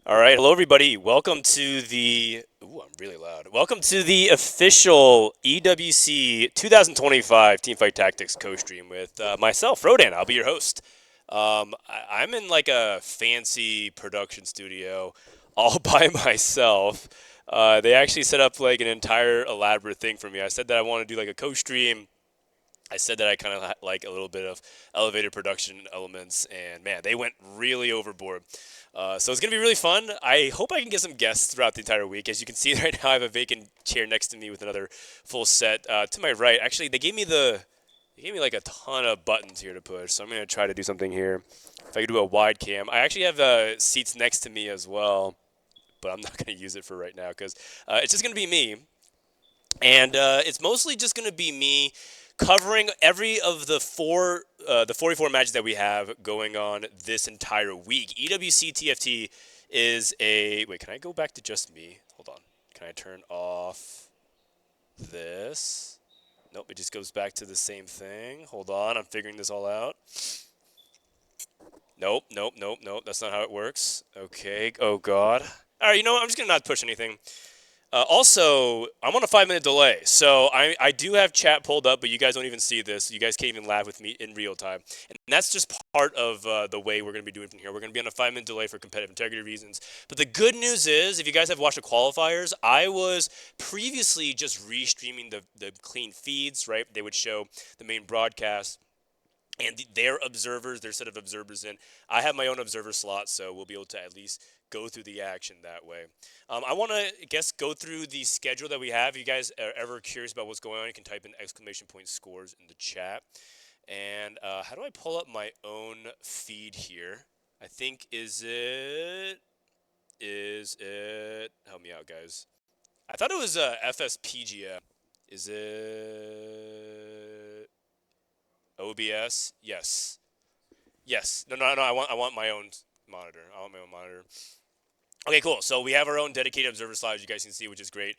All right, hello everybody. Welcome to the. Ooh, I'm really loud. Welcome to the official EWC 2025 Teamfight Tactics co-stream with myself, Frodan. I'll be your host. I'm in like a fancy production studio, all by myself. They actually set up like an entire elaborate thing for me. I said that I want to do like a co-stream. I said that I kind of like a little bit of elevated production elements, and man, they went really overboard. So it's going to be really fun. I hope I can get some guests throughout the entire week. As you can see right now, I have a vacant chair next to me with another full set. To my right, actually, they gave me like a ton of buttons here to push, so I'm going to try to do something here. If I could do a wide cam. I actually have seats next to me as well, but I'm not going to use it for right now because it's just going to be me. And it's mostly just going to be me covering every of the 44 matches that we have going on this entire week. EWC TFT is a... Wait, can I go back to just me? Hold on. Can I turn off this? Nope, it just goes back to the same thing. Hold on, I'm figuring this all out. Nope. That's not how it works. Okay, oh god. All right, you know what? I'm just going to not push anything. Also, I'm on a 5-minute delay, so I do have chat pulled up, but you guys don't even see this. You guys can't even laugh with me in real time. And that's just part of the way we're going to be doing from here. We're going to be on a 5-minute delay for competitive integrity reasons. But the good news is, if you guys have watched the qualifiers, I was previously just restreaming the clean feeds, right? They would show the main broadcast and their observers, their set of observers in. I have my own observer slot, so we'll be able to at least go through the action that way. I want to, go through the schedule that we have. If you guys are ever curious about what's going on, you can type in ! Scores in the chat. And how do I pull up my own feed here? I think, is it, help me out, guys. I thought it was FSPGM. Is it OBS? Yes. Yes. No. I want my own monitor. Okay, cool. So we have our own dedicated observer slide, as you guys can see, which is great.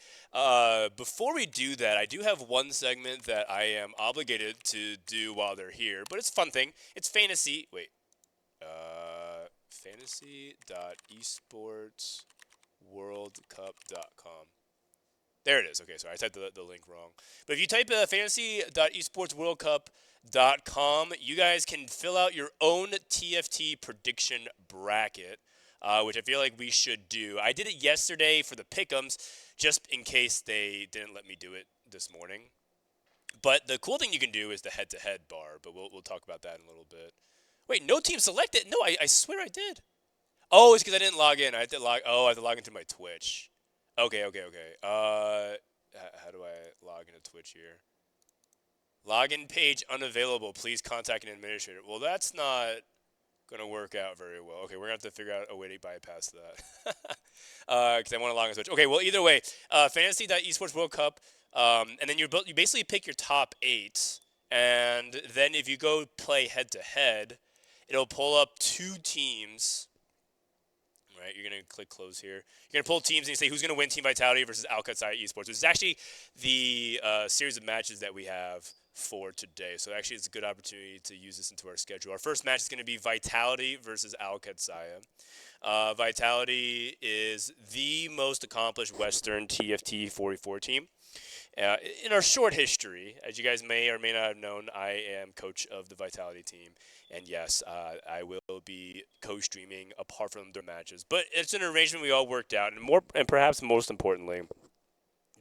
Before we do that, I do have one segment that I am obligated to do while they're here, but it's a fun thing. It's fantasy. Wait. Fantasy.esportsworldcup.com. There it is. Okay, sorry, I typed the link wrong. But if you type fantasy.esportsworldcup.com, you guys can fill out your own TFT prediction bracket, which I feel like we should do. I did it yesterday for the pick'ems, just in case they didn't let me do it this morning. But the cool thing you can do is the head-to-head bar, but we'll talk about that in a little bit. Wait, no team selected? No, I swear I did. Oh, it's because I didn't log in. I have to log into my Twitch. Okay. How do I log into Twitch here? Login page unavailable. Please contact an administrator. Well, that's not going to work out very well. Okay, we're going to have to figure out a way to bypass that. Because I want to log in Twitch. Okay, well, either way, fantasy.esportsworldcup, and then you basically pick your top 8, and then if you go play head-to-head, it'll pull up 2 teams. Right, you're going to click close here. You're going to pull teams and you say who's going to win Team Vitality versus AlQadsiah Esports, which is actually the series of matches that we have for today. So actually it's a good opportunity to use this into our schedule. Our first match is going to be Vitality versus AlQadsiah. Vitality is the most accomplished Western TFT 44 team. In our short history, as you guys may or may not have known, I am coach of the Vitality team. And yes, I will be co-streaming apart from their matches. But it's an arrangement we all worked out. And perhaps most importantly,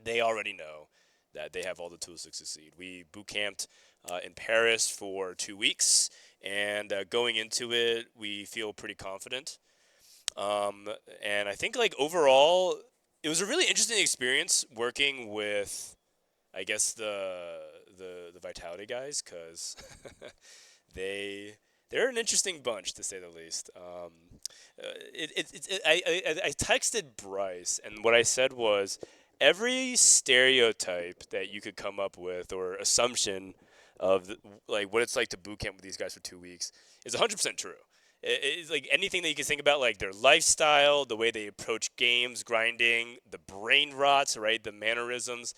they already know that they have all the tools to succeed. We boot camped in Paris for 2 weeks. And going into it, we feel pretty confident. And I think, overall, it was a really interesting experience working with, I guess, the Vitality guys, because they're an interesting bunch, to say the least. I texted Bryce, and what I said was, every stereotype that you could come up with or assumption of what it's like to boot camp with these guys for 2 weeks is 100% true. It's like anything that you can think about, like their lifestyle, the way they approach games, grinding, the brain rots, right, the mannerisms.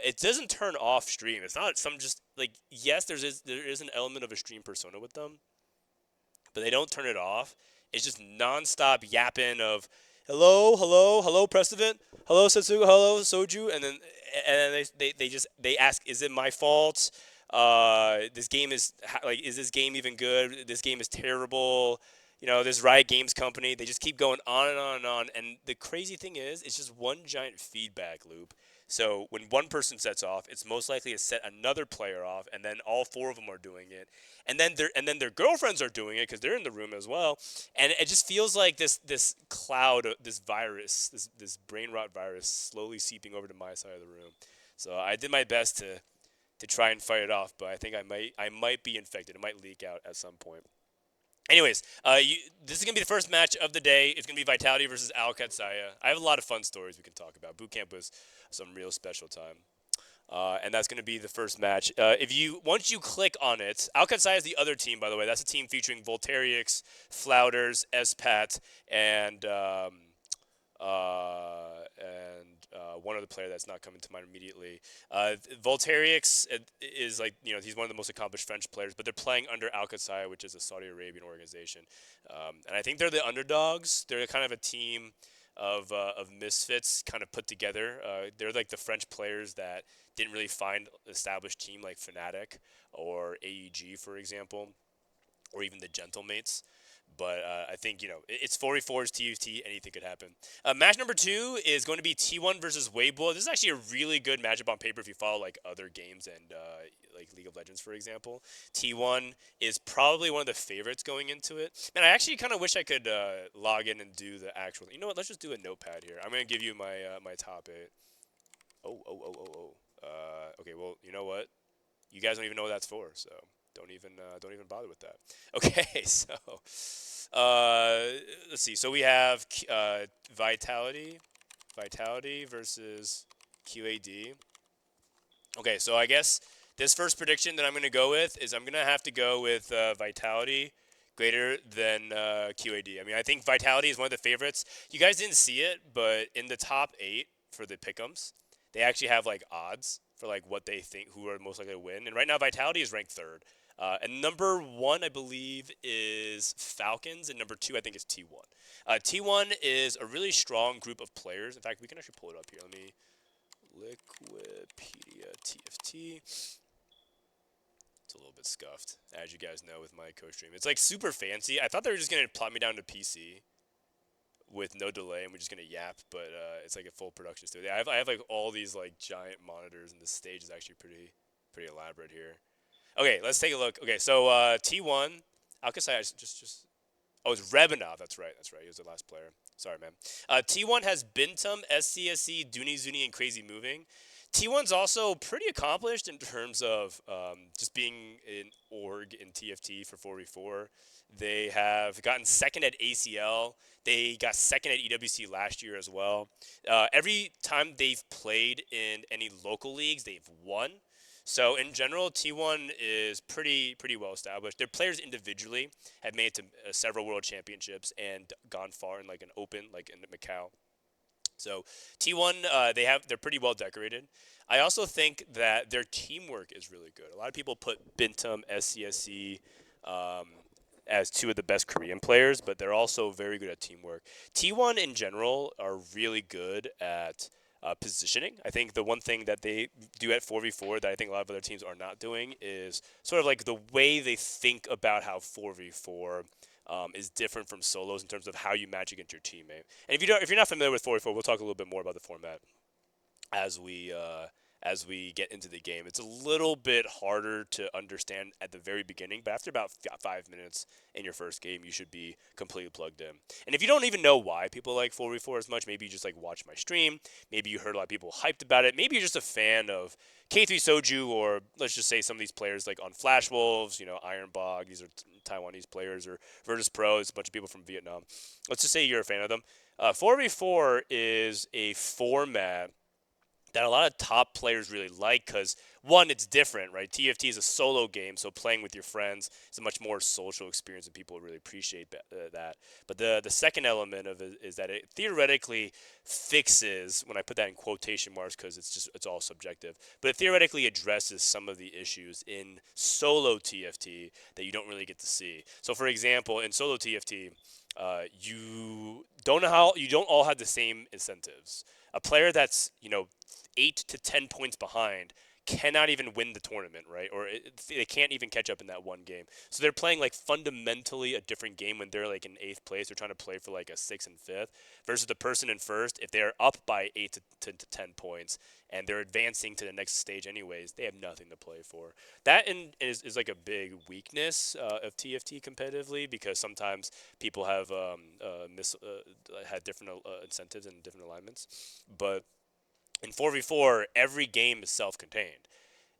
It doesn't turn off stream. It's not some just yes, there is an element of a stream persona with them, but they don't turn it off. It's just nonstop yapping of hello, Precedent, hello, Setsuga, hello, Soju, and then they ask, is it my fault? This game is this game even good? This game is terrible. This Riot Games company, they just keep going on and on and on. And the crazy thing is, it's just one giant feedback loop. So when one person sets off, it's most likely to set another player off, and then all four of them are doing it, and then their girlfriends are doing it because they're in the room as well, and it just feels like this cloud, this virus, this brain rot virus, slowly seeping over to my side of the room. So I did my best to try and fight it off, but I think I might be infected. It might leak out at some point. Anyways, this is going to be the first match of the day. It's going to be Vitality versus AlQadsiah. I have a lot of fun stories we can talk about. Bootcamp was some real special time. And that's going to be the first match. Once you click on it, AlQadsiah is the other team, by the way. That's a team featuring Volterix, Flouders, Espat, and one other player that's not coming to mind immediately. Volterix is he's one of the most accomplished French players, but they're playing under AlQadsiah, which is a Saudi Arabian organization. And I think they're the underdogs. They're kind of a team of misfits kind of put together. They're like the French players that didn't really find an established team like Fnatic or AEG, for example, or even the Gentlemates. But I think, it's 4v4's TFT. Anything could happen. Match number 2 is going to be T1 versus Weibo. This is actually a really good matchup on paper if you follow other games and like League of Legends, for example. T1 is probably one of the favorites going into it. And I actually kind of wish I could log in and do the actual. You know what? Let's just do a notepad here. I'm going to give you my my top 8. Okay, well, you know what? You guys don't even know what that's for, so don't even bother with that. Okay, so let's see. So we have Vitality versus QAD. Okay, so I guess this first prediction that I'm going to go with is I'm going to have to go with Vitality greater than QAD. I mean, I think Vitality is one of the favorites. You guys didn't see it, but in the top 8 for the pick'ems, they actually have odds for what they think who are most likely to win. And right now, Vitality is ranked 3rd. And number 1, I believe, is Falcons, and number 2, I think, is T1. T1 is a really strong group of players. In fact, we can actually pull it up here. Let me Liquipedia TFT. It's a little bit scuffed, as you guys know, with my Costream. It's super fancy. I thought they were just gonna plot me down to PC with no delay, and we're just gonna yap, but it's a full production studio. I have all these giant monitors, and the stage is actually pretty elaborate here. Okay, let's take a look. Okay, so T1, AlQadsiah just oh, it's Rebanov. That's right. He was the last player. Sorry, man. T1 has Bintum, SCSC, Dooney Zuni, and Crazy Moving. T1's also pretty accomplished in terms of just being an org in TFT for 4v4. They have gotten 2nd at ACL. They got 2nd at EWC last year as well. Every time they've played in any local leagues, they've won. So in general, T1 is pretty well established. Their players individually have made it to several world championships and gone far in an open, in Macau. So T1, they're pretty well decorated. I also think that their teamwork is really good. A lot of people put Bintum, SCSC as 2 of the best Korean players, but they're also very good at teamwork. T1 in general are really good at positioning. I think the one thing that they do at 4v4 that I think a lot of other teams are not doing is sort of the way they think about how 4v4 is different from solos in terms of how you match against your teammate. And if you're not familiar with 4v4, we'll talk a little bit more about the format as we get into the game. It's a little bit harder to understand at the very beginning, but after about 5 minutes in your first game, you should be completely plugged in. And if you don't even know why people like 4v4 as much, maybe you just watch my stream, maybe you heard a lot of people hyped about it, maybe you're just a fan of K3 Soju, or let's just say some of these players on Flash Wolves, Ironbog, these are Taiwanese players, or Virtus Pro, it's a bunch of people from Vietnam. Let's just say you're a fan of them. 4v4 is a format that a lot of top players really like because, one, it's different, right? TFT is a solo game, so playing with your friends is a much more social experience, and people really appreciate that. But the second element of it is that it theoretically fixes, when I put that in quotation marks because it's all subjective, but it theoretically addresses some of the issues in solo TFT that you don't really get to see. So, for example, in solo TFT, you don't all have the same incentives. A player that's 8 to 10 points behind cannot even win the tournament, right? Or they can't even catch up in that one game. So they're playing like fundamentally a different game when they're like in 8th place. They're trying to play for like a 6th and 5th versus the person in first. If they're up by 8 to 10 points and they're advancing to the next stage anyways, they have nothing to play for. That is like a big weakness of TFT competitively, because sometimes people have had different incentives and different alignments. But in 4v4, every game is self-contained.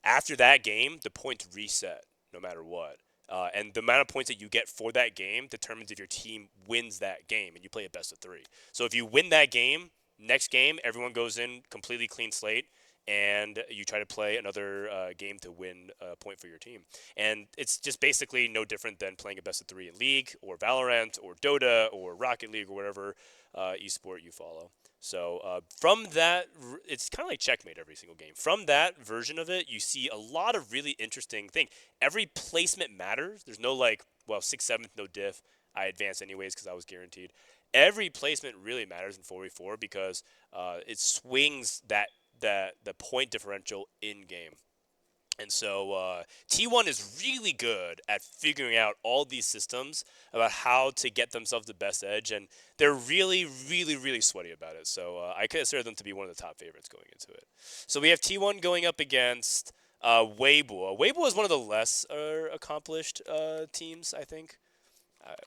After that game, the points reset no matter what. And the amount of points that you get for that game determines if your team wins that game, and you play a best of 3. So if you win that game, next game, everyone goes in completely clean slate, and you try to play another game to win a point for your team. And it's just basically no different than playing a best of 3 in League or Valorant or Dota or Rocket League or whatever esport you follow. So from that, it's kind of like checkmate every single game. From that version of it, you see a lot of really interesting things. Every placement matters. There's no like, well, 6th, 7th, no diff. I advanced anyways because I was guaranteed. Every placement really matters in 4v4 because it swings the point differential in game. And so T1 is really good at figuring out all these systems about how to get themselves the best edge, and they're really, really, really sweaty about it. So I consider them to be one of the top favorites going into it. So we have T1 going up against Weibo. Weibo is one of the less accomplished teams, I think.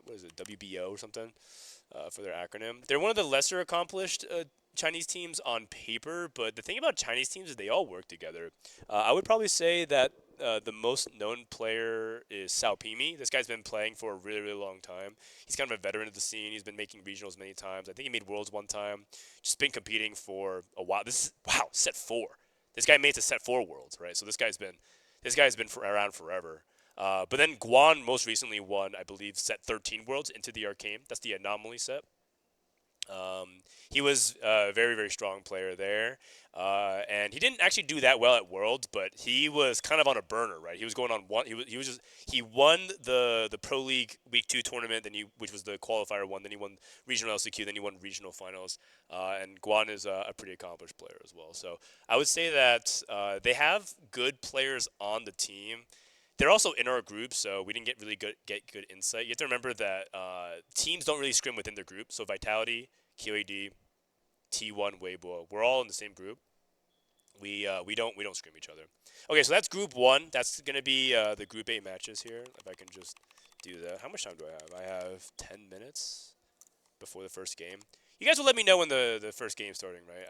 What is it, WBO or something for their acronym? They're one of the lesser accomplished Chinese teams on paper, but the thing about Chinese teams is they all work together. I would probably say that the most known player is Sao Pimi. This guy's been playing for a really, really long time. He's kind of a veteran of the scene. He's been making regionals many times. I think he made Worlds one time. Just been competing for a while. Set 4. This guy made it to set 4 Worlds, right? So this guy's been around forever. But then Guan most recently won, I believe, set 13 Worlds into the Arcane. That's the anomaly set. He was a very, very strong player there, and he didn't actually do that well at Worlds, but he was kind of on a burner, right? He was going on one. He won the Pro League Week 2 tournament, which was the qualifier one. Then he won regional LCQ. Then he won regional finals. And Guan is a pretty accomplished player as well. So I would say that they have good players on the team. They're also in our group, so we didn't get good insight. You have to remember that teams don't really scrim within their group. So Vitality, QAD, T1, Weibo, we're all in the same group. We don't scrim each other. Okay, so that's Group 1. That's gonna be the Group 8 matches here. If I can just do that. How much time do I have? I have 10 minutes before the first game. You guys will let me know when the first game's starting, right?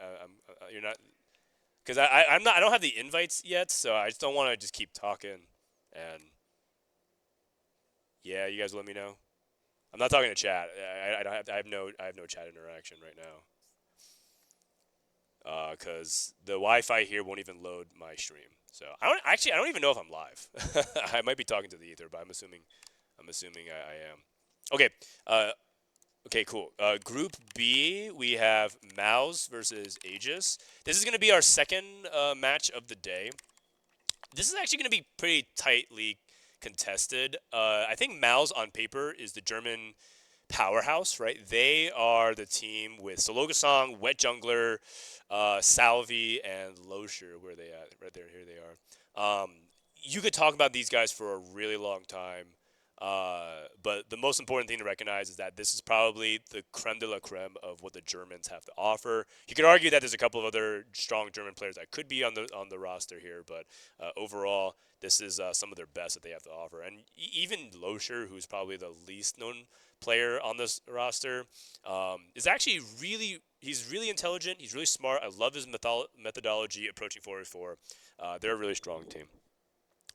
You're not, because I don't have the invites yet, so I just don't want to just keep talking. And yeah, you guys let me know. I'm not talking to chat. I have no chat interaction right now. Cause the Wi-Fi here won't even load my stream. So I don't even know if I'm live. I might be talking to the ether, but I'm assuming I am. Okay. Okay, cool. Group B, we have MOUZ versus AEGIS. This is gonna be our second match of the day. This is actually going to be pretty tightly contested. I think MOUZ on paper is the German powerhouse, right? They are the team with Sologasong, Wet Jungler, Salvi, and Losher. Where are they at? Right there, here they are. You could talk about these guys for a really long time. But the most important thing to recognize is that this is probably the creme de la creme of what the Germans have to offer. You could argue that there's a couple of other strong German players that could be on the roster here, but overall, this is some of their best that they have to offer. And even Losher, who's probably the least known player on this roster, is actually he's really intelligent. He's really smart. I love his methodology approaching 4v4. They're a really strong team.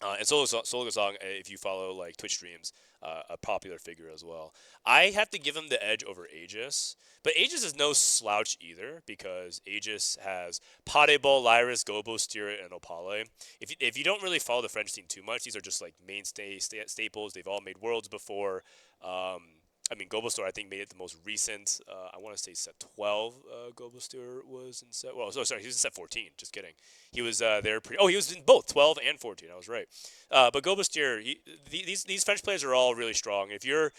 And Sologasong, if you follow like Twitch streams, a popular figure as well. I have to give him the edge over Aegis, but Aegis is no slouch either because Aegis has Puddle, Lyris, Gobo, Steer, and Opale. If you don't really follow the French team too much, these are just like mainstay staples. They've all made Worlds before. I mean, Gobostor, I think, made it the most recent. I want to say set 12. Gobostor was in set. Well, sorry, he was in set 14. Just kidding. He was there. He was in both 12 and 14. I was right. But Gobostor, these French players are all really strong. If you're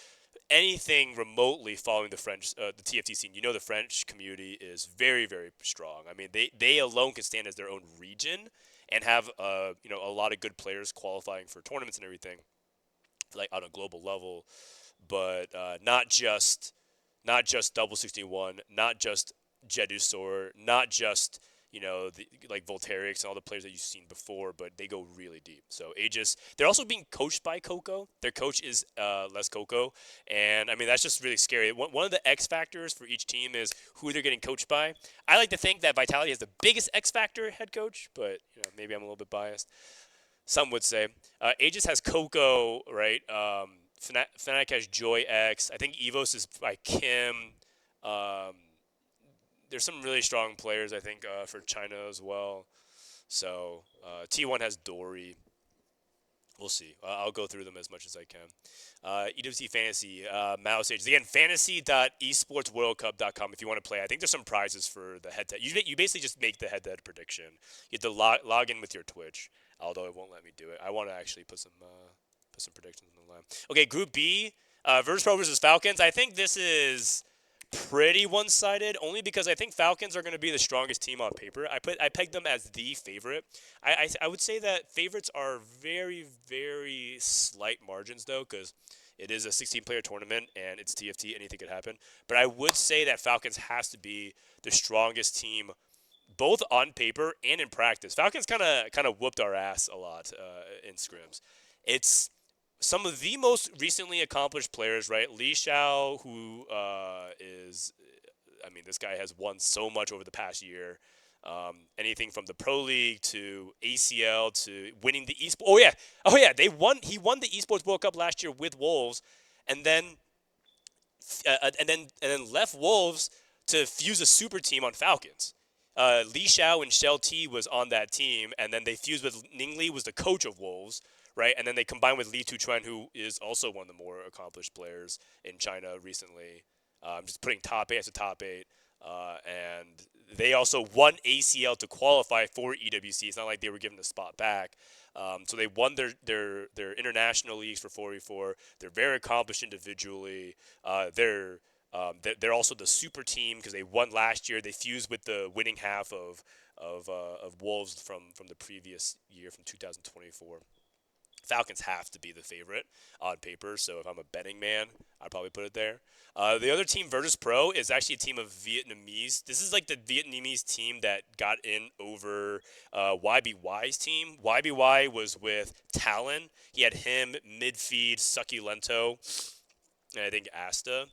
anything remotely following the French, the TFT scene, you know the French community is very, very strong. I mean, they alone can stand as their own region and have a lot of good players qualifying for tournaments and everything, like on a global level, but not just Double 61, not just Jedusor, not just like Voltairix and all the players that you've seen before, but they go really deep. So Aegis, they're also being coached by Coco. Their coach is Les Coco, and I mean that's just really scary. One of the X factors for each team is who they're getting coached by. I like to think that Vitality has the biggest X factor head coach, but maybe I'm a little bit biased. Some would say. Aegis has Coco, right? Fnatic has Joy X. I think EVOS is by Kim. Um, there's some really strong players, I think, for China as well. So T1 has Dory. We'll see. I'll go through them as much as I can. EWC Fantasy, MOUZ Ages. Again, fantasy.esportsworldcup.com if you want to play. I think there's some prizes for the head-to-head. You basically just make the head-to-head prediction. You have to log in with your Twitch, although it won't let me do it. I want to actually put some predictions on the line. Okay, Group B, Virtus Pro versus Falcons. I think this is pretty one-sided, only because I think Falcons are going to be the strongest team on paper. I pegged them as the favorite. I would say that favorites are very, very slight margins, though, because it is a 16-player tournament, and it's TFT, anything could happen. But I would say that Falcons has to be the strongest team, both on paper and in practice. Falcons kind of whooped our ass a lot in scrims. It's some of the most recently accomplished players, right? Li Xiao, who this guy has won so much over the past year. Anything from the Pro League to ACL to winning the Esports. Oh yeah, He won the Esports World Cup last year with Wolves, and then left Wolves to fuse a super team on Falcons. Li Xiao and Shell T was on that team, and then they fused with Ning Li, was the coach of Wolves, right? And then they combined with Li Tuchuan, who is also one of the more accomplished players in China recently. Just putting top 8 as a top 8. And they also won ACL to qualify for EWC. It's not like they were given a spot back. So they won their international leagues for 4v4. They're very accomplished individually. They're also the super team because they won last year. They fused with the winning half of Wolves from the previous year, from 2024. Falcons have to be the favorite on paper, so if I'm a betting man, I'd probably put it there. The other team, Virtus Pro, is actually a team of Vietnamese. This is like the Vietnamese team that got in over YBY's team. YBY was with Talon. He had him, Midfeed, Succulento, and I think Asta.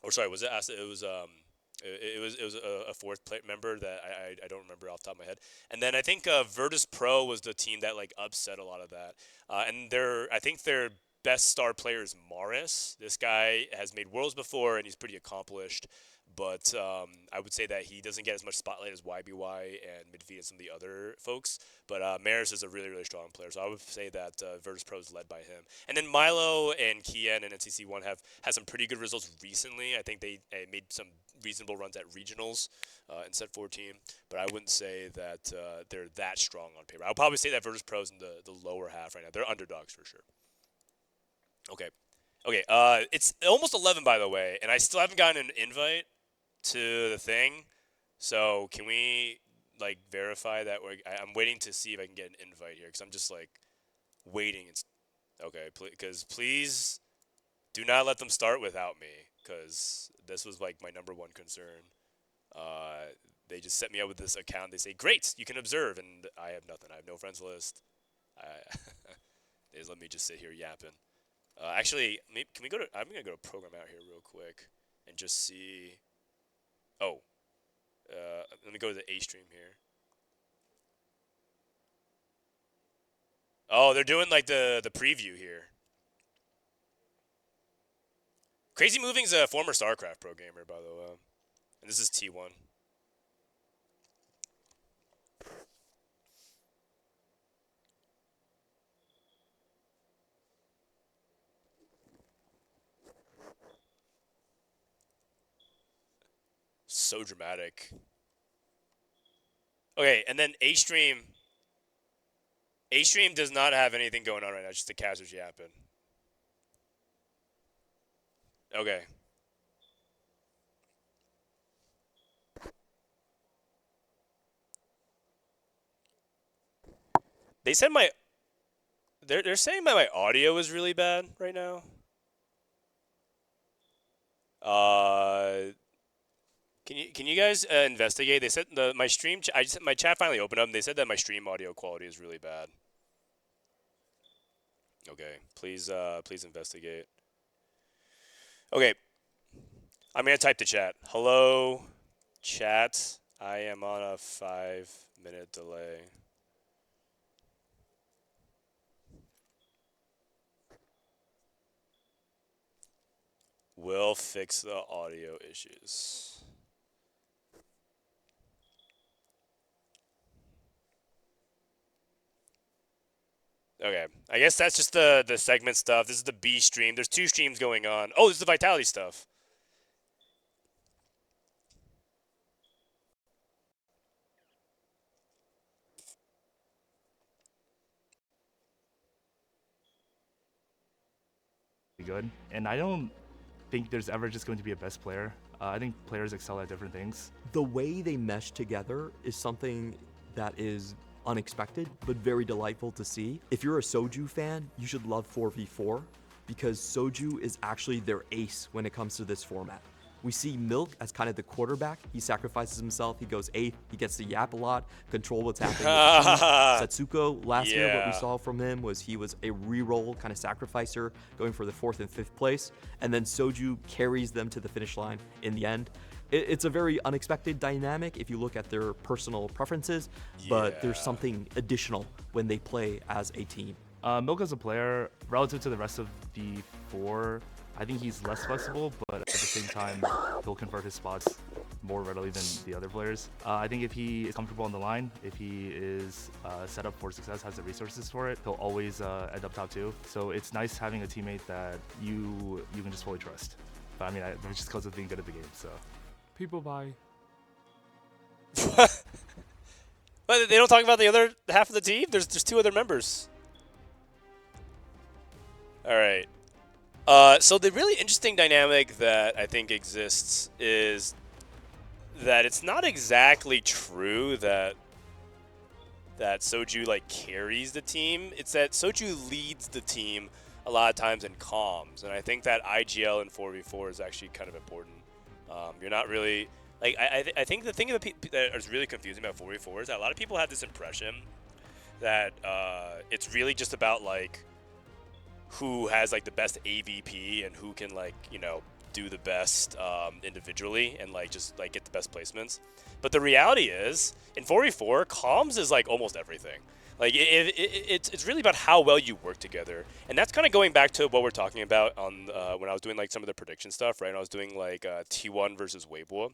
Or sorry, was it Asta? It was a fourth member that I don't remember off the top of my head. And then I think Virtus Pro was the team that like upset a lot of that. And I think their best star player is Morris. This guy has made Worlds before, and he's pretty accomplished. But I would say that he doesn't get as much spotlight as YBY and Midfeed and some of the other folks. But Maris is a really, really strong player. So I would say that Virtus Pro is led by him. And then Milo and Kian and NCC1 have had some pretty good results recently. I think they made some reasonable runs at regionals in Set 14. But I wouldn't say that they're that strong on paper. I'll probably say that Virtus Pro is in the lower half right now. They're underdogs for sure. Okay. It's almost 11, by the way, and I still haven't gotten an invite to the thing. So can we like verify that I'm waiting to see if I can get an invite here, because I'm just like waiting. Okay, because please do not let them start without me, because this was like my number one concern. They just set me up with this account. They say, great, you can observe, and I have nothing. I have no friends list. They just let me just sit here yapping. Actually, can we go to? I'm gonna go to program out here real quick and just see. Oh, let me go to the A stream here. Oh, they're doing like the preview here. Crazy Moving's a former StarCraft pro gamer, by the way, and this is T1. So dramatic. Okay, and then A stream does not have anything going on right now. Just the casters yapping. Okay. They said my... They're saying that my audio is really bad right now. Can you guys investigate? They said my stream... my chat finally opened up, and they said that my stream audio quality is really bad. Okay. Please investigate. Okay. I'm going to type the chat. Hello, chat. I am on a 5-minute delay. Will fix the audio issues. Okay. I guess that's just the segment stuff. This is the B stream. There's 2 streams going on. Oh, this is the Vitality stuff. Good, and I don't think there's ever just going to be a best player. I think players excel at different things. The way they mesh together is something that is unexpected, but very delightful to see. If you're a Soju fan, you should love 4v4 because Soju is actually their ace when it comes to this format. We see Milk as kind of the quarterback. He sacrifices himself. He goes 8th. He gets to yap a lot, control what's happening. Setsuko, last year, what we saw from him was he was a reroll kind of sacrificer, going for the 4th and 5th place. And then Soju carries them to the finish line in the end. It's a very unexpected dynamic if you look at their personal preferences, but there's something additional when they play as a team. Milk as a player, relative to the rest of the 4, I think he's less flexible, but at the same time, he'll convert his spots more readily than the other players. I think if he is comfortable on the line, if he is set up for success, has the resources for it, he'll always end up top 2. So it's nice having a teammate that you can just fully trust. But I mean, it just goes with being good at the game, so. People buy. But they don't talk about the other half of the team? There's 2 other members. All right. So the really interesting dynamic that I think exists is that it's not exactly true that Soju like carries the team. It's that Soju leads the team a lot of times in comms, and I think that IGL in 4v4 is actually kind of important. You're not really like I think the thing that is really confusing about 4v4 is that a lot of people have this impression that it's really just about like who has like the best AVP and who can like, you know, do the best individually and like just like get the best placements. But the reality is in 4v4, comms is like almost everything. Like it's really about how well you work together, and that's kind of going back to what we're talking about on when I was doing like some of the prediction stuff, right? I was doing like T1 versus Weibo.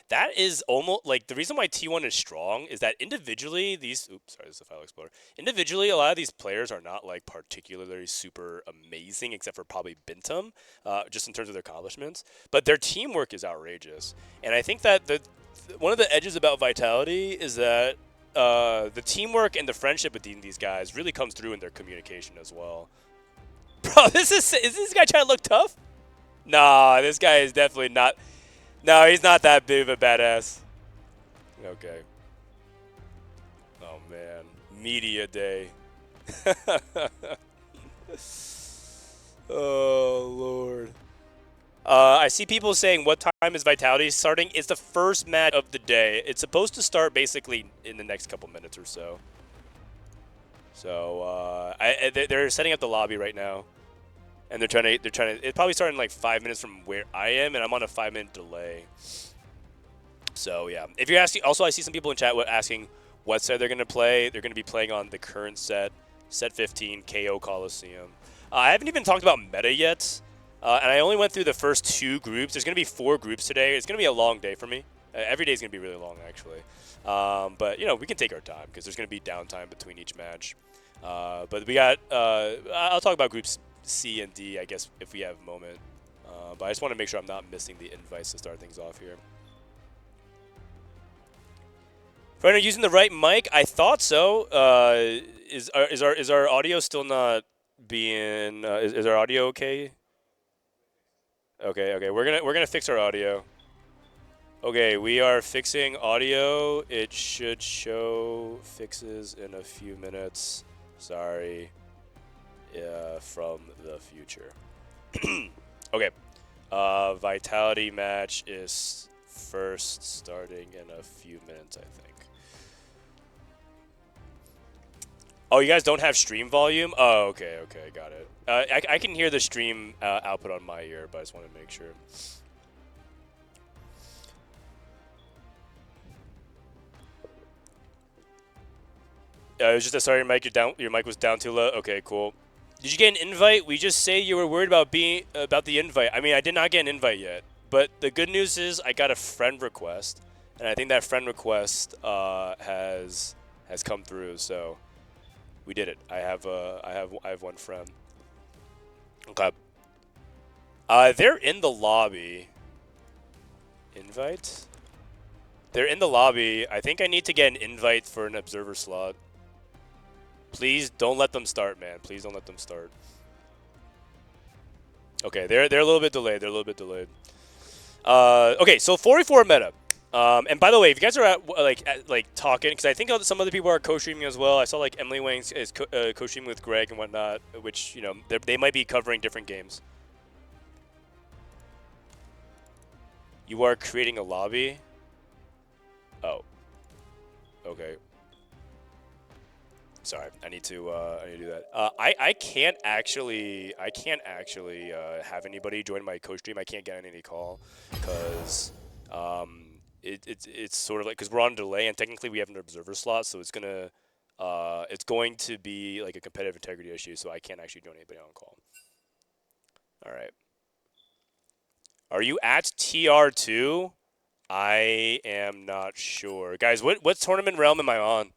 That is almost like the reason why T1 is strong is that individually these this is a file explorer. Individually, a lot of these players are not like particularly super amazing, except for probably Bintum, just in terms of their accomplishments. But their teamwork is outrageous, and I think that one of the edges about Vitality is that the teamwork and the friendship between these guys really comes through in their communication as well. Bro, is this guy trying to look tough? Nah, this guy is definitely not. No, he's not that big of a badass. Okay. Oh, man. Media day. Oh, Lord. I see people saying, what time is Vitality starting? It's the first match of the day. It's supposed to start basically in the next couple minutes or so. So, they're setting up the lobby right now. And they're trying to, it's probably starting like 5 minutes from where I am, and I'm on a 5-minute delay. So, yeah. If you're asking, also I see some people in chat asking what set they're going to play. They're going to be playing on the current set 15, KO Coliseum. I haven't even talked about meta yet, and I only went through the first 2 groups. There's going to be 4 groups today. It's going to be a long day for me. Every day is going to be really long, actually. But, you know, we can take our time because there's going to be downtime between each match. But we got, I'll talk about groups C and D, I guess, if we have a moment. But I just want to make sure I'm not missing the invites to start things off here. Frodan, using the right mic? I thought so. Is our audio still not being? Is our audio okay? Okay, we're gonna fix our audio. Okay, we are fixing audio. It should show fixes in a few minutes. Sorry, from the future. Okay, Vitality match is first starting in a few minutes, I think. Oh, you guys don't have stream volume? Oh, okay, got it. I can hear the stream output on my ear, but I just want to make sure. It was just sorry, your mic. Your mic was down too low. Okay, cool. Did you get an invite? We just say you were worried about the invite. I mean, I did not get an invite yet. But the good news is I got a friend request, and I think that friend request has come through. So we did it. I have one friend. Okay. They're in the lobby. Invite? They're in the lobby. I think I need to get an invite for an observer slot. Please don't let them start, man. Please don't let them start. Okay, they're a little bit delayed. Okay, so 4v4 meta. And by the way, if you guys are talking, because I think some other people are co-streaming as well. I saw like Emily Wang is co-streaming with Greg and whatnot, which they might be covering different games. You are creating a lobby. Oh. Okay. Sorry, I need to do that. I can't actually have anybody join my co-stream. I can't get on any call because it's sort of like because we're on delay and technically we have an observer slot, so it's going to be like a competitive integrity issue. So I can't actually join anybody on call. All right. Are you at TR2? I am not sure, guys. What tournament realm am I on?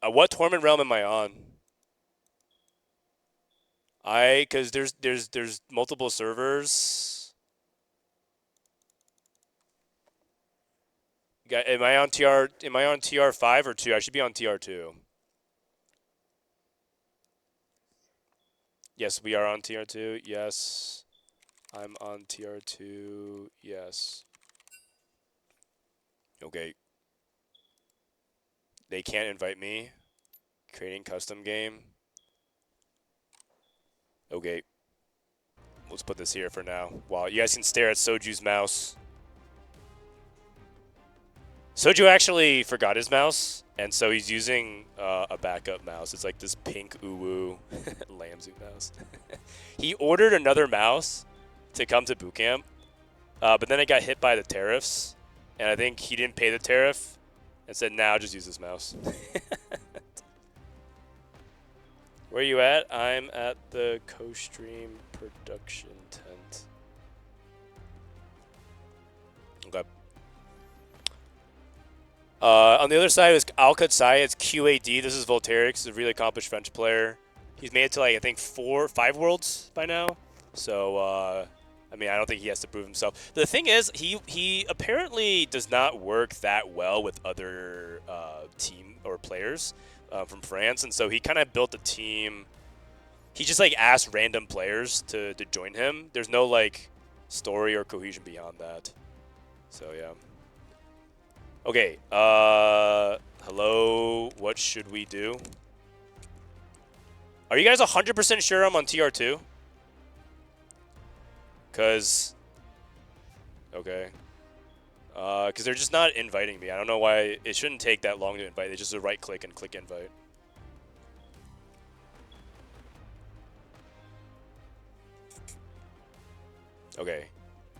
What tournament realm am I on? Cause there's multiple servers. Am I on TR5 or 2? I should be on TR2. Yes, we are on TR2. Yes. I'm on TR2. Yes. Okay. They can't invite me. Creating custom game. Okay. Let's put this here for now. Wow, you guys can stare at Soju's mouse. Soju actually forgot his mouse, and so he's using a backup mouse. It's like this pink uwu Lamzu mouse. He ordered another mouse to come to boot camp, but then it got hit by the tariffs, and I think he didn't pay the tariff, and said, "Now just use this mouse." Where are you at? I'm at the Costream production tent. Okay. On the other side is AlQadsiah. It's QAD. This is Voltairix. He's a really accomplished French player. He's made it to, like, I think 5 worlds by now. So, I mean, I don't think he has to prove himself. The thing is, he apparently does not work that well with other team or players from France. And so he kind of built a team. He just, like, asked random players to join him. There's no, like, story or cohesion beyond that. So, yeah. Okay, hello, what should we do? Are you guys 100% sure I'm on TR2? Cause, okay. Cause they're just not inviting me. I don't know why. It shouldn't take that long to invite. It's just a right click and click invite. Okay.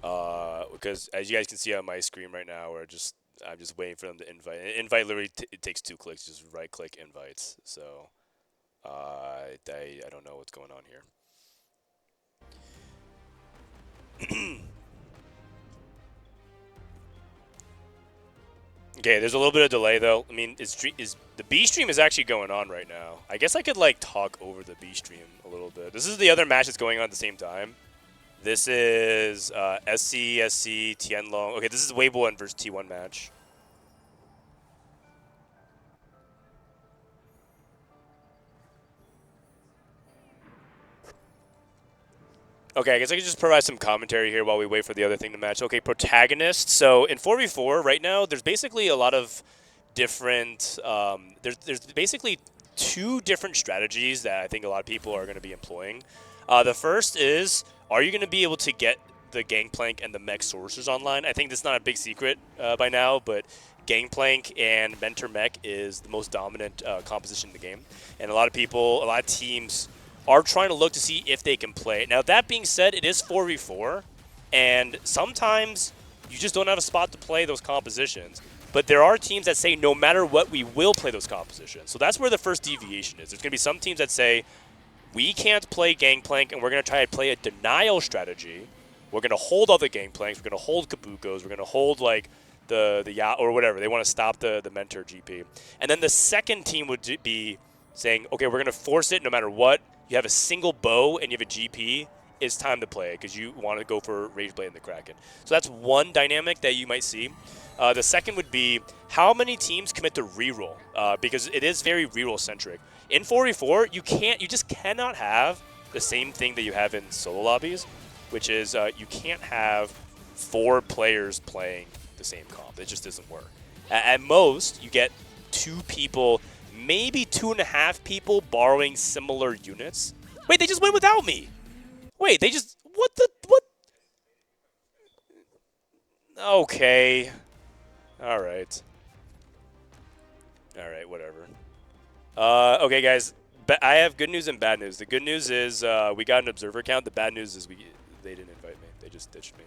Because as you guys can see on my screen right now, I'm just waiting for them to invite. Invite literally it takes 2 clicks, just right click invites. So I don't know what's going on here. Okay, there's a little bit of delay though. I mean, the B stream is actually going on right now. I guess I could like talk over the B stream a little bit. This is the other match that's going on at the same time. This is SC, Tianlong. Okay, this is Weibo versus T1 match. Okay, I guess I could just provide some commentary here while we wait for the other thing to match. Okay, protagonist. So in 4v4 right now, there's basically a lot of different. There's basically 2 different strategies that I think a lot of people are going to be employing. The first is, are you going to be able to get the Gangplank and the mech sources online? I think that's not a big secret by now, but Gangplank and Mentor Mech is the most dominant composition in the game, and a lot of teams are trying to look to see if they can play it. Now, that being said, it is 4v4, and sometimes you just don't have a spot to play those compositions. But there are teams that say, no matter what, we will play those compositions. So that's where the first deviation is. There's going to be some teams that say, we can't play Gangplank, and we're going to try to play a denial strategy. We're going to hold all the Gangplanks. We're going to hold Kabukos. We're going to hold, like, the yacht or whatever. They want to stop the Mentor GP. And then the second team would be saying, okay, we're going to force it no matter what. You have a single bow and you have a GP, it's time to play it because you want to go for Rageblade and the Kraken. So that's one dynamic that you might see. The second would be how many teams commit to reroll, because it is very reroll centric. In 4v4, you just cannot have the same thing that you have in solo lobbies, which is you can't have 4 players playing the same comp. It just doesn't work. At most, you get 2 people, maybe 2.5 people borrowing similar units. Wait, they just went without me. Wait, they just, what? Okay. All right, whatever. Okay, guys, I have good news and bad news. The good news is we got an observer count. The bad news is they didn't invite me. They just ditched me.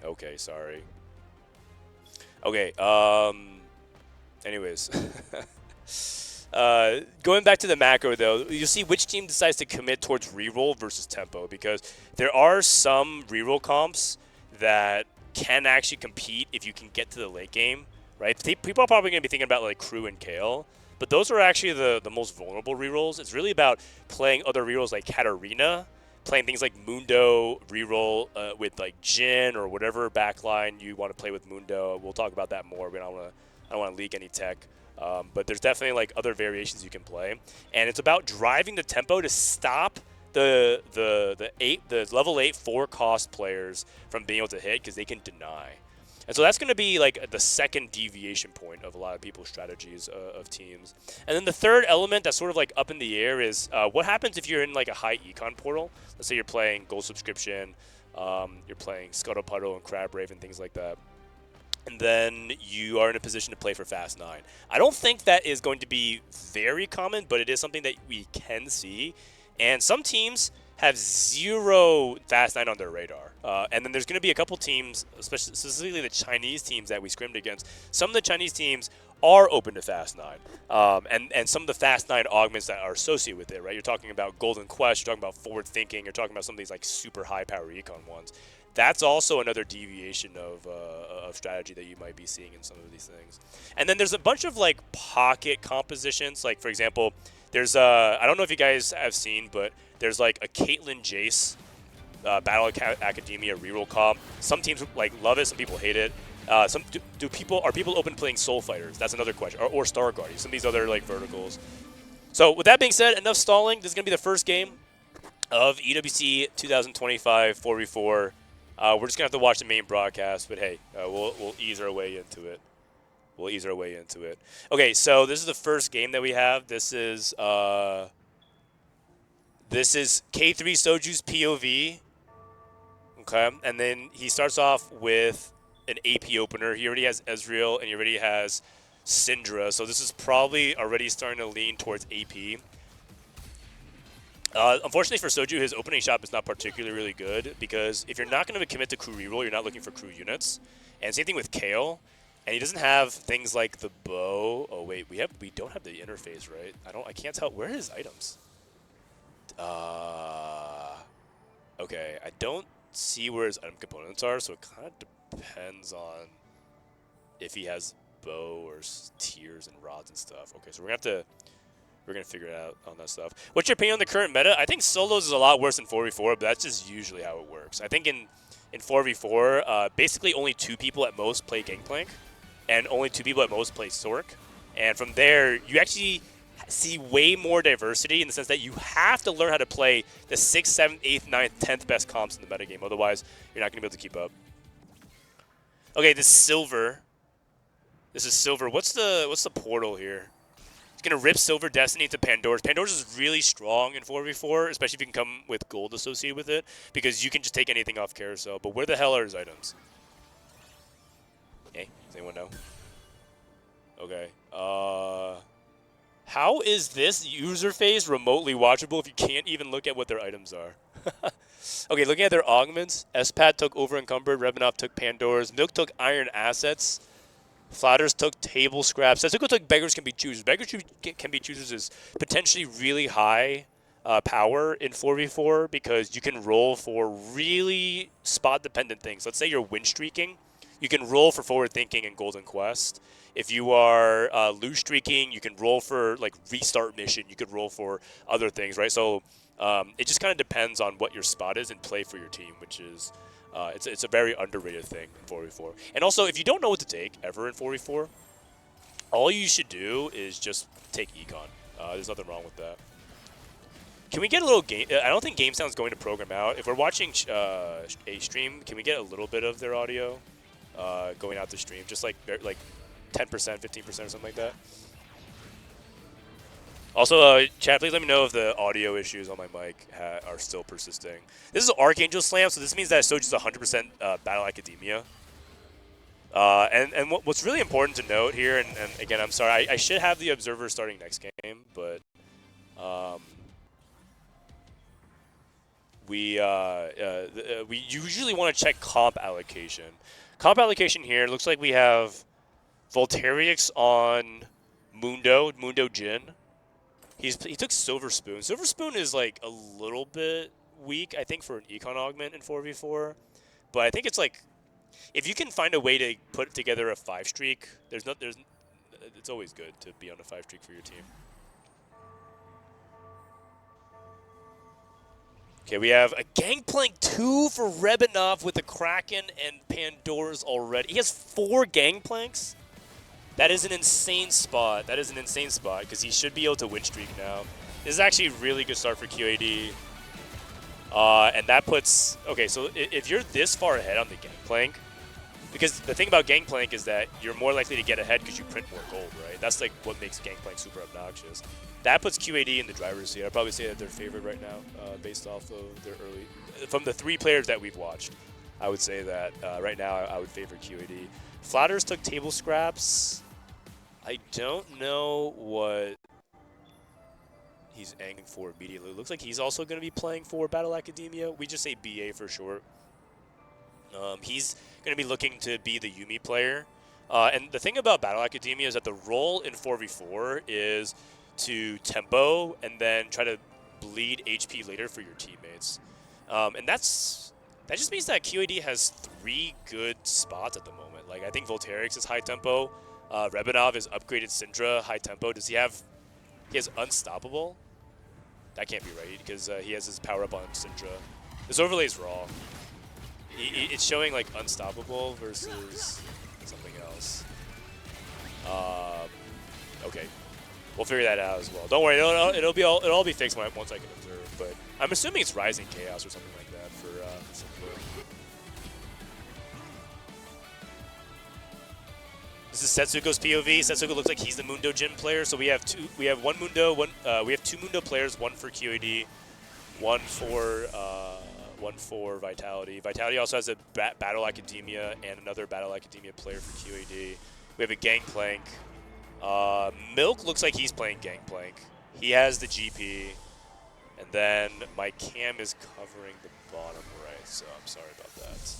Okay, sorry. Okay, anyways. Going back to the macro, though, you'll see which team decides to commit towards reroll versus tempo, because there are some reroll comps that can actually compete if you can get to the late game, right? People are probably going to be thinking about, like, Crew and Kale, but those are actually the most vulnerable rerolls. It's really about playing other rerolls like Katarina, playing things like Mundo reroll with, like, Jin or whatever backline you want to play with Mundo. We'll talk about that more, but I don't want to leak any tech. But there's definitely, like, other variations you can play, and it's about driving the tempo to stop the level 8 4-cost players from being able to hit, because they can deny. And so that's going to be, like, the second deviation point of a lot of people's strategies of teams. And then the third element that's sort of, like, up in the air is what happens if you're in, like, a high econ portal. Let's say you're playing Gold Subscription, you're playing Scuttle, Puddle, and Crab Rave and things like that. And then you are in a position to play for Fast 9. I don't think that is going to be very common, but it is something that we can see. And some teams have 0 Fast 9 on their radar. And then there's going to be a couple teams, especially specifically the Chinese teams that we scrimmed against. Some of the Chinese teams are open to Fast 9. And some of the Fast 9 augments that are associated with it, right? You're talking about Golden Quest, you're talking about Forward Thinking, you're talking about some of these, like, super high power econ ones. That's also another deviation of strategy that you might be seeing in some of these things. And then there's a bunch of, like, pocket compositions. Like, for example, there's I don't know if you guys have seen, but there's, like, a Caitlyn Jace Battle Academia reroll comp. Some teams, like, love it. Some people hate it. Are people open to playing Soul Fighters? That's another question. Or Star Guardians. Some of these other, like, verticals. So with that being said, enough stalling. This is gonna be the first game of EWC 2025 4v4. We're just gonna have to watch the main broadcast, but hey, we'll ease our way into it. Okay, so this is the first game that we have. This is K3 Soju's POV. Okay, and then he starts off with an AP opener. He already has Ezreal, and he already has Syndra. So this is probably already starting to lean towards AP. Unfortunately for Soju, his opening shot is not particularly really good, because if you're not going to commit to crew reroll, you're not looking for crew units. And same thing with Kale. And he doesn't have things like the bow. Oh wait, we don't have the interface, right? I can't tell. Where are his items? Okay, I don't see where his item components are, so it kind of depends on if he has bow or tiers and rods and stuff. Okay, so we're gonna figure it out on that stuff. What's your opinion on the current meta? I think solos is a lot worse than 4v4, but that's just usually how it works. I think in 4v4, basically only 2 people at most play Gangplank, and only 2 people at most play Sork. And from there, you actually see way more diversity in the sense that you have to learn how to play the 6th, 7th, 8th, 9th, 10th best comps in the metagame. Otherwise, you're not going to be able to keep up. Okay, this Silver. This is Silver. What's the portal here? It's going to rip Silver Destiny into Pandora's. Pandora's is really strong in 4v4, especially if you can come with gold associated with it, because you can just take anything off carousel. But where the hell are his items? Hey, does anyone know? Okay. How is this user phase remotely watchable if you can't even look at what their items are? Okay, looking at their augments, Espat took Over Encumbered, Rebenov took Pandora's, Milk took Iron Assets, Flatters took Table Scraps, Setsuko took Beggars Can Be Choosers. Beggars Can Be Choosers is potentially really high power in 4v4 because you can roll for really spot-dependent things. Let's say you're win streaking, you can roll for Forward Thinking and Golden Quest. If you are lose streaking, you can roll for like Restart Mission. You could roll for other things, right? So it just kind of depends on what your spot is and play for your team, which is it's a very underrated thing in 4v4. And also, if you don't know what to take ever in 4v4, all you should do is just take Econ. There's nothing wrong with that. Can we get a little game? I don't think GameSound's going to program out. If we're watching a stream, can we get a little bit of their audio going out the stream? Just like 10%, 15% or something like that. Also, chat, please let me know if the audio issues on my mic are still persisting. This is Archangel Slam, so this means that Soji's 100% Battle Academia. And what's really important to note here, and again, I'm sorry, I should have the Observer starting next game, but we usually want to check comp allocation. Comp allocation here, looks like we have Voltairix on Mundo Jin. He took Silver Spoon. Silver Spoon is like a little bit weak, I think, for an Econ Augment in 4v4. But I think it's like, if you can find a way to put together a 5-streak, it's always good to be on a 5-streak for your team. Okay, we have a Gangplank 2 for Rebenov with the Kraken and Pandora's already. He has 4 Gangplanks? That is an insane spot. That is an insane spot because he should be able to win streak now. This is actually a really good start for QAD. And that puts... Okay, so if you're this far ahead on the Gangplank, because the thing about Gangplank is that you're more likely to get ahead because you print more gold, right? That's like what makes Gangplank super obnoxious. That puts QAD in the driver's seat. I'd probably say that they're favored right now based off of their early... From the 3 players that we've watched, I would say that right now I would favor QAD. Flatters took Table Scraps. I don't know what he's aiming for immediately. Looks like he's also going to be playing for Battle Academia. We just say BA for short. He's going to be looking to be the Yuumi player. And the thing about Battle Academia is that the role in 4v4 is to tempo and then try to bleed HP later for your teammates. And that just means that QAD has 3 good spots at the moment. Like, I think Voltairix is high tempo. Rebenov is upgraded Syndra, high tempo. Does he have... He has Unstoppable? That can't be right, because he has his power up on Syndra. This overlay is wrong. It's showing, like, Unstoppable versus something else. Okay. We'll figure that out as well. Don't worry, it'll all be fixed once I can observe. But I'm assuming it's Rising Chaos or something like that for Syndra. This is Setsuko's POV. Setsuko looks like he's the Mundo Jin player. So we have one Mundo, we have 2 Mundo players, one for QAD, one for Vitality. Vitality also has a Battle Academia and another Battle Academia player for QAD. We have a Gangplank. Milk looks like he's playing Gangplank. He has the GP, and then my cam is covering the bottom right, so I'm sorry about that.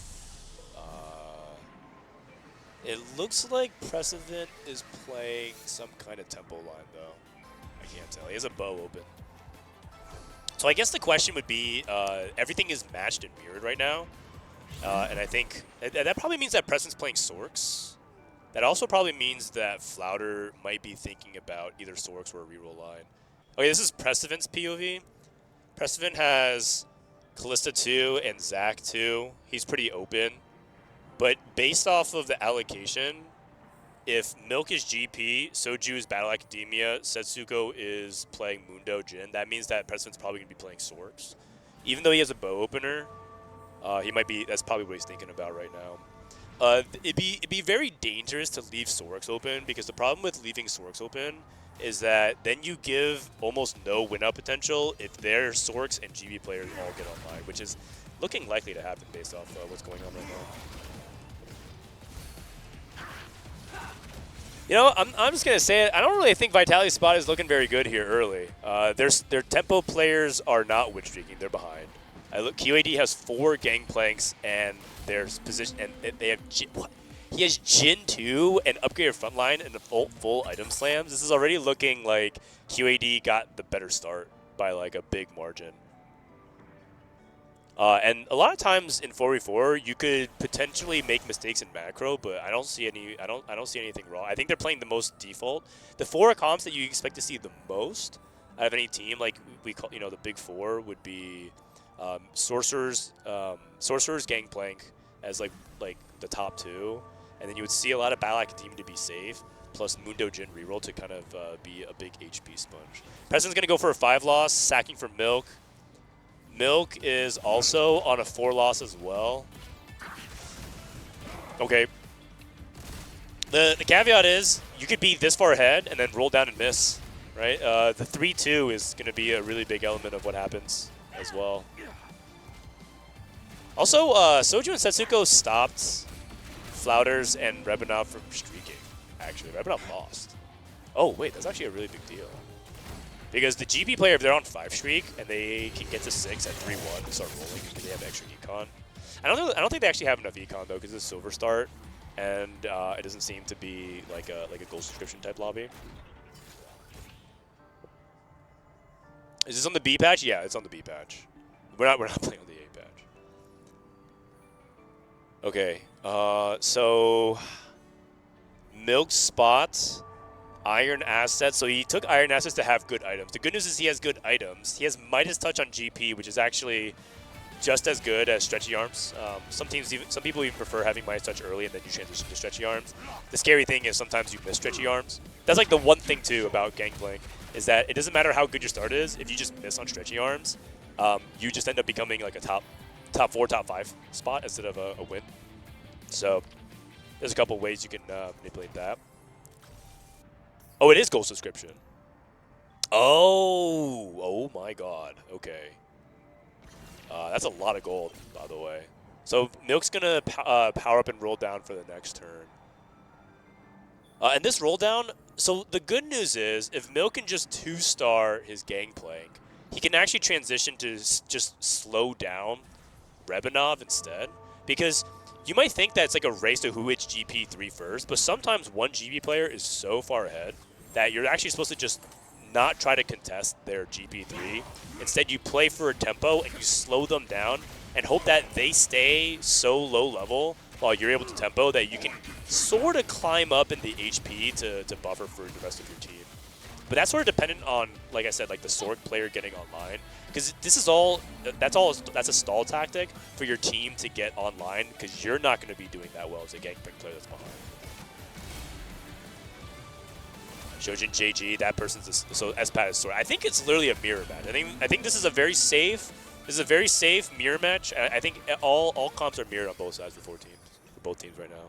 It looks like Precedent is playing some kind of tempo line, though. I can't tell. He has a bow open. So I guess the question would be, everything is matched and mirrored right now. And I think that probably means that Precedent's playing Sorks. That also probably means that Flouter might be thinking about either Sorks or a reroll line. Okay, this is Precedent's POV. Precedent has Callista 2 and Zac 2. He's pretty open. But based off of the allocation, if Milk is GP, Soju is Battle Academia, Setsuko is playing Mundo Jin, that means that President's probably going to be playing Sorks. Even though he has a bow opener, he might be, that's probably what he's thinking about right now. It'd be very dangerous to leave Sorks open, because the problem with leaving Sorks open is that then you give almost no win-out potential if their Sorks and GB players all get online, which is looking likely to happen based off what's going on right now. You know, I'm just going to say it. I don't really think Vitality's spot is looking very good here early. Their tempo players are not win streaking. They're behind. QAD has 4 gangplanks, and their position, and they have he has Jin 2 and upgraded frontline and the full item slams. This is already looking like QAD got the better start by like a big margin. And a lot of times in 4v4, you could potentially make mistakes in macro, but I don't see any. I don't see anything wrong. I think they're playing the most default. The 4 comps that you expect to see the most out of any team, like we call, you know, the big 4 would be Sorcerers, Gangplank as like the top 2, and then you would see a lot of Battle Academia to be safe, plus Mundo Jin reroll to kind of be a big HP sponge. President's gonna go for a 5 loss, sacking for Milk. Milk is also on a 4 loss as well. Okay. The caveat is you could be this far ahead and then roll down and miss, right? The 3-2 is going to be a really big element of what happens as well. Also, Soju and Setsuko stopped Flouters and Rebanov from streaking, actually. Rebanov lost. Oh, wait, that's actually a really big deal. Because the GP player, if they're on 5 streak and they can get to 6 at 3-1 and start rolling because they have extra econ. I don't think they actually have enough econ though, because it's a silver start, and it doesn't seem to be like a gold subscription type lobby. Is this on the B patch? Yeah, it's on the B patch. We're not playing on the A patch. Okay, so Milk spots. Iron assets. So he took iron assets to have good items. The good news is he has good items. He has Midas Touch on GP, which is actually just as good as Stretchy Arms. Some people even prefer having Midas Touch early and then you transition to Stretchy Arms. The scary thing is sometimes you miss Stretchy Arms. That's like the one thing too about Gangplank, is that it doesn't matter how good your start is. If you just miss on Stretchy Arms, you just end up becoming like a top 4, top 5 spot instead of a win. So there's a couple ways you can manipulate that. Oh, it is gold subscription. Oh my god. Okay. That's a lot of gold, by the way. So Milk's going to power up and roll down for the next turn. And this roll down, so the good news is, if Milk can just 2-star his Gangplank, he can actually transition to just slow down Rebanov instead. Because you might think that it's like a race to who hits GP3 first, but sometimes one GP player is so far ahead that you're actually supposed to just not try to contest their GP3. Instead, you play for a tempo and you slow them down and hope that they stay so low level while you're able to tempo that you can sort of climb up in the HP to buffer for the rest of your team. But that's sort of dependent on, like I said, like the Sork player getting online. Because this is that's a stall tactic for your team to get online, because you're not going to be doing that well as a Gangplank player that's behind. Shojin JG, that person's so Espat is Sork. I think it's literally a mirror match. I think this is a very safe mirror match. I think all comps are mirrored on both sides for both teams right now.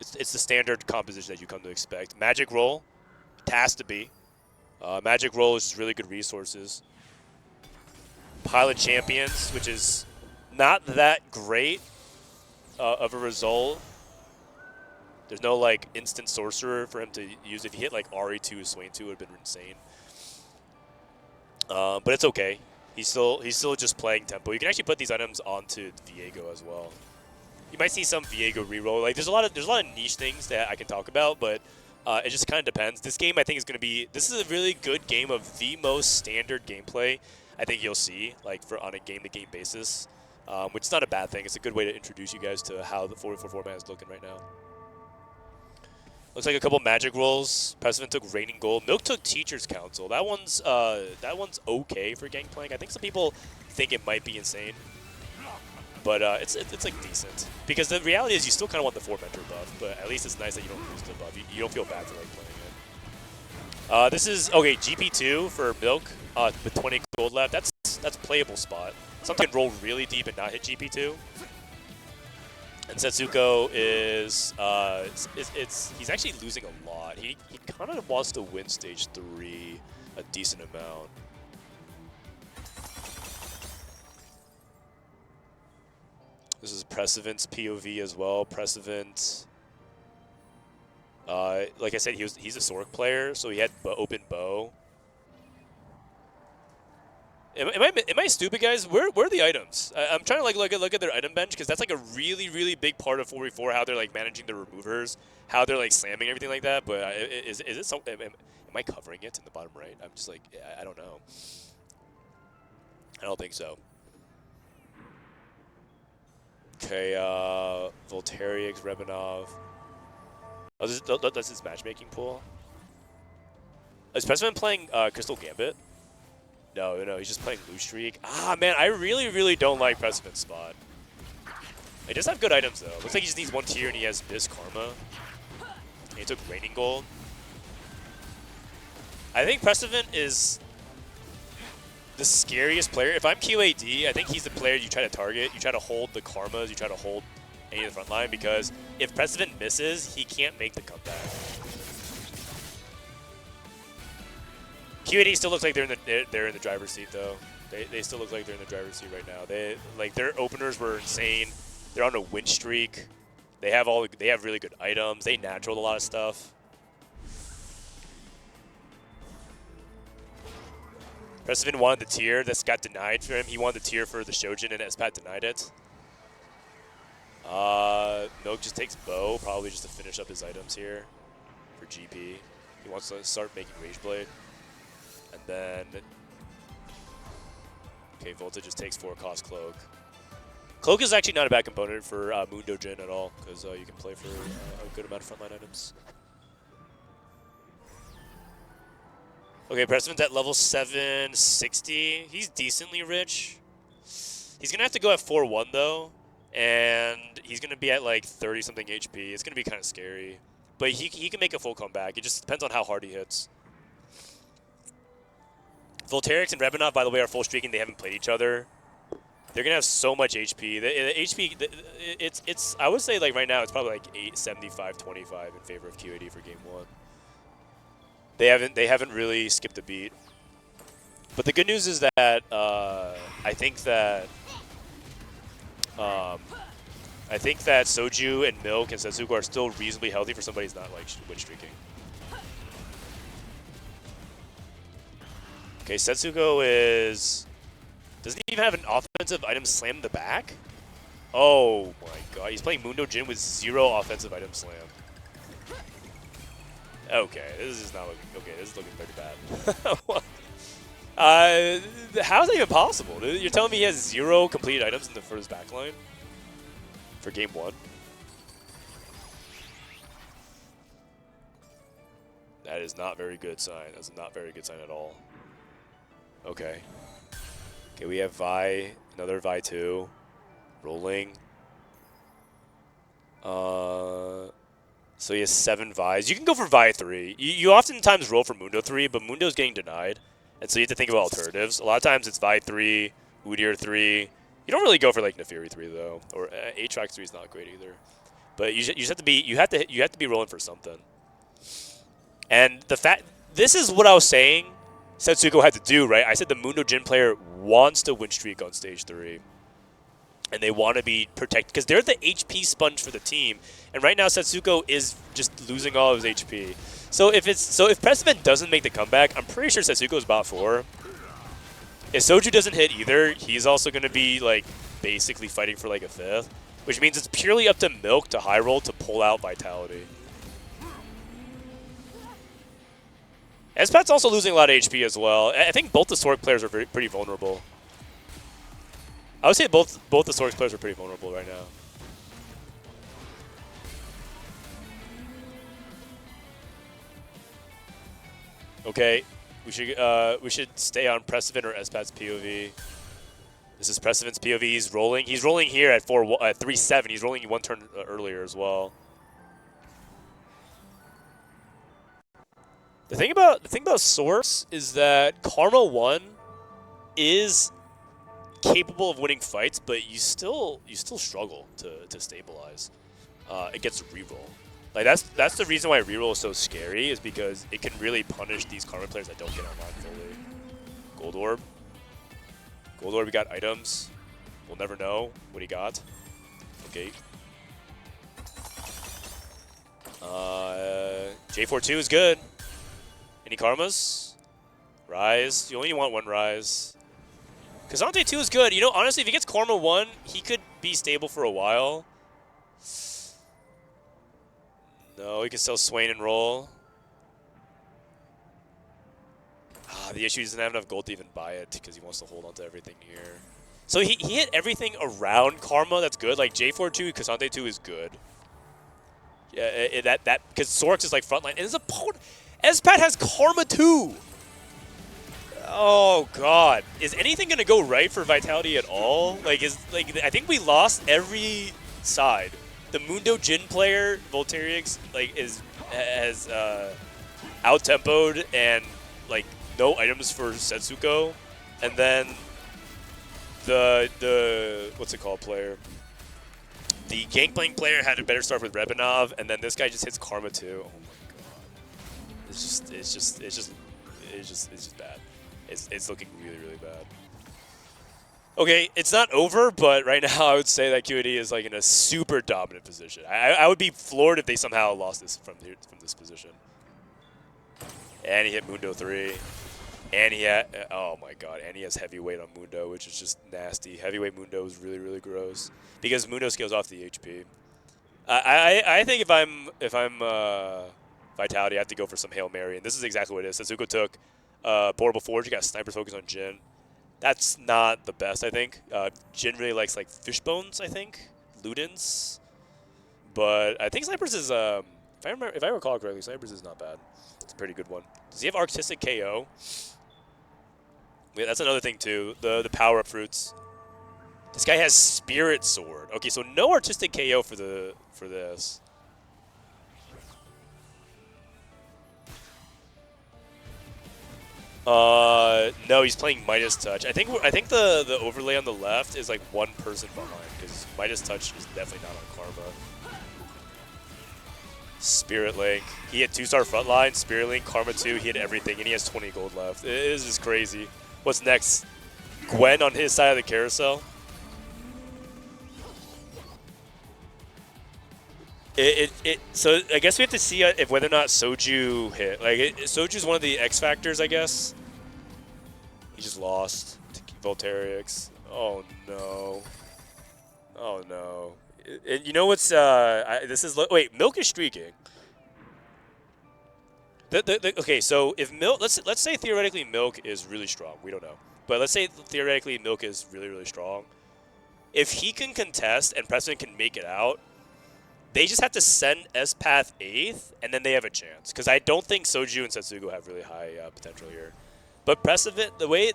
It's the standard composition that you come to expect. Magic Roll, it has to be. Magic Roll is just really good resources. Pilot Champions, which is not that great of a result. There's no like instant sorcerer for him to use. If he hit like RE2, Swain 2 would have been insane. But it's okay. He's still just playing tempo. You can actually put these items onto Viego as well. You might see some Viego reroll. Like there's a lot of niche things that I can talk about, but it just kind of depends. This game I think is going to be. This is a really good game of the most standard gameplay I think you'll see, like on a game-to-game basis, which is not a bad thing. It's a good way to introduce you guys to how the 4v4 format is looking right now. Looks like a couple magic rolls. President took Raining Gold. Milk took Teacher's Council. That one's okay for Gangplank. I think some people think it might be insane. But it's like decent because the reality is you still kind of want the 4 mentor buff, but at least it's nice that you don't lose the buff. You don't feel bad for like playing it. This is okay. GP2 for Milk with 20 gold left. That's playable spot. Sometimes you can roll really deep and not hit GP2. And Setsuko is he's actually losing a lot. He kind of wants to win stage 3 a decent amount. This is Precedent's POV as well. Precedent, like I said, he's a Sork player, so he had open bow. Am I stupid, guys? Where are the items? I'm trying to like look at their item bench because that's like a really big part of 4v4, how they're like managing the removers, how they're like slamming everything like that. But is it so? Am I covering it in the bottom right? I'm just like I don't know. I don't think so. Okay, Voltairix, Rebanov. Oh, that's his matchmaking pool. Is President playing Crystal Gambit? No, he's just playing Blue Streak. Ah, man, I really don't like Precedent's spot. He does have good items, though. Looks like he just needs 1 tier, and he has Miss Karma. And he took Raining Gold. I think Precedent is the scariest player. If I'm QAD, I think he's the player you try to target. You try to hold the Karmas. You try to hold any of the front line, because if Precedent misses, he can't make the comeback. QAD still looks like they're in the driver's seat, though. They still look like they're in the driver's seat right now. Their openers were insane. They're on a win streak. They have really good items. They naturaled a lot of stuff. Precedent wanted the tier. This got denied for him. He wanted the tier for the Shojin, and Espat denied it. Milk just takes bow, probably just to finish up his items here for GP. He wants to start making Rage Blade. And then, okay, Volta just takes 4 cost Cloak. Cloak is actually not a bad component for Mundo Jin at all, because you can play for a good amount of frontline items. Okay, Precedent's at level 760. He's decently rich. He's going to have to go at 4-1, though, and he's going to be at like 30-something HP. It's going to be kind of scary. But he can make a full comeback. It just depends on how hard he hits. Voltairix and Rebanov, by the way, are full streaking. They haven't played each other. They're gonna have so much HP. The HP, it's I would say like right now it's probably like 75-25 in favor of QAD for game 1. They haven't really skipped a beat. But the good news is that I think that Soju and Milk and Setsuko are still reasonably healthy for somebody who's not like win streaking. Okay, Setsuko doesn't he even have an offensive item slam in the back? Oh my god, he's playing Mundo Jin with 0 offensive item slam. Okay, this is not looking, okay, this is looking pretty bad. How is that even possible? You're telling me he has 0 completed items in the first backline for game 1? That is not very good sign. That's not very good sign at all. Okay. Okay, we have Vi, another Vi 2, rolling. So he has 7 Vis. You can go for Vi 3. You oftentimes roll for Mundo 3, but Mundo's getting denied, and so you have to think about alternatives. A lot of times it's Vi 3, Udyr 3. You don't really go for like Neferi 3 though, or Aatrox 3 is not great either. But you just have to be you have to be rolling for something. And the fact this is what I was saying Setsuko had to do, right? I said the Mundo Jin player wants to win streak on stage 3. And they want to be protected because they're the HP sponge for the team. And right now Setsuko is just losing all of his HP. So if Precedent doesn't make the comeback, I'm pretty sure Setsuko's bot 4. If Soju doesn't hit either, he's also going to be like basically fighting for like a 5th, which means it's purely up to Milk to high roll to pull out Vitality. Espat's also losing a lot of HP as well. I think both the Sork players are pretty vulnerable. I would say both the Sork players are pretty vulnerable right now. Okay, we should stay on Precedent or Espat's POV. This is Precedent's POV. He's rolling. He's rolling here at 3-7. He's rolling one turn earlier as well. The thing about Source is that Karma 1 is capable of winning fights, but you still struggle to stabilize. It gets reroll. Like that's the reason why reroll is so scary, is because it can really punish these Karma players that don't get online fully. Gold Orb. Gold Orb, we got items. We'll never know what he got. Okay. J42 is good. Any Karmas? Rise. You only want one Rise. Kazante 2 is good. You know, honestly, if he gets Karma 1, he could be stable for a while. No, he can still Swain and roll. The issue is he doesn't have enough gold to even buy it because he wants to hold on to everything here. So he hit everything around Karma that's good. Like J42, Kazante 2 is good. Yeah, because Sorx is like frontline. And his opponent, Espat has Karma 2. Oh god, is anything gonna go right for Vitality at all? Like I think we lost every side. The Mundo Jin player, Voltairix, like has out-tempoed and like no items for Setsuko, and then the what's it called player? The Gangplank player had a better start with Rebanov, and then this guy just hits Karma 2. Oh my god, it's just bad. It's looking really bad. Okay, it's not over, but right now I would say that QAD is like in a super dominant position. I would be floored if they somehow lost this from this position. And he hit Mundo 3. And he had, oh my god, and he has heavyweight on Mundo, which is just nasty. Heavyweight Mundo is really gross because Mundo scales off the HP. I think if I'm Vitality, I have to go for some Hail Mary, and this is exactly what it is. Setsuko took Portable Forge, he got Sniper Focus on Jin. That's not the best, I think. Jin really likes like Fishbones, I think, Ludens, but I think Snipers is if I recall correctly, Snipers is not bad. It's a pretty good one. Does he have Artistic KO? Yeah, that's another thing too. The power up fruits. This guy has Spirit Sword. Okay, so no Artistic KO for this. No, he's playing Midas Touch. I think the overlay on the left is like one person behind, because Midas Touch is definitely not on Karma. Spirit Link. He had 2-star frontline, Spirit Link, Karma 2, he had everything, and he has 20 gold left. It is just crazy. What's next? Gwen on his side of the carousel? So I guess we have to see if whether or not Soju hit. Like Soju's one of the X factors, I guess. He just lost to Voltairix. Oh no. Oh no. And you know what's this is wait, Milk is streaking. Okay, so if Milk, let's say theoretically Milk is really strong. We don't know, but let's say theoretically Milk is really strong. If he can contest and Precedent can make it out, they just have to send S-Path 8th, and then they have a chance. Because I don't think Soju and Setsuko have really high potential here. But Precedent, the way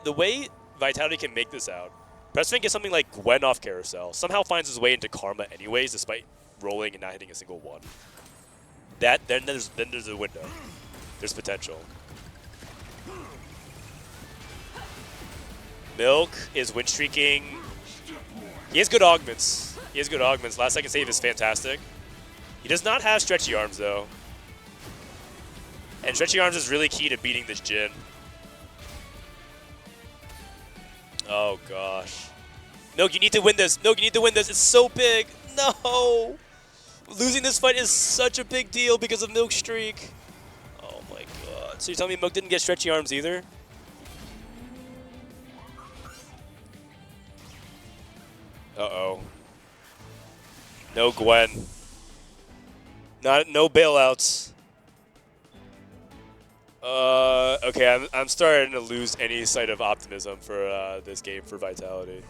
Vitality can make this out, Precedent gets something like Gwen off Carousel, somehow finds his way into Karma anyways, despite rolling and not hitting a single one. Then there's a window. There's potential. Milk is win streaking. He has good augments. Last second save is fantastic. He does not have stretchy arms though. And stretchy arms is really key to beating this Jin. Oh gosh. Milk, you need to win this. Milk, you need to win this. It's so big. No. Losing this fight is such a big deal because of Milk's streak. Oh my god. So you're telling me Milk didn't get stretchy arms either? Uh-oh. No Gwen. No bailouts. Okay, I'm starting to lose any sight of optimism for this game for Vitality.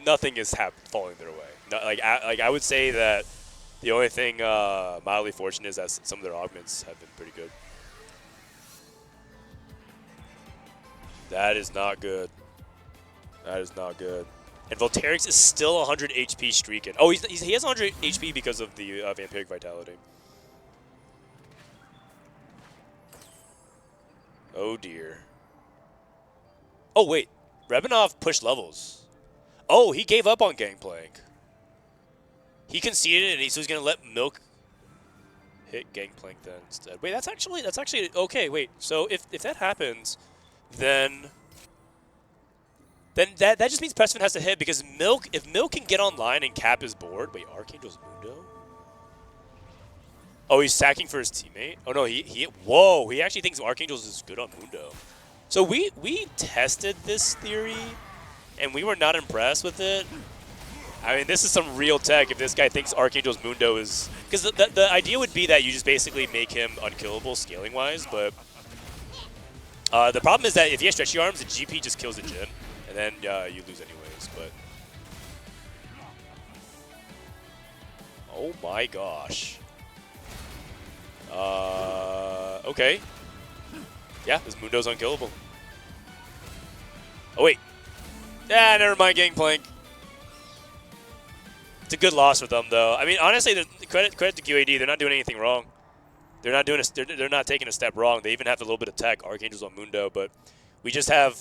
Nothing is falling their way. I would say that the only thing mildly fortunate is that some of their augments have been pretty good. That is not good. That is not good. And Volterix is still 100 HP streaking. Oh, he has 100 HP because of the Vampiric Vitality. Oh dear. Oh wait, Rebanov pushed levels. Oh, he gave up on Gangplank. He conceded, and so he's gonna let Milk hit Gangplank then instead. Wait, that's actually okay. Wait, so if that happens, then that just means Pressman has to hit because if Milk can get online and cap his board. Wait, Archangel's Mundo. Oh, he's sacking for his teammate. Oh no, whoa, he actually thinks Archangel's is good on Mundo. So we tested this theory, and we were not impressed with it. I mean, this is some real tech if this guy thinks Archangel's Mundo is... Because the idea would be that you just basically make him unkillable scaling-wise, but... the problem is that if he has stretchy arms, the GP just kills the Jhin, and then you lose anyways, but... Oh my gosh. Okay. Yeah, this Mundo's unkillable. Oh, wait. Ah, never mind, Gangplank. It's a good loss for them, though. I mean, honestly, credit to QAD. They're not doing anything wrong. They're not doing they're not taking a step wrong. They even have a little bit of tech. Archangel's on Mundo, but we just have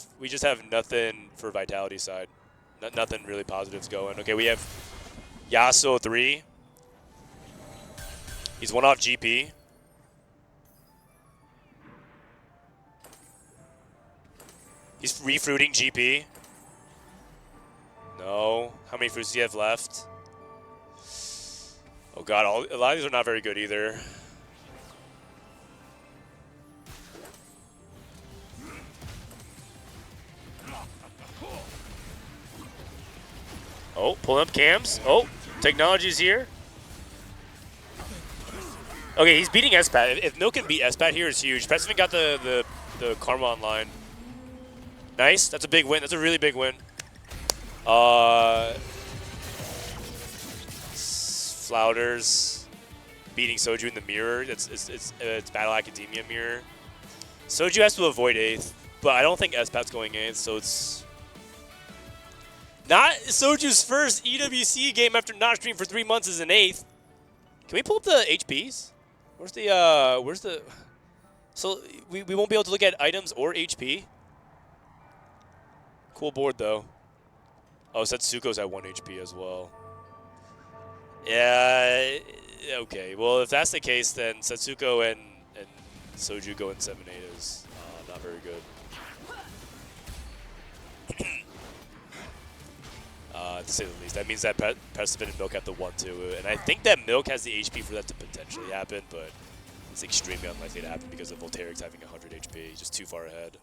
nothing for Vitality side. Nothing really positives going. Okay, we have Yasuo 3. He's one off GP. He's refruiting GP. No. How many fruits do you have left? Oh god, a lot of these are not very good either. Oh, pulling up cams. Oh, technology's here. Okay, he's beating Espat. If Milk can beat Espat here, it's huge. Pressman got the Karma online. Nice. That's a big win. That's a really big win. Flouters beating Soju in the mirror. It's Battle Academia mirror. Soju has to avoid 8th, but I don't think Espat's going 8th, so it's not Soju's first EWC game after not streaming for 3 months is an 8th. Can we pull up the HPs? Where's the so we won't be able to look at items or HP? Cool board though. Oh, Setsuko's at 1 HP as well. Yeah, okay. Well, if that's the case, then Setsuko and Soju going 7-8 is not very good. To say the least. That means that Precipitate and Milk have to 1-2, and I think that Milk has the HP for that to potentially happen, but it's extremely unlikely to happen because of Volterix having 100 HP, just too far ahead.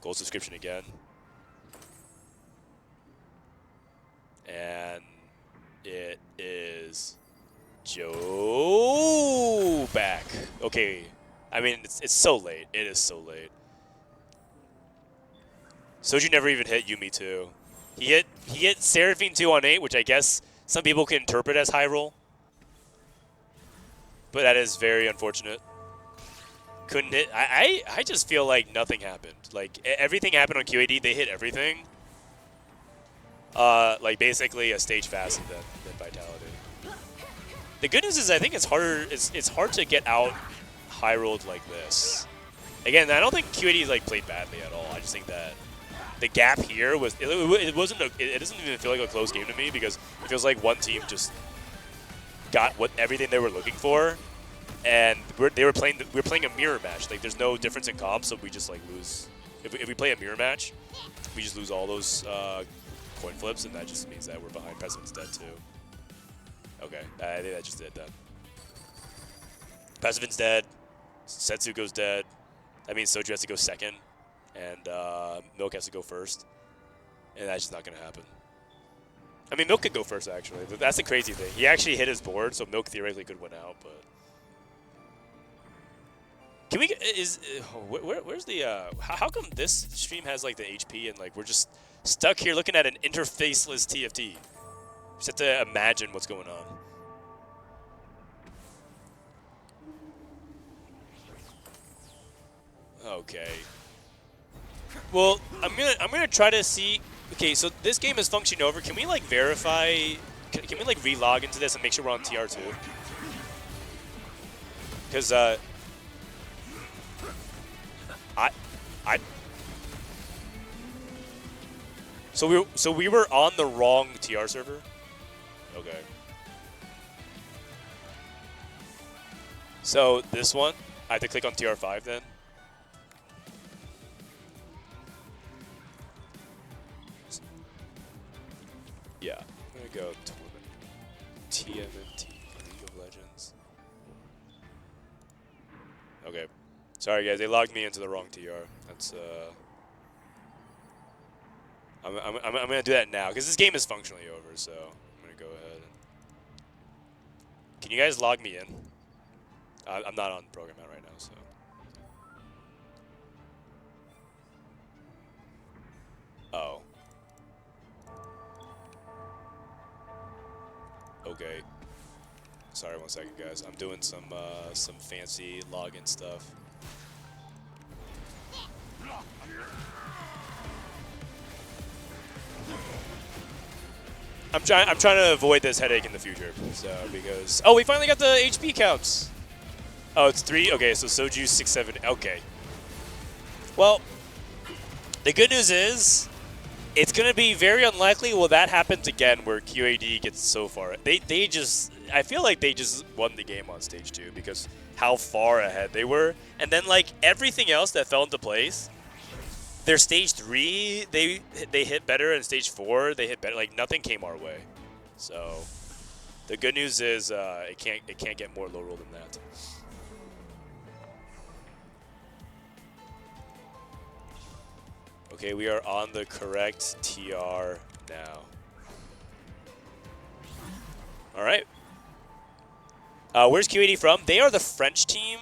Gold subscription again. And it is Joe back. Okay, I mean it's so late. It is so late. Soju never even hit Yumi 2. He hit Seraphine 2 on 8, which I guess some people can interpret as high roll. But that is very unfortunate. Couldn't hit. I just feel like nothing happened. Like everything happened on QAD. They hit everything. Like basically a stage faster than Vitality. The good news is I think it's harder. It's hard to get out high rolled like this. Again, I don't think QAD like played badly at all. I just think that the gap here was it wasn't it doesn't even feel like a close game to me because it feels like one team just got everything they were looking for, and we were playing a mirror match. Like there's no difference in comp, so we just like lose. If we play a mirror match, we just lose all those coin flips, and that just means that we're behind. President's dead too. Okay, I think that just did that. Pacifin's dead. Setsuko's dead. That means Soju has to go second, and Milk has to go first. And that's just not going to happen. I mean, Milk could go first, actually. That's the crazy thing. He actually hit his board, so Milk theoretically could win out, but... Can we... Where's the... how come this stream has, like, the HP and, like, we're just stuck here looking at an interfaceless TFT? Just have to imagine what's going on. Okay. Well, I'm gonna try to see. Okay, so this game is functioning over. Can we like verify? Can we like re-log into this and make sure we're on TR2? Because I. So we were on the wrong TR server. Okay. So this one, I have to click on TR5 then. Yeah, I'm gonna go TMNT League of Legends. Okay, sorry guys, they logged me into the wrong TR. That's I'm gonna do that now because this game is functionally over. So I'm gonna go ahead. Can you guys log me in? I'm not on the program right now, so. Oh. Okay. Sorry, 1 second, guys. I'm doing some fancy login stuff. I'm trying to avoid this headache in the future. So because we finally got the HP counts. Oh, it's 3. Okay, so Soju 6, 7. Okay. Well, the good news is, it's gonna be very unlikely. Well, that happens again, where QAD gets so far. They just, I feel like they just won the game on stage 2 because how far ahead they were, and then like everything else that fell into place. Their stage 3, they hit better, and stage 4 they hit better. Like nothing came our way. So the good news is it can't get more low roll than that. Okay, we are on the correct TR now. All right. Where's QAD from? They are the French team,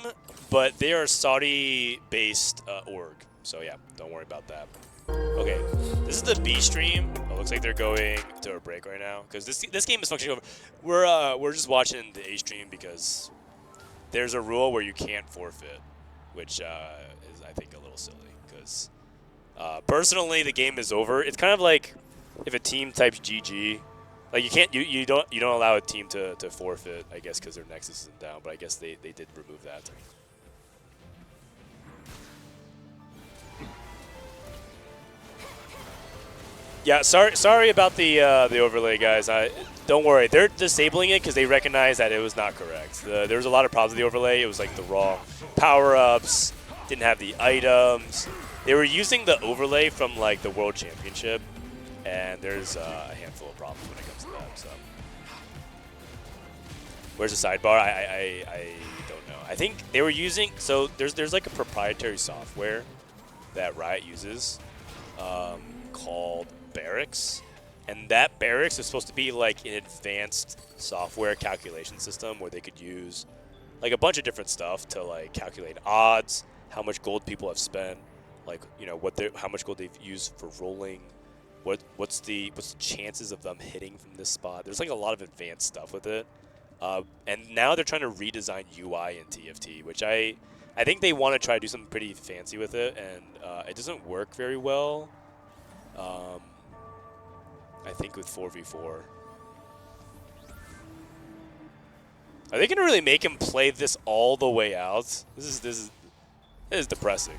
but they are Saudi-based org. So yeah, don't worry about that. Okay, this is the B stream. It looks like they're going to a break right now because this game is functioning over. We're just watching the A stream because there's a rule where you can't forfeit, which is I think a little silly because personally the game is over. It's kind of like if a team types GG, like you don't allow a team to forfeit, I guess, because their nexus isn't down. But I guess they did remove that. Yeah, sorry about the overlay, guys. Don't worry, they're disabling it because they recognize that it was not correct. There was a lot of problems with the overlay. It was like the wrong power-ups, didn't have the items. They were using the overlay from like the World Championship, and there's a handful of problems when it comes to that. So, where's the sidebar? I don't know. I think they were using there's like a proprietary software that Riot uses called Barracks, and that Barracks is supposed to be like an advanced software calculation system where they could use like a bunch of different stuff to like calculate odds, how much gold people have spent, like how much gold they've used for rolling, what's the chances of them hitting from this spot. There's like a lot of advanced stuff with it, and now they're trying to redesign UI in TFT, which I think they want to try to do something pretty fancy with it, and it doesn't work very well. I think with 4v4. Are they gonna really make him play this all the way out? This is depressing.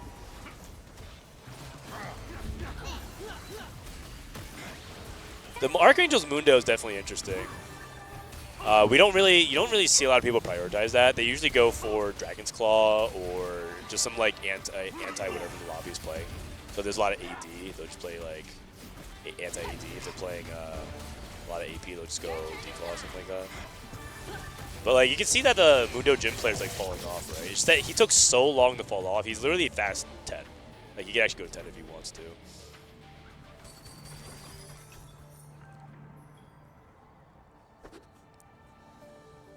The Archangel's Mundo is definitely interesting. You don't really see a lot of people prioritize that. They usually go for Dragon's Claw or just some like anti whatever the lobby is playing. So there's a lot of AD. They'll just play like anti-AD. If they're playing a lot of AP, they'll just go declaw or something like that. But like you can see that the Mundo Gym player is like falling off, right? It's just that he took so long to fall off. He's literally fast 10. Like he can actually go to 10 if he wants to.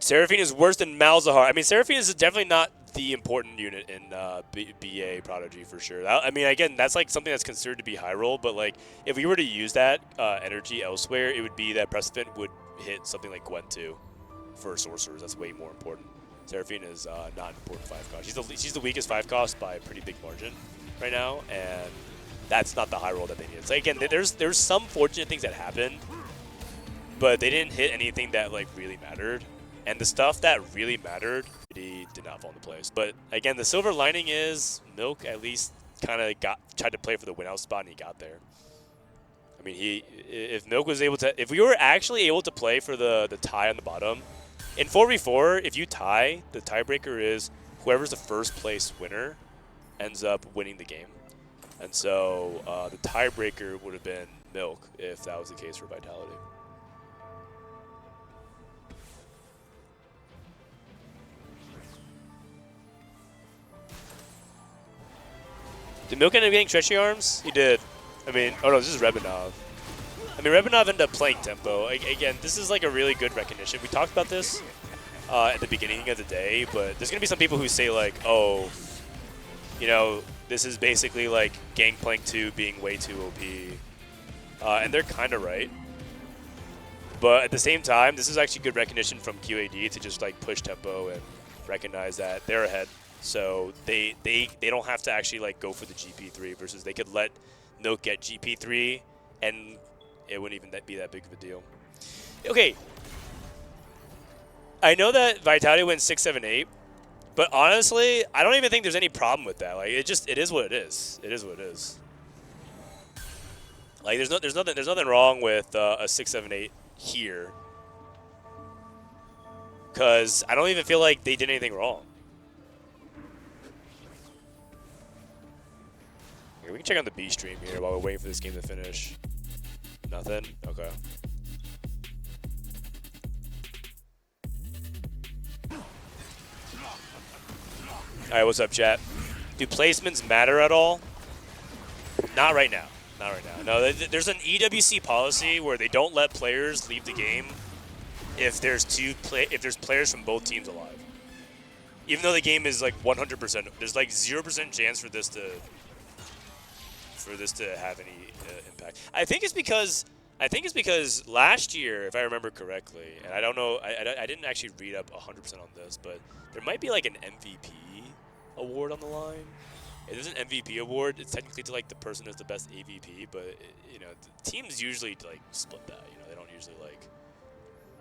Seraphine is worse than Malzahar. I mean, Seraphine is definitely not the important unit in BA Prodigy for sure. I mean, again, that's like something that's considered to be high roll, but like if we were to use that energy elsewhere, it would be that Precipent would hit something like Gwen 2 for sorcerers. That's way more important. Seraphine is not an important 5 cost. She's the weakest 5 cost by a pretty big margin right now, and that's not the high roll that they needed. So again, there's some fortunate things that happened, but they didn't hit anything that like really mattered. And the stuff that really mattered, he did not fall into place. But again, the silver lining is Milk at least kind of tried to play for the win out spot and he got there. I mean, if Milk was able to, if we were actually able to play for the tie on the bottom, in 4v4, if you tie, the tiebreaker is whoever's the first place winner ends up winning the game. And so the tiebreaker would have been Milk if that was the case for Vitality. Did Milk end up getting stretchy arms? He did. I mean, oh no, this is Rebanov. I mean, Rebanov ended up playing tempo. Again, this is like a really good recognition. We talked about this at the beginning of the day, but there's going to be some people who say like, oh, you know, this is basically like Gangplank 2 being way too OP. And they're kind of right. But at the same time, this is actually good recognition from QAD to just like push tempo and recognize that they're ahead. So they don't have to actually like go for the GP3 versus they could let Milk get GP3 and it wouldn't even be that big of a deal. Okay. I know that Vitality wins 6-7-8, but honestly, I don't even think there's any problem with that. Like it is what it is. It is what it is. Like there's nothing wrong with a 6-7-8 here. Cuz I don't even feel like they did anything wrong. We can check on the B stream here while we're waiting for this game to finish. Nothing? Okay. Alright, what's up, chat? Do placements matter at all? Not right now. Not right now. No, there's an EWC policy where they don't let players leave the game if there's players from both teams alive. Even though the game is like 100%, there's like 0% chance for this to have any impact. I think it's because last year, if I remember correctly, and I don't know, I didn't actually read up 100% on this, but there might be like an MVP award on the line. If there's an MVP award, it's technically to like the person who's the best AVP, but you know, teams usually like split that. You know, they don't usually like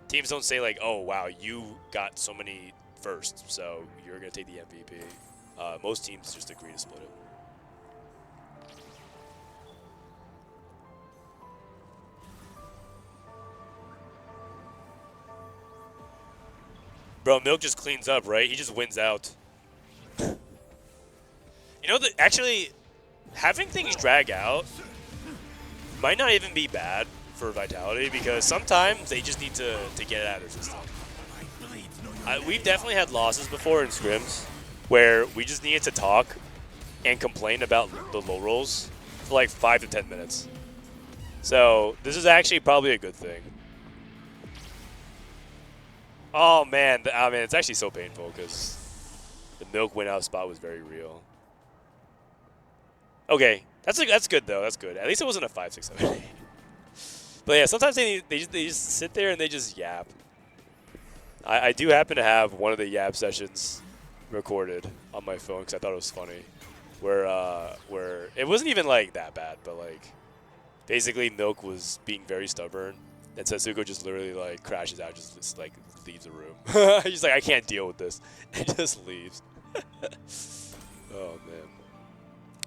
teams don't say like, oh wow, you got so many first, so you're gonna take the MVP. Most teams just agree to split it. Bro, Milk just cleans up, right? He just wins out. You know, actually, having things drag out might not even be bad for Vitality because sometimes they just need to get it out of their system. We've definitely had losses before in scrims where we just needed to talk and complain about the low rolls for like 5 to 10 minutes. So this is actually probably a good thing. Oh man, it's actually so painful because the Milk win out spot was very real. Okay, that's good though. That's good. At least it wasn't a 5, 6, 7, 8. But yeah, sometimes they just sit there and they just yap. I do happen to have one of the yap sessions recorded on my phone because I thought it was funny, where it wasn't even like that bad, but like basically Milk was being very stubborn. And Setsuko just literally like crashes out, just like leaves the room. He's like, I can't deal with this, and just leaves. Oh man,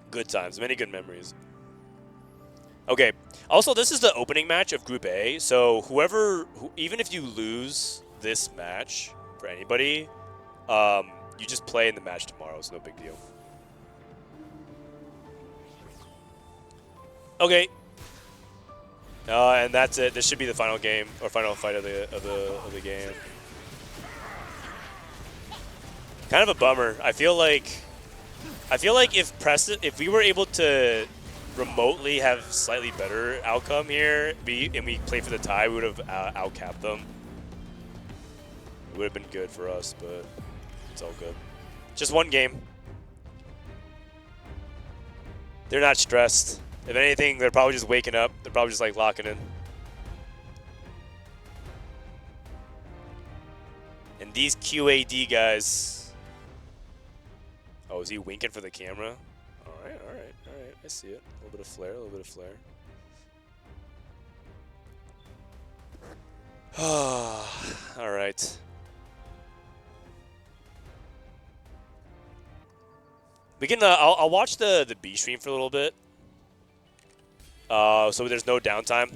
good times, many good memories. Okay, also this is the opening match of Group A, so even if you lose this match for anybody, you just play in the match tomorrow. It's no big deal. Okay. And that's it. This should be the final game or final fight of the game. Kind of a bummer. I feel like if we were able to remotely have slightly better outcome here, and we play for the tie, we would have outcapped them. It would have been good for us, but it's all good. Just one game. They're not stressed. If anything, they're probably just waking up. They're probably just like locking in. And these QAD guys. Oh, is he winking for the camera? All right, all right, all right. I see it. A little bit of flare, a little bit of flare. All right. We can. I'll watch the B stream for a little bit. So there's no downtime.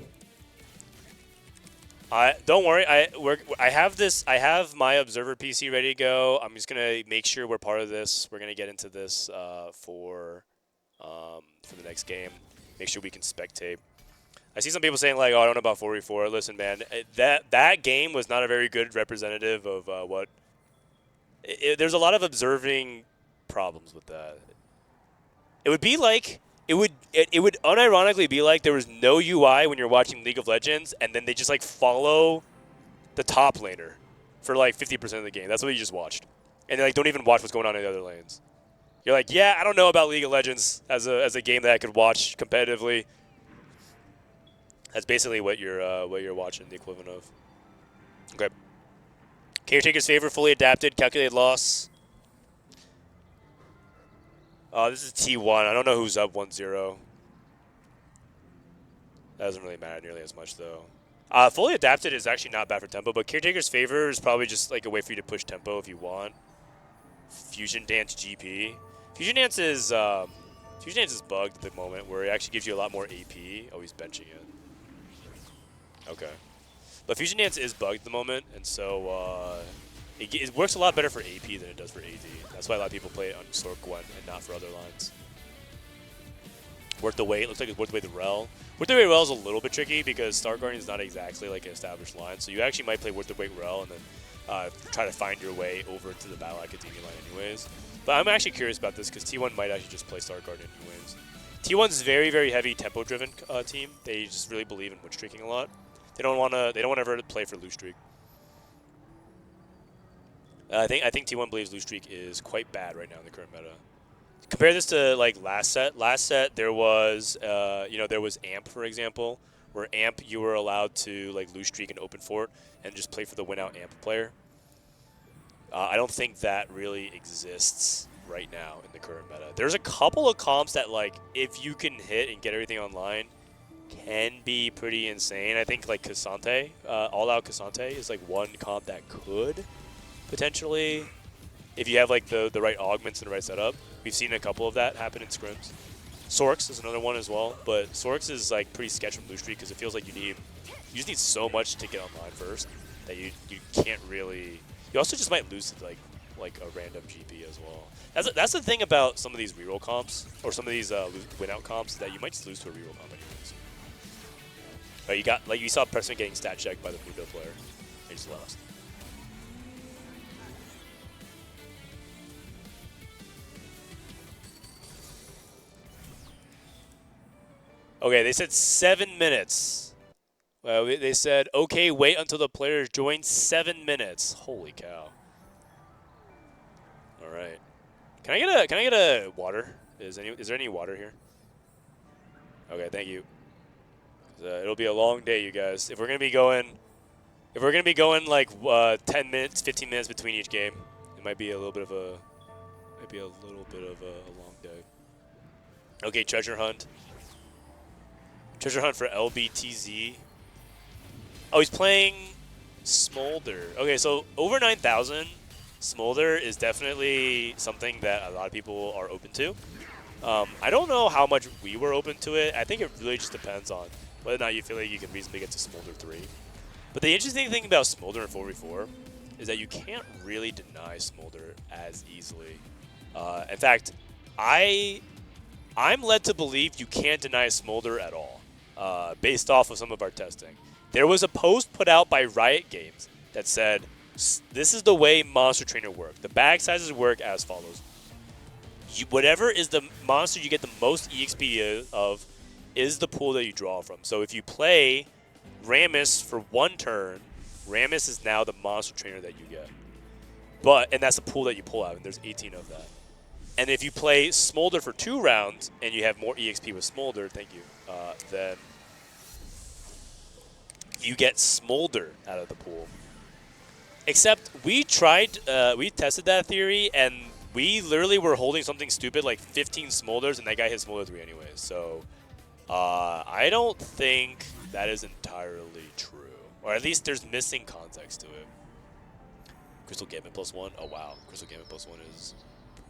Don't worry. I have this. I have my observer PC ready to go. I'm just gonna make sure we're part of this. We're gonna get into this for the next game. Make sure we can spectate. I see some people saying like, "Oh, I don't know about 4v4." Listen, man, that game was not a very good representative of what. There's a lot of observing problems with that. It would be like it would unironically be like there was no UI when you're watching League of Legends, and then they just like follow the top laner for like 50% of the game. That's what you just watched, and they like don't even watch what's going on in the other lanes. You're like, yeah, I don't know about League of Legends as a game that I could watch competitively. That's basically what you're watching, the equivalent of. Okay. Caretaker's favor, fully adapted, calculated loss. This is T1. I don't know who's up 1-0. That doesn't really matter nearly as much, though. Fully adapted is actually not bad for tempo, but Caretaker's favor is probably just like a way for you to push tempo if you want. Fusion Dance GP. Fusion Dance is bugged at the moment, where it actually gives you a lot more AP. Oh, he's benching it. Okay. But Fusion Dance is bugged at the moment, and so it works a lot better for AP than it does for AD. That's why a lot of people play it on Sork Gwen and not for other lines. Worth the wait. Looks like it's worth the wait the Rel. Worth the wait Rel is a little bit tricky because Star Guardian is not exactly like an established line. So you actually might play worth the wait Rel and then try to find your way over to the Battle Academia line anyways. But I'm actually curious about this because T1 might actually just play Star Guardian anyways. T1's very, very heavy tempo-driven team. They just really believe in win streaking a lot. They don't want to ever play for lose streak. I think T1 believes lose streak is quite bad right now in the current meta. Compare this to like last set. Last set there was there was Amp, for example, where Amp you were allowed to like lose streak and open fort and just play for the win out Amp player. I don't think that really exists right now in the current meta. There's a couple of comps that like if you can hit and get everything online can be pretty insane. I think like Cassante, all out Cassante is like one comp that could potentially, if you have like the right augments and the right setup. We've seen a couple of that happen in scrims. Sorks is another one as well, but Sorks is like pretty sketch from blue streak because it feels like you just need so much to get online first that you can't really. You also just might lose to like a random GP as well. That's the thing about some of these reroll comps or some of these win out comps that you might just lose to a reroll comp anyways. You got like you saw Preston getting stat checked by the Mundo player. They just lost. Okay, they said 7 minutes. They said, okay, wait until the players join 7 minutes. Holy cow! All right, can I get a water? Is there any water here? Okay, thank you. It'll be a long day, you guys. If we're gonna be going like 10 minutes, 15 minutes between each game, it might be a little bit of a long day. Okay, treasure hunt. Treasure hunt for LBTZ. Oh, he's playing Smolder. Okay, so over 9,000, Smolder is definitely something that a lot of people are open to. I don't know how much we were open to it. I think it really just depends on whether or not you feel like you can reasonably get to Smolder 3. But the interesting thing about Smolder in 4v4 is that you can't really deny Smolder as easily. In fact, I'm led to believe you can't deny Smolder at all. Based off of some of our testing. There was a post put out by Riot Games that said, this is the way Monster Trainer works. The bag sizes work as follows. Whatever is the monster you get the most EXP of is the pool that you draw from. So if you play Rammus for 1 turn, Rammus is now the Monster Trainer that you get. And that's the pool that you pull out, and there's 18 of that. And if you play Smolder for 2 rounds and you have more EXP with Smolder, thank you, then you get Smolder out of the pool. Except we tested that theory and we literally were holding something stupid like 15 smolders, and that guy hit smolder 3 anyways. So I don't think that is entirely true. Or at least there's missing context to it. Crystal Gambit +1. Oh, wow. Crystal Gambit +1 is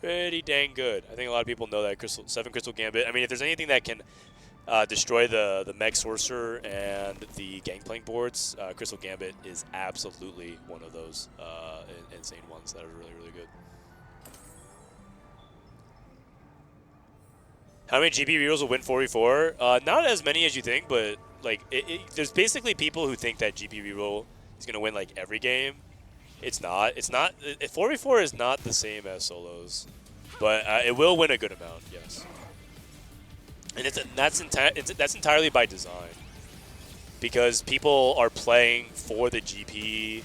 pretty dang good. I think a lot of people know that 7 Crystal Gambit. I mean, if there's anything that can destroy the Meg Sorcerer and the Gangplank boards, Crystal Gambit is absolutely one of those insane ones that are really, really good. How many GP rerolls will win 4v4? Not as many as you think, but like there's basically people who think that GP reroll is gonna win like every game. It's not. It's not. 4v4 is not the same as solos, but it will win a good amount. Yes, and that's entirely by design, because people are playing for the GP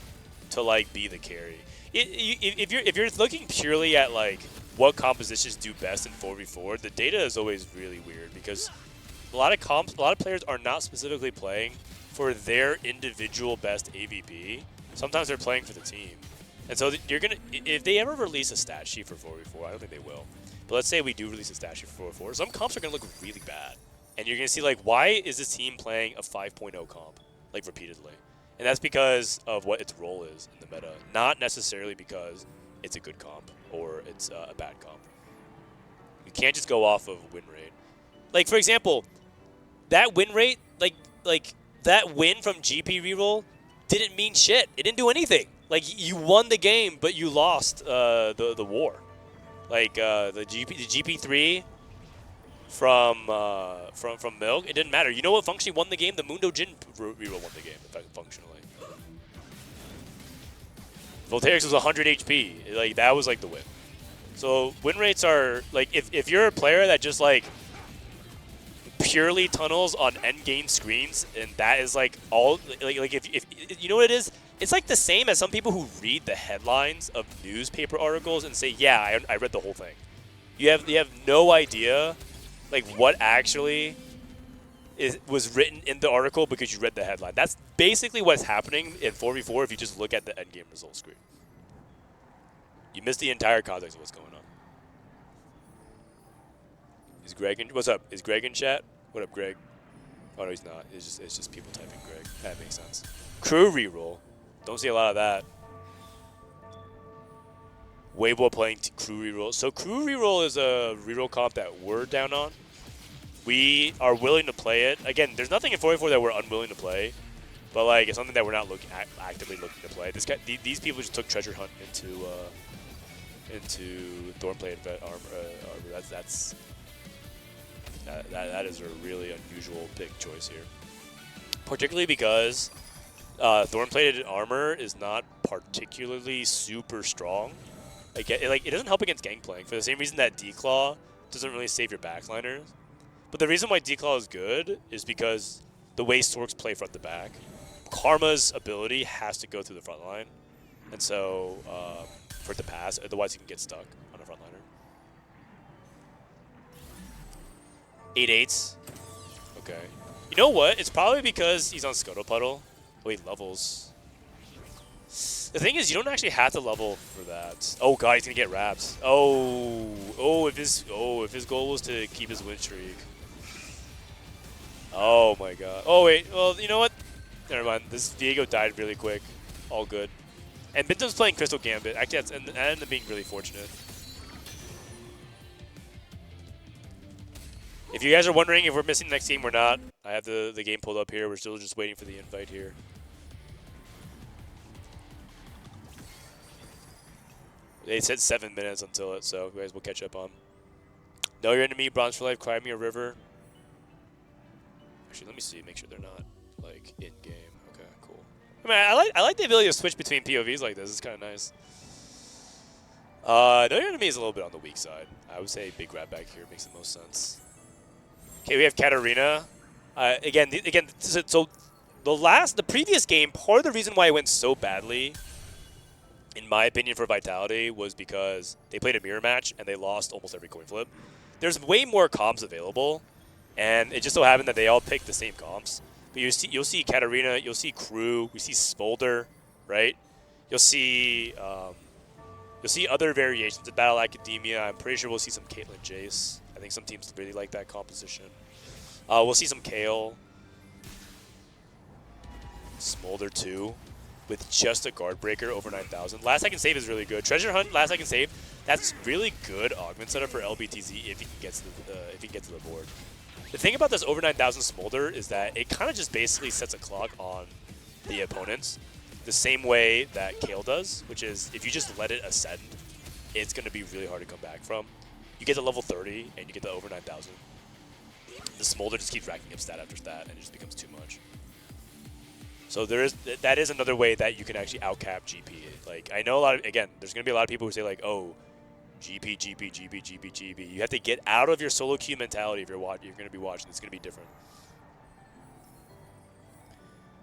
to like be the carry. If you're looking purely at like what compositions do best in 4v4, the data is always really weird, because a lot of players are not specifically playing for their individual best AVP. Sometimes they're playing for the team. And so you're gonna, if they ever release a stat sheet for 4v4, I don't think they will. But let's say we do release a stat sheet for 4v4, some comps are gonna look really bad. And you're gonna see like, why is this team playing a 5.0 comp, like repeatedly? And that's because of what its role is in the meta, not necessarily because it's a good comp or it's a bad comp. You can't just go off of win rate. Like, for example, that win rate, like that win from GP reroll didn't mean shit. It didn't do anything. Like, you won the game, but you lost the war. Like the GP3 from Milk, it didn't matter. You know what functionally won the game? The Mundo Jin reroll won the game, functionally. Voltairix was 100 HP. Like, that was like the win. So win rates are like, if you're a player that just like purely tunnels on end game screens, and that is like all like if you know what it is, it's like the same as some people who read the headlines of newspaper articles and say, yeah, I read the whole thing. You have no idea like what actually was written in the article because you read the headline. That's basically what's happening in 4v4 if you just look at the end game result screen. You miss the entire context of what's going on. Is Greg in? What's up? Is Greg in chat? What up, Greg? Oh no, he's not. It's just people typing Greg. That makes sense. Crew reroll. Don't see a lot of that. Weibo playing crew reroll. So crew reroll is a reroll comp that we're down on. We are willing to play it. Again, there's nothing in 4v4 that we're unwilling to play, but like it's something that we're not actively looking to play. This guy, these people just took Treasure Hunt into Thornblade armor. That is a really unusual pick choice here, particularly because Thornplated armor is not particularly super strong. Like it doesn't help against Gangplank for the same reason that D-Claw doesn't really save your backliners. But the reason why D-Claw is good is because the way Sorks play front to back, Karma's ability has to go through the front line, and so for it to pass, otherwise he can get stuck on a frontliner. 8/8s. Okay. You know what? It's probably because he's on Scuttle Puddle. Wait, levels. The thing is, you don't actually have to level for that. Oh god, he's gonna get wraps. Oh, if his goal was to keep his win streak. Oh my god. Oh wait, well, you know what? Never mind. This Diego died really quick. All good. And Bintom's playing Crystal Gambit. Actually, that ended up being really fortunate. If you guys are wondering if we're missing the next team or not, I have the game pulled up here. We're still just waiting for the invite here. They said 7 minutes until it, so you guys will catch up on. Know your enemy, Bronze for Life, Cry Me a River. Actually, let me see, make sure they're not like in game. Okay, cool. I mean, I like the ability to switch between POVs like this. It's kind of nice. Know your enemy is a little bit on the weak side. I would say big grab back here makes the most sense. Okay, we have Katarina. Again, so the previous game, part of the reason why it went so badly, in my opinion, for Vitality was because they played a mirror match and they lost almost every coin flip. There's way more comps available, and it just so happened that they all picked the same comps. But you'll see Katarina, you'll see Crew, we see Smolder, right? You'll see You'll see other variations of Battle Academia. I'm pretty sure we'll see some Caitlyn Jace. I think some teams really like that composition. We'll see some Kayle. Smolder 2 with just a guard breaker over 9,000. Last second save is really good. Treasure Hunt, last second save, that's really good augment setup for LBTZ if he can get to the board. The thing about this over 9,000 Smolder is that it kind of just basically sets a clock on the opponents the same way that Kayle does, which is if you just let it ascend, it's going to be really hard to come back from. You get to level 30 and you get to over 9,000. The Smolder just keeps racking up stat after stat and it just becomes too much. So that is another way that you can actually outcap GP. Like, I know there's going to be a lot of people who say like, oh, GP, GP, GP, GP, GP. You have to get out of your solo queue mentality if you're going to be watching. It's going to be different.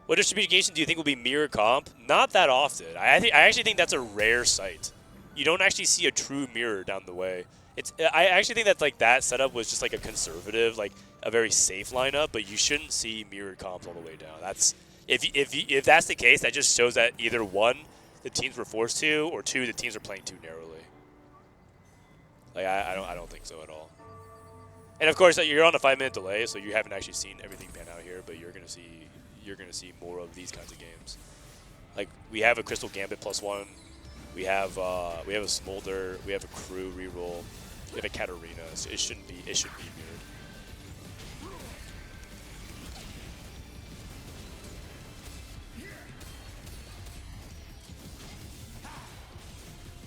What distribution do you think will be mirror comp? Not that often. I actually think that's a rare sight. You don't actually see a true mirror down the way. I actually think that like that setup was just like a conservative, like a very safe lineup, but you shouldn't see mirror comps all the way down. That's if that's the case, that just shows that either one, the teams were forced to, or two, the teams are playing too narrowly. Like I don't think so at all. And of course, you're on a 5-minute delay, so you haven't actually seen everything pan out here, but you're gonna see more of these kinds of games. Like we have a Crystal Gambit +1, we have a Smolder, we have a Crew reroll, we have a Katarina. So it should be mirrored.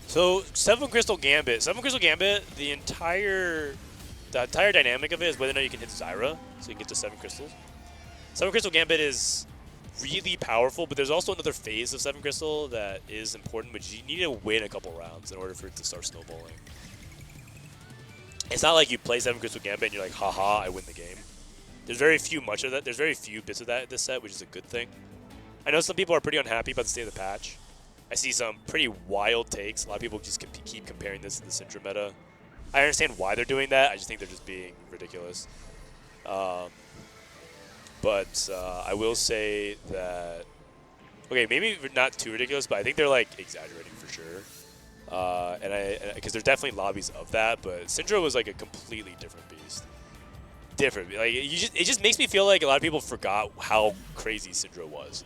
So 7 Crystal Gambit, the entire dynamic of it is whether or not you can hit Zyra, so you can get to 7 crystals. 7 Crystal Gambit is really powerful, but there's also another phase of 7 Crystal that is important, but you need to win a couple rounds in order for it to start snowballing. It's not like you play 7 Crystal Gambit and you're like, haha, I win the game. There's very few bits of that in this set, which is a good thing. I know some people are pretty unhappy about the state of the patch. I see some pretty wild takes. A lot of people just keep comparing this to the Syndra meta. I understand why they're doing that. I just think they're just being ridiculous. But I will say that, okay, maybe not too ridiculous, but I think they're like exaggerating for sure. Because there's definitely lobbies of that, but Syndra was like a completely different beast. Like it just makes me feel like a lot of people forgot how crazy Syndra was.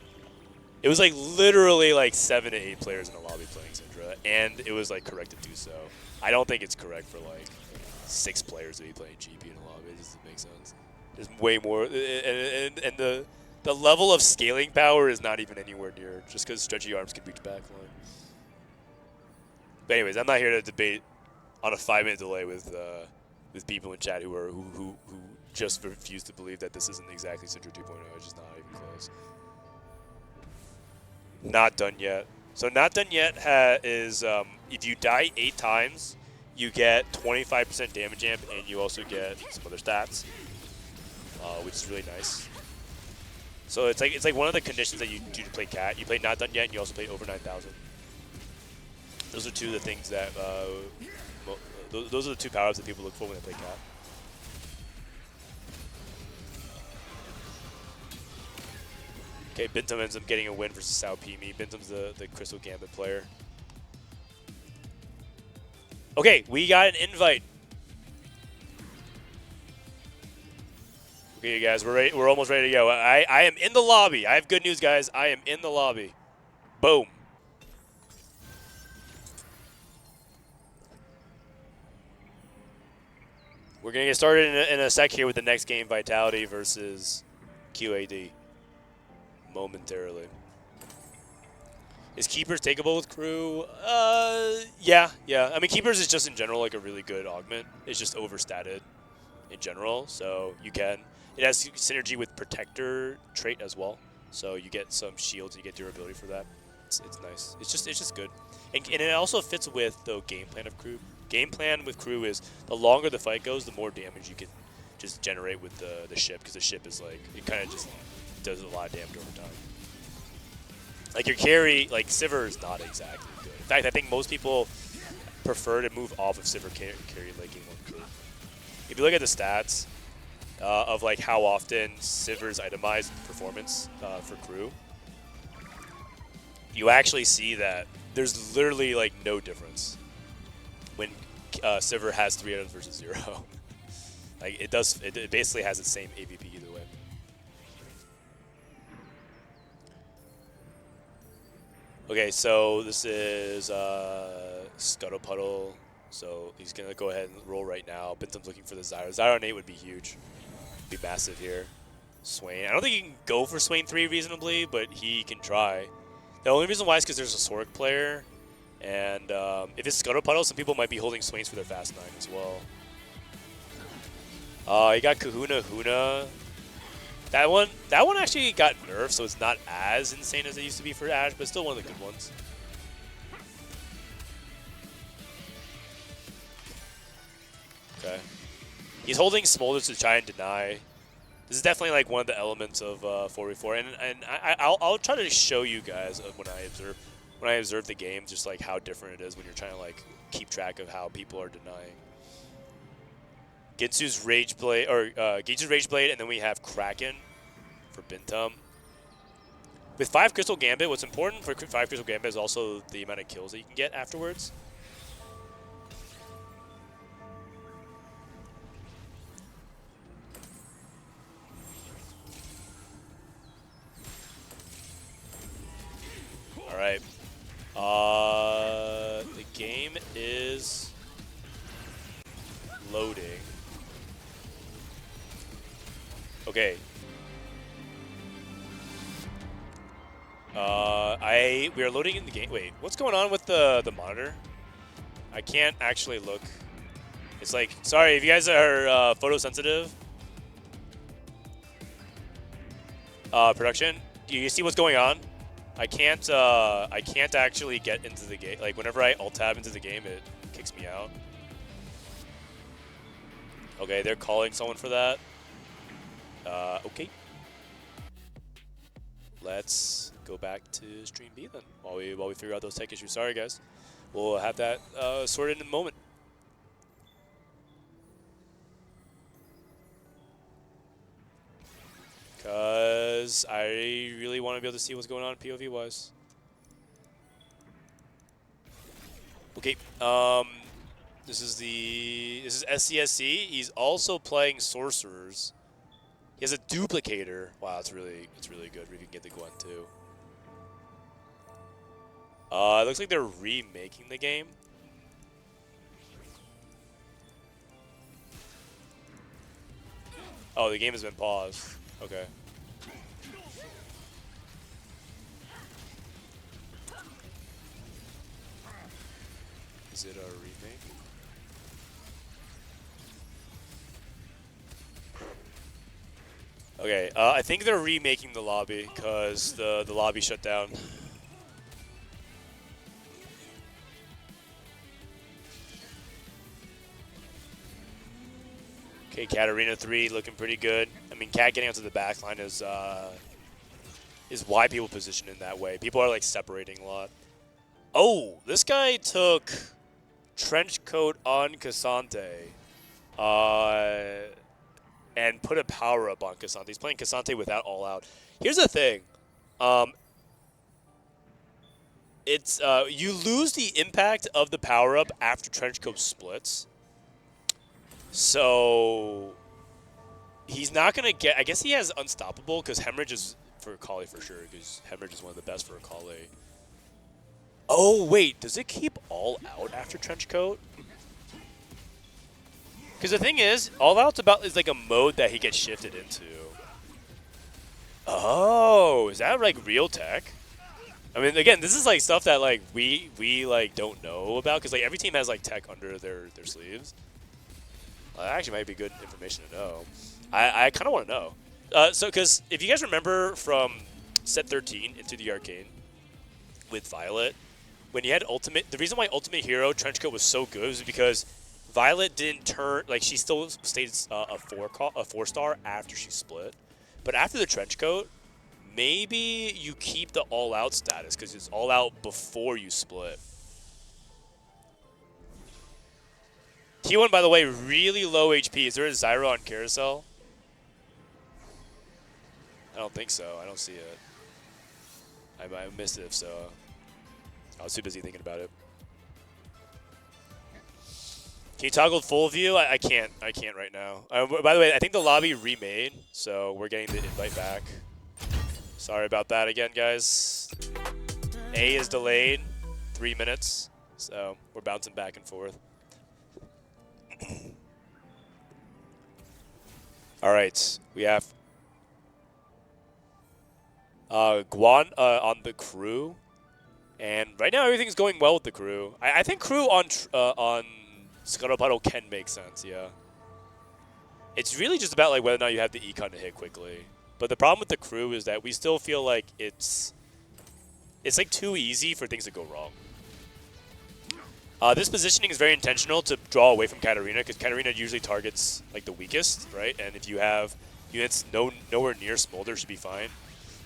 It was like literally like 7 to 8 players in a lobby playing Syndra, and it was like correct to do so. I don't think it's correct for like 6 players to be playing GP in a lobby. It doesn't make sense. There's way more, and the level of scaling power is not even anywhere near, just because stretchy arms can reach backline. But anyways, I'm not here to debate on a 5-minute delay with people in chat who just refuse to believe that this isn't exactly Syndra 2.0. It's just not even close. Not done yet. So not done yet is if you die 8 times, you get 25% damage amp, and you also get some other stats, which is really nice. So it's like one of the conditions that you do to play Cat. You play not done yet, and you also play over 9,000. Those are two of the things that those are the 2 power-ups that people look for when they play Cat. Okay, Bintum ends up getting a win versus Sao Pimi. Bintum's the Crystal Gambit player. Okay, we got an invite. Okay, you guys, we're ready. We're almost ready to go. I am in the lobby. I have good news, guys. I am in the lobby. Boom. We're gonna get started in a sec here with the next game, Vitality versus QAD. Momentarily. Is Keepers takeable with Crew? Yeah. I mean, Keepers is just in general like a really good augment. It's just overstated in general, so you can. It has synergy with Protector trait as well, so you get some shields and you get durability for that. It's nice. It's just good, and it also fits with the game plan of Crew. Game plan with Crew is the longer the fight goes, the more damage you can just generate with the ship, because the ship is like, it kind of just does a lot of damage over time. Like your carry, like Sivir is not exactly good. In fact, I think most people prefer to move off of Sivir carry like game 1 Crew. If you look at the stats of like how often Sivir's itemized performance for Crew, you actually see that there's literally like no difference when Sivir has 3 items versus 0. Like it basically has the same AVP either way. Okay, so this is Scuttle Puddle. So he's gonna go ahead and roll right now. Bintum's looking for the Zyra. Zyra on 8 would be huge. Be massive here. Swain. I don't think he can go for Swain 3 reasonably, but he can try. The only reason why is because there's a Sork player. And if it's Scuttle Puddle, some people might be holding Swains for their Fast 9 as well. You got Kahuna Huna. That one actually got nerfed, so it's not as insane as it used to be for Ashe, but still one of the good ones. Okay. He's holding Smolders to try and deny. This is definitely like one of the elements of 4v4, and I'll try to show you guys when I observe the game, just like how different it is when you're trying to like keep track of how people are denying. Ginsu's Rage Blade, or Ginsu's Rage Blade, and then we have Kraken for Bintum. With 5 Crystal Gambit, what's important for 5 Crystal Gambit is also the amount of kills that you can get afterwards. All right. The game is loading. Okay. We are loading in the game. Wait, what's going on with the monitor? I can't actually look. It's like, sorry if you guys are photosensitive. Production, do you see what's going on? I can't actually get into the game. Like whenever I alt tab into the game, it kicks me out. Okay, they're calling someone for that. Okay. Let's go back to stream B then while we figure out those tech issues. Sorry guys, we'll have that sorted in a moment. Cause I really want to be able to see what's going on POV wise. Okay, this is SCSC. He's also playing Sorcerers. He has a duplicator. Wow, it's really good. We can get the Gwen too. It looks like they're remaking the game. Oh, the game has been paused. Okay. Is it a remake? Okay, I think they're remaking the lobby because the lobby shut down. Okay, Katarina 3 looking pretty good. I mean, Cat getting onto the back line is why people position in that way. People are like separating a lot. Oh, this guy took trench coat on Cassante and put a power up on Cassante. He's playing Cassante without all out. Here's the thing. It's you lose the impact of the power up after trench coat splits. So he's not gonna get. I guess he has unstoppable because hemorrhage is for Akali for sure. Because hemorrhage is one of the best for Akali. Oh wait, does it keep all out after trench coat? Because the thing is, all out's is like a mode that he gets shifted into. Oh, is that like real tech? I mean, again, this is like stuff that like we like don't know about because like every team has like tech under their sleeves. That actually might be good information to know. I kind of want to know. So, because if you guys remember from set 13 into the arcade with Violet, when you had Ultimate, the reason why Ultimate Hero Trenchcoat was so good was because Violet didn't turn, like she still stayed a 4-star after she split. But after the Trenchcoat, maybe you keep the all-out status because it's all-out before you split. T1, by the way, really low HP. Is there a Zyra on Carousel? I don't think so. I don't see it. I missed it if so. I was too busy thinking about it. Can you toggle full view? I can't. I can't right now. By the way, I think the lobby remade, so we're getting the invite back. Sorry about that again, guys. A is delayed 3 minutes, so we're bouncing back and forth. All right, we have Guan on the crew, and right now everything's going well with the crew. I think crew on Scuttle Puddle can make sense, yeah. It's really just about like whether or not you have the econ to hit quickly. But the problem with the crew is that we still feel like it's like too easy for things to go wrong. This positioning is very intentional to draw away from Katarina, because Katarina usually targets like the weakest, right? And if you have units nowhere near Smolder, should be fine.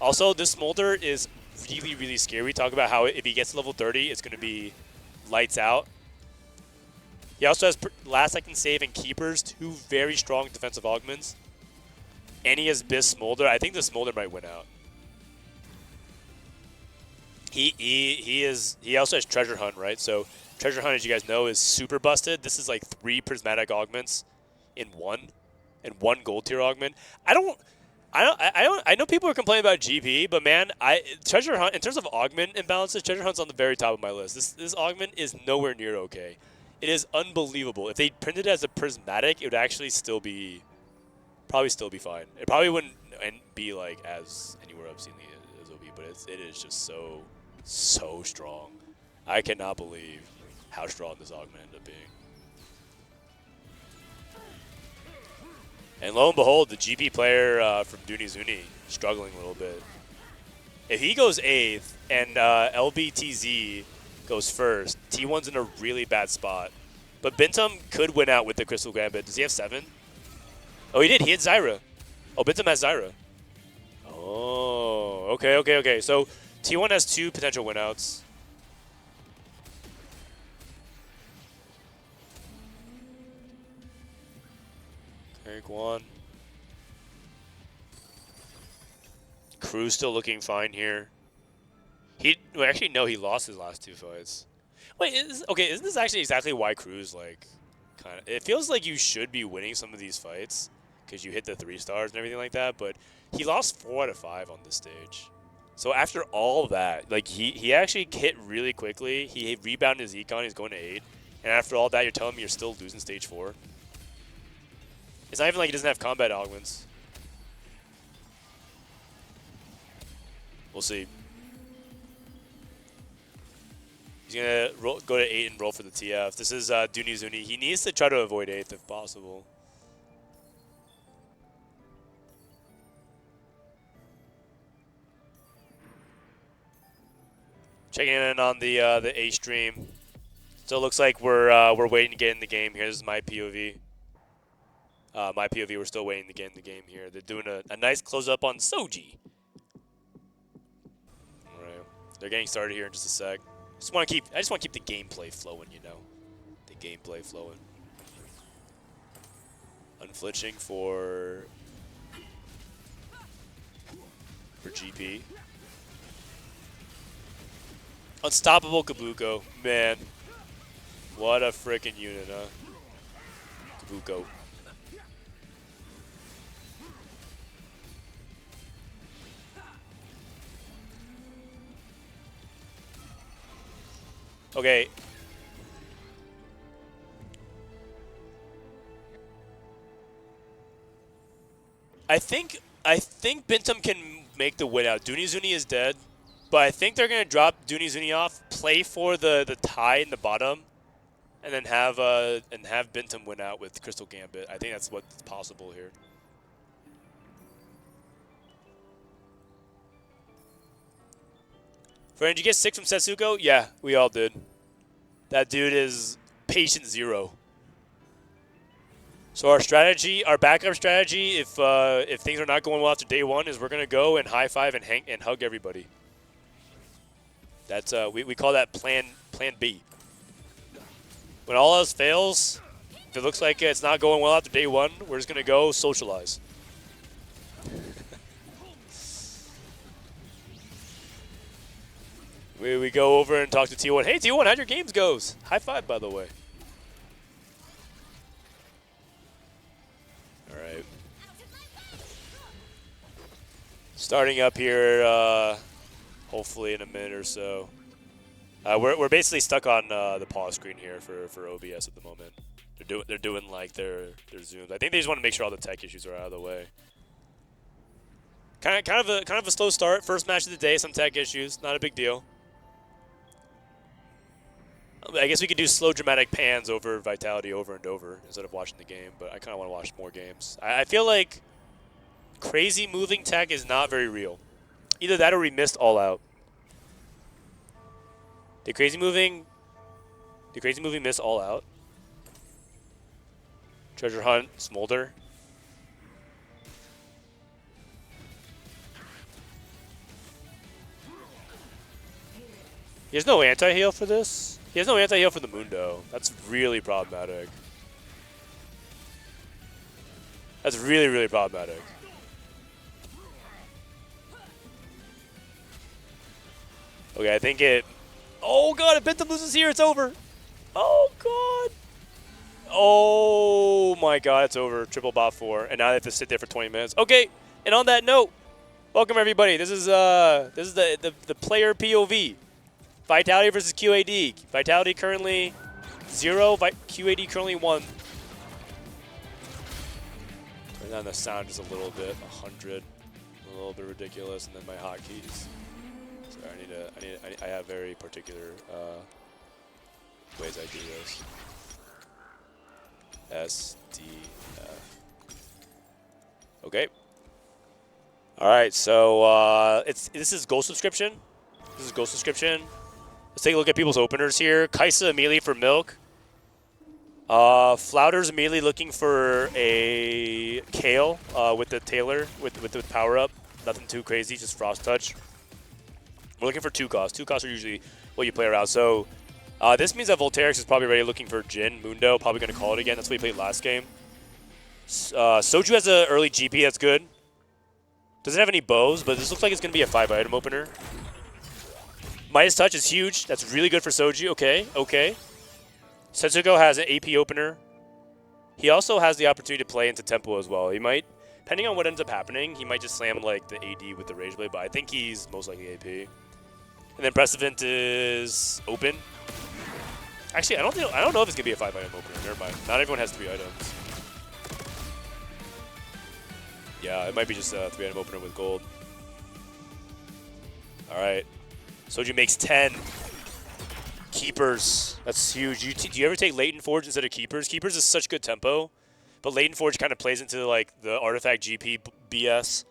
Also, this Smolder is really, really scary. We talk about how if he gets to level 30, it's going to be lights out. He also has last second save and keepers, 2 very strong defensive augments. And he has Bis Smolder. I think the Smolder might win out. He also has Treasure Hunt, right? So Treasure Hunt, as you guys know, is super busted. This is like 3 prismatic augments in one, and 1 gold tier augment. I know people are complaining about GP, but man, Treasure Hunt in terms of augment imbalances, Treasure Hunt's on the very top of my list. This augment is nowhere near okay. It is unbelievable. If they printed it as a prismatic, it would actually probably still be fine. It probably wouldn't be like as anywhere obscenely as OB, but it is just so strong. I cannot believe how strong this augment ended up being. And lo and behold, the GP player from Dunizuni struggling a little bit. If he goes 8th and LBTZ goes first, T1's in a really bad spot. But Bintum could win out with the Crystal Gambit. Does he have 7? Oh, he did. He had Zyra. Oh, Bintum has Zyra. Oh, okay. So T1 has 2 potential winouts. Okay, Guan. Crew's still looking fine here. Well, actually, no, he lost his last 2 fights. Wait, isn't this actually exactly why Crew's like, kind of? It feels like you should be winning some of these fights because you hit the 3 stars and everything like that. But he lost 4 out of 5 on this stage. So after all that, like he actually hit really quickly. He rebounded his econ. He's going to 8, and after all that, you're telling me you're still losing stage 4. It's not even like he doesn't have combat augments. We'll see. He's going to go to 8 and roll for the TF. This is Dunizuni. He needs to try to avoid 8th if possible. Checking in on the A stream. So it looks like we're waiting to get in the game here. This is my POV. My POV, we're still waiting to get in the game here. They're doing a nice close-up on Soji. All right. They're getting started here in just a sec. I just want to keep the gameplay flowing, you know. The gameplay flowing. Unflinching for GP. Unstoppable Kabuko. Man. What a freaking unit, huh? Kabuko. Okay. I think Bintum can make the win out. Dunizuni is dead, but I think they're gonna drop Dunizuni off, play for the tie in the bottom, and then have Bintum win out with Crystal Gambit. I think that's what's possible here. Friend, did you get 6 from Setsuko? Yeah, we all did. That dude is patient 0. So our strategy, our backup strategy, if things are not going well after day 1, is we're gonna go and high five and hug everybody. That's we call that plan B. When all else fails, if it looks like it's not going well after day 1, we're just gonna go socialize. We go over and talk to T1. Hey, T1, how'd your games goes? High five, by the way. All right. Starting up here, hopefully in a minute or so. We're basically stuck on the pause screen here for OBS at the moment. They're doing like their zooms. I think they just want to make sure all the tech issues are out of the way. Kind of a slow start. First match of the day, some tech issues, not a big deal. I guess we could do slow dramatic pans over Vitality over and over instead of watching the game, but I kind of want to watch more games. I feel like crazy moving tech is not very real. Either that or we missed All Out. Did crazy moving miss All Out? Treasure Hunt, Smolder. He has no anti-heal for this? He has no anti-heal for the Mundo. That's really problematic. That's really, really problematic. Okay, I think it... Oh, God, if Bentham loses here, it's over. Oh, God. Oh, my God, it's over. Triple bot 4. And now they have to sit there for 20 minutes. Okay, and on that note, welcome, everybody. This is the player POV. Vitality versus QAD. Vitality currently 0, QAD currently 1. Turn down the sound just a little bit, 100. A little bit ridiculous, and then my hotkeys. Sorry, I have very particular ways I do this. S, D, F. Okay. All right, so this is Gold Subscription. This is Gold Subscription. Let's take a look at people's openers here. Kaisa immediately for Milk. Flouter's immediately looking for a Kale with the Taylor, with the power up. Nothing too crazy, just Frost Touch. We're looking for 2 costs. 2 costs are usually what you play around. So this means that Voltairix is probably already looking for Jhin. Mundo probably going to call it again. That's what he played last game. Soju has an early GP. That's good. Doesn't have any bows, but this looks like it's going to be a 5-item opener. Midas Touch is huge. That's really good for Soju. Okay, okay. Setsuko has an AP opener. He also has the opportunity to play into tempo as well. He might, depending on what ends up happening, he might just slam like the AD with the Rage Blade, but I think he's most likely AP. And then Precedent is open. Actually, I don't know if it's gonna be a 5-item opener. Never mind. Not everyone has 3 items. Yeah, it might be just a 3-item opener with gold. All right. Soju makes 10. Keepers. That's huge. Do you ever take Latent Forge instead of Keepers? Keepers is such good tempo, but Latent Forge kind of plays into like the Artifact GP BS.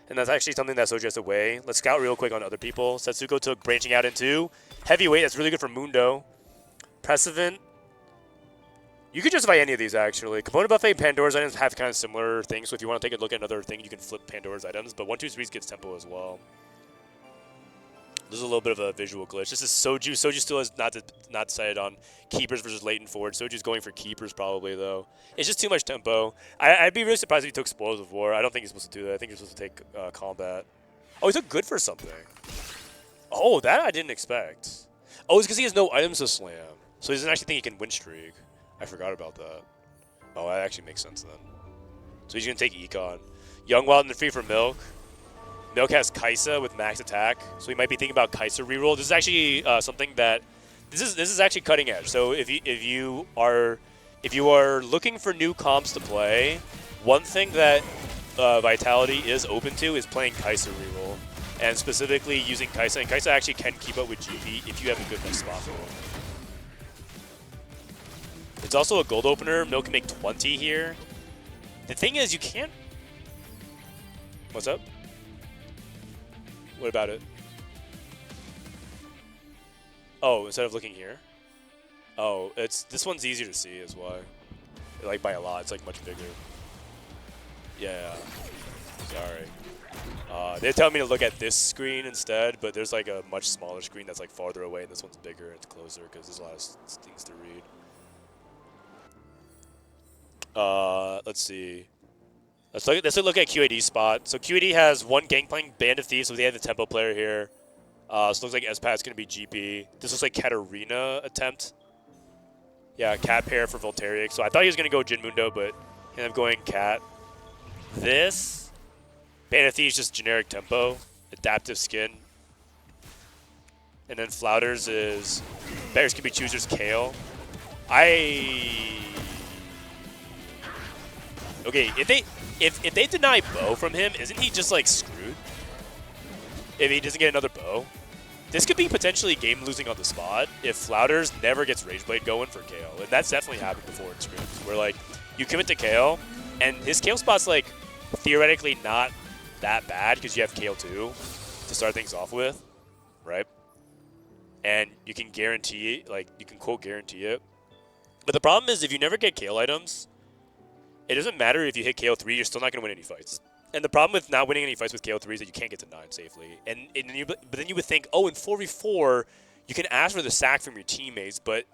And that's actually something that Soju has to weigh. Let's scout real quick on other people. Setsuko took branching out into heavyweight. That's really good for Mundo. Precedent. You could justify any of these, actually. Component Buffet and Pandora's items have kind of similar things, so if you want to take a look at another thing, you can flip Pandora's items. But 1, 2, 3 gets tempo as well. There's a little bit of a visual glitch. This is Soju. Soju still has not decided on Keepers versus Latent Forge. Soju's going for Keepers probably, though. It's just too much tempo. I'd be really surprised if he took Spoils of War. I don't think he's supposed to do that. I think he's supposed to take Combat. Oh, he took Good for something. Oh, that I didn't expect. Oh, it's because he has no items to slam. So he doesn't actually think he can win streak. I forgot about that. Oh, that actually makes sense then. So he's going to take Econ. Young, Wild, and Free for Milk. Milk has Kaisa with max attack, so he might be thinking about Kaisa reroll. This is actually something that this is actually cutting edge. So if you are looking for new comps to play, one thing that Vitality is open to is playing Kaisa reroll, and specifically using Kaisa. And Kaisa actually can keep up with GP if you have a good enough spot for him. It's also a gold opener. Milk can make 20 here. The thing is, you can't. What's up? What about it? Oh, instead of looking here? Oh, this one's easier to see is why. Like by a lot, it's like much bigger. Yeah, sorry. They're telling me to look at this screen instead, but there's like a much smaller screen that's like farther away, and this one's bigger and it's closer because there's a lot of things to read. Let's see. Let's look at QAD's spot. So QAD has 1 Gangplank Band of Thieves, so they have the tempo player here. So it looks like Espat's going to be GP. This looks like Katarina attempt. Yeah, Cat pair for Voltaic. So I thought he was going to go Jin Mundo, but he ended up going Cat. This, Band of Thieves just generic tempo, adaptive skin. And then Flouters is Bears can be choosers Kale. Okay, if they deny bow from him, isn't he just like screwed? If he doesn't get another bow, this could be potentially game losing on the spot if Flouters never gets Rageblade going for Kale, and that's definitely happened before in scrims, where like you commit to Kale, and his Kale spot's like theoretically not that bad because you have Kale 2 to start things off with, right? And you can guarantee, like you can quote guarantee it. But the problem is if you never get Kale items, it doesn't matter if you hit KO 3, you're still not going to win any fights. And the problem with not winning any fights with KO 3 is that you can't get to 9 safely. But then you would think, oh, in 4v4, you can ask for the sack from your teammates, but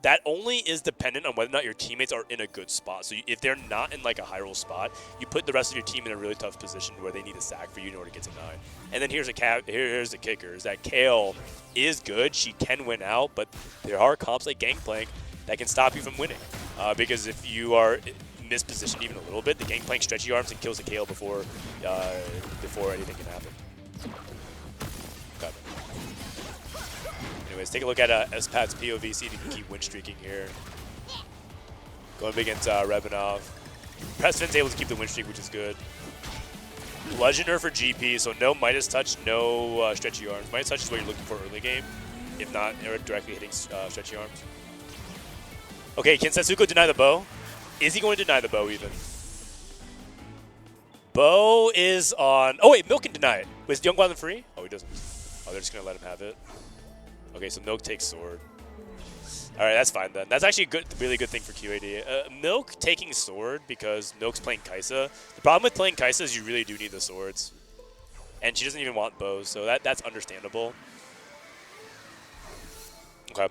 that only is dependent on whether or not your teammates are in a good spot. So if they're not in like a high roll spot, you put the rest of your team in a really tough position where they need a sack for you in order to get to 9. And then here's the kicker, is that Kale is good, she can win out, but there are comps like Gangplank that can stop you from winning. Because if you are mispositioned even a little bit, the Gangplank stretchy arms and kills the Kale before anything can happen. Okay. Anyways, take a look at Espat's POV, see if he can keep win streaking here. Going up against Rebanov. Preston's able to keep the win streak, which is good. Bludgeoner for GP, so no Midas touch, no stretchy arms. Midas touch is what you're looking for early game, if not directly hitting stretchy arms. Okay, can Setsuko deny the bow? Is he going to deny the bow even? Bow is on... Oh wait, Milk can deny it. Was Young Guan free? Oh, he doesn't. Oh, they're just going to let him have it. Okay, so Milk takes sword. Alright, that's fine then. That's actually a good, really good thing for QAD. Milk taking sword because Milk's playing Kaisa. The problem with playing Kaisa is you really do need the swords. And she doesn't even want bows, so that's understandable. Okay.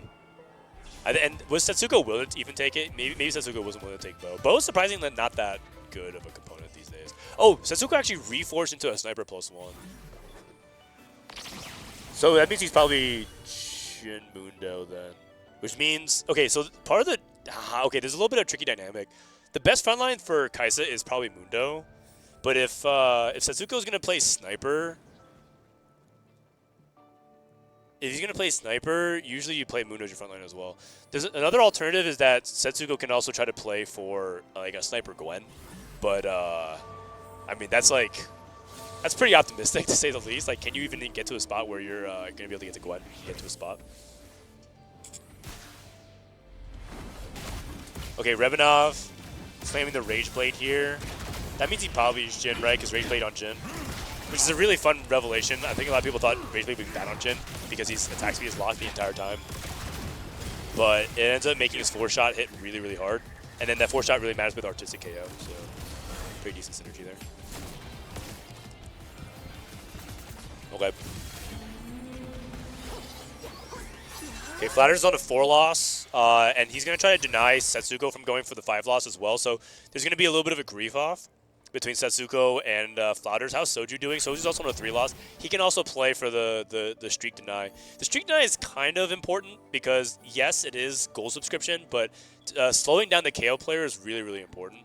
And was Setsuko willing to even take it? Maybe Setsuko wasn't willing to take bow. Bow is surprisingly not that good of a component these days. Oh, Setsuko actually reforged into a sniper +1. So that means he's probably Jin Mundo then. Which means, okay, so part of the, okay, there's a little bit of tricky dynamic. The best frontline for Kaisa is probably Mundo. But if Setsuko's going to play sniper, if he's going to play sniper, usually you play Mundo as your frontline as well. There's another alternative is that Setsuko can also try to play for like a sniper Gwen. But, I mean, that's pretty optimistic to say the least. Like, can you even get to a spot where you're going to be able to get to Gwen, get to a spot? Okay, Rebanov slamming the Rage Blade here. That means he probably used Jin, right? Because Rage Blade on Jin. Which is a really fun revelation. I think a lot of people thought Rage Blade would be bad on Jin because his attack speed is locked the entire time. But it ends up making his 4-shot hit really, really hard. And then that 4-shot really matters with artistic KO. So pretty decent synergy there. Okay. Okay, Flatter's on a 4 loss, and he's going to try to deny Setsuko from going for the 5 loss as well. So there's going to be a little bit of a grief off between Setsuko and Flatters. How's Soju doing? Soju's also on a 3 loss. He can also play for the streak deny. The streak deny is kind of important because, yes, it is goal subscription, but slowing down the KO player is really, really important.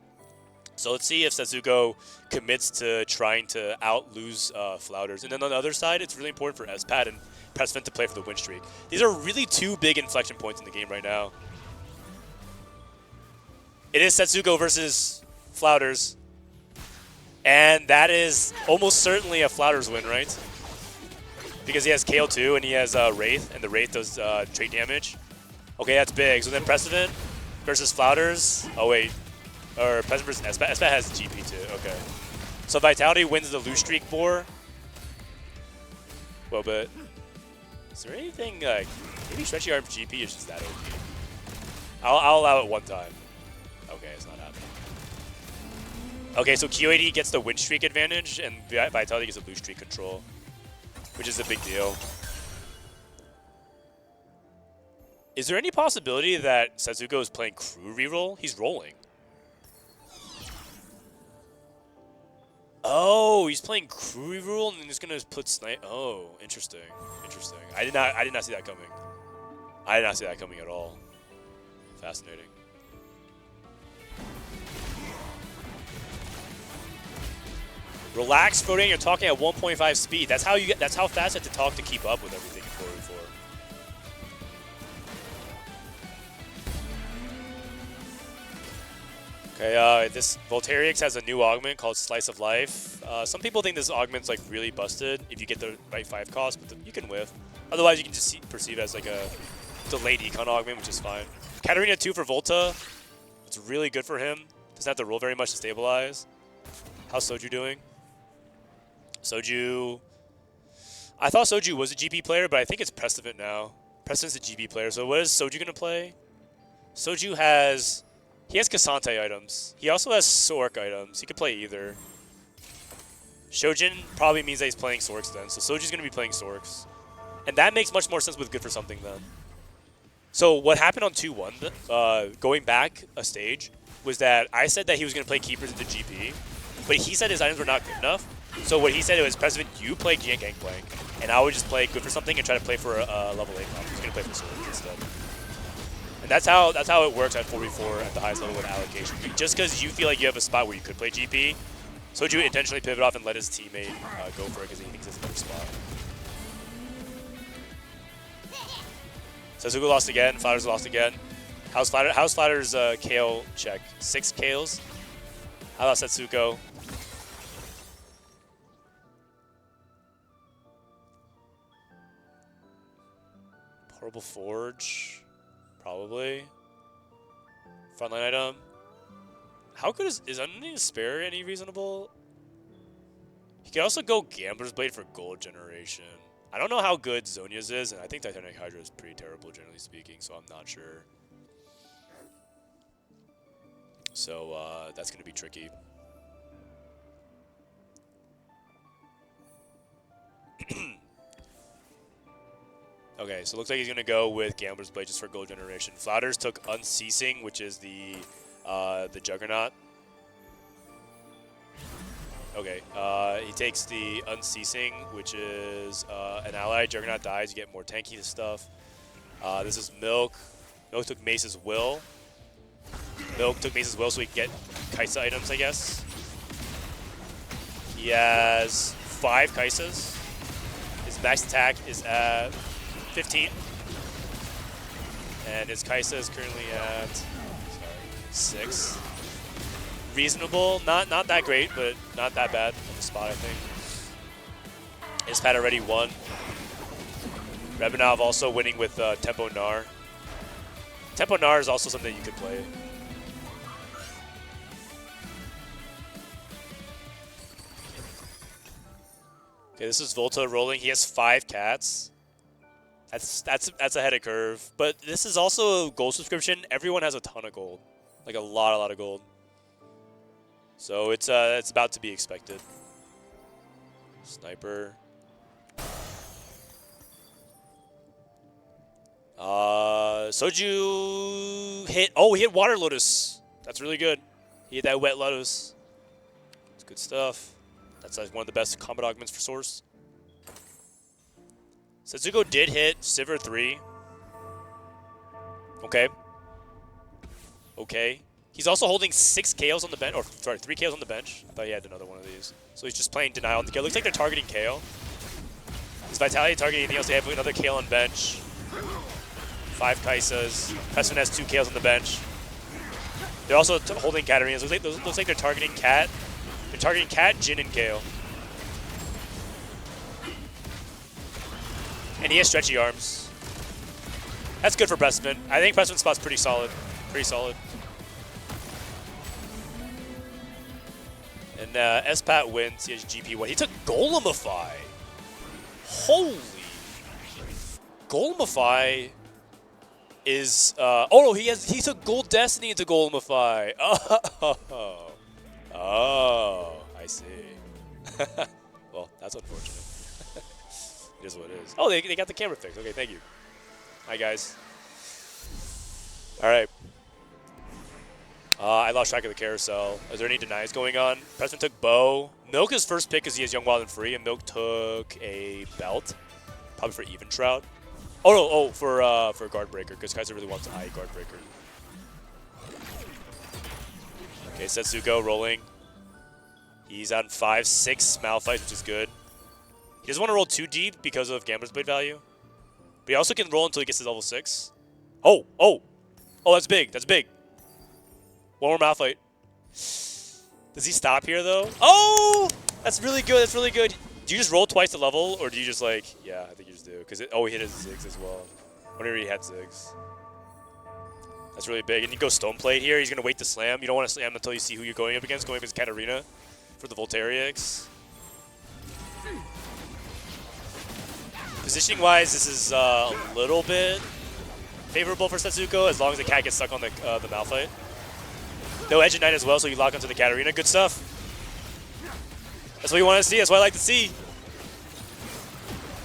So let's see if Setsuko commits to trying to out-lose Flouters. And then on the other side, it's really important for Espat and Pressfin to play for the win streak. These are really 2 big inflection points in the game right now. It is Setsuko versus Flouters. And that is almost certainly a Flouters win, right? Because he has KO2 and he has Wraith, and the Wraith does trait damage. Okay, that's big. So then Precedent versus Flouters. Oh, wait. Or Precedent versus Espat. Espat has GP too. Okay. So Vitality wins the lose streak boar. Well, but is there anything like maybe Stretchy Arm GP is just that OP? I'll allow it one time. Okay, it's not happening. Okay, so QAD gets the win streak advantage, and Vitality gets a lose streak control, which is a big deal. Is there any possibility that Setsuko is playing crew reroll? He's rolling. Oh, he's playing crew rule and he's gonna put snipe. Oh, interesting. Interesting. I did not see that coming. I did not see that coming at all. Fascinating. Relax, Frodan. You're talking at 1.5 speed. That's how you get. That's how fast you have to talk to keep up with everything in 4v4. Okay, this Voltairix has a new augment called Slice of Life. Some people think this augment's like really busted if you get the right 5 cost, but you can whiff. Otherwise, you can just perceive it as like a delayed econ augment, which is fine. Katarina 2 for Volta. It's really good for him. Doesn't have to roll very much to stabilize. How's Soju doing? Soju... I thought Soju was a GP player, but I think it's Precedent now. Precedent's a GP player. So what is Soju going to play? Soju has... He has Cassante items. He also has Sork items. He could play either. Shojin probably means that he's playing Sorks then. So Soju's going to be playing Sorks. And that makes much more sense with Good for Something then. So what happened on 2-1, going back a stage, was that I said that he was going to play Keepers into GP, but he said his items were not good enough. So what he said was, President, you play Gangplank, and I would just play Good for Something and try to play for a level 8 comp. He's going to play for Swords instead. And that's how it works at 4v4 at the highest level with allocation. Just because you feel like you have a spot where you could play GP, Soju intentionally pivot off and let his teammate go for it because he thinks it's a better spot. Sasuke lost again. Flatter's lost again. How's Flatter's KO check? 6 KOs. How about Setsuko? Portable Forge. Probably. Frontline item. How good is Unending Spare any reasonable? He could also go Gambler's Blade for gold generation. I don't know how good Zonia's is, and I think Titanic Hydra is pretty terrible, generally speaking, so I'm not sure. So, that's going to be tricky. Okay, so it looks like he's going to go with Gambler's Blade just for gold generation. Flouters took Unceasing, which is the Juggernaut. Okay, he takes the Unceasing, which is an ally. Juggernaut dies, you get more tanky stuff. This is Milk. Milk took Mace's Will. Milk took Mace's Will so he can get Kaisa items, I guess. He has 5 Kaisas. His max attack is at 15. And his Kaisa is currently at 6. Reasonable, not that great, but not that bad of a spot, I think. Ispat already won. Rebanov also winning with Tempo Gnar. Tempo Gnar is also something you could play. Okay, this is Volta rolling. He has 5 cats. That's ahead of curve. But this is also a gold subscription. Everyone has a ton of gold, like a lot of gold. So it's about to be expected. Sniper. Soju hit. Oh, he hit Water Lotus. That's really good. He hit that Wet Lotus. It's good stuff. That's like one of the best combat augments for Source. Setsuko did hit Sivir 3. Okay. Okay. He's also holding 6 KOs on the bench, or sorry, 3 KOs on the bench. I thought he had another one of these. So he's just playing Denial on the KO. Looks like they're targeting KO. Is Vitality targeting anything else? They have another KO on bench. 5 Kaisas. Pesman has 2 KOs on the bench. They're also holding Katarinas. Looks like they're targeting Cat. They're targeting Cat, Jin, and KO. And he has stretchy arms. That's good for Pressman. I think Pressman's spot's pretty solid. Pretty solid. And Espat wins. He has GP1. He took Golemify. Holy. Golemify is... oh, no, he took Gold Destiny into Golemify. Oh. Oh, I see. Well, that's unfortunate. It is what it is. Oh, they got the camera fixed. Okay, thank you. Hi, guys. All right. I lost track of the carousel. Is there any denies going on? Preston took bow. Milk is first pick because he has Young, Wild, and Free, and Milk took a belt, probably for Even Shroud. Oh no, for Guard Breaker because Kaiser really wants a high Guard Breaker. Okay, Setsuko rolling. He's on 5-6 Malphite, which is good. He doesn't want to roll too deep because of Gambler's Blade value, but he also can roll until he gets to level 6. Oh, that's big. That's big. One more Malphite. Does he stop here, though? Oh! That's really good. That's really good. Do you just roll twice the level, or do you just, like... Yeah, I think you just do. Because he hit his Ziggs as well. Whenever he had Ziggs. That's really big. And you go Stone Plate here. He's going to wait to slam. You don't want to slam until you see who you're going up against. Going up against Katarina for the Voltairix. Positioning-wise, this is a little bit favorable for Setsuko, as long as the cat gets stuck on the Malphite. No Edge at Night as well, so you lock onto the Katarina. Good stuff. That's what you want to see. That's what I like to see.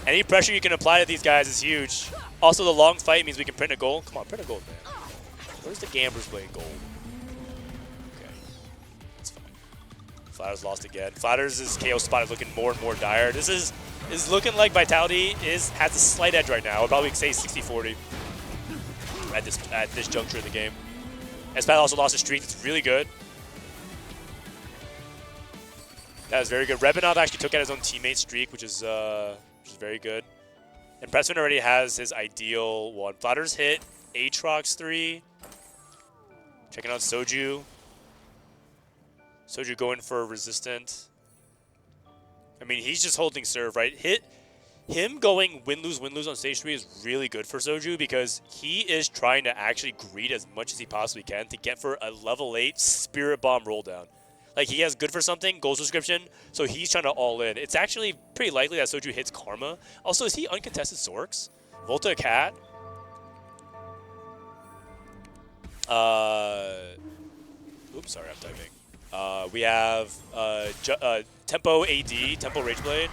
Any pressure you can apply to these guys is huge. Also, the long fight means we can print a goal. Come on, print a goal, man. Where's the Gambler's Blade gold? Okay. That's fine. Flatters lost again. Flatters' KO spot is looking more and more dire. This is looking like Vitality has a slight edge right now. I'll probably say 60-40 at this juncture of the game. Espat also lost his streak. It's really good. That was very good. Rebanov actually took out his own teammate streak, which is very good. And Pressman already has his ideal one. Flatters hit Aatrox 3. Checking out Soju. Soju going for resistant. I mean, he's just holding serve, right? Him going win-lose on stage 3 is really good for Soju because he is trying to actually greed as much as he possibly can to get for a level 8 Spirit Bomb roll down. Like, he has good for something, goal subscription, so he's trying to all in. It's actually pretty likely that Soju hits Karma. Also, is he uncontested Sorks? Volta Cat? Oops, sorry, I'm typing. We have Tempo AD, Tempo Rageblade.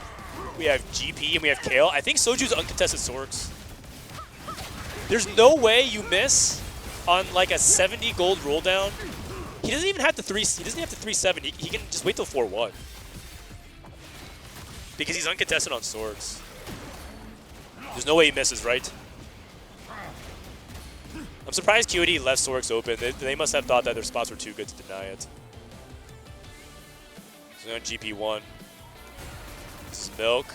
We have GP and we have Kale. I think Soju's uncontested Sorks. There's no way you miss on like a 70 gold roll down. He doesn't even have to 3-7. He can just wait till 4-1. Because he's uncontested on Sorks. There's no way he misses, right? I'm surprised QED left Sorks open. They must have thought that their spots were too good to deny it. So on GP1. This is Milk.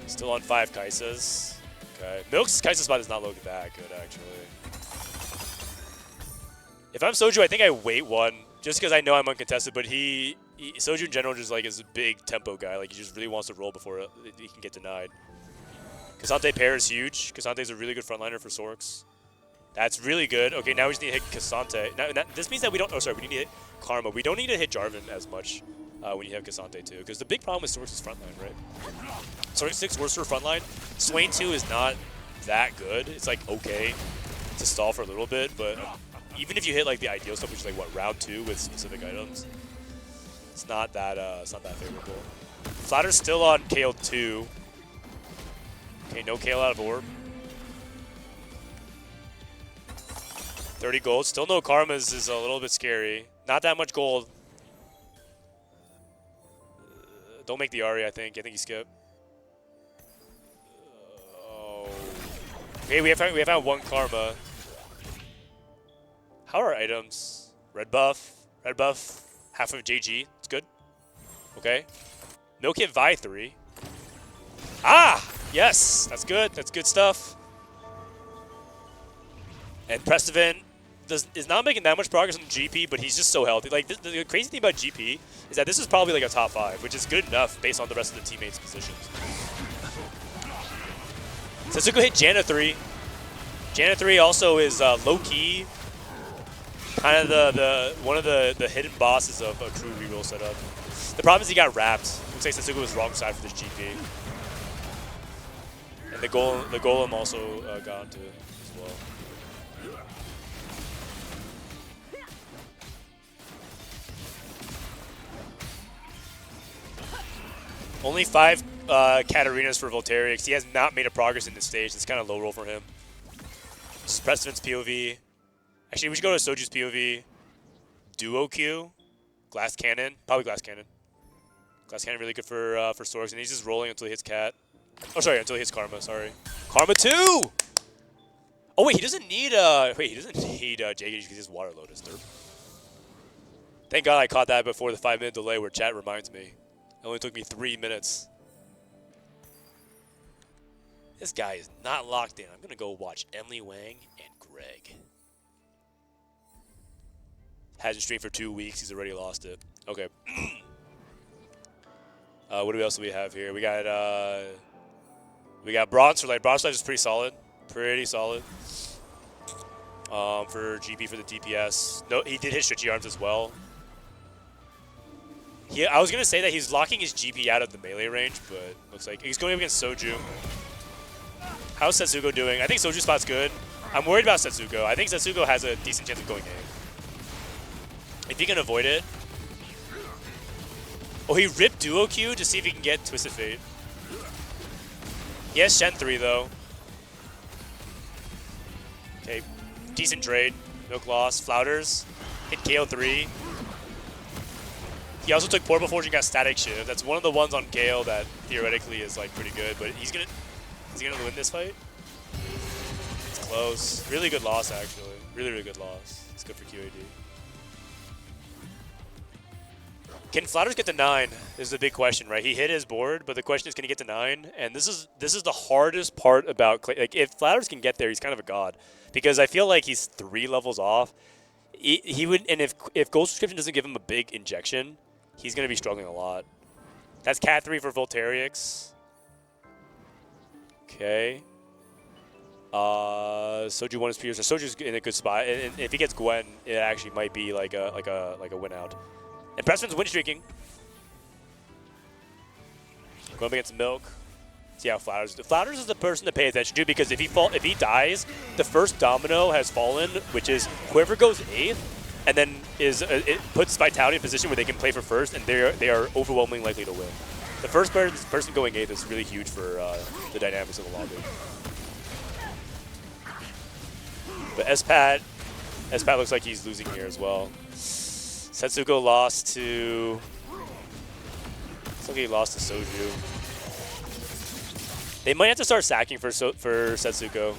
Still on 5 Kaisas. Okay. Milk's Kaisa spot is not looking that good, actually. If I'm Soju, I think I wait 1, just because I know I'm uncontested, but Soju in general just like is a big tempo guy. Like, he just really wants to roll before he can get denied. Cassante pair is huge. Cassante's a really good frontliner for Sorks. That's really good. Okay, now we just need to hit Cassante. Now, this means that we don't... Oh, sorry, we need to hit Karma. We don't need to hit Jarvan as much when you have Cassante, too. Because the big problem with Sorks is frontline, right? Sorks 6 worse for frontline. Swain 2 is not that good. It's, like, okay to stall for a little bit, but even if you hit, like, the ideal stuff, which is, like, what, round 2 with specific items, it's not that favorable. Flatter's still on KO 2. Okay, no KO out of Orb. 30 gold. Still no Karmas is a little bit scary. Not that much gold. Don't make the Ari, I think. I think you skip. Oh. Okay, we have found 1 Karma. How are our items? Red buff. Red buff. Half of JG. It's good. Okay. Milk hit Vi 3. Ah! Yes! That's good. That's good stuff. And Prestivan is not making that much progress on GP, but he's just so healthy. Like, the crazy thing about GP is that this is probably like a top 5, which is good enough based on the rest of the teammates' positions. Setsuko hit Janna 3. Janna 3 also is low-key kind of one of the hidden bosses of a crew reroll setup. The problem is he got wrapped. Looks like Setsuko was wrong side for this GP. And the Golem also got onto it as well. Only 5 Katarinas for Voltairix. He has not made a progress in this stage. It's kind of low roll for him. This is Prestivan's POV. Actually, we should go to Soju's POV. Duo Q. Glass Cannon. Probably Glass Cannon. Glass Cannon really good for Sorgs, and he's just rolling until he hits Cat. Oh, sorry, until he hits Karma, sorry. Karma 2! Oh, wait, he doesn't need, J-Gage because he has Water Lotus. Derp. Thank God I caught that before the 5-minute delay where chat reminds me. It only took me 3 minutes. This guy is not locked in. I'm going to go watch Emily Wang and Greg. Hasn't streamed for 2 weeks. He's already lost it. Okay. What else do we have here? We got Bronze for Light. Bronze for Light is pretty solid. Pretty solid. For GP for the DPS. No, he did hit Stretchy Arms as well. I was going to say that he's locking his GP out of the melee range, but looks like he's going up against Soju. How's Setsuko doing? I think Soju's spot's good. I'm worried about Setsuko. I think Setsuko has a decent chance of going A. If he can avoid it. Oh, he ripped Duo Q to see if he can get Twisted Fate. He has Shen 3 though. Okay, decent trade. Milk loss. Flouters. Hit KO 3. He also took Portable Forge and got Static Shift. That's one of the ones on Gale that theoretically is like pretty good, but is he gonna win this fight? It's close. Really good loss actually. Really, really good loss. It's good for QAD. Can Flouters get to 9? This is the big question, right? He hit his board, but the question is, can he get to 9? And this is the hardest part about like if Flouters can get there, he's kind of a god because I feel like he's 3 levels off. He would, and if Gold Subscription doesn't give him a big injection, he's gonna be struggling a lot. That's Cat 3 for Volterix. Okay. Soju won his previous. So Soju's in a good spot, and if he gets Gwen, it actually might be like a win out. And Pressman's win streaking. Going up against Milk. See how Flouters. Flouters is the person to pay attention to because if he dies, the first domino has fallen, which is whoever goes 8th, and then it puts Vitality in a position where they can play for first, and they are overwhelmingly likely to win. The first person going 8th is really huge for the dynamics of the lobby. But Espat looks like he's losing here as well. Setsuko lost to. Looks like he lost to Soju. They might have to start sacking for Setsuko.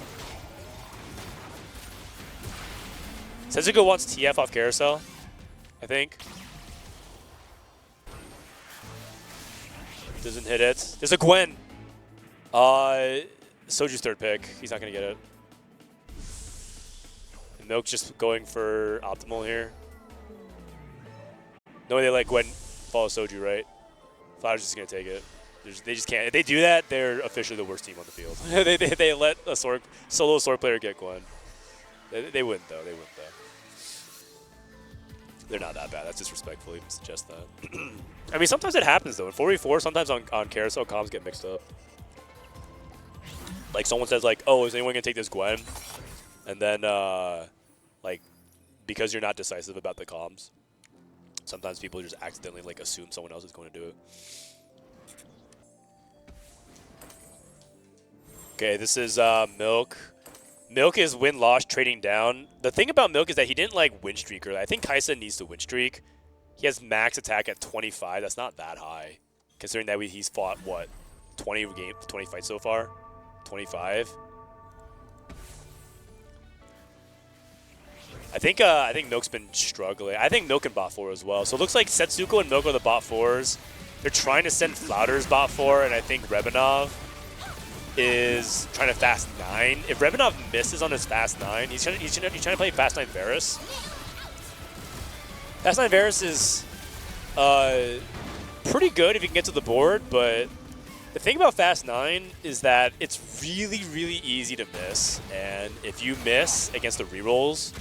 Setsuko wants TF off Carousel, I think. Doesn't hit it. There's a Gwen. Soju's 3rd pick. He's not going to get it. And Milk just going for optimal here. No way they let Gwen follow Soju, right? Flower's just going to take it. They just can't. If they do that, they're officially the worst team on the field. they let a solo sword player get Gwen. They wouldn't, though. They wouldn't, though. They're not that bad. That's disrespectful to even suggest that. I mean, sometimes it happens, though. In 4v4, sometimes on Carousel, comms get mixed up. Like, someone says, like, oh, is anyone going to take this Gwen? And then, like, because you're not decisive about the comms, sometimes people just accidentally, like, assume someone else is going to do it. Okay, this is Milk. Milk is win-loss trading down. The thing about Milk is that he didn't like win streaker. I think Kaisa needs to win streak. He has max attack at 25. That's not that high, considering that he's fought what 20 fights so far, 25. I think Milk's been struggling. I think Milk can bot 4 as well. So it looks like Setsuko and Milk are the bot 4s. They're trying to send Flouters bot 4, and I think Rebanov is trying to fast 9. If Rebanov misses on his fast 9, he's trying to play fast 9 Varus. Fast 9 Varus is pretty good if you can get to the board, but the thing about fast 9 is that it's really, really easy to miss. And if you miss against the rerolls,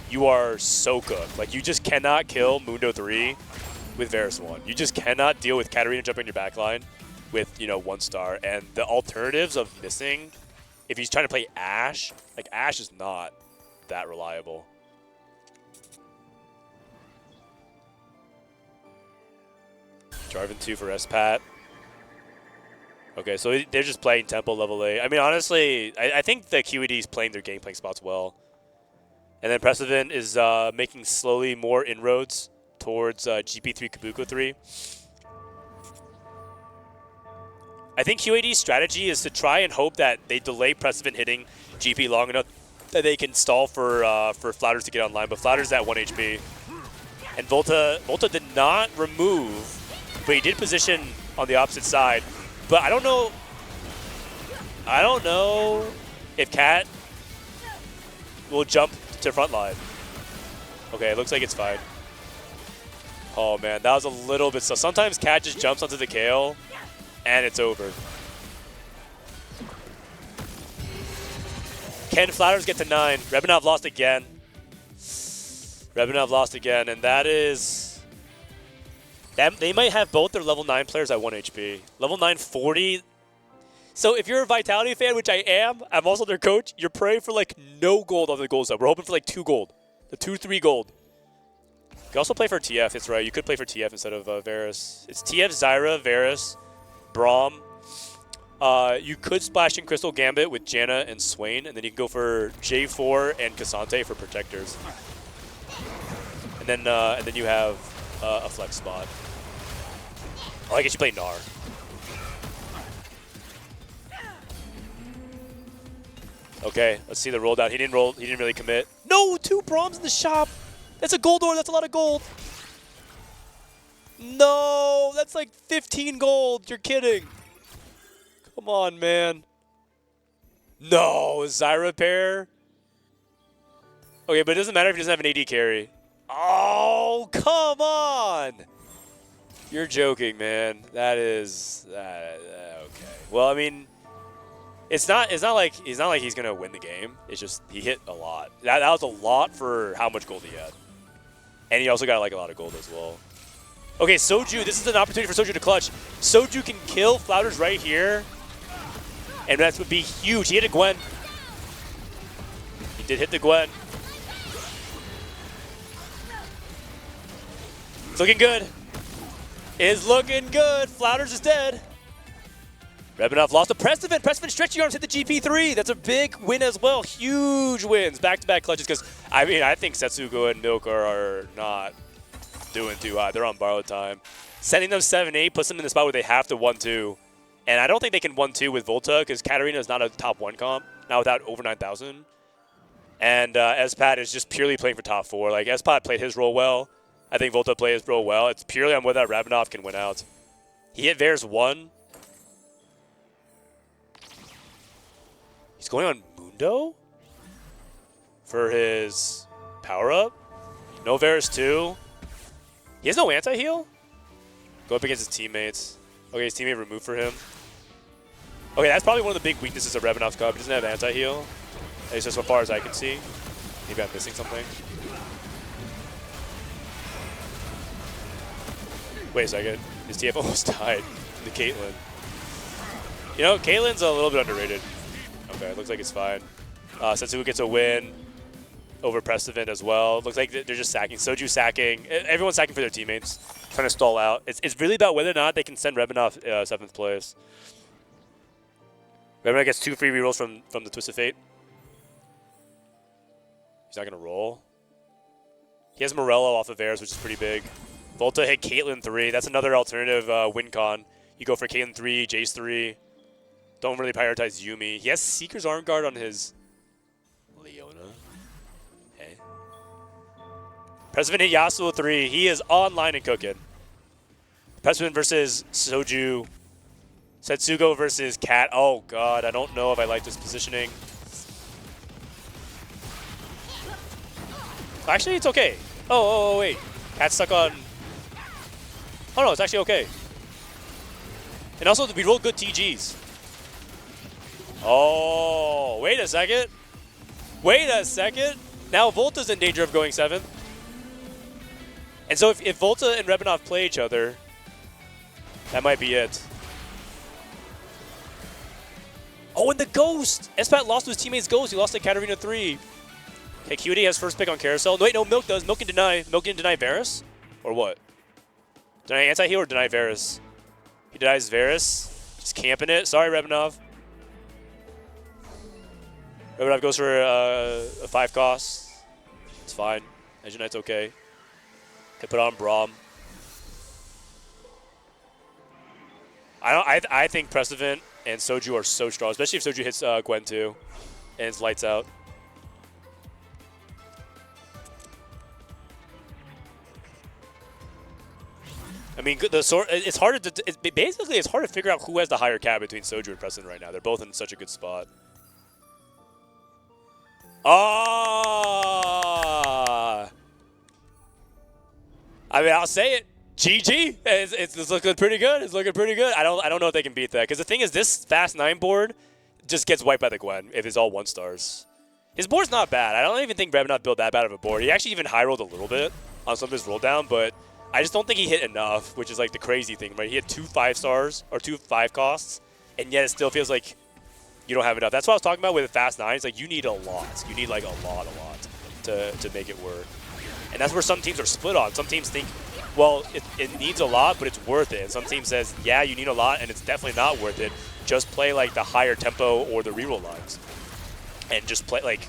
you are so cooked. Like, you just cannot kill Mundo 3 with Varus 1. You just cannot deal with Katarina jumping your backline with, 1 star. And the alternatives of missing, if he's trying to play Ashe, like, Ashe is not that reliable. Jarvan 2 for Espat. Okay, so they're just playing tempo level 8. I mean, honestly, I think the QED is playing their game playing spots well. And then Precedent is making slowly more inroads towards GP3 Kabuko 3. I think QAD's strategy is to try and hope that they delay Precedent hitting GP long enough that they can stall for Flouters to get online, but Flouters at 1 HP. And Volta did not remove, but he did position on the opposite side. But I don't know if Cat will jump to front line. Okay, it looks like it's fine. Oh man, that was a little bit. So sometimes Cat just jumps onto the KO, and it's over. Can Flouters get to 9? Rebanov lost again. And that is... They might have both their level 9 players at 1 HP. Level 9, 40. So if you're a Vitality fan, which I am, I'm also their coach, you're praying for like no gold on the gold side. We're hoping for like 2 gold. The 2-3 gold. You can also play for TF, it's right. You could play for TF instead of Varus. It's TF, Zyra, Varus, Braum. You could splash in Crystal Gambit with Janna and Swain, and then you can go for J4 and Cassante for protectors. And then you have a flex spot. Oh, I guess you play Gnar. Okay, let's see the roll down. He didn't really commit. No, 2 Brahms in the shop. That's a gold ore. That's a lot of gold. No, that's like 15 gold. You're kidding. Come on, man. No, Zyra pair. Okay, but it doesn't matter if he doesn't have an AD carry. Oh, come on. You're joking, man. That is okay. Well, I mean, it's not like he's gonna win the game. It's just he hit a lot. That was a lot for how much gold he had, and he also got like a lot of gold as well. Okay, Soju. This is an opportunity for Soju to clutch. Soju can kill Flouters right here, and that would be huge. He hit a Gwen. He did hit the Gwen. It's looking good. It's looking good. Flouters is dead. Rebanov lost to Prestivan. Prestivan stretchy arms hit the GP3. That's a big win as well. Huge wins. Back-to-back clutches because, I mean, I think Setsugo and Milk are not doing too hot. They're on borrowed time. Sending them 7-8 puts them in the spot where they have to 1-2. And I don't think they can 1-2 with Volta because Katarina is not a top 1 comp, not without over 9,000. And Espat is just purely playing for top 4. Like, Espat played his role well. I think Volta played his role well. It's purely on whether Rabanov can win out. He hit Varus 1. He's going on Mundo for his power-up. No Varus 2. He has no anti-heal? Go up against his teammates. Okay, his teammate removed for him. Okay, that's probably one of the big weaknesses of Rebanov's card. He doesn't have anti-heal. At least so far as I can see. Maybe I'm missing something. Wait a second. His TF almost died. The Caitlyn. You know, Caitlyn's a little bit underrated. Okay, looks like it's fine. Setsugo gets a win over Prestivan as well. Looks like they're just sacking. Soju sacking. Everyone's sacking for their teammates. Trying to stall out. It's really about whether or not they can send Rebanov 7th place. Rebanov gets 2 free rerolls from the Twist of Fate. He's not going to roll. He has Morello off of Varus, which is pretty big. Volta hit Caitlyn 3. That's another alternative win con. You go for Caitlyn 3, Jace 3. Don't really prioritize Yumi. He has Seeker's Arm Guard on his Leona. Hey. President hit Yasuo 3. He is online and cooking. President versus Soju. Setsugo versus Cat. Oh god, I don't know if I like this positioning. Actually, it's okay. Oh, wait. Cat's stuck on... Oh no, it's actually okay. And also, we rolled good TGs. Oh, wait a second. Wait a second. Now Volta's in danger of going 7th. And so if Volta and Rebanov play each other, that might be it. Oh, and the Ghost! Espat lost to his teammate's Ghost. He lost to Katarina 3. Okay, QD has first pick on Carousel. No, wait, no, Milk does. Milk can deny. Milk can deny Varus? Or what? Deny anti-heal or deny Varus? He denies Varus. Just camping it. Sorry, Rebanov. Rebanov goes for a 5 cost. fine. Engine Knight's okay. They put on Braum. I think Precedent and Soju are so strong, especially if Soju hits Gwen too, and it's lights out. I mean, it's hard to basically it's hard to figure out who has the higher cap between Soju and Precedent right now. They're both in such a good spot. Ah! I mean, I'll say it. GG. It's looking pretty good. It's looking pretty good. I don't know if they can beat that because the thing is, this Fast 9 board just gets wiped by the Gwen if it's all 1-stars. His board's not bad. I don't even think Revenant built that bad of a board. He actually even high rolled a little bit on some of his roll down, but I just don't think he hit enough, which is like the crazy thing, right? He had 2 5-stars or 2 5 costs, and yet it still feels like you don't have enough. That's what I was talking about with the Fast 9. It's like you need a lot. You need like a lot to make it work. And that's where some teams are split on. Some teams think, well, it needs a lot, but it's worth it. And some teams says, yeah, you need a lot, and it's definitely not worth it. Just play like the higher tempo or the reroll lines. And just play like,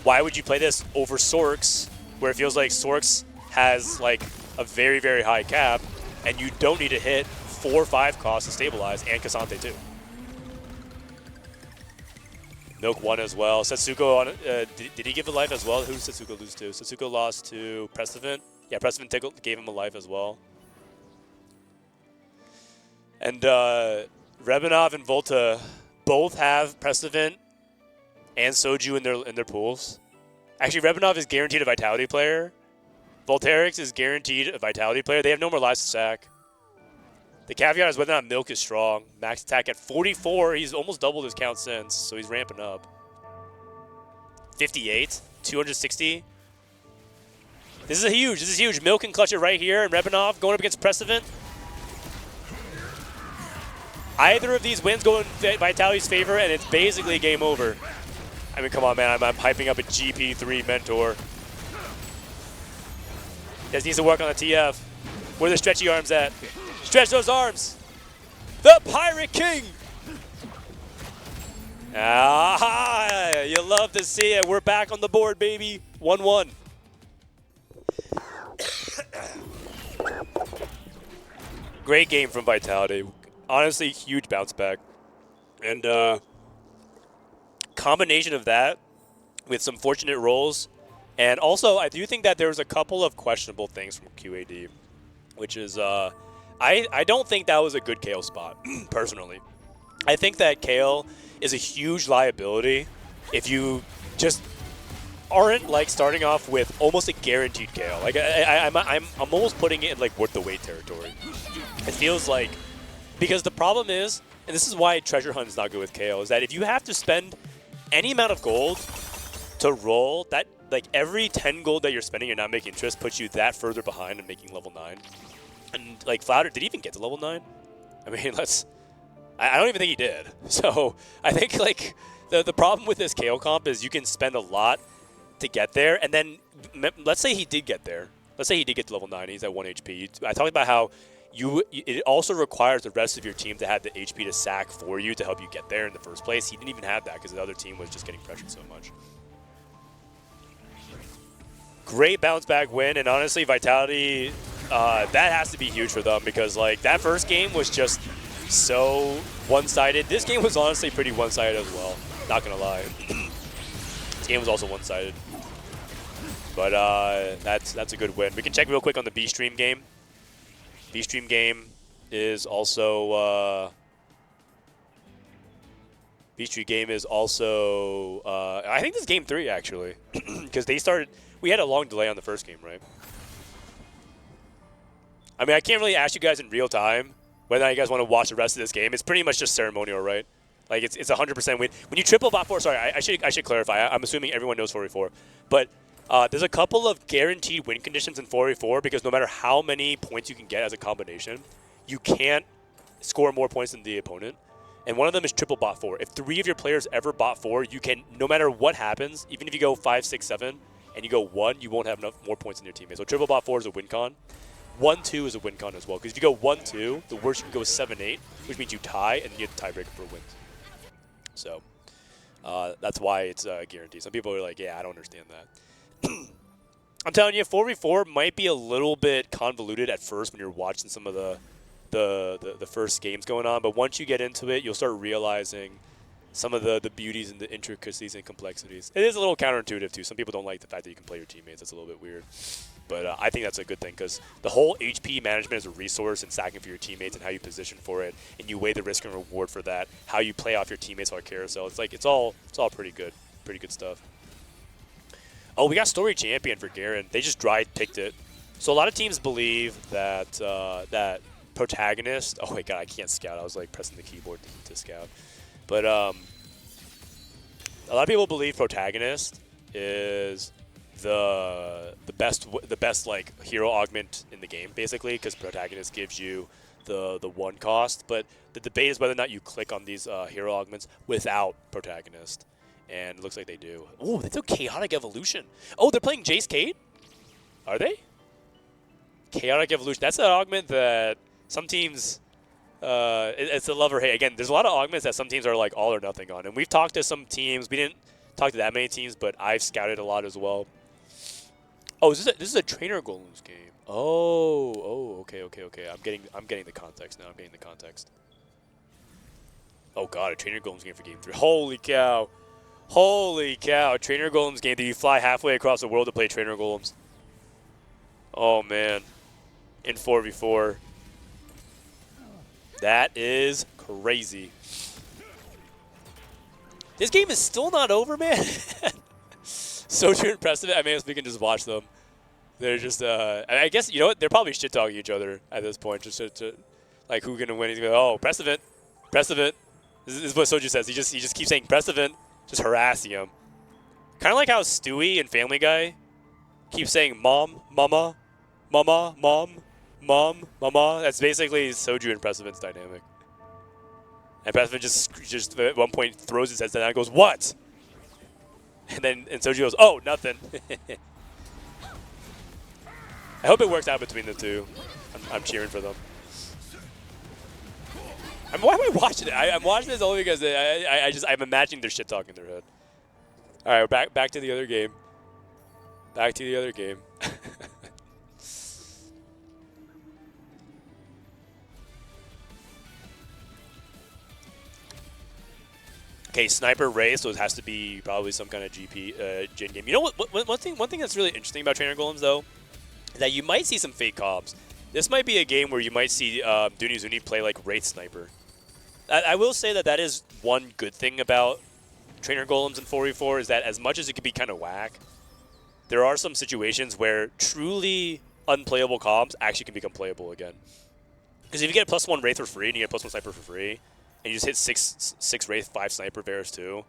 why would you play this over Sorks, where it feels like Sorks has like a very, very high cap, and you don't need to hit 4 or 5 costs to stabilize, and Cassante too. Milk won as well. Setsuko, on, did he give a life as well? Who did Setsuko lose to? Setsuko lost to Precedent. Yeah, Precedent gave him a life as well. And Rebanov and Volta both have Precedent and Soju in their pools. Actually, Rebanov is guaranteed a Vitality player. Volterix is guaranteed a Vitality player. They have no more lives to sack. The caveat is whether or not Milk is strong. Max attack at 44. He's almost doubled his count since, so he's ramping up. 58, 260. This is huge. This is huge. Milk can clutch it right here, and Rebanov going up against Precedent. Either of these wins go in Vitality's favor, and it's basically game over. I mean, come on, man. I'm hyping up a GP3 mentor. Just needs to work on the TF. Where are the stretchy arms at? Stretch those arms. The Pirate King. Ah, you love to see it. We're back on the board, baby. 1-1. Great game from Vitality. Honestly, huge bounce back. And combination of that with some fortunate rolls. And also, I do think that there was a couple of questionable things from QAD, which is I don't think that was a good Kale spot, personally. I think that Kale is a huge liability if you just aren't like starting off with almost a guaranteed Kale. Like I'm almost putting it in like worth the wait territory. It feels like, because the problem is, and this is why Treasure Hunt is not good with Kale, is that if you have to spend any amount of gold to roll, that like every 10 gold that you're spending and not making interest puts you that further behind in making level 9. And like Flounder, did he even get to level 9? I mean, I don't even think he did. So I think like the problem with this Kale comp is you can spend a lot to get there, and then let's say he did get there. Let's say he did get to level 9. He's at 1 HP. I talked about how it also requires the rest of your team to have the HP to sack for you to help you get there in the first place. He didn't even have that because the other team was just getting pressured so much. Great bounce back win, and honestly, Vitality, that has to be huge for them because like that first game was just so one-sided. This game was honestly pretty one-sided as well. Not gonna lie, this game was also one-sided. But that's a good win. We can check real quick on the B-Stream game. B-Stream game is also B-Stream game is also I think this is game 3 actually because they started. We had a long delay on the first game, right? I mean, I can't really ask you guys in real time whether or not you guys want to watch the rest of this game. It's pretty much just ceremonial, right? Like, it's 100% win. When you triple bot 4, sorry, I should clarify. I'm assuming everyone knows 4v4. But there's a couple of guaranteed win conditions in 4v4 because no matter how many points you can get as a combination, you can't score more points than the opponent. And one of them is triple bot 4. If 3 of your players ever bot 4, you can, no matter what happens, even if you go 5, 6, 7, and you go 1, you won't have enough more points than your teammates. So triple bot 4 is a win con. 1-2 is a win con as well. Because if you go 1-2, the worst you can go is 7-8, which means you tie, and you get the tiebreaker for wins. So that's why it's guaranteed. Some people are like, yeah, I don't understand that. I'm telling you, 4v4 might be a little bit convoluted at first when you're watching some of the first games going on, but once you get into it, you'll start realizing some of the beauties and the intricacies and complexities. It is a little counterintuitive too. Some people don't like the fact that you can play your teammates. It's a little bit weird. But I think that's a good thing because the whole HP management is a resource and stacking for your teammates and how you position for it, and you weigh the risk and reward for that, how you play off your teammates on carousel. It's like it's all pretty good stuff. Oh, we got Story Champion for Garen. They just dry picked it. So a lot of teams believe that that Protagonist. Oh my god, I can't scout. I was like pressing the keyboard to scout. But a lot of people believe Protagonist is the best like hero augment in the game, basically, because Protagonist gives you the one cost. But the debate is whether or not you click on these hero augments without Protagonist, and it looks like they do. Oh, they took Chaotic Evolution. Oh, they're playing Jace Cade? Are they? Chaotic Evolution. That's an augment that some teams. It's a love or hate. Again, there's a lot of augments that some teams are like all or nothing on, and we've talked to some teams. We didn't talk to that many teams, but I've scouted a lot as well. Oh, this is a Trainer Golems game. Oh, okay. I'm getting the context now. I'm getting the context. Oh god, a Trainer Golems game for Game 3. Holy cow! Holy cow! A Trainer Golems game that you fly halfway across the world to play Trainer Golems. Oh man, in 4v4. That is crazy. This game is still not over, man. So true and Precedent. I mean, we can just watch them. They're just, I guess, you know what? They're probably shit-talking each other at this point. Just to like, who's going to win? He's going to go, oh, Precedent. Precedent. This is what Soju says. He just keeps saying Precedent, just harassing him. Kind of like how Stewie in Family Guy keeps saying mom, mama, mama, mom. Mom, mama, that's basically Soju and Precedent's dynamic. And Precedent just at one point throws his head down and goes, what? And Soju goes, oh, nothing. I hope it works out between the two. I'm cheering for them. Why am I watching it? I'm watching this only because I'm imagining their shit talk in their head. All right, back to the other game. Back to the other game. Okay, Sniper Rave, so it has to be probably some kind of GP Jin game. You know what? One thing that's really interesting about Trainer Golems, though, is that you might see some fake comps. This might be a game where you might see Dooney Zuni play like Wraith Sniper. I will say that is one good thing about Trainer Golems in 4v4 is that as much as it can be kind of whack, there are some situations where truly unplayable comps actually can become playable again. Because if you get a +1 Wraith for free and you get a +1 Sniper for free, and you just hit six Wraith, 5 Sniper Varus too,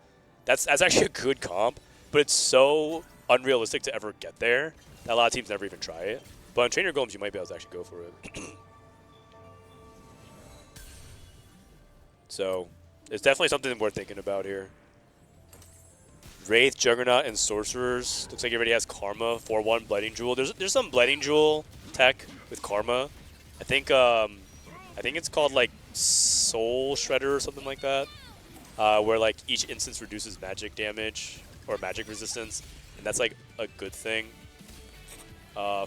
that's actually a good comp, but it's so unrealistic to ever get there that a lot of teams never even try it. But on Trainer Golems, you might be able to actually go for it. So it's definitely something worth thinking about here. Wraith, Juggernaut, and Sorcerers. Looks like everybody has Karma, 4-1 Blighting Jewel. There's some Blighting Jewel tech with Karma. I think it's called like Soul Shredder or something like that, where like each instance reduces magic damage or magic resistance, and that's like a good thing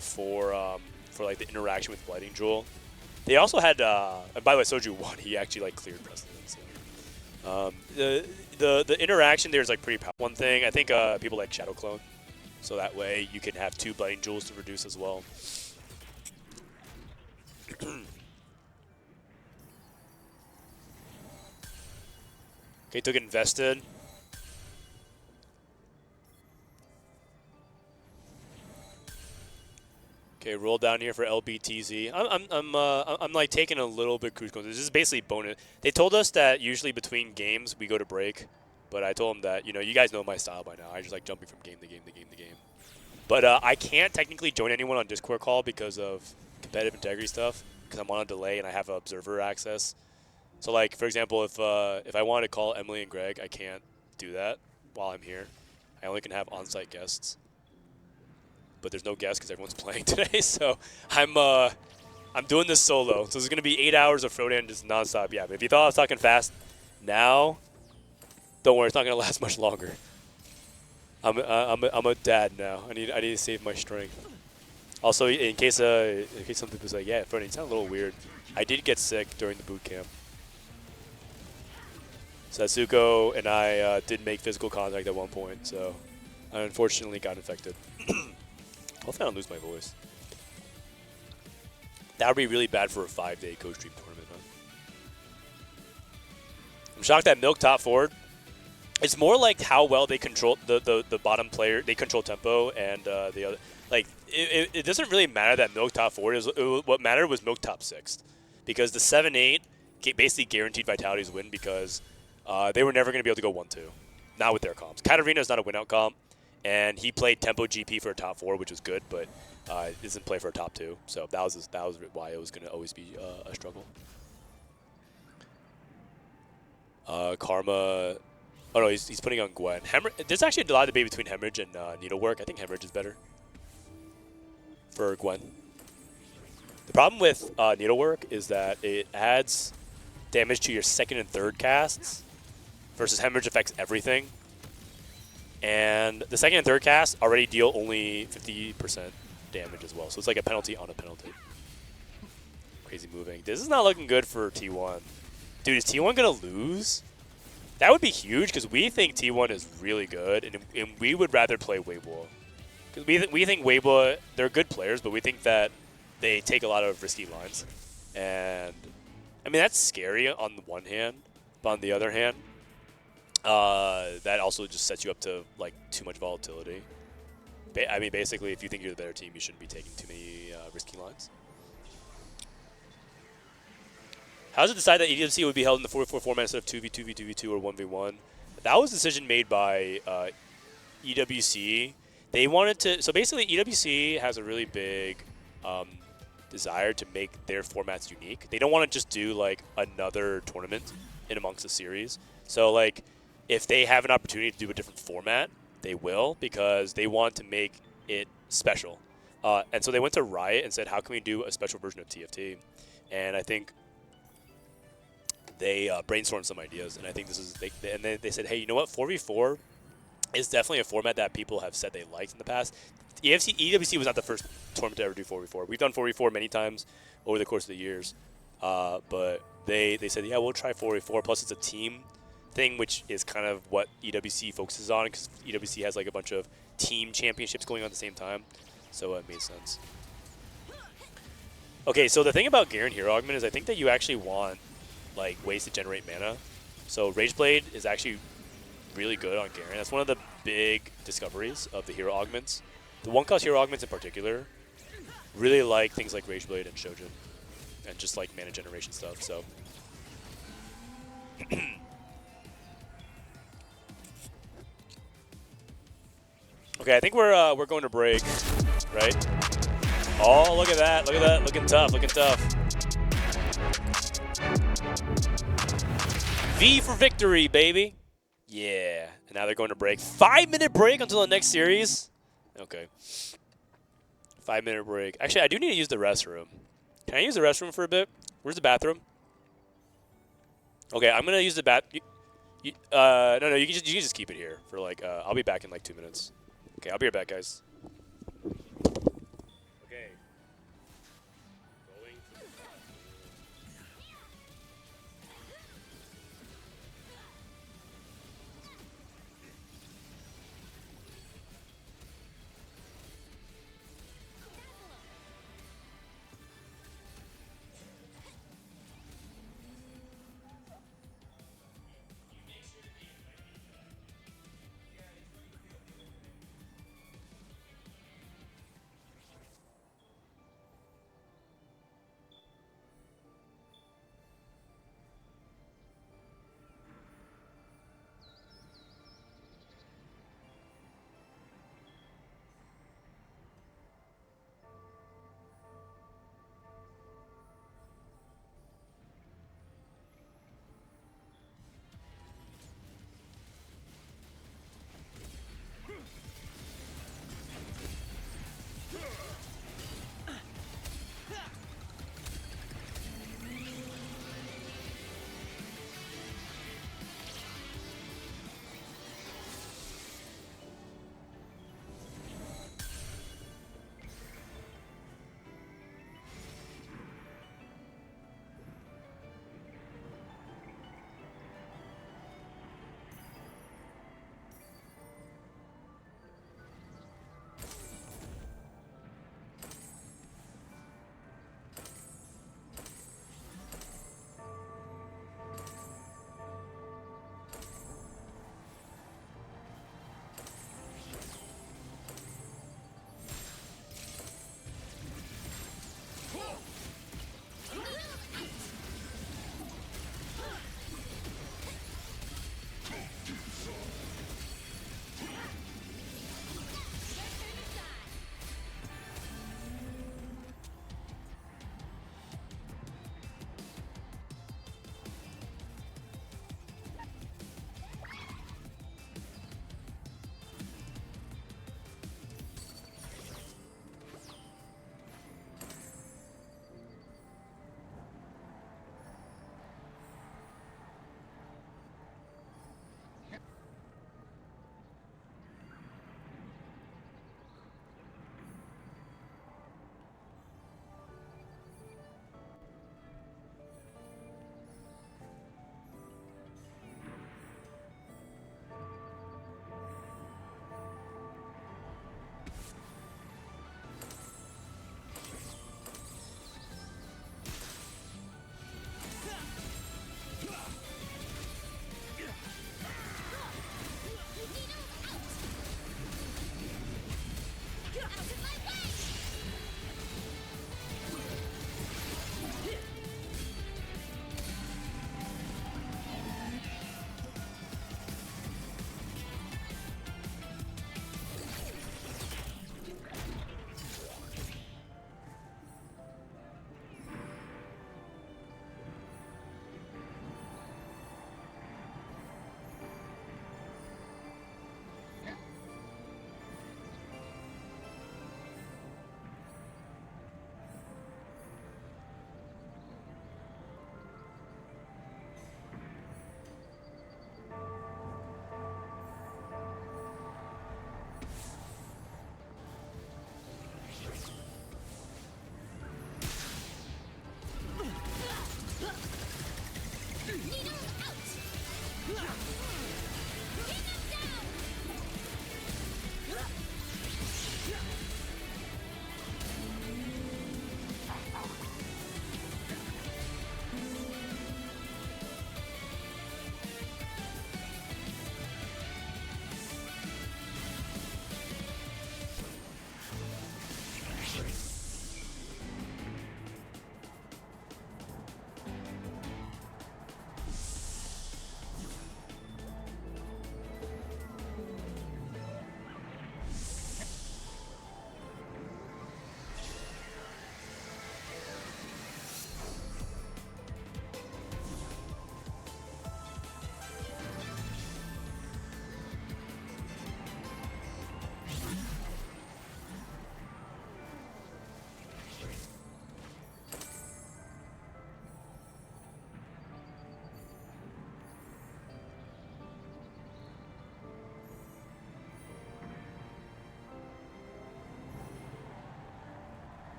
for like the interaction with Blighting Jewel. They also had, and by the way, Soju won. He actually like cleared Precedent. So. The interaction there is like pretty powerful. One thing I think people like Shadow Clone, so that way you can have 2 Blighting Jewels to reduce as well. Okay, took invested. Okay, roll down here for LBTZ. I'm like taking a little bit cruise control. This is basically bonus. They told us that usually between games we go to break, but I told them that, you know, you guys know my style by now. I just like jumping from game to game to game to game. But I can't technically join anyone on Discord call because of competitive integrity stuff, because I'm on a delay and I have observer access. So like, for example, if I wanted to call Emily and Greg, I can't do that while I'm here. I only can have on-site guests. But there's no guests because everyone's playing today, so I'm doing this solo. So there's gonna be 8 hours of Frodan just nonstop. Yeah, but if you thought I was talking fast, now, don't worry, it's not gonna last much longer. I'm a dad now. I need to save my strength. Also, in case some people say, yeah, Frodan, you sound a little weird. I did get sick during the boot camp. Satsuko and I did make physical contact at one point, so I unfortunately got infected. Hopefully I don't lose my voice. That would be really bad for a 5-day Costream tournament, huh? I'm shocked that Milk top forward. It's more like how well they control the bottom player. They control tempo and the other. Like it doesn't really matter that Milk top forward. What mattered was Milk top 6th, because the 7-8 basically guaranteed Vitality's win because they were never going to be able to go 1-2. Not with their comps. Katarina is not a win out comp, and he played tempo GP for a top 4, which was good, but doesn't play for a top 2. So that was why it was going to always be a struggle. Karma. Oh no, he's putting on Gwen. There's actually a lot of debate between Hemorrhage and Needlework. I think Hemorrhage is better for Gwen. The problem with Needlework is that it adds damage to your 2nd and 3rd casts, versus Hemorrhage affects everything. And the 2nd and 3rd casts already deal only 50% damage as well, so it's like a penalty on a penalty. Crazy moving. This is not looking good for T1. Dude, is T1 gonna lose? That would be huge because we think T1 is really good, and we would rather play Weibo. Because we think Weibo, they're good players, but we think that they take a lot of risky lines. And, I mean, that's scary on the one hand, but on the other hand, that also just sets you up to, like, too much volatility. I mean, basically, if you think you're the better team, you shouldn't be taking too many risky lines. How does it decide that EWC would be held in the 4v4 format instead of 2v2, v2v2, or 1v1? That was a decision made by EWC. They wanted to... So basically, EWC has a really big desire to make their formats unique. They don't want to just do, like, another tournament in amongst a series. So, like, if they have an opportunity to do a different format, they will, because they want to make it special. And so they went to Riot and said, how can we do a special version of TFT? And I think... they brainstormed some ideas, and I think this is and they said, hey, you know what, 4v4 is definitely a format that people have said they liked in the past. EWC was not the first tournament to ever do 4v4. We've done 4v4 many times over the course of the years, but they said, yeah, we'll try 4v4, plus it's a team thing, which is kind of what EWC focuses on, because EWC has like a bunch of team championships going on at the same time, so it made sense. Okay, so the thing about Garen Hero Augment is I think that you actually want like ways to generate mana. So Rageblade is actually really good on Garen. That's one of the big discoveries of the hero augments. The 1-cost hero augments in particular really like things like Rageblade and Shojin and just like mana generation stuff. So okay, I think we're going to break, right? Oh, look at that! Look at that! Looking tough! Looking tough! V for victory, baby. Yeah. And now they're going to break. 5-minute break until the next series. Okay. 5-minute break. Actually, I do need to use the restroom. Can I use the restroom for a bit? Where's the bathroom? Okay, I'm going to use the no, you can just keep it here for like, I'll be back in like 2 minutes. Okay, I'll be right back, guys. Okay. Going to the bathroom.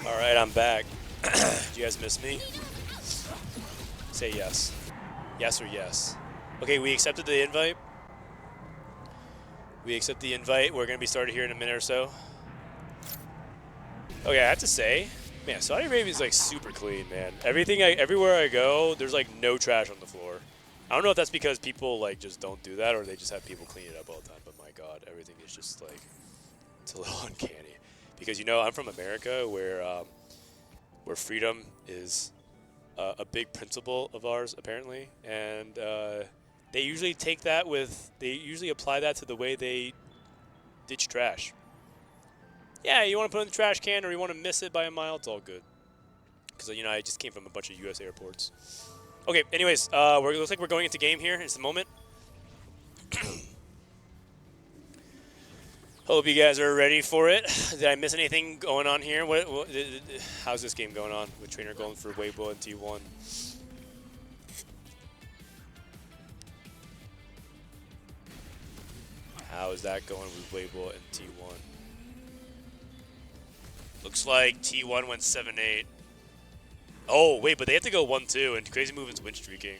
Alright, I'm back. Did you guys miss me? Say yes. Yes or yes. Okay, we accepted the invite. We accept the invite. We're going to be started here in a minute or so. Okay, I have to say, man, Saudi Arabia is like super clean, man. Everywhere I go, there's like no trash on the floor. I don't know if that's because people like just don't do that or they just have people clean it up all the time, but my God, everything is just like, it's a little uncanny. Because, you know, I'm from America where freedom is a big principle of ours, apparently. And they usually take that they usually apply that to the way they ditch trash. Yeah, you want to put it in the trash can or you want to miss it by a mile, it's all good. Because, you know, I just came from a bunch of U.S. airports. Okay, anyways, looks like we're going into game here. It's the moment. Hope you guys are ready for it. Did I miss anything going on here? How's this game going on with Trainer going for Weibo and T1? How is that going with Weibo and T1? Looks like T1 went 7-8. Oh, wait, but they have to go 1-2, and Crazy Movement's win streaking.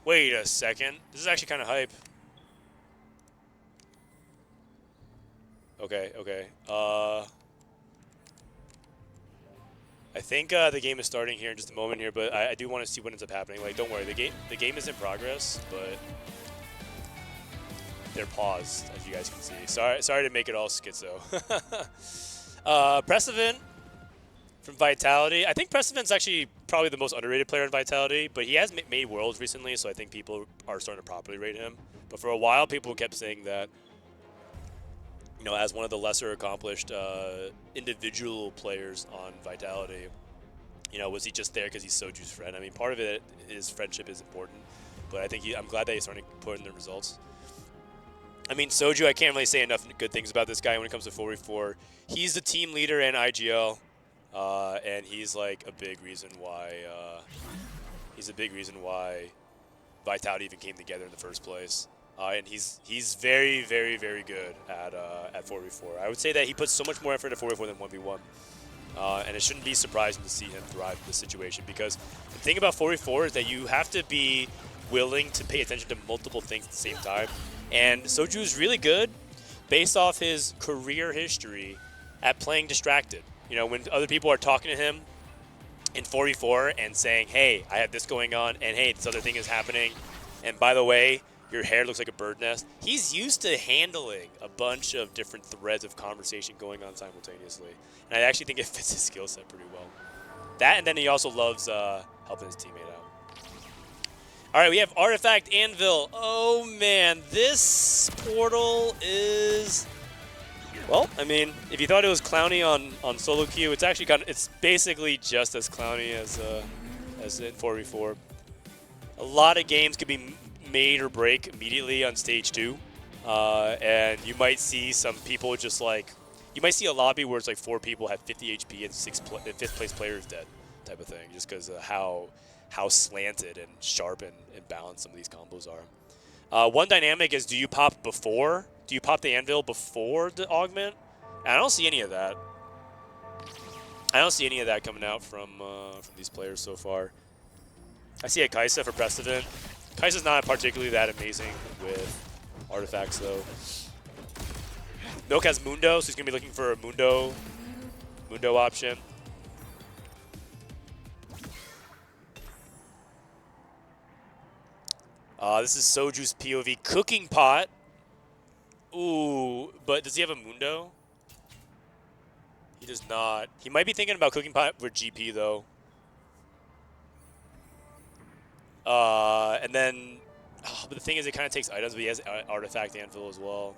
Wait a second. This is actually kind of hype. Okay, okay. I think the game is starting here in just a moment here, but I do want to see what ends up happening. Like, don't worry, the game is in progress, but they're paused, as you guys can see. Sorry to make it all schizo. Precedent from Vitality. I think Precedent's actually probably the most underrated player in Vitality, but he has made Worlds recently, so I think people are starting to properly rate him. But for a while, people kept saying that, you know, as one of the lesser accomplished individual players on Vitality, you know, was he just there because he's Soju's friend? I mean, part of it is friendship is important, but I think I'm glad that he's starting to put in the results. I mean, Soju, I can't really say enough good things about this guy when it comes to 4v4. He's the team leader in IGL, and he's like a big reason why Vitality even came together in the first place. And he's very, very, very good at 4v4. I would say that he puts so much more effort at 4v4 than 1v1. And it shouldn't be surprising to see him thrive in this situation, because the thing about 4v4 is that you have to be willing to pay attention to multiple things at the same time. And Soju is really good based off his career history at playing distracted. You know, when other people are talking to him in 4v4 and saying, hey, I have this going on, and hey, this other thing is happening, and by the way, your hair looks like a bird nest. He's used to handling a bunch of different threads of conversation going on simultaneously. And I actually think it fits his skill set pretty well. That, and then he also loves helping his teammate out. All right, we have Artifact Anvil. Oh, man, this portal is... Well, I mean, if you thought it was clowny on solo queue, it's actually it's basically just as clowny as in 4v4. A lot of games could be made or break immediately on stage 2, and you might see some people just like, you might see a lobby where it's like 4 people have 50 HP and 5th place player is dead. type of thing, just because of how slanted and sharp and balanced some of these combos are. One dynamic is, do you pop before? Do you pop the Anvil before the augment? And I don't see any of that. I don't see any of that coming out from these players so far. I see AlQadsiah for Precedent. AlQadsiah's not particularly that amazing with artifacts, though. Milk has Mundo, so he's going to be looking for a Mundo option. This is Soju's POV cooking pot. Ooh, but does he have a Mundo? He does not. He might be thinking about cooking pot with GP, though. And then, but the thing is, it kind of takes items, but he has Artifact Anvil as well.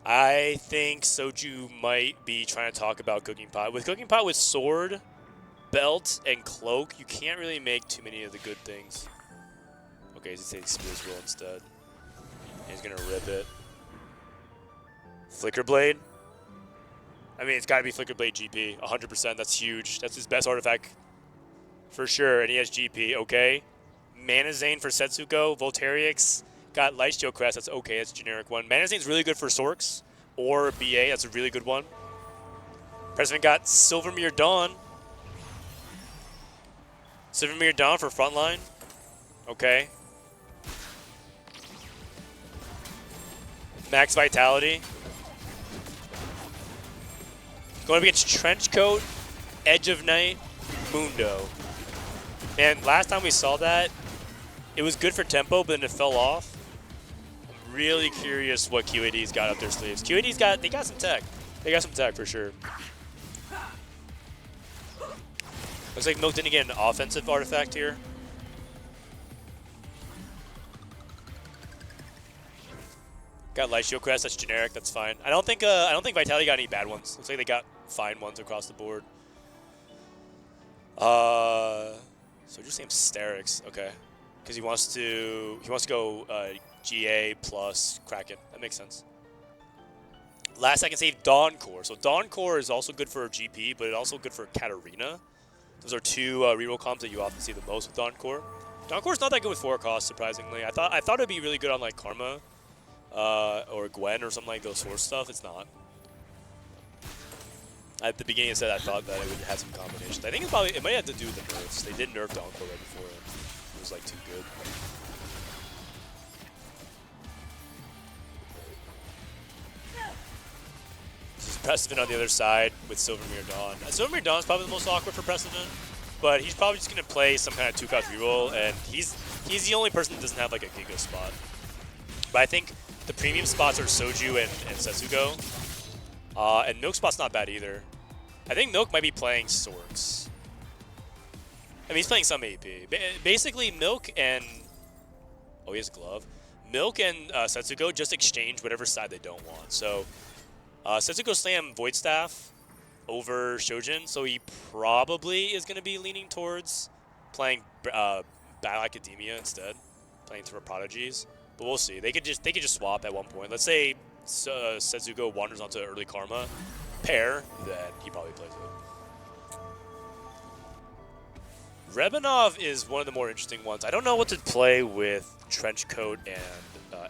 I think Soju might be trying to talk about cooking pot. With cooking pot with sword, belt, and cloak, you can't really make too many of the good things. Okay, he's taking Spear's Will instead. And he's gonna rip it. Flicker Blade. I mean, it's gotta be Flicker Blade GP, 100%. That's huge. That's his best artifact for sure. And he has GP. Okay. Mana Zane for Setsuko. Voltairix got Lightsteel Crest. That's okay. That's a generic one. Mana Zane's really good for Sorks or BA. That's a really good one. President got Silvermere Dawn. Silvermere Dawn for frontline. Okay. Max Vitality. Going up against Trenchcoat, Edge of Night, Mundo. And last time we saw that, it was good for tempo, but then it fell off. I'm really curious what QAD's got up their sleeves. QAD's got, they got some tech. They got some tech for sure. Looks like Milk didn't get an offensive artifact here. Got Lightsteel Crest, that's generic, that's fine. I don't think Vitality got any bad ones. Looks like they got fine ones across the board. So just name Sterix, okay. Because he wants to go GA plus Kraken. That makes sense. Last I can save Dawn Core. So Dawn Core is also good for GP, but it's also good for Katarina. Those are two reroll comps that you often see the most with Dawn Core. Dawn Core's not that good with 4 cost, surprisingly. I thought it'd be really good on like Karma. Or Gwen or something like those Source stuff. It's not. At the beginning, I said I thought that it would have some combinations. I think it might have to do with the nerfs. They did nerf Downcore right before it was like too good. This is Precedent on the other side with Silvermere Dawn. Silvermere Dawn is probably the most awkward for Precedent, but he's probably just gonna play some kind of 2-cost reroll, and he's the only person that doesn't have like a Giga spot. But I think the premium spots are Soju and Setsuko. And Milk spot's not bad either. I think Milk might be playing Sorks. I mean, he's playing some AP. Basically, Milk and... Oh, he has a glove. Milk and Setsuko just exchange whatever side they don't want. So, Setsuko slam Void Staff over Shojin, so he probably is going to be leaning towards playing Battle Academia instead. Playing for Prodigies. But we'll see. They could just swap at one point. Let's say Setsuko wanders onto early Karma pair, then he probably plays it. Rebanov is one of the more interesting ones. I don't know what to play with Trenchcoat and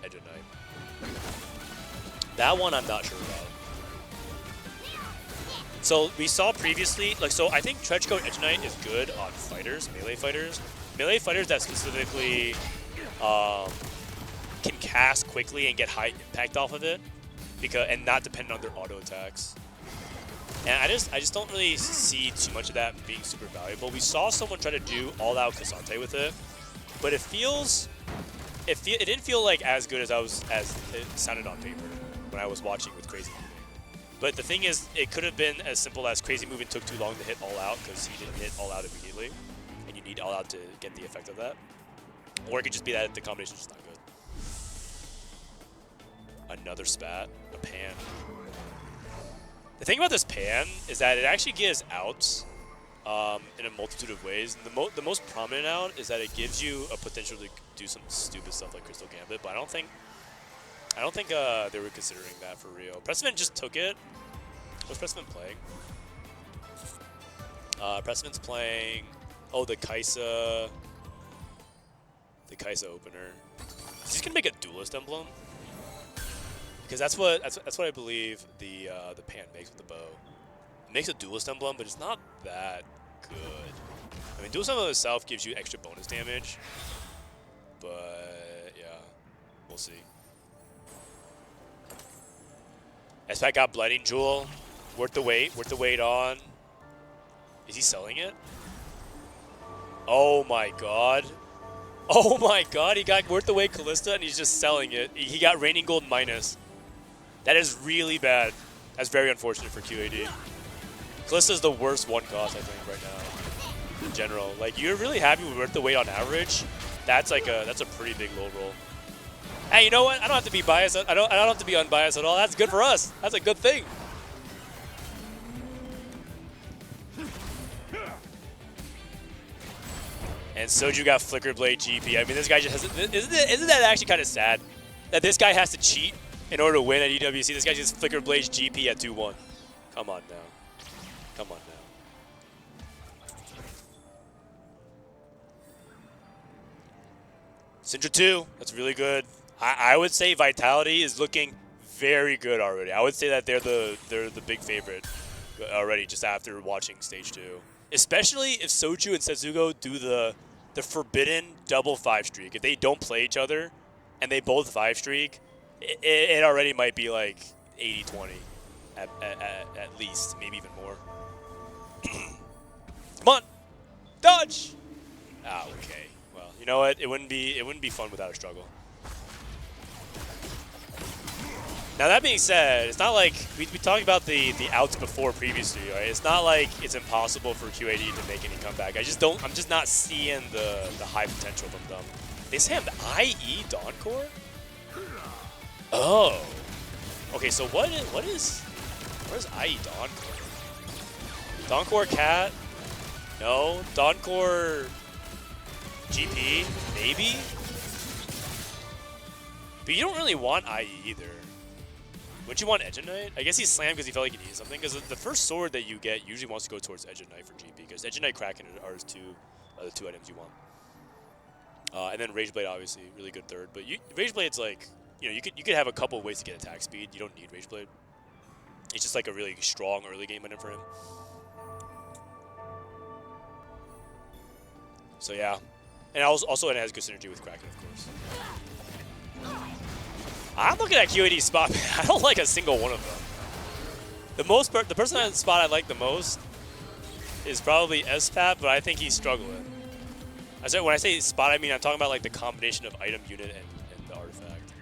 Edge of Night. That one I'm not sure about. So we saw previously, so I think Trenchcoat Edge of Night is good on fighters, melee fighters. Melee fighters that specifically can cast quickly and get high impact off of it, and not dependent on their auto attacks. And I just don't really see too much of that being super valuable. We saw someone try to do all-out Cassante with it, but it didn't feel like as good as it sounded on paper when I was watching with Crazy Moving. But the thing is, it could have been as simple as Crazy Moving took too long to hit all-out because he didn't hit all-out immediately, and you need all-out to get the effect of that. Or it could just be that the combination's just not good. Another spat, a pan. The thing about this pan is that it actually gives outs in a multitude of ways. And the most prominent out is that it gives you a potential to do some stupid stuff like Crystal Gambit, but I don't think they were considering that for real. Precedent just took it. What's Precedent playing? Pressman's playing. Oh, the Kaisa opener. Is he gonna make a duelist emblem? Because that's what I believe the pan makes with the bow. It makes a duelist emblem, but it's not that good. I mean, duelist emblem itself gives you extra bonus damage, but yeah, we'll see. SPAC got Blinding Jewel. Worth the wait on. Is he selling it? Oh my god. Oh my god, he got Worth the Wait Callista and he's just selling it. He got Raining Gold minus. That is really bad. That's very unfortunate for QAD. Callista is the worst one cost, I think, right now. In general. Like, you're really happy with Worth the Wait on average. That's a pretty big low roll. Hey, you know what? I don't have to be biased. I don't have to be unbiased at all. That's good for us. That's a good thing. And Soju got Flicker Blade GP. I mean, this guy just has. Isn't that actually kind of sad that this guy has to cheat in order to win at EWC? This guy just Flicker Blade GP at 2-1. Come on now. Come on now. Syndra 2. That's really good. I would say Vitality is looking very good already. I would say that they're the big favorite already just after watching stage 2. Especially if Soju and Setsugo do the forbidden double 5 streak. If they don't play each other and they both 5 streak, it already might be like 80-20 at least, maybe even more. Come on, dodge. Ah, okay. Well, you know what? It wouldn't be fun without a struggle. Now that being said, it's not like we talked about the outs before previously, right? It's not like it's impossible for QAD to make any comeback. I'm just not seeing the high potential from them. They say I'm the IE Dawncore? Oh. Okay, so what is IE Dawncore? Dawncore Cat? No. Dawncore GP? Maybe? But you don't really want IE either. Wouldn't you want Edge of Knight? I guess he slammed because he felt like he needed something. Because the first sword that you get usually wants to go towards Edge of Knight for GP. Because Edge of Knight, Kraken are the two items you want. And then Rage Blade, obviously, really good third. But Rage Blade's like, you could have a couple of ways to get attack speed. You don't need Rage Blade. It's just like a really strong early game item for him. So yeah, and also it has good synergy with Kraken, of course. I'm looking at QAD's spot, man. I don't like a single one of them. The person on the spot I like the most is probably SPAT, but I think he's struggling. When I say spot, I mean I'm talking about like the combination of item, unit, and the artifact.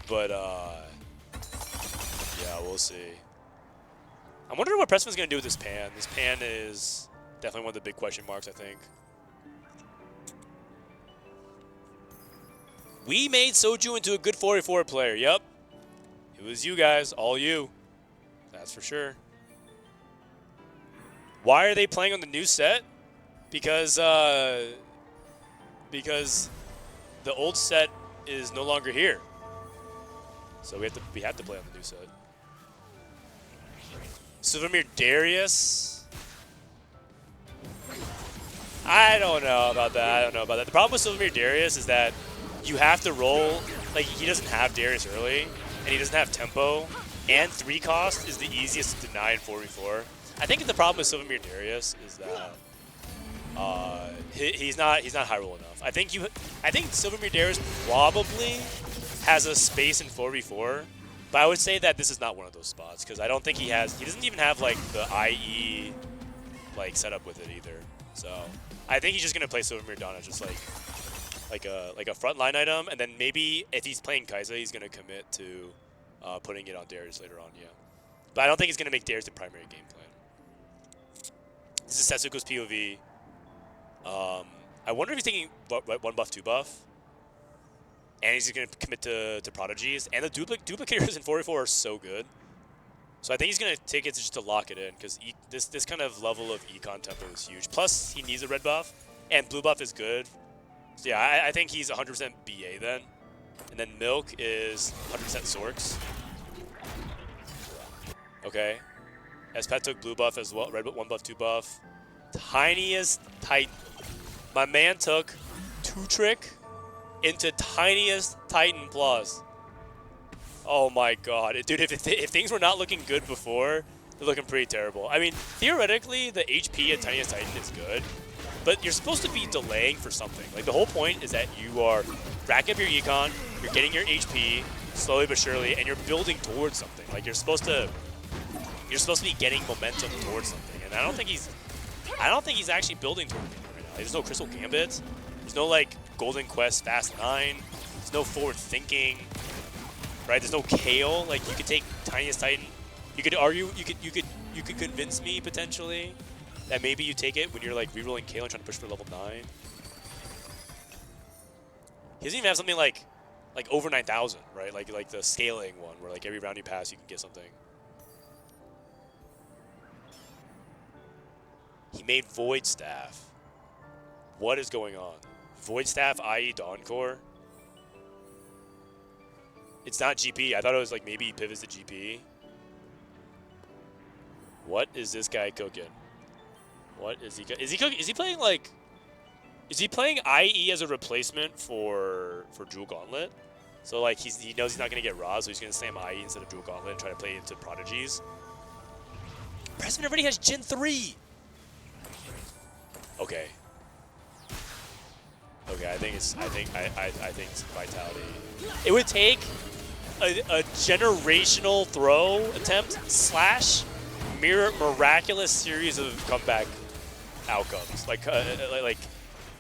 But yeah, we'll see. I'm wondering what Pressman's gonna do with this pan. This pan is definitely one of the big question marks, I think. We made Soju into a good 4v4 player. Yep. It was you guys. All you. That's for sure. Why are they playing on the new set? Because the old set is no longer here. So we have to play on the new set. Silvermere Darius. I don't know about that. The problem with Silvermere Darius is that you have to roll, like he doesn't have Darius early, and he doesn't have tempo, and 3 cost is the easiest to deny in 4v4. I think the problem with Silvermere Darius is that he's not high roll enough. I think Silvermere Darius probably has a space in 4v4, but I would say that this is not one of those spots because I don't think he doesn't even have like the IE like setup with it either. So I think he's just gonna play Silvermere Donna just like a frontline item, and then maybe if he's playing Kaisa, he's gonna commit to putting it on Darius later on. Yeah, but I don't think he's gonna make Darius the primary game plan. This is Setsuko's POV. I wonder if he's taking 1 buff, 2 buff, and he's gonna commit to prodigies, and the duplicators in 4v4 are so good. So I think he's gonna take it just to lock it in because this kind of level of econ tempo is huge. Plus he needs a red buff, and blue buff is good. So yeah, I think he's 100% BA then. And then Milk is 100% Zorks. Okay. Espat took blue buff as well. Red 1 buff, 2 buff. Tiniest Titan. My man took 2-trick into tiniest Titan plus. Oh my god. Dude, if things were not looking good before, they're looking pretty terrible. I mean, theoretically, the HP at tiniest Titan is good, but you're supposed to be delaying for something. Like, the whole point is that you are racking up your econ, you're getting your HP slowly but surely, and you're building towards something. Like, you're supposed to be getting momentum towards something. And I don't think he's actually building towards anything right now. Like, there's no Crystal Gambit. There's no like Golden Quest Fast 9. There's no forward thinking. Right? There's no Kale. Like, you could take tiniest Titan. You could argue, you could convince me potentially that maybe you take it when you're like rerolling Kale and trying to push for level 9. He doesn't even have something like over 9,000, right? Like the scaling one where like every round you pass you can get something. He made Void Staff. What is going on? Void Staff, i.e. Dawncore? It's not GP. I thought it was like maybe he pivots to GP. What is this guy cooking? What is he cooking? Is he playing like... Is he playing IE as a replacement for Jewel Gauntlet? So like he knows he's not going to get Raw, so he's going to slam IE instead of Jewel Gauntlet and try to play into Prodigies. President already has Gen 3! Okay. Okay, I think it's Vitality. It would take a generational throw attempt / miraculous series of comeback outcomes. Like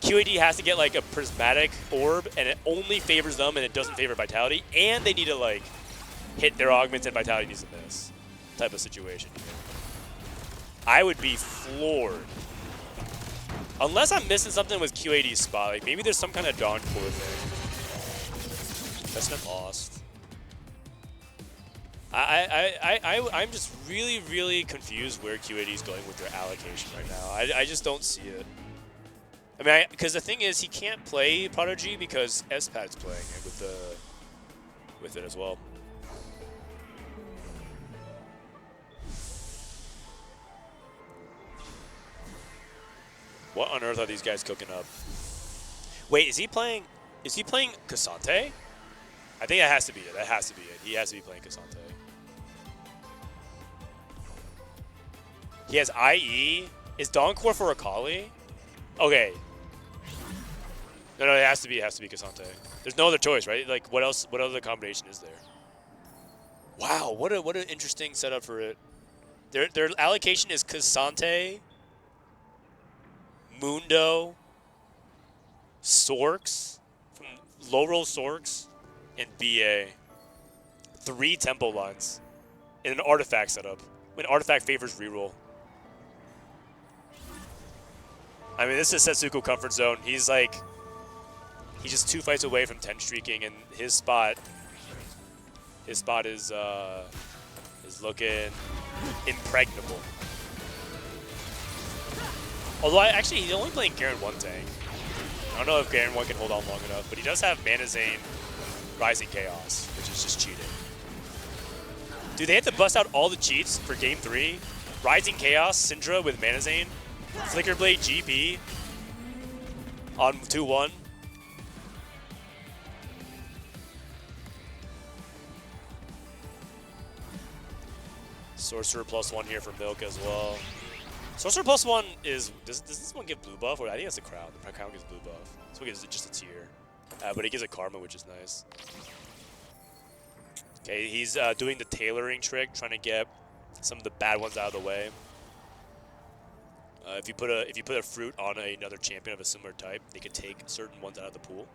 QAD has to get like a prismatic orb, and it only favors them, and it doesn't favor Vitality, and they need to like hit their augments, and Vitality needs to miss. Type of situation here. I would be floored. Unless I'm missing something with QAD's spot, like maybe there's some kind of Dawn Core thing. That's been lost. I'm just really confused where QAD is going with their allocation right now. I just don't see it. I mean, because the thing is, he can't play Prodigy because Espat's playing it with it as well. What on earth are these guys cooking up? Wait, is he playing Cassante? I think that has to be it. That has to be it. He has to be playing Cassante. He has IE. Is Dawncore for Akali? Okay. No, it has to be Cassante. There's no other choice, right? Like, what else? What other combination is there? Wow, what an interesting setup for it. Their allocation is Cassante, Mundo, Sorks, from low roll Sorks, and BA. 3 tempo lines in an artifact setup. When artifact favors reroll. I mean, this is Setsuko comfort zone. He's just 2 fights away from 10 streaking, and his spot is looking impregnable. Although he's only playing Garen 1 tank. I don't know if Garen 1 can hold on long enough, but he does have Mana Zane, Rising Chaos, which is just cheating. Dude, they had to bust out all the cheats for Game 3. Rising Chaos, Syndra with Mana Zane, Flicker Blade GP on 2-1. Sorcerer +1 here for Milk as well. Sorcerer +1 is... Does this one give blue buff? Or I think that's the Crown. The Crown gives blue buff. This one gives just a tier. But it gives a Karma, which is nice. Okay, he's doing the tailoring trick, trying to get some of the bad ones out of the way. If you put a fruit on another champion of a similar type, they can take certain ones out of the pool.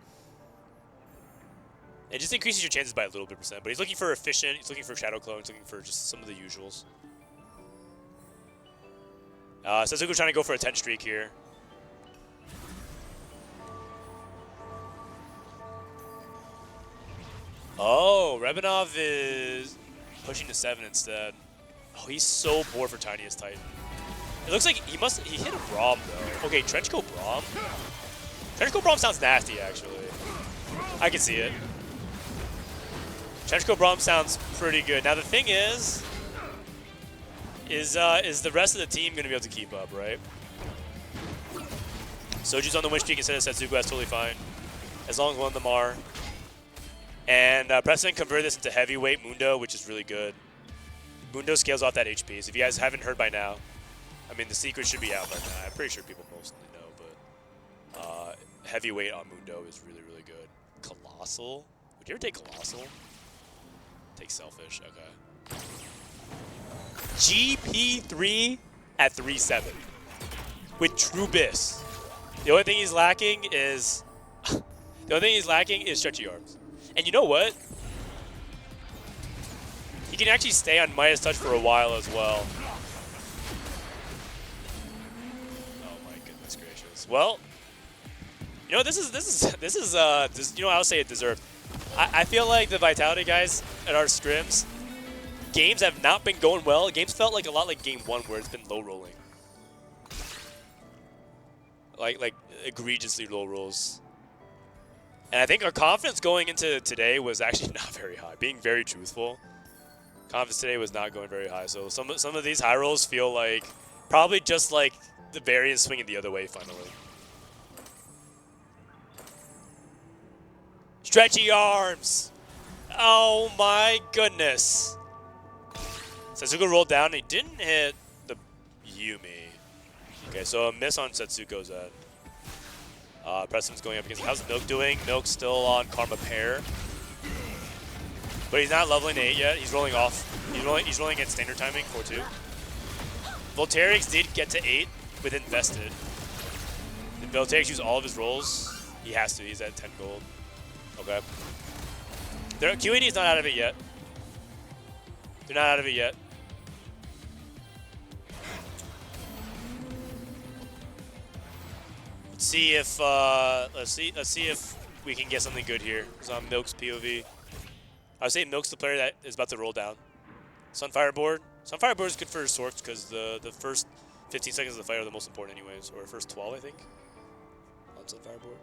It just increases your chances by a little bit %. But he's looking for efficient, he's looking for Shadow Clone, he's looking for just some of the usuals. Setsuko trying to go for a 10 streak here. Oh, Rebanov is pushing to 7 instead. Oh, he's so poor for Tiniest Titan. It looks like he hit a Braum though. Okay, Trenchcoat Braum. Trenchcoat Braum sounds nasty actually. I can see it. Trenchcoat Braum sounds pretty good. Now the thing is Is the rest of the team going to be able to keep up, right? Soju's on the win streak instead of Setsuko, that's totally fine. As long as one of them are. And Precedent converted this into heavyweight Mundo, which is really good. Mundo scales off that HP, so if you guys haven't heard by now, I mean, the secret should be out by now. I'm pretty sure people mostly know, but heavyweight on Mundo is really, really good. Colossal? Would you ever take Colossal? Take Selfish, okay. GP3 at 3-7 with Trubis. The only thing he's lacking is stretchy arms. And you know what? He can actually stay on Midas Touch for a while as well. Oh my goodness gracious. Well, you know, this is you know, I'll say it deserved. I feel like the Vitality guys at our scrims, games have not been going well. Games felt like a lot like game 1 where it's been low rolling. Like egregiously low rolls. And I think our confidence going into today was actually not very high. Being very truthful, confidence today was not going very high. So some of these high rolls feel like probably just like the variance swinging the other way finally. Stretchy arms. Oh my goodness. Setsuko rolled down and he didn't hit the Yumi. Okay, so a miss on Setsuko's end. Preston's going up against. How's Milk doing? Milk's still on Karma Pair. But he's not leveling to 8 yet. He's rolling off. He's rolling at standard timing, 4-2. Voltairix did get to 8 with Invested. Did Voltairix use all of his rolls? He has to. He's at 10 gold. Okay. QAD is not out of it yet. They're not out of it yet. Let's see if we can get something good here. It's on Milk's POV. I would say Milk's the player that is about to roll down. Sunfire board. Sunfire board is good for his sorts because the first 15 seconds of the fight are the most important anyways, or first 12 I think. On Sunfire board.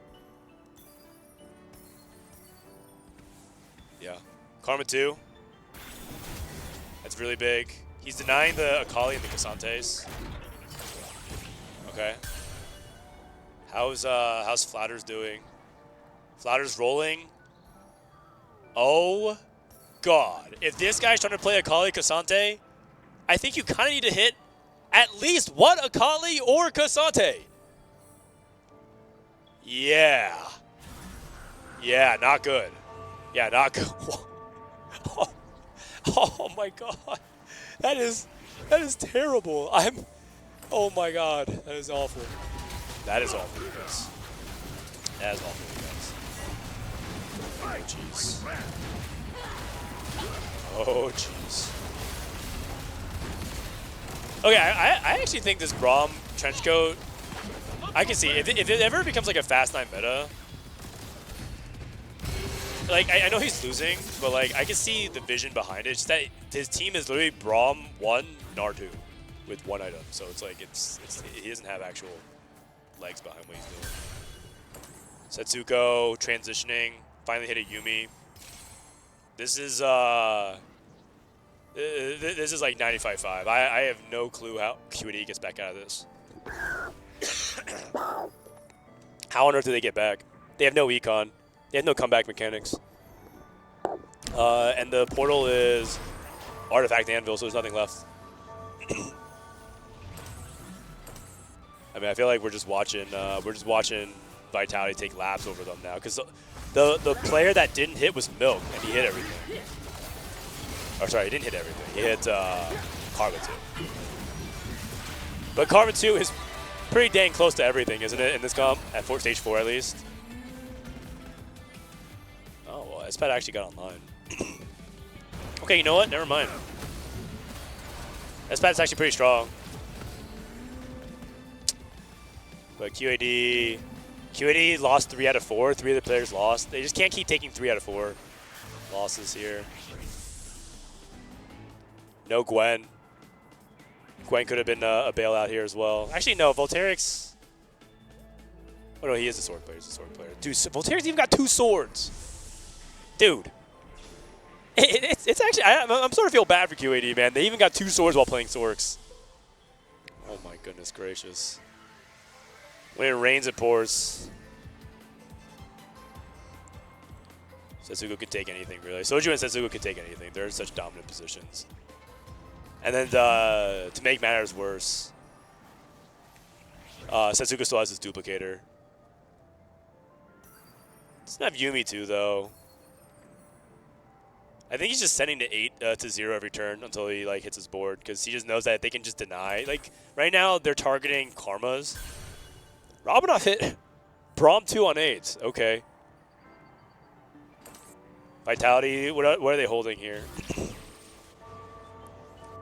Yeah. Karma 2. That's really big. He's denying the Akali and the Casantes. Okay. How's Flatters doing? Flatters rolling. Oh god. If this guy's trying to play Akali Cassante, I think you kind of need to hit at least one Akali or Cassante. Yeah. Yeah, not good. Yeah, not good. Oh my god. That is terrible. Oh my god. That is awful. That is awful, you guys. That is awful, you guys. Oh jeez. Oh jeez. Okay, I actually think this Braum trenchcoat, I can see if it ever becomes like a Fast 9 meta. Like, I know he's losing, but like I can see the vision behind it. It's just that his team is literally Braum 1, Gnar 2 with 1 item. So it's like he doesn't have actual legs behind what he's doing. Setsuko transitioning, finally hit a Yumi. This is like 95-5. I have no clue how QAD gets back out of this. How on earth do they get back? They have no econ. They have no comeback mechanics. And the portal is Artifact Anvil, so there's nothing left. I mean, I feel like we're just watching Vitality take laps over them now, because the player that didn't hit was Milk, and he hit everything. Or sorry, he didn't hit everything. He hit Karma 2. But Karma 2 is pretty dang close to everything, isn't it, in this comp? At stage 4 at least. Oh, well, Espad actually got online. Okay, you know what? Never mind. Espad's actually pretty strong. But QAD lost 3 out of 4. 3 of the players lost. They just can't keep taking 3 out of 4 losses here. No Gwen. Gwen could have been a bailout here as well. Actually, no. Voltairix. Oh, no, he is a sword player. He's a sword player. Dude, Voltairix even got 2 swords. Dude. It's actually, I'm sort of feel bad for QAD, man. They even got 2 swords while playing Sorks. Oh my goodness gracious. When it rains, it pours. Setsuko could take anything, really. Soju and Setsuko could take anything. They're in such dominant positions. And then to make matters worse, Setsuko still has his duplicator. Doesn't have Yumi too, though. I think he's just sending to 8 to 0 every turn until he like hits his board, because he just knows that they can just deny. Like right now, they're targeting Karmas. Robinov hit Braum 2 on 8. Okay. Vitality. What are they holding here?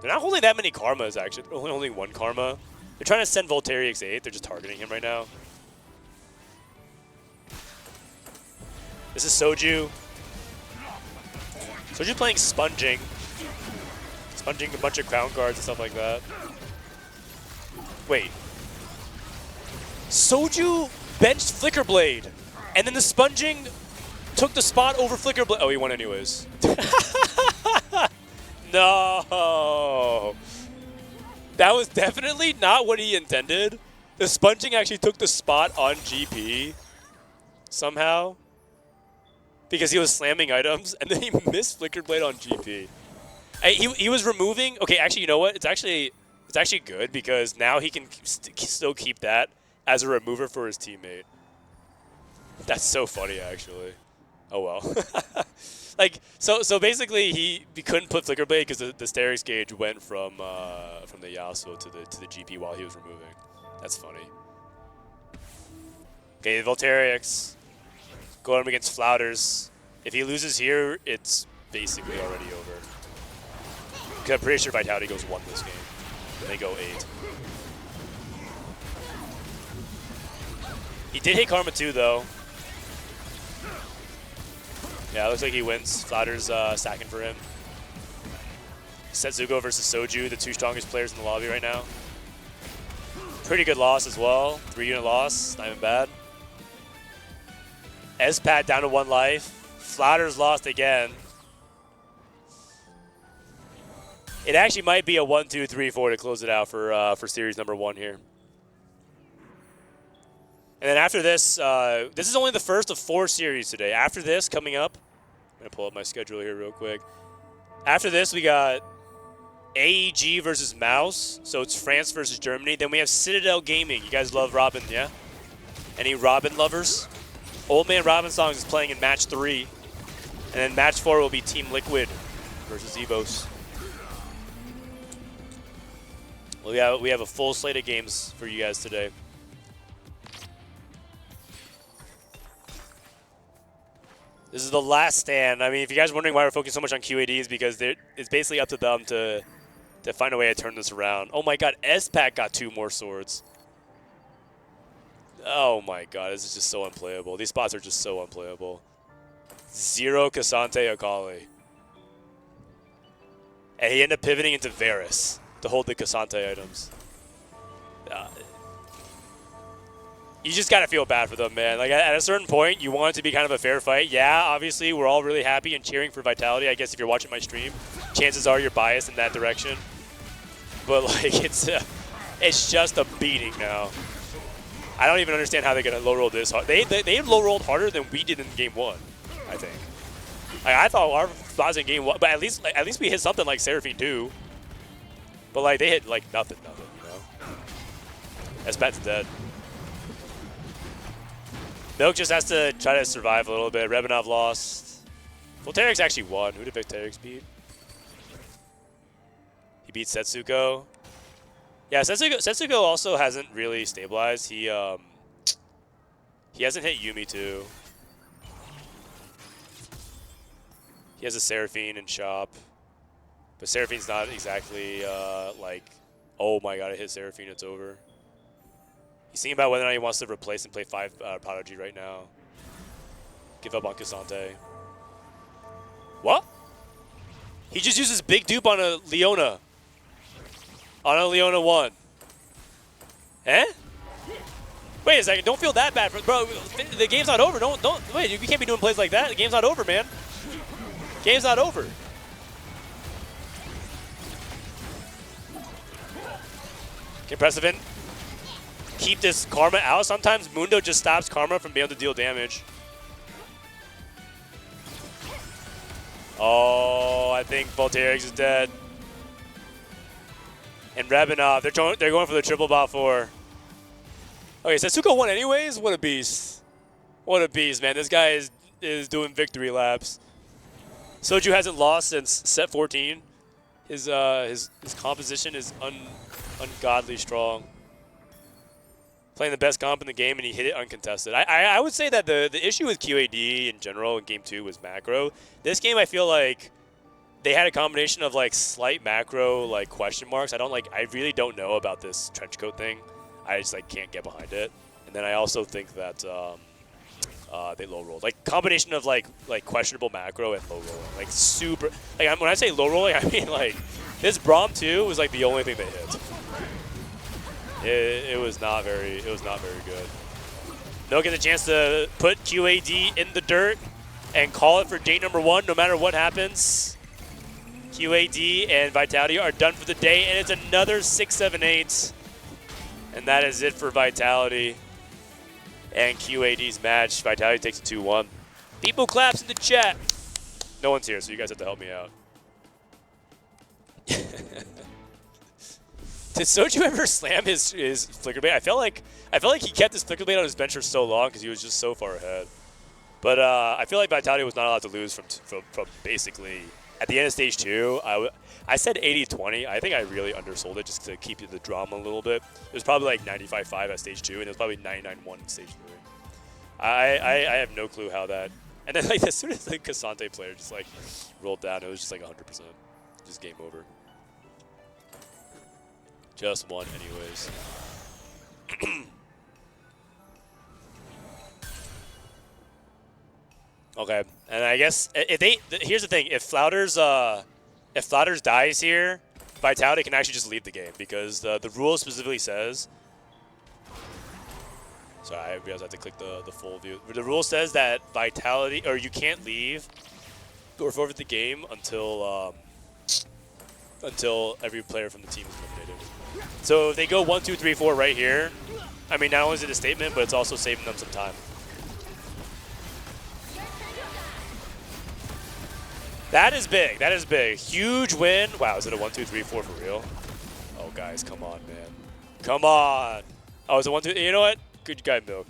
They're not holding that many Karmas, actually. They're only holding 1 Karma. They're trying to send Voltairix 8. They're just targeting him right now. This is Soju. Soju playing Sponging. Sponging a bunch of Crown cards and stuff like that. Wait. Soju benched Flickerblade. And then the Sponging took the spot over Flickerblade. Oh, he won anyways. No. That was definitely not what he intended. The Sponging actually took the spot on GP somehow, because he was slamming items, and then he missed Flickerblade on GP. He was removing. Okay, actually, you know what? It's actually good, because now he can still keep that as a remover for his teammate. That's so funny, actually. Oh well. Like so basically he couldn't put Flickerblade because the Sterex gauge went from the Yasuo to the GP while he was removing. That's funny. Okay, Voltairix going up against Flouters. If he loses here, it's basically already over. Because I'm pretty sure Vitality goes 1 this game. And they go 8. He did hit Karma 2 though. Yeah, it looks like he wins. Flouters stacking for him. Setsuko versus Soju, the 2 strongest players in the lobby right now. Pretty good loss as well. 3-unit loss, not even bad. Espat down to 1 life. Flouters lost again. It actually might be a 1, 2, 3, 4 to close it out for series number 1 here. And then after this, this is only the first of 4 series today. After this, coming up, I'm going to pull up my schedule here real quick. After this, we got AEG versus MOUZ. So it's France versus Germany. Then we have Citadel Gaming. You guys love Robin, yeah? Any Robin lovers? Old Man Robin Songs is playing in match 3. And then match 4 will be Team Liquid versus EVOS. Well, we have a full slate of games for you guys today. This is the last stand. I mean, if you guys are wondering why we're focusing so much on QADs, because it's basically up to them to find a way to turn this around. Oh my god, Espat got 2 more swords. Oh my god, this is just so unplayable. These spots are just so unplayable. 0 Cassante Akali. And he ended up pivoting into Varus to hold the Cassante items. You just gotta feel bad for them, man. Like at a certain point, you want it to be kind of a fair fight. Yeah, obviously, we're all really happy and cheering for Vitality. I guess if you're watching my stream, chances are you're biased in that direction. But like, it's just a beating now. I don't even understand how they're gonna low roll this hard. They low rolled harder than we did in game 1, I think. Like, I thought our spots in game 1, but at least we hit something like Seraphine 2. But like they hit like nothing, you know. Espat's dead. Milk just has to try to survive a little bit. Rebanov lost. Voltairix actually won. Who did Voltairix beat? He beat Setsuko. Yeah, Setsuko also hasn't really stabilized. He hasn't hit Yumi too. He has a Seraphine in shop. But Seraphine's not exactly like, oh my god, I hit Seraphine, it's over. He's thinking about whether or not he wants to replace and play 5 Prodigy right now. Give up on Cassante. What? He just uses big dupe on a Leona. On a Leona 1. Eh? Wait a second, don't feel that bad. Bro, the game's not over. Don't wait, you can't be doing plays like that. The game's not over, man. Game's not over. Impressive in. Keep this Karma out. Sometimes Mundo just stops Karma from being able to deal damage. Oh, I think Voltairix is dead. And Rabinov, they're going for the triple bot 4. Okay, Setsuko won anyways? What a beast. What a beast, man. This guy is doing victory laps. Soju hasn't lost since set 14. His composition is ungodly strong. Playing the best comp in the game, and he hit it uncontested. I would say that the issue with QAD in general in Game 2 was macro. This game, I feel like they had a combination of like slight macro like question marks. I really don't know about this trench coat thing. I just like can't get behind it. And then I also think that they low rolled. Like combination of like questionable macro and low rolling. Like super. Like when I say low rolling, I mean like this Braum 2 was like the only thing they hit. It was not very good. No gets a chance to put QAD in the dirt and call it for day number 1 no matter what happens. QAD and Vitality are done for the day, and it's another 6-7-8. And that is it for Vitality and QAD's match. Vitality takes a 2-1. People claps in the chat. No one's here, so you guys have to help me out. Did Soju ever slam his flicker bait? I felt like he kept his flicker bait on his bench for so long because he was just so far ahead. But I feel like Vitality was not allowed to lose from basically at the end of stage 2. I said 80-20. I think I really undersold it just to keep the drama a little bit. It was probably like 95-5 at stage 2, and it was probably 99-1 in stage 3. I have no clue how that. And then like as soon as the Cassante player just like rolled down, it was just like 100%, just game over. Just one, anyways. Okay, and I guess here's the thing: if Flouters dies here, Vitality can actually just leave the game because the rule specifically says. Sorry, I realized I have to click the full view. The rule says that Vitality, or you can't leave or forfeit the game until every player from the team is eliminated. So if they go 1, 2, 3, 4 right here, I mean, not only is it a statement, but it's also saving them some time. That is big. That is big. Huge win. Wow, is it a 1, 2, 3, 4 for real? Oh, guys, come on, man. Come on. Oh, it's a 1, 2. You know what? Good guy, Milk.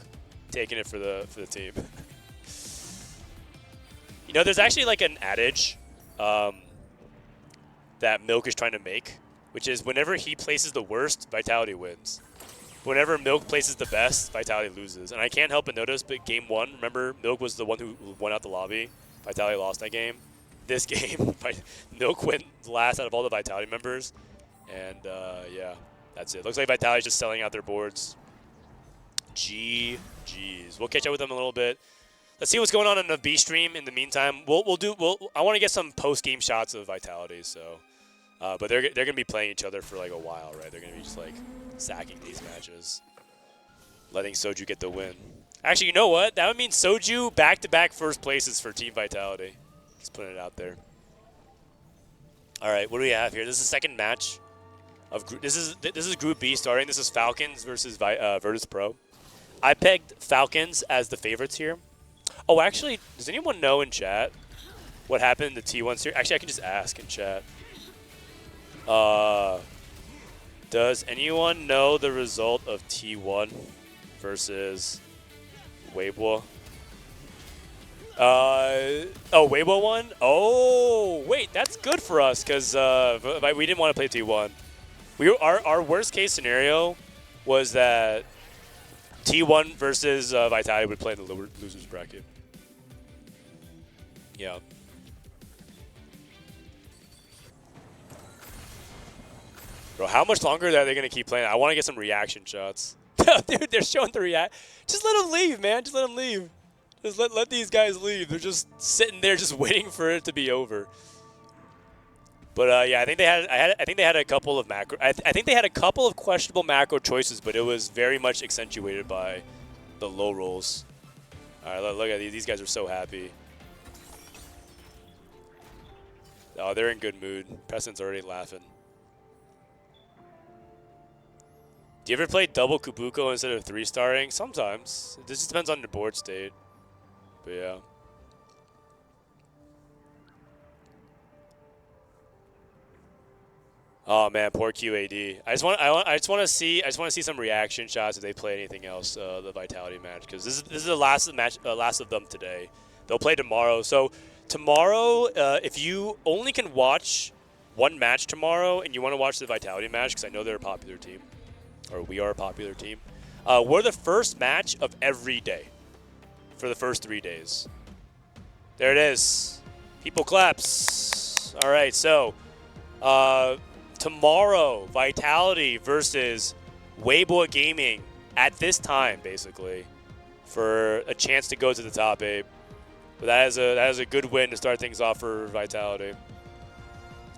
Taking it for the team. You know, there's actually like an adage that Milk is trying to make, which is whenever he places the worst, Vitality wins. Whenever Milk places the best, Vitality loses. And I can't help but notice, but game 1, remember, Milk was the one who went out the lobby. Vitality lost that game. This game, Milk went last out of all the Vitality members. And yeah, that's it. Looks like Vitality's just selling out their boards. GG's. We'll catch up with them a little bit. Let's see what's going on in the B stream. In the meantime, I want to get some post-game shots of Vitality. So, but they're gonna be playing each other for like a while, right? They're gonna be just like sacking these matches, letting Soju get the win. Actually, you know what? That would mean Soju back-to-back first places for Team Vitality. Just putting it out there. All right, what do we have here? This is the second match of this is Group B starting. This is Falcons versus Virtus Pro. I pegged Falcons as the favorites here. Oh, actually, does anyone know in chat what happened in the T1 series? Actually, I can just ask in chat. Does anyone know the result of T1 versus Weibo? Oh, Weibo won? Oh, wait, that's good for us because we didn't want to play T1. Our worst case scenario was that T1 versus Vitality would play in the losers bracket. Yeah. Bro, how much longer are they going to keep playing? I want to get some reaction shots. Dude, they're showing the react. Just let them leave, man. Just let them leave. Just let these guys leave. They're just sitting there just waiting for it to be over. But yeah, I think they had a couple of macro. I think they had a couple of questionable macro choices, but it was very much accentuated by the low rolls. All right, look at these guys are so happy. Oh, they're in good mood. Preston's already laughing. Do you ever play double Kubuko instead of 3-starring? Sometimes. This just depends on the board state. But yeah. Oh man, poor QAD. I just want to see some reaction shots if they play anything else the Vitality match, because this is the last of them today. They'll play tomorrow. So tomorrow, if you only can watch one match tomorrow and you want to watch the Vitality match, because I know they're a popular team, or we are a popular team, we're the first match of every day for the first 3 days. There it is. People claps. All right, so tomorrow, Vitality versus Weibo Gaming at this time, basically, for a chance to go to the top 8. But that is a good win to start things off for Vitality.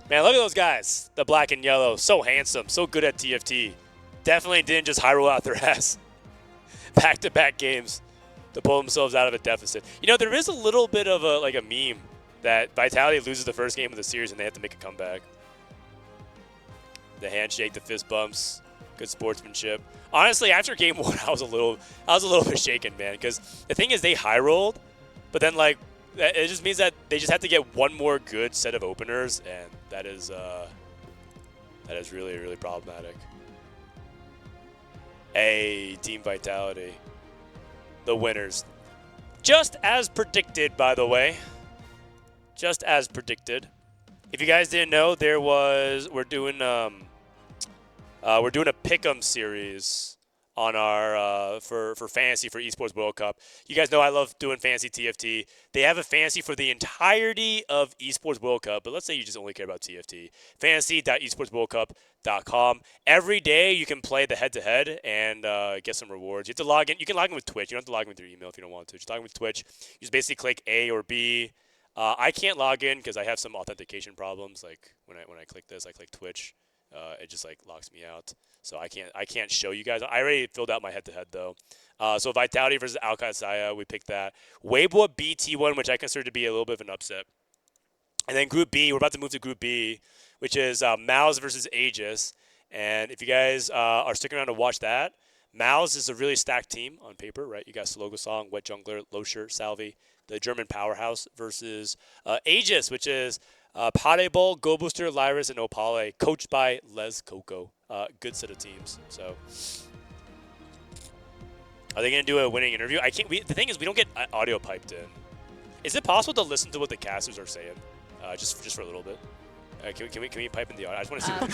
Man, look at those guys. The black and yellow. So handsome. So good at TFT. Definitely didn't just high roll out their ass. Back-to-back games to pull themselves out of a deficit. You know, there is a little bit of a meme that Vitality loses the first game of the series and they have to make a comeback. The handshake, the fist bumps, good sportsmanship. Honestly, after game 1, I was a little bit shaken, man, because the thing is they high rolled, but then like it just means that they just have to get one more good set of openers, and that is really, really problematic. Hey, Team Vitality, the winners, just as predicted, by the way, just as predicted. If you guys didn't know, we're doing a pick'em series on our for fantasy for Esports World Cup. You guys know I love doing fantasy TFT. They have a fantasy for the entirety of Esports World Cup, but let's say you just only care about TFT. Fantasy.esportsworldcup.com. Every day you can play the head-to-head and get some rewards. You have to log in. You can log in with Twitch. You don't have to log in with your email if you don't want to. Just log in with Twitch. You just basically click A or B. I can't log in because I have some authentication problems. Like when I click this, I click Twitch. It just like locks me out, so I can't show you guys. I already filled out my head-to-head though. So Vitality versus AlQadsiah, we picked that. Weibo BT1, which I consider to be a little bit of an upset. And then Group B, we're about to move to Group B, which is MOUZ versus AEGIS. And if you guys are sticking around to watch that, MOUZ is a really stacked team on paper, right? You got Slogosong, Wet Jungler, Losher, Salvi, the German powerhouse, versus AEGIS, which is Puddle, Go Booster, Lyris, and Opale, coached by Les Coco. Good set of teams. So, are they gonna do a winning interview? I can't. The thing is, we don't get audio piped in. Is it possible to listen to what the casters are saying, just for a little bit? Can we pipe in the audio? I just want to see. But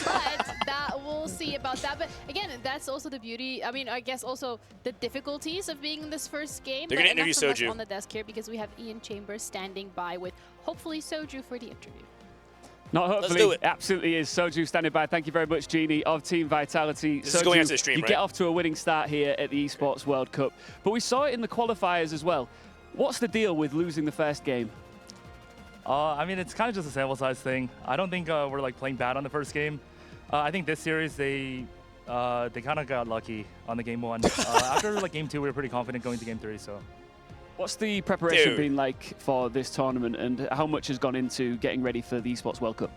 that we'll see about that. But again, that's also the beauty. I mean, I guess also the difficulties of being in this first game. They're gonna interview Soju on the desk here because we have Ian Chambers standing by with hopefully Soju for the interview. Not hopefully, Let's do it. Absolutely is. Soju standing by. Thank you very much, Genie of Team Vitality. This is going into the stream, you right? get off to a winning start here at the Esports World Cup. But we saw it in the qualifiers as well. What's the deal with losing the first game? I mean, it's kind of just a sample size thing. I don't think we're like playing bad on the first game. I think this series they kind of got lucky on the game 1. After like game 2, we were pretty confident going to game 3. So, what's the preparation been like for this tournament, and how much has gone into getting ready for the Esports World Cup?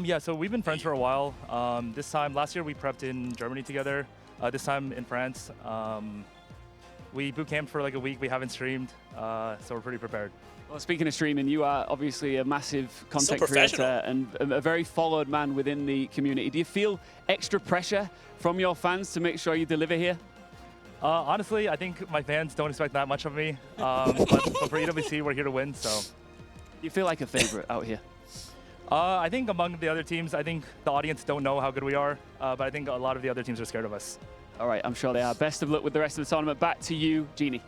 Yeah, so we've been friends for a while. Last year we prepped in Germany together. This time in France. We boot camped for like a week. We haven't streamed, so we're pretty prepared. Well, speaking of streaming, you are obviously a massive content So creator and a very followed man within the community. Do you feel extra pressure from your fans to make sure you deliver here? Honestly, I think my fans don't expect that much of me. But for EWC, we're here to win, so. You feel like a favorite out here? I think among the other teams, I think the audience don't know how good we are, but I think a lot of the other teams are scared of us. All right, I'm sure they are. Best of luck with the rest of the tournament. Back to you, Genie.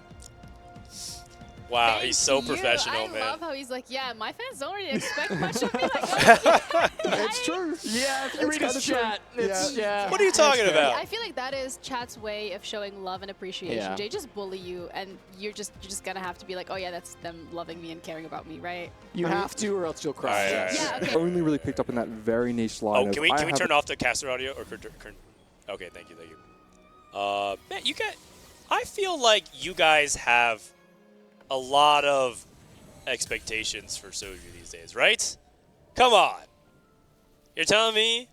Wow, Thank he's so you. professional, man. I love how he's like, yeah, my fans don't really expect much of me. Like, It's true. Yeah, if you read his chat, Yeah. What are you talking about? I feel like that is chat's way of showing love and appreciation. Yeah. They just bully you, and you're just gonna have to be like, oh yeah, that's them loving me and caring about me, right? You have to, or else you'll cry. All right. Yeah, okay. Only really picked up in that very niche line. Oh, can we I have turn off the caster audio or okay, thank you. Man, I feel like you guys have a lot of expectations for Soju these days, right? Come on. You're telling me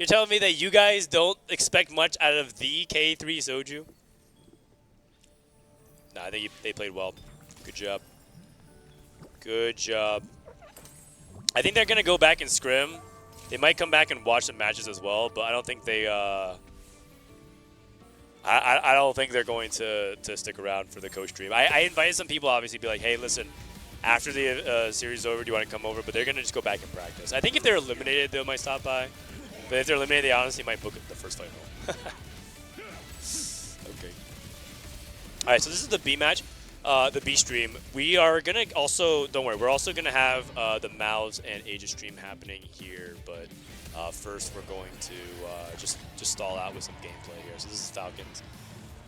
You're telling me that you guys don't expect much out of the K3 Soju? Nah, I think they played well. Good job. Good job. I think they're going to go back and scrim. They might come back and watch some matches as well, but I don't think they... I don't think they're going to stick around for the Costream. I invited some people, obviously, be like, hey, listen, after the series is over, do you want to come over? But they're going to just go back and practice. I think if they're eliminated, they might stop by. But if they're eliminated, they honestly might book the first fight home. Okay. All right, so this is the B match, the B stream. We are going to also, don't worry, we're also going to have the MOUZ and AEGIS stream happening here. But first, we're going to just stall out with some gameplay here. So this is Falcons,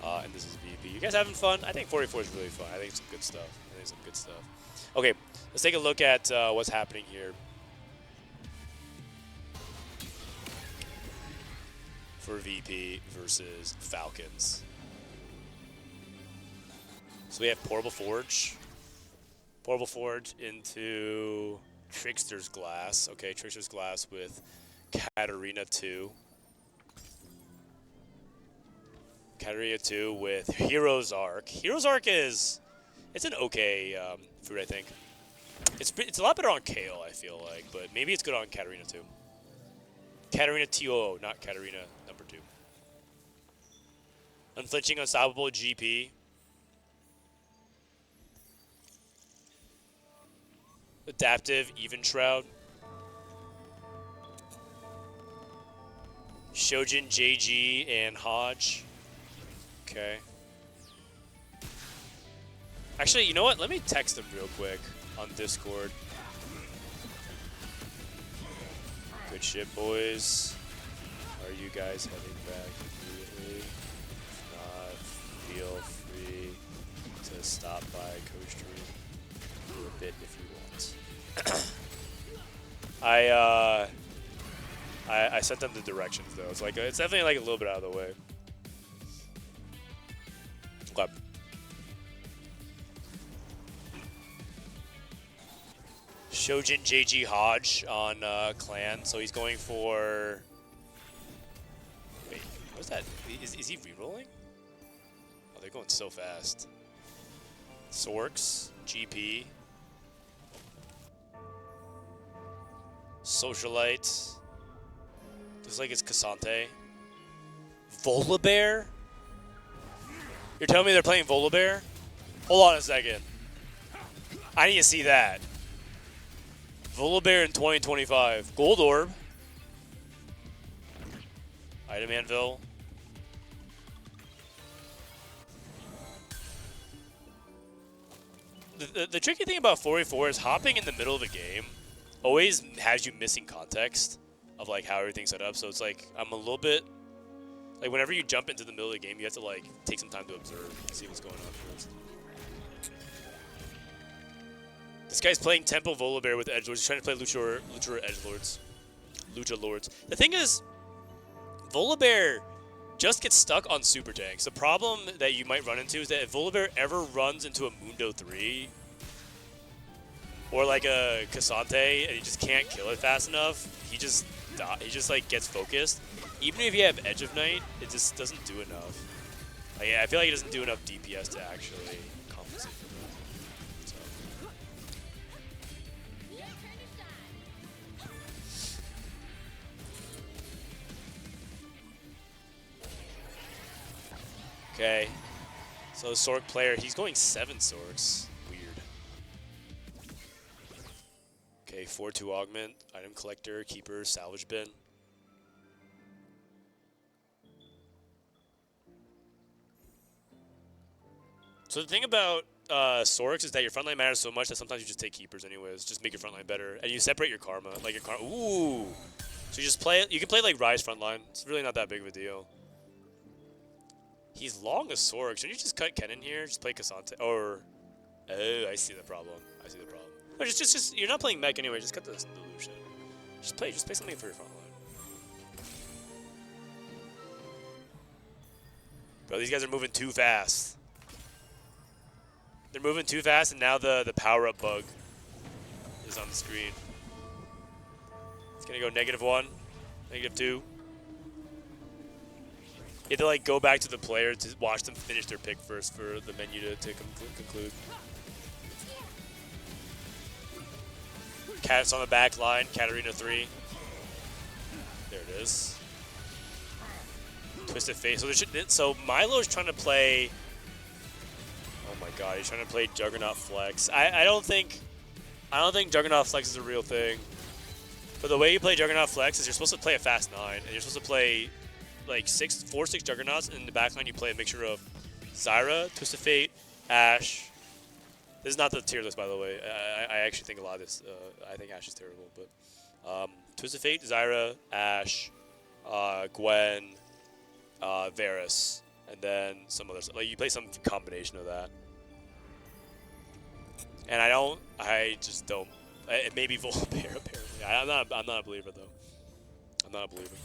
and this is VP. You guys having fun? I think 44 is really fun. I think it's some good stuff. Okay, let's take a look at what's happening here. For VP versus Falcons. So we have Portable Forge. Portable Forge into Trickster's Glass. Okay, Trickster's Glass with Katarina 2. Katarina 2 with Hero's Arc. Hero's Arc is... It's an okay food, I think. It's a lot better on Kale, I feel like, but maybe it's good on Katarina 2. Katarina TOO, not Katarina number 2. Unflinching, Unstoppable, GP. Adaptive, Even Shroud. Shojin, JG, and Hodge. Okay. Actually, you know what? Let me text them real quick on Discord. Good shit, boys. Are you guys heading back immediately? If not, feel free to stop by Costream for a bit if you want. I sent them the directions though. It's like it's definitely like a little bit out of the way. Okay. Shojin JG Hodge on Clan, so he's going for... Wait, what's that? Is he re-rolling? Oh, they're going so fast. Sorks, GP. Socialite. Looks like it's Cassante. Volibear? You're telling me they're playing Volibear? Hold on a second. I need to see that. Volibear in 2025. Gold Orb. Item Anvil. The tricky thing about 4v4 is hopping in the middle of a game always has you missing context of like how everything's set up. So it's like I'm a little bit like whenever you jump into the middle of the game, you have to like take some time to observe and see what's going on first. This guy's playing Temple Volibear with Edgelords. He's trying to play Lucha Edgelords. Lucha Lords. The thing is, Volibear just gets stuck on super tanks. The problem that you might run into is that if Volibear ever runs into a Mundo 3 or like a Cassante and you just can't kill it fast enough, he just like gets focused. Even if you have Edge of Night, it just doesn't do enough. Like, I feel like it doesn't do enough DPS to actually compensate for that. So. Okay, so the Sork player, he's going 7 Sorks. Weird. Okay, 4-2 Augment, Item Collector, Keeper, Salvage Bin. So the thing about Sorks is that your frontline matters so much that sometimes you just take Keepers anyways, just make your frontline better. And you separate your Karma, like your Karma, ooh! So you just play it, you can play like Rise frontline. It's really not that big of a deal. He's long as Sork. Shouldn't you just cut Kennen here? Just play Cassante. Or... Oh, I see the problem. But just you're not playing mech anyway. Just cut the Lucian. Just play something for your front line. Bro, these guys are moving too fast. They're moving too fast, and now the power-up bug is on the screen. It's going to go -1, -2. You have to like go back to the player to watch them finish their pick first for the menu to conclude. Cat's on the back line, Katarina 3. There it is. Twisted Face. So Milo's trying to play. Oh my god, he's trying to play Juggernaut Flex. I don't think Juggernaut Flex is a real thing. But the way you play Juggernaut Flex is you're supposed to play a fast 9, and you're supposed to play like 4-6 Juggernauts, and in the backline you play a mixture of Zyra, Twisted Fate, Ashe. This is not the tier list, by the way. I actually think a lot of this. I think Ashe is terrible, but Twisted Fate, Zyra, Ashe, Gwen, Varus, and then some other stuff. Like you play some combination of that. And I just don't. It may be Volbear apparently. I'm not a believer though. I'm not a believer.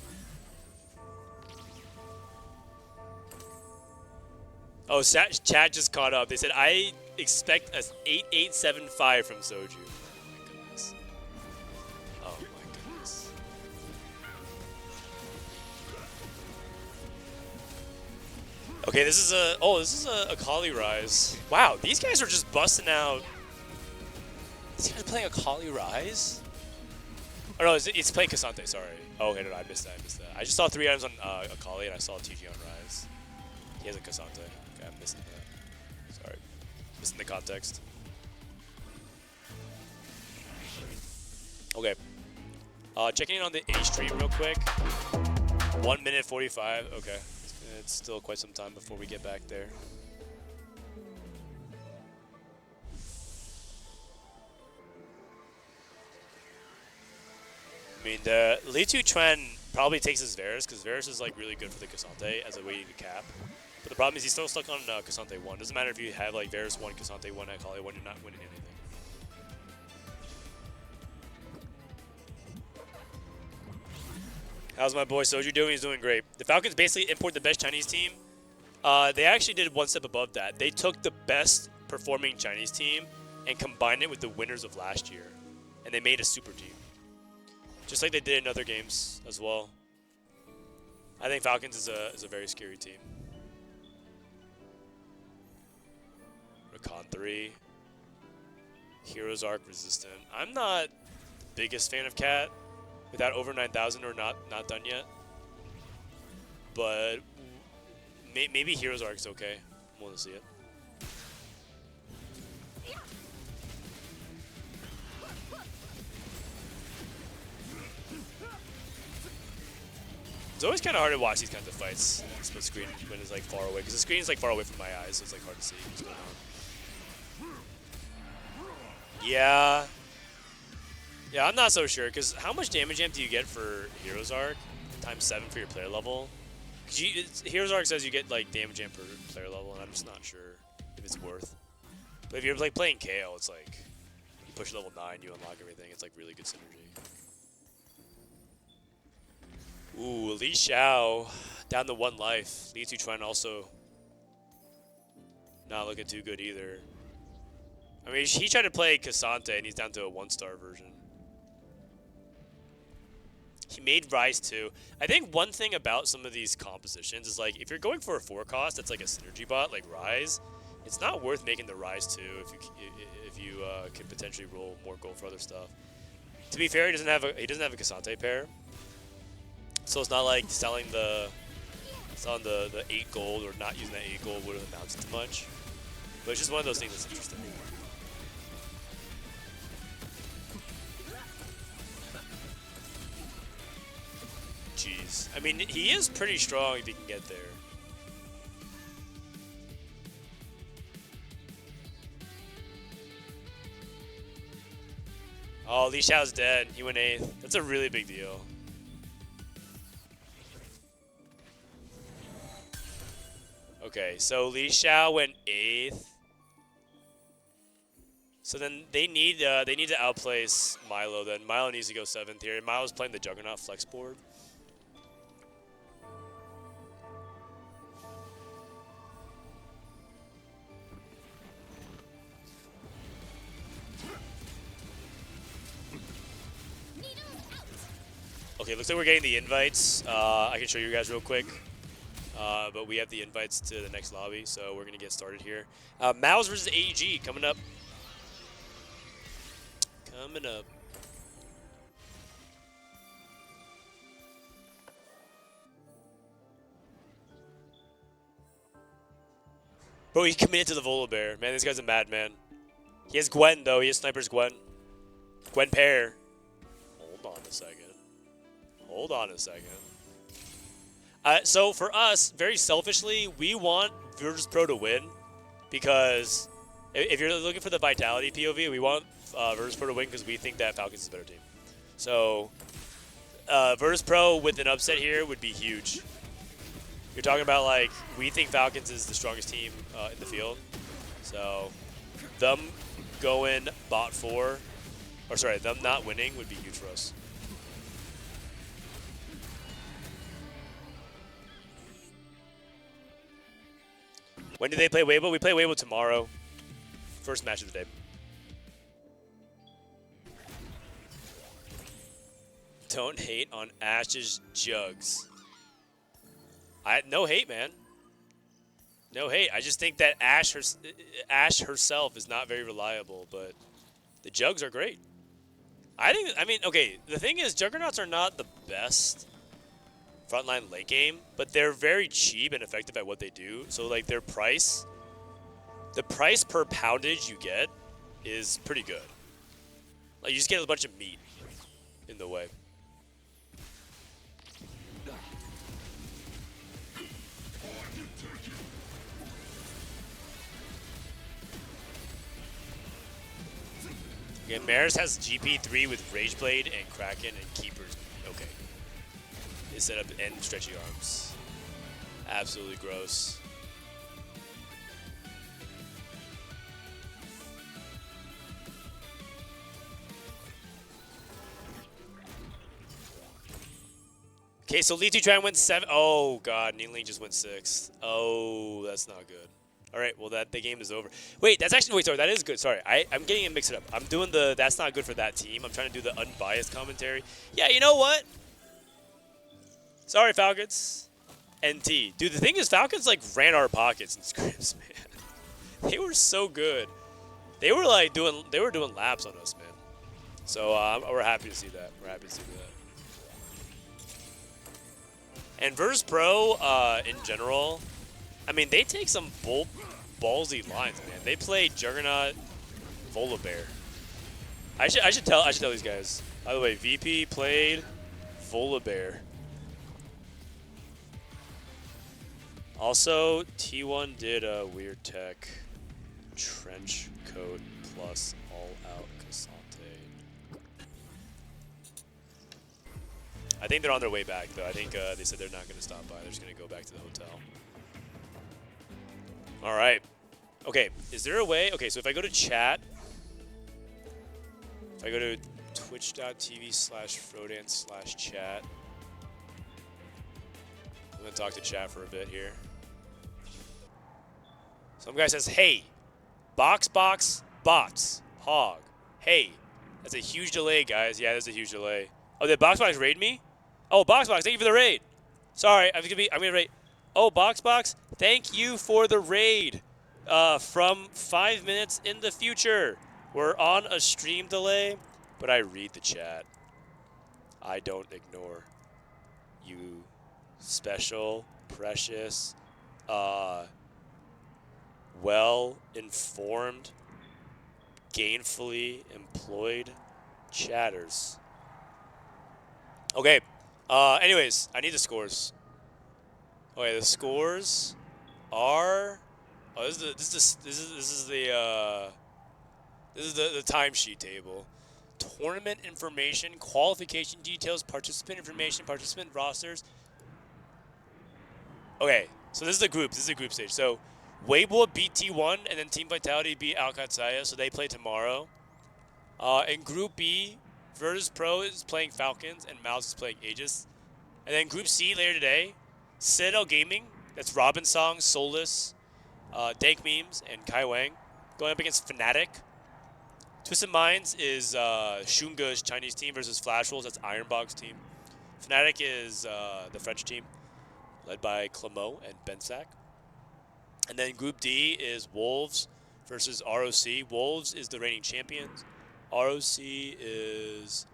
Oh, chat just caught up. They said I expect a 8875 from Soju. Oh my goodness. Oh my goodness. Okay, this is a Kali Rise. Wow, these guys are just busting out. These guys playing a Kali Rise? Oh no, it's playing Cassante, sorry. Oh, okay, no, I missed that. I just saw 3 items on Akali and I saw TG on Rise. He has a Cassante. Okay, I'm missing that. Sorry. Missing the context. Okay. Checking in on the A stream real quick. 1 minute 45. Okay. It's still quite some time before we get back there. I mean, the Li Tuchuan probably takes his Varus, because Varus is like really good for the Cassante as a way to cap. But the problem is he's still stuck on Cassante 1. Doesn't matter if you have like Varus 1, Cassante 1, Akali 1, you're not winning anything. How's my boy Soju doing? He's doing great. The Falcons basically import the best Chinese team. They actually did one step above that. They took the best performing Chinese team and combined it with the winners of last year. And they made a super team. Just like they did in other games as well. I think Falcons is a very scary team. Recon 3. Heroes Arc Resistant. I'm not the biggest fan of Cat. Without over 9,000 or not done yet. But maybe Heroes Arc is okay. I'm willing to see it. It's always kind of hard to watch these kinds of fights. Split screen when it's like far away, because the screen is like far away from my eyes, so it's like hard to see what's going on. Yeah. Yeah, I'm not so sure, because how much damage amp do you get for Heroes Arc? Times 7 for your player level? Because Heroes Arc says you get like damage amp per player level, and I'm just not sure if it's worth. But if you're like playing KO, it's like you push level 9, you unlock everything. It's like really good synergy. Ooh, Li Xiao down to 1 life. Li Tuchuan also not looking too good either. I mean, he tried to play Cassante, and he's down to a 1-star version. He made Rise 2. I think one thing about some of these compositions is like if you're going for a 4 cost that's like a synergy bot like Rise, it's not worth making the Rise 2 if you can potentially roll more gold for other stuff. To be fair, he doesn't have a Cassante pair, so it's not like selling the 8 gold or not using that 8 gold would have amounted to much. But it's just one of those things that's interesting. Jeez. I mean, he is pretty strong if he can get there. Oh, Li Xiao's dead. He went 8th. That's a really big deal. Okay, so Li Xiao went 8th. So then they need to outplace Milo. Then Milo needs to go 7th here. Milo's playing the Juggernaut flex board. Okay, looks like we're getting the invites. I can show you guys real quick. but we have the invites to the next lobby, so we're going to get started here. MOUZ versus AEG coming up. Coming up. Bro, he committed to the Volibear. Man, this guy's a madman. He has Gwen, though. He has Sniper's Gwen. Gwen pair. Hold on a second. Hold on a second. So for us, very selfishly, we want Virtus Pro to win because if you're looking for the Vitality POV, we want Virtus Pro to win because we think that Falcons is a better team. So Virtus Pro with an upset here would be huge. You're talking about, like, we think Falcons is the strongest team in the field. So them going bot 4, or sorry, them not winning would be huge for us. When do they play Weibo? We play Weibo tomorrow. First match of the day. Don't hate on Ash's jugs. No hate, man. No hate. I just think that Ash herself is not very reliable, but the jugs are great. I mean, okay, the thing is, Juggernauts are not the best frontline late game, but they're very cheap and effective at what they do. So, like, their price, the price per poundage you get is pretty good. Like, you just get a bunch of meat in the way. Okay, Maris has GP3 with Rageblade and Kraken and Keepers. Okay. They set up and stretchy arms. Absolutely gross. Okay, so Leafy try and win 7. Oh god, Nealing just went 6. Oh, that's not good. All right, well the game is over. Wait, that's actually sorry, that is good. Sorry, I'm getting it mixed up. I'm doing the that's not good for that team. I'm trying to do the unbiased commentary. Yeah, you know what? Sorry, Falcons. NT. Dude, the thing is, Falcons like ran our pockets in scrims, man. They were so good. They were like doing laps on us, man. So we're happy to see that. We're happy to see that. And Virtus Pro, in general, I mean, they take some ballsy lines, man. They play Juggernaut, Volibear. I should tell these guys. By the way, VP played Volibear. Also, T1 did a weird tech trench coat plus all-out Cassante. I think they're on their way back, though. I think they said they're not going to stop by. They're just going to go back to the hotel. All right. Okay, is there a way? Okay, so if I go to chat, if I go to twitch.tv/Frodan/chat, I'm going to talk to chat for a bit here. Some guy says, hey, box, bots, hog. Hey, that's a huge delay, guys. Yeah, there's a huge delay. Oh, did Boxbox raid me? Oh, Boxbox, thank you for the raid. Sorry, I'm gonna raid. Oh, Boxbox, thank you for the raid. From 5 minutes in the future. We're on a stream delay, but I read the chat. I don't ignore you. Special, precious, well-informed, gainfully employed chatters. Okay. Anyways, I need the scores. Okay, the scores are. Oh, this is the timesheet table. Tournament information, qualification details, participant information, participant rosters. Okay, so this is the group. This is the group stage. So Weibo beat T1, and then Team Vitality beat AlQadsiah, so they play tomorrow. In Group B, Virtus Pro is playing Falcons, and MOUZ is playing AEGIS. And then Group C later today, Citadel Gaming, that's Robin Song, Solus, Dank Memes, and Kai Wang, going up against Fnatic. Twisted Minds is Shunga's Chinese team versus Flash Wolves, that's Ironbog's team. Fnatic is the French team, led by Clemo and Bensack. And then Group D is Wolves versus ROC. Wolves is the reigning champions. ROC is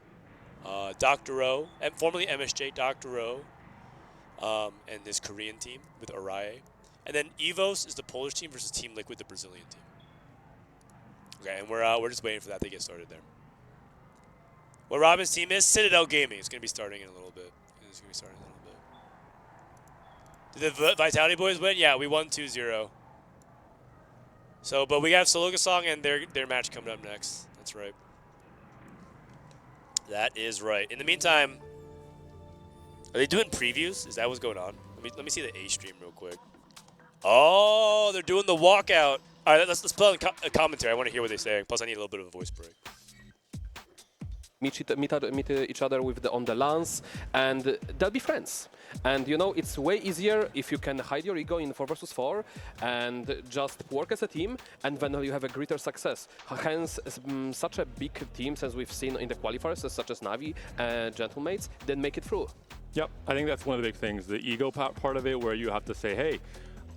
Dr. O, and formerly MSJ, Dr. O, and this Korean team with Araye. And then EVOS is the Polish team versus Team Liquid, the Brazilian team. Okay, and we're just waiting for that to get started there. What Robin's team is Citadel Gaming. It's going to be starting in a little bit. It's going to be starting in a little bit. Did the Vitality boys win? Yeah, we won 2-0. So, but we have Soloka Song and their match coming up next. That's right. That is right. In the meantime, are they doing previews? Is that what's going on? Let me see the A stream real quick. Oh, they're doing the walkout. All right, let's play on a commentary. I want to hear what they're saying. Plus, I need a little bit of a voice break. Meet each other on the lance, and they'll be friends. And you know, it's way easier if you can hide your ego in 4 versus 4 and just work as a team, and then you have a greater success. Hence, such a big teams as we've seen in the qualifiers, such as Navi and Gentlemates, then make it through. Yep, I think that's one of the big things, the ego part of it, where you have to say, hey,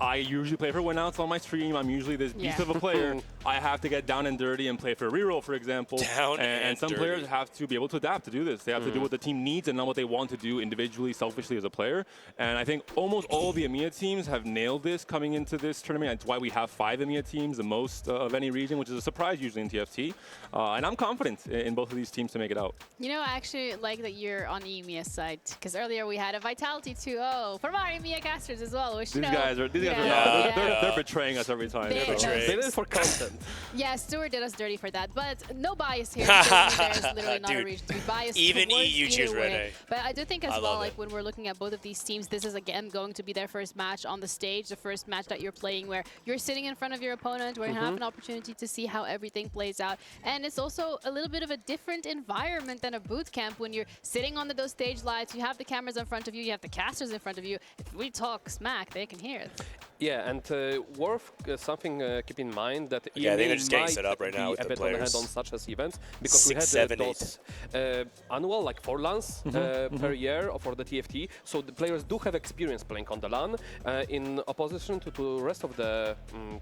I usually play for Winouts on my stream. I'm usually this beast of a player. I have to get down and dirty and play for a reroll, for example. And some dirty. players have to be able to adapt to do this. They have to do what the team needs and not what they want to do individually, selfishly as a player. And I think almost all the EMEA teams have nailed this coming into this tournament. That's why we have 5 EMEA teams, the most of any region, which is a surprise usually in TFT. And I'm confident in both of these teams to make it out. You know, I actually like that you're on the EMEA side, because earlier we had a Vitality 2-0 from our EMEA casters as well. Which, These you know, guys are they're betraying us every time. They're They did it for content. Yeah, Stuart did us dirty for that, but no bias here. There's literally not a Dude, reason to be biased. even towards EU choose either way. Rene. But I do think as I well, love like it. when we're looking at both of these teams, this is again going to be their first match on the stage, the first match that you're playing where you're sitting in front of your opponent, where you have an opportunity to see how everything plays out. And it's also a little bit of a different environment than a boot camp when you're sitting on those stage lights, you have the cameras in front of you, you have the casters in front of you. If we talk smack, they can hear it. Yeah, and worth keep in mind that Yeah, I think they're EMEA just getting might set up right now be with a the bit on players. ahead on such as events because 6, we had 7, those annual like 4 LANs per year for the TFT. So the players do have experience playing on the LAN in opposition to the rest of the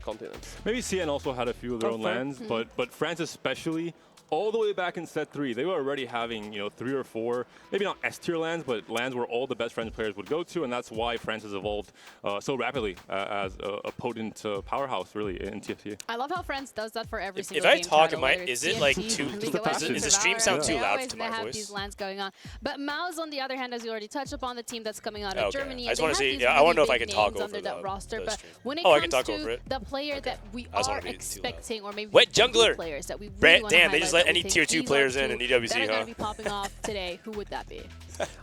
continents. Maybe CN also had a few of their own fair. lands, but France especially, all the way back in set 3, they were already having 3 or 4, maybe not S-tier lands, but lands where all the best French players would go to, and that's why France has evolved so rapidly as a potent powerhouse, really, in TFT. I love how France does that for every If single I game talk, title, whether is it's it like TFT, too? League of Legends, Does the stream Valorant, sound too they loud always to my have voice? these lands going on. But MOUZ, on the other hand, as you already touched upon, the team that's coming out of Okay. Germany, I just they wanna have see- these yeah, I really wanna know if big I can talk names over under that the roster. But stream. when it Oh, I comes can talk over to it? the player that we I just are wanna be too loud. expecting, or maybe Wet the good jungler. players that we really Brand- want to damn, they just highlight let that we any think tier 2 these players are in two EWC, that are huh? going to be popping off today. Who would that be?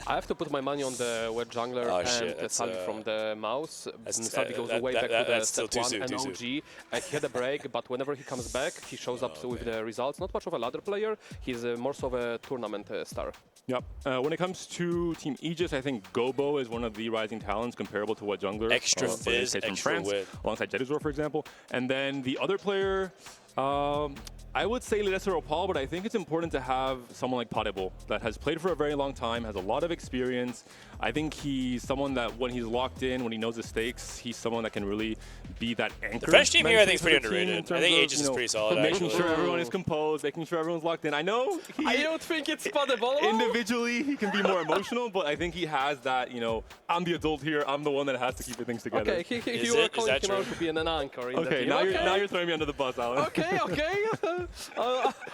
I have to put my money on the wet jungler Oh, and shit, that's, Salvi from the MOUZ. that's- Salvi goes that- way back that- to the that's still step too 1 soon, and too OG. He had a break, but whenever he comes back, he shows up with the results. Not much of a ladder player. He's more so of a tournament star. Yep. When it comes to Team Aegis, I think Gobo is one of the rising talents comparable to what jungler. Extra in fizz, case from extra France, wit. alongside Jedizor, for example. And then the other player, I would say Lidesser Opal, but I think it's important to have someone like Puddle that has played for a very long time, has a lot of experience. I think he's someone that when he's locked in, when he knows the stakes, he's someone that can really be that anchor. The French team here, I think, is mentally pretty for the team in underrated. I terms think of, Aegis is pretty solid, making actually. sure everyone is composed, making sure everyone's locked in. I know I don't think it's Puddle. individually he can be more emotional, but I think he has that, I'm the adult here, I'm the one that has to keep things together. Okay, Is you were it? Is calling that him out true? to be an anchor in the Okay, team. now you're throwing me under the bus, Alan. Okay.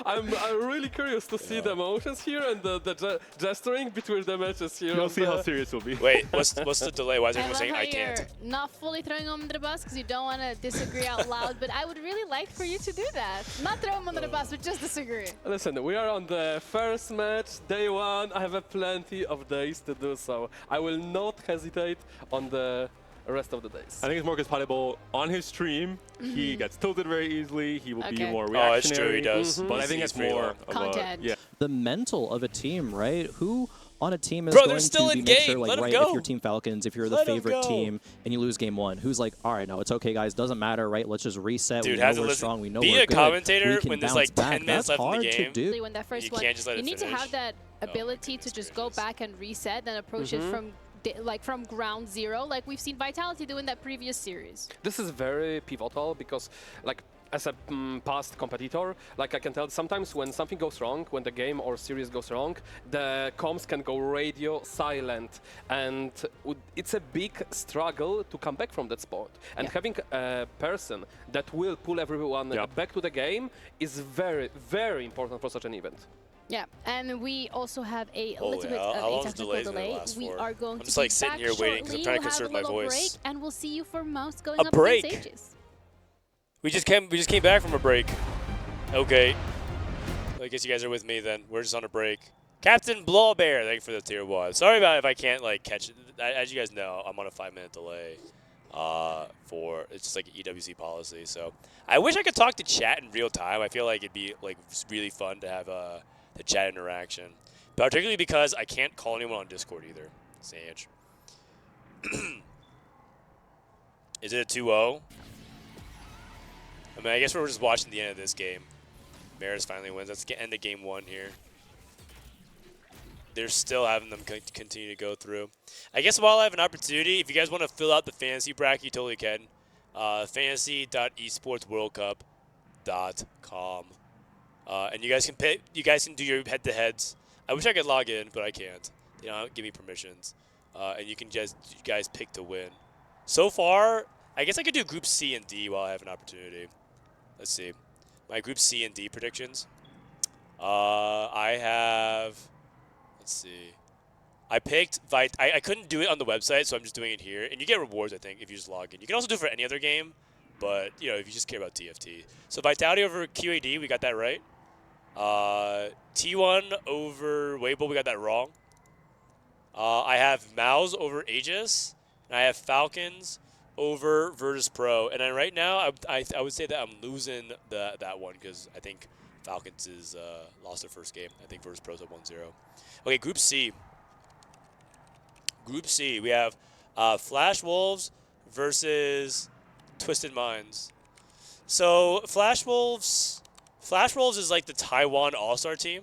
I'm really curious to see the emotions here and the gesturing between the matches here. You'll see how serious we'll be. Wait, what's the delay? Why is I everyone love saying how I you're can't? not fully throwing him under the bus because you don't want to disagree out loud, but I would really like for you to do that. Not throw him under the bus, but just disagree. Listen, we are on the first match, day 1. I have plenty of days to do so. I will not hesitate on the rest of the days. I think it's more because Puddle on his stream, he gets tilted very easily. He will be Okay. more Oh, reactionary. it's true, he does. But I think He's it's pretty more low. of Content. yeah. the mental of a team, right? Who on a team is Bro, they're going still to be in make game. sure, like, Let 'em right, go. if you're Team Falcons, if you're the Let 'em favorite go. team and you lose game 1, who's like, all right, no, it's okay, guys, doesn't matter, right? Let's just reset. Dude, we know have to we're listen. strong. We know Be we're a good. commentator we can when there's, bounce like, 10 back. minutes That's left in the hard game. to do. When that first You one, can't just let you it need to finish. have that ability to just go back and reset, then approach it from like from ground zero, like we've seen Vitality do in that previous series. This is very pivotal because, like, as a past competitor, like I can tell sometimes when something goes wrong, when the game or series goes wrong, the comms can go radio silent, and it's a big struggle to come back from that spot. And having a person that will pull everyone back to the game is very, very important for such an event. Yeah, and we also have a Holy little bit hell, how of long a is technical delays gonna delay. last We for? are going I'm to just be like sitting back here waiting because I'm shortly. trying to We'll have conserve a my little voice. break, and we'll see you for MOUZ going A up break? against AEGIS. We just came back from a break. Okay. I guess you guys are with me then. We're just on a break. Captain Blawbear, thank you for the tier 1. Sorry about if I can't like catch it. As you guys know, I'm on a 5-minute delay. It's just like an EWC policy. So I wish I could talk to chat in real time. I feel like it'd be like really fun to have the chat interaction. Particularly because I can't call anyone on Discord either. Sage. Is it a 2-0? I mean, I guess we're just watching the end of this game. Maris finally wins. Let's end of game 1 here. They're still having them continue to go through. I guess while I have an opportunity, if you guys want to fill out the fantasy bracket, you totally can. fantasy.esportsworldcup.com. And you guys can do your head-to-heads. I wish I could log in, but I can't. They don't give me permissions. And you guys pick to win. So far, I guess I could do Group C and D while I have an opportunity. Let's see. My Group C and D predictions. I have... Let's see. I picked VIT. I couldn't do it on the website, so I'm just doing it here. And you get rewards, I think, if you just log in. You can also do it for any other game, but, you know, if you just care about TFT. So Vitality over QAD, we got that right. T1 over Weibo, we got that wrong. I have MOUZ over AEGIS, and I have Falcons over Virtus Pro. And then right now, I would say that I'm losing that one because I think Falcons is lost their first game. I think Virtus Pro's at 1-0. Okay, Group C. Group C, we have Flash Wolves versus Twisted Minds. So Flash Wolves is like the Taiwan All-Star team.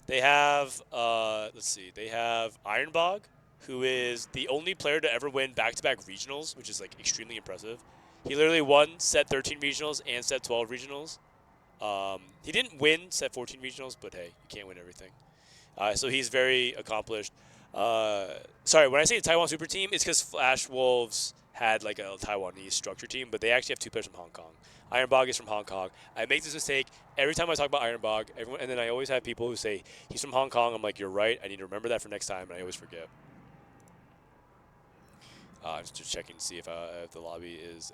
They have, let's see, they have Ironbog, who is the only player to ever win back-to-back regionals, which is like extremely impressive. He literally won set 13 regionals and set 12 regionals. He didn't win set 14 regionals, but hey, you can't win everything. So he's very accomplished. Sorry, when I say the Taiwan Super Team, it's because Flash Wolves had like a Taiwanese structure team, but they actually have 2 players from Hong Kong. Ironbog is from Hong Kong. I make this mistake every time I talk about Ironbog, and then I always have people who say, he's from Hong Kong. I'm like, you're right. I need to remember that for next time, and I always forget. I'm just checking to see if the lobby is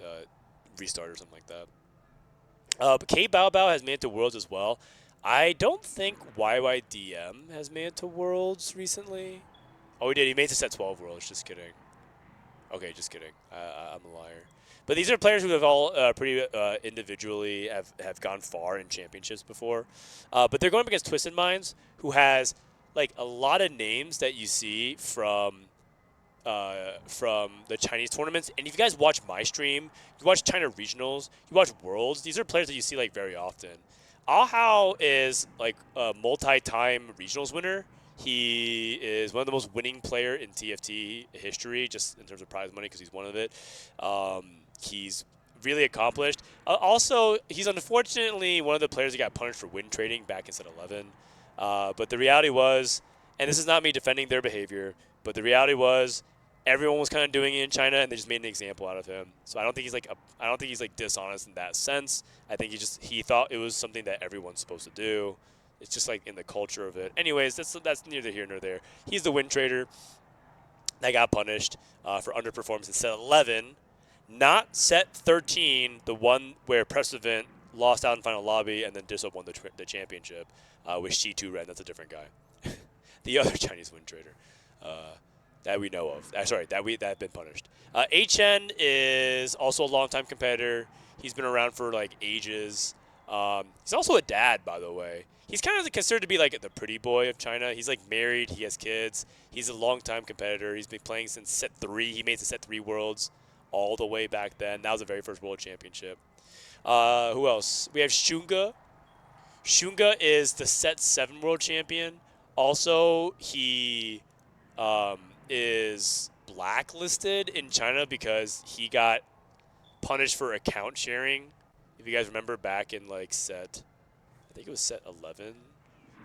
restart or something like that. But K Bao Bao has made it to Worlds as well. I don't think YYDM has made it to Worlds recently. Oh, he did. He made it to set 12 Worlds. Just kidding. Okay, just kidding. I'm a liar. But these are players who have all pretty individually have gone far in championships before. But they're going up against Twisted Minds, who has like a lot of names that you see from the Chinese tournaments. And if you guys watch my stream, you watch China Regionals, you watch Worlds, these are players that you see like very often. Ahao is like a multi-time regionals winner. He is one of the most winning player in TFT history, just in terms of prize money, because he's one of it. He's really accomplished. Also, he's unfortunately one of the players that got punished for win trading back in set 11. But the reality was, and this is not me defending their behavior, but the reality was, everyone was kind of doing it in China, and they just made an example out of him. So I don't think he's like dishonest in that sense. I think he thought it was something that everyone's supposed to do. It's just like in the culture of it. Anyways, that's neither here nor there. He's the win trader that got punished for underperformance in set 11, not set 13, the one where Precedent lost out in final lobby, and then Dissop won the championship with Shi2 Ren. That's a different guy. The other Chinese win trader. That we know of. That have been punished. HN is also a longtime competitor. He's been around for like ages. He's also a dad, by the way. He's kind of considered to be like the pretty boy of China. He's like married. He has kids. He's a longtime competitor. He's been playing since set 3. He made the set 3 Worlds all the way back then. That was the very first World Championship. Who else? We have Shunga. Shunga is the set 7 World Champion. Also, he is blacklisted in China because he got punished for account sharing. If you guys remember back in like set, I think it was set 11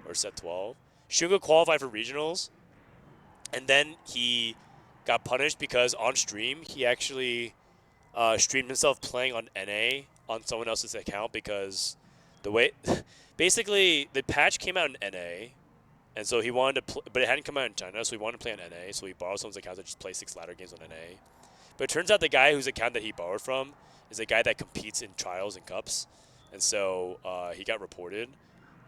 or set 12. Shunga qualified for regionals, and then he got punished because on stream he actually streamed himself playing on NA on someone else's account because the way, basically the patch came out in NA, and so he wanted to, but it hadn't come out in China, so he wanted to play on NA, so he borrowed someone's account to just play 6 ladder games on NA. But it turns out the guy whose account that he borrowed from is a guy that competes in trials and cups, and so he got reported,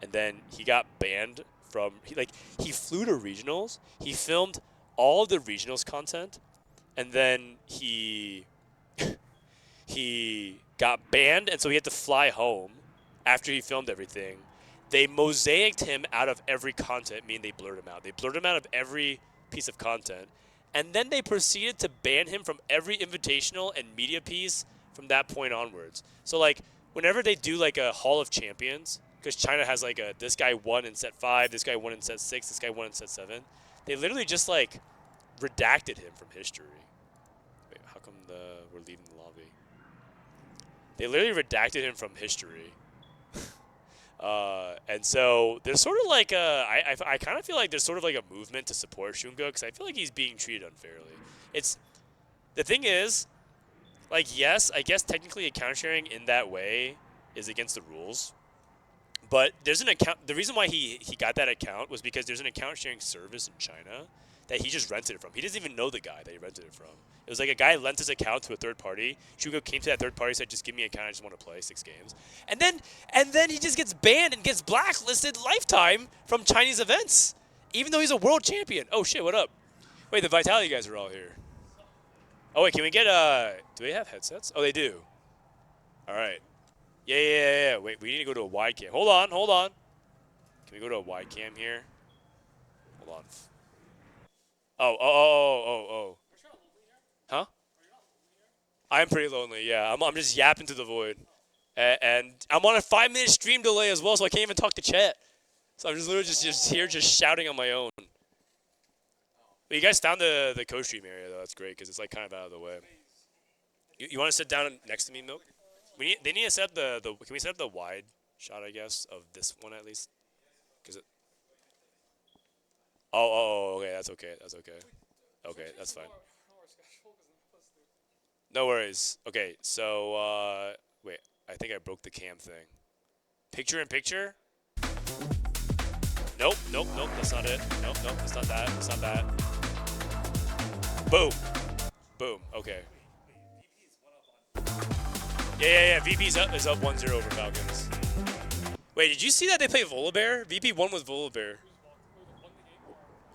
and then he got banned from, he flew to regionals, he filmed all the regionals content, and then he got banned, and so he had to fly home after he filmed everything. They mosaicked him out of every content, meaning they blurred him out. They blurred him out of every piece of content, and then they proceeded to ban him from every invitational and media piece from that point onwards. So like, whenever they do like a Hall of Champions, because China has like this guy won in set 5, this guy won in set 6, this guy won in set 7, they literally just like redacted him from history. Wait, how come we're leaving the lobby? They literally redacted him from history. And so there's sort of like I kind of feel like there's sort of like a movement to support Shunga because I feel like he's being treated unfairly. The thing is, like, yes, I guess technically account sharing in that way is against the rules. But there's an account, the reason why he got that account was because there's an account sharing service in China that he just rented it from. He doesn't even know the guy that he rented it from. It was like a guy lent his account to a third party. Shugo came to that third party, said, just give me an account, I just want to play 6 games. And then he just gets banned and gets blacklisted lifetime from Chinese events, even though he's a world champion. Oh shit, what up? Wait, the Vitality guys are all here. Oh wait, can we get, do they have headsets? Oh, they do. All right. Yeah. Wait, we need to go to a wide cam. Hold on. Can we go to a wide cam here? Hold on. Oh. Huh? I'm pretty lonely, yeah. I'm just yapping to the void. And I'm on a 5-minute stream delay as well, so I can't even talk to chat. So I'm just literally just here just shouting on my own. But you guys found the Costream area, though. That's great, because it's like kind of out of the way. You want to sit down next to me, Milk? They need to set up the can we set up the wide shot, I guess, of this one at least? Cause it. Oh, okay, that's okay. Okay, that's fine. No worries. Okay, so wait, I think I broke the cam thing. Picture in picture? Nope, that's not it. Nope, that's not that. Boom. Okay. Yeah. VP is up 1-0 over Falcons. Wait, did you see that they played Volibear? VP won with Volibear.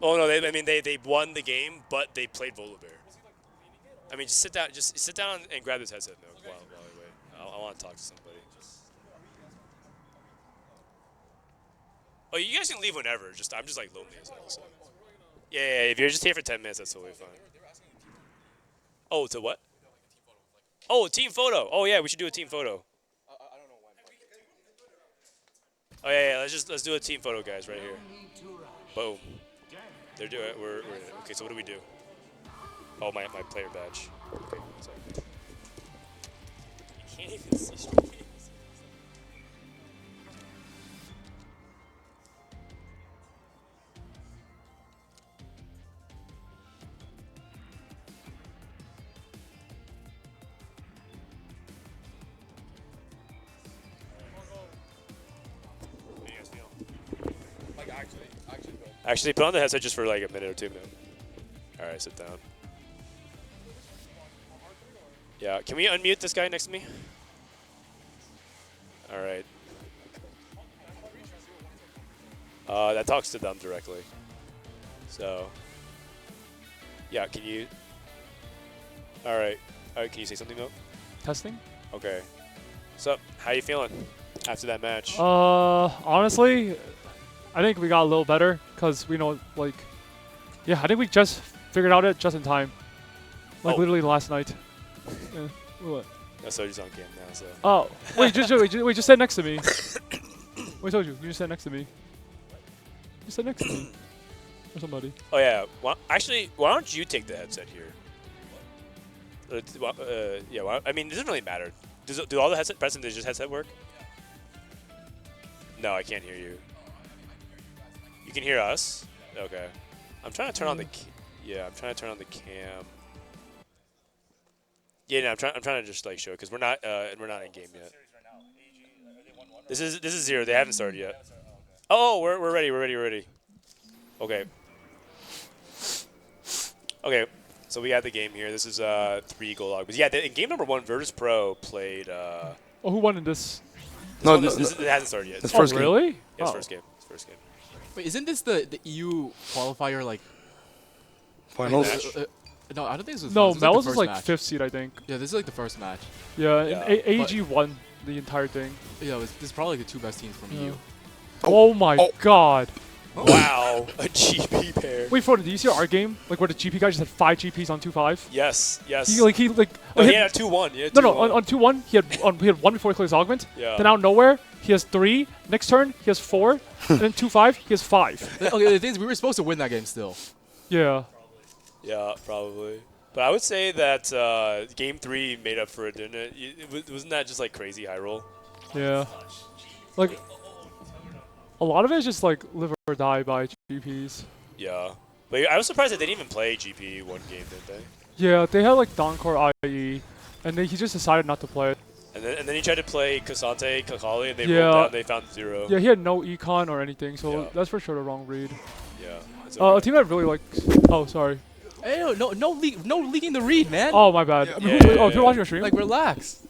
Oh no, they won the game, but they played Volibear. I mean, just sit down and grab this headset, Milk, while I wait. I want to talk to somebody. Oh, you guys can leave whenever. I'm just like lonely as hell. So. Yeah. If you're just here for 10 minutes, that's totally fine. Oh, to what? Oh, team photo. Oh yeah, we should do a team photo. Oh yeah. Let's do a team photo, guys, right here. Boom. They're doing it. We're okay. So what do we do? Oh, my player badge. Okay. Sorry. You can't even see straight. Actually, put on the headset just for like a minute or 2 minutes. All right, sit down. Yeah, can we unmute this guy next to me? All right. That talks to them directly. So, yeah, can you? All right, can you say something, Milk? Testing? Okay. So, how you feeling after that match? Honestly, I think we got a little better because we know, like, yeah, I think we just figured out it just in time. Like, literally last night. Yeah. What? I saw you on cam now, so. Oh, wait, just sit next to me. What I told you? You just sat next to me. You sat next to me. or somebody. Oh yeah. Actually, why don't you take the headset here? Yeah. I mean, it doesn't really matter. Do all the headset just headset work? No, I can't hear you. You can hear us? Okay. I'm trying to turn on the. I'm trying to turn on the cam. Yeah, no, I'm trying to just like show because we're not in game yet. This is 0. They haven't started yet. Oh, we're ready. We're ready. Okay. Okay. So we have the game here. This is 3 goal log. But yeah, in game number 1, Virtus Pro played. Oh, who won in this? It hasn't started yet. It's first game. Really? Yeah, it's first game. It's first game. Wait, isn't this the EU qualifier like finals? No, I don't think this was. No, MOUZ was like 5th seed, I think. Yeah, this is like the first match. Yeah, and AEG won the entire thing. Yeah, this is probably like the 2 best teams from EU. Oh my god. Wow, a GP pair. Wait, Frodan, do you see our game? Like where the GP guy just had 5 GPs on 2-5? Yes. He had a 2-1. No, on 2-1 he had 1 before he clears augment. Yeah. Then out of nowhere he has 3. Next turn he has 4. And then 2-5 he has 5. Okay, the thing is we were supposed to win that game still. Yeah. Yeah, probably. But I would say that game 3 made up for it, didn't it? Wasn't that just like crazy high roll? Yeah. Like a lot of it is just like live or die by GPs. Yeah. But I was surprised that they didn't even play GP one game, didn't they? Yeah, they had like Donkor IE, and then he just decided not to play it. And then he tried to play Kasante, Kakali, and they rolled down and they found 0. Yeah, he had no econ or anything, so that's for sure the wrong read. Yeah. A team that really likes... Oh, sorry. Hey, no leaking the read, man. Oh, my bad. Yeah. If you're watching your stream? Like, relax.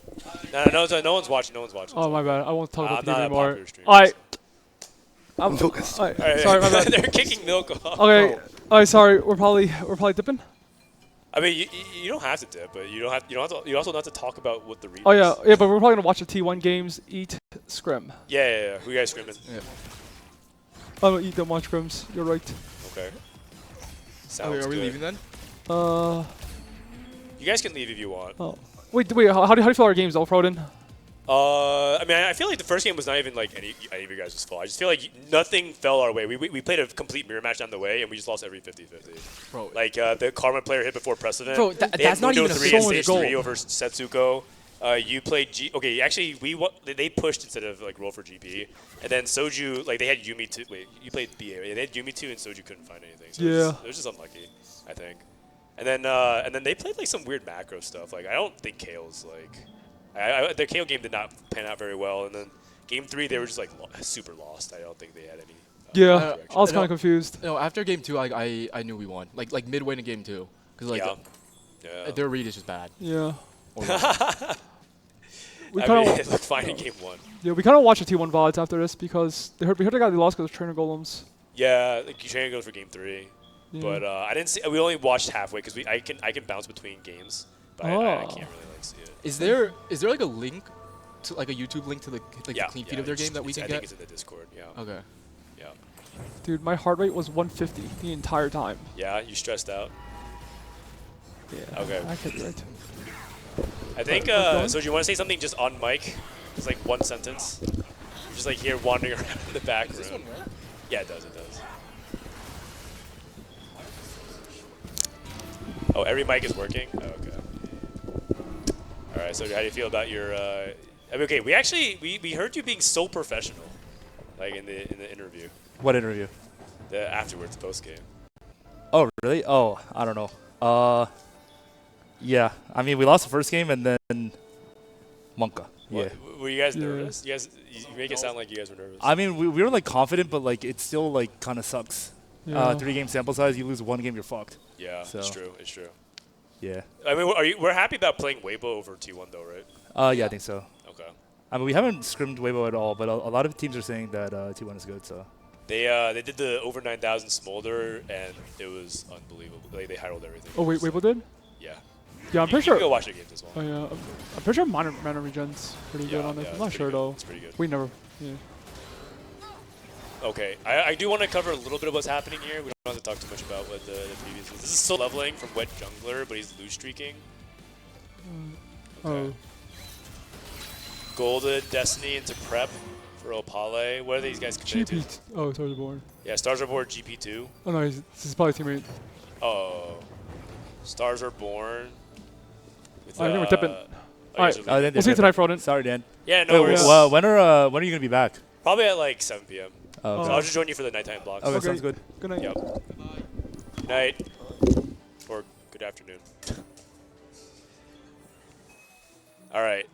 No one's watching. Oh, my bad. I won't talk about the game anymore. Alright. Sorry, my bad. They're kicking milk off. Okay. Alright, sorry. We're probably dipping. I mean, you don't have to dip, but you also don't have to talk about what the read Oh is. yeah, but we're probably gonna watch the T1 games, eat, scrim. Yeah. Who you guys scrimming? Yeah. I'm gonna eat them on scrims. You're right. Okay. Sounds Are we good. leaving then? You guys can leave if you want. Oh. Wait. How do you feel our games, though, Frodan? I mean, I feel like the first game was not even like any of you guys' fault. I just feel like nothing fell our way. We played a complete mirror match down the way, and we just lost every 50-50. Bro, like the Karma player hit before precedent. Bro, that's not even a so much goal. 3 over Setsuko. You played Okay, actually, they pushed instead of like roll for GP, and then Soju they had Yumi 2. Wait, you played BA. Right? They had Yumi 2, and Soju couldn't find anything. So it was just unlucky, I think. And then they played like some weird macro stuff. Like I don't think Kale's like. Their KO game did not pan out very well, and then game 3 they were just like super lost. I don't think they had any. Yeah, I was kind of confused. No, after game 2, I knew we won. Like midway in game 2, because their read is just bad. Yeah. It looked fine in game 1. Yeah, we kind of watched the T1 VODs after this because we heard the guy they lost because of trainer golems. Yeah, like you trainer goes for game 3, but I didn't see. We only watched halfway because I can bounce between games, but I can't really see it. Is there like a link to like a YouTube link to the clean feed of their game that we can get? I think it's in the Discord. Yeah. Okay. Yeah. Dude, my heart rate was 150 the entire time. Yeah, you stressed out. Yeah. Okay. I could right. I think. So do you want to say something just on mic? Just like one sentence. You're just like here wandering around in the back room. Does this one work? Yeah, it does. It does. Oh, every mic is working. Oh, okay. All right. So how do you feel about your? Okay, we heard you being so professional, like in the interview. What interview? The afterwards, post game. Oh really? Oh, I don't know. Yeah. I mean, we lost the first game and then Monka. Yeah. Were you guys nervous? You make it sound like you guys were nervous. I mean, we were like confident, but like it still like kind of sucks. Yeah. 3-game sample size, you lose 1 game, you're fucked. Yeah, so. it's true. It's true. Yeah. I mean, we're happy about playing Weibo over T1 though, right? Yeah, I think so. Okay. I mean, we haven't scrimmed Weibo at all, but a lot of teams are saying that T1 is good. So. They did the over 9,000 Smolder, and it was unbelievable. Like they high rolled everything. Oh wait, Weibo did? Yeah. Yeah, I'm pretty You sure. go watch their games as well. Oh yeah, I'm pretty sure mana regen's pretty good on it. I'm not sure though. It's pretty good. We never. Yeah. Okay, I do want to cover a little bit of what's happening here. We don't have to talk too much about what the previous is. This is still leveling from Wet Jungler, but he's loose streaking. Okay. Golden Destiny into prep For Opale. What are these guys committed to? Oh, Stars Are Born. Yeah, Stars Are Born GP2. Oh no, this is probably teammate. Oh. Stars Are Born. With, Alright, I think we're tipping. Alright, we'll see you tonight, Frodan. Sorry, Dan. Yeah, no worries. Well, when are you gonna be back? Probably at like 7 p.m. Oh, okay. So I'll just join you for the nighttime blocks. Okay, sounds good. Good night. Yep. Good night. Or good afternoon. Alright.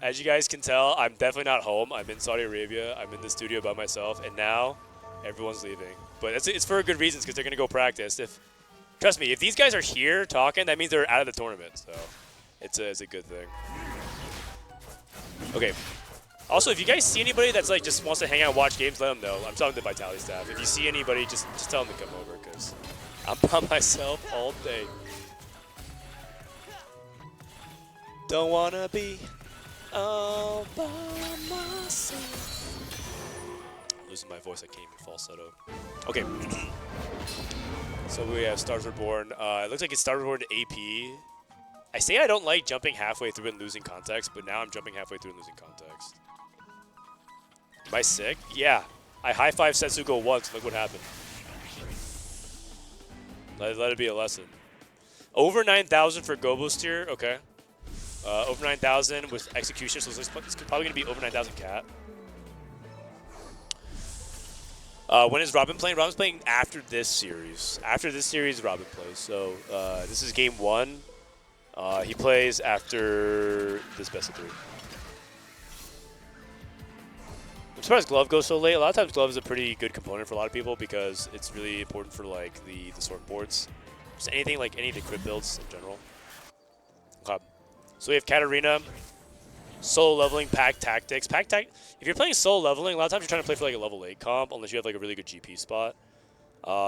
As you guys can tell, I'm definitely not home. I'm in Saudi Arabia. I'm in the studio by myself, and now everyone's leaving. But it's for good reasons, because they're going to go practice. Trust me, if these guys are here talking, that means they're out of the tournament. So it's a good thing. Okay. Also, if you guys see anybody that's like just wants to hang out and watch games, let them know. I'm talking to the Vitality staff. If you see anybody, just tell them to come over, because I'm by myself all day. Don't want to be all by myself. Losing my voice, I can't even falsetto. Okay. So we have Stars Are Born. It looks like it's Stars Are Born to AP. I say I don't like jumping halfway through and losing context, but now I'm jumping halfway through and losing context. Am I sick? Yeah. I high-five Setsuko once. Look what happened. Let it be a lesson. Over 9,000 for Gobo Steer. Okay. Over 9,000 with execution, so it's probably going to be over 9,000 cat. When is Robin playing? Robin's playing after this series. After this series, Robin plays. So this is game 1. He plays after this best of 3. I'm surprised Glove goes so late. A lot of times Glove is a pretty good component for a lot of people because it's really important for like the sort boards. Just anything like any of the crit builds in general. Okay. So we have Katarina, solo leveling, pack tactics. If you're playing solo leveling, a lot of times you're trying to play for like a level 8 comp unless you have like a really good GP spot.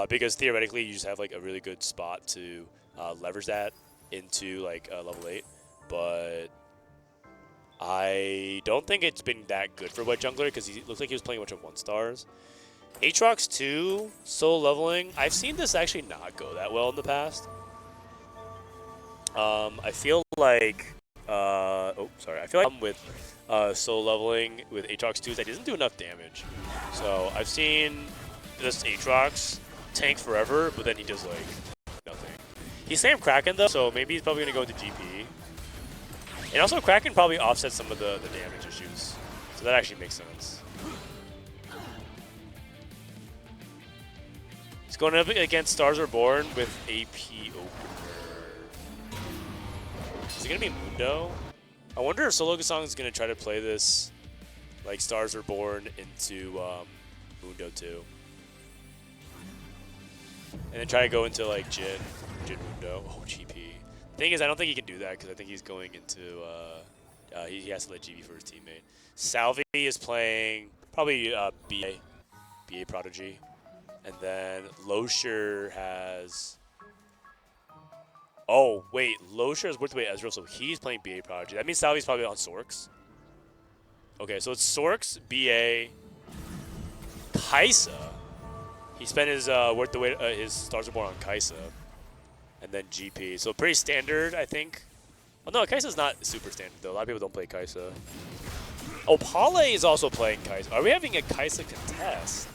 Because theoretically you just have like a really good spot to leverage that into like level 8. But I don't think it's been that good for White Jungler because he looks like he was playing a bunch of 1-stars. Aatrox 2, solo leveling. I've seen this actually not go that well in the past. I feel like I feel like with solo leveling with Aatrox 2 is that he doesn't do enough damage. So I've seen this Aatrox tank forever, but then he does like nothing. He's Sam Kraken though, so maybe he's probably gonna go into GP. And also Kraken probably offsets some of the damage issues. So that actually makes sense. He's going up against Stars Are Born with AP opener. Is it gonna be Mundo? I wonder if Solo Gasong is gonna try to play this like Stars Are Born into Mundo 2. And then try to go into like Jin Mundo. Oh, GP. Thing is, I don't think he can do that because I think he's going into, he has to let GP for his teammate. Salvi is playing probably BA Prodigy. And then Losher has, oh wait, Losher is worth away Ezreal, so he's playing BA Prodigy. That means Salvi's probably on Sorks. Okay, so it's Sorks, BA, Kaisa. He spent his his Stars Are Born on Kaisa. And then GP. So pretty standard, I think. Oh no, Kai'Sa's not super standard though. A lot of people don't play Kaisa. Oh, Pale is also playing Kaisa. Are we having a Kaisa contest?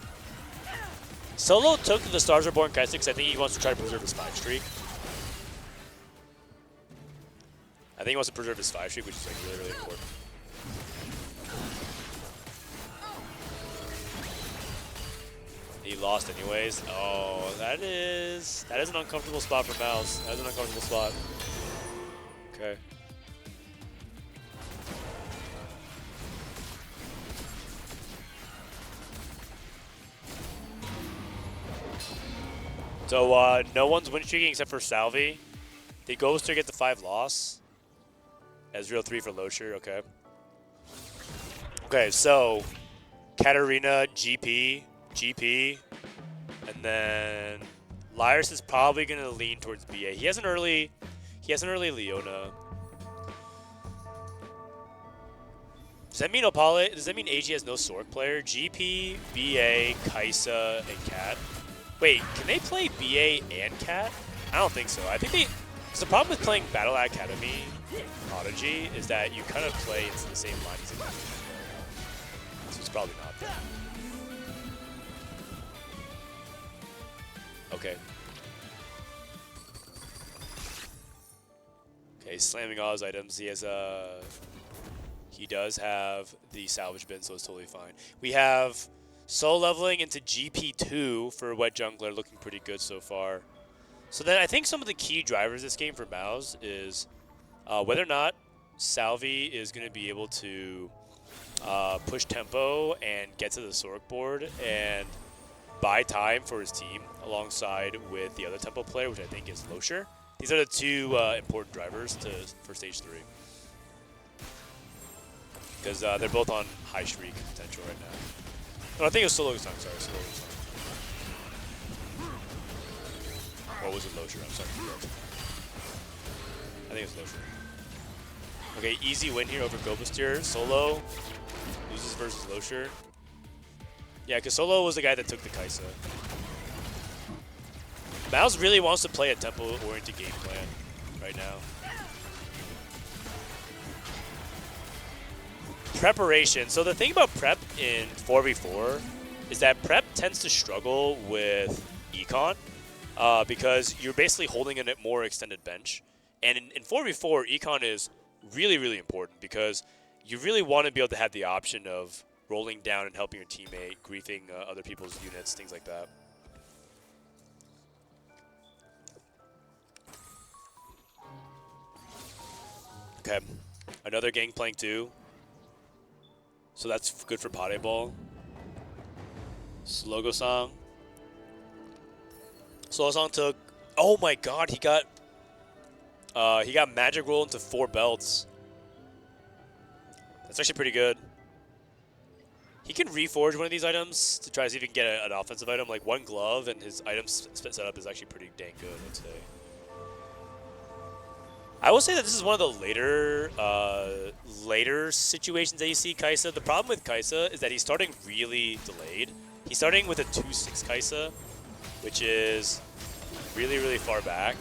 Solo took the Stars Are Born Kaisa because I think he wants to try to preserve his 5 streak. I think he wants to preserve his 5 streak, which is like really, really important. He lost anyways. Oh, that is an uncomfortable spot for MOUZ. That is an uncomfortable spot. Okay. So no one's win streaking except for Salvi. Did Ghoster get the 5 loss? Ezreal 3 for Losher. Okay. Okay, so Katarina, GP, and then Lyris is probably going to lean towards BA. He has an early Leona. Does that mean Opale? Does that mean AG has no Sork player? GP, BA, Kaisa, and Cat. Wait, can they play BA and Cat? I don't think so. I think they. Because the problem with playing Battle Academy Prodigy is that you kind of play into the same line as a so it's probably not that. Okay. Okay, slamming all his items. He has he does have the salvage bin, so it's totally fine. We have soul leveling into GP2 for Wet Jungler, looking pretty good so far. So then I think some of the key drivers this game for MOUZ is whether or not Salvi is going to be able to push tempo and get to the Sork board and buy time for his team alongside with the other tempo player, which I think is Losher. These are the two important drivers for Stage 3. Because they're both on high streak potential right now. No, I think it was Solo Song, sorry, Solo Song. Or was it Losher? I'm sorry. I think it's Losher. Okay, easy win here over Gobuster. Solo loses versus Losher. Yeah, because Solo was the guy that took the Kaisa. MOUZ really wants to play a tempo-oriented game plan right now. Preparation. So the thing about prep in 4v4 is that prep tends to struggle with econ because you're basically holding in a more extended bench. And in 4v4, econ is really, really important because you really want to be able to have the option of rolling down and helping your teammate, griefing other people's units, things like that. Okay, another Gangplank 2. So that's good for Pade Ball. Slogosong. Slogosong took, oh my god, he got Magic Roll into 4 belts. That's actually pretty good. He can reforge one of these items to try to see if he can get an offensive item, like 1 glove, and his item setup is actually pretty dang good, I'd say. I will say that this is one of the later situations that you see Kaisa. The problem with Kaisa is that he's starting really delayed. He's starting with a 2-6 Kaisa, which is really, really far back.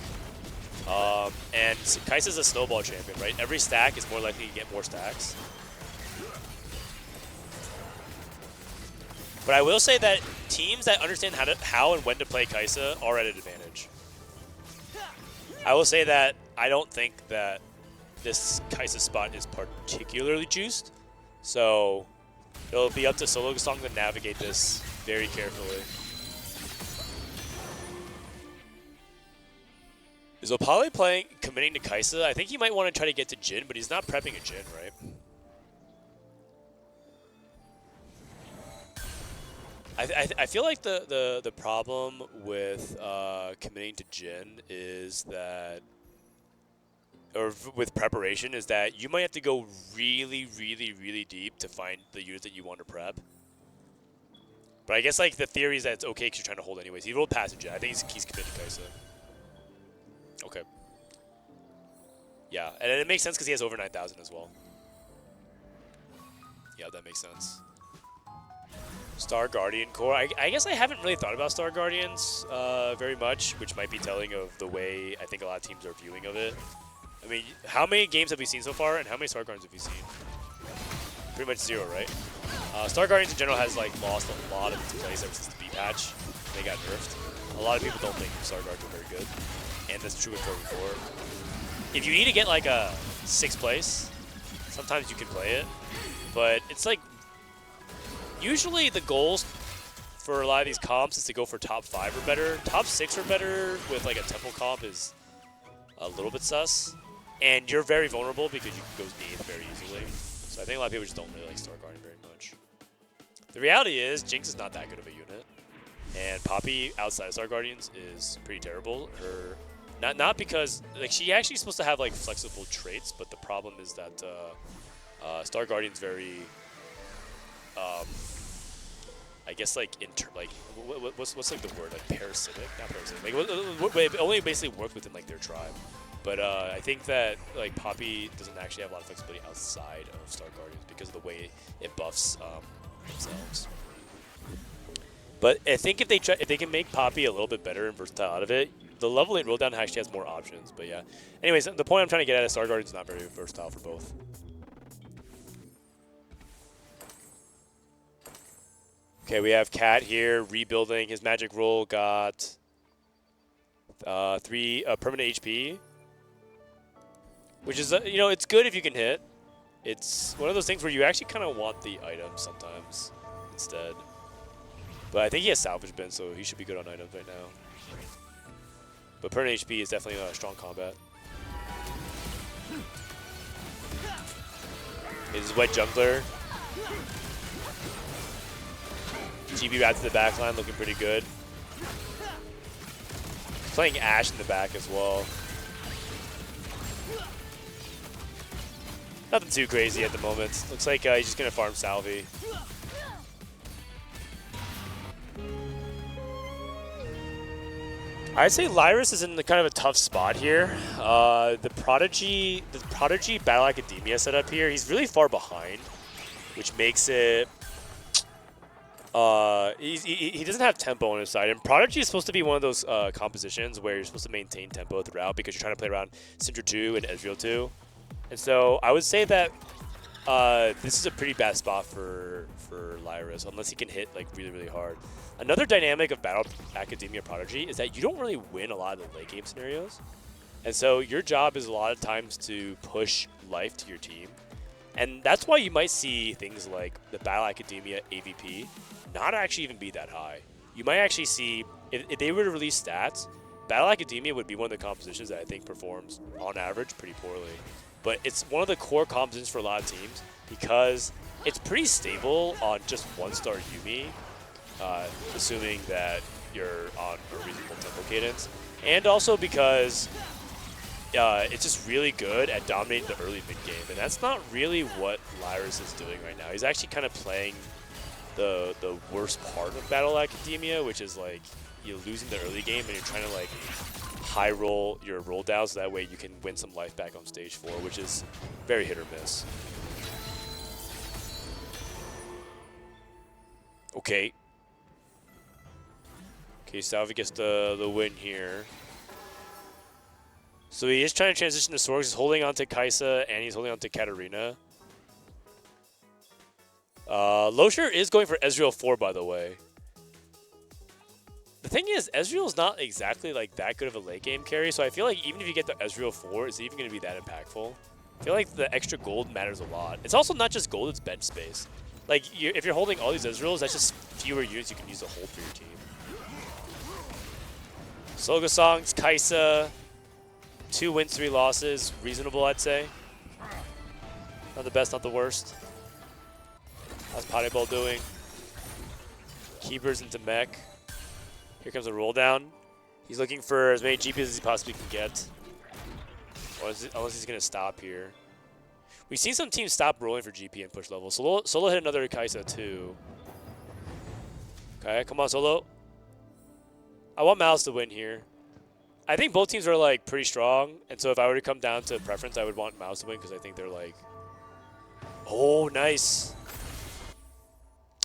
And Kaisa's a snowball champion, right? Every stack is more likely to get more stacks. But I will say that teams that understand how and when to play Kaisa are at an advantage. I will say that I don't think that this Kaisa spot is particularly juiced. So it'll be up to Slogosong to navigate this very carefully. Is Opale committing to Kaisa? I think he might want to try to get to Jhin, but he's not prepping a Jhin, right? I feel like the problem with committing to Jhin is that, or with preparation, is that you might have to go really, really, really deep to find the unit that you want to prep. But I guess like the theory is that it's okay because you're trying to hold anyways. He rolled past Jhin. I think he's committed to Kaisa. Okay. Yeah, and it makes sense because he has over 9,000 as well. Yeah, that makes sense. Star Guardian core. I guess I haven't really thought about Star Guardians very much, which might be telling of the way I think a lot of teams are viewing of it. I mean, how many games have we seen so far, and how many Star Guardians have we seen? Pretty much 0, right? Star Guardians in general has like lost a lot of its place ever since the B patch. They got nerfed. A lot of people don't think Star Guardians are very good, and that's true in 4v4. If you need to get like a 6th place, sometimes you can play it, but it's like usually the goals for a lot of these comps is to go for top 5 or better. Top 6 or better with like a temple comp is a little bit sus. And you're very vulnerable because you can go 8th very easily. So I think a lot of people just don't really like Star Guardian very much. The reality is Jinx is not that good of a unit. And Poppy outside of Star Guardians is pretty terrible. Not because like she actually is supposed to have like flexible traits, but the problem is that Star Guardian's very I guess like what's like the word, like parasitic, not parasitic. Like it only basically works within like their tribe. But I think that like Poppy doesn't actually have a lot of flexibility outside of Star Guardians because of the way it buffs themselves. But I think if they can make Poppy a little bit better and versatile out of it, the level 8 roll down actually has more options. But yeah. Anyways, the point I'm trying to get at is Star Guardians is not very versatile for both. Okay, we have Cat here rebuilding. His magic roll got 3 permanent HP, which is, you know, it's good if you can hit. It's one of those things where you actually kind of want the item sometimes instead. But I think he has salvage bin, so he should be good on items right now. But permanent HP is definitely a strong combat. His white jungler. GB wrapped to the backline, looking pretty good. He's playing Ashe in the back as well. Nothing too crazy at the moment. Looks like he's just going to farm Salvi. I'd say Lyris is in the kind of a tough spot here. The Prodigy Battle Academia setup here, he's really far behind, which makes it he doesn't have tempo on his side. And Prodigy is supposed to be one of those compositions where you're supposed to maintain tempo throughout because you're trying to play around Syndra 2 and Ezreal 2. And so I would say that this is a pretty bad spot for Lyris unless he can hit like really, really hard. Another dynamic of Battle Academia Prodigy is that you don't really win a lot of the late game scenarios. And so your job is a lot of times to push life to your team. And that's why you might see things like the Battle Academia AVP not actually even be that high. You might actually see, if they were to release stats, Battle Academia would be one of the compositions that I think performs, on average, pretty poorly. But it's one of the core compositions for a lot of teams because it's pretty stable on just 1-star Yuumi, assuming that you're on a reasonable tempo cadence. And also because it's just really good at dominating the early mid-game. And that's not really what Lyris is doing right now. He's actually kind of playing the worst part of Battle Academia, which is like you're losing the early game and you're trying to like high roll your roll down so that way you can win some life back on stage 4, which is very hit or miss. Okay. Okay, Salvi gets the win here. So he is trying to transition to Sorgs. He's holding on to Kaisa and he's holding on to Katarina. Losher is going for Ezreal 4, by the way. The thing is, Ezreal's not exactly like that good of a late game carry, so I feel like even if you get the Ezreal 4, is it even going to be that impactful? I feel like the extra gold matters a lot. It's also not just gold, it's bench space. Like, if you're holding all these Ezreals, that's just fewer units you can use to hold for your team. Sogasong's Kaisa. 2 wins, 3 losses. Reasonable, I'd say. Not the best, not the worst. How's Puddle doing? Keepers into mech. Here comes a roll down. He's looking for as many GPs as he possibly can get. Unless he's going to stop here. We've seen some teams stop rolling for GP and push level. Solo hit another Kaisa too. Okay, come on, Solo. I want MOUZ to win here. I think both teams are like pretty strong, and so if I were to come down to preference, I would want MOUZ to win because I think they're like, oh, nice.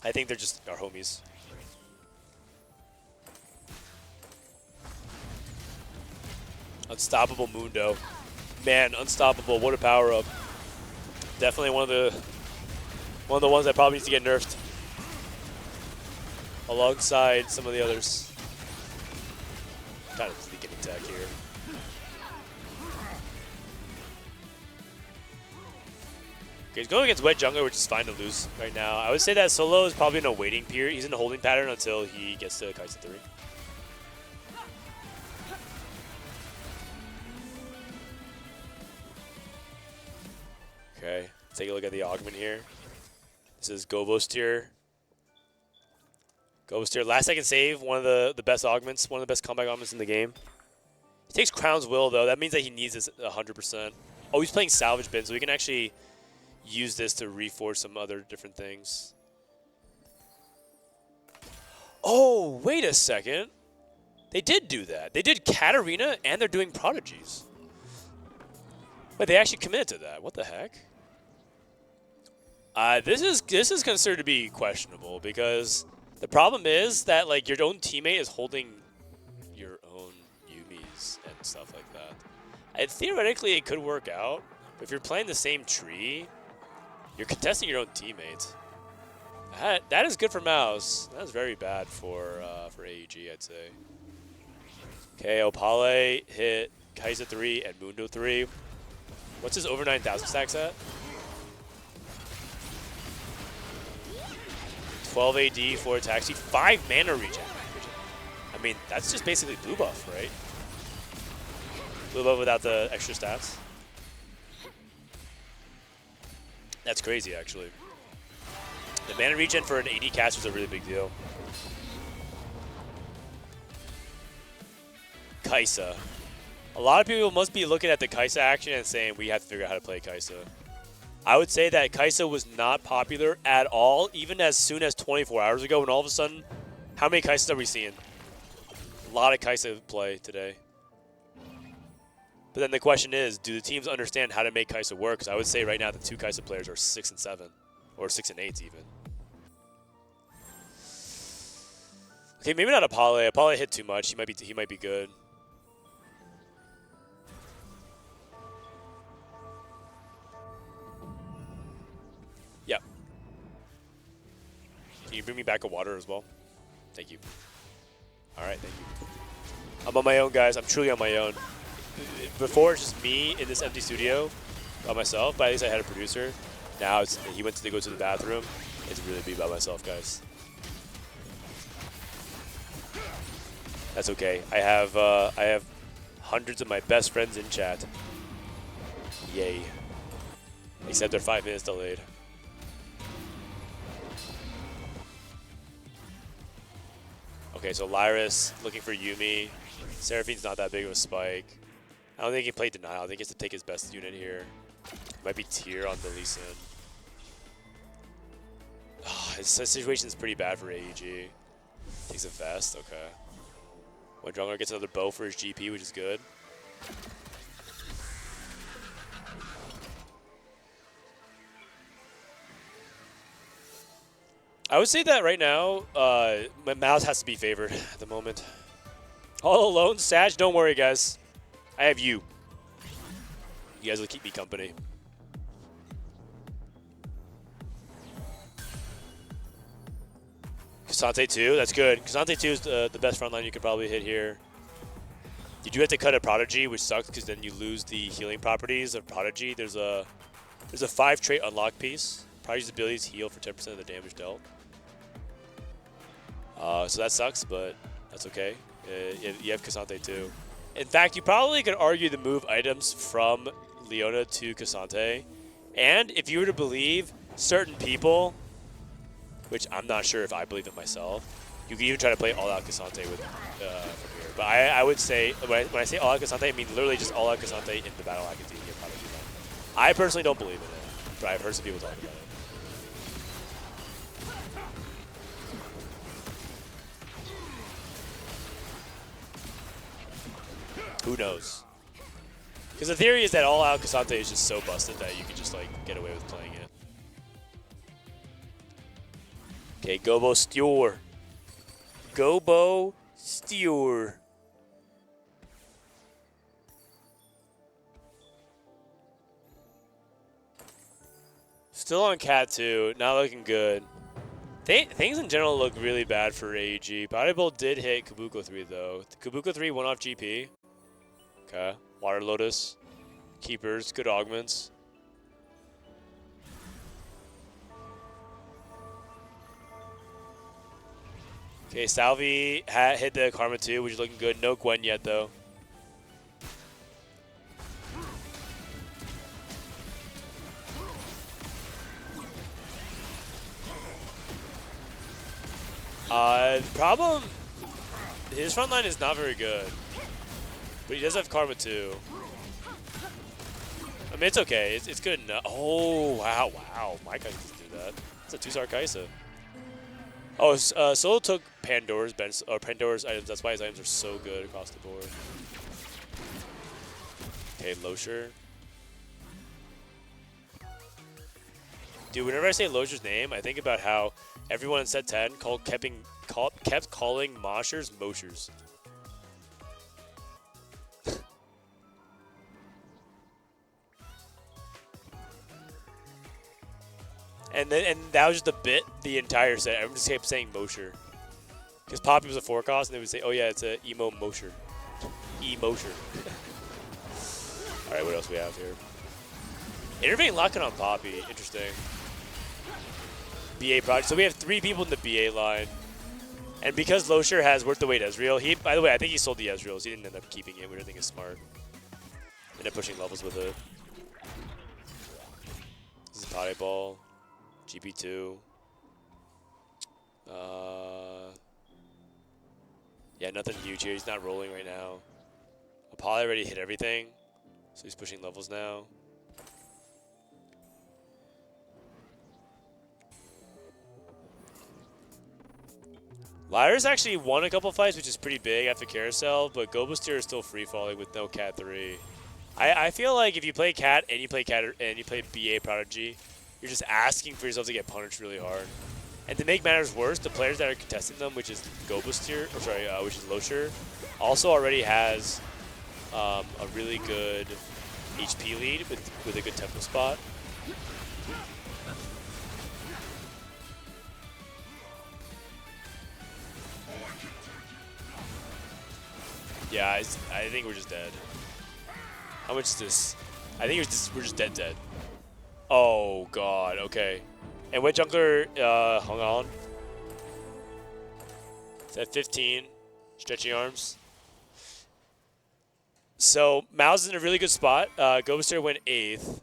I think they're just our homies. Unstoppable Mundo. Man, unstoppable. What a power up. Definitely one of the ones that probably needs to get nerfed. Alongside some of the others. Kind of sneaking attack here. Okay, he's going against Wet Jungler, which is fine to lose right now. I would say that Solo is probably in a waiting period. He's in a holding pattern until he gets to Kaisa 3. Okay, let's take a look at the augment here. This is Govos tier. Govos tier, last second save, one of the best augments, one of the best comeback augments in the game. He takes Crown's Will though, that means that he needs this 100%. Oh, he's playing Salvage Bin, so we can actually use this to reforce some other different things. Oh, wait a second. They did do that. They did Katarina and they're doing Prodigies. Wait, they actually committed to that. What the heck? This is considered to be questionable because the problem is that like your own teammate is holding your own Yuumis and stuff like that. And theoretically, it could work out, but if you're playing the same tree, you're contesting your own teammate. That is good for MOUZ. That is very bad for AEG, I'd say. Okay, Opale hit Kaiser 3 and Mundo 3. What's his over 9,000 stacks at? 12 AD, 4 attack speed, 5 mana regen. I mean, that's just basically blue buff, right? Blue buff without the extra stats. That's crazy, actually. The mana regen for an AD cast was a really big deal. Kai'Sa. A lot of people must be looking at the Kai'Sa action and saying we have to figure out how to play Kai'Sa. I would say that Kai'Sa was not popular at all, even as soon as 24 hours ago, and all of a sudden, how many Kai'Sas are we seeing? A lot of Kai'Sa play today. But then the question is, do the teams understand how to make Kai'Sa work? Because I would say right now the 2 Kai'Sa players are 6 and 7, or 6 and 8 even. Okay, maybe not Apale. Apale hit too much. He might be good. Yeah. Can you bring me back a water as well? Thank you. All right, thank you. I'm on my own, guys. I'm truly on my own. Before, it's just me in this empty studio by myself, but at least I had a producer. Now he went to go to the bathroom. It's really be by myself, guys. That's okay. I have hundreds of my best friends in chat. Yay. Except they're 5 minutes delayed. Okay, so Lyris looking for Yuumi. Seraphine's not that big of a spike. I don't think he can play Denial. I think he has to take his best unit here. Might be Tyr on the Lee Sin. Oh, his situation's pretty bad for AEG. Takes a vest, okay. One jungler gets another bow for his GP, which is good. I would say that right now, my MOUZ has to be favored at the moment. All alone, Sag, don't worry, guys. I have you. You guys will keep me company. K'Sante 2, that's good. K'Sante 2 is the best frontline you could probably hit here. You do have to cut a Prodigy, which sucks because then you lose the healing properties of Prodigy. There's a 5 trait unlock piece. Prodigy's abilities heal for 10% of the damage dealt. So that sucks, but that's okay. You have K'Sante too. In fact, you probably could argue the move items from Leona to K'Sante. And if you were to believe certain people, which I'm not sure if I believe it myself, you could even try to play all-out K'Sante with from here. But I would say, when I say all-out K'Sante, I mean literally just all-out K'Sante in the Battle Academia Prodigy line. I personally don't believe in it, but I've heard some people talk about it. Who knows? Because the theory is that all-out K'Sante is just so busted that you can just like get away with playing it. Okay, Gobo Stewar. Gobo Stewar. Still on Cat 2, not looking good. Things in general look really bad for AEG. Bodybull did hit Kabuko 3 though. Kabuko 3 went off GP. Okay, Water Lotus, Keepers, good augments. Okay, Salvi hit the Karma 2, which is looking good. No Gwen yet though. Problem, his front line is not very good. But he does have Karma too. I mean, it's okay. It's good enough. Oh, wow. My Kai'Sa doesn't do that. It's a 2-star Kai'Sa. Oh, Solo took Pandora's items. That's why his items are so good across the board. Okay, Losher. Dude, whenever I say Losher's name, I think about how everyone in set 10 kept calling Moshers Moshers. And that was just a bit the entire set. Everyone just kept saying Mosher. Because Poppy was a 4-cost, and they would say, oh yeah, it's a emo Mosher. E-Mosher. Alright, what else we have here? Intervene locking on Poppy. Interesting. BA project. So we have 3 people in the BA line. And because Losher has Worth the Wait Ezreal, by the way, I think he sold the Ezreals. He didn't end up keeping it, which I think is smart. Ended up pushing levels with it. This is Potty Ball. GP2. Yeah, nothing huge here. He's not rolling right now. Apollo already hit everything, so he's pushing levels now. Lyra's actually won a couple fights, which is pretty big after Carousel, but Gobuster is still free falling with no Cat 3. I feel like if you play Cat and you play BA Prodigy, you're just asking for yourself to get punished really hard. And to make matters worse, the players that are contesting them, which is which is Losher, also already has a really good HP lead with a good tempo spot. Yeah, I think we're just dead. How much is this? I think we're just dead. Oh god, okay. And Wet Jungler hung on. It's at 15, stretchy arms. So MOUZ is in a really good spot. Gobuster went 8th.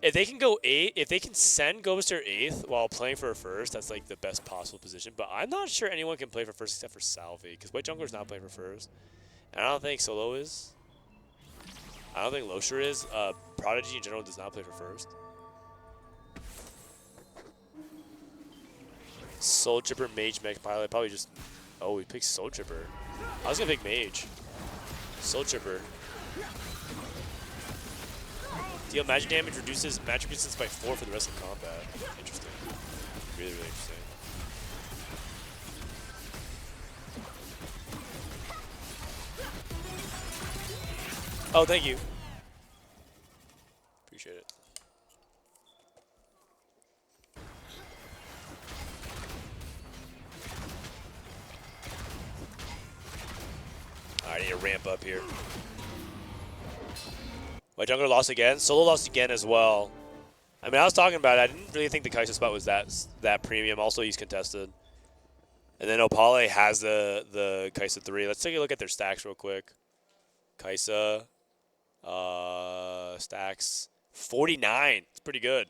If they can go 8th, if they can send Gobuster 8th while playing for a first, that's like the best possible position. But I'm not sure anyone can play for first except for Salvi, because Wet Jungler's not playing for first. And I don't think Solo is. I don't think Losher is. Prodigy in general does not play for first. Soul Tripper, Mage, Mech Pilot, probably just... Oh, he picked Soul Tripper. I was going to pick Mage. Soul Tripper. Deal magic damage, reduces magic resistance by 4 for the rest of combat. Interesting. Really, really interesting. Oh, thank you. Appreciate it. Alright, I need to ramp up here. My jungler lost again. Solo lost again as well. I mean, I was talking about it. I didn't really think the Kaisa spot was that premium. Also, he's contested. And then Opale has the Kaisa 3. Let's take a look at their stacks real quick. Kaisa, stacks 49. It's pretty good.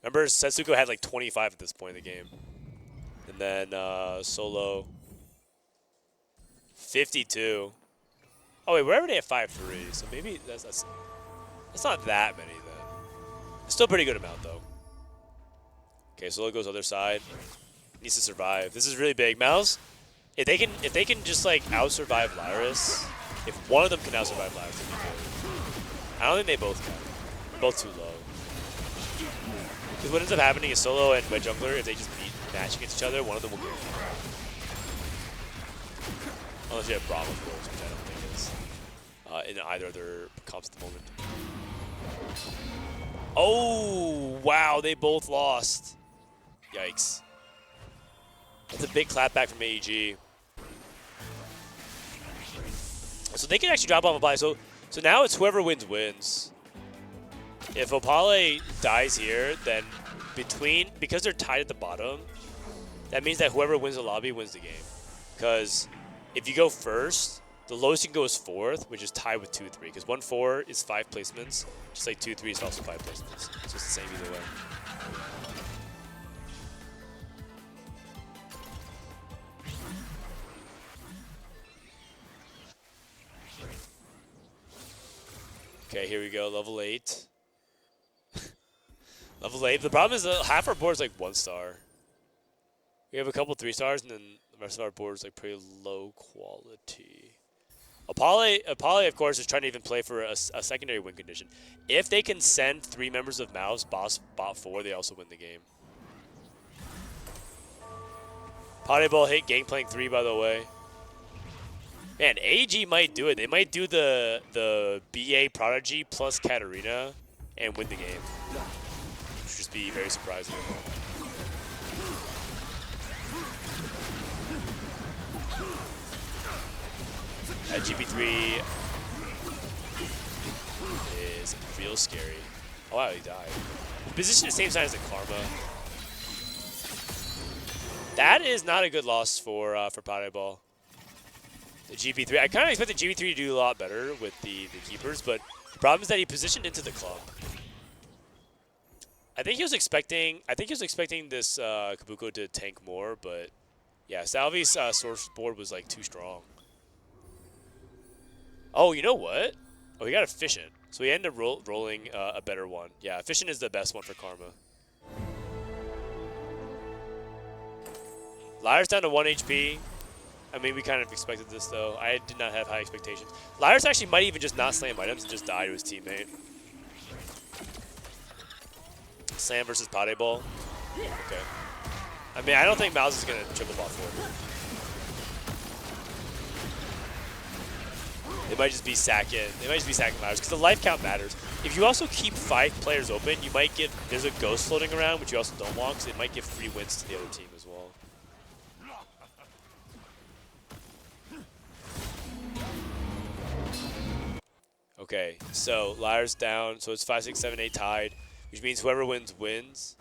Remember, Setsuko had like 25 at this point in the game. And then Solo, 52. Oh wait, we're already at 5-3, so maybe that's not that many then. It's still a pretty good amount though. Okay, Solo goes other side. Needs to survive. This is really big. MOUZ, if they can just like out-survive Lyris, if one of them can out-survive Lyris, it'd be good. I don't think they both can. They're both too low. Because what ends up happening is Solo and Wet Jungler, if they just match against each other, one of them will go. Unless you have Bravo, of course, which I don't think is in either of their comps at the moment. Oh, wow, they both lost. Yikes. That's a big clapback from AEG. So they can actually drop off Opale. So now it's whoever wins, wins. If Opale dies here, then because they're tied at the bottom, that means that whoever wins the lobby wins the game. Because if you go first, the lowest you can go is 4th, which is tied with 2-3. Because 1-4 is 5 placements, just like 2-3 is also 5 placements. So it's the same either way. Okay, here we go, level 8. Level 8. The problem is that half our board is like 1-star. We have a couple 3-stars, and then the rest of our board is like pretty low quality. Opale, of course, is trying to even play for a secondary win condition. If they can send 3 members of MOUZ bot 4, they also win the game. Potty Ball hit Gangplank 3, by the way. Man, AEG might do it. They might do the BA Prodigy plus Katarina and win the game. would just be very surprising. GP3 is real scary. Oh wow, he died. Position the same side as the Karma. That is not a good loss for Puddle. The GP3. I kind of expected GP3 to do a lot better with the keepers, but the problem is that he positioned into the clump. I think he was expecting this Kabuko to tank more, but yeah, Salvi's source board was like too strong. Oh, you know what? Oh, he got Efficient. So he ended up rolling a better one. Yeah, Efficient is the best one for Karma. Lyre's down to 1 HP. I mean, we kind of expected this, though. I did not have high expectations. Lyre's actually might even just not slam items and just die to his teammate. Slam versus Puddle. Okay. I mean, I don't think MOUZ is going to triple bot forward. They might just be sacking. They might just be sacking Lyres because the life count matters. If you also keep 5 players open, you might give. There's a ghost floating around, which you also don't want, because it might give free wins to the other team as well. Okay, so Lyre's down, so it's 5, 6, 7, 8 tied, which means whoever wins wins.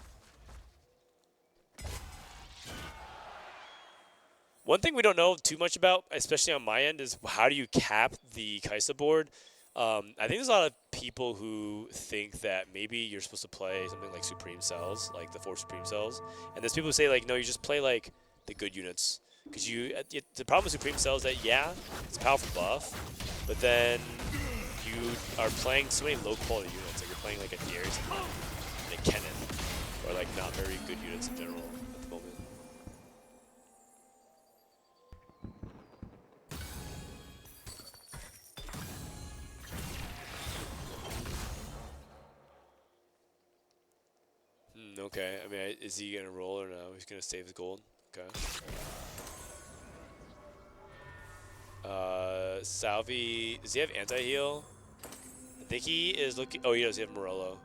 One thing we don't know too much about, especially on my end, is how do you cap the Kaisa board? I think there's a lot of people who think that maybe you're supposed to play something like Supreme Cells, like the 4 Supreme Cells. And there's people who say, like, no, you just play, like, the good units. Because the problem with Supreme Cells is that, yeah, it's a powerful buff, but then you are playing so many low-quality units. Like, you're playing, like, a Darius and a Kennen, or, like, not very good units in general at the moment. Okay, I mean, is he gonna roll or no? He's gonna save his gold. Okay. Salvi, does he have anti-heal? I think he is looking. Oh, he does. He have Morello.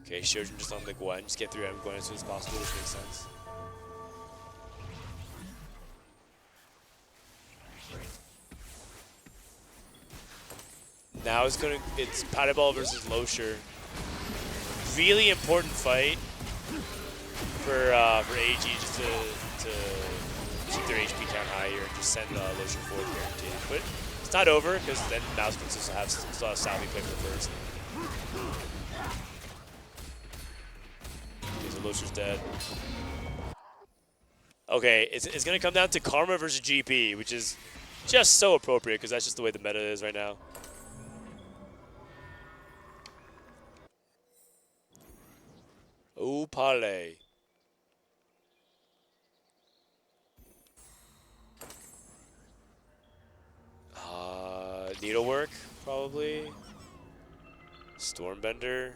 Okay, Shojin just on the Gwen. Just get through him Gwen as soon as possible, which makes sense. Now it's Puddle versus Losher. Really important fight for AEG just to keep their HP count high here and just send Losher forward guaranteed. But it's not over because then MOUZ can still have Salvi play for first. Okay, so Losher's dead. Okay, it's gonna come down to Karma versus GP, which is just so appropriate because that's just the way the meta is right now. Oh, Pale. Needlework, probably. Stormbender.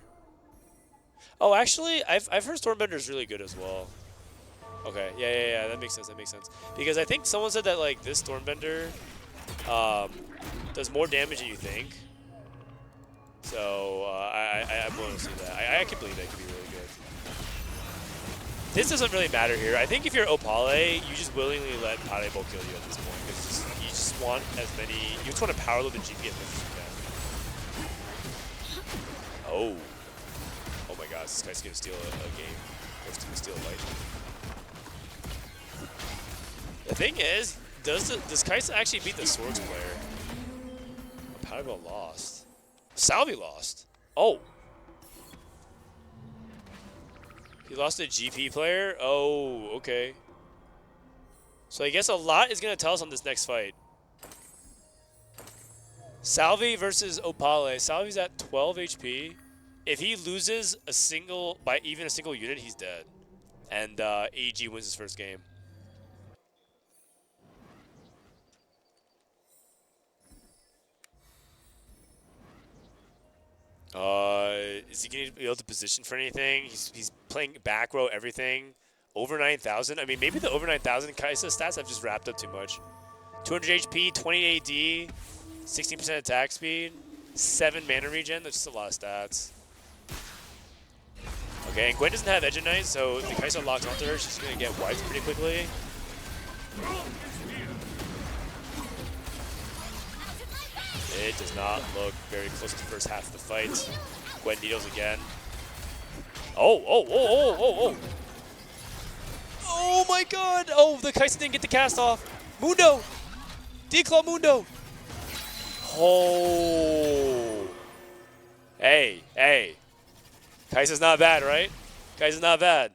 Oh, actually, I've heard Stormbender is really good as well. Okay, yeah, that makes sense. That makes sense. Because I think someone said that like this Stormbender does more damage than you think. So I'm willing to see that. I can believe that could be really good. This doesn't really matter here. I think if you're Opale, you just willingly let Puddle kill you at this point because you just want as many. You just want to power load the GP as much as you can. Oh. Oh my gosh, this guy's gonna steal a game. Or he's gonna steal a light. The thing is, does Kaisa actually beat the Swords player? Puddle lost. Salvi lost. Oh. He lost a GP player? Oh, okay. So I guess a lot is going to tell us on this next fight. Salvi versus Opale. Salvi's at 12 HP. If he loses even a single unit, he's dead. And AEG wins his first game. Is he going to be able to position for anything? He's playing back row everything. Over 9,000. I mean, maybe the over 9,000 Kaisa stats have just wrapped up too much. 200 HP, 20 AD, 16% attack speed. 7 mana regen. That's just a lot of stats. Okay, and Gwen doesn't have Edge of Knight, so if the Kai'Sa locks onto her, she's going to get wiped pretty quickly. It does not look very close to the first half of the fight. Gwen needles again. Oh, oh, oh, oh, oh, oh. Oh my god! Oh, the Kai'Sa didn't get the cast off. Mundo! Declaw Mundo! Oh. Hey, hey. Kai'Sa's not bad, right? Kai'Sa's not bad.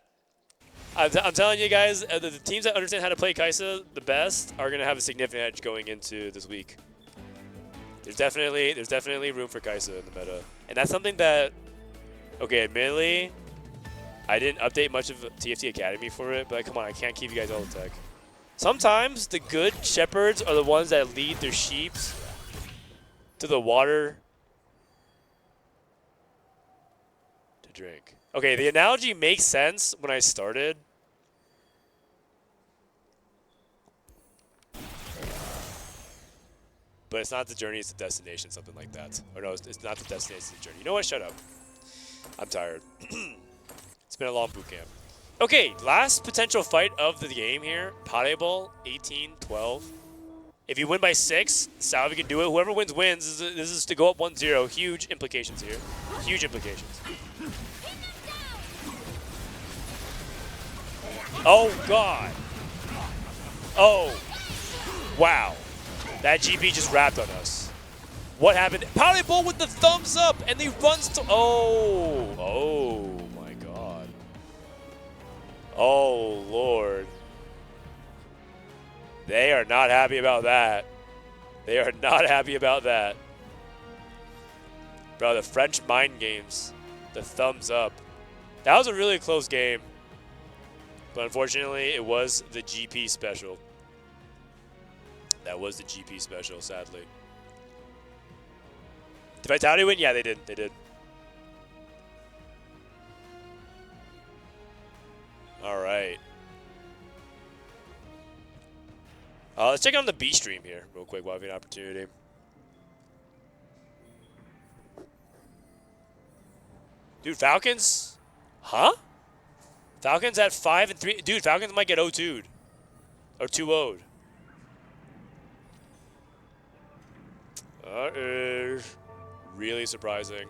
I'm telling you guys, the teams that understand how to play Kai'Sa the best are going to have a significant edge going into this week. There's definitely room for Kai'Sa in the meta. And that's something that, okay, admittedly, I didn't update much of TFT Academy for it, but come on, I can't keep you guys all the tech. Sometimes the good shepherds are the ones that lead their sheep to the water to drink. Okay, the analogy makes sense when I started. But it's not the journey, it's the destination, something like that. Or no, it's not the destination, it's the journey. You know what? Shut up. I'm tired. It's been a long boot camp. Okay, last potential fight of the game here. Puddle, 18-12. If you win by 6, Salvi can do it. Whoever wins, wins. This is to go up 1-0. Huge implications here. Huge implications. Oh, God. Oh. Wow. That GP just wrapped on us. What happened? Puddle with the thumbs up, and he runs to... Oh. Oh, my God. Oh, Lord. They are not happy about that. They are not happy about that. Bro, the French mind games. The thumbs up. That was a really close game. But unfortunately, it was the GP special. That was the GP special, sadly. Did Vitality win? Yeah, they did. They did. All right. Let's check out the B stream here real quick while we have an opportunity. Dude, Falcons? Huh? Falcons at 5-3. Dude, Falcons might get 0-2'd. Or 2-0'd. That is really surprising.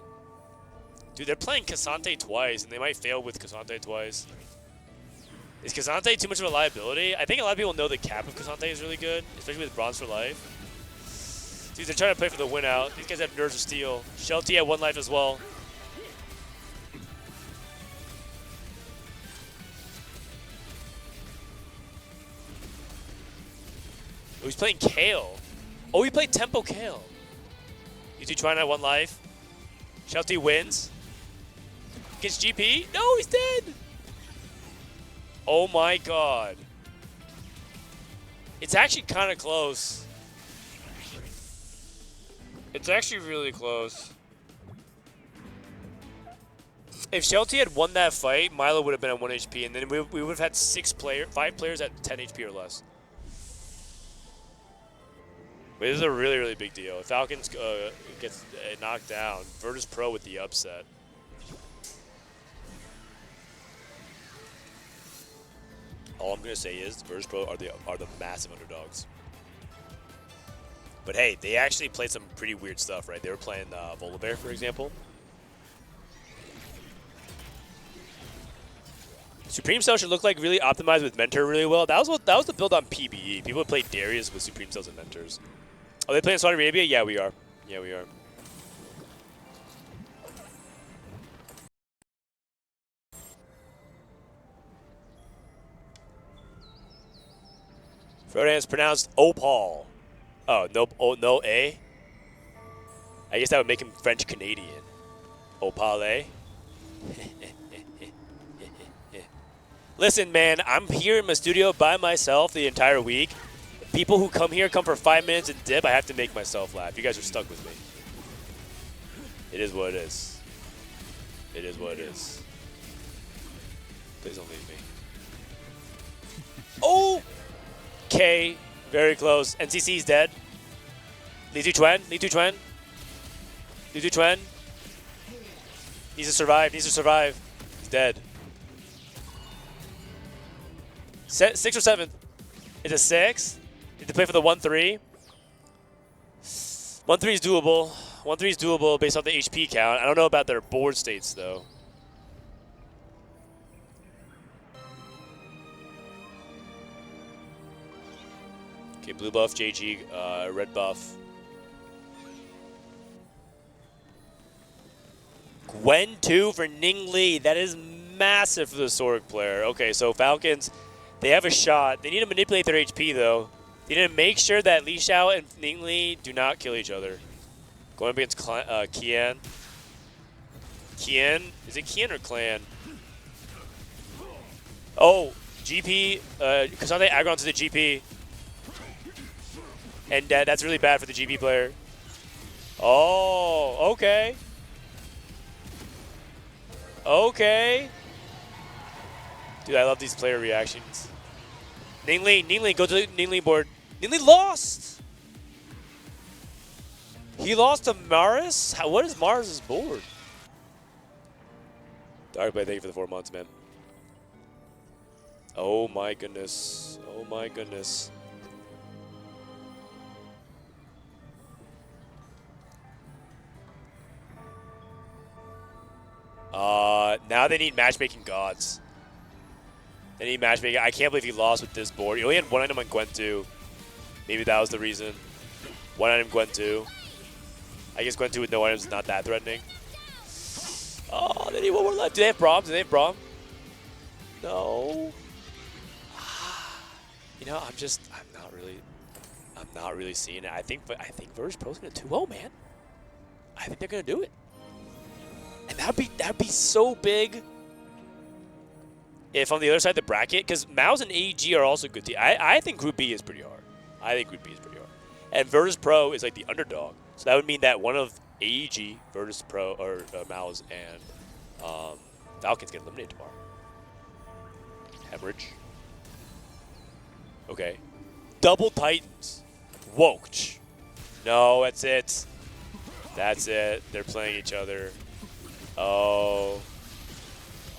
Dude, they're playing Cassante twice, and they might fail with Cassante twice. Is Cassante too much of a liability? I think a lot of people know the cap of Cassante is really good, especially with Bronze for Life. Dude, they're trying to play for the win out. These guys have Nerves of Steel. Shelty had 1 life as well. Oh, he's playing Kale. Oh, he played Tempo Kale. You two trying at 1 life. Shelty wins. Gets GP. No, he's dead. Oh my God. It's actually kind of close. It's actually really close. If Shelty had won that fight, Milo would have been at 1 HP, and then we would have had 5 players at 10 HP or less. But this is a really, really big deal. If Falcons gets knocked down, Virtus Pro with the upset. All I'm gonna say is Virtus Pro are the massive underdogs. But hey, they actually played some pretty weird stuff, right? They were playing Volibear, for example. Supreme Cell should look like really optimized with Mentor really well. That was the build on PBE. People would play Darius with Supreme Cells and Mentors. Are they playing Saudi Arabia? Yeah, we are. Yeah, we are. Frodan is pronounced Opal. Oh, no A? I guess that would make him French-Canadian. Opale. Listen, man, I'm here in my studio by myself the entire week. People who come here come for 5 minutes and dip. I have to make myself laugh. You guys are stuck with me. It is what it is. It is what it is. Please don't leave me. Oh! Okay, very close. NCC is dead. Li Tu Chuan. 2-2 Twen. Needs to survive. Needs to survive. He's dead. 6 or 7. It's a 6. Need to play for the 1-3. 1-3 is doable. 1-3 is doable based off the HP count. I don't know about their board states though. Okay, blue buff, JG, red buff. Gwen 2 for Ning Lee. That is massive for the Sorg player. Okay, so Falcons, they have a shot. They need to manipulate their HP though. They need to make sure that Li Xiao and Ning Lee do not kill each other. Going up against Kian. Kian? Is it Kian or Clan? Oh, GP. Kasante aggro onto the GP. And that's really bad for the GP player. Oh, okay. Okay. Dude, I love these player reactions. Ning Lee, go to the Ning Lee board. Ning Lee lost! He lost to Maris? What is Maris's board? Darkblade, thank you for the 4 months, man. Oh my goodness. Oh my goodness. Now they need matchmaking gods. They need matchmaking. I can't believe he lost with this board. He only had 1 item on Gwen 2. Maybe that was the reason. 1 item Gwen 2. I guess Gwen 2 with no items is not that threatening. Oh, they need 1 more left. Do they have Braum? Do they have Braum? No. You know, I'm not really seeing it. I think Virtus Pro's gonna 2-0, man. I think they're gonna do it. And that'd be so big if on the other side of the bracket, because MOUZ and AEG are also good teams. I think Group B is pretty hard. I think Group B is pretty hard. And Virtus Pro is like the underdog. So that would mean that one of AEG, Virtus Pro, or MOUZ and Falcons get eliminated tomorrow. Hemorrhage. Okay. Double Titans. Wokch. No, that's it. That's it. They're playing each other. Oh.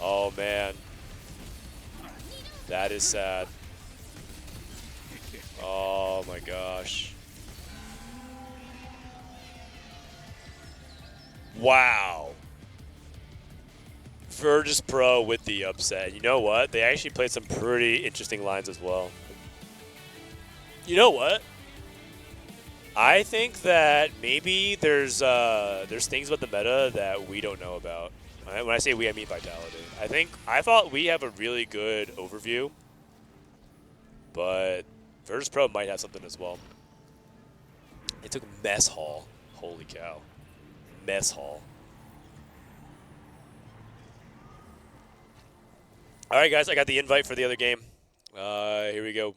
Oh, man. That is sad. Oh, my gosh. Wow. Virtus Pro with the upset. You know what? They actually played some pretty interesting lines as well. You know what? I think that maybe there's things about the meta that we don't know about. When I say we, I mean Vitality. I thought we have a really good overview, but Virtus Pro might have something as well. They took Mess Hall. Holy cow. Mess Hall. All right, guys, I got the invite for the other game. Here we go.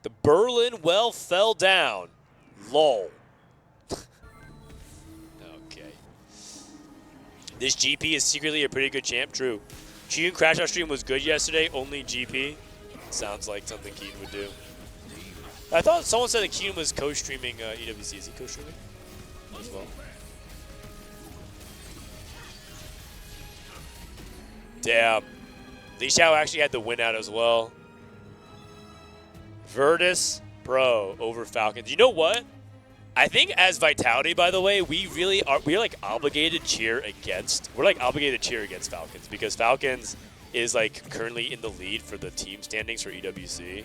The Berlin well fell down. Lol. Okay. This GP is secretly a pretty good champ. True. Keaton Crash Out stream was good yesterday. Only GP. Sounds like something Keaton would do. I thought someone said that Keaton was co-streaming EWC. Is he co-streaming as well? Damn. Li Xiao actually had the win out as well. Virtus Pro over Falcons. You know what? I think as Vitality, by the way, we're like obligated to cheer against. We're like obligated to cheer against Falcons because Falcons is like currently in the lead for the team standings for EWC,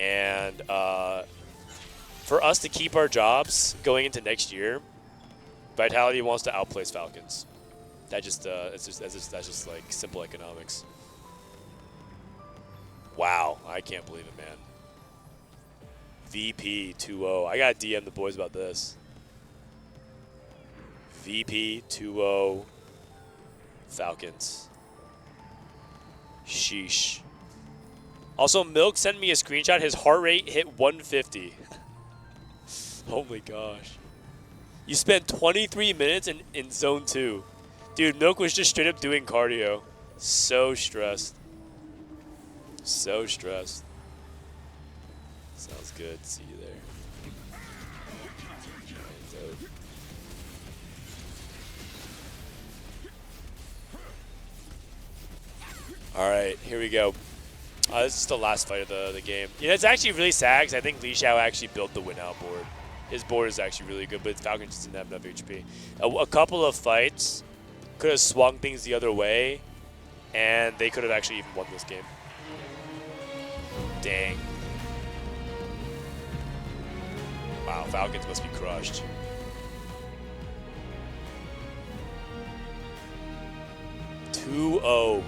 and for us to keep our jobs going into next year, Vitality wants to outplace Falcons. That's just like simple economics. Wow, I can't believe it, man. VP 2-0. I gotta DM the boys about this. VP 2-0 Falcons. Sheesh. Also, Milk sent me a screenshot. His heart rate hit 150. Oh my gosh. You spent 23 minutes in zone 2. Dude, Milk was just straight up doing cardio. So stressed. So stressed. Sounds good. See you there. All right, here we go. This is the last fight of the game. Yeah, it's actually really sad because I think Li Xiao actually built the win-out board. His board is actually really good, but Falcons just didn't have enough HP. A couple of fights could have swung things the other way, and they could have actually even won this game. Dang. Wow, Falcons must be crushed. (2-0).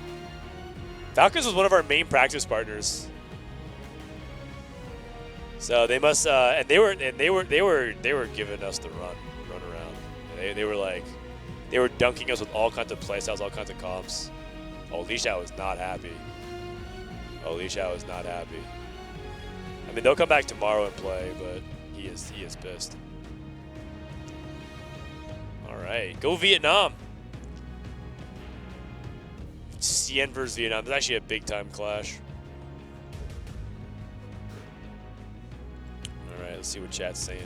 Falcons was one of our main practice partners. So they must, and they were giving us the run around. They were like, they were dunking us with all kinds of playstyles, all kinds of comps. Oh, Li Xiao was not happy. Oh, Li Xiao is not happy. I mean, they'll come back tomorrow and play, but he is pissed. All right, go Vietnam. CN versus Vietnam. It's actually a big time clash. All right, let's see what chat's saying.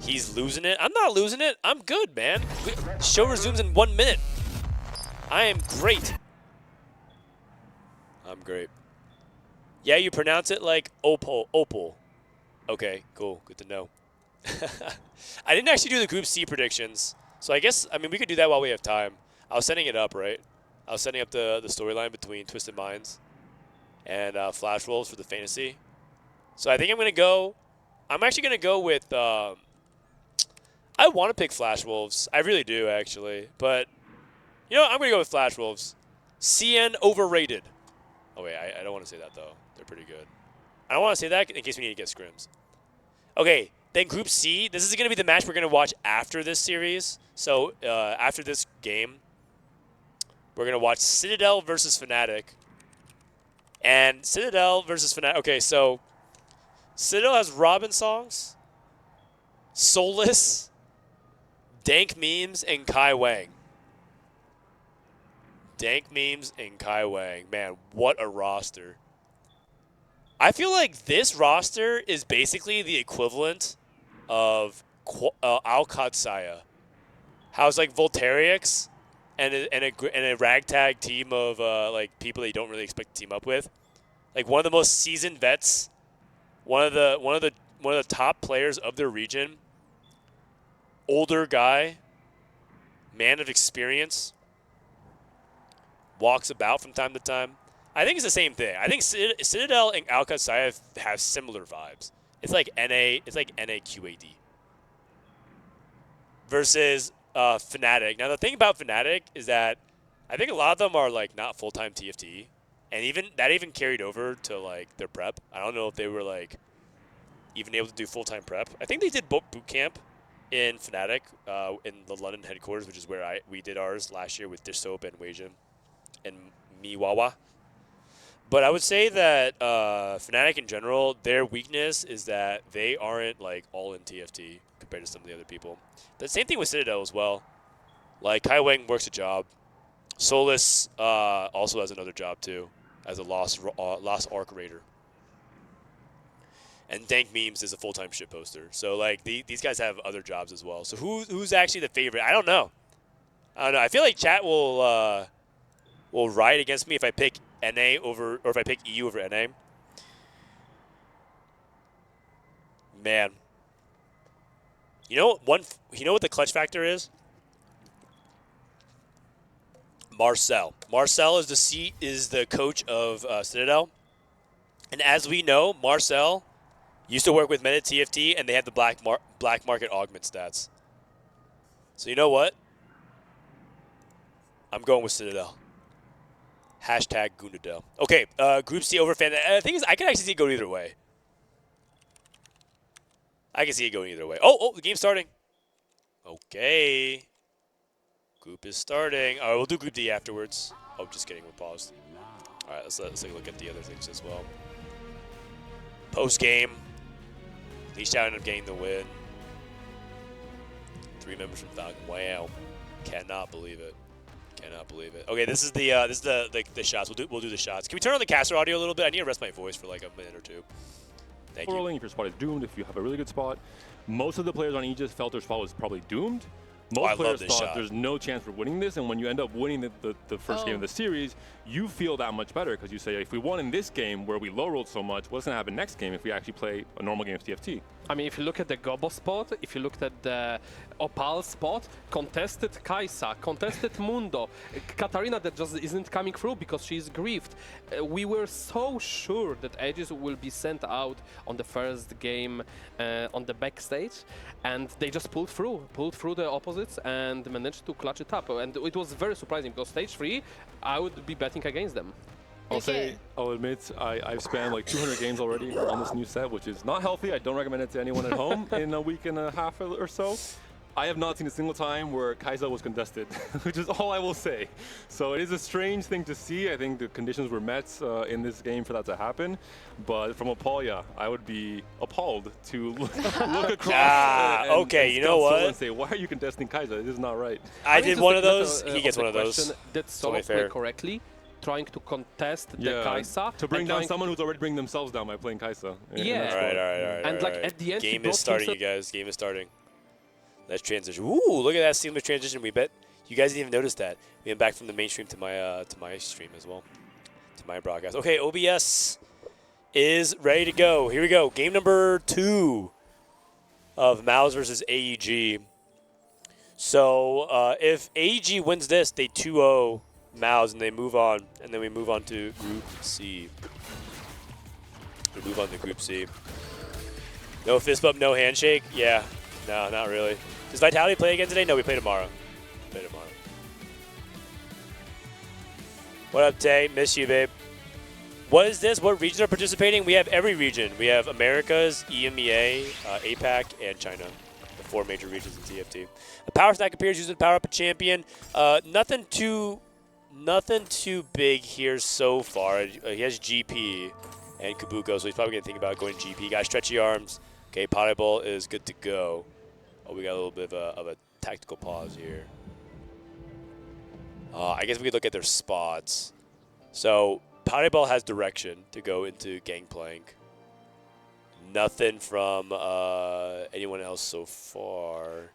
He's losing it. I'm not losing it. I'm good, man. Show resumes in 1 minute. I am great. I'm great. Yeah, you pronounce it like opal. Opal. Okay, cool. Good to know. I didn't actually do the Group C predictions, so I guess, I mean, we could do that while we have time. I was setting it up, right? I was setting up the storyline between Twisted Minds and Flash Wolves for the fantasy. So I think I'm going to go, I'm actually going to go with, I want to pick Flash Wolves. I really do, actually. But, you know, I'm going to go with Flash Wolves. CN overrated. Oh, wait, I don't want to say that, though. They're pretty good. I don't want to say that in case we need to get scrims. Okay, then Group C. This is going to be the match we're going to watch after this series. So after this game, we're going to watch Citadel versus Fnatic. And Citadel versus Fnatic. Okay, so Citadel has Robin songs, Soulless, Dank Memes, and Kai Wang. Dank Memes and Kai Wang. Man, what a roster. I feel like this roster is basically the equivalent of AlQadsiah. How it's like Voltairix and a ragtag team of like people that you don't really expect to team up with. Like one of the most seasoned vets, one of the top players of their region. Older guy, man of experience, walks about from time to time. I think it's the same thing. I think Citadel and AlQadsiah have similar vibes. It's like NA QAD versus Fnatic. Now the thing about Fnatic is that I think a lot of them are like not full-time TFT, and even carried over to like their prep. I don't know if they were like even able to do full-time prep. I think they did boot camp in Fnatic in the London headquarters, which is where we did ours last year with Dishsoap and Weijin and Miwawa. But I would say that Fnatic in general, their weakness is that they aren't like all in TFT compared to some of the other people. The same thing with Citadel as well. Like Kai Wang works a job. Solus also has another job too, as a lost Arc Raider. And Dank Memes is a full-time shit poster. So like these guys have other jobs as well. So who's actually the favorite? I don't know. I feel like chat will riot against me if I pick NA over, or if I pick EU over NA. Man. You know what the clutch factor is? Marcel. Marcel is the coach of Citadel. And as we know, Marcel used to work with men at TFT, and they had the black market augment stats. So you know what? I'm going with Citadel. Hashtag Gundadel. Okay, Group C over Fan. The thing is, I can actually see it going either way. I can see it going either way. Oh, the game's starting. Okay. Group is starting. All right, we'll do Group D afterwards. Oh, just kidding. We're paused. All right, let's take a look at the other things as well. Post-game. Li Xiao ended up getting the win. 3 members from Falcon. Wow. Cannot believe it. Cannot believe it. Okay, this is the shots. We'll do the shots. Can we turn on the caster audio a little bit? I need to rest my voice for like a minute or two. Thank you. If your spot is doomed, if you have a really good spot, most of the players on Aegis felt their spot was probably doomed. Most I love players this thought shot. there's no chance for winning this, and when you end up winning the first game of the series, you feel that much better because you say, if we won in this game where we low rolled so much, what's going to happen next game if we actually play a normal game of TFT? I mean, if you look at the Gobo spot, if you looked at the Opal spot, contested Kaisa, contested Mundo, Katarina that just isn't coming through because she's grieved. We were so sure that Aegis will be sent out on the first game on the backstage, and they just pulled through the opposites and managed to clutch it up. And it was very surprising because stage 3, I would be betting against them. I'll admit, I've spent like 200 games already on this new set, which is not healthy. I don't recommend it to anyone at home in a week and a half or so. I have not seen a single time where Kaisa was contested, which is all I will say. So it is a strange thing to see. I think the conditions were met in this game for that to happen. But from Apalia, I would be appalled to look across okay, you know what? And say, why are you contesting Kaisa? This is not right. I did one of those. He gets one of those. Did Solo play correctly? Trying to contest the Kaisa. To bring down someone who's already bringing themselves down by playing Kaisa. Yeah. All right. And like at the end, game is starting, you guys. Game is starting. Let's transition. Ooh, look at that seamless transition. We bet you guys didn't even notice that. We went back from the main stream to my stream as well, to my broadcast. Okay, OBS is ready to go. Here we go. Game number 2 of MOUZ versus AEG. So if AEG wins this, they 2-0 MOUZ and they move on, and then we move on to Group C. We move on to Group C. No fist bump, no handshake. Yeah, no, not really. Does Vitality play again today? No, we play tomorrow. What up, Tay? Miss you, babe. What is this? What regions are participating? We have every region. We have Americas, EMEA, APAC, and China. The 4 major regions in TFT. The power stack appears using power up a champion. Nothing too big here so far. He has GP and Kabuko, so he's probably going to think about going GP. Got stretchy arms. Okay, Puddle is good to go. Oh, we got a little bit of a tactical pause here. I guess we could look at their spots. So, Puddle has direction to go into Gangplank. Nothing from anyone else so far.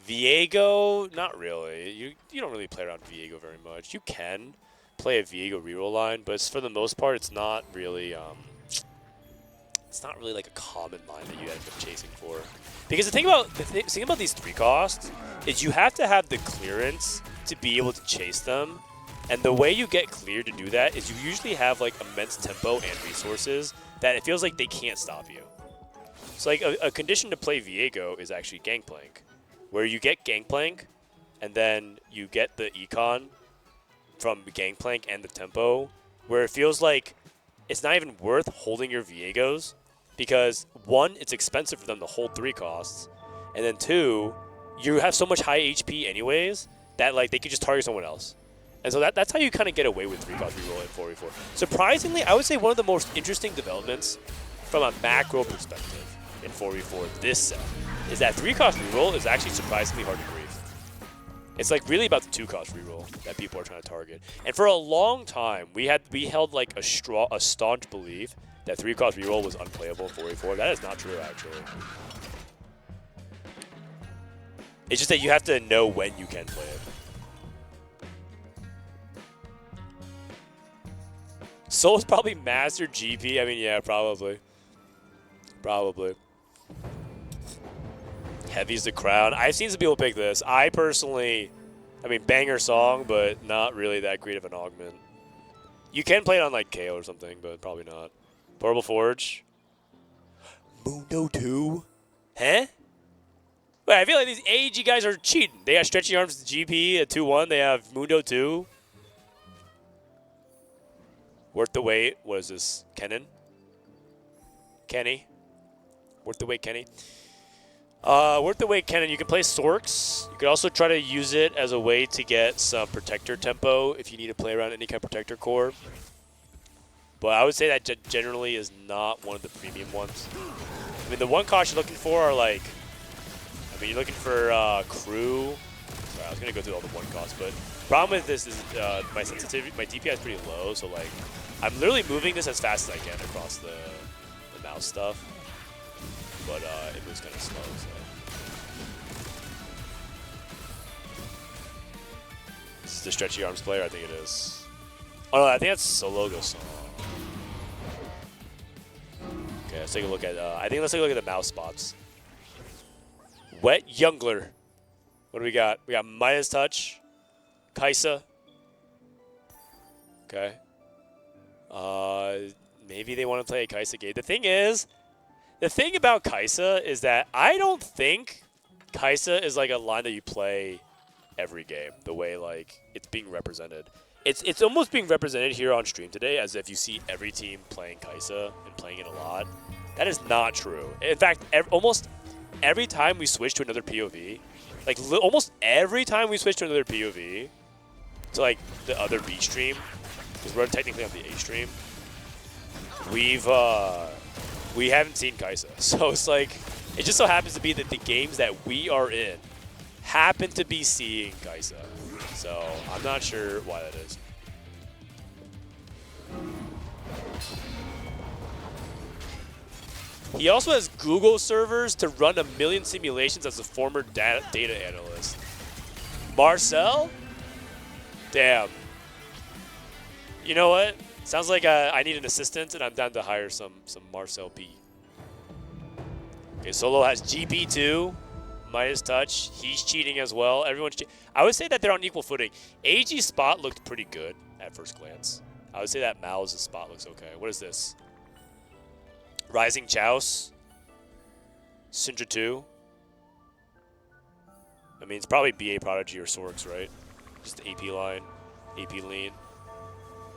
Viego, not really. You don't really play around Viego very much. You can play a Viego reroll line, but for the most part, it's not really like a common line that you end up chasing for. Because the thing about these 3 costs is you have to have the clearance to be able to chase them, and the way you get clear to do that is you usually have like immense tempo and resources that it feels like they can't stop you. So like a condition to play Viego is actually Gangplank, where you get Gangplank, and then you get the econ from Gangplank and the tempo, where it feels like it's not even worth holding your Viegos, because 1, it's expensive for them to hold 3 costs, and then 2, you have so much high HP anyways that like they could just target someone else. And so that's how you kind of get away with 3-cost reroll in 4v4. Surprisingly, I would say one of the most interesting developments from a macro perspective in 4v4 this set is that 3-cost reroll is actually surprisingly hard to grieve. It's like really about the 2-cost reroll that people are trying to target. And for a long time, we held like a staunch belief that 3-cost reroll was unplayable in 4v4. That is not true, actually. It's just that you have to know when you can play it. Soul's probably master GP. I mean, yeah, probably. Probably. Heavy's the crown. I've seen some people pick this. I personally, I mean, banger song, but not really that great of an augment. You can play it on like KO or something, but probably not. Portable Forge. Mundo 2? Huh? Wait, I feel like these AEG guys are cheating. They got stretchy arms GP at 2-1. They have Mundo 2. Worth the wait. What is this? Kenny? Worth the wait, Kenny. Worth the wait, Kennen. You can play Sorks. You could also try to use it as a way to get some protector tempo if you need to play around any kind of protector core. But I would say that generally is not one of the premium ones. I mean, the 1 cost you're looking for are like, I mean, you're looking for crew. Sorry, I was going to go through all the 1 costs, but problem with this is my sensitivity, my DPI is pretty low, so like, I'm literally moving this as fast as I can across the mouse stuff. But it moves kind of slow, so. Is the Stretchy Arms player? I think it is. Oh no, I think that's Sologo song. Okay, let's take a look at. Let's take a look at the mouse spots. Wet Youngler. What do we got? We got Midas Touch, Kaisa. Okay. Maybe they want to play a Kaisa game. The thing about Kaisa is that I don't think Kaisa is like a line that you play every game. The way like it's being represented. It's almost being represented here on stream today as if you see every team playing Kaisa and playing it a lot. That is not true. In fact, almost every time we switch to another POV, like almost every time we switch to another POV, to like the other B stream, because we're technically on the A stream, we haven't seen Kaisa. So it's like, it just so happens to be that the games that we are in happen to be seeing Kaisa. So I'm not sure why that is. He also has Google servers to run 1 million simulations as a former data analyst. Marcel? Damn. You know what? Sounds like I need an assistant, and I'm down to hire some Marcel P. Okay, Solo has GP2, Midas Touch. He's cheating as well. Everyone's cheating. I would say that they're on equal footing. AEGIS spot looked pretty good at first glance. I would say that MOUZ's spot looks okay. What is this? Rising Chouse. Syndra 2. I mean, it's probably BA Prodigy or Sorks, right? Just the AP line, AP lean.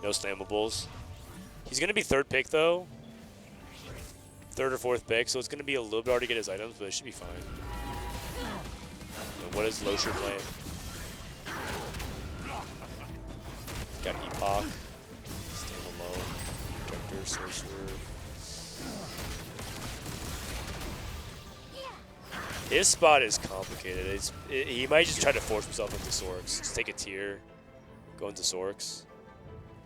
No slammables. He's going to be 3rd pick, though. 3rd or 4th pick, so it's going to be a little bit hard to get his items, but it should be fine. And what is Losher playing? Got Epoch. Stand alone. Projector, Sorcerer. His spot is complicated. He might just try to force himself into Sorks. Just take a tier, go into Sorks.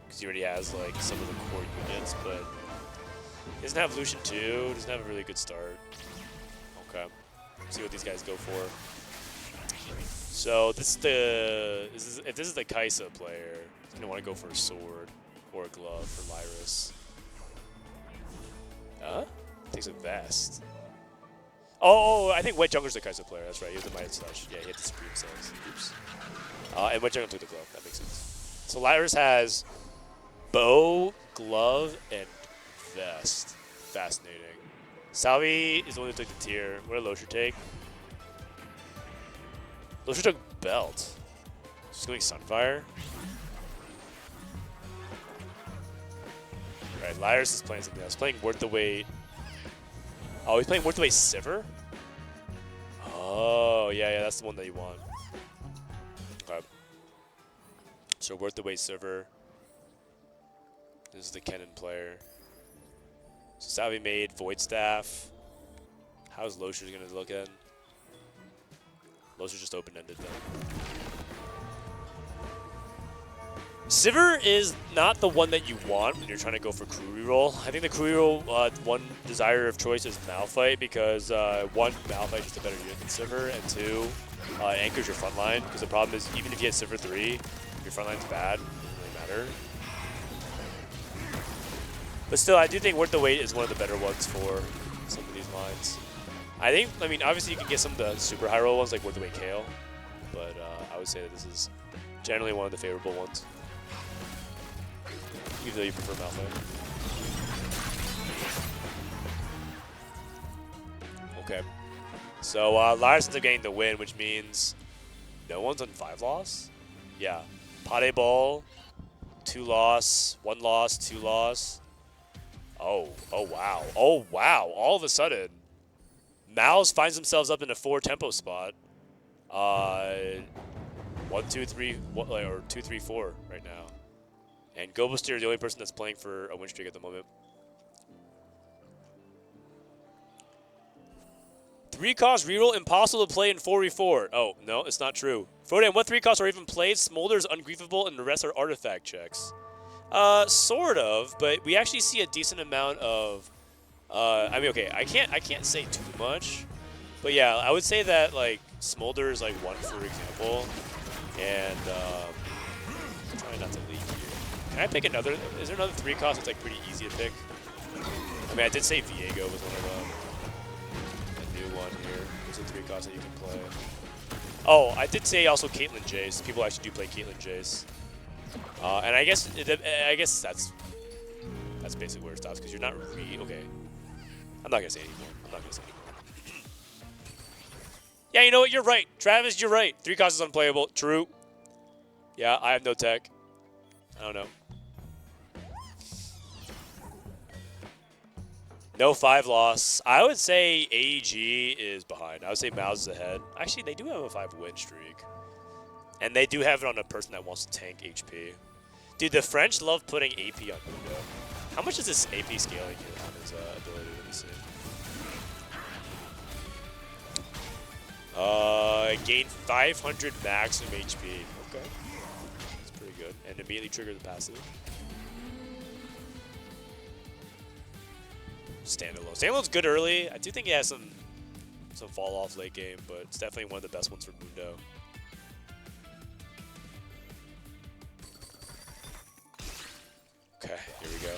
Because he already has like some of the core units, but he doesn't have Lucian 2, doesn't have a really good start. Okay. See what these guys go for. So this is if this is the Kaisa player, he's gonna want to go for a sword or a glove for Lyris. Huh? Takes a vest. Oh, I think Wet Jungler's the Kaisa player. That's right. He has the Midas Touch. Yeah, he had the Supreme Sense. Oops. And Wet Jungler took the glove. That makes sense. So Lyris has bow, glove, and vest. Fascinating. Salvi is the one who took the tier. What did Losher take? Losher took belt. She's going Sunfire. Right, Lyris is playing something else. Playing Worth the Wait. Oh, he's playing Worth the Wait Sivir? Oh, yeah, that's the one that you want. Okay. So Worth the Wait Sivir. This is the Kennen player. So Salvi made Void Staff. How's Losher going to look at? Losher just open-ended then. Sivir is not the one that you want when you're trying to go for crew reroll. I think the crew reroll, one desire of choice is Malphite because one, Malphite is just a better unit than Sivir, and two, it anchors your front line. Because the problem is, even if you get Sivir 3, your front line's bad. It doesn't really matter. But still, I do think Worth the Wait is one of the better ones for some of these lines. I mean, obviously you can get some of the super high roll ones like Worth the Wait Kale, but I would say that this is generally one of the favorable ones. Even though you prefer Malphite. Okay. So Lyris ends up getting the win, which means no one's on 5 loss? Yeah. Pade Ball, 2 loss, 1 loss, 2 loss. Oh wow. Oh wow. All of a sudden, MOUZ finds themselves up in a 4 tempo spot. 1, 2, 3, or 2, 3, 4 right now. And Gobuster is the only person that's playing for a win streak at the moment. 3-cost reroll impossible to play in 4v4. Oh, no, it's not true. Frodan, what 3-costs are even played? Smolder's Ungriefable and the rest are artifact checks. Sort of, but we actually see a decent amount of I mean, okay, I can't say too much. But yeah, I would say that like Smolder is like 1, for example. And Trying not to leak here. Can I pick another? Is there another 3 cost that's like pretty easy to pick? I mean, I did say Viego was one of them. A new one here. There's a 3 cost that you can play. Oh, I did say also Caitlyn Jace. People actually do play Caitlyn Jace. And I guess that's basically where it stops because you're not really okay. I'm not gonna say anymore. I'm not gonna say anymore. Yeah, you know what? You're right, Travis. You're right. 3 cost is unplayable. True. Yeah, I have no tech. I don't know. No 5 loss. I would say AEG is behind. I would say MOUZ is ahead. Actually, they do have a 5 win streak. And they do have it on a person that wants to tank HP. Dude, the French love putting AP on Mundo. How much is this AP scaling here on his ability? Let me see. Gain 500 maximum HP. Okay. That's pretty good. And immediately trigger the passive. Standalone. Standalone's good early. I do think he has some fall off late game, but it's definitely one of the best ones for Mundo. Okay, here we go.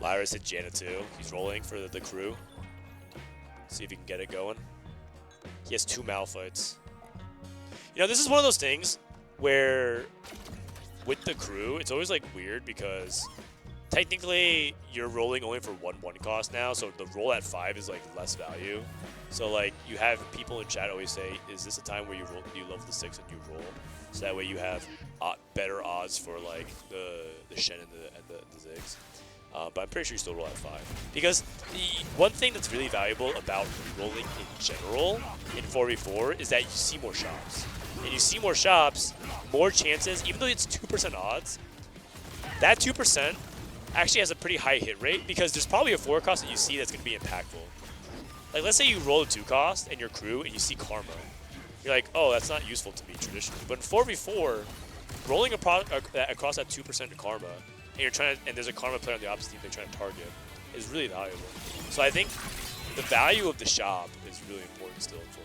Lyris hit Janna too. He's rolling for the crew. See if he can get it going. He has 2 Malphites. You know, this is one of those things where with the crew, it's always like weird because technically you're rolling only for 1 cost now, so the roll at 5 is like less value. So like you have people in chat always say, is this a time where you level the 6 and you roll? So that way you have better odds for like the Shen and the Ziggs. But I'm pretty sure you still roll at 5. Because the one thing that's really valuable about rolling in general in 4v4 is that you see more shops. And you see more shops, more chances, even though it's 2% odds, that 2% actually has a pretty high hit rate because there's probably a 4 cost that you see that's going to be impactful. Like let's say you roll a 2 cost and your crew and you see Karma. You're like, oh, that's not useful to me traditionally. But in 4v4, rolling across that 2% Karma, and you're trying to, and there's a Karma player on the opposite team they're trying to target, is really valuable. So I think the value of the shop is really important still in 4v4.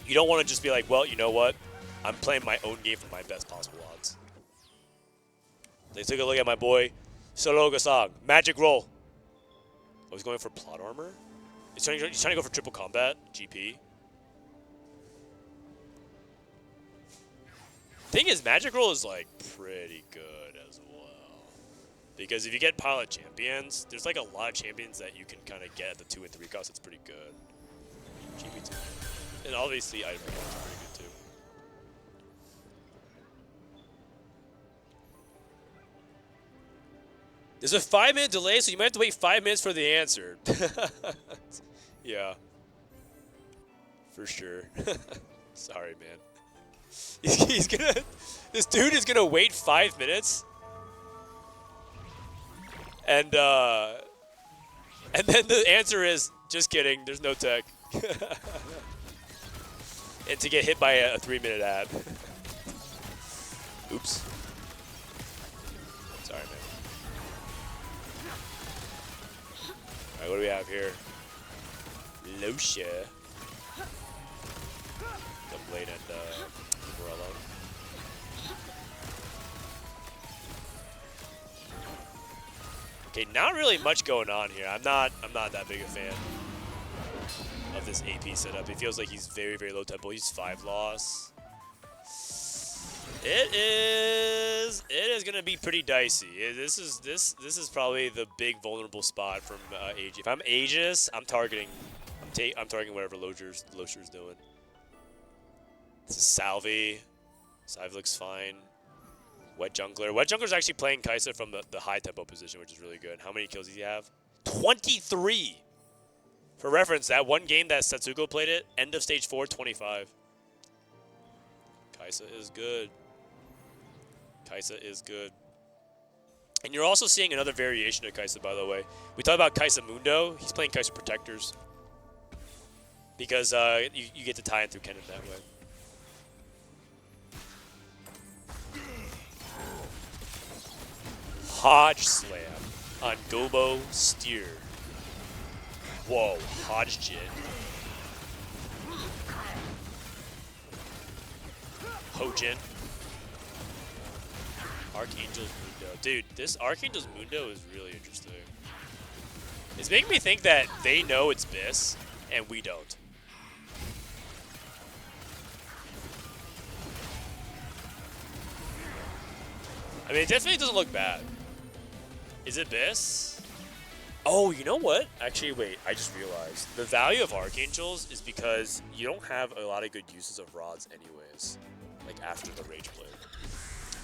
You don't want to just be like, well, you know what? I'm playing my own game for my best possible odds. They took a look at my boy, Sologasang. Magic roll. Oh, he's going for plot armor? He's trying to go for triple combat, GP. Thing is, Magic Roll is like pretty good as well. Because if you get pilot champions, there's like a lot of champions that you can kind of get at the 2 and 3 cost. It's pretty good. GP2. And obviously, item rewards are pretty good too. There's a 5-minute delay, so you might have to wait 5 minutes for the answer. Yeah. For sure. Sorry, man. He's gonna... This dude is gonna wait 5 minutes. And then the answer is, just kidding, there's no tech. And to get hit by a 3-minute ad. Oops. Sorry, man. Alright, what do we have here? Losha. The Blade and Morello. Okay, not really much going on here. I'm not that big a fan of this AP setup. It feels like he's very, very low tempo. He's 5 loss. It is gonna be pretty dicey. This is probably the big vulnerable spot from AEGIS. If I'm AEGIS, I'm targeting whatever Losher's doing. This is Salvi. Salvi looks fine. Wet Jungler. Wet Jungler's actually playing Kai'Sa from the high tempo position, which is really good. How many kills does he have? 23! For reference, that one game that Satsuko played it, end of stage 4, 25. Kai'Sa is good. Kai'Sa is good. And you're also seeing another variation of Kai'Sa, by the way. We talked about Kai'Sa Mundo. He's playing Kai'Sa Protectors. Because you get to tie in through Kennen that way. Hodge Slam on Gobo Steer. Whoa, Hodge Jit. Hojin. Archangel's Mundo. Dude, this Archangel's Mundo is really interesting. It's making me think that they know it's BIS, and we don't. I mean, it definitely doesn't look bad. Is it BIS? Oh, you know what? Actually, wait, I just realized. The value of Archangels is because you don't have a lot of good uses of rods anyways, like after the Rage Blade.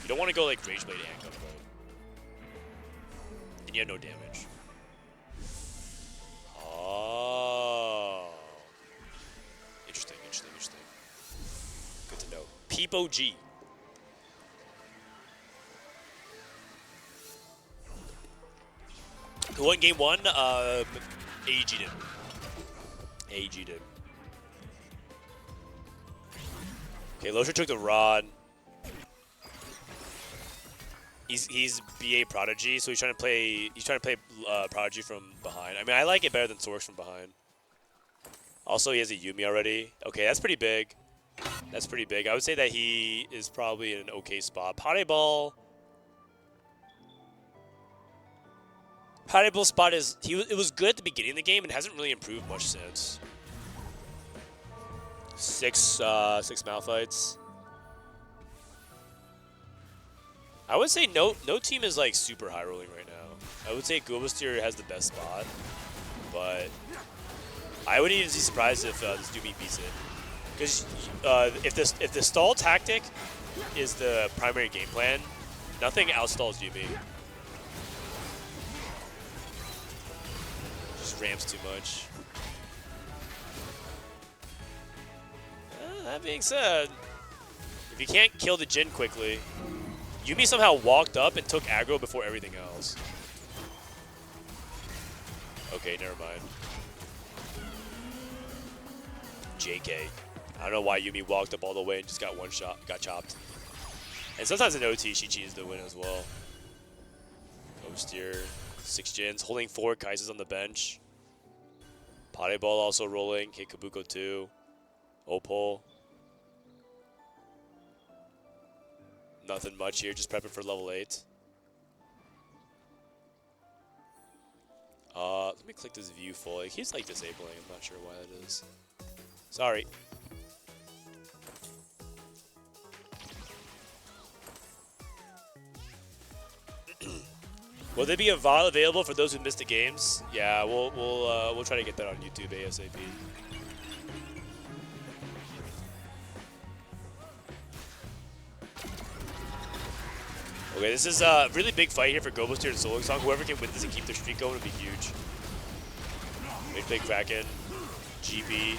You don't want to go like Rage Blade and Gunblade. And you have no damage. Oh. Interesting. Good to know. Peepo G. Who won game one? AEG did. AEG did. Okay, Losher took the rod. He's BA Prodigy, so he's trying to play Prodigy from behind. I mean, I like it better than Sorks from behind. Also, he has a Yuumi already. Okay, that's pretty big. That's pretty big. I would say that he is probably in an okay spot. Paddle spot is it was good at the beginning of the game and hasn't really improved much since. Six Malphites. I would say no team is like super high rolling right now. I would say Golems has the best spot, but I wouldn't even be surprised if this Doomy beats it. Because if the stall tactic is the primary game plan, nothing outstalls Doomy. Just ramps too much. That being said, if you can't kill the Jhin quickly, Yuumi somehow walked up and took aggro before everything else. Okay, never mind. JK. I don't know why Yuumi walked up all the way and just got one shot, got chopped. And sometimes in OT, she cheats to win as well. Ghostier, 6 Jins, holding 4 Kaises on the bench. Potty Ball also rolling, hit Kabuko 2. Opal. Nothing much here, just prepping for level 8. Let me click this view full. Like, he's like disabling, I'm not sure why that is. Sorry. Will there be a VOD available for those who missed the games? Yeah, we'll try to get that on YouTube ASAP. Okay, this is a really big fight here for Golems and Soul Song. Whoever can win this and keep their streak going would be huge. Big Kraken, GB.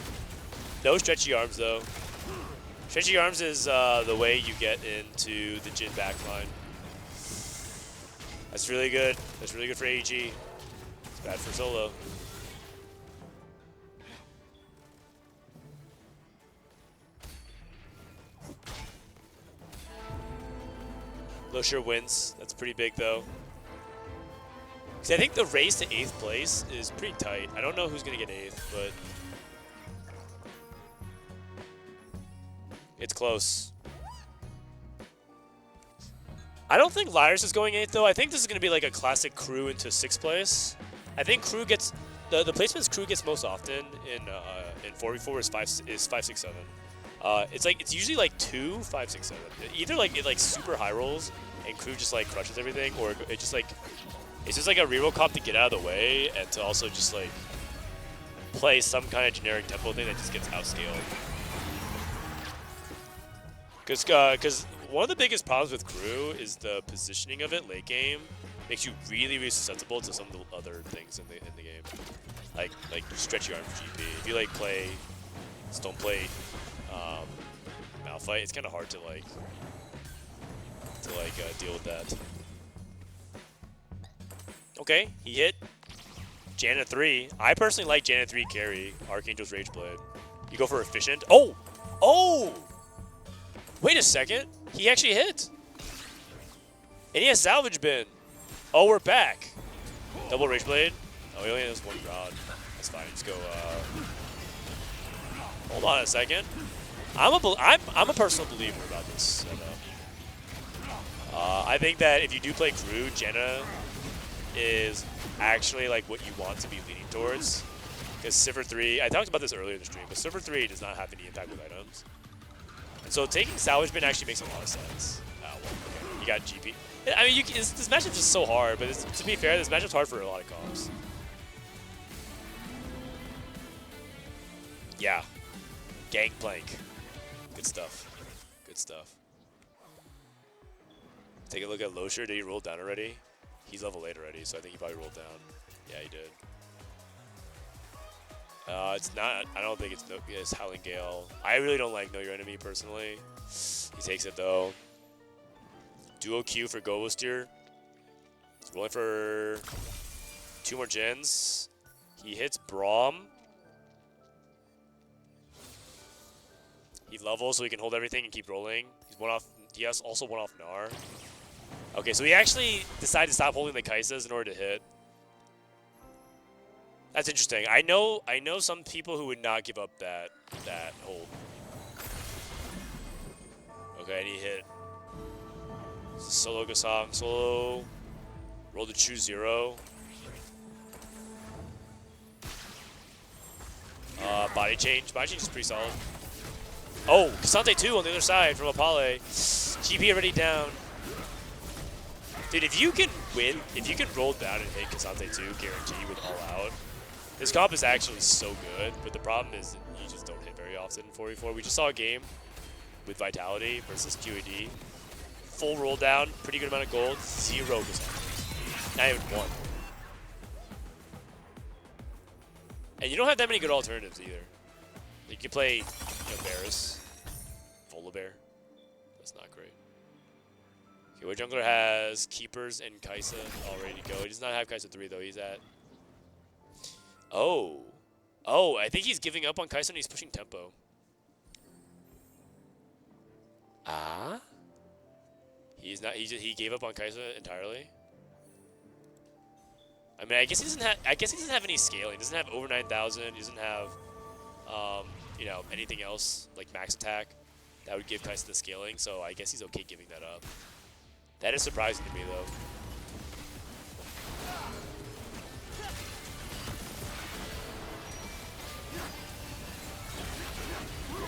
No stretchy arms though. Stretchy arms is the way you get into the Jhin backline. That's really good. That's really good for AEG. It's bad for solo. Losher wins. That's pretty big though. See, I think the race to 8th place is pretty tight. I don't know who's going to get 8th, but it's close. I don't think Lyris is going 8th though. I think this is going to be like a classic crew into 6th place. I think crew gets the placements crew gets most often in 4v4 is 5, 6, 7. It's usually like 2, 5, 6, 7. Either like it like super high rolls and crew just like crushes everything, or it just like it's just like a reroll comp to get out of the way and to also just like play some kind of generic tempo thing that just gets outscaled. Because one of the biggest problems with crew is the positioning of it late game makes you really, really susceptible to some of the other things in the game, like stretchy arm GP. If you like play Stone Plate, Malphite, it's kind of hard to deal with that. Okay, he hit Janet 3. I personally like Janet 3 carry Archangel's Rage Blade. You go for efficient. Oh! Oh! Wait a second. He actually hit. And he has Salvage Bin. Oh, we're back. Double Rage Blade. Oh, he only has 1 rod. That's fine. Let's go. Hold on a second. I'm a personal believer about this setup. I think that if you do play crew, Jenna is actually like what you want to be leaning towards. Because Sivir 3, I talked about this earlier in the stream, but Sivir 3 does not have any impact with items. And so taking Salvage Bin actually makes a lot of sense. Well, okay. You got GP. I mean, this matchup's just so hard, but to be fair, this matchup's hard for a lot of comps. Yeah. Gangplank. Good stuff. Good stuff. Take a look at Losher. Did he roll down already? He's level 8 already, so I think he probably rolled down. Yeah, he did. It's not. I don't think it's Howling Gale. I really don't like Know Your Enemy personally. He takes it though. Duo Q for Golems. He's rolling for 2 more gens. He hits Braum. He levels so he can hold everything and keep rolling. He's one off. He has also one off Gnar. Okay, so he actually decided to stop holding the Kaisas in order to hit. That's interesting. I know some people who would not give up that hold. Okay, and he hit. Solo Gasong. Solo. Roll to choose 0. Body change. Body change is pretty solid. Oh, Kasante 2 on the other side from Apale. GP already down. Dude, if you can win, if you can roll down and hit Kasante 2, guarantee with all out, this comp is actually so good, but the problem is you just don't hit very often in 4v4. We just saw a game with Vitality versus QED. Full roll down, pretty good amount of gold, 0 Kasante. Not even 1. And you don't have that many good alternatives either. You can play, Varus, Volibear. That's not great. Okay, what jungler has Keepers and Kai'Sa all ready to go? He does not have Kai'Sa 3 though. He's at. Oh, I think he's giving up on Kai'Sa and he's pushing tempo. He's not. He gave up on Kai'Sa entirely. I mean, I guess he doesn't have any scaling. He doesn't have over 9,000. He doesn't have, anything else like max attack that would give Kai'Sa the scaling. So I guess he's okay giving that up. That is surprising to me though.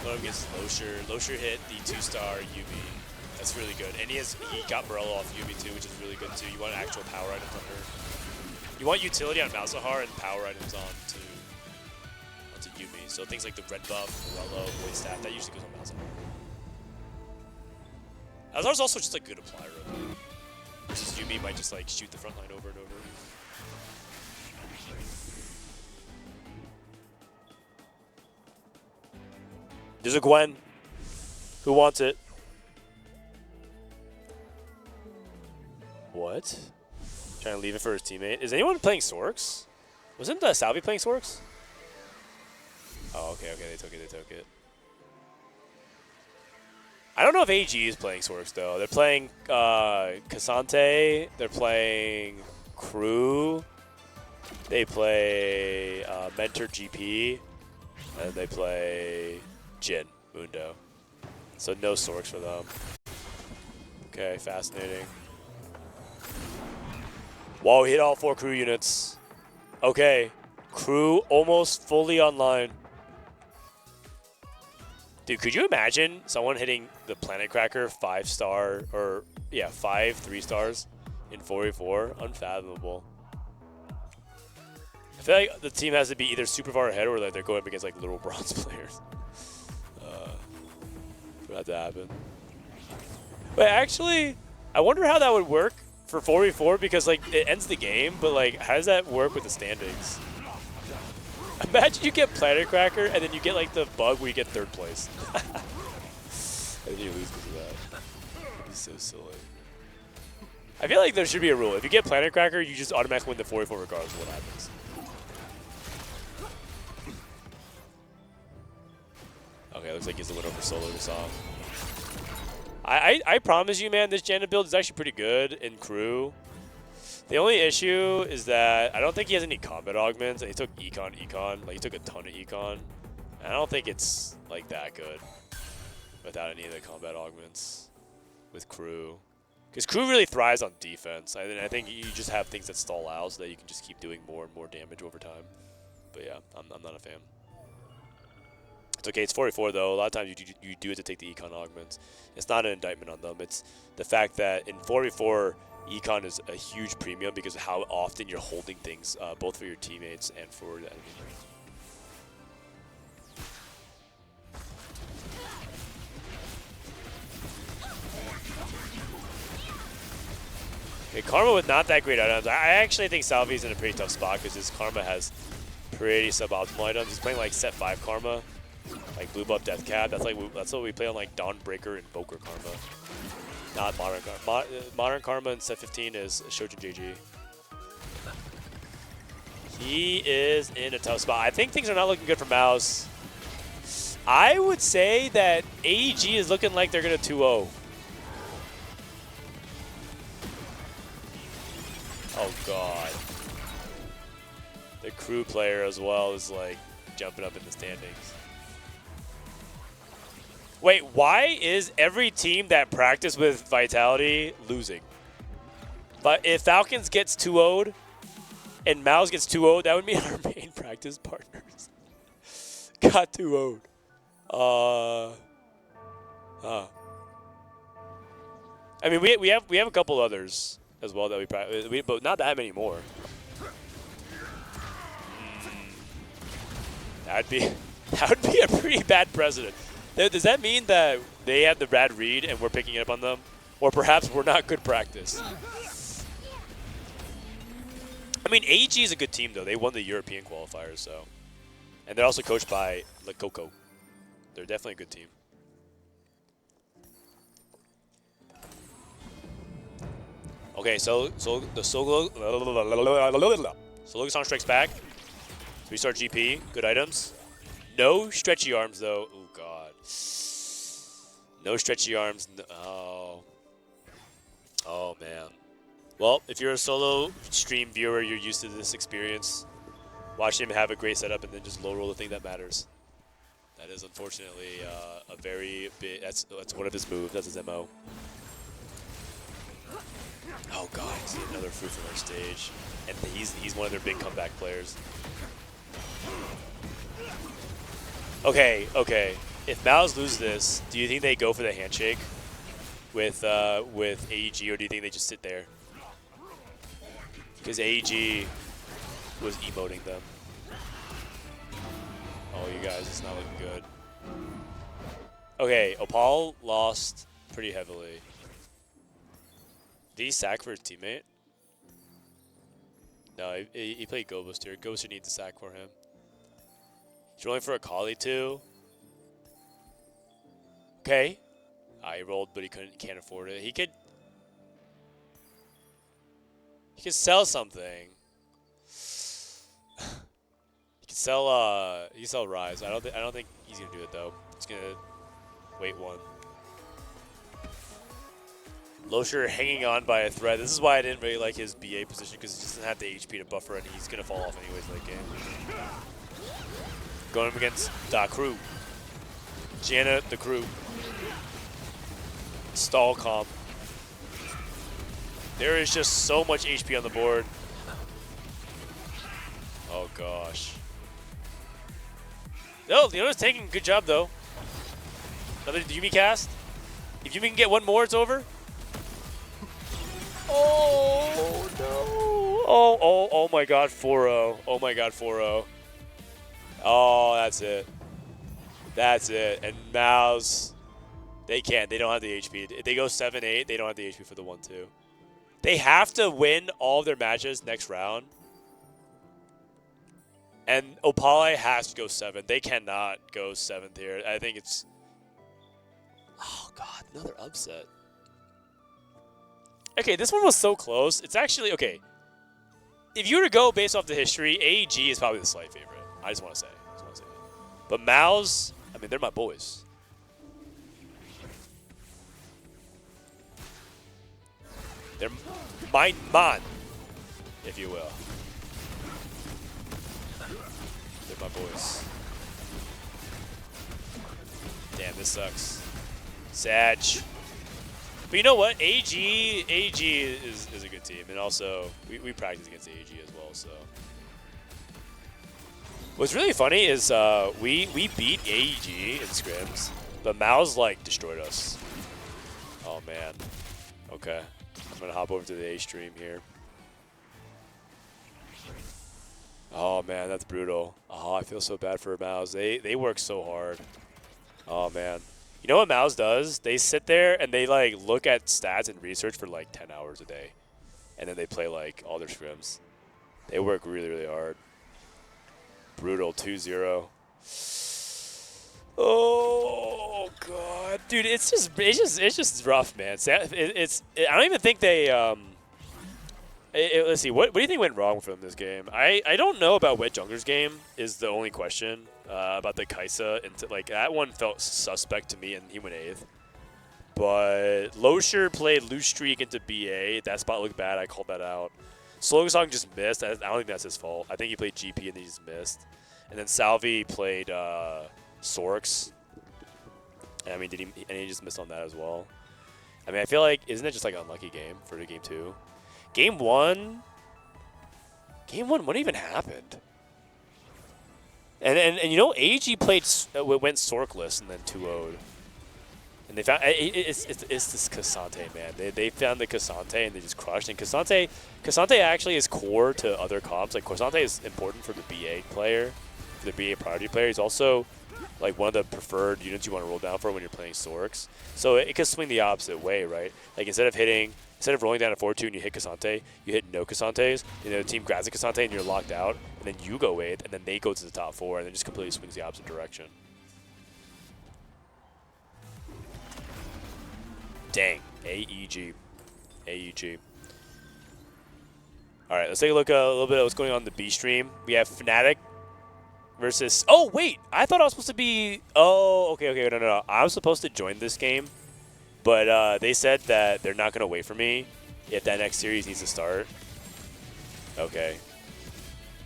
Going against Losher. Losher hit the 2-star Yuumi. That's really good. And he got Morello off Yuumi too, which is really good too. You want actual power items on her. You want utility on Malzahar and power items onto Yuumi. So things like the red buff, Morello, Void Staff, that usually goes on Malzahar. Malzahar's also just a good applier of it. Versus Yuumi might just like shoot the front line over and over. There's a Gwen. Who wants it? What? Trying to leave it for his teammate. Is anyone playing Sorks? Wasn't Salvi playing Sorks? Oh, okay, they took it. I don't know if AEG is playing Sorks, though. They're playing Kasante. They're playing Crew. They play Mentor GP. And they play Jin, Mundo. So no Sorks for them. Okay, fascinating. Whoa, hit all 4 crew units. Okay, crew almost fully online. Dude, could you imagine someone hitting the Planet Cracker 5-star, or yeah, 5 3-stars in 4v4? Unfathomable. I feel like the team has to be either super far ahead or like they're going up against like literal bronze players. For that to happen. Wait, actually, I wonder how that would work for 4v4 because like it ends the game, but like how does that work with the standings? Imagine you get Planet Cracker and then you get like the bug where you get 3rd place. And you lose because of that. That'd be so silly. I feel like there should be a rule. If you get Planet Cracker, you just automatically win the 4v4 regardless of what happens. Okay, looks like he's the winner for solo to song. I promise you, man, this Janna build is actually pretty good in crew. The only issue is that I don't think he has any combat augments, and he took econ. Like, he took a ton of econ. And I don't think it's, like, that good. without any of the combat augments with crew. Because crew really thrives on defense. I think you just have things that stall out so that you can just keep doing more and more damage over time. But yeah, I'm not a fan. It's okay, it's 44 though. A lot of times you do it to take the econ augments. It's not an indictment on them. It's the fact that in 44, econ is a huge premium because of how often you're holding things, both for your teammates and for the enemy. Okay, Karma with not that great items. I actually think Salvi's in a pretty tough spot because his Karma has pretty suboptimal items. He's playing like set 5 Karma, like Blue Buff Death Cap. That's what we play on like Dawnbreaker and Boker Karma. Not Modern Karma. Modern Karma in set 15 is Shojin JG. He is in a tough spot. I think things are not looking good for MOUZ. I would say that AEG is looking like they're going to 2-0. Oh god. The crew player as well is like jumping up in the standings. Wait, why is every team that practiced with Vitality losing? But if Falcons gets 2-0'd and MOUZ gets 2-0'd, that would mean our main practice partners got 2-0'd. I mean, we have a couple others as well that we practice, but not that many more. That would be a pretty bad precedent. Does that mean that they have the bad read and we're picking it up on them, or perhaps we're not good practice? I mean, AEG is a good team though. They won the European qualifiers, so, and they're also coached by Coco. They're definitely a good team. Okay, so the Solo Song strikes back. 3-star GP, good items. No stretchy arms though. Oh god. No stretchy arms. No. Oh man. Well, if you're a solo stream viewer, you're used to this experience. Watch him have a great setup and then just low roll the thing that matters. That is unfortunately a very big. That's one of his moves. That's his MO. Oh god, I see another fruit from our stage, and he's one of their big comeback players. Okay. If MOUZ lose this, do you think they go for the handshake with AEG, or do you think they just sit there? Because AEG was emoting them. Oh, you guys, it's not looking good. Okay, Opal lost pretty heavily. Did he sack for his teammate? No, he played Go Booster. Go Booster needs a sack for him. He's rolling for a Kali too. Okay. He rolled, but he can't afford it. He could sell something. He could sell Rise. I don't think he's gonna do it though. He's gonna wait one. Losher hanging on by a thread. This is why I didn't really like his BA position, because he just doesn't have the HP to buffer, and he's going to fall off anyways late game. Going up against the crew. Janna, the crew. Stall comp. There is just so much HP on the board. Oh gosh. No, Leona's taking a good job though. Another Yumi cast. If Yumi can get one more, it's over. Oh no! Oh my God, 4-0. Oh my God, 4-0. Oh, that's it. That's it. And MOUZ, they can't. They don't have the HP. If they go 7-8, they don't have the HP for the 1-2. They have to win all of their matches next round. And Opale has to go 7. They cannot go 7th here. I think it's... Oh God, another upset. Okay, this one was so close. It's actually, okay. If you were to go based off the history, AEG is probably the slight favorite. I just want to say. But MOUZ, I mean, they're my boys. They're my man, if you will. They're my boys. Damn, this sucks. Satch. But you know what? AEG is a good team, and also we practice against AEG as well. So what's really funny is we beat AEG in scrims, but MOUZ like destroyed us. Oh man. Okay, I'm gonna hop over to the A stream here. Oh man, that's brutal. Oh, I feel so bad for MOUZ. They work so hard. Oh man. You know what MOUZ does? They sit there and they like look at stats and research for like 10 hours a day. And then they play like all their scrims. They work really, really hard. Brutal 2-0. Oh god. Dude, it's just rough, man. I don't even think they let's see, what do you think went wrong for them this game? I don't know about Wet Jungler's game is the only question about the Kaisa. Like, that one felt suspect to me, and he went 8th. But Losher played loose streak into BA. That spot looked bad. I called that out. Slogasong just missed. I don't think that's his fault. I think he played GP and he just missed. And then Salvi played Sorks. And, I mean, he just missed on that as well. I mean, I feel like, isn't it just like an unlucky game for the game 2? Game 1, what even happened? And you know, AEG went Sorkless and then 2-0'd. And they found, it's this Cassante, man. They found the Cassante and they just crushed. And Cassante actually is core to other comps. Like, Cassante is important for the BA player, for the BA priority player. He's also like one of the preferred units you want to roll down for when you're playing Sorks. So it could swing the opposite way, right? Like, instead of rolling down a 4-2 and you hit Cassante, you hit no Cassantes, you know, the team grabs a Cassante and you're locked out, and then you go 8th, and then they go to the top 4, and then just completely swings the opposite direction. Dang. AEG. All right, let's take a look a little bit at what's going on in the B stream. We have Fnatic versus... Oh, wait! I thought I was supposed to be... Oh, okay, no. I was supposed to join this game. But they said that they're not going to wait for me if that next series needs to start. Okay.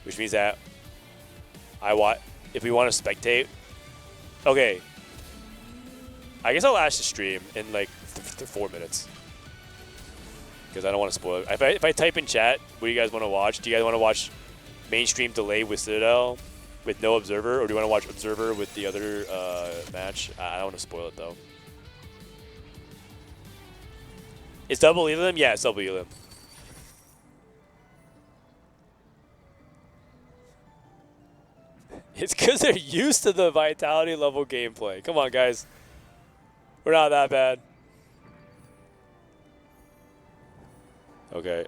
Which means that if we want to spectate. Okay. I guess I'll ask the stream in like 4 minutes. Because I don't want to spoil it. If I type in chat, what do you guys want to watch? Do you guys want to watch mainstream delay with Citadel with no observer? Or do you want to watch observer with the other match? I don't want to spoil it though. Is double Elim? Yeah, it's double Elim. It's because they're used to the vitality level gameplay. Come on, guys. We're not that bad. Okay.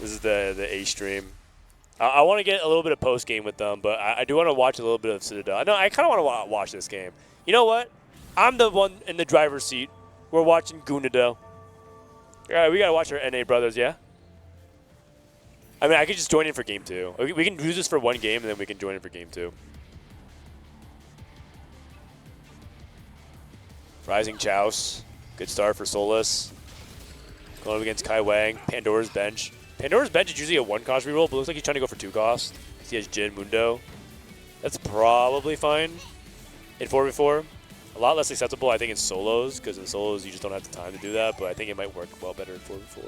This is the A stream. I want to get a little bit of post game with them, but I do want to watch a little bit of Citadel. No, I kind of want to watch this game. You know what? I'm the one in the driver's seat. We're watching Gunadel. All right, we got to watch our NA brothers, yeah? I mean, I could just join in for game 2. We can use this for 1 game, and then we can join in for game 2. Rising Chouse. Good start for Solus. Going up against Kai Wang. Pandora's bench. Pandora's bench is usually a 1-cost reroll, but looks like he's trying to go for 2 cost. He has Jin, Mundo. That's probably fine in 4v4. A lot less acceptable, I think, in solos, because in solos you just don't have the time to do that, but I think it might work well better in 4v4.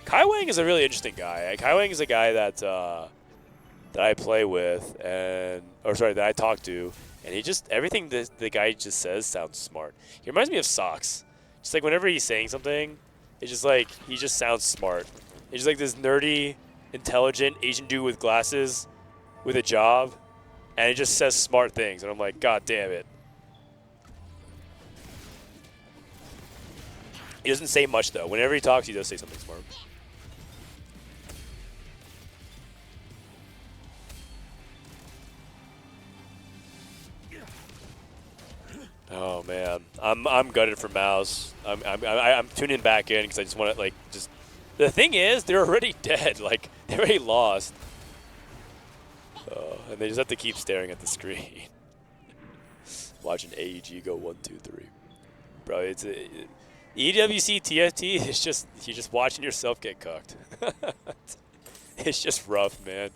Kai Wang is a really interesting guy. Kai Wang is a guy that I play with, that I talk to, and he just, everything the guy just says sounds smart. He reminds me of Socks. Just like whenever he's saying something, it's just like, he just sounds smart. He's just like this nerdy, intelligent Asian dude with glasses, with a job, and he just says smart things, and I'm like, God damn it. He doesn't say much, though. Whenever he talks, he does say something smart. Oh man, I'm gutted for MOUZ. I'm tuning back in because I just want to The thing is, they're already dead. Like, they already lost, and they just have to keep staring at the screen, watching AEG go 1, 2, 3. Bro, it's EWC TFT is just, you're just watching yourself get cucked. It's just rough, man.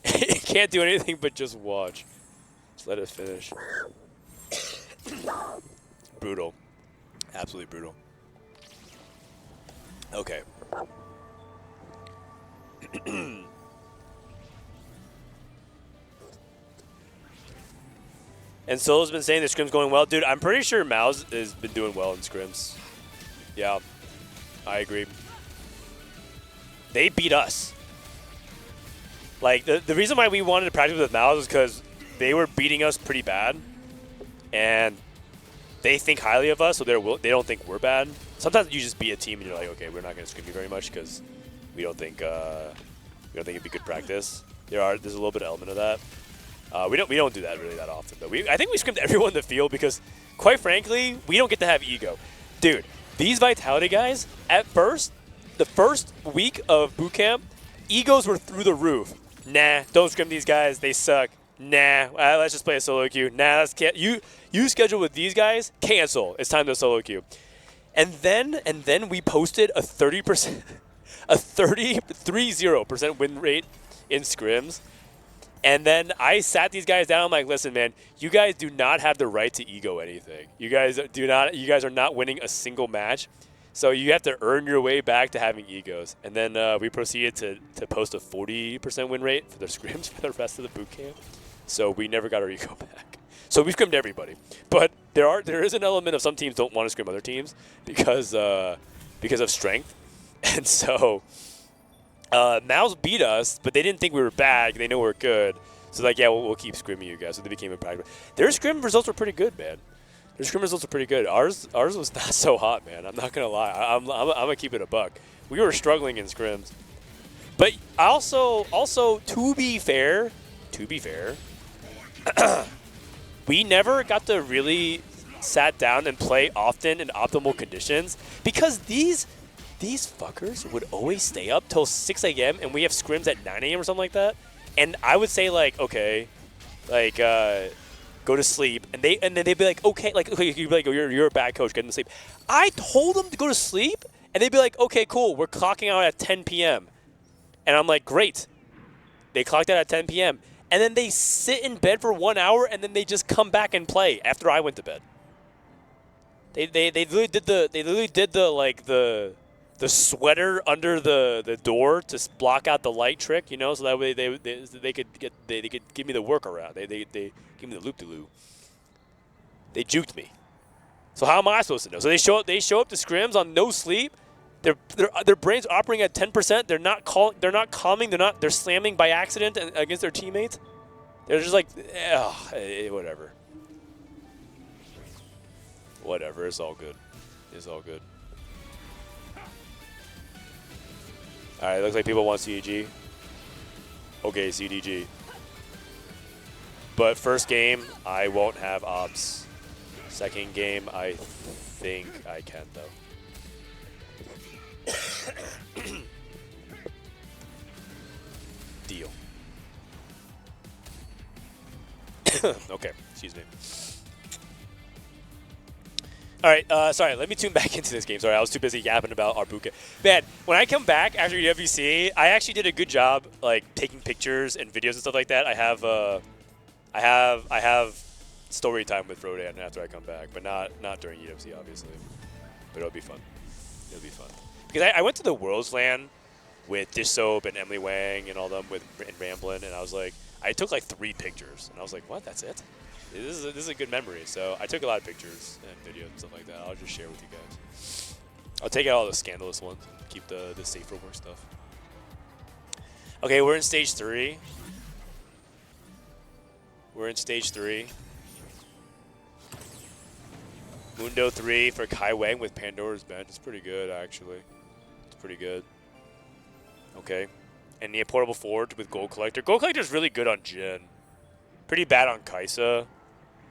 You can't do anything but just watch. Just let it finish. brutal. Absolutely brutal. Okay. And Solo's been saying the scrim's going well. Dude, I'm pretty sure MOUZ has been doing well in scrims. Yeah, I agree. They beat us. Like, the reason why we wanted to practice with MOUZ is because they were beating us pretty bad. And they think highly of us, so they don't think we're bad. Sometimes you just beat a team and you're like, okay, we're not going to scrim you very much because we don't think it'd be good practice. There's a little bit of element of that. We don't do that really that often though. I think we scrimmed everyone in the field because, quite frankly, we don't get to have ego. Dude, these Vitality guys, at first, the first week of boot camp, egos were through the roof. Nah, don't scrim these guys. They suck. Nah, let's just play a solo queue. Nah, you schedule with these guys. Cancel. It's time to solo queue. And then we posted a 30%, a 30% win rate in scrims. And then I sat these guys down. I'm like, listen, man, you guys do not have the right to ego anything. You guys are not winning a single match. So you have to earn your way back to having egos. And then we proceeded to post a 40% win rate for the scrims for the rest of the boot camp. So we never got our ego back. So we scrimmed everybody. But there is an element of some teams don't want to scrim other teams because of strength. And so MOUZ beat us, but they didn't think we were bad. They know we're good. So like, yeah, we'll keep scrimming you guys. So they became impractical. Their scrim results were pretty good, man. Their scrim results were pretty good. Ours was not so hot, man. I'm not gonna lie. I'm gonna keep it a buck. We were struggling in scrims. But also to be fair, we never got to really sat down and play often in optimal conditions because these fuckers would always stay up till 6 a.m. and we have scrims at 9 a.m. or something like that. And I would say like, okay, like go to sleep, and then they'd be like, okay, you'd be like, oh, you're a bad coach, get them to sleep. I told them to go to sleep, and they'd be like, okay, cool, we're clocking out at 10 p.m. And I'm like, great. They clocked out at 10 p.m. And then they sit in bed for 1 hour, and then they just come back and play after I went to bed. They literally did the sweater under the door to block out the light trick, you know, so that way they could give me the workaround. They give me the loop-de-loop. They juked me. So how am I supposed to know? So they show up to scrims on no sleep. Their brains are operating at 10%. They're not calming. They're slamming by accident against their teammates. They're just like, whatever. Whatever. It's all good. It's all good. All right. Looks like people want CTG. Okay, CTG. But first game, I won't have ops. Second game, I think I can though. Deal. Okay, excuse me. All right, sorry, let me tune back into this game. Sorry, I was too busy yapping about our boot camp. Man, when I come back after EWC, I actually did a good job, like taking pictures and videos and stuff like that. I have story time with Frodan after I come back, but not during EWC, obviously. But it'll be fun. It'll be fun. Because I went to the Worlds LAN with Dish Soap and Emily Wang and all them and Ramblin', and I was like, I took like 3 pictures, and I was like, what? That's it? This is a good memory. So I took a lot of pictures and videos and stuff like that. I'll just share with you guys. I'll take out all the scandalous ones and keep the safer work stuff. Okay, we're in stage 3. We're in stage 3. Mundo 3 for Kai Wang with Pandora's Bench. It's pretty good, actually. It's pretty good. Okay. And the Portable Forge with Gold Collector. Gold Collector's really good on Jhin. Pretty bad on Kaisa.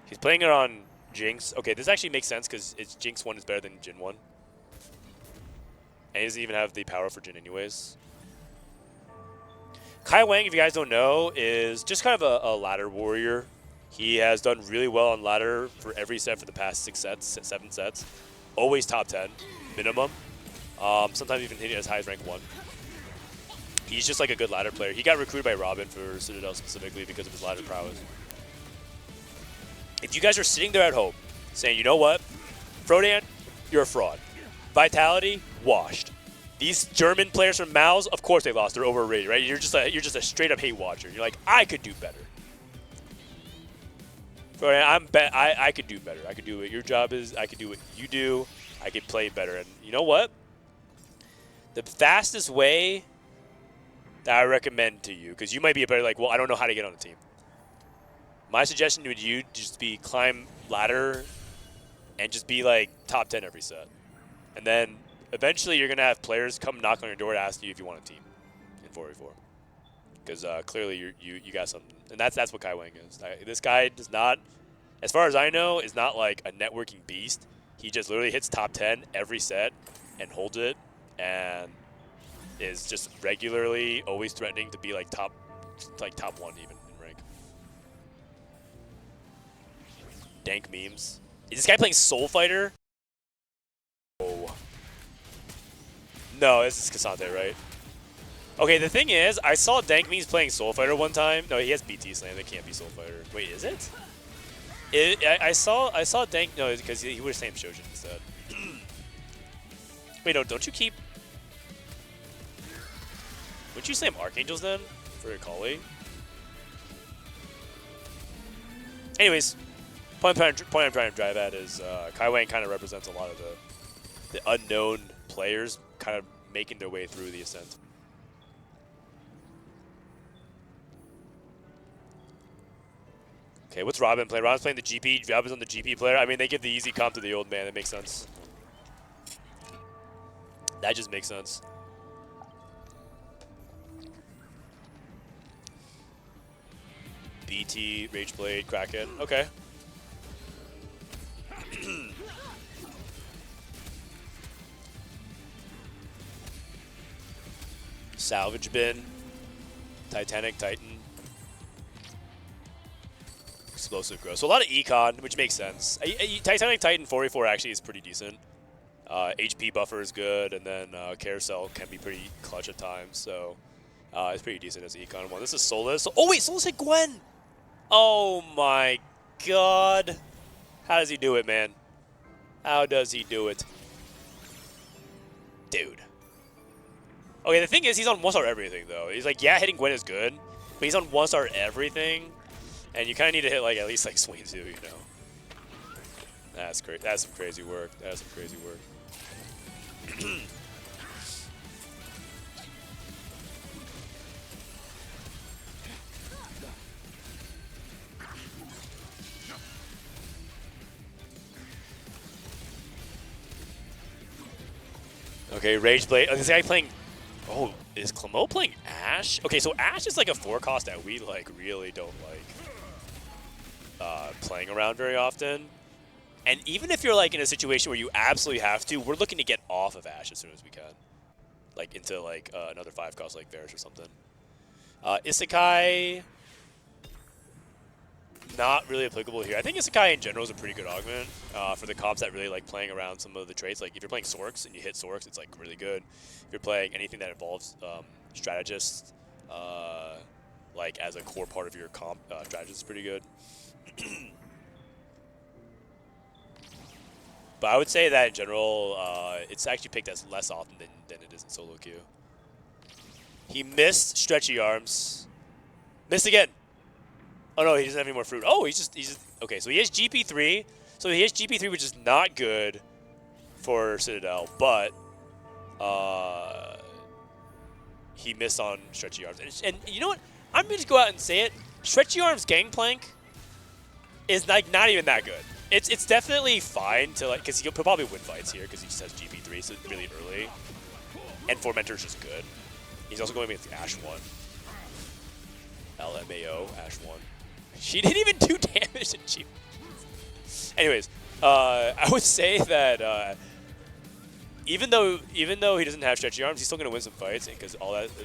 He's playing it on Jinx. Okay, this actually makes sense because Jinx 1 is better than Jhin 1. And he doesn't even have the power for Jhin anyways. Kai Wang, if you guys don't know, is just kind of a ladder warrior. He has done really well on ladder for every set for the past 7 sets. Always top 10, minimum. Sometimes even hitting as high as rank 1. He's just like a good ladder player. He got recruited by Robin for Citadel specifically because of his ladder prowess. If you guys are sitting there at home saying, you know what, Frodan, you're a fraud. Vitality, washed. These German players from MOUZ, of course they lost. They're overrated, right? You're just a straight up hate watcher. You're like, I could do better. Frodan, I could do better. I could do what your job is. I could do what you do. I could play better. And you know what? The fastest way that I recommend to you, because you might be a better, like, well, I don't know how to get on the team. My suggestion to you just be climb ladder and just be like top 10 every set. And then eventually you're going to have players come knock on your door to ask you if you want a team in 4v4. Because clearly you got something. And that's what Kaiwang is. This guy does not, as far as I know, is not like a networking beast. He just literally hits top 10 every set and holds it and is just regularly always threatening to be like top 1 even in rank. Dank memes. Is this guy playing Soul Fighter? Oh. No, this is Cassante, right? Okay, the thing is, I saw Dank memes playing Soul Fighter one time. No, he has BT Slam. It can't be Soul Fighter. Wait, is it? I saw Dank. No, because he would have slammed Shojin instead. Wait, no, don't you keep? Wouldn't you slam Archangels then for your Kali? Anyways, point I'm trying to drive at is Kaiwang kind of represents a lot of the unknown players kind of making their way through the ascent. Okay, what's Robin playing? Robin's playing the GP. Robin's on the GP player. I mean, they give the easy comp to the old man. That makes sense. That just makes sense. BT, Rageblade, Kraken. Okay. Salvage Bin. Titanic, Titan. Explosive growth. So a lot of econ, which makes sense. Titanic Titan 4v4 actually is pretty decent. HP buffer is good, and then Carousel can be pretty clutch at times, so it's pretty decent as econ one. This is Solus. Oh wait, Solus hit Gwen! Oh my god. How does he do it, man? How does he do it? Dude. Okay, the thing is, he's on 1-star everything, though. He's like, yeah, hitting Gwen is good, but he's on 1-star everything. And you kind of need to hit like at least like Swain 2, you know. That's great. That's some crazy work. That's some crazy work. Okay, Rageblade. Oh, this guy playing. Oh, is Clemo playing Ashe? Okay, so Ashe is like a 4-cost that we like really don't like playing around very often. And even if you're like in a situation where you absolutely have to, we're looking to get off of Ashe as soon as we can. Like into like another 5-cost like Varus or something. Isekai, not really applicable here. I think Isekai in general is a pretty good augment for the comps that really like playing around some of the traits. Like if you're playing Sorks and you hit Sorks, it's like really good. If you're playing anything that involves strategists, like as a core part of your comp, strategist is pretty good. But I would say that in general, it's actually picked as less often than it is in solo queue. He missed stretchy arms. Missed again. Oh no, he doesn't have any more fruit. Oh, he's just okay. So he has GP3. So he has GP3, which is not good for Citadel, but he missed on stretchy arms. And you know what? I'm going to go out and say it. Stretchy arms Gangplank is like not even that good. It's definitely fine to like, because he'll probably win fights here because he just has GP3, so it's really early. And Formentor's just good. He's also going against Ashe 1. LMAO, Ashe 1. She didn't even do damage in GP. Anyways, I would say that even though he doesn't have stretchy arms, he's still going to win some fights. Because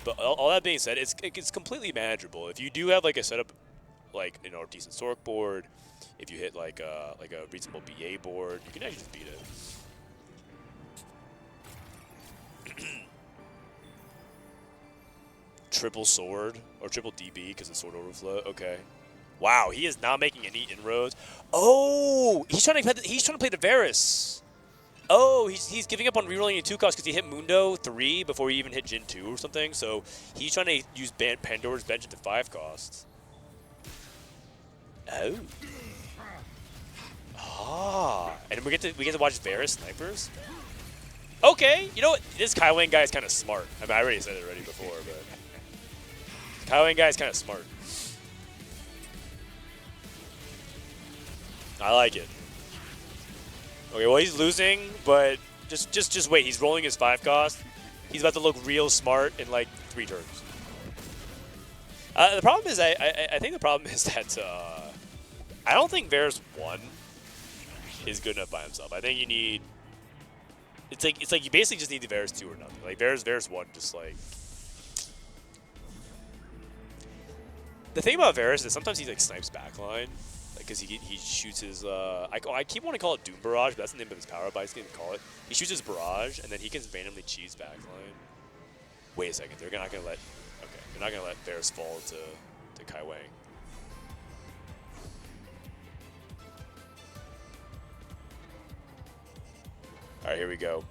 but all that being said, it's completely manageable. If you do have like a setup, like a decent Sork board, if you hit like a reasonable BA board, you can actually just beat it. Triple sword or triple DB because of sword overflow. Okay. Wow, he is not making any inroads. Oh, he's trying to play the Varus. Oh, he's giving up on rerolling a 2 cost because he hit Mundo 3 before he even hit Jin 2 or something. So he's trying to use Pandora's Bench into 5 costs. Oh. Ah. And we get to watch Varus snipers. Okay. You know what? This Kai Wang guy is kind of smart. I mean, I already said it already before, but Kai Wang guy is kind of smart. I like it. Okay, well he's losing, but just wait. He's rolling his 5 cost. He's about to look real smart in like 3 turns. The problem is, I think the problem is that I don't think Varus 1 is good enough by himself. I think you need. It's like you basically just need the Varus 2 or nothing. Like Varus 1 just like. The thing about Varus is sometimes he like snipes backline. Because he shoots his, I keep wanting to call it Doom Barrage, but that's the name of his power, but I just can't even call it. He shoots his Barrage, and then he can randomly cheese backline. Wait a second, they're not going to let, okay, they're not going to let Varus fall to Kai Wang. All right, here we go.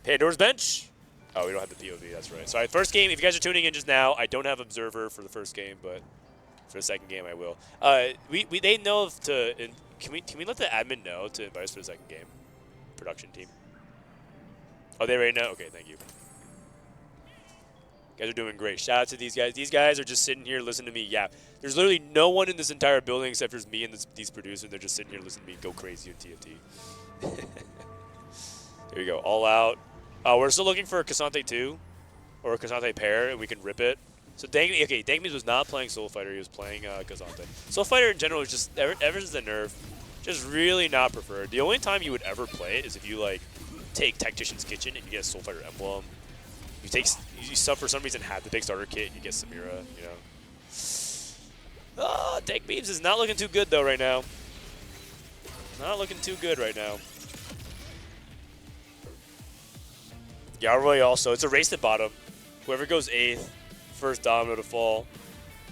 Pandora's Bench. Oh, we don't have the POV, that's right. Sorry, first game, if you guys are tuning in just now, I don't have Observer for the first game, but for the second game, I will. They know to. Can we let the admin know to invite us for the second game? Production team. Oh, they already know. Okay, thank you. You guys are doing great. Shout out to these guys. These guys are just sitting here listening to me yap. There's literally no one in this entire building except for me and these producers. They're just sitting here listening to me go crazy on TFT. There you go. All out. We're still looking for a Cassante 2 or a Cassante pair, and we can rip it. So Dangmeez was not playing Soul Fighter, he was playing Cassante. Soul Fighter in general is just, ever since the nerf, just really not preferred. The only time you would ever play it is if you like take Tactician's Kitchen and you get a Soul Fighter emblem. You for some reason have the big starter kit and you get Samira, you know. Dangmeez is not looking too good though right now. Not looking too good right now. Yaoroi also, it's a race to bottom. Whoever goes 8th. First domino to fall.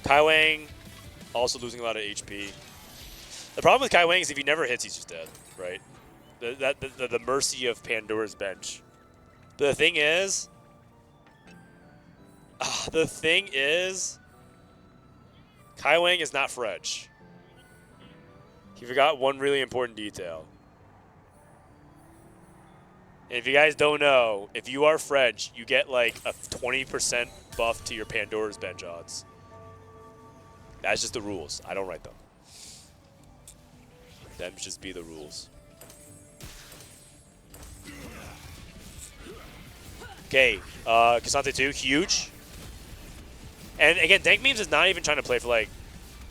Kai Wang also losing a lot of HP. The problem with Kai Wang is if he never hits, he's just dead, right? The mercy of Pandora's Bench. But the thing is, Kai Wang is not French. He forgot one really important detail. And if you guys don't know, if you are French, you get like a 20% buff to your Pandora's Bench odds. That's just the rules. I don't write them. Them just be the rules. Okay, Cassante 2, huge. And again, Dangmeez is not even trying to play for like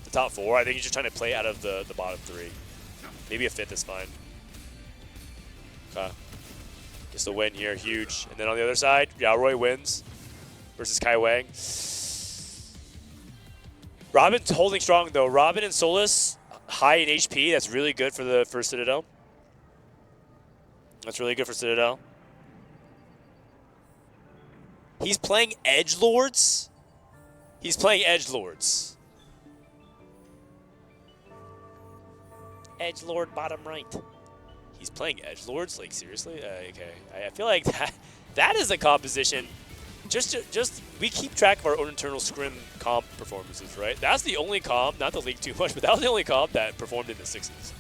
the top 4. I think he's just trying to play out of the bottom 3. Maybe a 5th is fine. Okay. Gets the win here, huge. And then on the other side, Yaoroi wins versus Kai Wang. Robin's holding strong though. Robin and Solus high in HP. That's really good for the first Citadel. That's really good for Citadel. He's playing Edgelords. He's playing Edgelords. Edgelord bottom right. He's playing Edgelords? Like, seriously? Okay. I feel like that is a composition. We keep track of our own internal scrim comp performances, right? That's the only comp, not the league too much, but that was the only comp that performed in the 6s.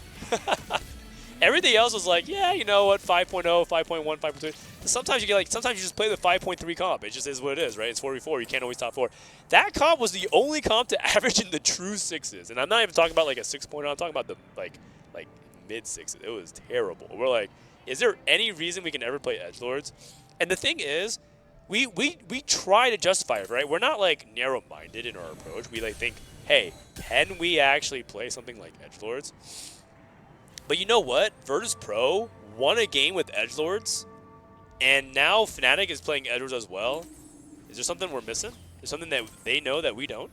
Everything else was like, yeah, you know what, 5.0, 5.1, 5.2. Sometimes you get like, sometimes you just play the 5.3 comp. It just is what it is, right? It's 4v4. You can't always top 4. That comp was the only comp to average in the true 6s. And I'm not even talking about like a 6.0. I'm talking about the like mid 6s. It was terrible. We're like, is there any reason we can ever play Edgelords? And the thing is, we try to justify it, right? We're not like narrow-minded in our approach. We like think, hey, can we actually play something like Edgelords? But you know what? Virtus Pro won a game with Edgelords, and now Fnatic is playing Edgelords as well. Is there something we're missing? Is something that they know that we don't?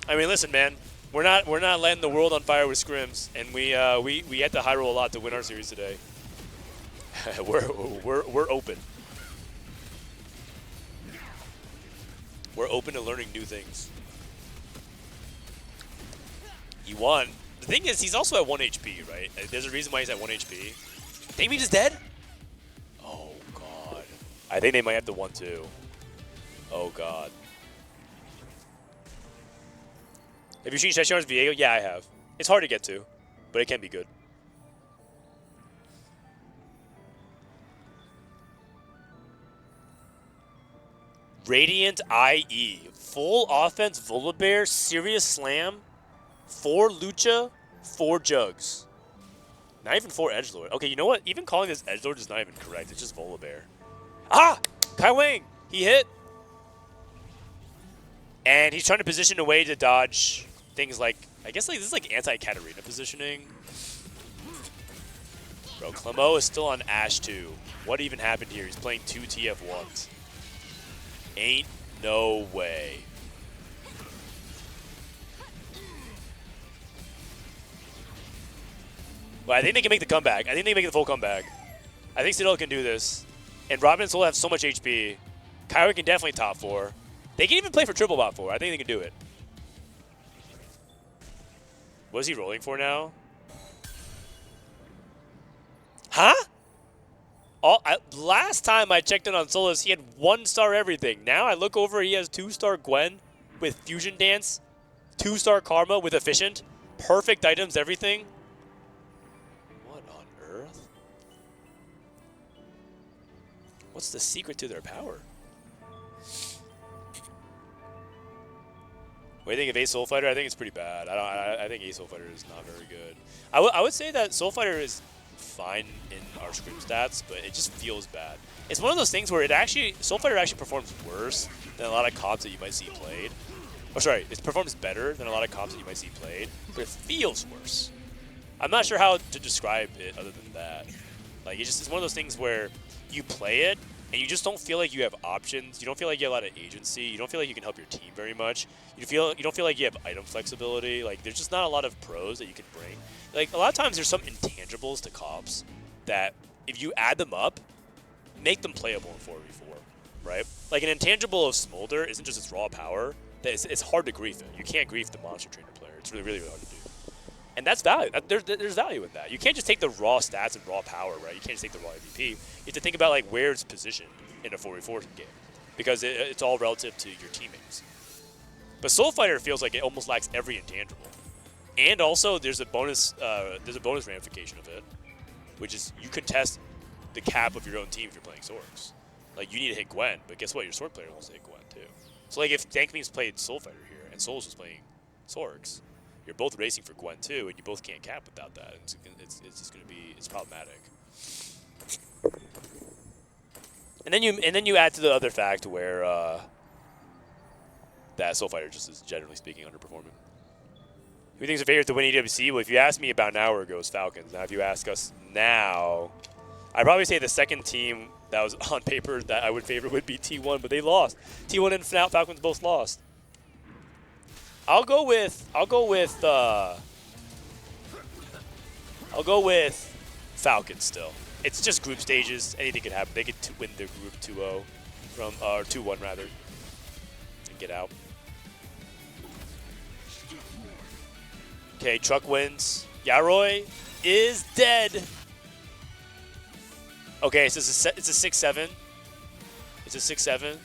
I mean, listen, man. We're not letting the world on fire with scrims, and we had to high roll a lot to win our series today. we're open. We're open to learning new things. He won. The thing is, he's also at 1 HP, right? There's a reason why he's at 1 HP. Think he's dead? Oh, God. I think they might have the 1-2. Oh, God. Have you seen Shesharon's Viego? Yeah, I have. It's hard to get to, but it can be good. Radiant IE. Full offense Volibear, Serious Slam, 4 Lucha, 4 Jugs. Not even 4 Edgelord. Okay, you know what? Even calling this Edgelord is not even correct. It's just Volibear. Ah! Kai Wang! He hit! And he's trying to position a way to dodge things like, I guess like this is like anti-Katarina positioning. Bro, Clemo is still on Ash 2. What even happened here? He's playing 2 TF1s. Ain't no way. But I think they can make the comeback. I think they can make the full comeback. I think Citadel can do this. And Robin and Soul have so much HP. Kyrie can definitely top 4. They can even play for triple bot 4. I think they can do it. What is he rolling for now? Huh? Last time I checked in on Solus, he had 1-star everything. Now I look over, he has 2-star Gwen with Fusion Dance, 2-star Karma with Efficient, perfect items, everything. What on earth? What's the secret to their power? What do you think of Ace Soul Fighter? I think it's pretty bad. I think Ace Soul Fighter is not very good. I would say that Soul Fighter is fine in our scrim stats, but it just feels bad. It's one of those things where Soul Fighter actually performs worse than a lot of comps that you might see played. Oh, sorry, it performs better than a lot of comps that you might see played, but it feels worse. I'm not sure how to describe it other than that. Like, it's one of those things where you play it, and you just don't feel like you have options. You don't feel like you have a lot of agency. You don't feel like you can help your team very much. You don't feel like you have item flexibility. Like, there's just not a lot of pros that you can bring. Like, a lot of times there's some intangibles to comps that, if you add them up, make them playable in 4v4, right? Like, an intangible of Smolder isn't just its raw power. It's hard to grief it. You can't grief the Monster Trainer player. It's really, really hard to do. And that's value. There's value in that. You can't just take the raw stats and raw power, right? You can't just take the raw MVP. You have to think about like where it's positioned in a 4v4 game, because it's all relative to your teammates. But Soul Fighter feels like it almost lacks every intangible, and also there's a bonus ramification of it, which is you contest the cap of your own team if you're playing Sorks. Like, you need to hit Gwen, but guess what? Your Sork player wants to hit Gwen too. So like if Dankme's played Soul Fighter here and Souls was playing Sorks, you're both racing for Gwen too, and you both can't cap without that. It's just gonna be, it's problematic. And then you add to the other fact where that Soul Fighter just is generally speaking underperforming. Who thinks a favorite to win EWC? Well, if you asked me about an hour ago, it's Falcons. Now, if you ask us now, I'd probably say the second team that was on paper that I would favor would be T1, but they lost. T1 and Falcons both lost. I'll go with Falcons still. It's just group stages. Anything could happen. They could win their group 2-0 or 2-1 rather, and get out. Okay, Truck wins. Yaroi is dead. Okay, so it's a 6-7. It's a 6-7.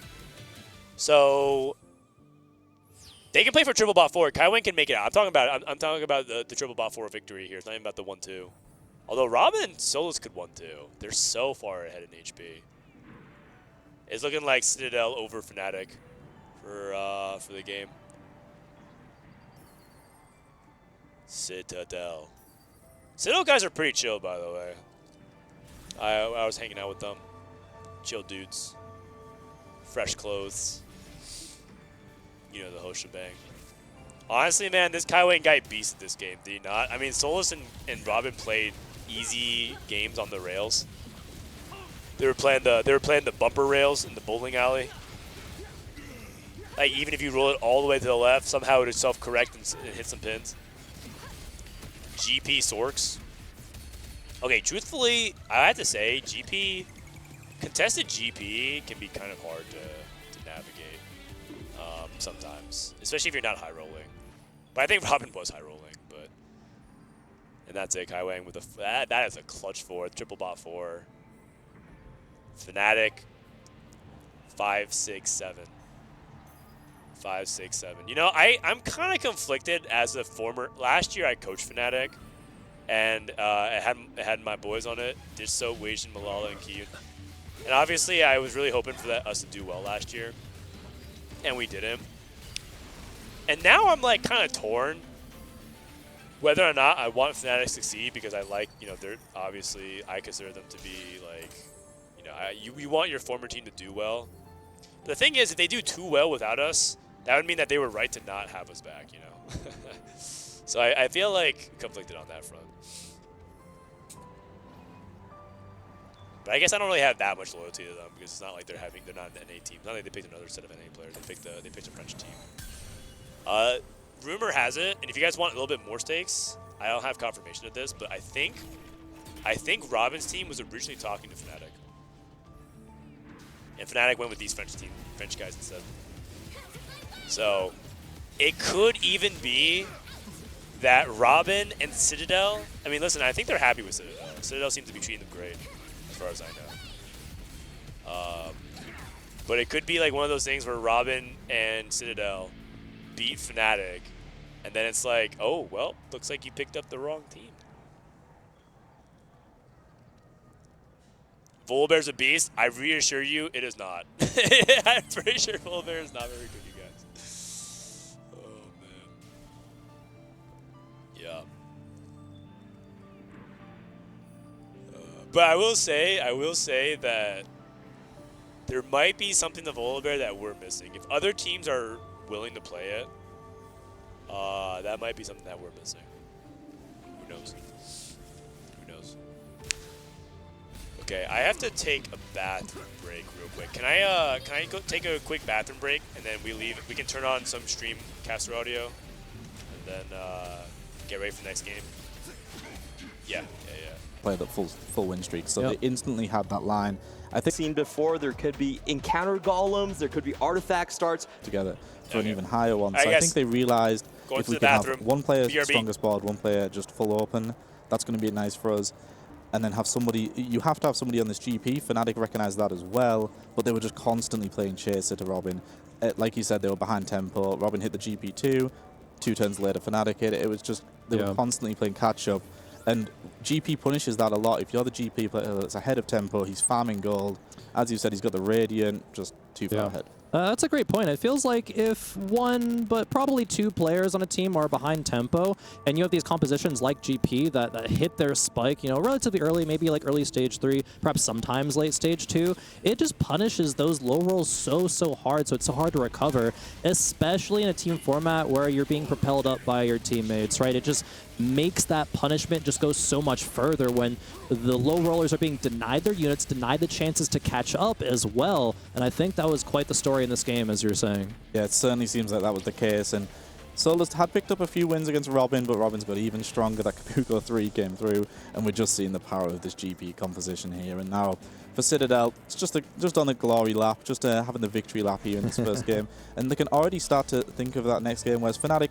So they can play for triple bot 4. Kaiwen can make it out. I'm talking about the triple bot 4 victory here. It's not even about the 1-2. Although Robin and Solus could 1-2. They're so far ahead in HP. It's looking like Citadel over Fnatic for the game. Citadel. Citadel guys are pretty chill, by the way. I was hanging out with them. Chill dudes. Fresh clothes. You know, the whole shebang. Honestly, man, this Kaiway guy beasted this game, did he not? I mean, Solus and Robin played easy games on the rails. They were playing the bumper rails in the bowling alley. Like, even if you roll it all the way to the left, somehow it would self-correct and hit some pins. GP Sorks. Okay, truthfully, I have to say, contested GP can be kind of hard to navigate sometimes, especially if you're not high rolling. But I think Robin was high rolling, but And that's it. Kaiwang with that is a clutch 4, triple bot 4. Fnatic 5, 6, 7. 5, 6, 7. You know, I'm kind of conflicted as a former. Last year I coached Fnatic, and I had my boys on it. Disso, Wage, and Malala, and Kiyun. And obviously I was really hoping for us to do well last year, and we didn't. And now I'm like kind of torn whether or not I want Fnatic to succeed, because I like, you know, they're obviously, I consider them to be like, you know, you want your former team to do well. But the thing is, if they do too well without us, that would mean that they were right to not have us back, you know. So I feel like conflicted on that front. But I guess I don't really have that much loyalty to them, because it's not like they're not an NA team. It's not like they picked another set of NA players. They picked a French team. Rumor has it, and if you guys want a little bit more stakes, I don't have confirmation of this, but I think Robin's team was originally talking to Fnatic, and Fnatic went with these French guys instead. So it could even be that Robin and Citadel. I mean, listen, I think they're happy with Citadel. Citadel seems to be treating them great, as far as I know. But it could be like one of those things where Robin and Citadel beat Fnatic, and then it's like, oh, well, looks like you picked up the wrong team. Volibear's a beast. I reassure you, it is not. I'm pretty sure Volibear is not very good, you guys. Oh, man. Yeah. But I will say that there might be something to Volibear that we're missing. If other teams are willing to play it, that might be something that we're missing. Who knows? Who knows? Okay, I have to take a bathroom break real quick. Can I go take a quick bathroom break, and then we leave? We can turn on some stream caster audio, and then get ready for the next game. Yeah. Play the full win streak, so they instantly had that line. I think seen before, there could be encounter golems, there could be artifact starts together for an even higher one. So I think they realized if we can have one player strongest board, one player just full open, that's going to be nice for us. And then have somebody, you have to have somebody on this GP. Fnatic recognized that as well, but they were just constantly playing chaser to Robin. Like you said, they were behind tempo. Robin hit the GP2, 2 turns later Fnatic hit it. It was just, they were constantly playing catch up. And GP punishes that a lot. If you're the GP player that's ahead of tempo, he's farming gold. As you said, he's got the Radiant, just too far ahead. That's a great point. It feels like if one, but probably 2 players on a team are behind tempo, and you have these compositions like GP that hit their spike, you know, relatively early, maybe like early stage 3, perhaps sometimes late stage 2, it just punishes those low rolls so hard, so it's so hard to recover, especially in a team format where you're being propelled up by your teammates, right? It just makes that punishment just go so much further when the low rollers are being denied their units, denied the chances to catch up as well, and I think that was quite the story in this game, as you're saying. Yeah, it certainly seems like that was the case, and Solus had picked up a few wins against Robin, but Robin's got even stronger. That Kabuko 3 came through, and we're just seeing the power of this GP composition here. And now for Citadel, it's just on the glory lap, just having the victory lap here in this first game, and they can already start to think of that next game, whereas Fnatic,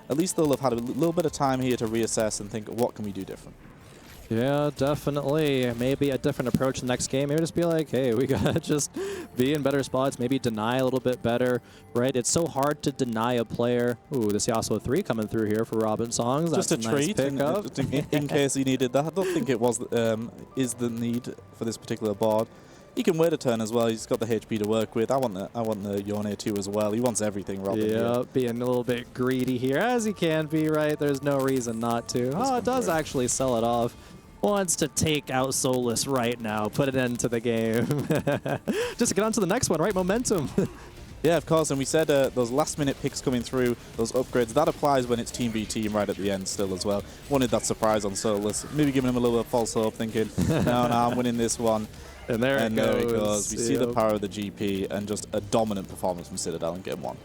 at least they'll have had a little bit of time here to reassess and think, what can we do different? Yeah, definitely. Maybe a different approach the next game. Maybe just be like, hey, we gotta just be in better spots, maybe deny a little bit better, right? It's so hard to deny a player. Ooh, this Yasuo 3 coming through here for Robin Songs. That's just a nice treat pickup. in case he needed that. I don't think it was is the need for this particular board. He can wait a turn as well. He's got the HP to work with. I want the Yone too as well. He wants everything, Robin. Yeah, being a little bit greedy here, as he can be, right? There's no reason not to. Oh, it does actually sell it off. Wants to take out Solus right now, put it into the game. Just to get on to the next one, right? Momentum. Yeah, of course, and we said those last-minute picks coming through, those upgrades, that applies when it's Team v Team right at the end still as well. Wanted that surprise on Solus, maybe giving him a little bit of false hope, thinking, no, I'm winning this one. And there it goes. We see the power of the GP and just a dominant performance from Citadel in Game 1.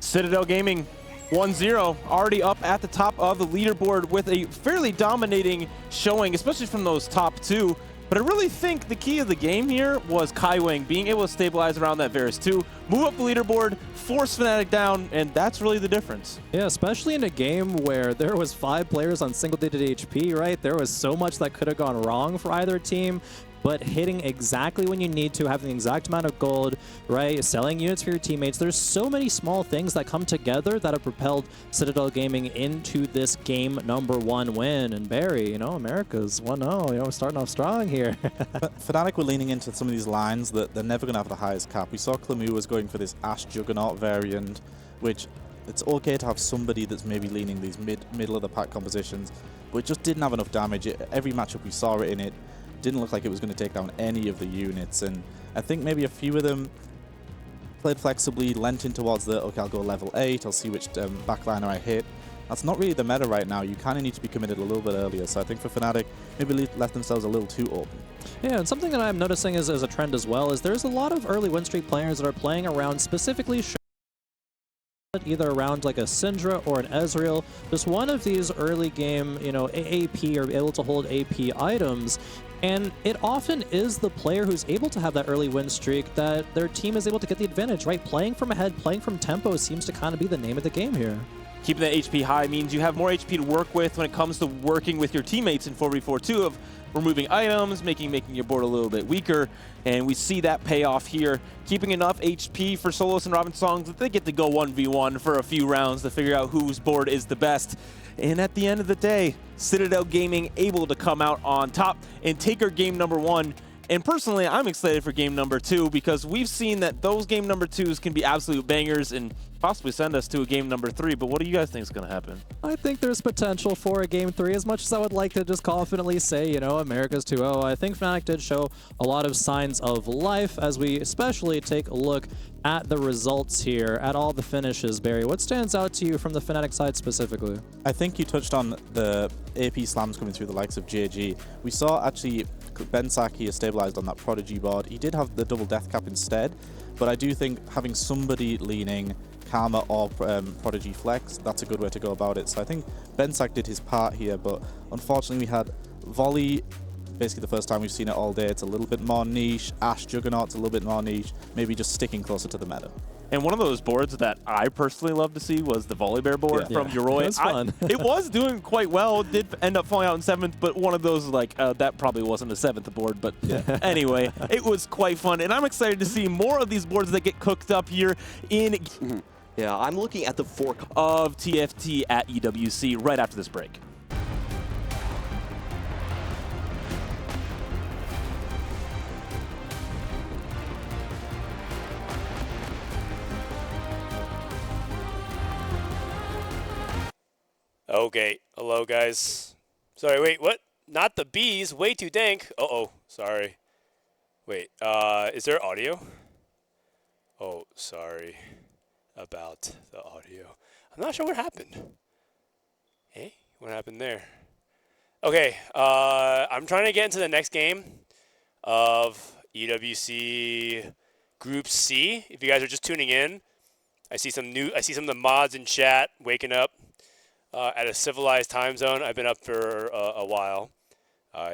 Citadel Gaming 1-0, already up at the top of the leaderboard with a fairly dominating showing, especially from those top 2. But I really think the key of the game here was Kaiwing being able to stabilize around that Varus 2, move up the leaderboard, force Fnatic down, and that's really the difference. Yeah, especially in a game where there was 5 players on single-digit HP, right? There was so much that could have gone wrong for either team. But hitting exactly when you need to, having the exact amount of gold, right? Selling units for your teammates. There's so many small things that come together that have propelled Citadel Gaming into this game #1 win. And Barry, you know, America's 1-0, you know, starting off strong here. Fnatic were leaning into some of these lines that they're never going to have the highest cap. We saw Clamu was going for this Ash Juggernaut variant, which it's okay to have somebody that's maybe leaning these middle of the pack compositions, but it just didn't have enough damage. Every matchup we saw it in, it didn't look like it was going to take down any of the units, and I think maybe a few of them played flexibly, lent in towards the, okay, I'll go level 8, I'll see which backliner I hit. That's not really the meta right now. You kind of need to be committed a little bit earlier, so I think for Fnatic, maybe left themselves a little too open. Yeah, and something that I'm noticing as a trend as well is there's a lot of early win streak players that are playing around specifically either around like a Syndra or an Ezreal, just one of these early game, you know, AP or able to hold AP items. And it often is the player who's able to have that early win streak that their team is able to get the advantage, right? Playing from ahead, playing from tempo seems to kind of be the name of the game here. Keeping that HP high means you have more HP to work with when it comes to working with your teammates in 4v4-2 of removing items, making your board a little bit weaker, and we see that pay off here. Keeping enough HP for Solos and Robin that they get to go 1v1 for a few rounds to figure out whose board is the best. And at the end of the day, Citadel Gaming able to come out on top and take our game #1. And personally, I'm excited for game #2 because we've seen that those game #2s can be absolute bangers and possibly send us to a game #3. But what do you guys think is going to happen? I think there's potential for a game 3, as much as I would like to just confidently say, you know, America's 2-0. I think Fnatic did show a lot of signs of life as we especially take a look at the results here, at all the finishes. Barry, what stands out to you from the Fnatic side specifically? I think you touched on the AP slams coming through the likes of JG. We saw actually Ben Saki is stabilized on that Prodigy board. He did have the double death cap instead, but I do think having somebody leaning Karma or Prodigy Flex, that's a good way to go about it. So I think Bensak did his part here, but unfortunately we had Volley, basically the first time we've seen it all day. It's a little bit more niche. Ash Juggernaut's a little bit more niche. Maybe just sticking closer to the meta. And one of those boards that I personally love to see was the Volibear board from Yoroi. It was fun. It was doing quite well. It did end up falling out in 7th, but one of those, like, that probably wasn't a 7th board. But anyway, it was quite fun. And I'm excited to see more of these boards that get cooked up here in Yeah, I'm looking at the fork of TFT at EWC right after this break. Okay, hello guys. Sorry, wait, what? Not the bees, way too dank. Uh-oh, sorry. Wait, is there audio? Oh, sorry about the audio. I'm not sure what happened. Hey, what happened there? Okay, I'm trying to get into the next game of EWC Group C. If you guys are just tuning in, I see some of the mods in chat waking up. At a civilized time zone. I've been up for a while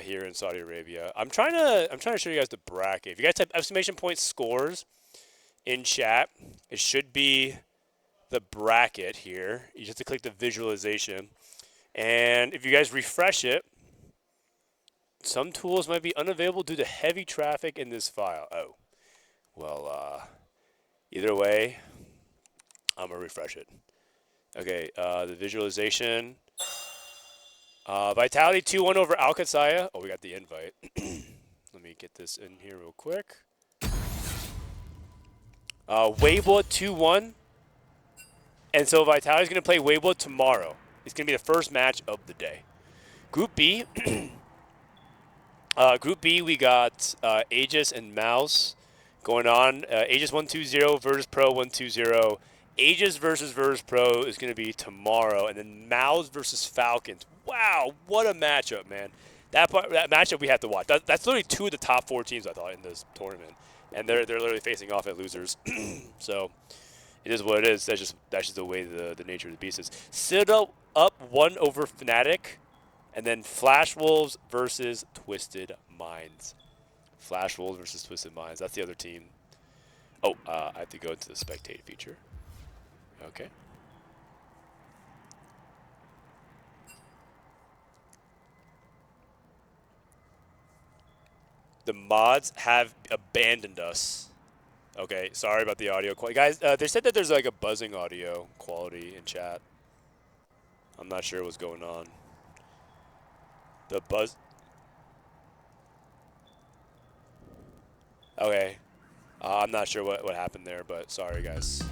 here in Saudi Arabia. I'm trying to show you guys the bracket. If you guys type exclamation point scores in chat, it should be the bracket here. You just have to click the visualization. And if you guys refresh it, some tools might be unavailable due to heavy traffic in this file. Oh, well, either way, I'm gonna refresh it. Okay, the visualization. Vitality 2-1 over AlQadsiah. Oh, we got the invite. Let me get this in here real quick. Weibo 2-1. And so Vitality's going to play Weibo tomorrow. It's going to be the first match of the day. Group B. Group B, we got AEGIS and MOUZ going on. AEGIS 1-2-0, Virtus Pro 1-2-0. AEGIS versus Virtus Pro is going to be tomorrow, and then MOUZ versus Falcons. Wow, what a matchup, man! That matchup we have to watch. That's literally 2 of the top 4 teams I thought in this tournament, and they're literally facing off at losers. So it is what it is. That's just the way the nature of the beast is. Citadel up 1 over Fnatic, and then Flash Wolves versus Twisted Minds. Flash Wolves versus Twisted Minds. That's the other team. Oh, I have to go into the spectate feature. Okay. The mods have abandoned us. Okay, sorry about the audio quality. Guys, they said that there's like a buzzing audio quality in chat. I'm not sure what's going on. The buzz. Okay. I'm not sure what happened there, but sorry, guys.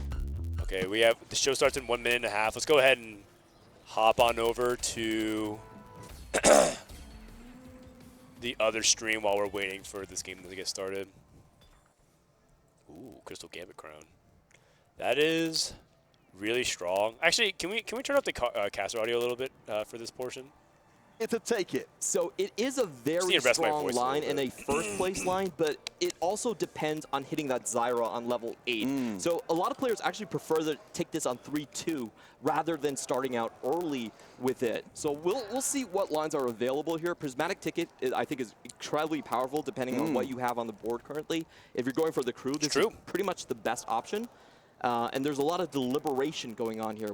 Okay, we have the show starts in 1 minute and a half. Let's go ahead and hop on over to the other stream while we're waiting for this game to get started. Ooh, Crystal Gambit Crown. That is really strong. Actually, can we turn up the caster audio a little bit for this portion? To take it. So it is a very strong line and a first place line, but it also depends on hitting that Zyra on level 8. So a lot of players actually prefer to take this on 3-2 rather than starting out early with it. So we'll see what lines are available here. Prismatic Ticket, I think, is incredibly powerful depending on what you have on the board currently. If you're going for the crew, this is pretty much the best option. And there's a lot of deliberation going on here.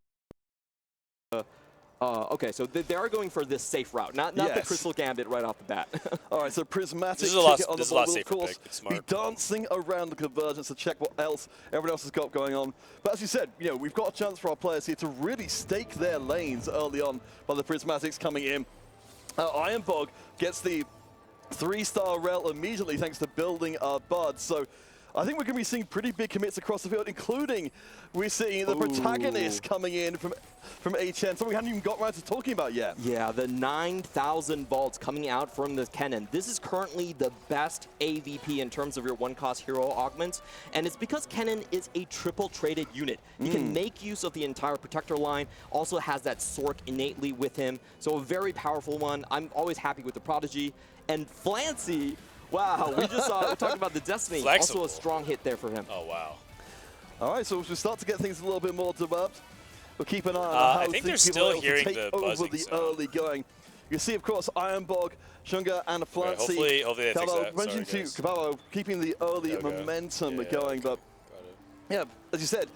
Okay, so they are going for this safe route, not the Crystal Gambit right off the bat. All right, so Prismatic this is a lot, ticket on the safer board, of course, pick. It's smart. be dancing around the convergence to check what else everyone else has got going on. But as you said, you know, we've got a chance for our players here to really stake their lanes early on by the Prismatics coming in. Ironbog gets the 3-star rail immediately thanks to building Bud. So I think we're going to be seeing pretty big commits across the field, including we're seeing the protagonist coming in from HN, something we haven't even got around to talking about yet. Yeah, the 9,000 vaults coming out from the Kennen. This is currently the best AVP in terms of your one-cost hero augments, and it's because Kennen is a triple-traded unit. You can make use of the entire Protector line, also has that Sork innately with him, so a very powerful one. I'm always happy with the Prodigy. And Flancy, wow, we just saw, we talked about the Destiny, also a strong hit there for him. Oh, wow. All right, so as we start to get things a little bit more developed, we'll keep an eye on how I think they're still hearing the buzzing over the sound. early going. You see, of course, Ironbog, Shunga, and Flancy. Hopefully they fix that. Mentioned to Caballo, keeping the early momentum going, but yeah, as you said,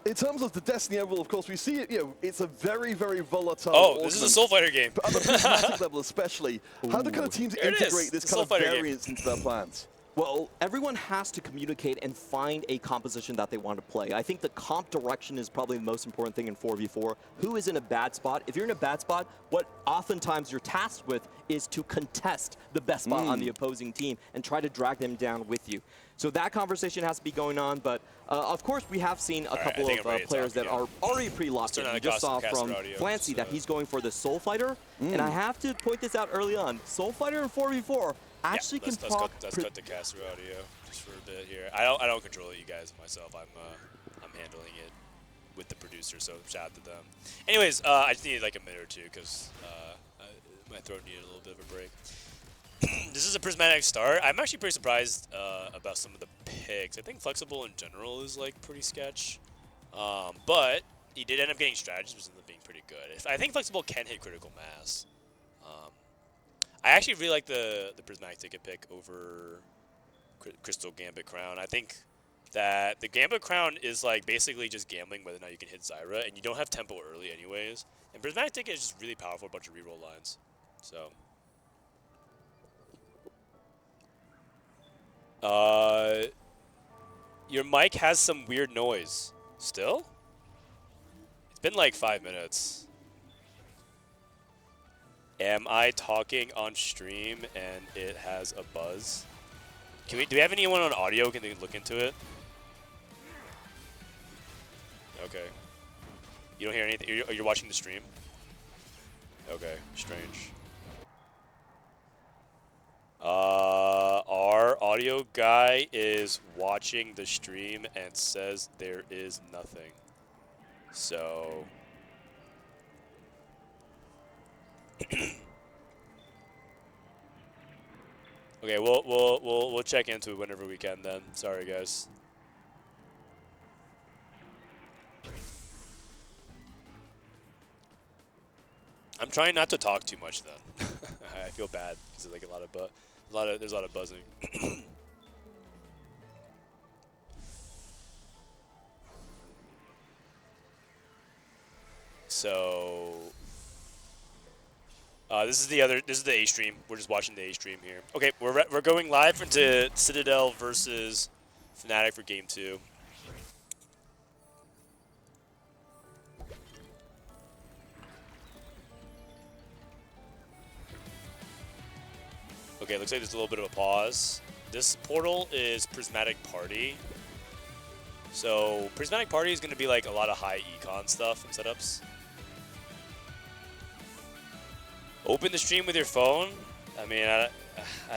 in terms of the Destiny overall, of course, we see it, you know, it's a very, very volatile this is a Soul Fighter game. But at the Prismatic level especially, how do kind of teams integrate this kind of variance into their plans? Well, everyone has to communicate and find a composition that they want to play. I think the comp direction is probably the most important thing in 4v4. Who is in a bad spot? If you're in a bad spot, what oftentimes you're tasked with is to contest the best spot on the opposing team and try to drag them down with you. So that conversation has to be going on, but of course we have seen a couple of players that are already pretty locked in. We just saw from Flancy that he's going for the Soul Fighter, and I have to point this out early on. Soul Fighter in 4v4 actually can proc. Let's cut the caster audio just for a bit here. I don't control it, you guys, myself. I'm handling it with the producer, so shout out to them. Anyways, I just needed like a minute or two because my throat needed a little bit of a break. This is a Prismatic start. I'm actually pretty surprised about some of the picks. I think Flexible in general is like pretty sketch, but he did end up getting strategies, which ended up being pretty good. I think Flexible can hit critical mass. I actually really like the Prismatic ticket pick over Crystal Gambit Crown. I think that the Gambit Crown is like basically just gambling whether or not you can hit Zyra, and you don't have tempo early anyways. And Prismatic ticket is just really powerful, a bunch of reroll lines. So. Your mic has some weird noise. Still? It's been like 5 minutes. Am I talking on stream and it has a buzz? Do we have anyone on audio? Can they look into it? Okay. You don't hear anything? You're watching the stream? Okay, strange. Our audio guy is watching the stream and says there is nothing. So okay, we'll check into it whenever we can then. Sorry guys. I'm trying not to talk too much then. I feel bad because like there's a lot of buzzing. So this is the A stream. We're just watching the A stream here. Okay, we're going live into Citadel versus Fnatic for game 2. Okay, looks like there's a little bit of a pause. This portal is Prismatic Party. So Prismatic Party is going to be like a lot of high econ stuff and setups. Open the stream with your phone. I mean, I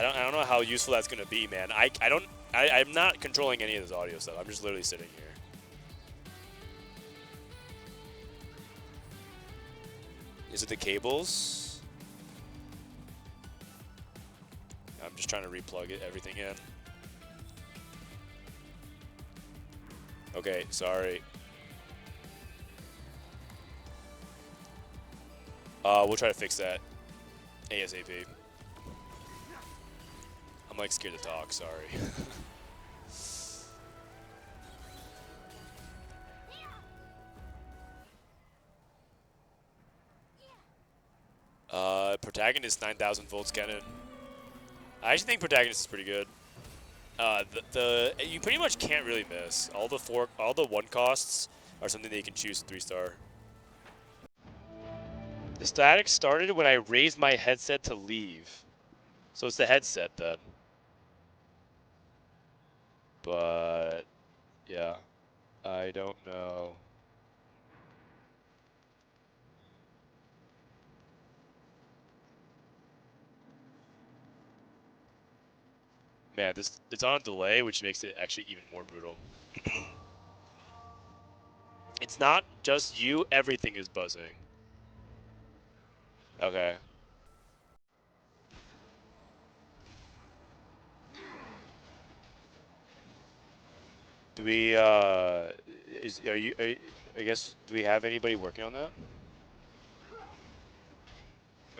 don't know how useful that's going to be, man. I'm not controlling any of this audio stuff. I'm just literally sitting here. Is it the cables? I'm just trying to replug everything in. Okay, sorry. We'll try to fix that ASAP. I'm like scared to talk, sorry. Protagonist 9,000 volts cannon. I actually think Protagonist is pretty good. You pretty much can't really miss. All the 1 costs are something that you can choose 3-star. The static started when I raised my headset to leave. So it's the headset then. But yeah, I don't know. Man, it's on a delay, which makes it actually even more brutal. It's not just you, everything is buzzing. Okay. Do we, I guess, do we have anybody working on that?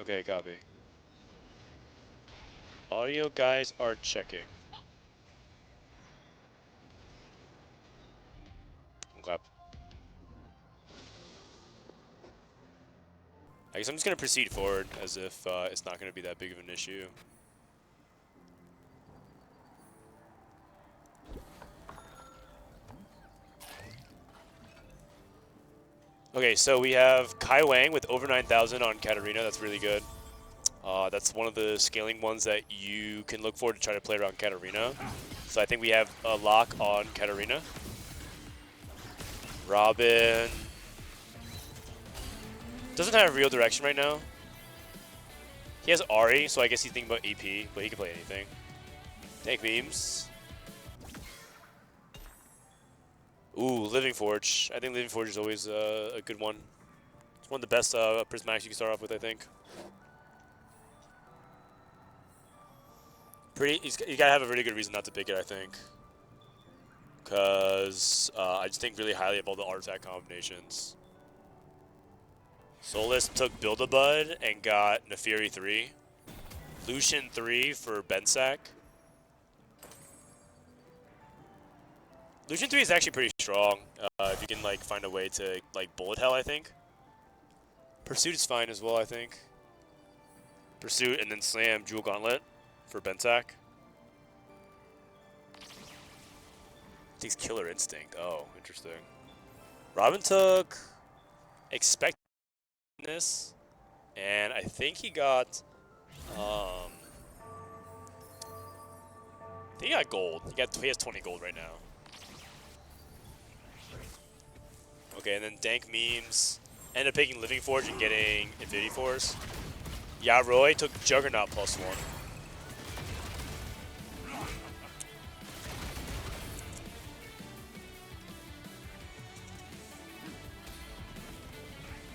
Okay, copy. Audio guys are checking. Okay. I guess I'm just going to proceed forward as if it's not going to be that big of an issue. Okay, so we have Kai Wang with over 9,000 on Katarina. That's really good. That's one of the scaling ones that you can look for to try to play around Katarina. So I think we have a lock on Katarina. Robin doesn't have real direction right now. He has Ari, so I guess he's thinking about AP, but he can play anything. Tank beams. Ooh, Living Forge. I think Living Forge is always a good one. It's one of the best prismatics you can start off with, I think. You gotta have a really good reason not to pick it, I think. Because I just think really highly of all the artifact combinations. Solus took Build-A-Bud and got Neferi 3. Lucian 3 for Bensack. Lucian 3 is actually pretty strong if you can like find a way to like bullet hell, I think. Pursuit is fine as well, I think. Pursuit and then slam Jewel Gauntlet for Bensack. Takes Killer Instinct. Oh, interesting. Robin took Expectness, and I think he got gold. He has 20 gold right now. Okay, and then Dank Memes ended up picking Living Forge and getting Infinity Force. Yaroi took Juggernaut +1.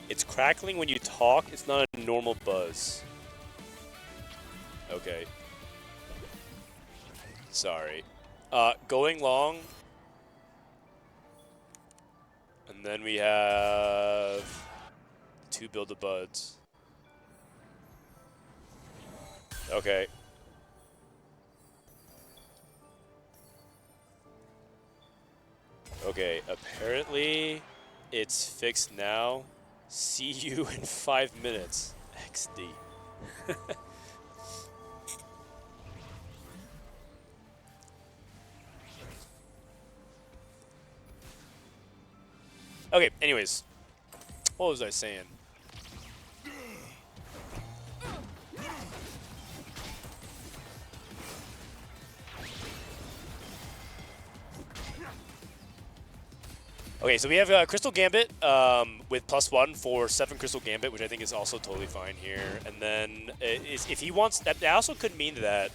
It's crackling when you talk. It's not a normal buzz. Okay. Sorry. Going long. And then we have 2 Build-A-Buds. Okay. Okay, apparently it's fixed now. See you in 5 minutes. XD. Okay, anyways. What was I saying? Okay, so we have Crystal Gambit with +1 for 7 Crystal Gambit, which I think is also totally fine here. And then if he wants, that also could mean that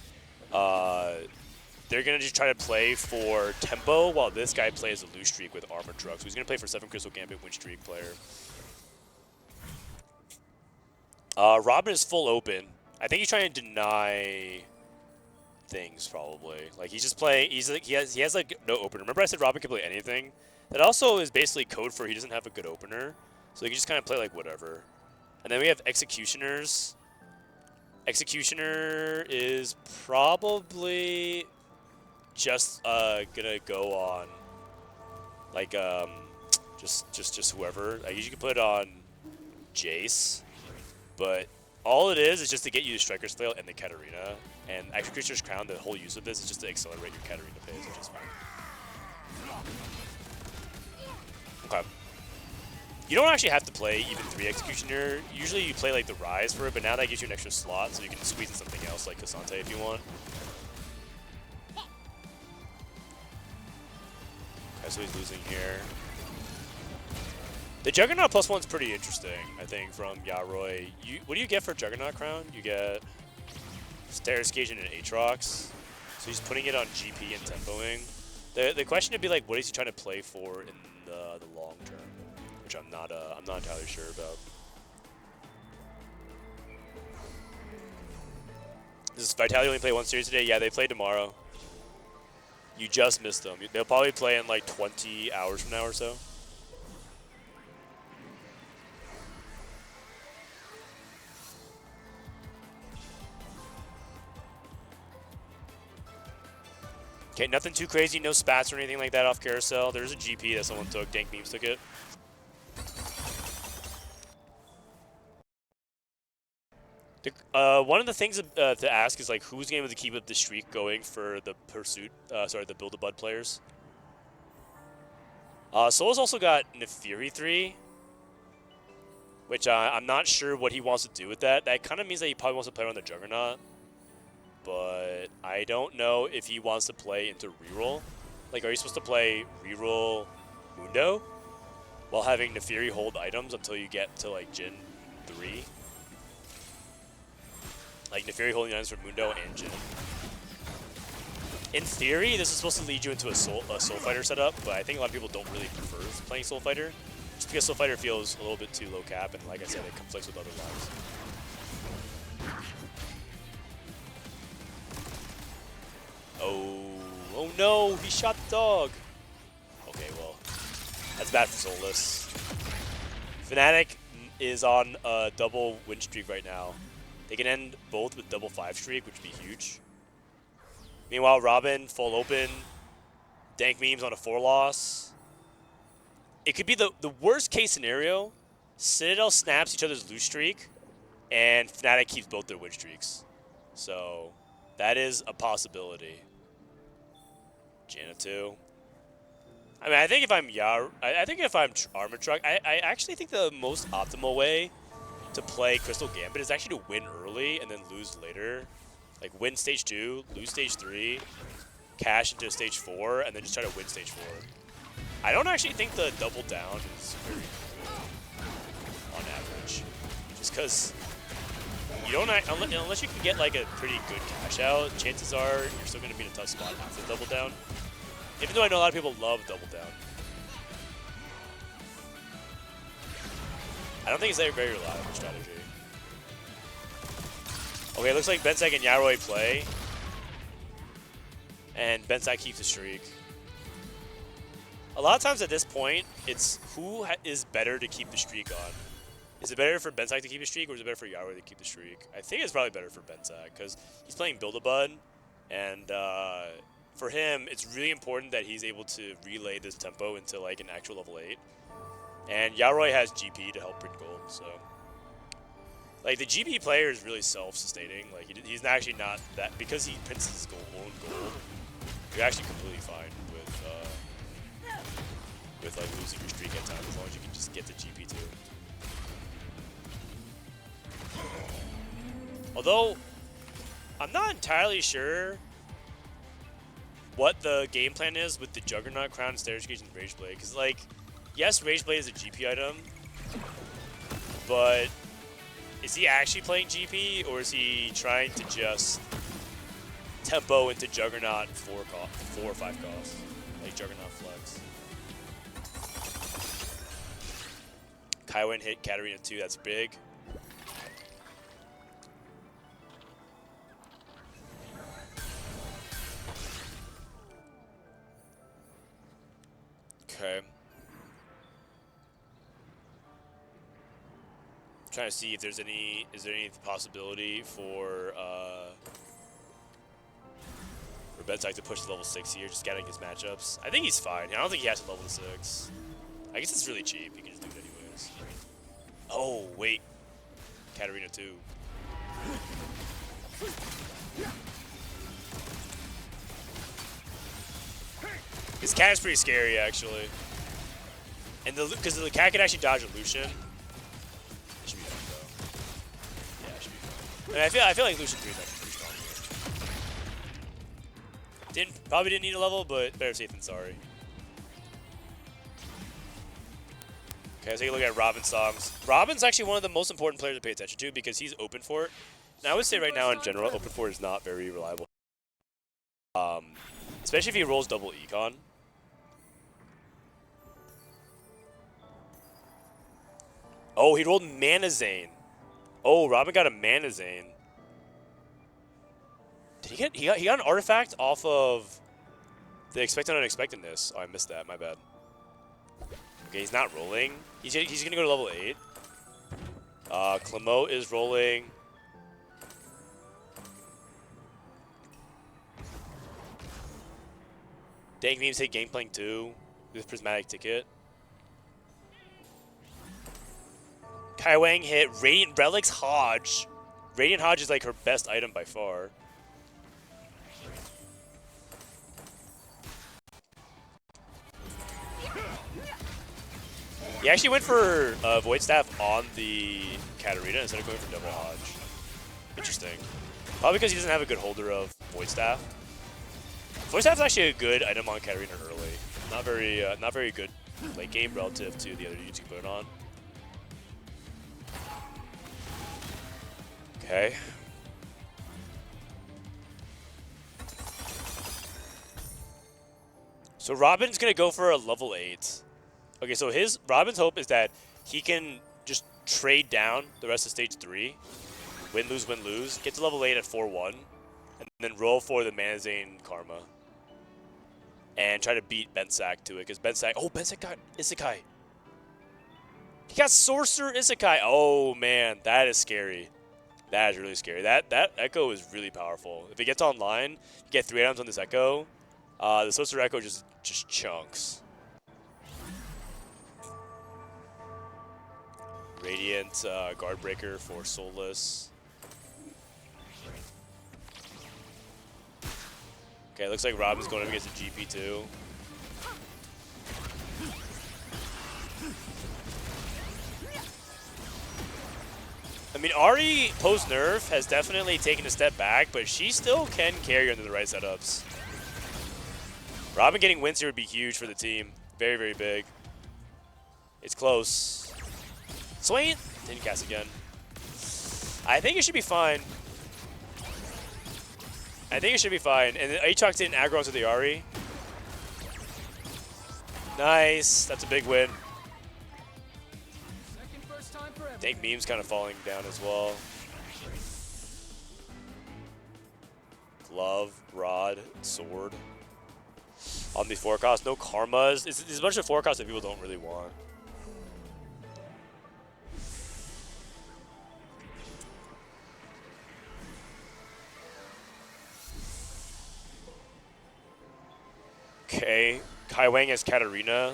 they're going to just try to play for tempo while this guy plays a loose streak with Armor Truck. So he's going to play for 7 Crystal Gambit win streak player. Robin is full open. I think he's trying to deny things probably. Like he's just playing. He has like no opener. Remember I said Robin can play anything. That also is basically code for he doesn't have a good opener, so he can just kind of play like whatever. And then we have Executioners. Executioner is probably just gonna go on like just whoever. Like you can put it on Jace, but all it is just to get you to Striker's Flail and the Katarina. And Executioner's Crown, the whole use of this is just to accelerate your Katarina phase, which is fine. Okay. You don't actually have to play even 3 Executioner. Usually you play like the Rise for it, but now that gives you an extra slot, so you can squeeze in something else like Cassante if you want. Okay, so he's losing here. The Juggernaut +1 is pretty interesting, I think, from Yaroi. What do you get for Juggernaut Crown? You get Stairs Cajun and Aatrox. So he's putting it on GP and tempoing. The question would be like, what is he trying to play for in the long term, which I'm not entirely sure about. Does Vitality only play 1 series today? Yeah, they play tomorrow. You just missed them. They'll probably play in like 20 hours from now or so. Okay, nothing too crazy, no spats or anything like that off Carousel. There's a GP that someone took, Dank Memes took it. One of the things to ask is like who's going to keep up the streak going for the pursuit, the Build-A-Bud players. Soul's also got Nefiri 3, which I'm not sure what he wants to do with that. That kind of means that he probably wants to play on the Juggernaut. But I don't know if he wants to play into reroll. Like, are you supposed to play reroll Mundo while having Nefiri hold items until you get to like Jin 3? Like Nefiri holding items for Mundo and Jin. In theory, this is supposed to lead you into a Soul Fighter setup, but I think a lot of people don't really prefer playing Soul Fighter, just because Soul Fighter feels a little bit too low cap, and like I said, it conflicts with other lives. Oh no, he shot the dog. Okay, well, that's bad for Soulless. Fnatic is on a double win streak right now. They can end both with double 5 streak, which would be huge. Meanwhile, Robin, full open. Dank Memes on a 4 loss. It could be the worst case scenario. Citadel snaps each other's lose streak, and Fnatic keeps both their win streaks. So that is a possibility. Janna 2. I mean, I think if I'm Armor Truck, I actually think the most optimal way to play Crystal Gambit is actually to win early and then lose later. Like win stage 2, lose stage 3, cash into stage 4, and then just try to win stage 4. I don't actually think the double down is very good on average. Just because you don't, unless you can get like a pretty good cash out, chances are you're still going to be in a tough spot after double down. Even though I know a lot of people love double down. I don't think it's a very reliable strategy. Okay, it looks like Bensek and Yaroi play. And Bensek keeps the streak. A lot of times at this point, it's who is better to keep the streak on. Is it better for Bensak to keep the streak, or is it better for Yaro to keep the streak? I think it's probably better for Bensak, because he's playing Build-A-Bud, and for him, it's really important that he's able to relay this tempo into like an actual level 8. And Yaroy has GP to help print gold, so... Like, the GP player is really self-sustaining. Like, he's actually not that... Because he prints his own gold, you're actually completely fine with like, losing your streak at times, as long as you can just get the GP too. Although, I'm not entirely sure what the game plan is with the Juggernaut Crown, Stair Gauge, and Rage Blade. Because, like, yes, Rage Blade is a GP item, but is he actually playing GP, or is he trying to just tempo into Juggernaut 4 or 5 costs? Like Juggernaut Flex. Kaiwen hit Katarina 2, that's big. Okay. Trying to see if there's any, is there any possibility for Bensak to push to level 6 here, just getting his matchups. I think he's fine. I don't think he has to level 6. I guess it's really cheap. He can just do it anyways. Oh, wait. Katarina 2. This cat is pretty scary, actually. And because the cat can actually dodge a Lucian. It should be fun, though. Yeah, it should be fun. And I feel like Lucian 3 is actually pretty strong here. Probably didn't need a level, but better safe than sorry. Okay, let's take a look at Robin's songs. Robin's actually one of the most important players to pay attention to because he's open for it. And I would say right now in general, open for it is not very reliable. Especially if he rolls double econ. Oh, he rolled Mana Zane. Oh, Robin got a Mana Zane. Did he get? He got an artifact off of the expected unexpectedness. Oh, I missed that. My bad. Okay, he's not rolling. He's gonna go to level 8. Clemo is rolling. Dank Memes hit Gangplank 2 with Prismatic ticket. Kai Wang hit Radiant Relics Hodge. Radiant Hodge is like her best item by far. He actually went for Void Staff on the Katarina instead of going for double Hodge. Interesting. Probably because he doesn't have a good holder of Void Staff. Void Staff is actually a good item on Katarina early. Not very good late game relative to the other units you can put it on. Okay. So Robin's gonna go for a level 8. Okay, so Robin's hope is that he can just trade down the rest of stage 3, win, lose, get to level 8 at 4-1, and then roll for the Mana Zane Karma. And try to beat Bensak to it, because Bensak got Isekai. He got Sorcerer Isekai. Oh man, that is scary. That is really scary. That Echo is really powerful. If it gets online, you get 3 items on this Echo. The Sorcerer Echo just chunks. Radiant Guard Breaker for Soulless. Okay, looks like Robin's going up against the GP too. I mean, Ahri post-nerf has definitely taken a step back, but she still can carry under the right setups. Robin getting wins here would be huge for the team. Very, very big. It's close. Swain didn't cast again. I think it should be fine. And Aatrox didn't aggro onto the Ahri. Nice. That's a big win. Dank Meme's kind of falling down as well. Glove, Rod, Sword. On these forecasts, no Karmas. It's a bunch of forecasts that people don't really want. Okay. Kai Wang has Katarina.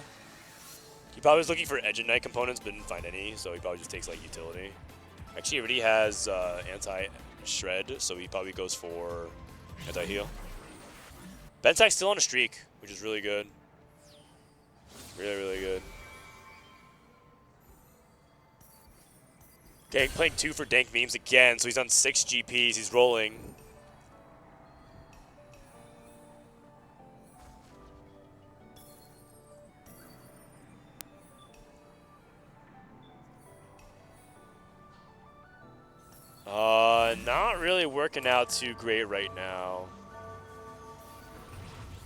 He probably was looking for Edge and Knight components, but didn't find any, so he probably just takes like utility. Actually, he already has anti-shred, so he probably goes for anti-heal. Bensak's still on a streak, which is really good. Really, really good. Okay, playing 2 for Dank Memes again, so he's on 6 GPs, he's rolling. Not really working out too great right now.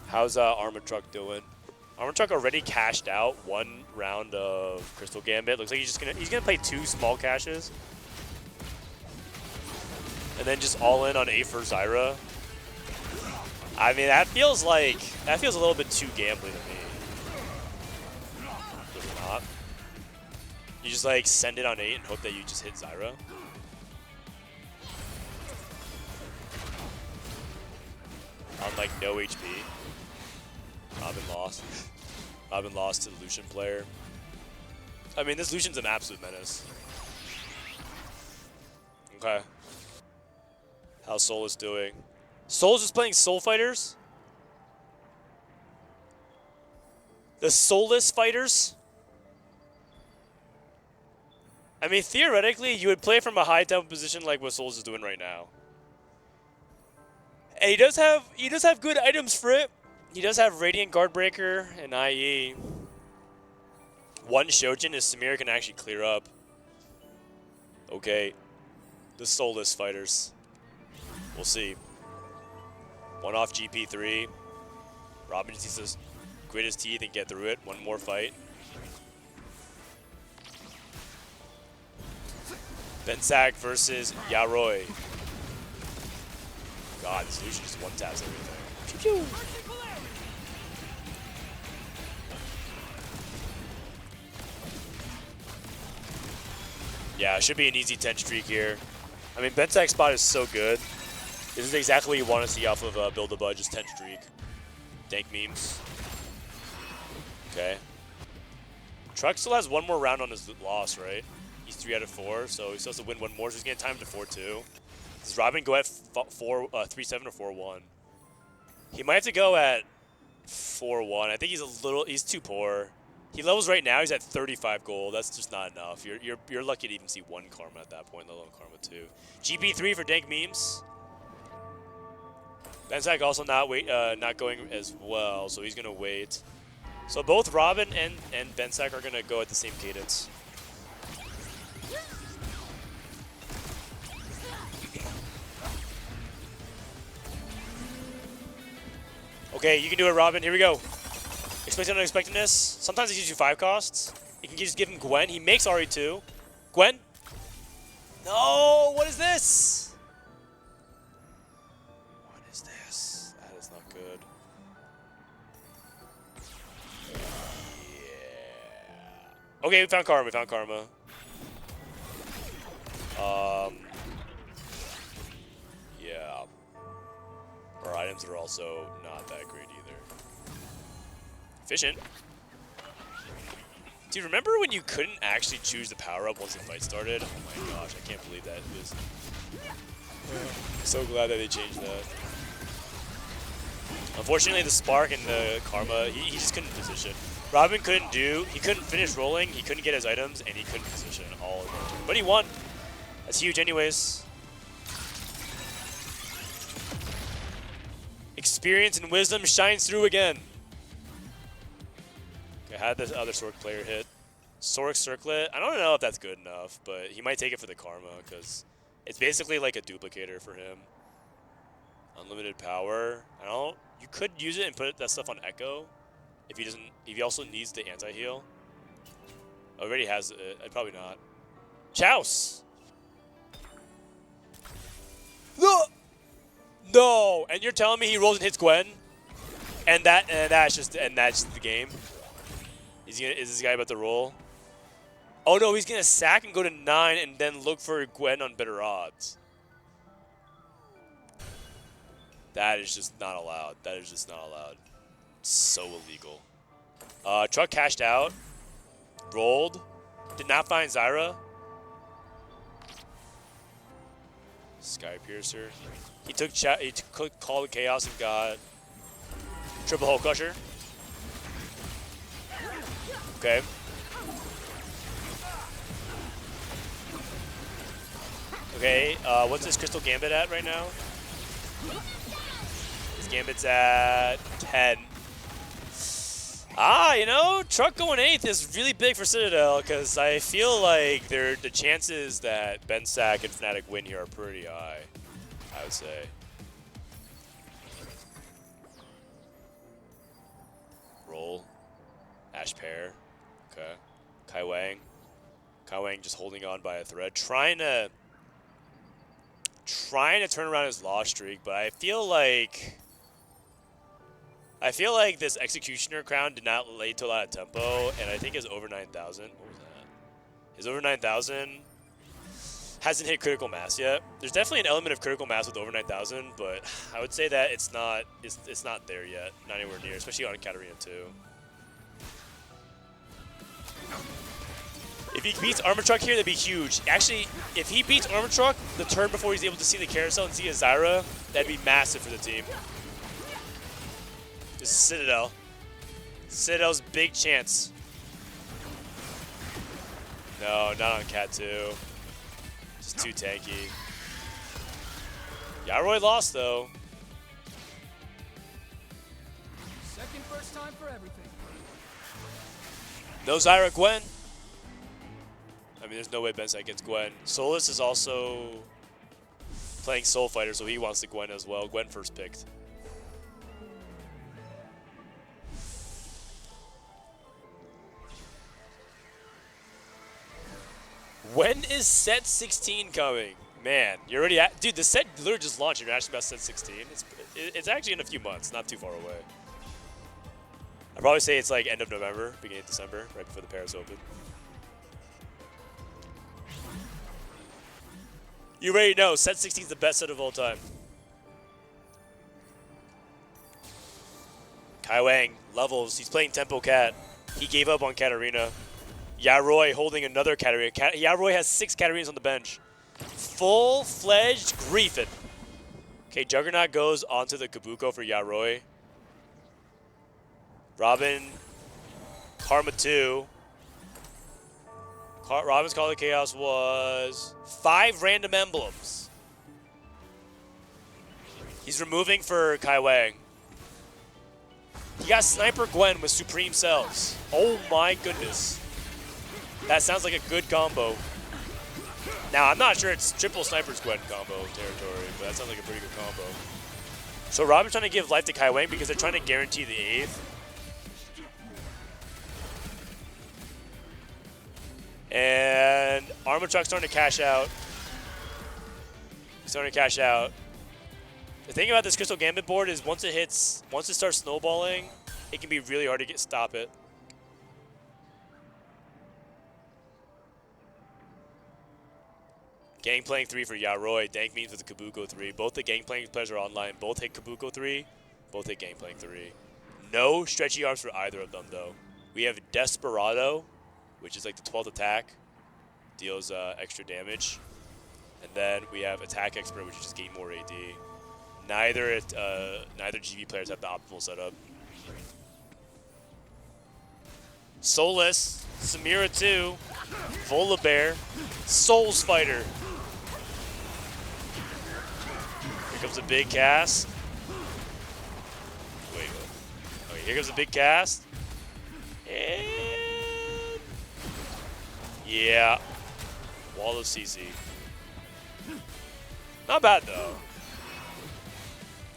How's Armor Truck doing? Armor Truck already cashed out 1 round of Crystal Gambit. Looks like he's gonna play 2 small caches. And then just all in on A for Zyra. I mean, that feels a little bit too gambling to me. Does it not? You just like send it on 8 and hope that you just hit Zyra. On like no HP. Robin lost. Robin lost to the Lucian player. I mean, this Lucian's an absolute menace. Okay. How's Solus doing? Solus is playing Soul Fighters? The Soulless Fighters? I mean, theoretically, you would play from a high tempo position like what Solus is doing right now. And he does have good items for it. He does have Radiant Guardbreaker and IE. 1 Shojin is Samir can actually clear up. Okay. The Soulless Fighters. We'll see. 1 off GP3. Robin just needs to grit his teeth and get through it. 1 more fight. Bensak versus Yaroi. God, this Lucian just one-taps everything. Choo-choo. Yeah, it should be an easy 10 streak here. I mean, Bensak's spot is so good. This is exactly what you want to see off of Build-A-Bud, just 10 streak. Dank Memes. Okay. Truck still has 1 more round on his loss, right? He's 3 out of 4, so he still has to win 1 more, so he's getting time to 4-2. Does Robin go at 3-7 or 4-1? He might have to go at 4-1. I think he's too poor. He levels right now, he's at 35 gold. That's just not enough. You're lucky to even see 1 Karma at that point, let alone Karma 2. GP3 for Dank Memes. Bensak also not going as well, so he's gonna wait. So both Robin and Bensak are gonna go at the same cadence. Okay, you can do it, Robin. Here we go. Expected unexpectedness. Sometimes he gives you 5 costs. You can just give him Gwen. He makes RE2. Gwen? No! What is this? What is this? That is not good. Yeah. Okay, we found Karma. We found Karma. Yeah. Our items are also not that great either. Efficient. Dude, remember when you couldn't actually choose the power-up once the fight started? Oh my gosh, I can't believe that. I'm so glad that they changed that. Unfortunately, the Spark and the Karma, he just couldn't position. Robin he couldn't finish rolling, he couldn't get his items, and he couldn't position all of them. But he won. That's huge anyways. Experience and wisdom shines through again. Okay, had this other Sork player hit. Sork Circlet, I don't know if that's good enough, but he might take it for the Karma, because it's basically like a duplicator for him. Unlimited power. You could use it and put that stuff on Echo if he also needs the anti-heal. Already has it. Probably not. Chouse! No! No! And you're telling me he rolls and hits Gwen? And that's just the game? Is this guy about to roll? Oh no, he's gonna sack and go to 9 and then look for Gwen on better odds. That is just not allowed. That is just not allowed. So illegal. Truck cashed out. Rolled. Did not find Zyra. Sky Piercer. He took Call of Chaos and got triple Hole Crusher. Okay. Okay, what's this Crystal Gambit at right now? His Gambit's at 10. You know, Truck going 8th is really big for Citadel because I feel like the chances that Bensack and Fnatic win here are pretty high, I would say. Roll. Ash Pair. Okay. Kai Wang. Kai Wang just holding on by a thread. Trying to turn around his loss streak, but I feel like this Executioner crown did not lay to a lot of tempo, and I think his over 9,000. What was that? His over 9,000 hasn't hit critical mass yet. There's definitely an element of critical mass with over 9,000, but I would say that it's not there yet, not anywhere near, especially on Katarina too. If he beats Armor Truck here, that'd be huge. Actually, if he beats Armor Truck the turn before he's able to see the carousel and see a Zyra, that'd be massive for the team. This is Citadel. Citadel's big chance. No, not on Cat 2. Just too tanky. Yaroy lost though. Second first time for everything. No Zyra Gwen. I mean, there's no way Bensack gets Gwen. Solus is also playing Soul Fighter, so he wants the Gwen as well. Gwen first picked. When is set 16 coming? Man, you're already at, dude, the set literally just launched. You're asking about set 16. It's actually in a few months, not too far away. I'd probably say it's like end of November, beginning of December, right before the Paris Open. You already know, set 16 is the best set of all time. Kai Wang levels. He's playing Tempo Cat. He gave up on Katarina. Yaroy holding another Katarina. Yaroy has 6 Katarinas on the bench. Full-fledged griefing. Okay, Juggernaut goes onto the Kabuko for Yaroy. Robin, Karma 2. Robin's Call of Chaos was 5 random emblems. He's removing for Kai Wang. He got Sniper Gwen with Supreme Cells. Oh my goodness. That sounds like a good combo. Now, I'm not sure it's triple Sniper's Gwen combo territory, but that sounds like a pretty good combo. So Robin's trying to give life to Kai Wang because they're trying to guarantee the 8th. And Armor Truck's starting to cash out. Starting to cash out. The thing about this Crystal Gambit board is once it starts snowballing, it can be really hard to stop it. Gangplank 3 for Yaroy. Dank means with the Kabuko 3. Both the Gangplank players are online. Both hit Kabuko 3. Both hit Gangplank 3. No stretchy arms for either of them, though. We have Desperado, which is like the 12th attack. Deals extra damage. And then we have Attack Expert, which is just gain more AD. Neither GV players have the optimal setup. Solus, Samira 2, Volibear, Souls Fighter. Here comes a big cast. Wait. Okay, here comes a big cast. And yeah. Wall of CC. Not bad though.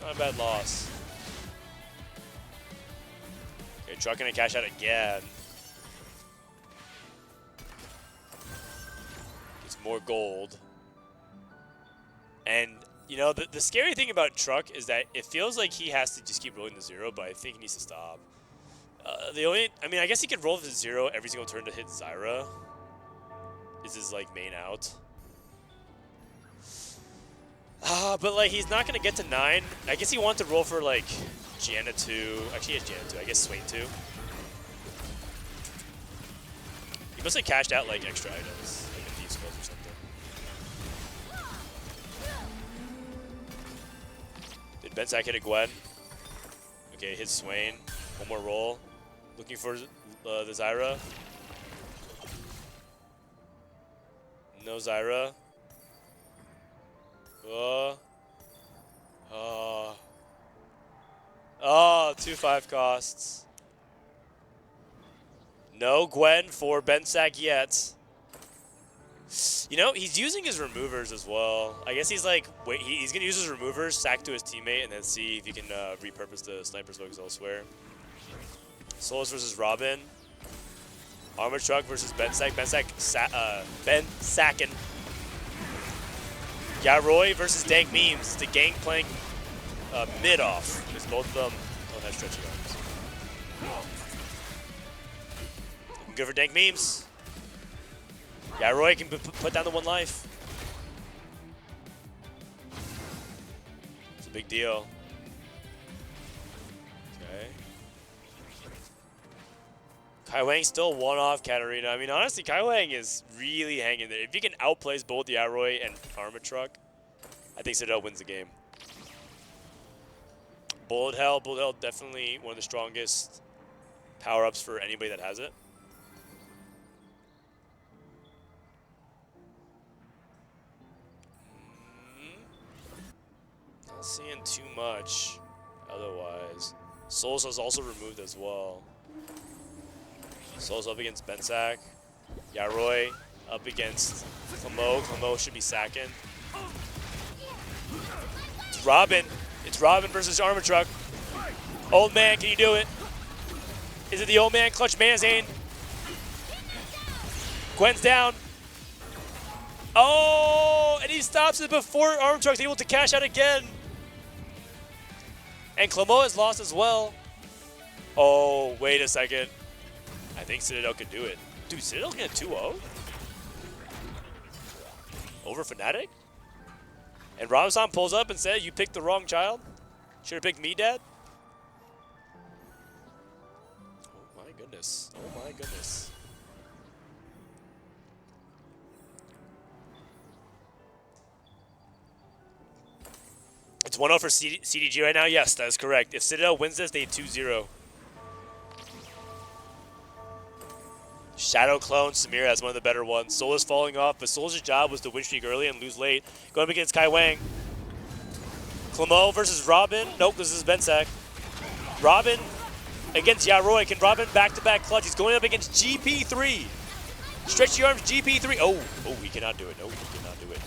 Not a bad loss. Okay, Truck gonna cash out again. Gets more gold. And, you know, the scary thing about Truck is that it feels like he has to just keep rolling the 0, but I think he needs to stop. I guess he could roll the 0 every single turn to hit Zyra. Is his, like, main out. But, like, he's not going to get to 9. I guess he wanted to roll for, like, Gianna 2. Actually, he has Gianna 2. I guess Swain 2. He must have cashed out like extra items, like a Thieves' Clothes or something. Did Benzak hit a Gwen? Okay, hit Swain. One more roll. Looking for the Zyra. No Zyra. Oh, 2-5 costs. No Gwen for Benzak yet. You know, he's using his removers as well. I guess he's like, wait, he's going to use his removers, sack to his teammate, and then see if he can repurpose the sniper's focus elsewhere. Solus versus Robin. Armor Truck versus Benzak. Benzak. Yaroi versus Dank Memes. The gang playing mid off, because both of them don't have stretchy arms. Good for Dank Memes. Yaroi can put down the 1 life. It's a big deal. Okay. Kai Wang still 1 off Katarina. I mean, honestly, Kai Wang is really hanging there. If he can outplace both Yaroi and Armor Truck, I think Citadel wins the game. Bullet Hell definitely one of the strongest power-ups for anybody that has it. Not seeing too much otherwise. Souls is also removed as well. Souls up against Benzak. Yaroi up against Clemo. Clemo should be sacking. It's Robin. It's Robin versus Armor Truck. Old man, can you do it? Is it the old man clutch Manzane? Gwen's down. Oh, and he stops it before Armor Truck's able to cash out again. And Clemo has lost as well. Oh, wait a second. I think Citadel could do it. Dude, Citadel can 2-0? Over Fnatic? And Ramazan pulls up and said, you picked the wrong child? Should have picked me, Dad? Oh my goodness. Oh my goodness. It's 1-0 for CTG right now? Yes, that is correct. If Citadel wins this, they 2-0. Shadow Clone, Samira has one of the better ones. Soul is falling off, but Soul's job was to win streak early and lose late. Going up against Kai Wang. Clemo versus Robin. Nope, this is Benzak. Robin against Yaroi. Can Robin back-to-back clutch? He's going up against GP3. Stretch your arms, GP3. Oh, he cannot do it. No, he cannot do it.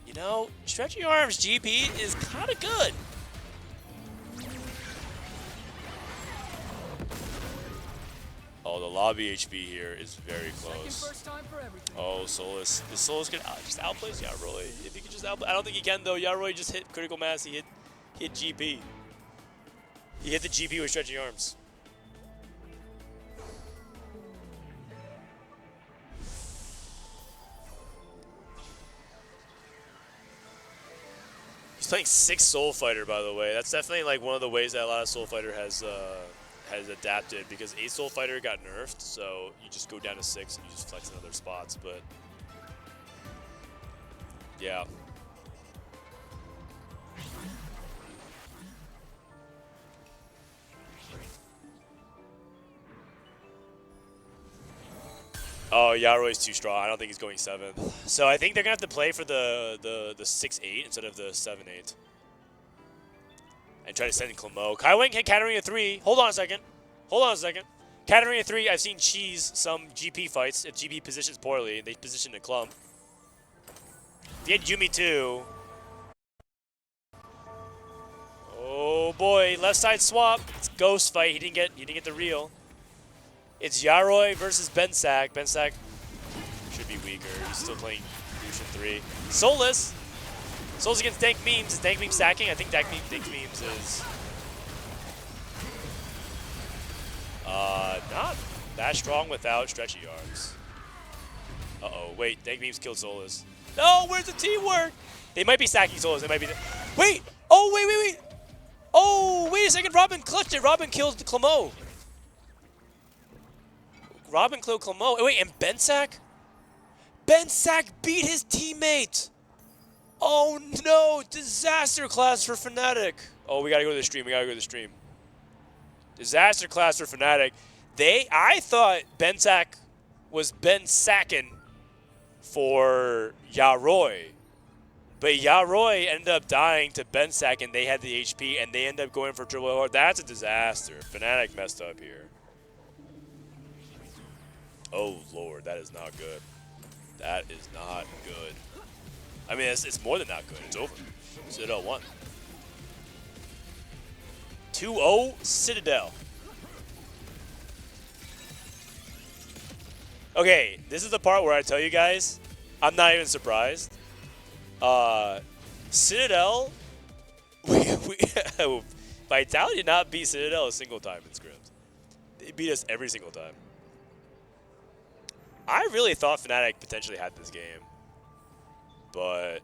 You know, stretch your arms, GP is kind of good. Oh, the lobby HP here is very close. Oh, Solus. Is Solus gonna just outplace Yaroi? If he could just I don't think he can though. Yaroi just hit critical mass. He hit GP. He hit the GP with stretchy arms. He's playing 6 Soul Fighter, by the way. That's definitely like one of the ways that a lot of Soul Fighter has adapted, because 8 Soul Fighter got nerfed, so you just go down to 6 and you just flex in other spots, but yeah. Oh, Yaroi's too strong. I don't think he's going 7th. So I think they're going to have to play for the 6-8 instead of the 7-8. And try to send in Clemo. Kai Wang hit Katarina 3. Hold on a second. Katarina 3, I've seen cheese some GP fights. If GP positions poorly, they position a clump. He had Yumi 2. Oh boy, left side swap. It's ghost fight. He didn't get the real. It's Yaroi versus Benzak. Benzak should be weaker. He's still playing Lucian 3. Solus against Dank Memes. Is Dank Memes sacking? I think Dank Memes is not that strong without stretchy arms. Uh-oh, wait, Dank Memes killed Solus. No, where's the teamwork? They might be stacking solos. They might be. Wait! Oh, wait. Oh, wait a second. Robin clutched it. Robin killed Clemo. Robin killed Clemo. Wait, and Bensack? Bensack beat his teammate. Oh, no. Disaster class for Fnatic. Oh, we got to go to the stream. Disaster class for Fnatic. I thought Bensack was Bensackin for Yaroi. But Yaroi ended up dying to Bensack, and they had the HP, and they ended up going for triple OR. That's a disaster. Fnatic messed up here. Oh, Lord, that is not good. That is not good. I mean, it's more than not good. It's over. Citadel won. 2-0 Citadel. Okay, this is the part where I tell you guys, I'm not even surprised. Citadel, Vitality did not beat Citadel a single time in scrims. They beat us every single time. I really thought Fnatic potentially had this game, but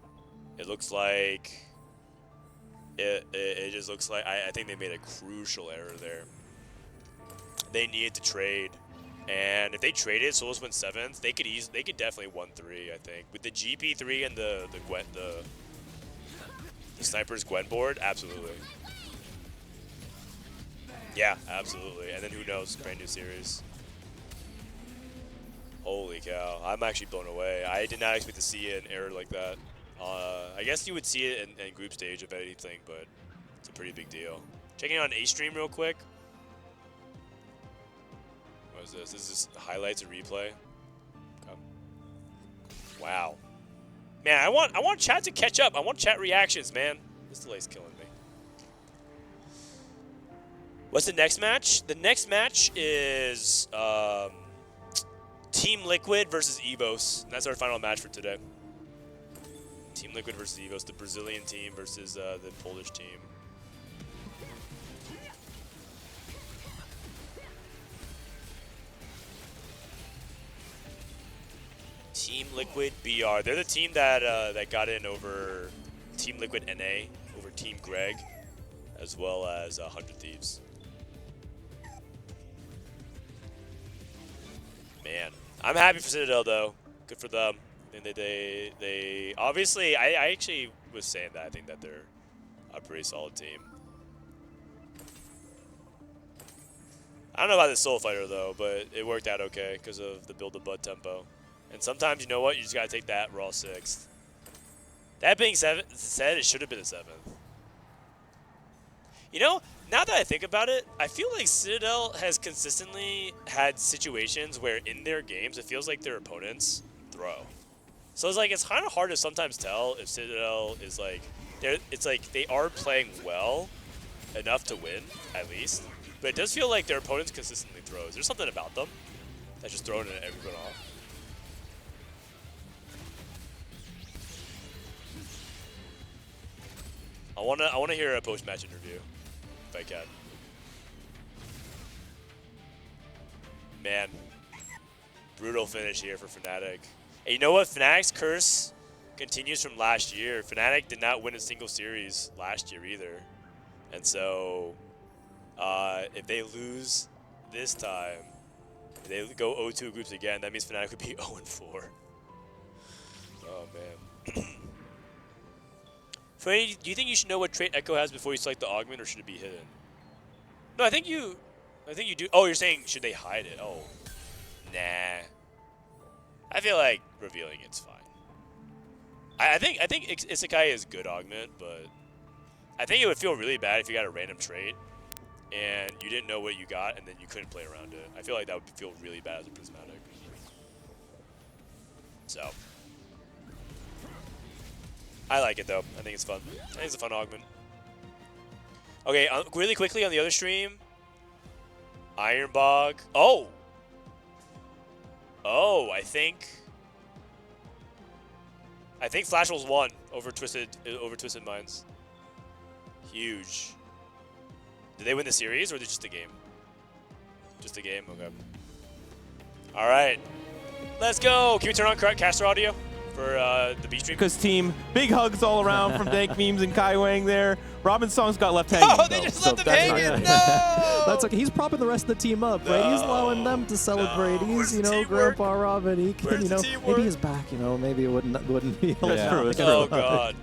it looks like it just looks like I think they made a crucial error there. They needed to trade. And if they traded, Solos went 7th, they could definitely 1-3, I think. With the GP3 and the Sniper's Gwen board, absolutely. Yeah, absolutely. And then who knows, brand new series. Holy cow, I'm actually blown away. I did not expect to see an error like that. I guess you would see it in group stage if anything, but it's a pretty big deal. Checking out an A-stream real quick. What is this? This is highlights and replay. Okay. Wow. Man, I want chat to catch up. I want chat reactions, man. This delay's killing me. What's the next match? The next match is Team Liquid versus EVOS. And that's our final match for today. Team Liquid versus EVOS, the Brazilian team versus the Polish team. Team Liquid BR. They're the team that that got in over Team Liquid NA, over Team Greg, as well as 100 Thieves. Man, I'm happy for Citadel though. Good for them. And they obviously I actually was saying that I think that they're a pretty solid team. I don't know about the Soul Fighter though, but it worked out okay because of the build the bud tempo. And sometimes, you know what, you just gotta take that raw 6th. That being said, it should have been a 7th. You know, now that I think about it, I feel like Citadel has consistently had situations where in their games, it feels like their opponents throw. So it's kind of hard to sometimes tell if Citadel is like, it's like they are playing well enough to win, at least. But it does feel like their opponents consistently throw. Is there something about them that's just throwing everyone off? I wanna hear a post-match interview, if I can. Man, brutal finish here for Fnatic. And you know what? Fnatic's curse continues from last year. Fnatic did not win a single series last year either, and so if they lose this time, if they go 0-2 groups again, that means Fnatic would be 0-4. Oh man. Freddie, do you think you should know what trait Echo has before you select the augment, or should it be hidden? No, I think you do. Oh, you're saying should they hide it? Oh, nah. I feel like revealing it's fine. I think Isekai is good augment, but I think it would feel really bad if you got a random trait and you didn't know what you got and then you couldn't play around it. I feel like that would feel really bad as a Prismatic. So. I like it though. I think it's fun. I think it's a fun augment. Okay, really quickly on the other stream. Ironbog. Oh! Oh, I think Flash Wolves won over Twisted Minds. Huge. Did they win the series or just a game? Just a game, okay. Alright. Let's go! Can we turn on caster audio? for the B stream. Because team, big hugs all around from Dank Memes and Kai Wang there. Robin Song's got left hanging. Oh, they just left him hanging. No! That's okay. He's propping the rest of the team up, right? He's allowing them to celebrate. He's, you know, Grandpa Robin. He can, you know, maybe he's back. You know, maybe it wouldn't be. That's true. It's true. Oh God.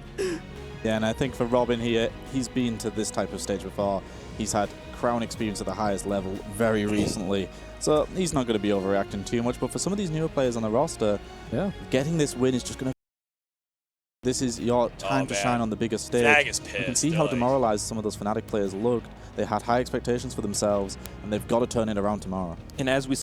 Yeah, and I think for Robin here, he's been to this type of stage before. He's had Crown experience at the highest level very recently. So he's not going to be overreacting too much. But for some of these newer players on the roster, getting this win is just going to... This is your time to shine on the biggest stage. Fnatic is pissed. You can see how demoralized some of those Fnatic players looked. They had high expectations for themselves, and they've got to turn it around tomorrow. And as we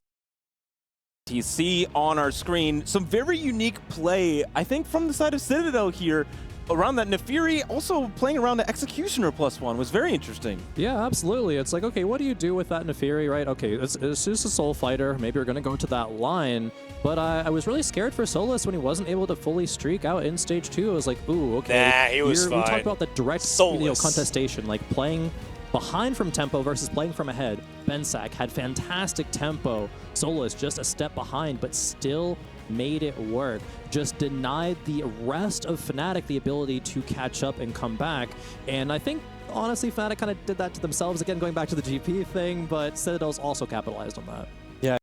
see on our screen, some very unique play, I think, from the side of Citadel here. Around that Nefiri, also playing around the Executioner +1 was very interesting. Yeah, absolutely. It's like, okay, what do you do with that Nefiri, right? Okay, it's just a soul fighter. Maybe you're going to go to that line. But I was really scared for Solus when he wasn't able to fully streak out in stage 2. I was like, ooh, okay. Nah, he was fine. We talked about the direct contestation, like playing behind from tempo versus playing from ahead. Bensack had fantastic tempo. Solus just a step behind, but still made it work. Just denied the rest of Fnatic the ability to catch up and come back. And I think, honestly, Fnatic kind of did that to themselves, again, going back to the GP thing, but Citadel's also capitalized on that. Yeah.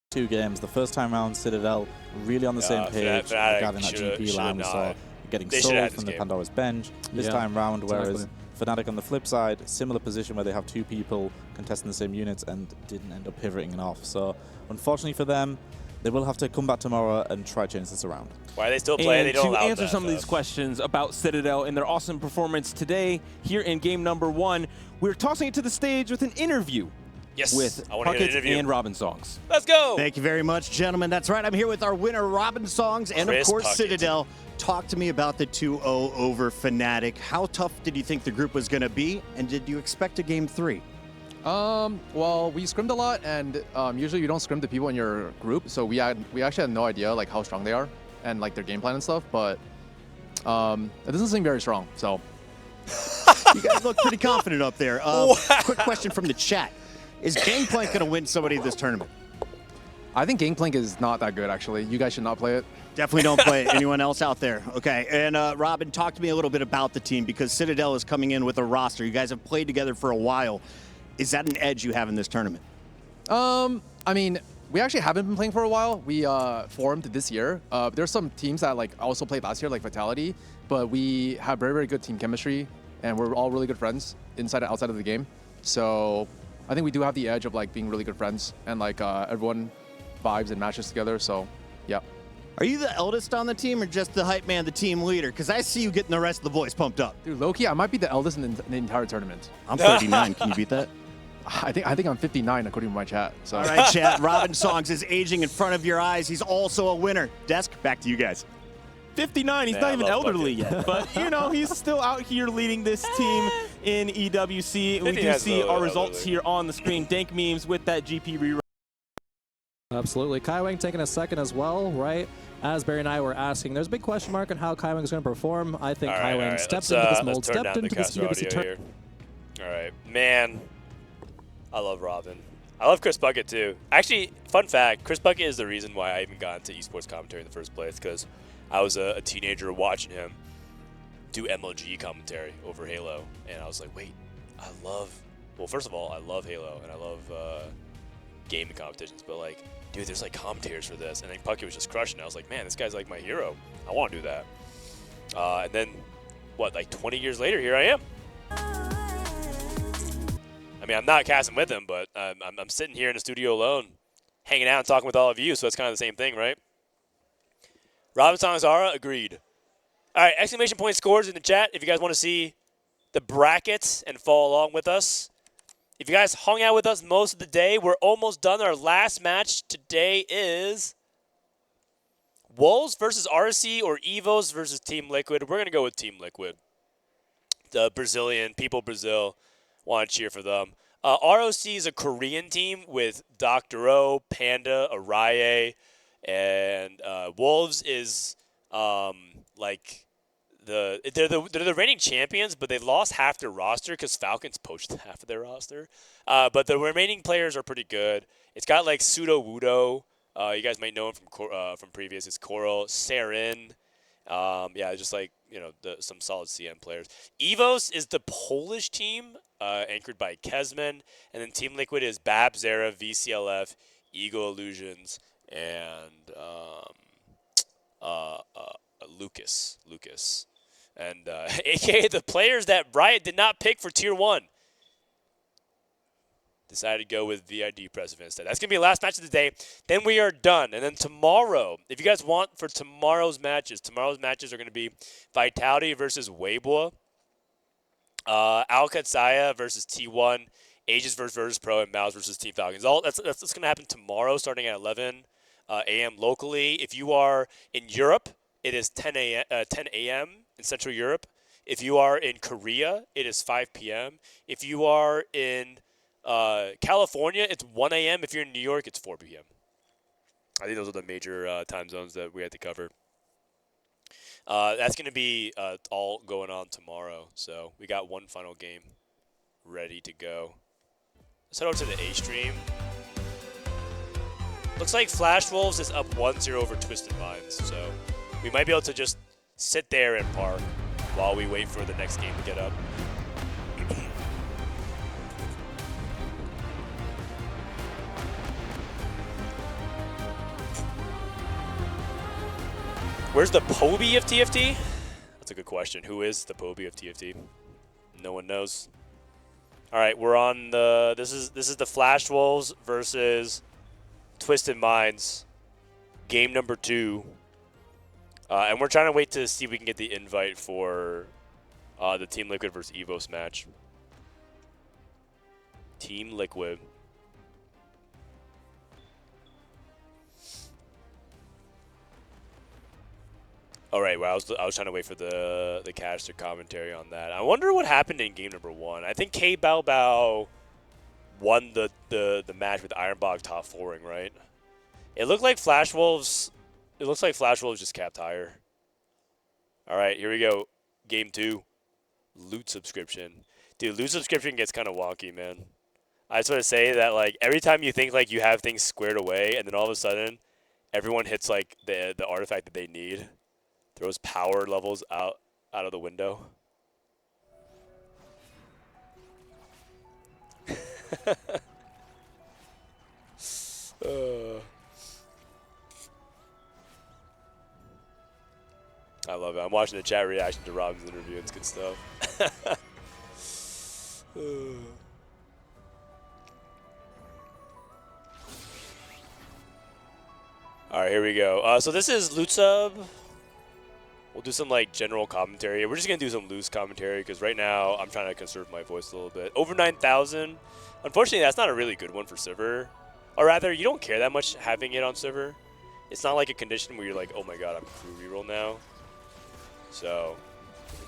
2 games. The first time around, Citadel really on the same page regarding that GP line. We saw getting sold from the Pandora's bench. This time round, whereas Fnatic on the flip side, similar position where they have 2 people contesting the same units and didn't end up pivoting it off. So, unfortunately for them, they will have to come back tomorrow and try to change this around. Why are they still playing? They don't allow that. To answer some of these questions about Citadel and their awesome performance today, here in game number 1, we're tossing it to the stage with an interview. Yes, with Puckett and Robin Songs. Let's go. Thank you very much, gentlemen. That's right. I'm here with our winner, Robin Songs, and of course, Citadel. Talk to me about the 2-0 over Fnatic. How tough did you think the group was going to be, and did you expect a game 3? Well, we scrimmed a lot, and usually you don't scrim the people in your group, so we actually had no idea like how strong they are and like their game plan and stuff. But it doesn't seem very strong. So you guys look pretty confident up there. Quick question from the chat: is Gangplank going to win somebody this tournament? I think Gangplank is not that good, actually. You guys should not play it. Definitely don't play it. Anyone else out there? Okay. And Robin, talk to me a little bit about the team, because Citadel is coming in with a roster. You guys have played together for a while. Is that an edge you have in this tournament? I mean, we actually haven't been playing for a while. We formed this year. There's some teams that like also played last year, like Vitality, but we have very, very good team chemistry, and we're all really good friends inside and outside of the game. So I think we do have the edge of like being really good friends, and like everyone vibes and matches together. So yeah. Are you the eldest on the team, or just the hype man, the team leader? Because I see you getting the rest of the boys pumped up. Dude, low-key, I might be the eldest in the entire tournament. I'm 39. Can you beat that? I think I'm 59 according to my chat. So. All right, chat. Robin Songs is aging in front of your eyes. He's also a winner. Desk, back to you guys. 59, he's not even elderly yet, but you know, he's still out here leading this team in EWC. We do see our results here on the screen. Dank Memes with that GP rerun. Absolutely. Kai Wang taking a second as well, right? As Barry and I were asking, there's a big question mark on how Kai Wang is going to perform. I think Kai Wang stepped into this mold, stepped into this EWC tournament. All right, man. I love Robin. I love Chris Puckett too. Actually, fun fact, Chris Puckett is the reason why I even got into esports commentary in the first place, because I was a teenager watching him do MLG commentary over Halo, and I was like, wait, well, first of all, I love Halo, and I love gaming competitions, but like, dude, there's like commentators for this, and then Puckett was just crushing it. I was like, man, this guy's like my hero. I want to do that. And then, what, like 20 years later, here I am. I mean, I'm not casting with him, but I'm sitting here in the studio alone, hanging out and talking with all of you, so it's kind of the same thing, right? Robin Songzara, agreed. All right, exclamation point scores in the chat if you guys want to see the brackets and follow along with us. If you guys hung out with us most of the day, we're almost done. Our last match today is Wolves versus RC or EVOS versus Team Liquid. We're going to go with Team Liquid. The Brazilian, people Brazil, want to cheer for them. ROC is a Korean team with Dr. O, Panda, Araye, and Wolves is like they're the reigning champions, but they lost half their roster because Falcons poached half of their roster. But the remaining players are pretty good. It's got like Pseudo Wudo, You guys might know him from previous. It's Coral, Sarin. Yeah, just like, you know, some solid CM players. EVOS is the Polish team, anchored by Kesman. And then Team Liquid is Bab, Zera, VCLF, Ego Illusions, and Lucas. And AKA the players that Riot did not pick for Tier 1. Decided to go with VIT President instead. That's going to be the last match of the day. Then we are done. And then tomorrow, if you guys want for tomorrow's matches are going to be Vitality versus Weibo, AlQadsiah versus T1, AEGIS versus Virtus Pro, and MOUZ versus Team Falcons. That's going to happen tomorrow starting at 11 a.m. locally. If you are in Europe, it is 10 a.m. in Central Europe. If you are in Korea, it is 5 p.m. If you are in California, it's 1 a.m. If you're in New York, it's 4 p.m. I think those are the major time zones that we had to cover. That's going to be all going on tomorrow. So we got one final game ready to go. Let's head over to the A stream. Looks like Flash Wolves is up 1-0 over Twisted Minds. So we might be able to just sit there and park while we wait for the next game to get up. Where's the Poby of TFT? That's a good question. Who is the Poby of TFT? No one knows. All right, we're on the. This is the Flash Wolves versus Twisted Minds, game number 2, and we're trying to wait to see if we can get the invite for the Team Liquid versus EVOS match. Team Liquid. All right, well, I was trying to wait for the caster commentary on that. I wonder what happened in game number 1. I think K Bao Bao won the match with Ironbog top 4ing, right? It looked like Flash Wolves. It looks like Flash Wolves just capped higher. All right, here we go. Game 2. Loot subscription. Dude, loot subscription gets kind of wonky, man. I just want to say that, like, every time you think like you have things squared away, and then all of a sudden, everyone hits like the artifact that they need. Throws power levels out of the window. I love it. I'm watching the chat reaction to Robin's interview. It's good stuff. All right, here we go. So this is Loot Sub. We'll do some like general commentary. We're just gonna do some loose commentary because right now I'm trying to conserve my voice a little bit. Over 9,000. Unfortunately, that's not a really good one for Silver. Or rather, you don't care that much having it on Silver. It's not like a condition where you're like, oh my god, I'm crew reroll now. So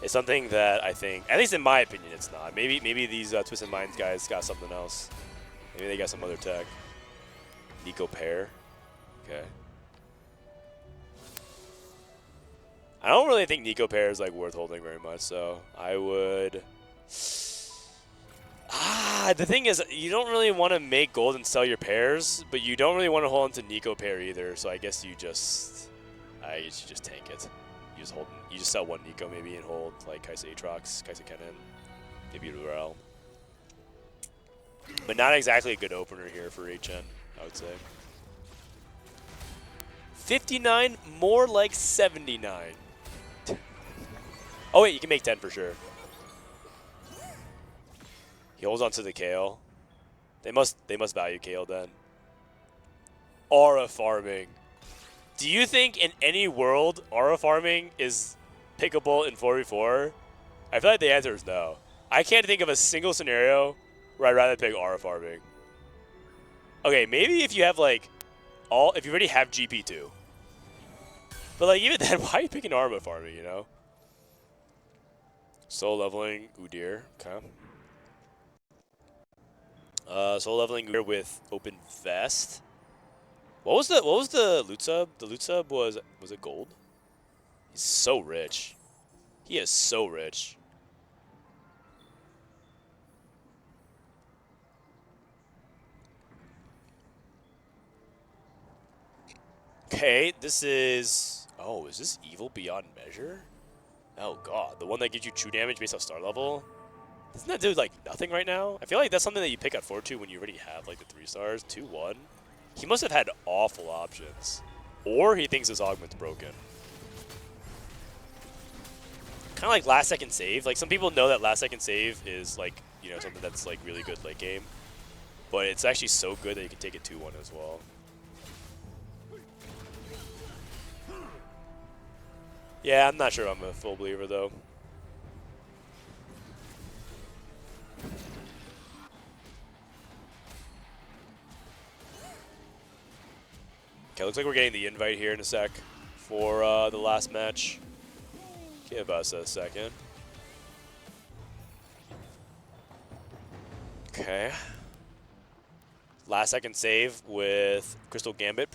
it's something that I think, at least in my opinion, it's not. Maybe these Twisted Minds guys got something else. Maybe they got some other tech. Nico Pair. Okay. I don't really think Nico Pair is like worth holding very much, so I would. The thing is, you don't really want to make gold and sell your pairs, but you don't really want to hold into Nico Pair either. So I guess you just tank it. You just sell one Nico maybe and hold like Kaisa Aatrox, Kaisa Kennen, maybe Rurel. But not exactly a good opener here for HN, I would say. 59, more like 79. Oh wait, you can make 10 for sure. He holds on to the Kale. They must value Kale then. Aura farming. Do you think in any world Aura farming is pickable in 4v4? I feel like the answer is no. I can't think of a single scenario where I'd rather pick Aura farming. Okay, maybe if you have like if you already have GP2. But like even then, why are you picking Aura farming, you know? Soul leveling Udyr, okay. Soul leveling Udyr with open vest. What was the loot sub? The loot sub was it gold? He's so rich. He is so rich. Okay, this is... Oh, is this Evil Beyond Measure? Oh god, the one that gives you true damage based off star level? Doesn't that do like nothing right now? I feel like that's something that you pick at 4-2 when you already have like the 3 stars. 2-1. He must have had awful options. Or he thinks his augment's broken. Kind of like last second save. Like some people know that last second save is like, you know, something that's like really good late game. But it's actually so good that you can take it 2-1 as well. Yeah, I'm not sure I'm a full believer though. Okay, looks like we're getting the invite here in a sec for the last match. Give us a second. Okay. Last second save with Crystal Gambit.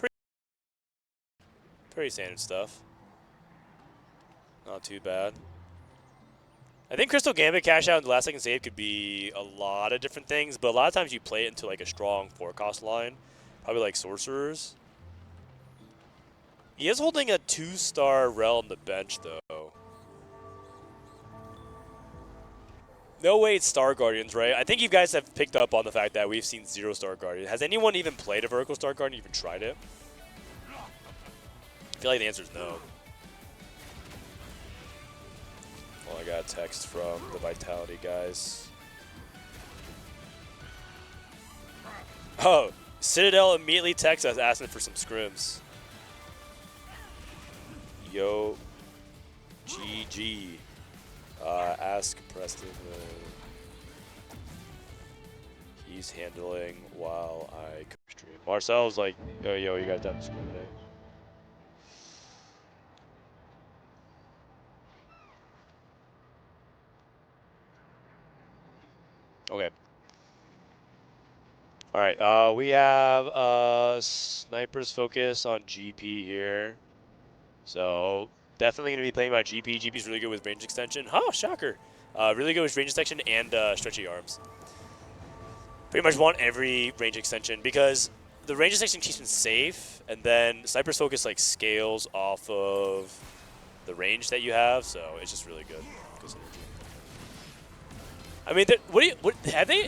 Pretty standard stuff. Not too bad. I think Crystal Gambit cash out in the last second save could be a lot of different things, but a lot of times you play it into like a strong 4-cost line. Probably like Sorcerers. He is holding a 2-star Rel on the bench though. No way it's Star Guardians, right? I think you guys have picked up on the fact that we've seen 0 Star Guardian. Has anyone even played a vertical Star Guardian, even tried it? I feel like the answer is no. Well, I got a text from the Vitality guys. Oh, Citadel immediately texts us asking for some scrims. Yo, GG. Ask Preston. He's handling while I stream. Marcel's like, yo, you guys have to scrim today. Okay. All right. We have Sniper's focus on GP here. So definitely going to be playing by GP. GP's really good with range extension. Oh, shocker. Really good with range extension and stretchy arms. Pretty much want every range extension because the range extension keeps him safe, and then Sniper's focus like scales off of the range that you have, so it's just really good. Good synergy. I mean,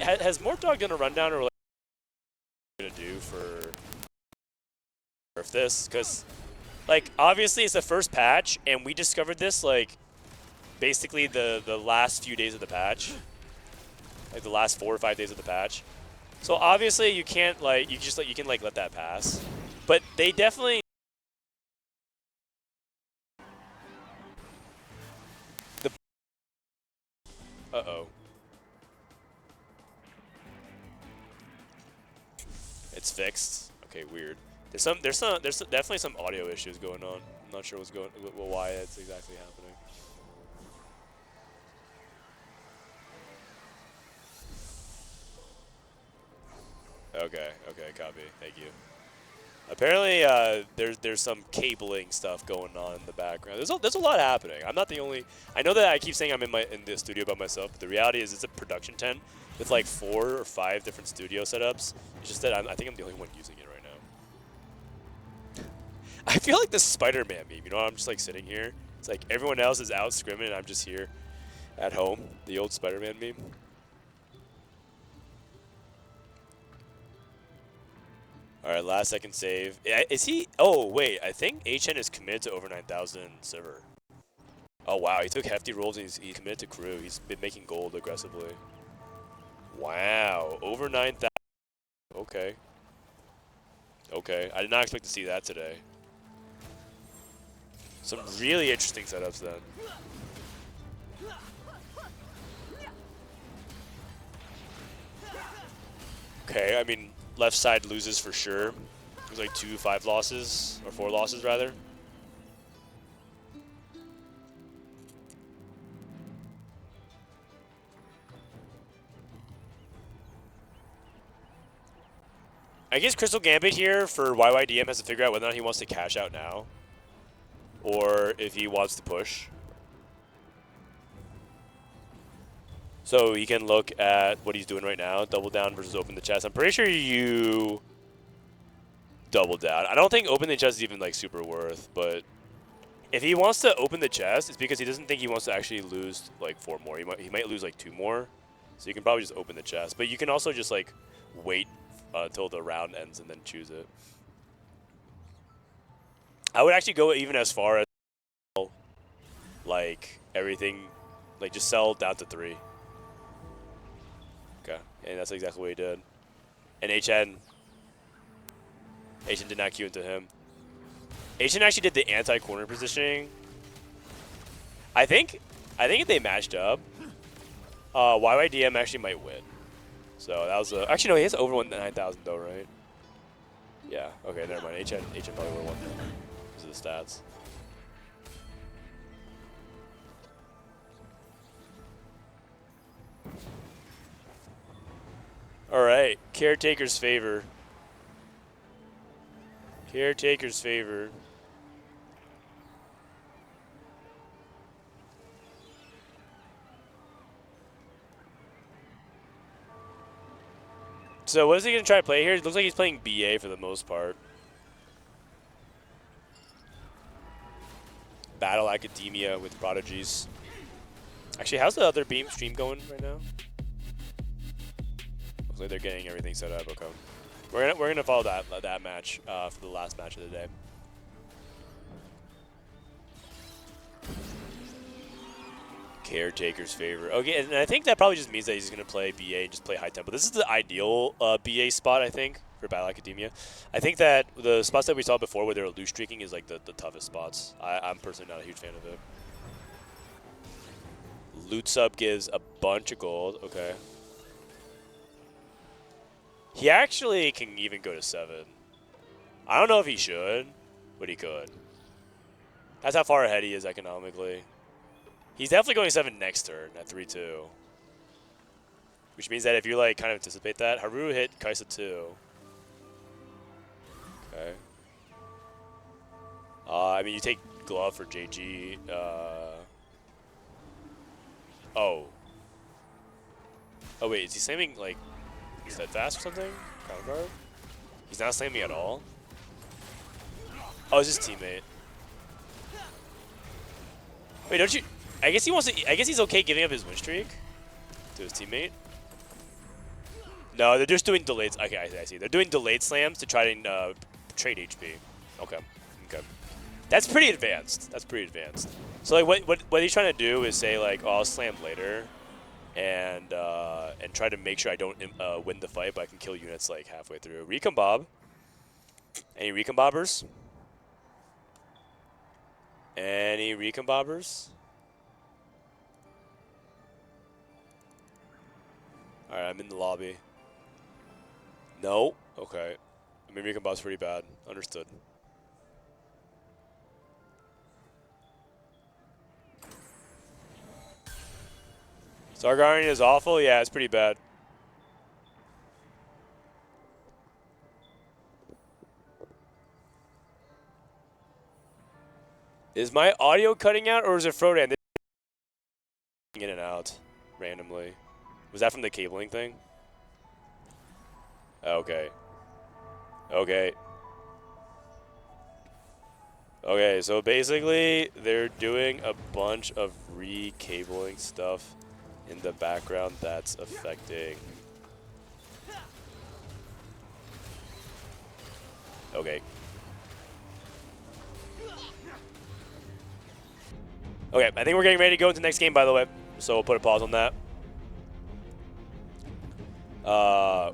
has Mortdog done a rundown or like what they're gonna do for this? Because like obviously it's the first patch, and we discovered this like basically the last few days of the patch, like the last 4 or 5 days of the patch. So obviously you can't like you can like let that pass, but they definitely. Uh-oh. It's fixed. Okay, weird. There's definitely some audio issues going on. I'm not sure why it's exactly happening. Okay, copy. Thank you. Apparently, there's some cabling stuff going on in the background. There's a lot happening. I'm not the only. I know that I keep saying I'm in the studio by myself, but the reality is it's a production tent with like 4 or 5 different studio setups. It's just that I think I'm the only one using it right now. I feel like the Spider-Man meme. You know, I'm just like sitting here. It's like everyone else is out scrimming, and I'm just here at home. The old Spider-Man meme. All right, last second save. Is he? Oh, wait. I think HN is committed to over 9,000 silver. Oh, wow. He took hefty rolls and he committed to crew. He's been making gold aggressively. Wow. Over 9,000. Okay. Okay. I did not expect to see that today. Some really interesting setups then. Okay, I mean, left side loses for sure. It was like 2 5 losses, or 4 losses rather. I guess Crystal Gambit here for YYDM has to figure out whether or not he wants to cash out now, or if he wants to push. So he can look at what he's doing right now, double down versus open the chest. I'm pretty sure you double down. I don't think open the chest is even like super worth, but if he wants to open the chest, it's because he doesn't think he wants to actually lose like 4 more. He might lose like 2 more, so you can probably just open the chest. But you can also just like wait until the round ends and then choose it. I would actually go even as far as like everything, like just sell down to 3. Okay, and that's exactly what he did. And HN did not queue into him. HN actually did the anti-corner positioning. I think if they matched up, YYDM actually might win. So that was actually no, he has over 9,000 though, right? Yeah. Okay, never mind. HN probably would have won because of the stats. All right, Caretaker's favor. Caretaker's favor. So what is he going to try to play here? It looks like he's playing BA for the most part. Battle Academia with Prodigies. Actually, how's the other Beam stream going right now? Looks like they're getting everything set up. Okay, we're gonna follow that match for the last match of the day. Caretaker's favor. Okay, and I think that probably just means that he's going to play BA and just play high tempo. This is the ideal BA spot, I think, for Battle Academia. I think that the spots that we saw before where they're loose streaking is like the toughest spots. I'm personally not a huge fan of it. Loot sub gives a bunch of gold. Okay. He actually can even go to 7. I don't know if he should, but he could. That's how far ahead he is economically. He's definitely going 7 next turn at 3-2. Which means that if you like kind of anticipate that, Haru hit Kaisa 2. Okay. I mean, you take Glove for JG. Oh. Oh wait, is he slamming like Steadfast or something? Crown guard? He's not slamming at all? Oh, it's his teammate. Wait, don't you... I guess he wants to... I guess he's okay giving up his win streak to his teammate. No, they're just doing delayed... Okay, I see. They're doing delayed slams to try to trade HP. Okay. Okay. That's pretty advanced. That's pretty advanced. So like what he's trying to do is say like, oh, I'll slam later and try to make sure I don't win the fight, but I can kill units like halfway through. Recon Bob. Any Recon Bobbers? Any Recon Bobbers? Alright, I'm in the lobby. No? Okay. I mean, Recon Bob's pretty bad. Understood. Sargarian is awful? Yeah, it's pretty bad. Is my audio cutting out, or is it Frodan in and out randomly? Was that from the cabling thing? Okay. Okay. Okay, so basically, they're doing a bunch of re-cabling stuff in the background that's affecting. Okay. Okay, I think we're getting ready to go into the next game, by the way. So we'll put a pause on that.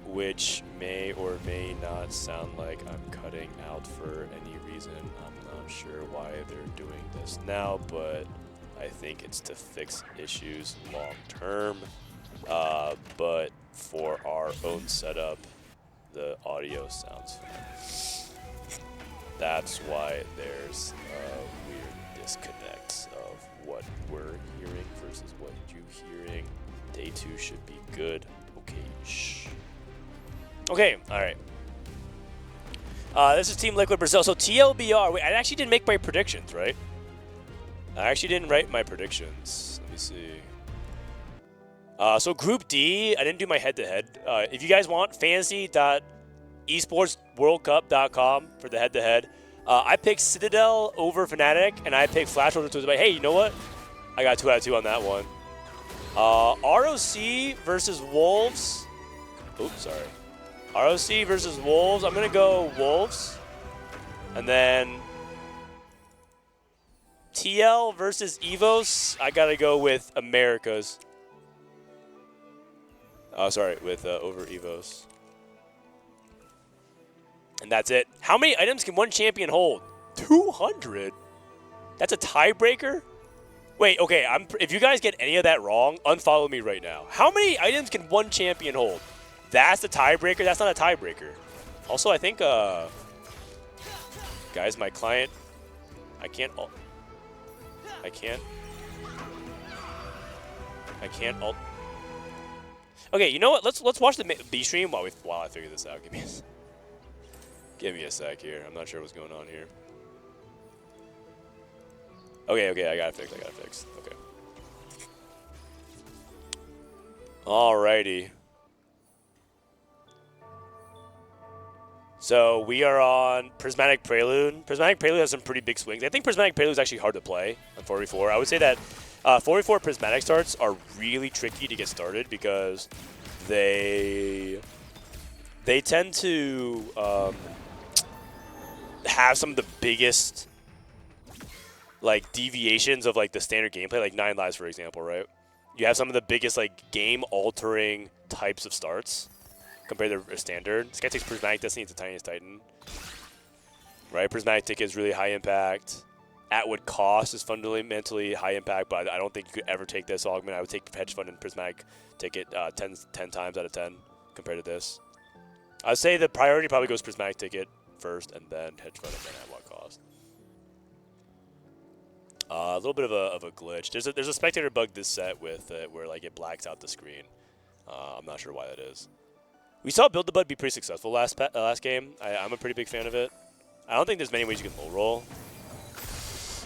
Which may or may not sound like I'm cutting out for any reason. I'm not sure why they're doing this now, but I think it's to fix issues long term. But for our own setup, the audio sounds fine. That's why there's a weird disconnect of what we're hearing versus what you're hearing. Day 2 should be good. Okay, shh. Okay, alright. This is Team Liquid Brazil. So TLBR, wait, I actually didn't make my predictions, right? I actually didn't write my predictions. Let me see. So Group D, I didn't do my head-to-head. If you guys want, fantasy.com esportsworldcup.com for the head-to-head. I picked Citadel over Fnatic, and I picked Flash over Twizzle. But hey, you know what? I got 2 out of 2 on that one. ROC versus Wolves. Oops, sorry. ROC versus Wolves. I'm going to go Wolves. And then TL versus EVOS. I got to go with Americas. Oh, sorry, with over EVOS. And that's it. How many items can one champion hold? 200? That's a tiebreaker? Wait, okay, if you guys get any of that wrong, unfollow me right now. How many items can one champion hold? That's a tiebreaker? That's not a tiebreaker. Also, I think, guys, my client, I can't alt. Okay, you know what? Let's watch the B stream while I figure this out. Give me a sec here. I'm not sure what's going on here. Okay, I got it fixed. Okay. Alrighty. So we are on Prismatic Prelude. Prismatic Prelude has some pretty big swings. I think Prismatic Prelude is actually hard to play on 4v4. I would say that 4v4 Prismatic starts are really tricky to get started because they tend to have some of the biggest like deviations of like the standard gameplay, like 9 lives for example, right? You have some of the biggest like game-altering types of starts compared to a standard. This guy takes Prismatic Destiny, it's the tiniest Titan. Right? Prismatic Ticket is really high impact. At what cost is fundamentally high impact, but I don't think you could ever take this augment. I would take Hedge Fund and Prismatic Ticket 10 times out of 10 compared to this. I'd say the priority probably goes Prismatic Ticket first, and then Hedge Fund, and then at what cost. A little bit of a glitch. There's a spectator bug this set with where like it blacks out the screen. I'm not sure why that is. We saw Build the Bud be pretty successful last game. I'm a pretty big fan of it. I don't think there's many ways you can low roll.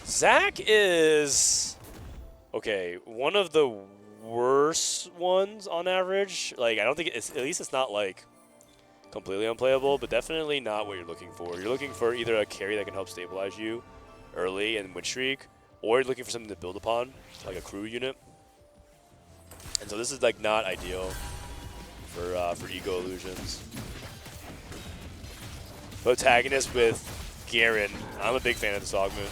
Zach is one of the worst ones on average. Like I don't think at least it's not like completely unplayable, but definitely not what you're looking for. You're looking for either a carry that can help stabilize you early and win streak, or you're looking for something to build upon, like a crew unit. And so this is like not ideal for Ego Illusions. Protagonist with Garen. I'm a big fan of this augment.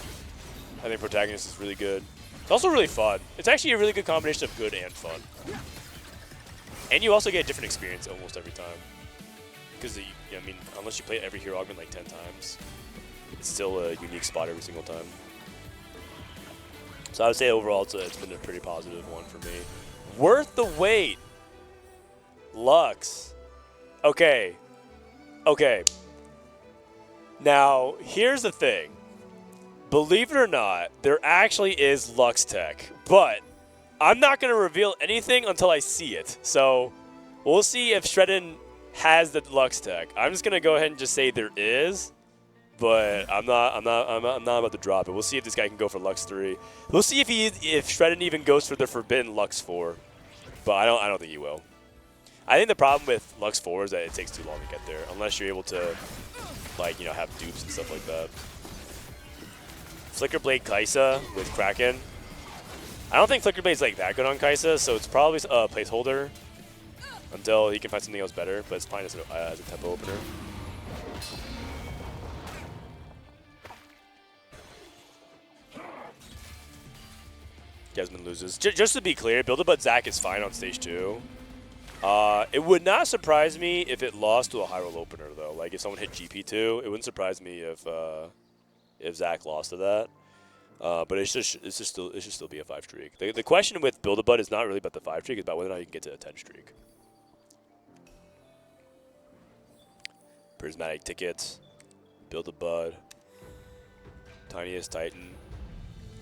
I think Protagonist is really good. It's also really fun. It's actually a really good combination of good and fun. And you also get a different experience almost every time. Because, I mean, unless you play every hero augment like 10 times, it's still a unique spot every single time. So I would say overall it's been a pretty positive one for me. Worth the wait. Lux. Okay. Now, here's the thing. Believe it or not, there actually is Lux tech, but I'm not going to reveal anything until I see it. So we'll see if Shredden has the Lux tech. I'm just going to go ahead and just say there is, but I'm not about to drop it. We'll see if this guy can go for Lux 3. We'll see if Shredden even goes for the Forbidden Lux 4, but I don't think he will. I think the problem with Lux 4 is that it takes too long to get there, unless you're able to, like, have dupes and stuff like that. Flicker Blade Kaisa with Kraken. I don't think Flicker Blade's like that good on Kaisa, so it's probably a placeholder until he can find something else better, but it's fine as a tempo opener. Desmond loses. Just to be clear, Build-A-Bud Zach is fine on stage 2. It would not surprise me if it lost to a high roll opener, though. Like, if someone hit GP2, it wouldn't surprise me if Zach lost to that. But it should still be a 5 streak. The question with Build-A-Bud is not really about the 5 streak, it's about whether or not you can get to a 10 streak. Prismatic Tickets, Build-A-Bud, Tiniest Titan,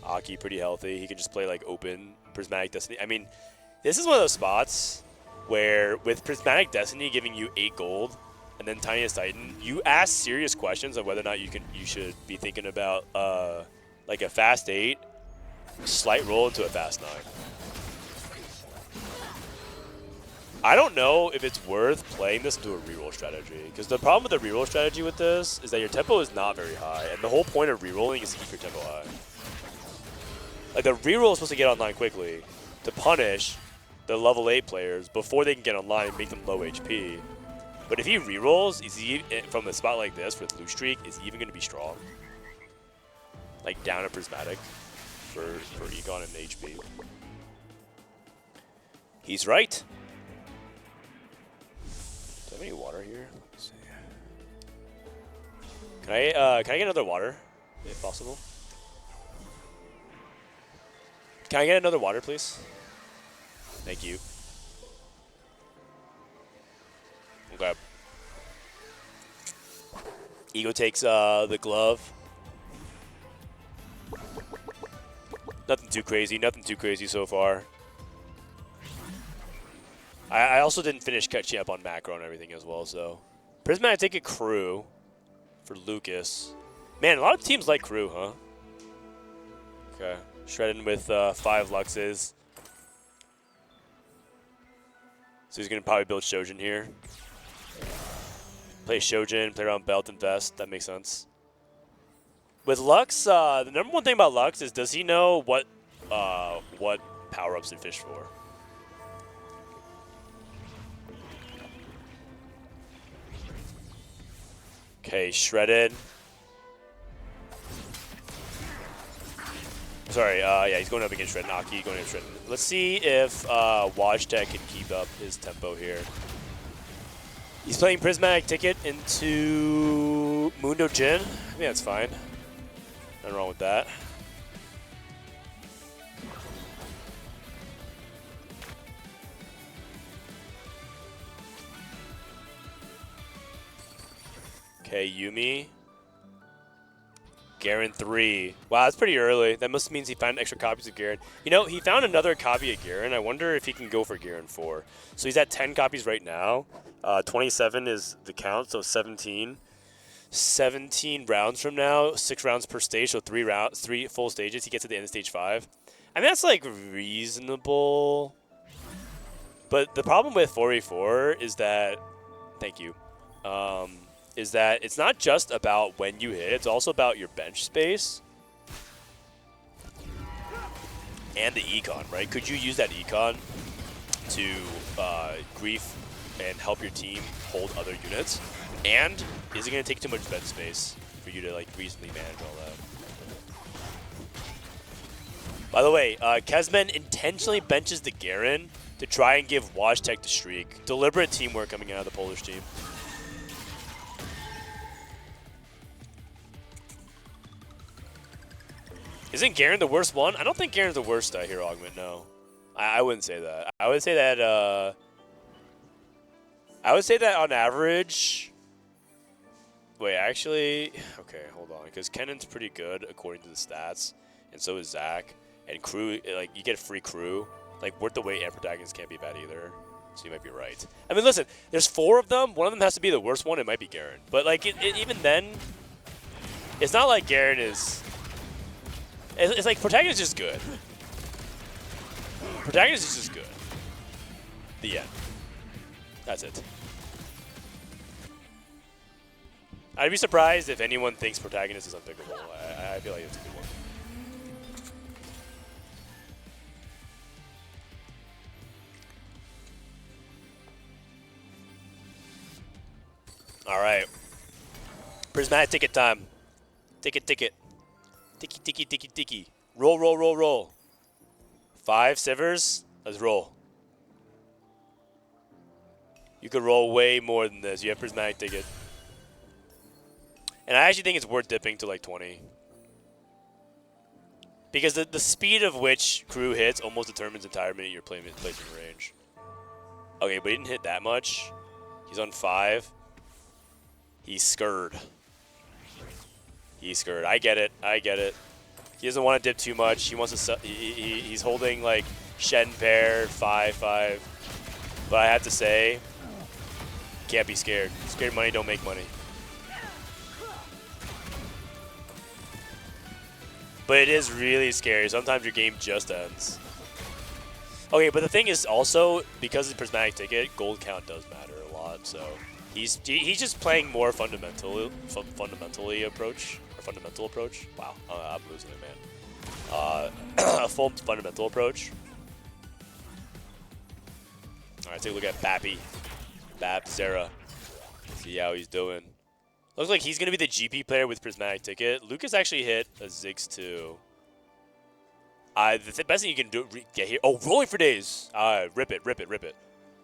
Aki pretty healthy. He can just play like open Prismatic Destiny. I mean, this is one of those spots where with Prismatic Destiny giving you 8 gold and then Tiniest Titan, you ask serious questions of whether or not you should be thinking about like a fast 8, slight roll into a fast 9. I don't know if it's worth playing this into a reroll strategy, because the problem with the reroll strategy with this is that your tempo is not very high, and the whole point of rerolling is to keep your tempo high. Like, the reroll is supposed to get online quickly to punish the level 8 players before they can get online and make them low HP. But if he rerolls, is he, from a spot like this with Blue Streak, is he even going to be strong? Like, down a Prismatic for Econ and HP. He's right. Do I have any water here? Let's see. Can I get another water, if possible? Can I get another water, please? Thank you. Okay. Ego takes the glove. Nothing too crazy so far. I also didn't finish catching up on macro and everything as well, so. Prismatic take a crew for Lucas. Man, a lot of teams like crew, huh? Okay. Shredding with 5 Luxes. So he's going to probably build Shojin here. Play Shojin, play around Belt and Vest. That makes sense. With Lux, the number one thing about Lux is, does he know what power-ups to fish for? Okay, Shredded. Sorry, yeah, he's going up against Shredded. Aki going against Shredded. Let's see if Wajtek can keep up his tempo here. He's playing Prismatic Ticket into Mundo Jin. I think that's fine. Nothing wrong with that. Okay, Yumi. Garen 3. Wow, that's pretty early. That must mean he found extra copies of Garen. You know, he found another copy of Garen. I wonder if he can go for Garen 4. So he's at 10 copies right now. 27 is the count, so 17. 17 rounds from now, 6 rounds per stage, so 3 full stages. He gets to the end of stage 5. I mean, that's like reasonable. But the problem with 4v4 is that, thank you, is that it's not just about when you hit, it's also about your bench space and the econ, right? Could you use that econ to grief and help your team hold other units? And is it going to take too much bench space for you to like reasonably manage all that? By the way, Kezmen intentionally benches the Garen to try and give Wajtek the streak. Deliberate teamwork coming out of the Polish team. Isn't Garen the worst one? I don't think Garen's the worst hero augment, no. I wouldn't say that. I would say that on average. Wait, actually, okay, hold on, because Kennan's pretty good according to the stats, and so is Zach. And crew, like, you get free crew. Like, worth the wait and protagonists can't be bad either. So you might be right. I mean, listen, there's 4 of them. One of them has to be the worst one. It might be Garen. But, like, even then, it's not like Garen is... It's like protagonist is just good. Protagonist is just good. The end. That's it. I'd be surprised if anyone thinks protagonist is unpickable. I feel like it's a good one. All right. Prismatic ticket time. Ticket. Tiki. Roll. 5 Sivers. Let's roll. You could roll way more than this. You have Prismatic ticket. And I actually think it's worth dipping to like 20. Because the speed of which crew hits almost determines the entire minute you're placing range. Okay, but he didn't hit that much. He's on 5. He's scared. I get it. He doesn't want to dip too much. He wants to. He's holding like Shen pair 5/5. But I have to say, can't be scared. Scared money don't make money. But it is really scary. Sometimes your game just ends. Okay, but the thing is also, because of the Prismatic ticket, gold count does matter a lot, so he's just playing more fundamental approach. Wow, I'm losing it, man. A full fundamental approach. Alright, take a look at Zera. See how he's doing. Looks like he's going to be the GP player with Prismatic ticket. Lucas actually hit a Ziggs too. The best thing you can do get here. Oh, rolling for days. Rip it.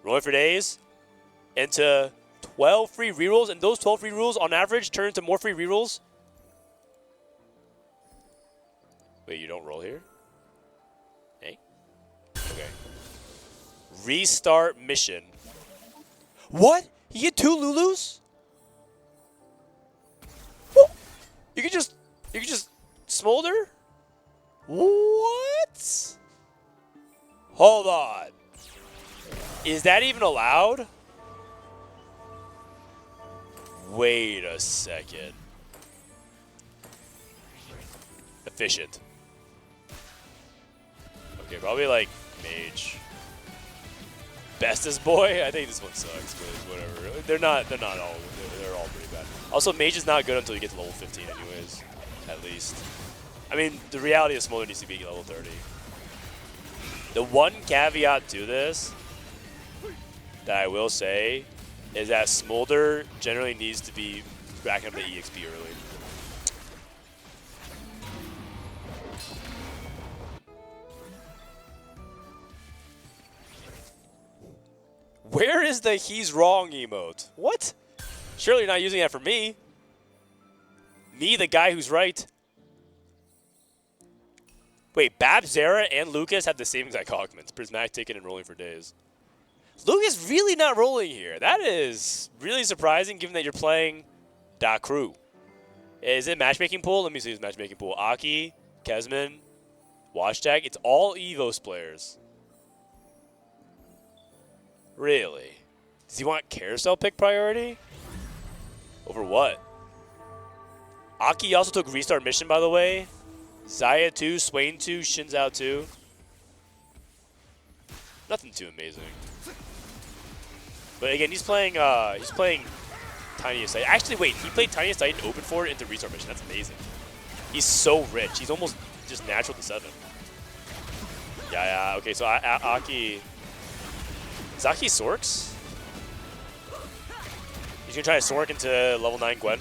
Rolling for days into 12 free rerolls, and those 12 free rerolls on average turn into more free rerolls. Wait, you don't roll here? Hey? Okay. Restart mission. What? He hit 2 Lulus? Woo! You can just smolder? What? Hold on. Is that even allowed? Wait a second. Efficient. Okay, probably like Mage. Bestest boy? I think this one sucks, but whatever. They're all pretty bad. Also, Mage is not good until you get to level 15 anyways. At least. I mean, the reality is Smolder needs to be level 30. The one caveat to this that I will say is that Smolder generally needs to be racking up the EXP early. Where is the he's wrong emote? What? Surely you're not using that for me. Me, the guy who's right. Wait, Zera, and Lucas have the same exact augments. Prismatic ticket and rolling for days. Lucas really not rolling here. That is really surprising given that you're playing Da Crew. Is it matchmaking pool? Let me see his matchmaking pool. Aki, Kesman, Washtag. It's all EVOS players. Really? Does he want carousel pick priority? Over what? Aki also took restart mission, by the way. Xayah 2, Swain 2, Shinzao 2. Nothing too amazing. But again, he's playing Tiniest Titan. Actually, wait, he played Tiniest Titan open for it into restart mission. That's amazing. He's so rich. He's almost just natural to 7. Yeah. Okay, so Aki. Is Aki Sorks? He's gonna try to Sork into level 9 Gwen.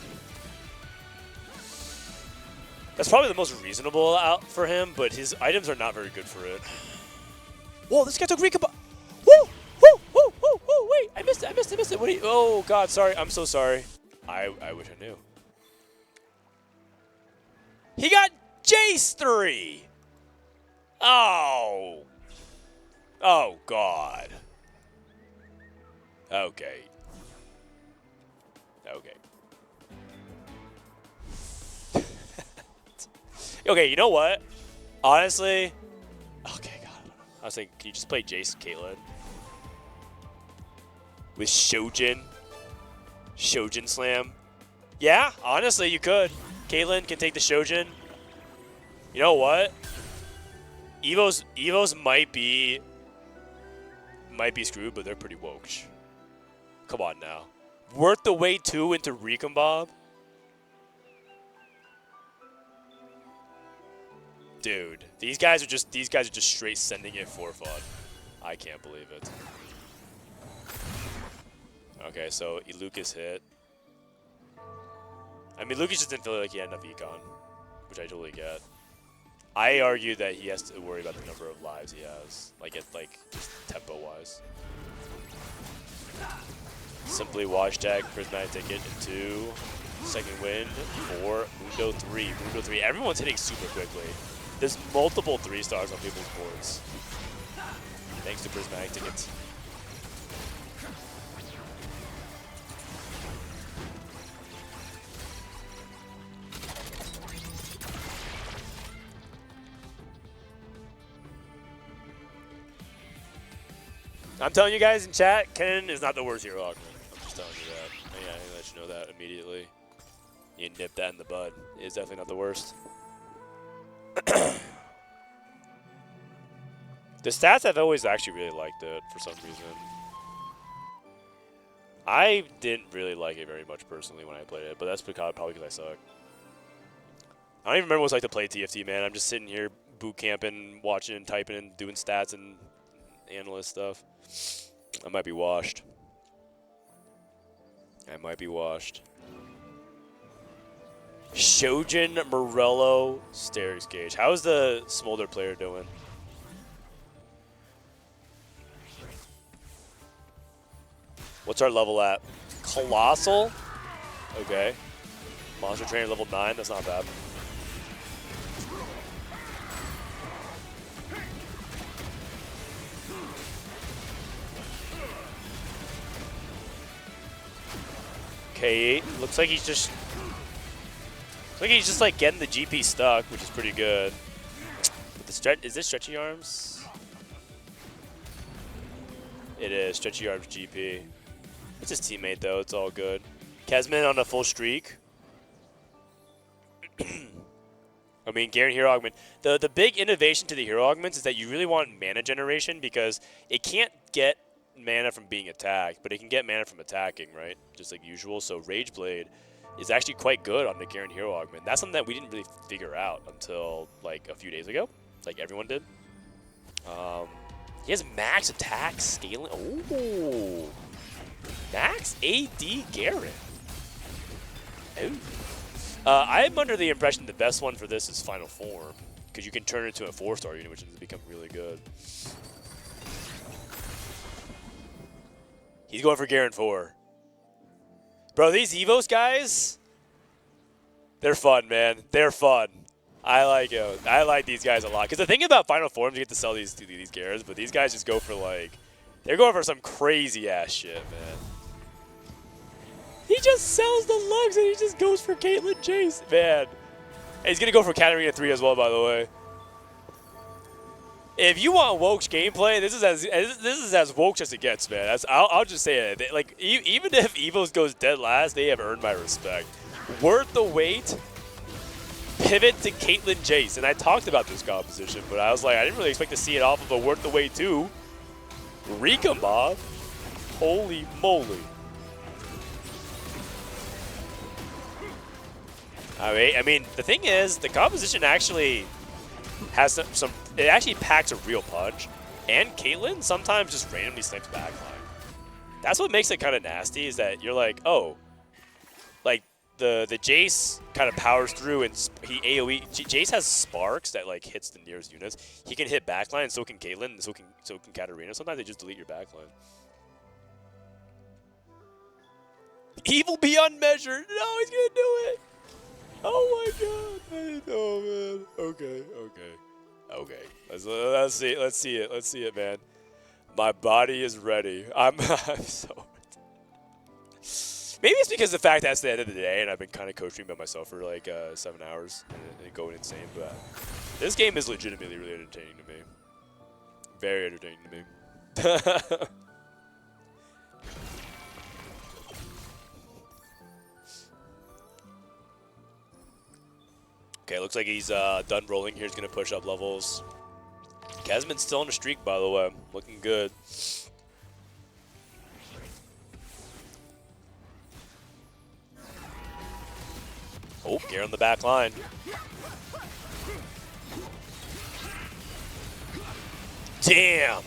That's probably the most reasonable out for him, but his items are not very good for it. Whoa, this guy took Recombo. Woo! Wait, I missed it. What do you, oh, God, sorry. I'm so sorry. I wish I knew. He got Jace 3. Oh. Oh, God. Okay. Okay, you know what? Honestly, okay, God. I was thinking, can you just play Jace Caitlyn? With Shojin Slam? Yeah, honestly, you could. Caitlyn can take the Shojin. You know what? EVOS might be screwed, but they're pretty woke. Come on now. Worth the wait 2 into Recombob? Dude, these guys are just straight sending it for fun. I can't believe it. Okay, so Lucas hit. I mean, Lucas just didn't feel like he had enough econ, which I totally get. I argue that he has to worry about the number of lives he has, just tempo-wise. Simply Washtag, Prismatic ticket into second wind for Mundo 3. Everyone's hitting super quickly. There's multiple 3-stars on people's boards. Thanks to Prismatic tickets. I'm telling you guys in chat, Ken is not the worst hero augment. I'm just telling you that. Yeah, I let you know that immediately. You nip that in the bud. It is definitely not the worst. The stats, I've always actually really liked it for some reason. I didn't really like it very much personally when I played it, but that's probably because I suck. I don't even remember what it's like to play TFT, man. I'm just sitting here boot camping, watching, typing, and doing stats and analyst stuff. I might be washed. I might be washed. Shojin, Morello, Sterix Gage. How's the Smolder player doing? What's our level at? Colossal? Okay. Monster Trainer level 9, that's not bad. K8, looks like he's just like getting the GP stuck, which is pretty good. But the stretch, is this stretchy arms? It is stretchy arms GP. It's his teammate though, it's all good. Kesman on a full streak. I mean, Garen Hero Augment. The big innovation to the Hero Augments is that you really want mana generation because it can't get mana from being attacked, but it can get mana from attacking, right? Just like usual. So Rage Blade is actually quite good on the Garen Hero Augment. That's something that we didn't really figure out until like a few days ago. Like everyone did. He has max attack scaling. Oh, max AD Garen. Oh. I'm under the impression the best one for this is Final Form, because you can turn it into a 4-star unit, which has become really good. He's going for Garen 4. Bro, these EVOS guys, they're fun, man. They're fun. I like it. I like these guys a lot. Because the thing about Final Forms, you get to sell these Garens, but these guys just go for like, they're going for some crazy ass shit, man. He just sells the lugs and he just goes for Caitlyn Jace, man. And he's gonna go for Katarina 3 as well, by the way. If you want Woke's gameplay, this is as woke as it gets, man. I'll just say it. Like even if EVOS goes dead last, they have earned my respect. Worth the wait. Pivot to Caitlyn Jace, and I talked about this composition, but I was like, I didn't really expect to see it off of a Worth the wait too. Rika Mob, holy moly! I mean, the thing is, the composition actually has some. It actually packs a real punch, and Caitlyn sometimes just randomly snipes backline. That's what makes it kind of nasty. Is that you're like, oh, like the Jace kind of powers through, and he AOE. Jace has sparks that like hits the nearest units. He can hit backline, and so can Caitlyn, and so can Katarina. Sometimes they just delete your backline. Evil beyond measure. No, he's gonna do it. Oh my god! Oh man. Okay. Let's see it, man. My body is ready. I'm so. Maybe it's because the fact that's the end of the day, and I've been kind of coaching by myself for like 7 hours and going insane. But this game is legitimately really entertaining to me. Very entertaining to me. Okay, looks like he's done rolling here. He's going to push up levels. Kesman's still on a streak, by the way. Looking good. Oh, Garen on the back line. Damn!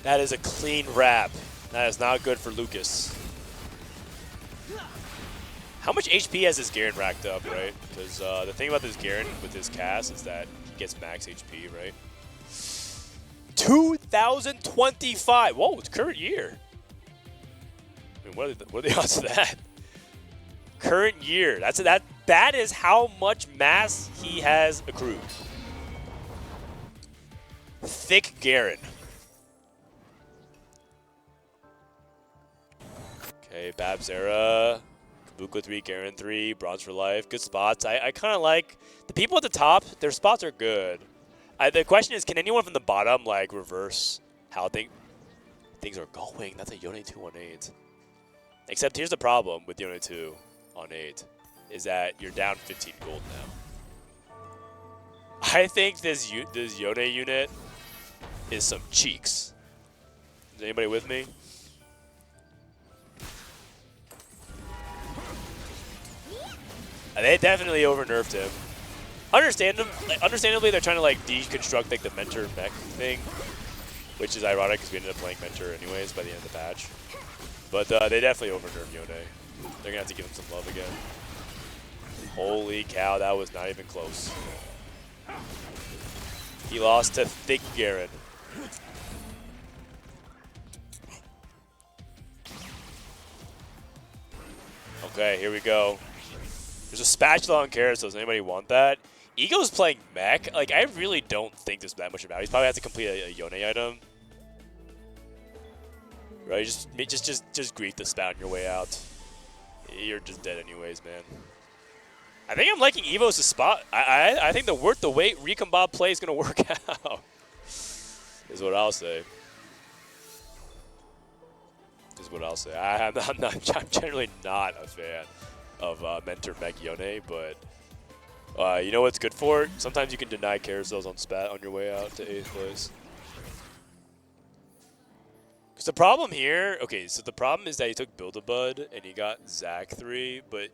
That is a clean wrap. That is not good for Lucas. How much HP has this Garen racked up, right? Because the thing about this Garen with his cast is that he gets max HP, right? 2025. Whoa, it's current year. I mean, what are the odds of that? Current year. That is how much mass he has accrued. Thick Garen. Okay, Babs era. Kabuko 3, Garen 3, Bronze for Life. Good spots. I kind of like the people at the top. Their spots are good. The question is, can anyone from the bottom like reverse how things are going? That's a Yone 2 on 8. Except here's the problem with Yone 2 on 8 is that you're down 15 gold now. I think this Yone unit is some cheeks. Is anybody with me? They definitely over-nerfed him. Understandably, they're trying to like deconstruct like the mentor mech thing, which is ironic because we ended up playing mentor anyways by the end of the patch. But they definitely over-nerfed Yone. They're gonna have to give him some love again. Holy cow, that was not even close. He lost to Thick Garen. Okay, here we go. There's a spatula on Carousel. Does anybody want that? Ego's playing mech. Like, I really don't think there's that much about it. He's probably has to complete a Yone item. Right? Just grief the spat on your way out. You're just dead anyways, man. I think I'm liking EVOS' spot. I think the worth the wait Recon Bob play is gonna work out. Is what I'll say. Is what I'll say. I'm generally not a fan of Mentor Mech Yone, but you know what's good for it? Sometimes you can deny carousels on spat on your way out to 8th place. Because the problem here, okay, so the problem is that he took Build-A-Bud and he got Zac 3, but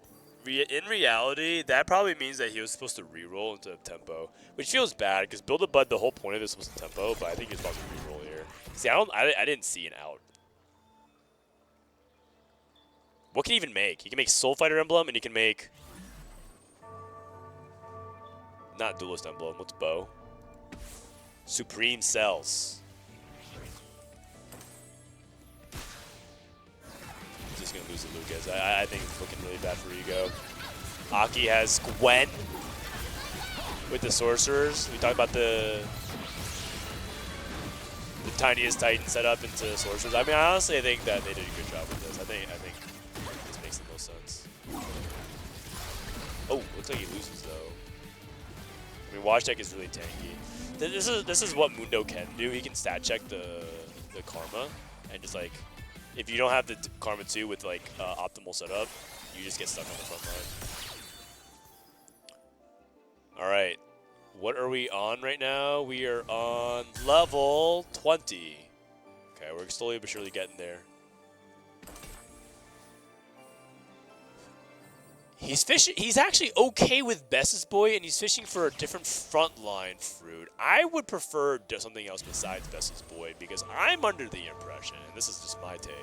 in reality, that probably means that he was supposed to reroll into tempo, which feels bad because Build-A-Bud, the whole point of this was tempo, but I think he's supposed to reroll here. See, I didn't see an out. What can he even make? He can make Soul Fighter Emblem, and he can make not Duelist Emblem. What's Bow? Supreme Cells. He's just gonna lose to Lucas. I think it's looking really bad for Ego. Aki has Gwen with the Sorcerers. We talked about the tiniest Titan setup into Sorcerers. I mean, I honestly think that they did a good job with this. I think this makes the most sense. Oh, looks like he loses though. I mean, Watch Deck is really tanky. This is what Mundo can do. He can stat check the Karma, and just like, if you don't have the Karma 2 with like optimal setup, you just get stuck on the front line. All right, what are we on right now? We are on level 20. Okay, we're slowly but surely getting there. He's fishing. He's actually okay with Best's Boy, and he's fishing for a different frontline fruit. I would prefer something else besides Best's Boy because I'm under the impression, and this is just my take,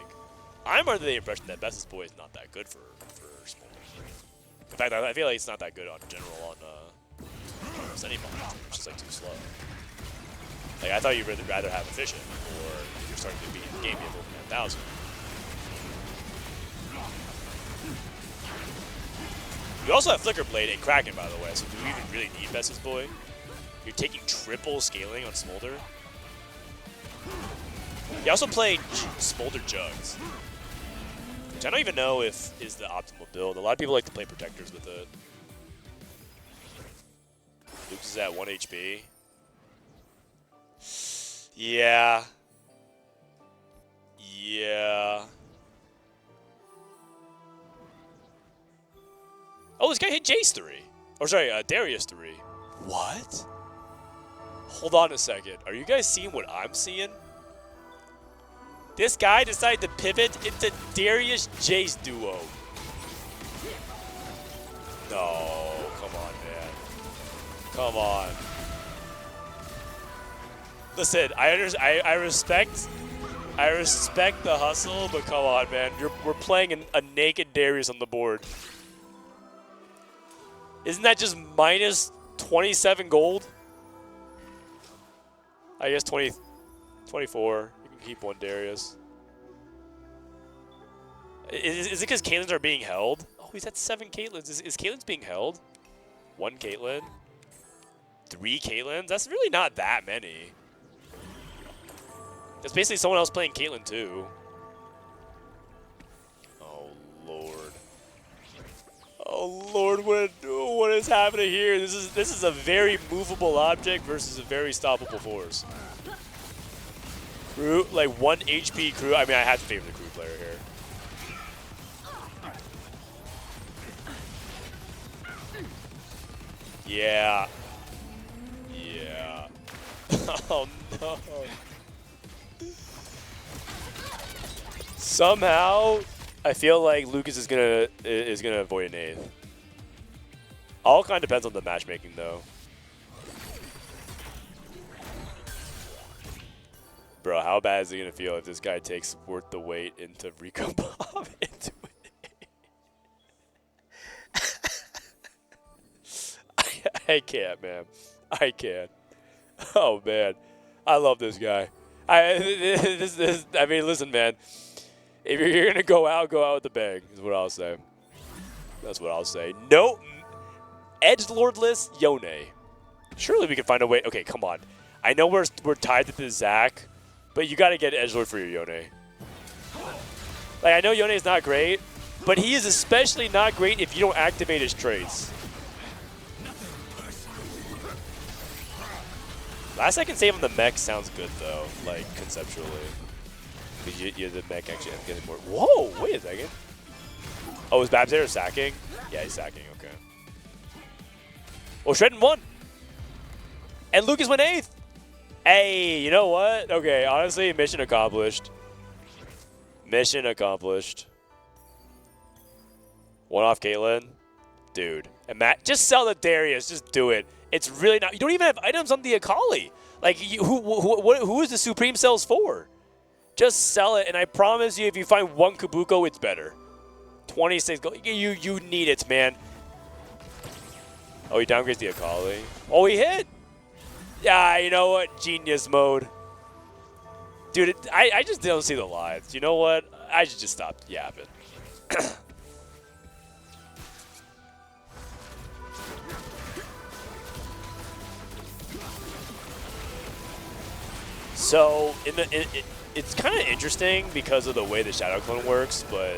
I'm under the impression that Best's Boy is not that good for Smolder. In fact, I feel like it's not that good on general on almost any mod. It's just like too slow. Like I thought you'd rather have efficient, or if you're starting to be in the game, you have over 9,000. You also have Flicker Blade and Kraken, by the way, so do we even really need Best's Boy? You're taking triple scaling on Smolder. You also play Smolder Jugs, which I don't even know if is the optimal build. A lot of people like to play Protectors with it. Luke's is at 1 HP. Yeah. Yeah. Oh, this guy hit Jace 3. Or sorry, Darius 3. What? Hold on a second. Are you guys seeing what I'm seeing? This guy decided to pivot into Darius Jace duo. No, come on, man. Come on. Listen, I respect the hustle, but come on, man. We're playing a naked Darius on the board. Isn't that just minus 27 gold? I guess 24. You can keep one Darius. Is it because Caitlyn's are being held? Oh, he's at 7 Caitlyn's. Is Caitlyn's being held? 1 Caitlyn? 3 Caitlyn's? That's really not that many. There's basically someone else playing Caitlyn too. Oh, Lord. Oh Lord, what is happening here? This is a very movable object versus a very stoppable force. Crew, like 1 HP crew. I mean, I have to favor the crew player here. Yeah. Yeah. Oh no. Somehow, I feel like Lucas is gonna avoid an 8th. All kind of depends on the matchmaking, though. Bro, how bad is it gonna feel if this guy takes worth the weight into Rico Bob into it? I can't, man. I can't. Oh man, I love this guy. I mean, listen, man. If you're gonna go out with a bang. Is what I'll say. That's what I'll say. No, edgelordless Yone. Surely we can find a way. Okay, come on. I know we're tied to the Zach, but you gotta get edgelord for your Yone. Like I know Yone is not great, but he is especially not great if you don't activate his traits. Last second save on the mech sounds good though, like conceptually. Because the mech actually ends getting more. Whoa, wait a second. Oh, is Babs there sacking? Yeah, he's sacking, okay. Oh, Shredden won! And Lucas went 8th! Hey, you know what? Okay, honestly, mission accomplished. Mission accomplished. One off Caitlyn. Dude. And Matt, just sell the Darius, just do it. It's really not. You don't even have items on the Akali. Like, who is the Supreme Cells for? Just sell it, and I promise you, if you find one Kabuko, it's better. 26 gold. You need it, man. Oh, he downgrades the Akali. Oh, he hit. Yeah, you know what? Genius mode. Dude, I just don't see the lives. You know what? I should just stop yapping. So it's kind of interesting because of the way the Shadow Clone works, but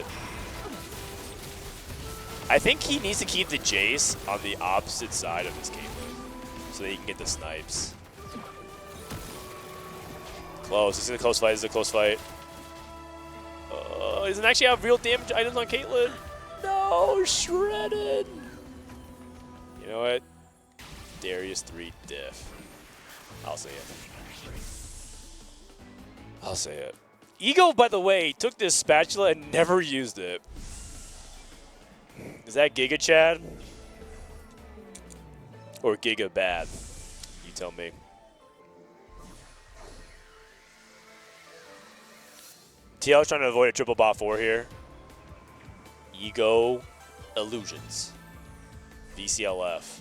I think he needs to keep the Jace on the opposite side of his Caitlyn so that he can get the snipes. Close. This is a close fight. This is a close fight. He doesn't actually have real damage items on Caitlyn. No, shredded. You know what? Darius 3 diff. I'll say it. I'll say it. Ego, by the way, took this spatula and never used it. Is that Giga Chad? Or Giga Bad? You tell me. TL's trying to avoid a triple bot 4 here. Ego Illusions. VCLF.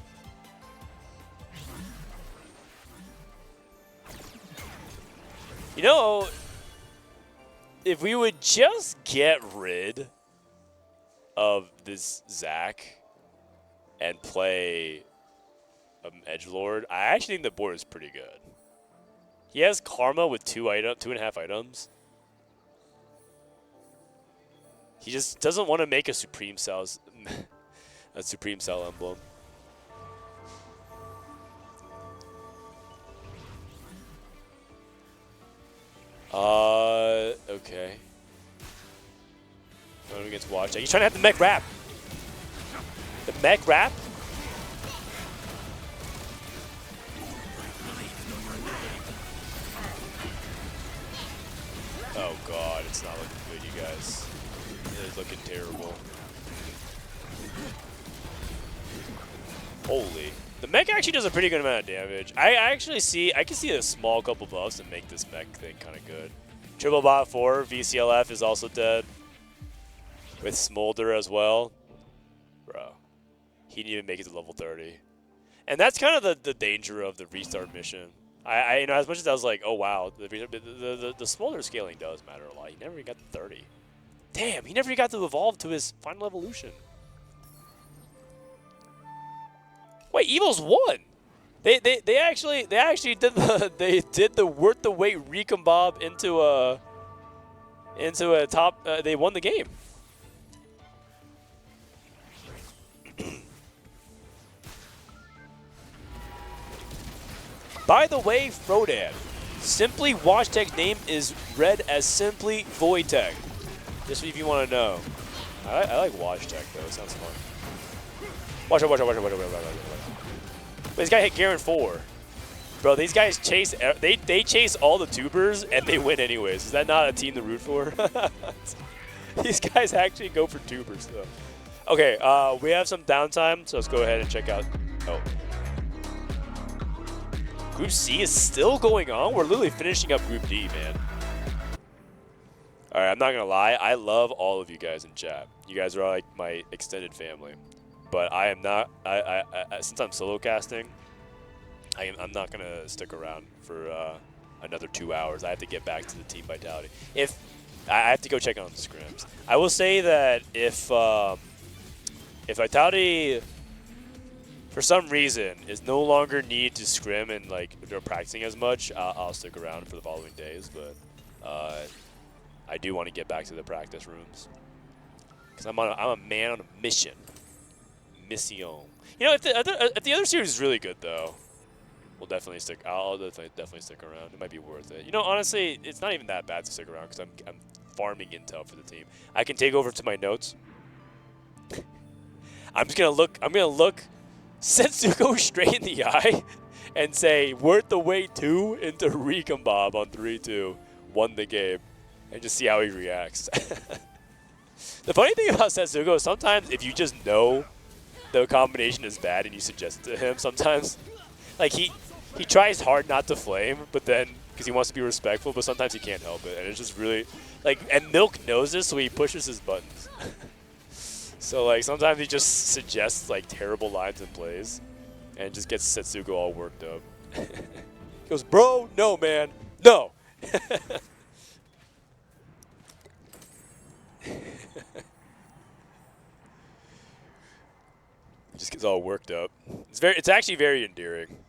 You know, if we would just get rid of this Zach and play Edgelord, I actually think the board is pretty good. He has Karma with 2.5 items. He just doesn't want to make a Supreme Cell emblem. Okay. Going against Watch. He's trying to have the mech wrap. The mech wrap? Oh god, it's not looking good, you guys. It is looking terrible. Holy. The mech actually does a pretty good amount of damage. I can see a small couple buffs and make this mech thing kind of good. Triple bot 4, VCLF is also dead. With Smolder as well. Bro. He didn't even make it to level 30. And that's kind of the danger of the restart mission. You know, as much as I was like, oh wow, the Smolder scaling does matter a lot. He never even got to 30. Damn, he never got to evolve to his final evolution. Wait, EVOS won. They actually did the worth the wait recombob into a top. They won the game. By the way, Frodan, Simply WatchTech's name is read as Simply VoidTech. Just if you want to know. I like WatchTech though. It sounds fun. Watch out. Wait, this guy hit Garen 4. Bro, these guys chase. They chase all the tubers and they win anyways. Is that not a team to root for? These guys actually go for tubers though. Okay, we have some downtime, so let's go ahead and check out. Oh. Group C is still going on. We're literally finishing up Group D, man. All right, I'm not gonna lie. I love all of you guys in chat. You guys are like my extended family. But I am not. Since I'm solo casting, I'm not gonna stick around for another 2 hours. I have to get back to the team vitality. If I have to go check on the scrims, I will say that if vitality for some reason is no longer need to scrim and like they're practicing as much, I'll stick around for the following days. But I do want to get back to the practice rooms because I'm a man on a mission. Mission. You know, if the other series is really good though, we'll definitely stick. I'll definitely stick around. It might be worth it. You know, honestly, it's not even that bad to stick around because I'm farming intel for the team. I can take over to my notes. I'm just gonna look. I'm gonna look Setsuko straight in the eye and say, "Worth the wait 2 into Recon Bob on 3-2, won the game," and just see how he reacts. The funny thing about Setsuko is sometimes if you just know the combination is bad and you suggest it to him, sometimes like he tries hard not to flame, but then because he wants to be respectful, but sometimes he can't help it, and it's just really like. And Milk knows this, so he pushes his buttons. So like sometimes he just suggests like terrible lines and plays, and just gets Setsuko all worked up. He goes, "Bro, no man, no." Just gets all worked up. It's actually very endearing.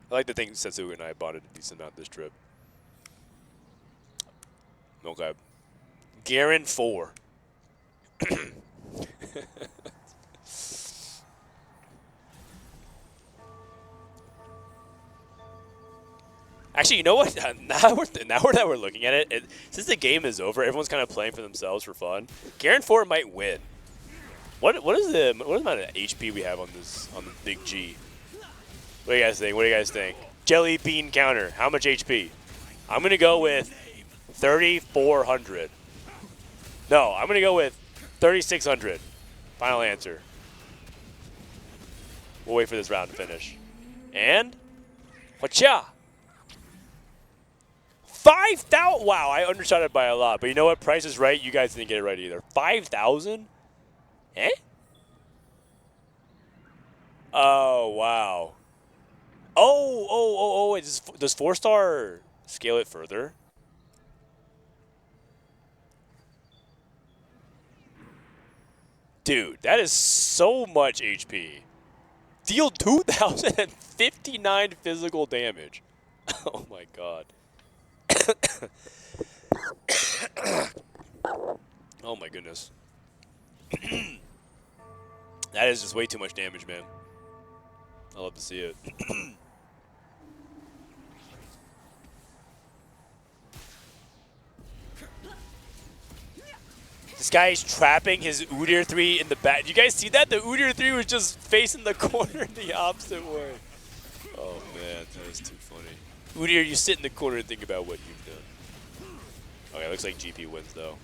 I like to think Setsuko and I bonded a decent amount this trip. Okay. Garen 4. Actually, you know what? Now that we're looking at it, since the game is over, everyone's kind of playing for themselves for fun. Garen 4 might win. What is the amount of HP we have on the big G? What do you guys think? What do you guys think? Jelly bean counter. How much HP? I'm gonna go with 3,400. No, I'm gonna go with 3,600. Final answer. We'll wait for this round to finish. And whatcha? 5,000. Wow, I undershot it by a lot. But you know what? Price is right. You guys didn't get it right either. 5,000. Eh? Oh, wow. Oh. Does 4-star scale it further? Dude, that is so much HP. Deal 2,059 physical damage. Oh my god. Oh my goodness. That is just way too much damage, man. I love to see it. This guy is trapping his Udyr 3 in the back. Did you guys see that? The Udyr 3 was just facing the corner the opposite way. Oh man, that is too funny. Udyr, you sit in the corner and think about what you've done. Okay, looks like GP wins though.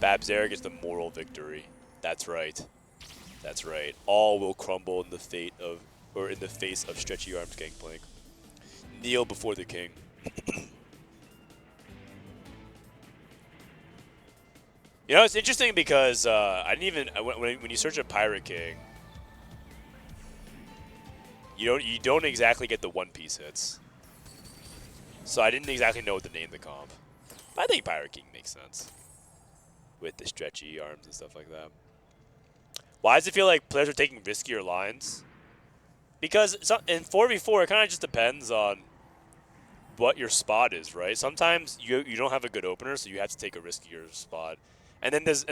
Babzera gets the moral victory. That's right. That's right. All will crumble in the face of Stretchy Arms Gangplank. Kneel before the king. You know, it's interesting because I didn't even when you search a Pirate King, you don't exactly get the one-piece hits. So I didn't exactly know what to name the comp. But I think Pirate King makes sense with the stretchy arms and stuff like that. Why does it feel like players are taking riskier lines? Because in 4v4, it kind of just depends on what your spot is, right? Sometimes you don't have a good opener, so you have to take a riskier spot. And then there's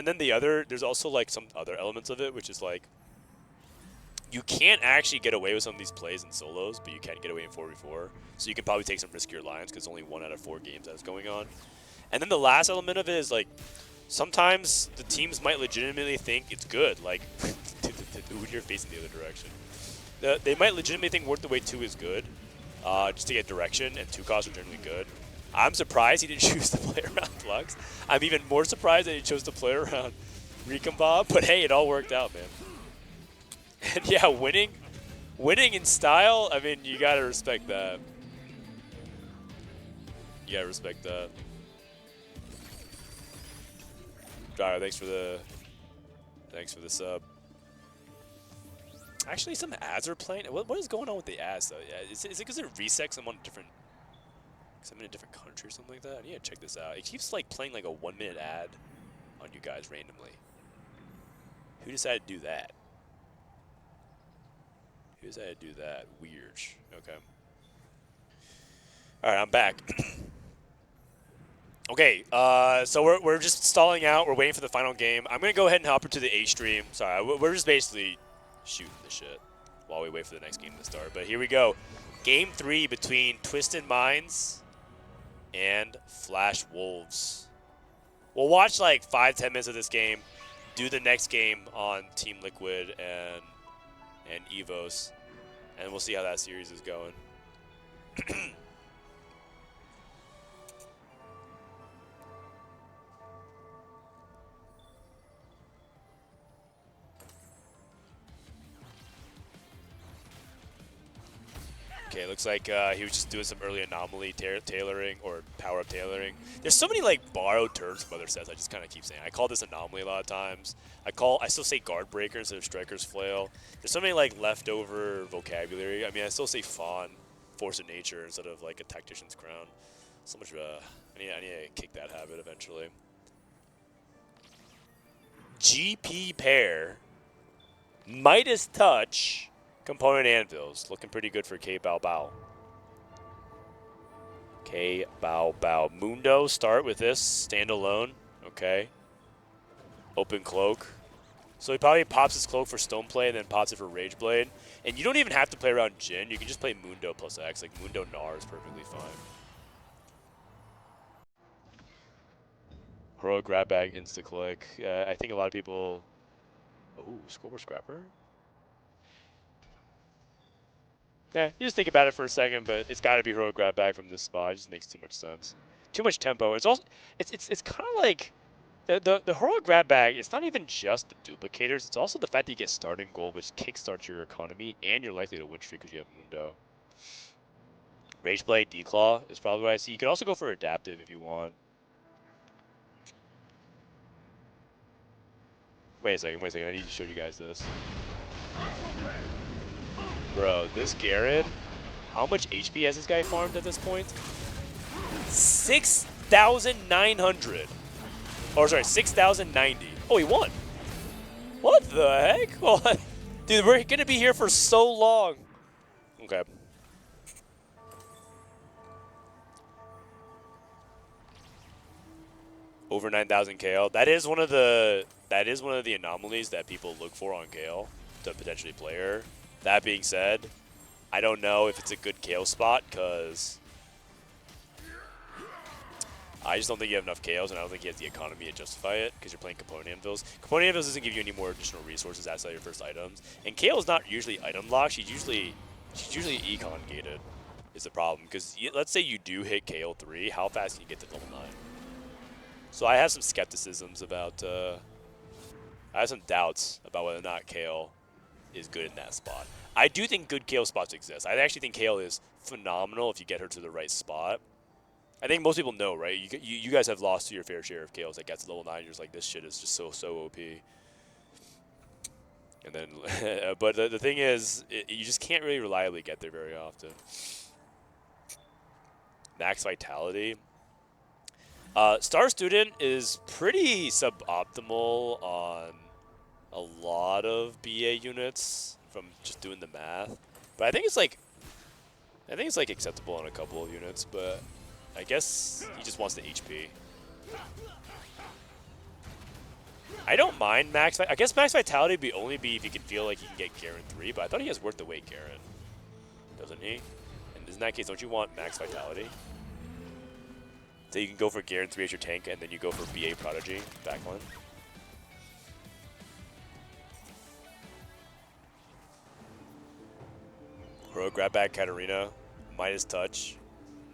also like some other elements of it, which is like you can't actually get away with some of these plays in solos, but you can get away in 4v4. So you can probably take some riskier lines because only 1 out of 4 games that's going on. And then the last element of it is like sometimes the teams might legitimately think it's good, like dude, you're facing the other direction. they might legitimately think worth the wait 2 is good, just to get direction, and 2 costs are generally good. I'm surprised he didn't choose to play around Flux. I'm even more surprised that he chose to play around Recon Bob, but hey, it all worked out, man. And yeah, winning in style, I mean, you gotta respect that. You gotta respect that. Gyro, thanks for the sub. Actually, some ads are playing. What is going on with the ads though? Yeah, is it because it resets them on different? Because I'm in a different country or something like that. I need to check this out. It keeps like playing like a 1-minute ad on you guys randomly. Who decided to do that? Who decided to do that? Weird. Okay. All right, I'm back. Okay, so we're just stalling out. We're waiting for the final game. I'm gonna go ahead and hop into the A stream. Sorry, we're just basically shooting the shit while we wait for the next game to start. But here we go. Game 3 between Twisted Minds and Flash Wolves. We'll watch like 5-10 minutes of this game, do the next game on Team Liquid and EVOS, and we'll see how that series is going. Okay, looks like he was just doing some early anomaly tailoring or power-up tailoring. There's so many like borrowed terms from other sets. I just kind of keep saying. I call this anomaly a lot of times. I still say guard breaker instead of striker's flail. There's so many like leftover vocabulary. I mean, I still say fawn, force of nature instead of like a tactician's crown. So much. I need to kick that habit eventually. GP pair, Midas touch. Component Anvils, looking pretty good for K Bao Bao. K Bao Bao. Mundo, start with this, standalone, okay. Open cloak. So he probably pops his cloak for stone play and then pops it for Rage Blade. And you don't even have to play around Jin, you can just play Mundo plus X, like Mundo Gnar is perfectly fine. Heroic grab bag, insta click. I think a lot of people. Oh, Scoreboard Scrapper. Yeah, you just think about it for a second, but it's got to be heroic grab bag from this spot. It just makes too much sense. Too much tempo. It's also, it's kind of like the heroic grab bag. It's not even just the duplicators. It's also the fact that you get starting gold, which kickstarts your economy, and you're likely to win streak because you have Mundo. Rageblade, Declaw is probably what I see. You can also go for adaptive if you want. Wait a second. I need to show you guys this. Bro, this Garen, how much HP has this guy farmed at this point? 6,900. Or sorry, 6,090. Oh, he won. What the heck? Well, dude, we're gonna be here for so long. Okay. Over 9,000 KL. That is one of the anomalies that people look for on Gale to potentially play her. That being said, I don't know if it's a good KO spot because I just don't think you have enough KOs, and I don't think you have the economy to justify it because you're playing Component Anvils. Component Anvils doesn't give you any more additional resources outside your first items, and KO is not usually item locked. She's usually econ gated is the problem because let's say you do hit KO 3, how fast can you get to level 9? So I have some skepticisms about. I have some doubts about whether or not KO is good in that spot. I do think good KO spots exist. I actually think KO is phenomenal if you get her to the right spot. I think most people know, right? You guys have lost to your fair share of KOs that gets to level 9. You're just like, this shit is just so OP. And then, but the thing is, you just can't really reliably get there very often. Max Vitality. Star Student is pretty suboptimal on a lot of BA units from just doing the math, but I think it's like acceptable on a couple of units, but I guess he just wants the HP. I don't mind max. I guess max vitality would only be if you can feel like you can get Garen 3, but I thought he has worth the wait Garen, doesn't he? And in that case, don't you want max vitality? So you can go for Garen 3 as your tank, and then you go for BA Prodigy backline. Bro, grab back Katarina. Midas touch.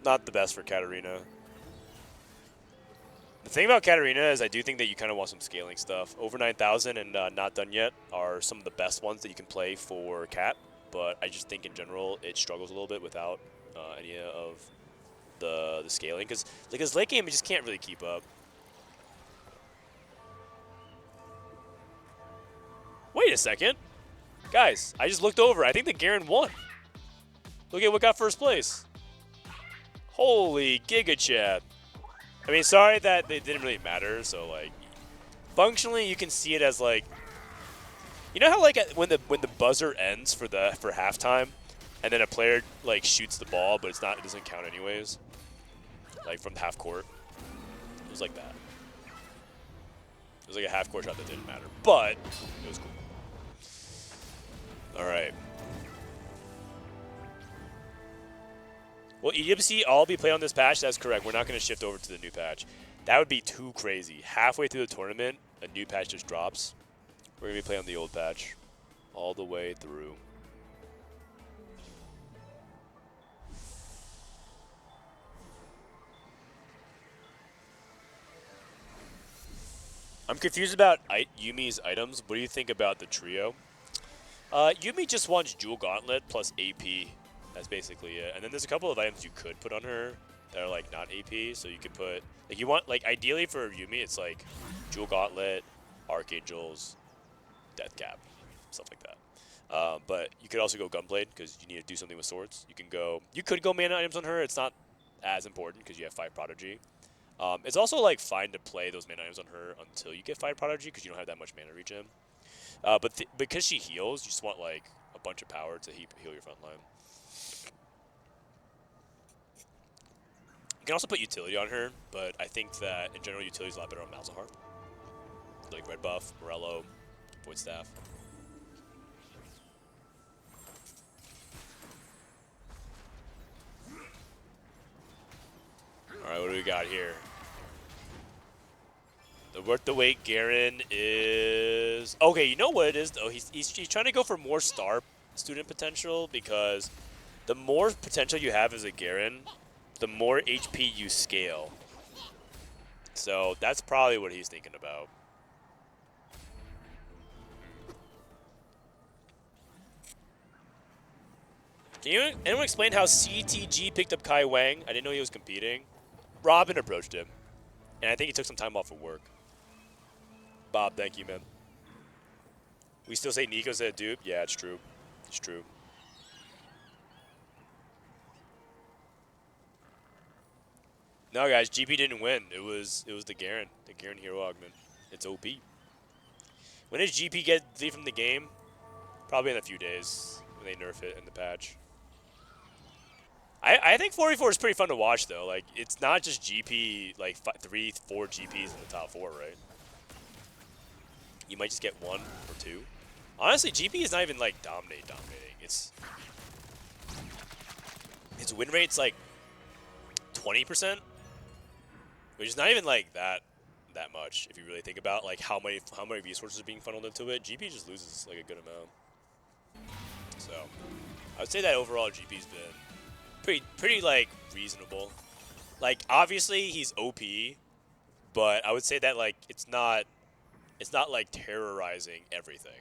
Not the best for Katarina. The thing about Katarina is I do think that you kind of want some scaling stuff. Over 9,000 and not done yet are some of the best ones that you can play for Cat, but I just think in general it struggles a little bit without any of the scaling, because like his late game it just can't really keep up. Wait a second. Guys, I just looked over. I think the Garen won. Look at what got first place. Holy Giga Chad. I mean, sorry that they didn't really matter. So, like, functionally, you can see it as like, you know how like when the buzzer ends for halftime, and then a player like shoots the ball, but it doesn't count anyways. Like from half court, it was like that. It was like a half court shot that didn't matter, but it was cool. All right. Will EWC all be played on this patch? That's correct. We're not going to shift over to the new patch. That would be too crazy. Halfway through the tournament, a new patch just drops. We're going to be playing on the old patch all the way through. I'm confused about Yumi's items. What do you think about the trio? Yumi just wants Jewel Gauntlet plus AP. That's basically it. And then there's a couple of items you could put on her that are like not AP. So you could put, like you want, like ideally for Yumi, it's like Jewel Gauntlet, Archangels, Death Cap, stuff like that. But you could also go Gunblade because you need to do something with swords. You could go mana items on her. It's not as important because you have 5 Prodigy. It's also like fine to play those mana items on her until you get 5 Prodigy because you don't have that much mana regen. But because she heals, you just want like a bunch of power to heal your front line. You can also put utility on her, but I think that in general utility is a lot better on Malzahar. Like Red Buff, Morello, Void Staff. Alright, what do we got here? The worth the wait Garen is... Okay, you know what it is though? He's trying to go for more star student potential, because the more potential you have as a Garen, the more HP you scale. So that's probably what he's thinking about. Can anyone explain how CTG picked up Kai Wang? I didn't know he was competing. Robin approached him, and I think he took some time off of work. Bob, thank you, man. We still say Nico's a dupe? Yeah, it's true. It's true. No, guys, GP didn't win. It was the Garen hero augment. It's OP. When does GP get leave from the game? Probably in a few days when they nerf it in the patch. I think 4v4 is pretty fun to watch though. Like, it's not just GP, like 3, 4 GPs in the top 4, right? You might just get 1 or 2. Honestly, GP is not even like dominating. Its win rate's like 20%, which is not even like that much if you really think about like how many resources are being funneled into it. GP just loses like a good amount. So I would say that overall GP's been pretty like reasonable. Like obviously he's OP, but I would say that like it's not like terrorizing everything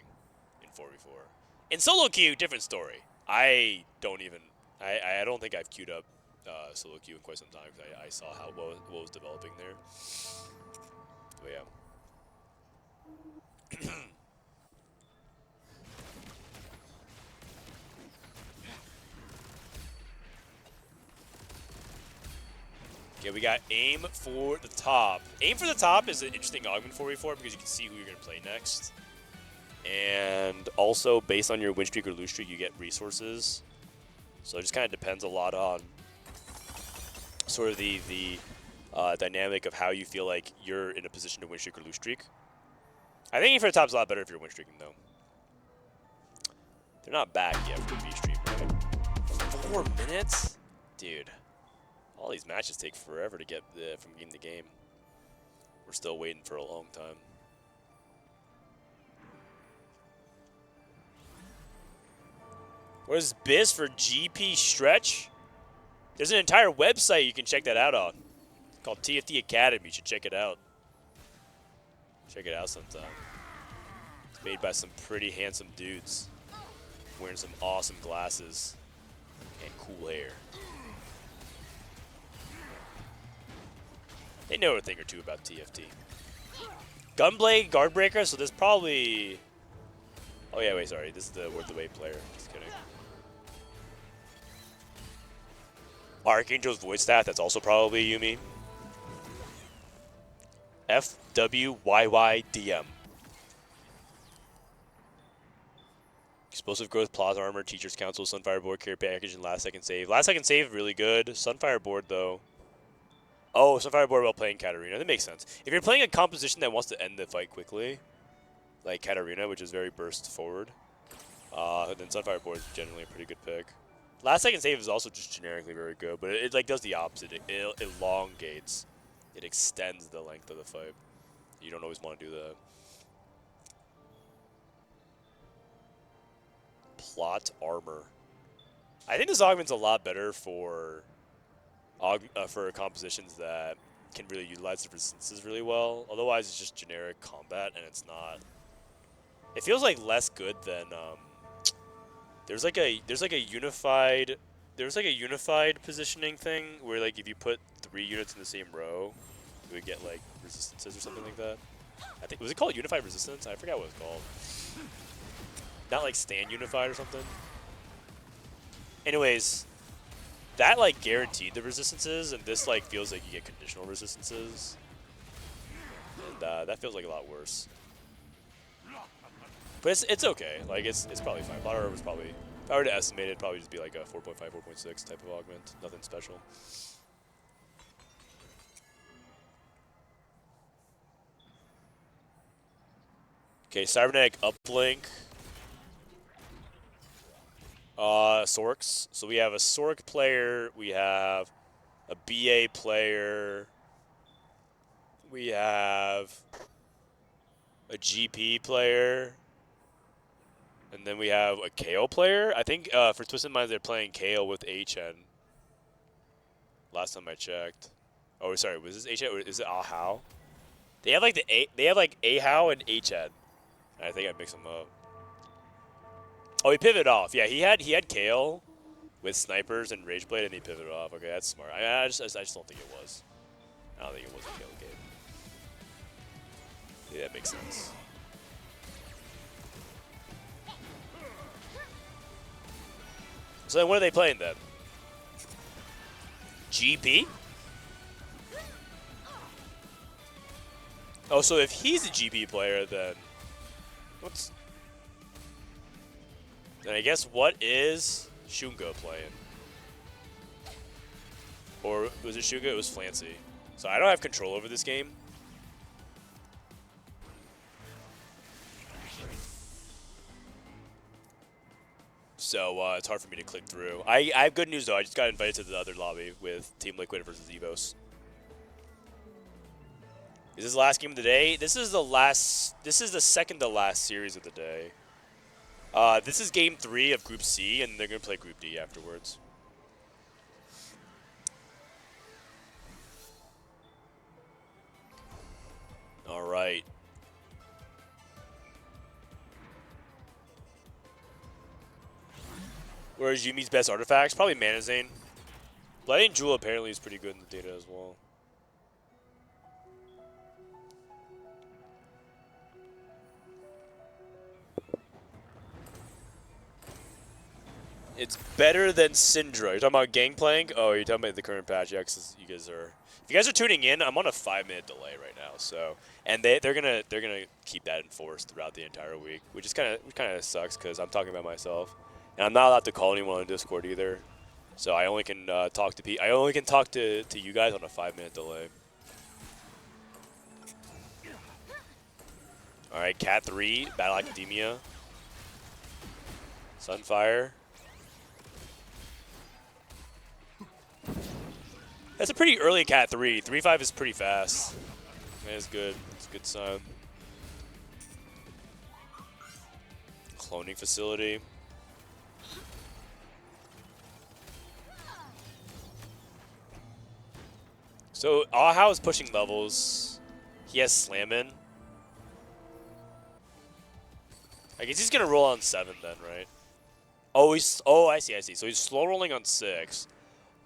in 4v4. In solo queue, different story. I don't think I've queued up solo queue in quite some time because I saw what was developing there. But yeah. Okay, we got aim for the top. Aim for the top is an interesting augment 4v4 because you can see who you're going to play next. And also, based on your win streak or lose streak, you get resources. So it just kind of depends a lot on sort of the dynamic of how you feel like you're in a position to win streak or lose streak. I think aim for the top is a lot better if you're win streaking, though. They're not back yet for the B stream, right? 4 minutes? Dude. All these matches take forever to get from game to game. We're still waiting for a long time. What is BIS for GP Stretch? There's an entire website you can check that out on. It's called TFT Academy. You should check it out. Check it out sometime. It's made by some pretty handsome dudes wearing some awesome glasses and cool hair. They know a thing or two about TFT. Gunblade, Guardbreaker, so there's probably... Oh yeah, wait, sorry. This is the Worth the Wait player. Just kidding. Archangel's Void Staff, that's also probably Yumi. FWYYDM. Explosive Growth, Plaza Armor, Teacher's Council, Sunfire Board, Care Package, and Last Second Save. Last Second Save, really good. Sunfire Board, though. Oh, Sunfire Board while playing Katarina. That makes sense. If you're playing a composition that wants to end the fight quickly, like Katarina, which is very burst forward, then Sunfire Board is generally a pretty good pick. Last Second Save is also just generically very good, but it like does the opposite. It elongates. It extends the length of the fight. You don't always want to do that. Plot Armor. I think this augment's a lot better for compositions that can really utilize the resistances really well. Otherwise, it's just generic combat, and it's not. It feels like less good than. There's like a unified positioning thing where like if you put 3 units in the same row, you would get like resistances or something like that. I think was it called Unified Resistance? I forgot what it's called. Not like Stand Unified or something. Anyways, that like guaranteed the resistances, and this like feels like you get conditional resistances, and that feels like a lot worse. But it's okay. Like it's probably fine. Plot Armor was probably, if I were to estimate it, it'd probably just be like a 4.5, 4.6 type of augment. Nothing special. Okay, Cybernetic Uplink. Sorks. So we have a Sork player. We have a BA player. We have a GP player. And then we have a KO player. I think for Twisted Minds, they're playing KO with HN. Last time I checked. Oh, sorry. Was this HN or is it Ahau? They have like Ahau and HN. I think I mixed them up. Oh, he pivoted off. Yeah, he had Kale with snipers and Rageblade, and he pivoted off. Okay, that's smart. I just don't think it was. I don't think it was a Kale game. Yeah, that makes sense. So then what are they playing then? GP? Oh, so if he's a GP player, then what's... Then I guess what is Shunga playing? Or was it Shunga? It was Flancy. So I don't have control over this game. So it's hard for me to click through. I have good news though. I just got invited to the other lobby with Team Liquid versus EVOS. Is this the last game of the day? This is the last. This is the second to last series of the day. This is game 3 of Group C, and they're gonna play Group D afterwards. All right. Where's Yumi's best artifacts? Probably Mana Zane. Lightning Jewel apparently is pretty good in the data as well. It's better than Syndra. You're talking about Gangplank? Oh, you're talking about the current patch. Yeah, because you guys are. If you guys are tuning in, I'm on a 5-minute delay right now. So, and they're gonna keep that enforced throughout the entire week, which is kind of sucks because I'm talking about myself, and I'm not allowed to call anyone on Discord either. So I only can talk to you guys on a 5-minute delay. All right, Cat 3, Battle Academia, Sunfire. That's a pretty early Cat 3. 3-5 is pretty fast. That is good. It's a good sign. Cloning facility. So Aha is pushing levels. He has Slammin'. I guess he's gonna roll on 7 then, right? Oh, I see. So he's slow rolling on 6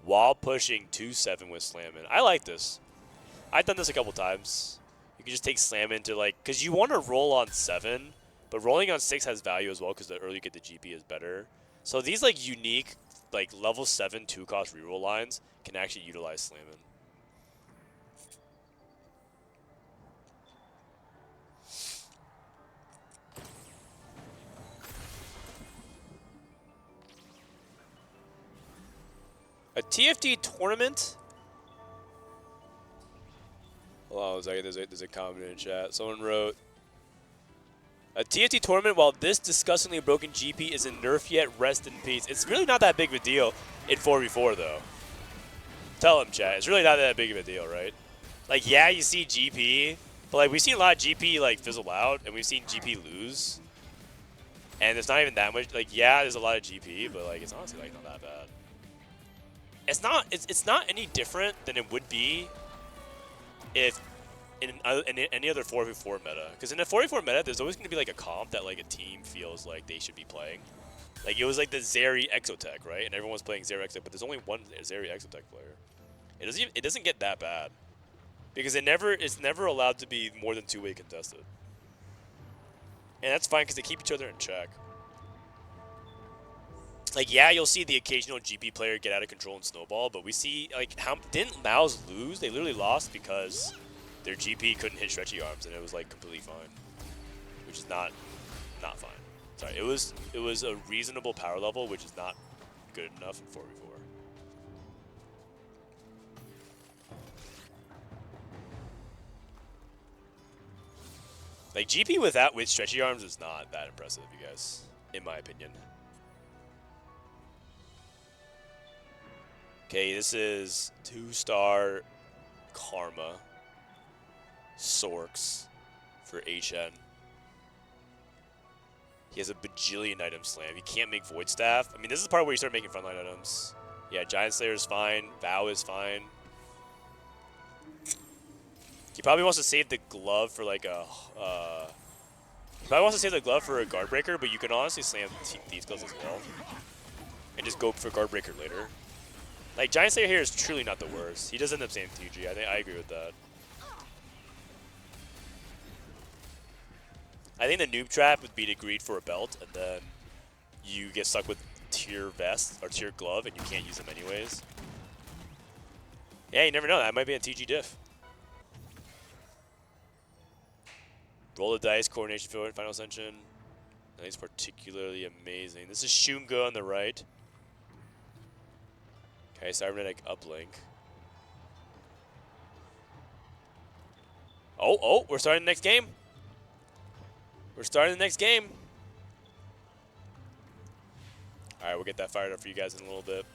while pushing 2-7 with Slammin'. I like this. I've done this a couple times. You can just take Slammin' to like, cause you want to roll on 7, but rolling on 6 has value as well because the earlier you get the GP is better. So these like unique, like level 7 2-cost reroll lines can actually utilize Slammin'. A TFT tournament? Hold on a second, there's a comment in the chat. Someone wrote, a TFT tournament, while this disgustingly broken GP isn't nerfed yet, rest in peace. It's really not that big of a deal in 4v4 though. Tell him, chat, it's really not that big of a deal, right? Like, yeah, you see GP, but like we've seen a lot of GP like fizzle out, and we've seen GP lose. And it's not even that much, like, yeah, there's a lot of GP, but like it's honestly like not that bad. It's not any different than it would be if in any other 4v4 meta. Because in a 4v4 meta, there's always going to be like a comp that like a team feels like they should be playing. Like it was like the Zeri Exotech, right? And everyone was playing Zeri Exotech, but there's only one Zeri Exotech player. It doesn't get that bad because it's never allowed to be more than 2-way contested. And that's fine because they keep each other in check. Like, yeah, you'll see the occasional GP player get out of control and snowball, but we see, like, didn't MOUZ lose? They literally lost because their GP couldn't hit stretchy arms, and it was, like, completely fine. Which is not fine. Sorry, it was a reasonable power level, which is not good enough in 4v4. Like, GP with stretchy arms is not that impressive, you guys, in my opinion. Okay, this is 2-star Karma Sorks for HN. He has a bajillion item slam. He can't make Void Staff. I mean, this is the part where you start making frontline items. Yeah, Giant Slayer is fine. Vow is fine. He probably wants to save the glove for like a... he probably wants to save the glove for a Guard Breaker, but you can honestly slam Thieves Gloves as well. And just go for Guard Breaker later. Like, Giant Slayer here is truly not the worst. He does end up saving CTG. I agree with that. I think the noob trap would be to greed for a belt, and then you get stuck with tier vest or tier glove, and you can't use them anyways. Yeah, you never know. That might be a TG diff. Roll the dice, coordination field, final ascension. Nice, particularly amazing. This is Shunga on the right. Okay, Cybernetic uplink. Oh, we're starting the next game. We're starting the next game. All right, we'll get that fired up for you guys in a little bit.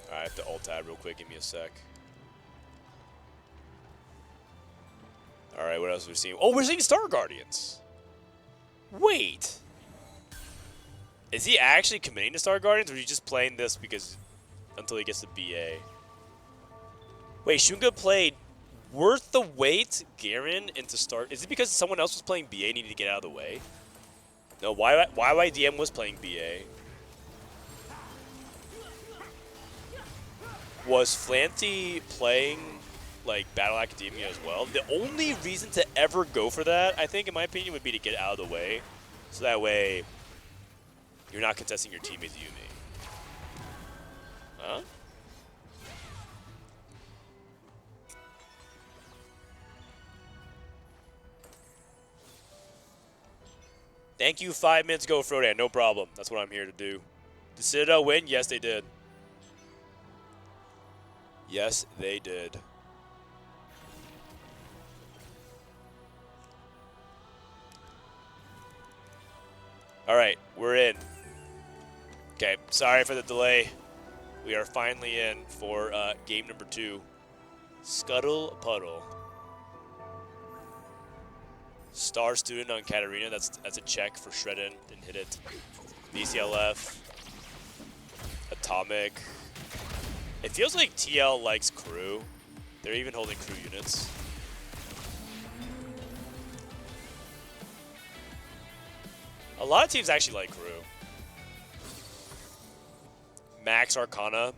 All right, I have to alt-tab real quick. Give me a sec. All right, what else are we seeing? Oh, we're seeing Star Guardians. Wait. Is he actually committing to Star Guardians, or is he just playing this because until he gets to BA? Wait, Shunga played Worth the Wait Garen into Star. Is it because someone else was playing BA and needed to get out of the way? No, YYDM was playing BA. Was Flanty playing like Battle Academia as well? The only reason to ever go for that, I think, in my opinion, would be to get out of the way. So that way, you're not contesting your teammates Yumi. Huh? Thank you, 5 minutes ago, Frodan. No problem. That's what I'm here to do. Did Citadel win? Yes, they did. Yes, they did. All right, we're in. Okay, sorry for the delay. We are finally in for game number 2. Scuttle Puddle. Star Student on Katarina. That's a check for Shredden. Didn't hit it. BCLF. Atomic. It feels like TL likes crew. They're even holding crew units. A lot of teams actually like crew. Max Arcana.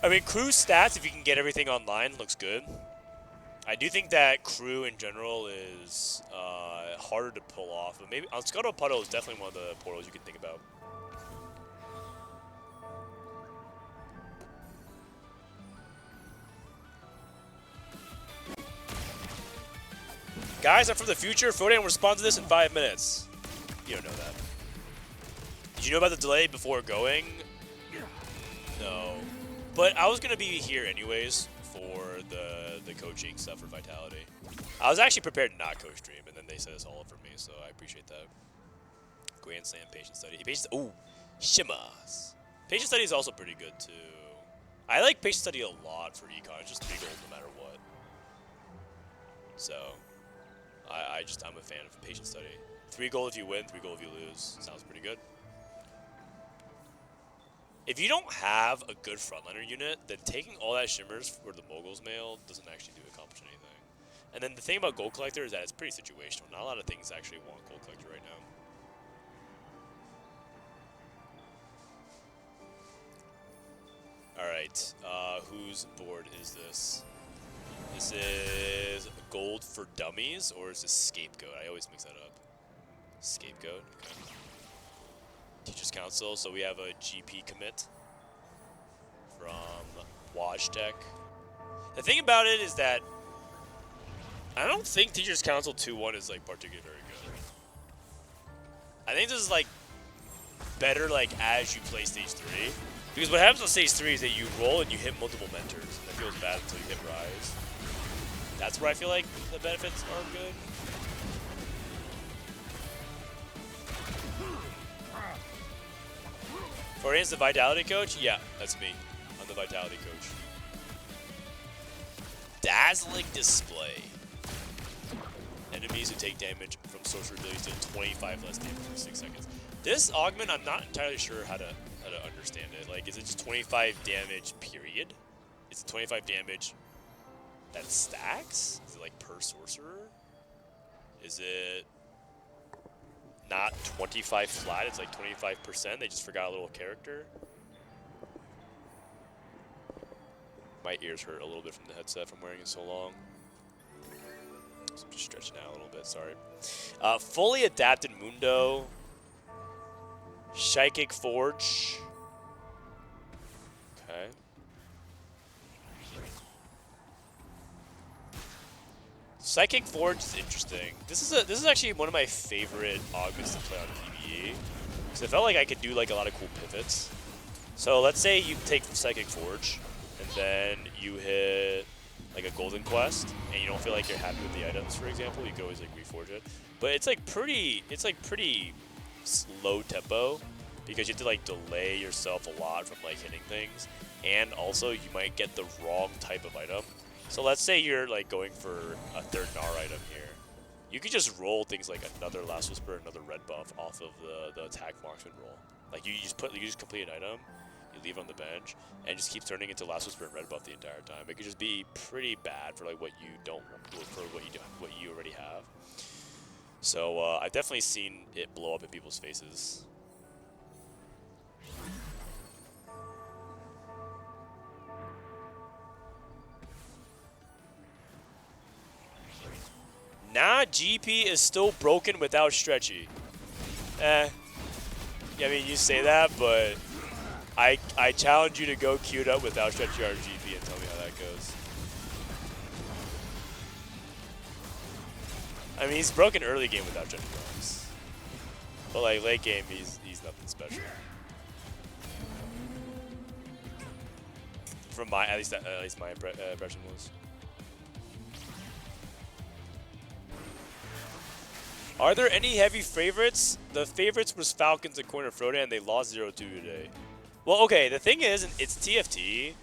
I mean, crew stats, if you can get everything online, looks good. I do think that crew in general is harder to pull off, but maybe on Scuttle Puddle is definitely one of the portals you can think about. Guys, I'm from the future. Frodan will respond to this in 5 minutes. You don't know that. Did you know about the delay before going? No. But I was going to be here anyways for the coaching stuff for Vitality. I was actually prepared to not coach stream, and then they set this all up for me, so I appreciate that. Grand Slam, Patient Study. Ooh, Shimas. Patient Study is also pretty good, too. I like Patient Study a lot for Econ. It's just 3 gold no matter what. So, I'm a fan of Patient Study. 3 gold if you win, 3 gold if you lose. Sounds pretty good. If you don't have a good frontliner unit, then taking all that Shimmers for the Mogul's Mail doesn't actually accomplish anything. And then the thing about Gold Collector is that it's pretty situational. Not a lot of things actually want Gold Collector right now. Alright, whose board is this? This is Gold for Dummies, or is this Scapegoat? I always mix that up. Scapegoat. Okay. Teachers Council, so we have a GP commit from Wajtek. The thing about it is that I don't think Teachers Council 2-1 is like particularly very good. I think this is like better like as you play stage 3. Because what happens on stage 3 is that you roll and you hit multiple mentors, and it feels bad until you hit Rise. That's where I feel like the benefits are good. Frodan's the Vitality coach? Yeah, that's me. I'm the Vitality coach. Dazzling Display. Enemies who take damage from social abilities do 25 less damage for 6 seconds. This augment, I'm not entirely sure how to understand it. Like, is it just 25 damage, period? Is it 25 damage that stacks? Is it like per sorcerer? Is it not 25 flat, it's like 25%. They just forgot a little character. My ears hurt a little bit from the headset from wearing it so long. So I'm just stretching out a little bit, sorry. Fully Adapted Mundo. Psychic Forge. Okay. Psychic Forge is interesting. This is actually one of my favorite augments to play on PvE. Because I felt like I could do like a lot of cool pivots. So let's say you take Psychic Forge, and then you hit like a Golden Quest, and you don't feel like you're happy with the items, for example, you could always like reforge it. But it's like pretty slow tempo, because you have to like delay yourself a lot from like hitting things, and also you might get the wrong type of item. So let's say you're like going for a 3rd Gnar item here. You could just roll things like another Last Whisper, another red buff off of the attack marksman roll. Like you just complete an item, you leave it on the bench, and just keep turning into Last Whisper and red buff the entire time. It could just be pretty bad for like what you don't for what you already have. So I've definitely seen it blow up in people's faces. Nah, GP is still broken without Stretchy. Yeah, I mean, you say that, but I challenge you to go queued up without Stretchy or GP and tell me how that goes. I mean, he's broken early game without Stretchy Arms. But like late game, he's nothing special. From my, at least my impression was. Are there any heavy favorites? The favorites was Falcons and Corner Frodan. They lost 0-2 today. Well, okay, the thing is, it's TFT.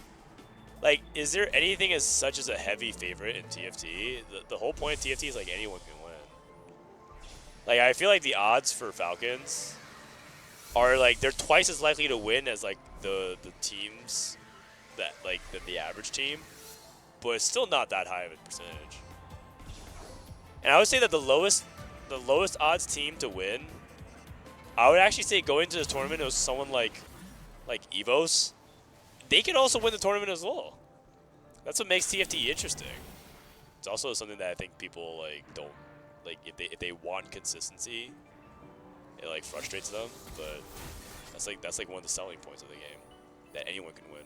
Like, is there anything as such as a heavy favorite in TFT? The whole point of TFT is, like, anyone can win. Like, I feel like the odds for Falcons are like they're twice as likely to win as like the teams that like the average team, but it's still not that high of a percentage. And I would say that the lowest odds team to win, I would actually say going to this tournament, it was someone like EVOS. They could also win the tournament as well. That's what makes TFT interesting. It's also something that I think people like don't like if they want consistency, it like frustrates them. But that's like one of the selling points of the game, that anyone can win.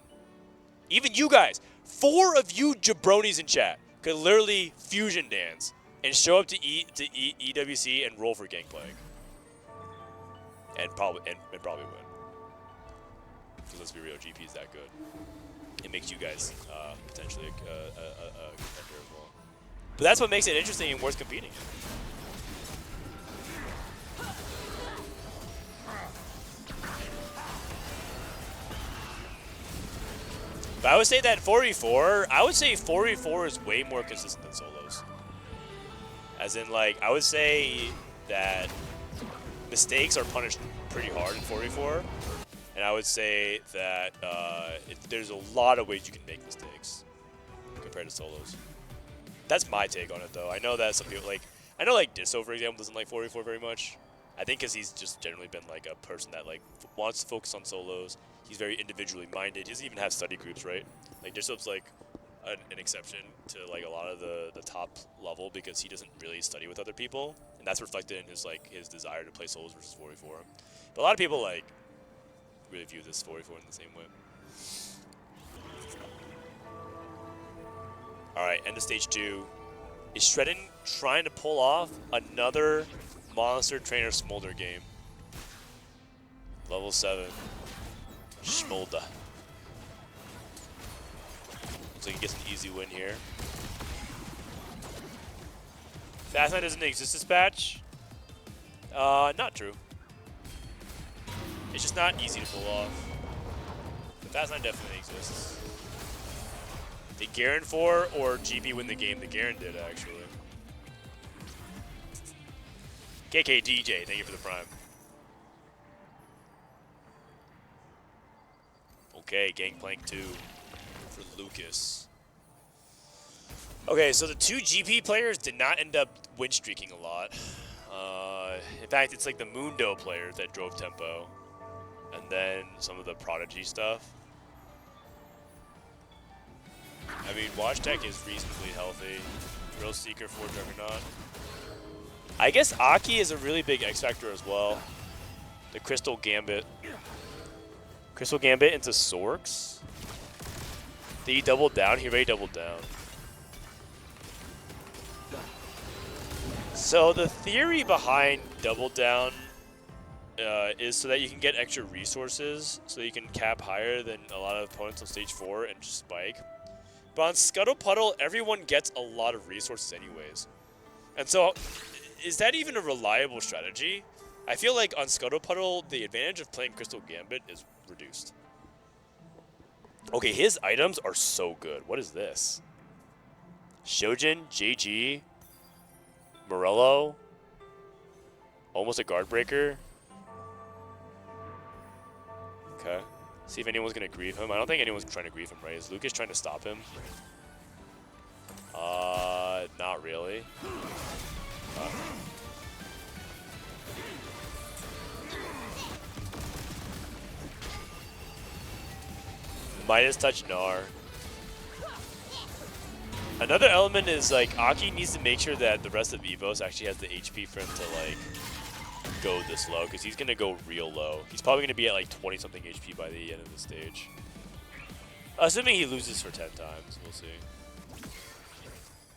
Even you guys, 4 of you jabronis in chat could literally fusion dance and show up to EWC and roll for Gangplank, and probably win. Because let's be real, GP is that good. It makes you guys potentially a contender as well. But that's what makes it interesting and worth competing in. But I would say that 4v4, I would say 4v4 is way more consistent than solos. As in, like, I would say that mistakes are punished pretty hard in 4v4. And I would say that there's a lot of ways you can make mistakes compared to solos. That's my take on it, though. I know that some people, like, I know, like, Disso, for example, doesn't like 4v4 very much. I think because he's just generally been, like, a person that, like, wants to focus on solos. He's very individually minded. He doesn't even have study groups, right? Like, Disso's, like, an exception to, like, a lot of the top level because he doesn't really study with other people. And that's reflected in his, like, his desire to play solos versus 4v4. But a lot of people, like, really view this 4v4 in the same way. Alright, end of stage 2. Is Shredden trying to pull off another Monster Trainer Smolder game? Level 7. Smolder. Looks like he gets an easy win here. Fast Night doesn't exist this patch? Not true. It's just not easy to pull off. But Fast Night definitely exists. Did Garen 4 or GP win the game? The Garen did, actually. KKDJ, thank you for the prime. Okay, Gangplank 2 for Lucas. Okay, so the 2 GP players did not end up win streaking a lot. In fact, it's like the Mundo players that drove tempo. And then some of the Prodigy stuff. I mean, Watch Tech is reasonably healthy. Thrill Seeker for Juggernaut. I guess Aki is a really big X Factor as well. The Crystal Gambit. Crystal Gambit into Sorks. Did he double down? He already doubled down. So the theory behind double down is so that you can get extra resources, so you can cap higher than a lot of opponents on stage 4 and just spike. But on Scuttle Puddle, everyone gets a lot of resources anyways. And so, is that even a reliable strategy? I feel like on Scuttle Puddle, the advantage of playing Crystal Gambit is reduced. Okay, his items are so good. What is this? Shojin, JG, Morello, almost a guard breaker. Okay. See if anyone's going to grieve him. I don't think anyone's trying to grieve him, right? Is Lucas trying to stop him? Not really. Midas touch Gnar. Another element is like Aki needs to make sure that the rest of EVOS actually has the HP for him to like go this low, because he's gonna go real low. He's probably gonna be at like 20 something HP by the end of the stage. Assuming he loses for 10 times, we'll see.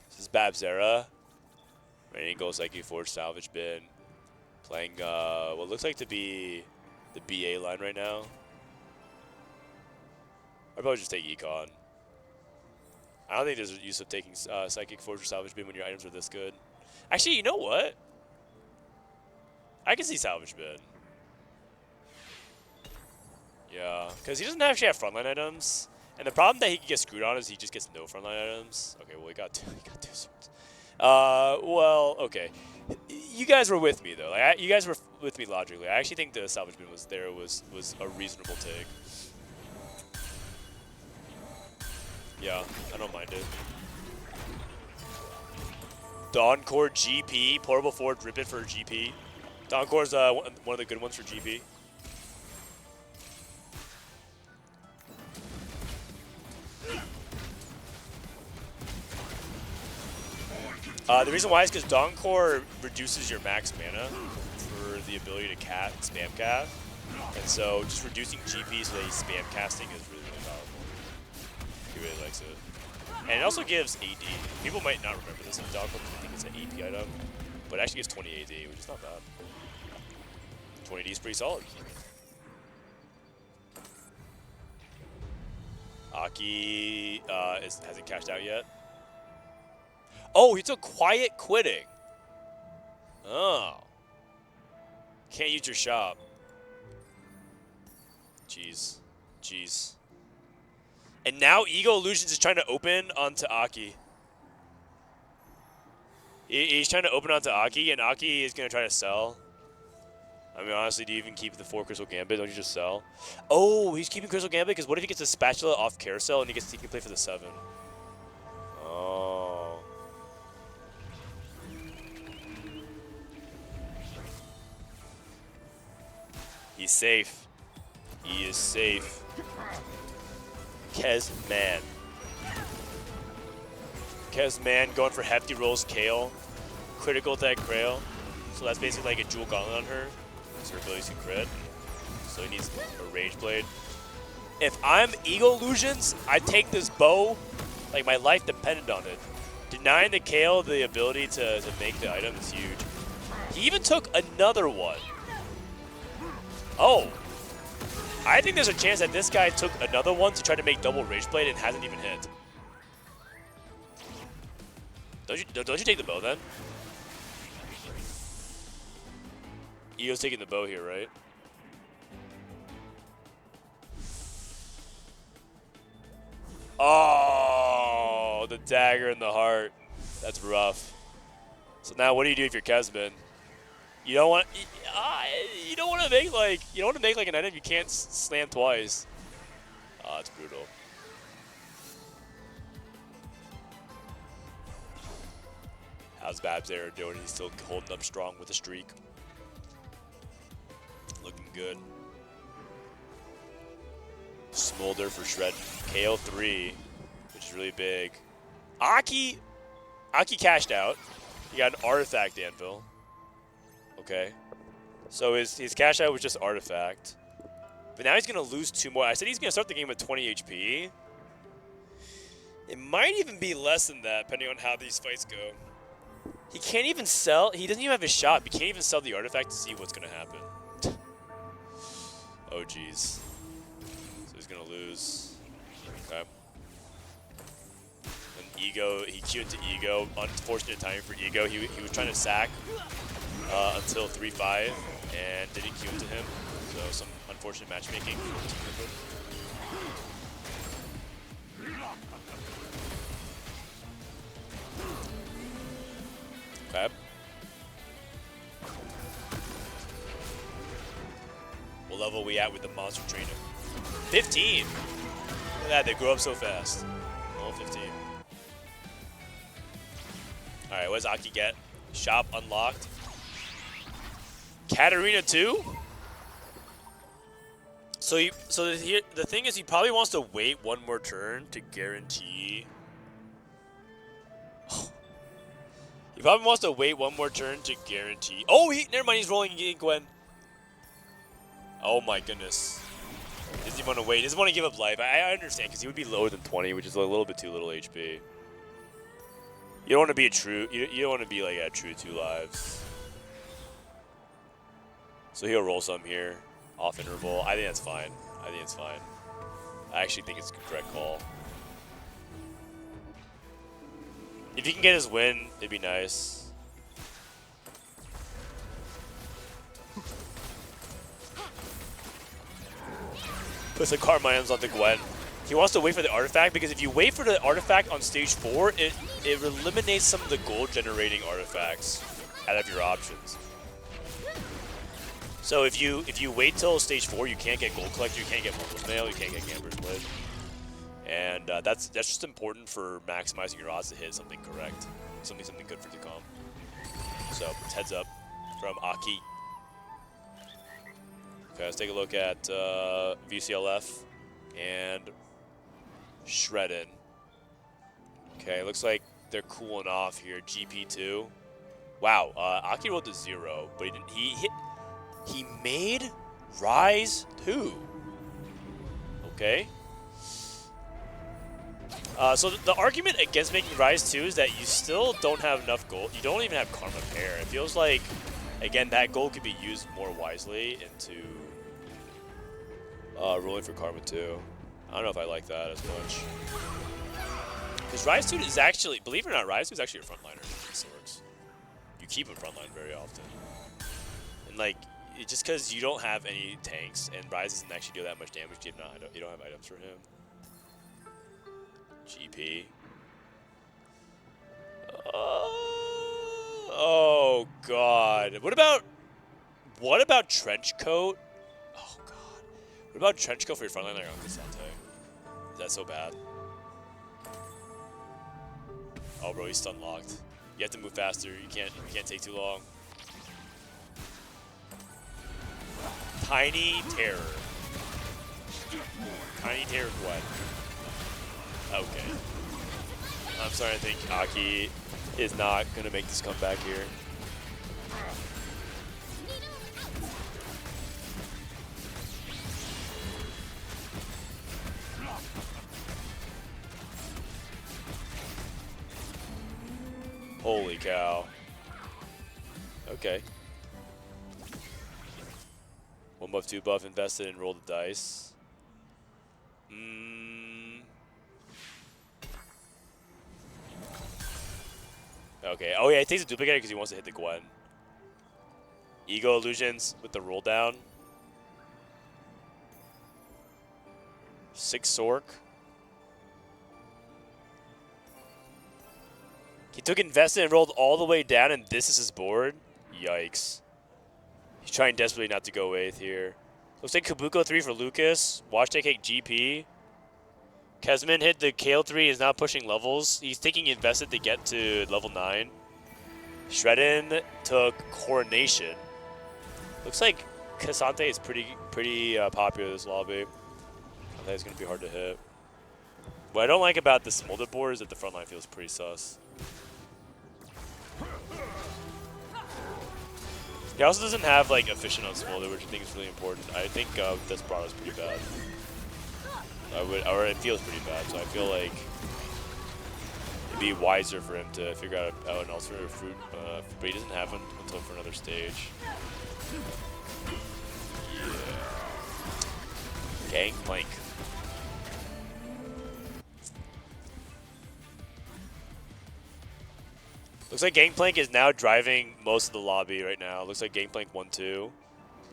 This is Babzera. Raining Gold Psyche Forge Salvage Bin. Playing what looks like to be the BA line right now. I'd probably just take Econ. I don't think there's a use of taking Psychic Forge or Salvage Bin when your items are this good. Actually, you know what? I can see Salvage Bin. Yeah, because he doesn't actually have frontline items. And the problem that he can get screwed on is he just gets no frontline items. Okay, well, he got two swords. Well, okay. You guys were with me though. Like, you guys were with me logically. I actually think the salvagement was a reasonable take. Yeah, I don't mind it. Dawncore GP, portable forward ribbon for GP. Dawncore's one of the good ones for GP. The reason why is because Dawncore reduces your max mana for the ability to cast spam cast, and so just reducing GP so that he's spam casting is really, really powerful. He really likes it. And it also gives AD. People might not remember this in Dawncore because I think it's an AP item, but it actually gives 20 AD, which is not bad. 20 AD is pretty solid. Aki hasn't cashed out yet. Oh, he took quiet quitting. Oh. Can't use your shop. Jeez. Jeez. And now Ego Illusions is trying to open onto Aki. He's trying to open onto Aki, and Aki is going to try to sell. I mean, honestly, do you even keep the 4 Crystal Gambit? Don't you just sell? Oh, he's keeping Crystal Gambit because what if he gets a Spatula off Carousel and he can play for the 7? Oh. He's safe. He is safe. Kezman. Kezman going for hefty rolls, Kale. Critical attack Grail. So that's basically like a Jewel Gauntlet on her. So her ability to crit. So he needs a Rage Blade. If I'm Ego Illusions, I take this bow like my life depended on it. Denying the Kale the ability to make the item is huge. He even took another one. Oh. I think there's a chance that this guy took another one to try to make double Rage Blade and hasn't even hit. Don't you take the bow then? Ego's taking the bow here, right? Oh, the dagger in the heart. That's rough. So now what do you do if you're Kezman? You don't want to make like an item you can't slam twice. Oh, it's brutal. How's Babs there doing? He's still holding up strong with a streak. Looking good. Smolder for Shred. KO 3, which is really big. Aki cashed out. He got an artifact Anvil. Okay. So his cash out was just artifact. But now he's going to lose 2 more. I said he's going to start the game with 20 HP. It might even be less than that, depending on how these fights go. He can't even sell. He doesn't even have his shop. He can't even sell the artifact to see what's going to happen. Oh, jeez. So he's going to lose. Okay. And Ego, he queued to Ego. Unfortunate timing for Ego. He was trying to sack until 3-5 and didn't queue into him. So some unfortunate matchmaking. Okay. What level are we at with the monster trainer? 15! Look at that, they grow up so fast. Level 15. Alright, what does Aki get? Shop unlocked. Katarina 2? So the thing is, he probably wants to wait 1 more turn to guarantee. He probably wants to wait 1 more turn to guarantee. Oh, never mind. He's rolling Gwen. Oh my goodness. Doesn't he want to wait? He doesn't want to give up life. I understand because he would be lower than 20, which is a little bit too little HP. You don't want to be a true. You don't want to be like a true 2 lives. So he'll roll some here, off interval. I think that's fine. I think it's fine. I actually think it's a correct call. If he can get his win, it'd be nice. Puts the Carmines onto Gwen. He wants to wait for the artifact because if you wait for the artifact on stage 4, it eliminates some of the gold generating artifacts. out of your options. So if you wait till stage 4, you can't get Gold Collector, you can't get Mobile Mail, you can't get Gambler's Blade. And that's just important for maximizing your odds to hit something correct. Something good for the comp. So it's heads up from Aki. Okay, let's take a look at VCLF and Shredden. Okay, looks like they're cooling off here. GP2. Wow, Aki rolled to 0, but he made Rise 2. Okay. So the argument against making Rise 2 is that you still don't have enough gold. You don't even have Karma Pair. It feels like, again, that gold could be used more wisely into rolling for Karma 2. I don't know if I like that as much. Because Rise 2 is actually, believe it or not, Rise 2 is actually a frontliner in Swords. You keep him frontline very often. And like, just because you don't have any tanks and Rise doesn't actually do that much damage, you don't have items for him. GP. Oh god. What about trench coat? Oh god. What about trench coat for your frontline like Uncle Sante? Is that so bad? Oh bro, he's stun locked. You have to move faster. You can't take too long. Tiny Terror. Tiny Terror Gwen. Okay. I'm starting to think Aki is not going to make this comeback here. Holy cow. Okay. 1 buff, 2 buff, invested and rolled the dice. Okay. Oh yeah, he takes a duplicate because he wants to hit the Gwen. Ego Illusions with the roll down. 6 Sork. He took invested and rolled all the way down, and this is his board? Yikes. He's trying desperately not to go Wraith here. Looks like Kabuko 3 for Lucas. Watch take GP. Kesman hit the Kale 3, is now pushing levels. He's taking invested to get to level 9. Shredden took Coronation. Looks like Cassante is pretty popular in this lobby. I think it's going to be hard to hit. What I don't like about the Smolder board is that the front line feels pretty sus. He also doesn't have like efficient on Smolder, which I think is really important. I think this Brato's pretty bad. Or it feels pretty bad, so I feel like it'd be wiser for him to figure out an alternative fruit, but he doesn't have one until for another stage. Yeah. Gangplank. Looks like Gangplank is now driving most of the lobby right now. Looks like Gangplank 1-2. And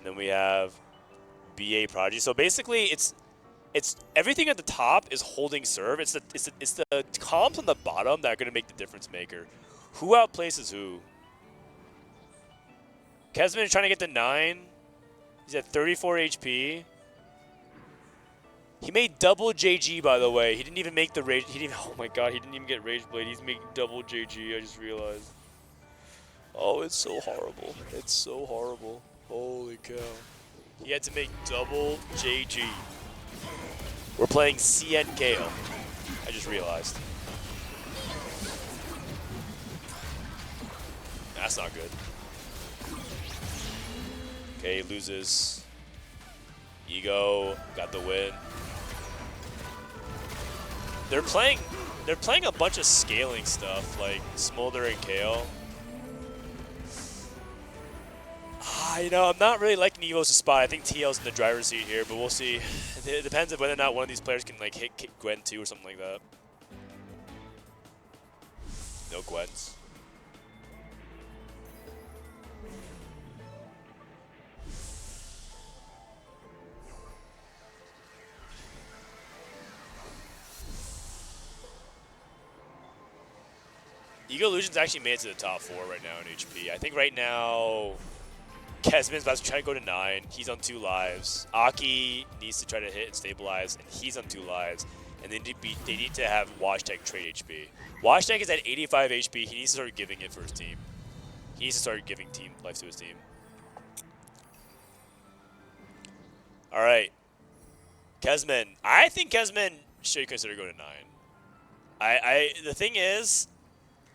then we have BA Prodigy. So basically it's everything at the top is holding serve. It's the comps on the bottom that are going to make the difference maker. Who outplaces who? Kesman is trying to get to 9. He's at 34 HP. He made double JG, by the way. He didn't even make the rage. Oh my god, he didn't even get Rage Blade. He's making double JG. I just realized. Oh, it's so horrible. It's so horrible. Holy cow. He had to make double JG. We're playing CN Kale. I just realized. That's not good. Okay, loses. Ego got the win. They're playing a bunch of scaling stuff like Smolder and Kale. You know, I'm not really liking EVOS' spot. I think TL's in the driver's seat here, but we'll see. It depends on whether or not one of these players can like hit Gwen 2 or something like that. No Gwens. Ego Illusion's actually made it to the top 4 right now in HP. I think right now Kesman's about to try to go to 9. He's on 2 lives. Aki needs to try to hit and stabilize, and he's on 2 lives. And they need to have WashTech trade HP. WashTech is at 85 HP. He needs to start giving it for his team. He needs to start giving team life to his team. All right. Kesman. I think Kesman should consider going to 9. The thing is,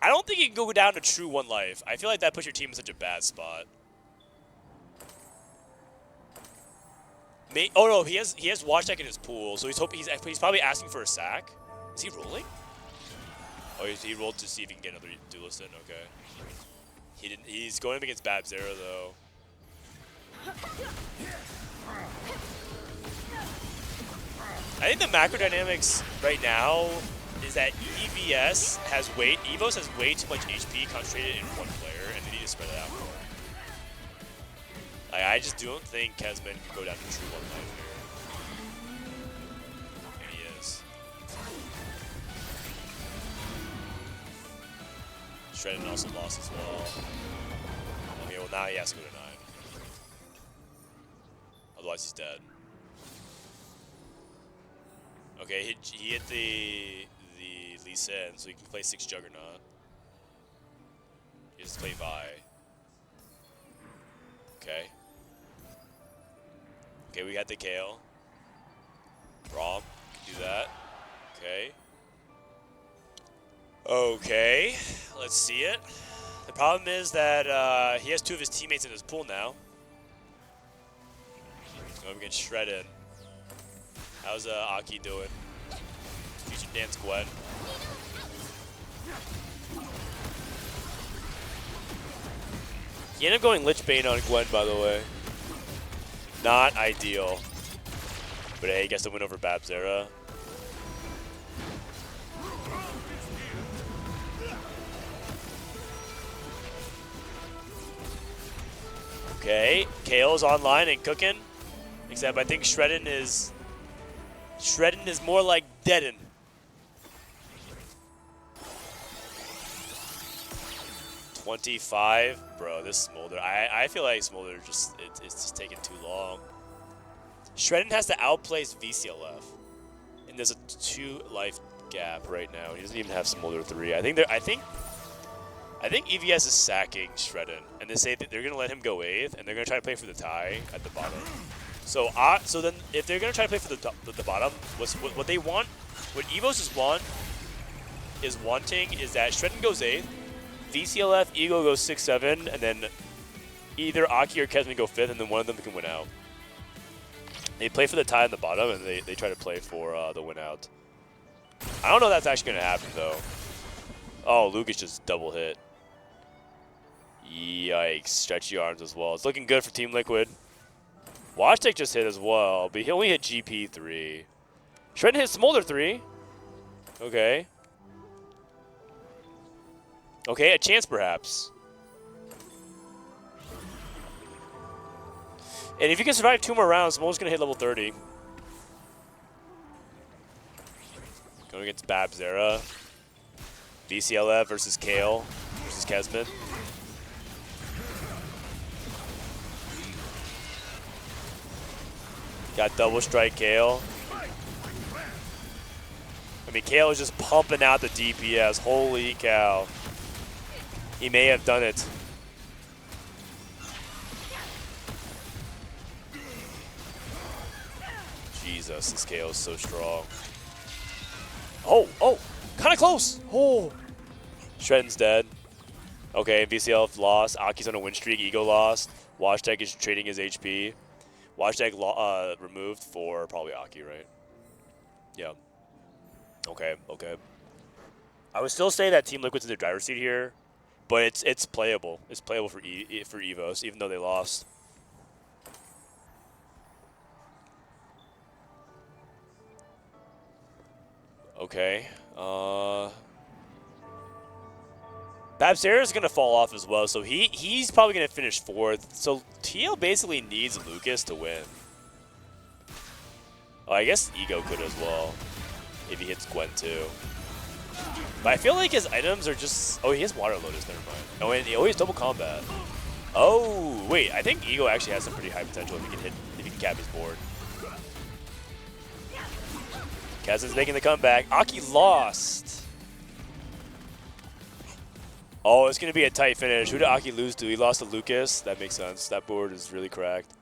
I don't think you can go down to true 1 life. I feel like that puts your team in such a bad spot. Oh no, he has WashTech in his pool, so he's probably asking for a sack. Is he rolling? Oh, he rolled to see if he can get another duelist in. Okay. He didn't. He's going up against Babzera though. I think the macro dynamics right now is that EVS has EVOS has way too much HP concentrated in one player, and they need to spread it out more. Like, I just don't think Kesman can go down to true 1 life here. And he is. Shredden also lost as well. Okay, well now he has to go to 9. Otherwise he's dead. Okay, he hit the Lee Sin, so he can play 6 Juggernaut. He just play Vi. Okay. Okay, we got the Kale. Rom can do that. Okay. Okay, let's see it. The problem is that he has 2 of his teammates in his pool now. Going against Shredden. How's Aki doing? Future Dance Gwen. He ended up going Lich Bane on Gwen, by the way. Not ideal. But hey, he gets the win over Babzera. Okay, Kale's online and cooking. Except I think Shredden is more like Deaden. $25, bro. This Smolder, I feel like Smolder it's just taking too long. Shredden has to outplace VCLF, and there's a 2 life gap right now. He doesn't even have Smolder 3. I think EVS is sacking Shredden, and they say that they're gonna let him go 8th, and they're gonna try to play for the tie at the bottom. So then if they're gonna try to play for the bottom, what they want, what EVOS is wanting is that Shredden goes 8th. VCLF, Eagle goes 6-7, and then either Aki or Kesman go 5th, and then one of them can win out. They play for the tie on the bottom, and they try to play for the win out. I don't know if that's actually going to happen, though. Oh, Lucas just double hit. Yikes, stretchy arms as well. It's looking good for Team Liquid. WashTech just hit as well, but he only hit GP 3. Shredden hit Smolder 3. Okay. Okay, a chance perhaps. And if you can survive 2 more rounds, Smolder's gonna hit level 30. Going against Babzera. VCLF versus Kale versus Kesman. Got double strike Kale. I mean, Kale is just pumping out the DPS. Holy cow. He may have done it. Jesus, this KO is so strong. Oh, kind of close. Oh, Shredden's dead. Okay, VCL lost. Aki's on a win streak. Ego lost. WashTech is trading his HP. WashTech removed for probably Aki, right? Yeah. Okay. I would still say that Team Liquid's in the driver's seat here. But it's playable. It's playable for EVOS, even though they lost. Okay. Babzera's gonna fall off as well, so he's probably gonna finish 4th. So TL basically needs Lucas to win. Oh, I guess Ego could as well, if he hits Gwen too. But I feel like his items are just... Oh, he has Water Lotus, never mind. Oh, and he always double combat. Oh, wait, I think Ego actually has some pretty high potential if he can cap his board. Kazan's making the comeback. Aki lost. Oh, it's going to be a tight finish. Who did Aki lose to? He lost to Lucas. That makes sense. That board is really cracked.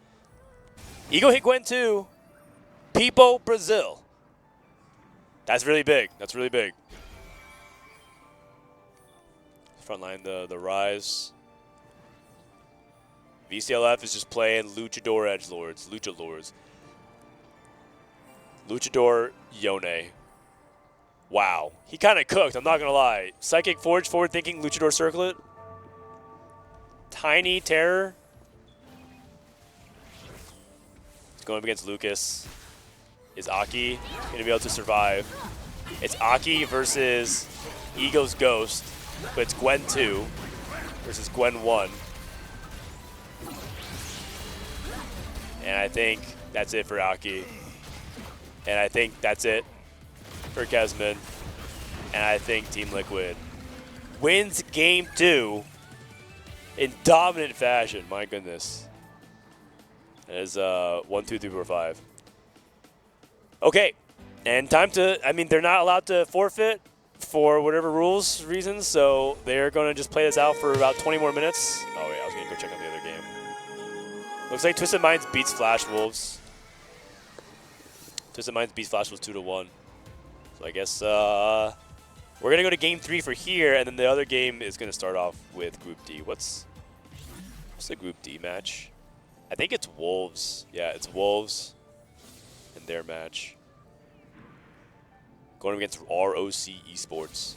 Ego hit Gwen too. Pipo, Brazil. That's really big. That's really big. Frontline the Rise. VCLF is just playing Luchador Edgelords. Luchadors. Luchador Yone. Wow. He kind of cooked, I'm not going to lie. Psychic Forge, forward thinking, Luchador Circlet. Tiny Terror. He's going up against Lucas. Is Aki going to be able to survive? It's Aki versus Ego's Ghost, but it's Gwen 2 versus Gwen 1. And I think that's it for Aki. And I think that's it for Kesman. And I think Team Liquid wins game 2 in dominant fashion. My goodness. That is 1, 2, 3, 4, 5. Okay. And time to, I mean, they're not allowed to forfeit for whatever rules reasons, so they're going to just play this out for about 20 more minutes. Oh, yeah, I was going to go check out the other game. Looks like Twisted Minds beats Flash Wolves. Twisted Minds beats Flash Wolves 2-1. So I guess we're going to go to game 3 for here, and then the other game is going to start off with Group D. What's the Group D match? I think it's Wolves. Yeah, it's Wolves in their match. Going against ROC Esports.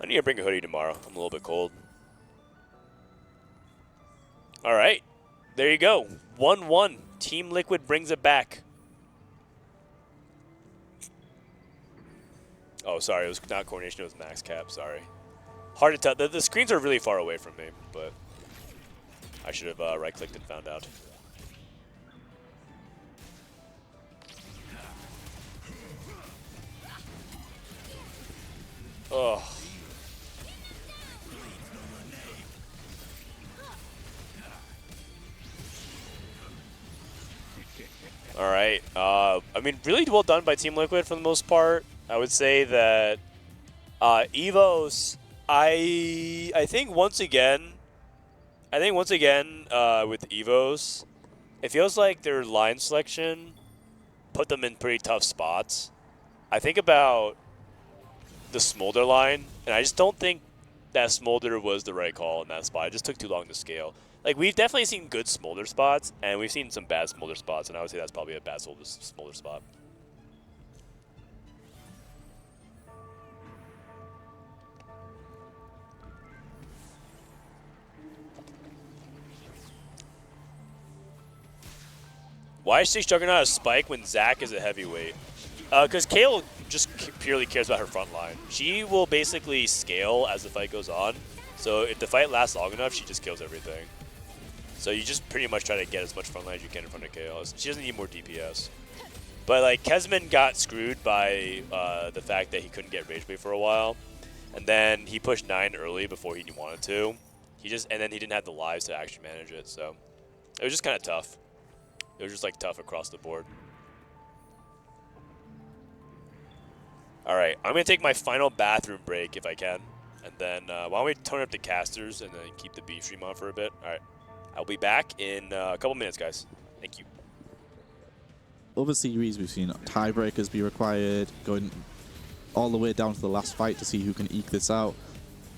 I need to bring a hoodie tomorrow. I'm a little bit cold. All right. There you go. 1-1. Team Liquid brings it back. Oh, sorry. It was not coordination. It was max cap. Sorry. Hard to tell. The screens are really far away from me, but I should have right-clicked and found out. Oh. All right. I mean, really well done by Team Liquid for the most part. I would say that EVOS, I think once again with EVOS, it feels like their line selection put them in pretty tough spots. I think about the Smolder line, and I just don't think that Smolder was the right call in that spot. It just took too long to scale. Like, we've definitely seen good Smolder spots, and we've seen some bad Smolder spots, and I would say that's probably a bad Smolder spot. Why is Six Juggernaut a spike when Zach is a heavyweight? Because Kayle just purely cares about her front line. She will basically scale as the fight goes on. So if the fight lasts long enough, she just kills everything. So you just pretty much try to get as much front line as you can in front of Kayle. She doesn't need more DPS. But like Kesman got screwed by the fact that he couldn't get Rage Bait for a while. And then he pushed 9 early before he wanted to. And then he didn't have the lives to actually manage it. So it was just kind of tough. It was just like tough across the board. All right, I'm going to take my final bathroom break if I can. And then why don't we turn up the casters and then keep the B stream on for a bit. All right, I'll be back in a couple minutes, guys. Thank you. Other series, we've seen tiebreakers be required, going all the way down to the last fight to see who can eke this out.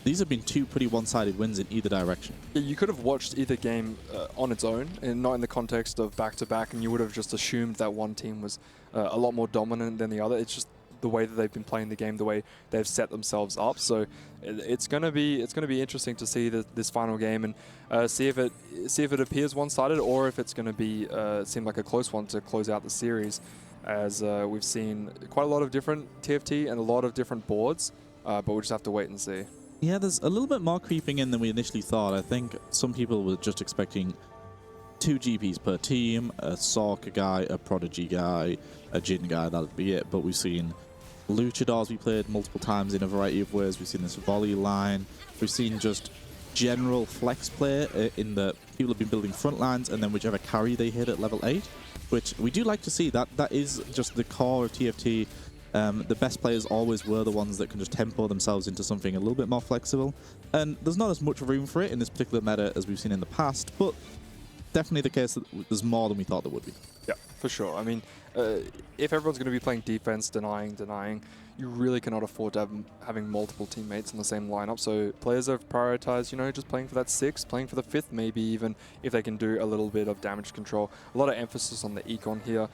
These have been 2 pretty one-sided wins in either direction. Yeah, you could have watched either game on its own and not in the context of back-to-back, and you would have just assumed that one team was a lot more dominant than the other. It's just the way that they've been playing the game, the way they've set themselves up. So it's going to be interesting to see this final game and see if it appears one-sided or if it's going to be seem like a close one to close out the series, as we've seen quite a lot of different TFT and a lot of different boards, but we'll just have to wait and see. Yeah, there's a little bit more creeping in than we initially thought. I think some people were just expecting 2 GPs per team, a Sorka guy, a Prodigy guy, a Jin guy, that'd be it. But we've seen Luchadors we played multiple times in a variety of ways. We've seen this volley line. We've seen just general flex play in the people have been building front lines, and then whichever carry they hit at level 8, which we do like to see. That is just the core of TFT. The best players always were the ones that can just tempo themselves into something a little bit more flexible, and there's not as much room for it in this particular meta as we've seen in the past, but definitely the case that there's more than we thought there would be. Yeah, for sure. I mean, if everyone's going to be playing defense, denying, you really cannot afford to have having multiple teammates in the same lineup. So players have prioritized, you know, just playing for that 6th, playing for the 5th, maybe even if they can do a little bit of damage control. A lot of emphasis on the econ here.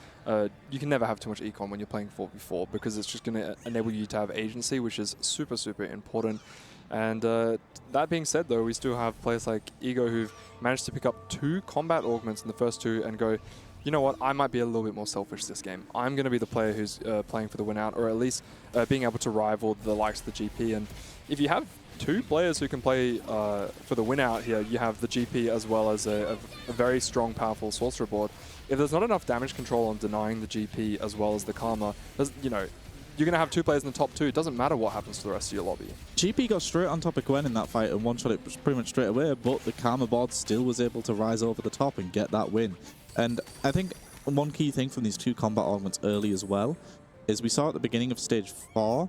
You can never have too much econ when you're playing 4v4 because it's just going to enable you to have agency, which is super, super important. And that being said, though, we still have players like Ego who've managed to pick up 2 combat augments in the first 2 and go, you know what, I might be a little bit more selfish this game. I'm going to be the player who's playing for the win out, or at least being able to rival the likes of the GP. And if you have 2 players who can play for the win out here, you have the GP as well as a very strong, powerful sorcerer board. If there's not enough damage control on denying the GP as well as the Karma, you know, you're going to have 2 players in the top 2. It doesn't matter what happens to the rest of your lobby. GP got straight on top of Gwen in that fight and one-shot it pretty much straight away, but the Karma board still was able to rise over the top and get that win. And I think one key thing from these 2 combat augments early as well is we saw at the beginning of stage 4,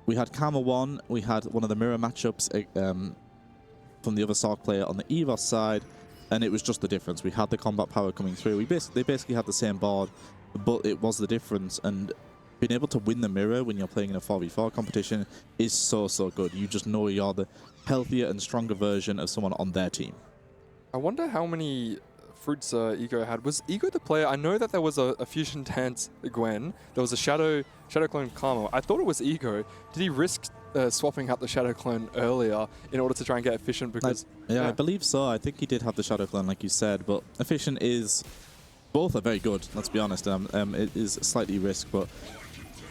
we had Karma 1, we had one of the mirror matchups from the other Sorc player on the EVOS side, and it was just the difference. We had the combat power coming through. They basically had the same board, but it was the difference. And being able to win the mirror when you're playing in a 4v4 competition is so, so good. You just know you're the healthier and stronger version of someone on their team. I wonder how many fruits Ego had. Was Ego the player? I know that there was a Fusion Dance Gwen. There was a Shadow Clone Karma. I thought it was Ego. Did he risk swapping out the Shadow Clone earlier in order to try and get efficient? Because yeah, I believe so. I think he did have the Shadow Clone, like you said, but efficient is... Both are very good, let's be honest. It is slightly risk, but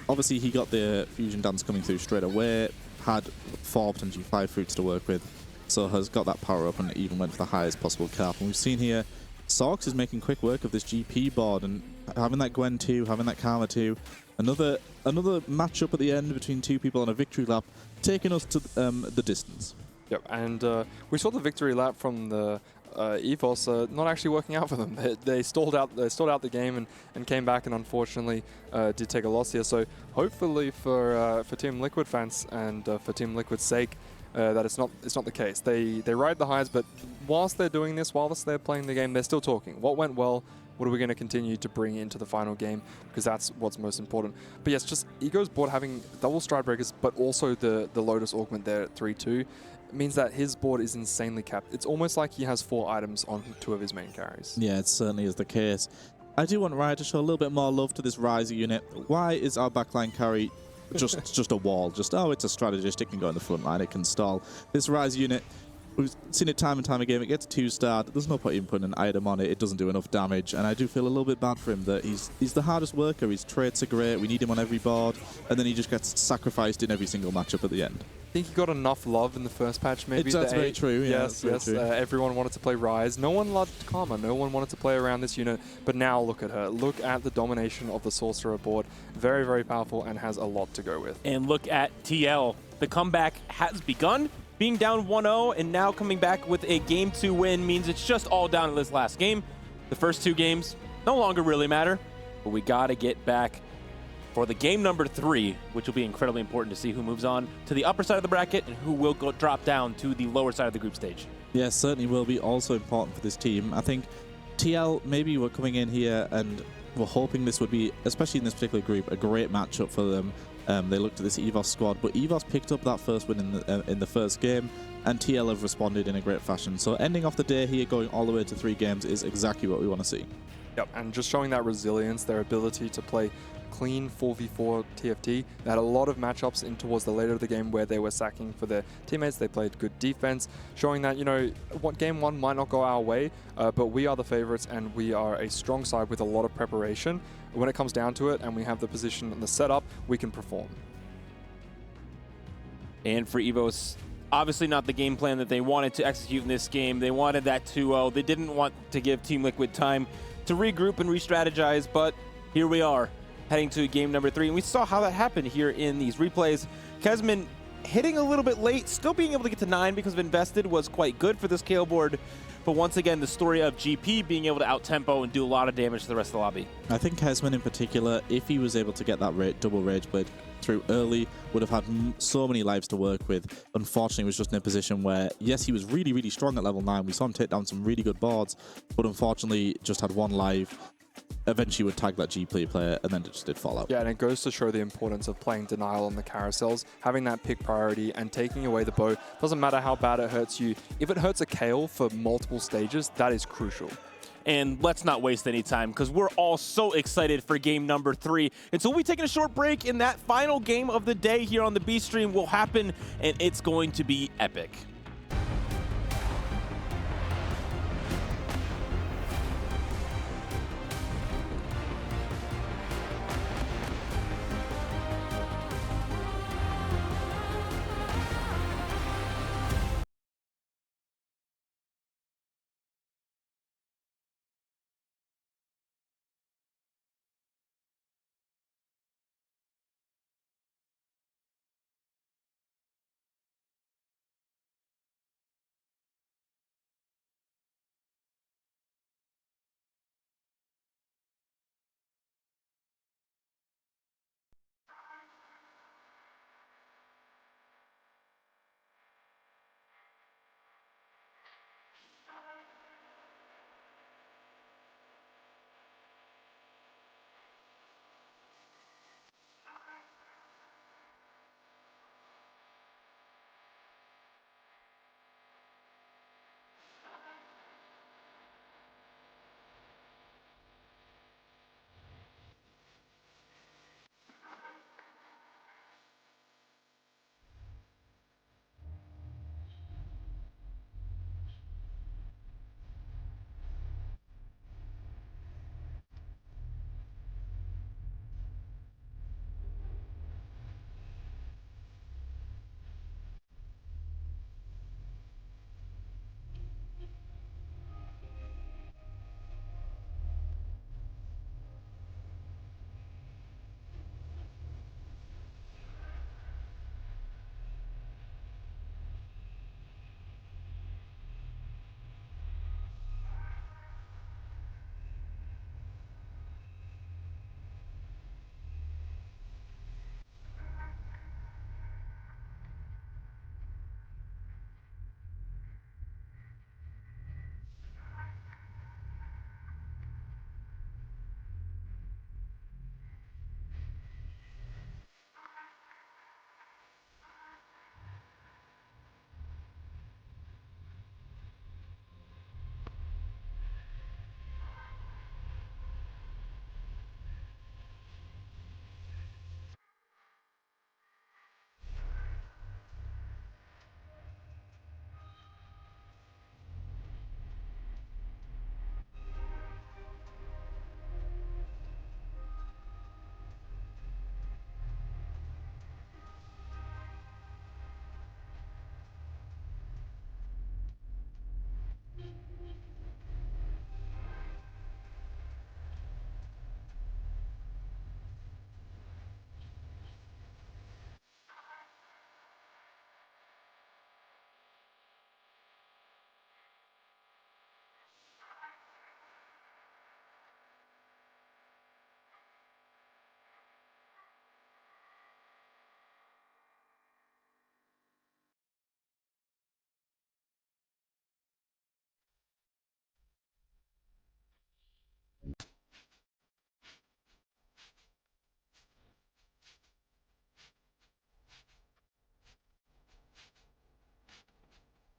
obviously he got the Fusion Dance coming through straight away, had 4, potentially 5 fruits to work with, so has got that power up and even went for the highest possible cap. And we've seen here, Sorc is making quick work of this GP board and having that Gwen 2, having that Karma 2, another matchup at the end between 2 people on a victory lap, taking us to the distance. Yep, and we saw the victory lap from the EVOS not actually working out for them. They stalled out the game and came back, and unfortunately did take a loss here. So hopefully for Team Liquid fans and for Team Liquid's sake, that it's not the case. They ride the highs, but whilst they're doing this, whilst they're playing the game, they're still talking. What went well? What are we going to continue to bring into the final game? Because that's what's most important. But yes, just Ego's board having double stride breakers, but also the Lotus augment there at 3-2. Means that his board is insanely capped. It's almost like he has 4 items on 2 of his main carries. Yeah, it certainly is the case. I do want Riot to show a little bit more love to this Ryze unit. Why is our backline carry just a wall? Just, oh, it's a strategist, it can go in the front line, it can stall. This Ryze unit, we've seen it time and time again, it gets 2-star, there's no point in putting an item on it, it doesn't do enough damage, and I do feel a little bit bad for him that he's the hardest worker, his traits are great, we need him on every board, and then he just gets sacrificed in every single matchup at the end. I think he got enough love in the first patch, maybe. That's very true, yeah. Yes. Everyone wanted to play Ryze. No one loved Karma. No one wanted to play around this unit. But now look at her. Look at the domination of the Sorcerer board. Very, very powerful and has a lot to go with. And look at TL. The comeback has begun. Being down 1-0 and now coming back with a Game 2 win means it's just all down to this last game. The first 2 games no longer really matter, but we got to get back for the game number 3, which will be incredibly important to see who moves on to the upper side of the bracket and who will drop down to the lower side of the group stage. Yes, certainly will be also important for this team. I think TL, maybe we're coming in here and we're hoping this would be, especially in this particular group, a great matchup for them. They looked at this EVOS squad, but EVOS picked up that first win in the first game, and TL have responded in a great fashion. So ending off the day here, going all the way to 3 games is exactly what we want to see. Yep, and just showing that resilience, their ability to play clean 4v4 TFT. They had a lot of matchups in towards the later of the game where they were sacking for their teammates. They played good defense, showing that, you know, what game 1 might not go our way, but we are the favorites and we are a strong side with a lot of preparation. When it comes down to it and we have the position and the setup, we can perform. And for EVOS, obviously not the game plan that they wanted to execute in this game. They wanted that 2-0. They didn't want to give Team Liquid time to regroup and re-strategize, but here we are. heading to game number 3. And we saw how that happened here in these replays. Kesman hitting a little bit late, still being able to get to 9 because of invested was quite good for this KO board. But once again, the story of GP being able to out-tempo and do a lot of damage to the rest of the lobby. I think Kesman in particular, if he was able to get that double Rage Blade through early, would have had so many lives to work with. Unfortunately, was just in a position where, yes, he was really, really strong at level 9. We saw him take down some really good boards, but unfortunately just had 1 life. Eventually would tag that GP player, and then it just did fall out. Yeah, and it goes to show the importance of playing denial on the carousels, having that pick priority and taking away the bow. Doesn't matter how bad it hurts you. If it hurts a Kayle for multiple stages, that is crucial. And let's not waste any time because we're all so excited for game number 3. And so we'll be taking a short break, and that final game of the day here on the B stream will happen, and it's going to be epic.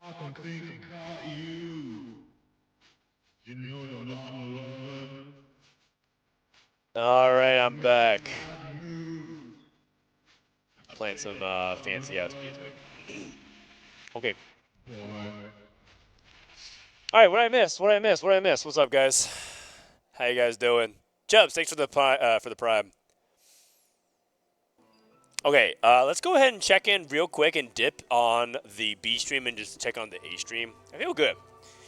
I can think about you. You know you're not alone. All right, I'm back. Playing some fancy ass music. Okay. All right, what I miss? What's up, guys? How you guys doing? Chubbs, thanks for the prime. Okay, let's go ahead and check in real quick and dip on the B stream and just check on the A stream. I feel good.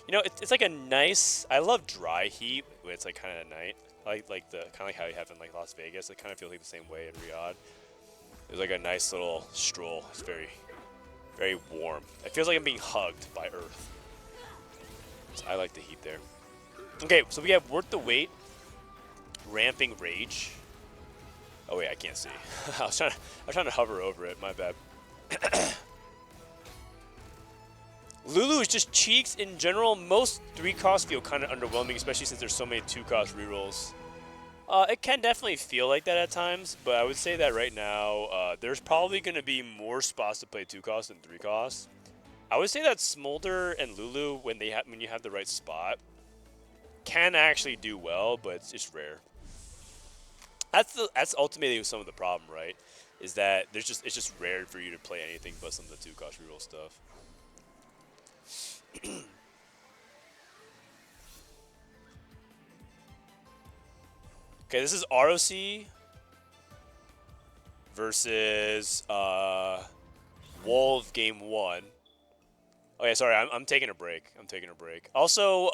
You know, it's like a nice. I love dry heat when it's like kind of at night. Like the kind of like how you have in like Las Vegas. It kind of feels like the same way in Riyadh. It's like a nice little stroll. It's very, very warm. It feels like I'm being hugged by Earth. So I like the heat there. Okay, so we have Worth the Wait, Ramping Rage. Oh wait, I can't see. I was trying to hover over it. My bad. Lulu is just cheeks in general. Most 3-cost feel kind of underwhelming, especially since there's so many 2-cost rerolls. It can definitely feel like that at times, but I would say that right now, there's probably going to be more spots to play 2-cost than 3-cost. I would say that Smolder and Lulu, when you have the right spot, can actually do well, but it's just rare. That's ultimately some of the problem, right? Is that it's just rare for you to play anything but some of the 2-cost reroll stuff. Okay, this is ROC versus Wolf game 1. Okay, sorry, I'm taking a break. Also,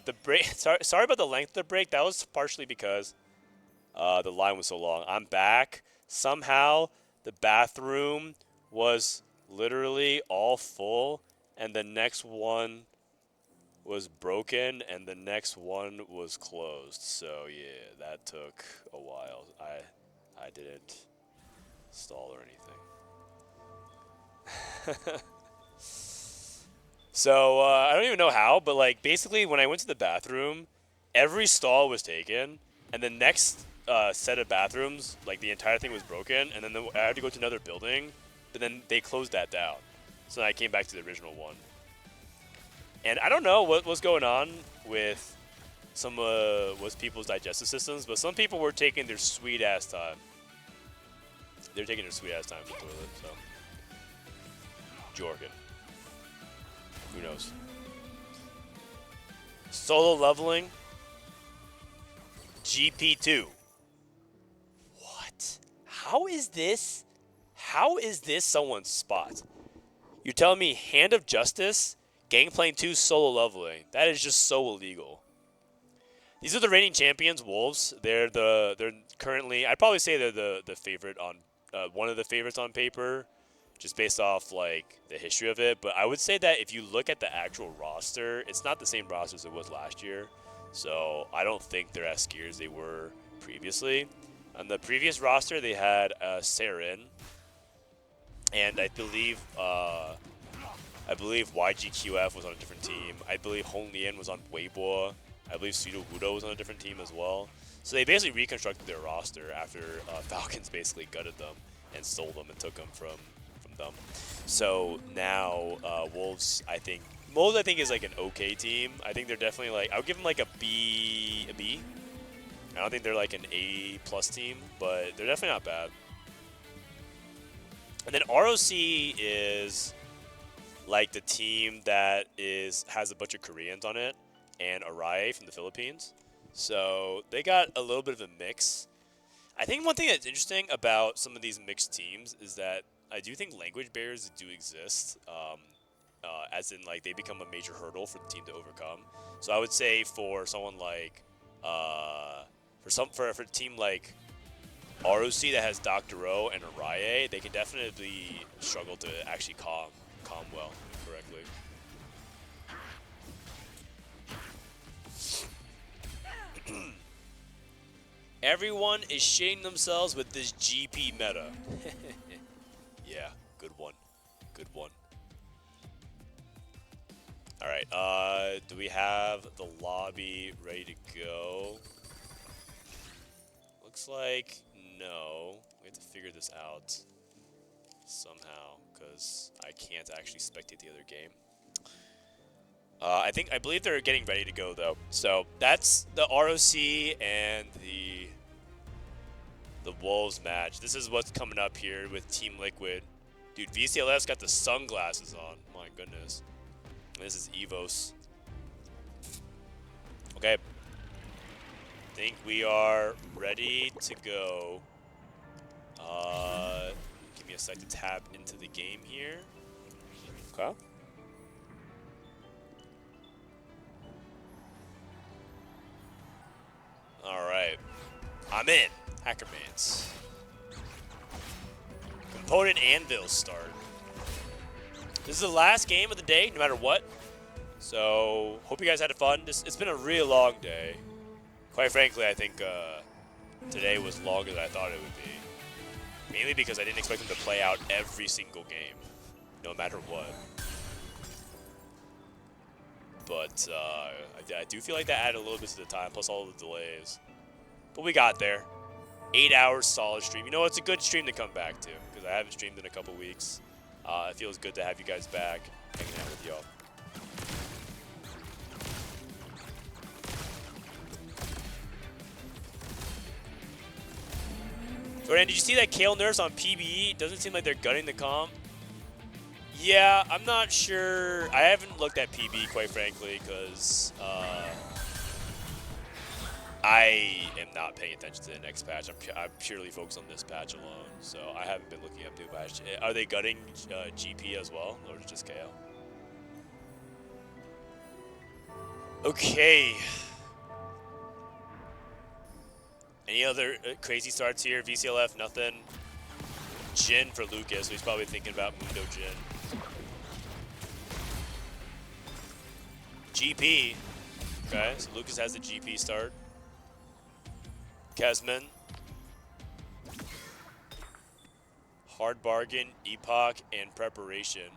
the break. Sorry about the length of the break. That was partially because the line was so long. I'm back. Somehow, the bathroom was literally all full, and the next one was broken, and the next one was closed. So yeah, that took a while. I didn't stall or anything. So I don't even know how, but like basically when I went to the bathroom, every stall was taken, and the next set of bathrooms, like the entire thing was broken, and then I had to go to another building, but then they closed that down. So then I came back to the original one. And I don't know what was going on with some people's digestive systems, but some people were taking their sweet ass time. They're taking their sweet ass time to the toilet, so. Jorgen. Who knows? Solo leveling. GP2. What? How is this someone's spot? You're telling me Hand of Justice, Gangplank 2 solo leveling. That is just so illegal. These are the reigning champions, Wolves. They're currently, I'd probably say they're the favorite on one of the favorites on paper, just based off like the history of it. But I would say that if you look at the actual roster, it's not the same roster as it was last year. So I don't think they're as scared as they were previously. On the previous roster, they had Saren, and I believe YGQF was on a different team. I believe Hong Lian was on Weibo. I believe Pseudo Wudo was on a different team as well. So they basically reconstructed their roster after Falcons basically gutted them and stole them and took them from them. So now Wolves, I think is like an okay team. I think they're definitely like, I would give them like a B. I don't think they're like an A+ team, but they're definitely not bad. And then ROC is like the team that has a bunch of Koreans on it, and Arai from the Philippines. So they got a little bit of a mix. I think one thing that's interesting about some of these mixed teams is that I do think language barriers do exist, as in like they become a major hurdle for the team to overcome. So I would say for someone like, for a team like ROC that has Dr. O and Araye, they can definitely struggle to actually calm well correctly. Everyone is shading themselves with this GP meta. Yeah, good one. Good one. All right, do we have the lobby ready to go? Looks like no. We have to figure this out somehow, because I can't actually spectate the other game. I believe they're getting ready to go though. So that's the ROC and the Wolves match. This is what's coming up here with Team Liquid. Dude, VCLS got the sunglasses on. My goodness. This is EVOS. Okay. I think we are ready to go. Give me a sec to tab into the game here. Okay. I'm in. Hackermans. Component Anvil start. This is the last game of the day, no matter what. So, hope you guys had fun. It's been a real long day. Quite frankly, I think today was longer than I thought it would be. Mainly because I didn't expect them to play out every single game, no matter what. But I do feel like that added a little bit to the time, plus all the delays. But we got there. 8 hours solid stream. You know, it's a good stream to come back to, because I haven't streamed in a couple weeks. It feels good to have you guys back, hanging out with y'all. Jordan, did you see that Kale nerfs on PBE? Doesn't seem like they're gutting the comp. Yeah, I'm not sure. I haven't looked at PB, quite frankly, because I am not paying attention to the next patch. I'm purely focused on this patch alone, so I haven't been looking up new patch. Are they gutting GP as well, or is it just KL? Okay. Any other crazy starts here? VCLF, nothing. Jin for Lucas, so he's probably thinking about Mundo Jin. GP. Okay, so Lucas has the GP start. Kesman. Hard Bargain, Epoch, and Preparation.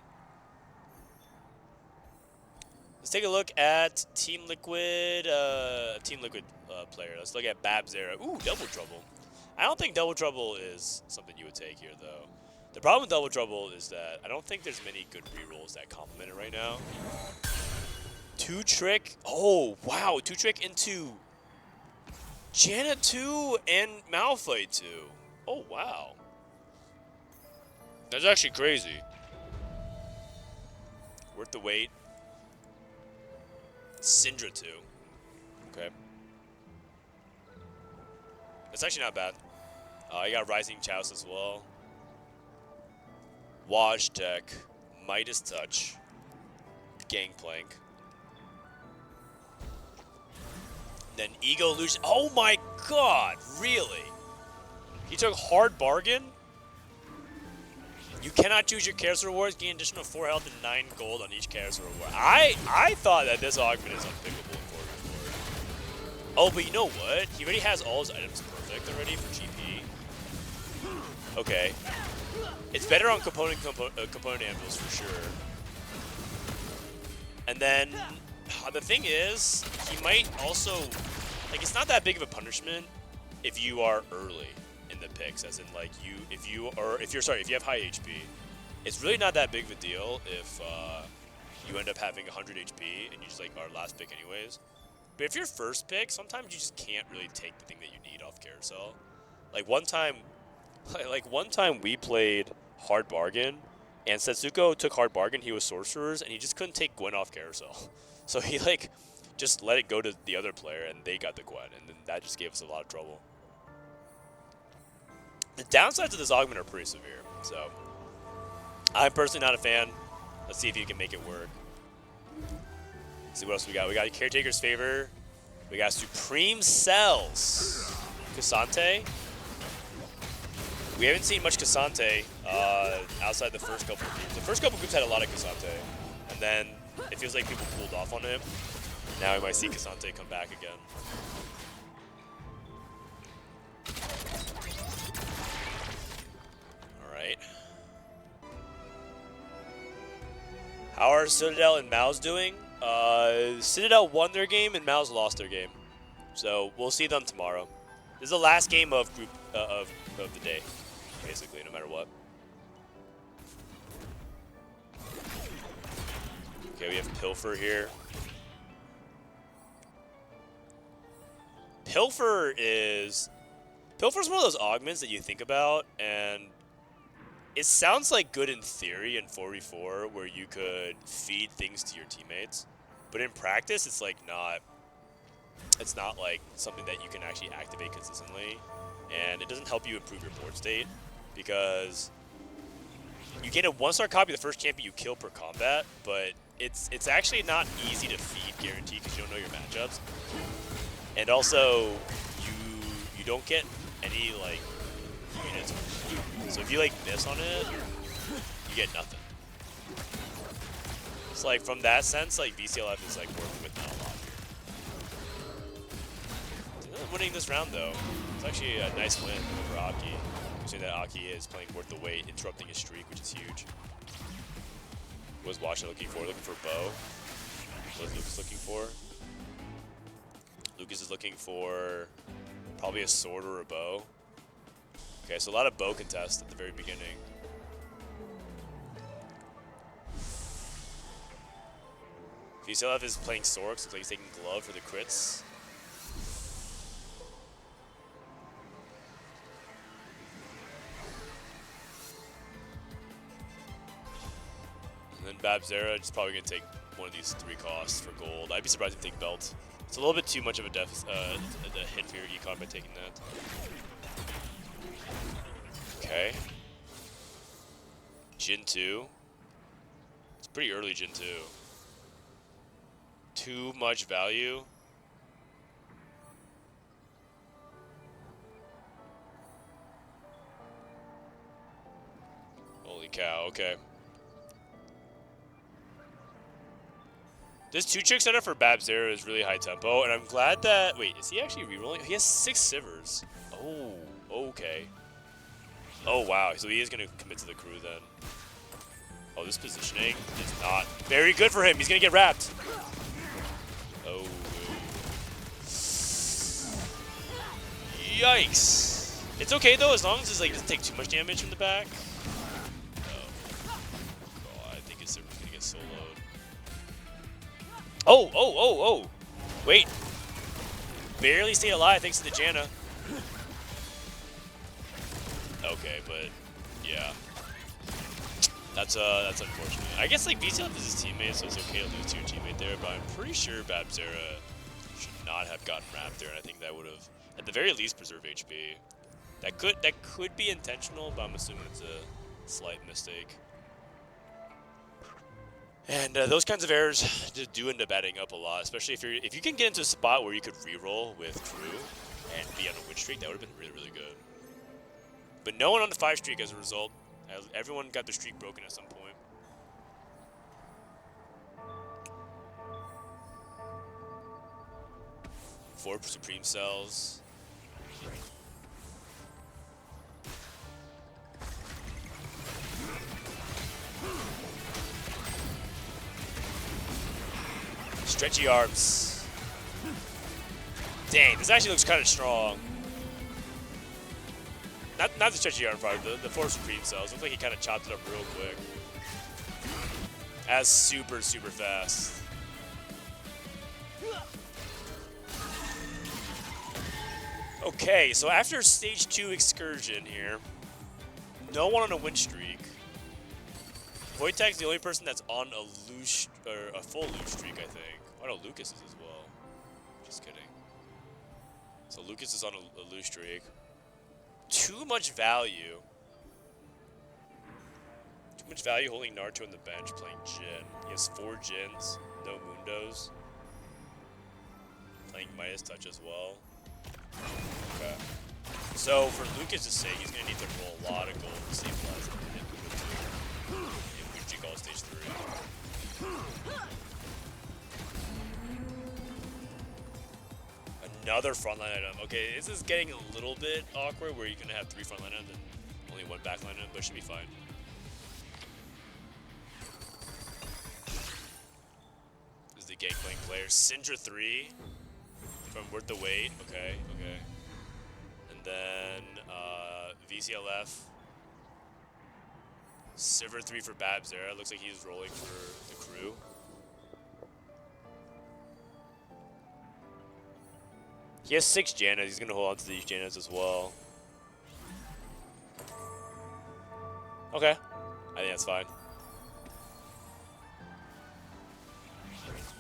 Let's take a look at Team Liquid player. Let's look at Babzera. Ooh, Double Trouble. I don't think Double Trouble is something you would take here, though. The problem with Double Trouble is that I don't think there's many good rerolls that complement it right now. 2-Trick. Oh, wow. 2-Trick into Janna 2 and Malphite 2. Oh, wow. That's actually crazy. Worth the wait. Syndra 2. Okay. That's actually not bad. You got Rising Chouse as well. Waj Tech. Midas Touch. Gangplank. Then Ego Lucian. Oh my god! Really? He took Hard Bargain? You cannot choose your character rewards, gain additional 4 health and 9 gold on each character reward. I thought that this augment is unpickable in 4v4. Oh, but you know what? He already has all his items perfect already for GP. Okay. It's better on component anvils for sure. And then the thing is, he might also, like, it's not that big of a punishment if you are early in the picks, as in like if you have high HP. It's really not that big of a deal if you end up having 100 HP and you just like are last pick anyways. But if you're first pick, sometimes you just can't really take the thing that you need off carousel. Like one time we played Hard Bargain, and Setsuko took Hard Bargain. He was Sorcerers, and he just couldn't take Gwen off carousel. So he like just let it go to the other player, and they got the Gwen, and then that just gave us a lot of trouble. The downsides of this augment are pretty severe, so I'm personally not a fan. Let's see if you can make it work. Let's see what else we got. We got Caretaker's Favor. We got Supreme Cells. Cassante. We haven't seen much Cassante outside the first couple of groups. The first couple of groups had a lot of Cassante, and then it feels like people pulled off on him. Now we might see Cassante come back again. Alright. How are Citadel and MOUZ doing? Citadel won their game and MOUZ lost their game. So we'll see them tomorrow. This is the last game of group of the day, basically, no matter what. Okay, we have Pilfer here. Pilfer's one of those augments that you think about, and it sounds like good in theory in 4v4 where you could feed things to your teammates, but in practice it's like it's not like something that you can actually activate consistently, and it doesn't help you improve your board state because you get a 1-star copy of the first champion you kill per combat, but it's actually not easy to feed guaranteed because you don't know your matchups. And also, you you don't get any like units. So if you like miss on it, you get nothing. It's like from that sense, like VCLF is like working with not a lot here. Winning this round though, it's actually a nice win over Aki. Saying that Aki is playing worth the wait, interrupting his streak, which is huge. What was Washa looking for? Looking for Bo. What was Lucas looking for? Lucas is looking for probably a sword or a bow. Okay, so a lot of bow contest at the very beginning. VCLF is playing Sorks, looks like he's taking glove for the crits. And then Babzera is probably going to take one of these 3 costs for gold. I'd be surprised if they take belt. It's a little bit too much of a hit for your econ by taking that. Okay. Jin 2. It's pretty early Jin 2. Too much value. Holy cow, okay. This 2-trick setup for Babzera is really high tempo, and I'm glad that... Wait, is he actually rerolling? He has 6 Sivers. Oh, okay. Oh, wow. So he is going to commit to the crew then. Oh, this positioning is not very good for him. He's going to get wrapped. Oh. Yikes. It's okay, though, as long as it doesn't take too much damage from the back. Oh, I think his Siver's going to get soloed. Oh. Wait. Barely stayed alive thanks to the Janna. Okay, but yeah. That's unfortunate. I guess like VCLF is his teammate, so it's okay to lose to your teammate there, but I'm pretty sure Babzera should not have gotten wrapped there, and I think that would have at the very least preserved HP. That could be intentional, but I'm assuming it's a slight mistake. And those kinds of errors just do end up adding up a lot, especially if you can get into a spot where you could reroll with crew and be on a win streak. That would have been really, really good. But no one on the 5 streak as a result. Everyone got their streak broken at some point. Four Supreme Cells. Stretchy arms. Dang, this actually looks kind of strong. Not the stretchy arm part, the 4 Supreme Cells. Looks like he kind of chopped it up real quick. As super, super fast. Okay, so after stage 2 excursion here, no one on a win streak. Wojtek's the only person that's on a loose, or a full loose streak, I think. Oh no, Lucas is as well. Just kidding. So Lucas is on a loose streak. Too much value. Too much value holding Naruto on the bench playing Jin. He has 4 Jins, no Mundos. Playing Midas Touch as well. Okay. So for Lucas' sake, he's going to need to roll a lot of gold to stabilize him in Gucci Call Stage 3. Another frontline item. Okay, this is getting a little bit awkward where you're going to have 3 frontline items and only 1 backline item, but it should be fine. This is the Gangplank player. Syndra 3 from Worth the Wait. Okay. And then VCLF. Sivir 3 for Babzera. Looks like he's rolling for the crew. He has 6 Jannas. He's going to hold on to these Jannas as well. Okay. I think that's fine.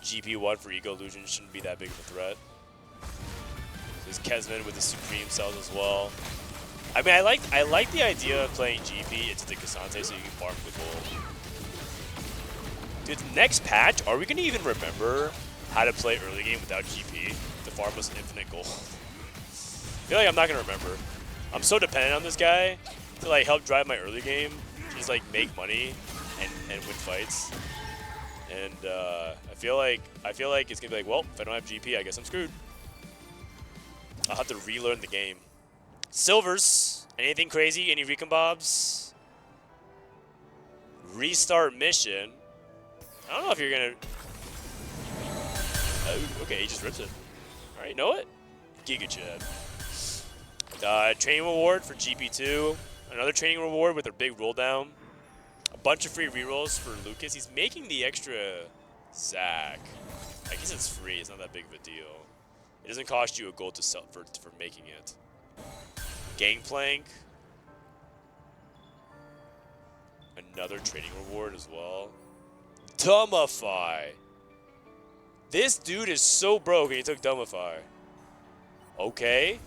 GP1 for Ego Illusion shouldn't be that big of a threat. There's Kesman with the Supreme Cells as well. I mean, I like the idea of playing GP into the Cassante so you can farm the gold. Dude, next patch, are we going to even remember how to play early game without GP? The farm was infinite gold. feel like I'm not gonna remember. I'm so dependent on this guy to like help drive my early game, just like make money and win fights. And I feel like it's gonna be like, well, if I don't have GP, I guess I'm screwed. I'll have to relearn the game. Silvers, anything crazy? Any recon bobs? Restart mission. I don't know if you're gonna. Oh, okay, he just rips it. All right, you know what? Giga Chad. Training reward for GP2. Another training reward with a big roll down. A bunch of free rerolls for Lucas. He's making the extra Zac. I guess it's free. It's not that big of a deal. It doesn't cost you a gold to sell for making it. Gangplank. Another training reward as well. Dumbify. This dude is so broke and he took Dumbify. Okay.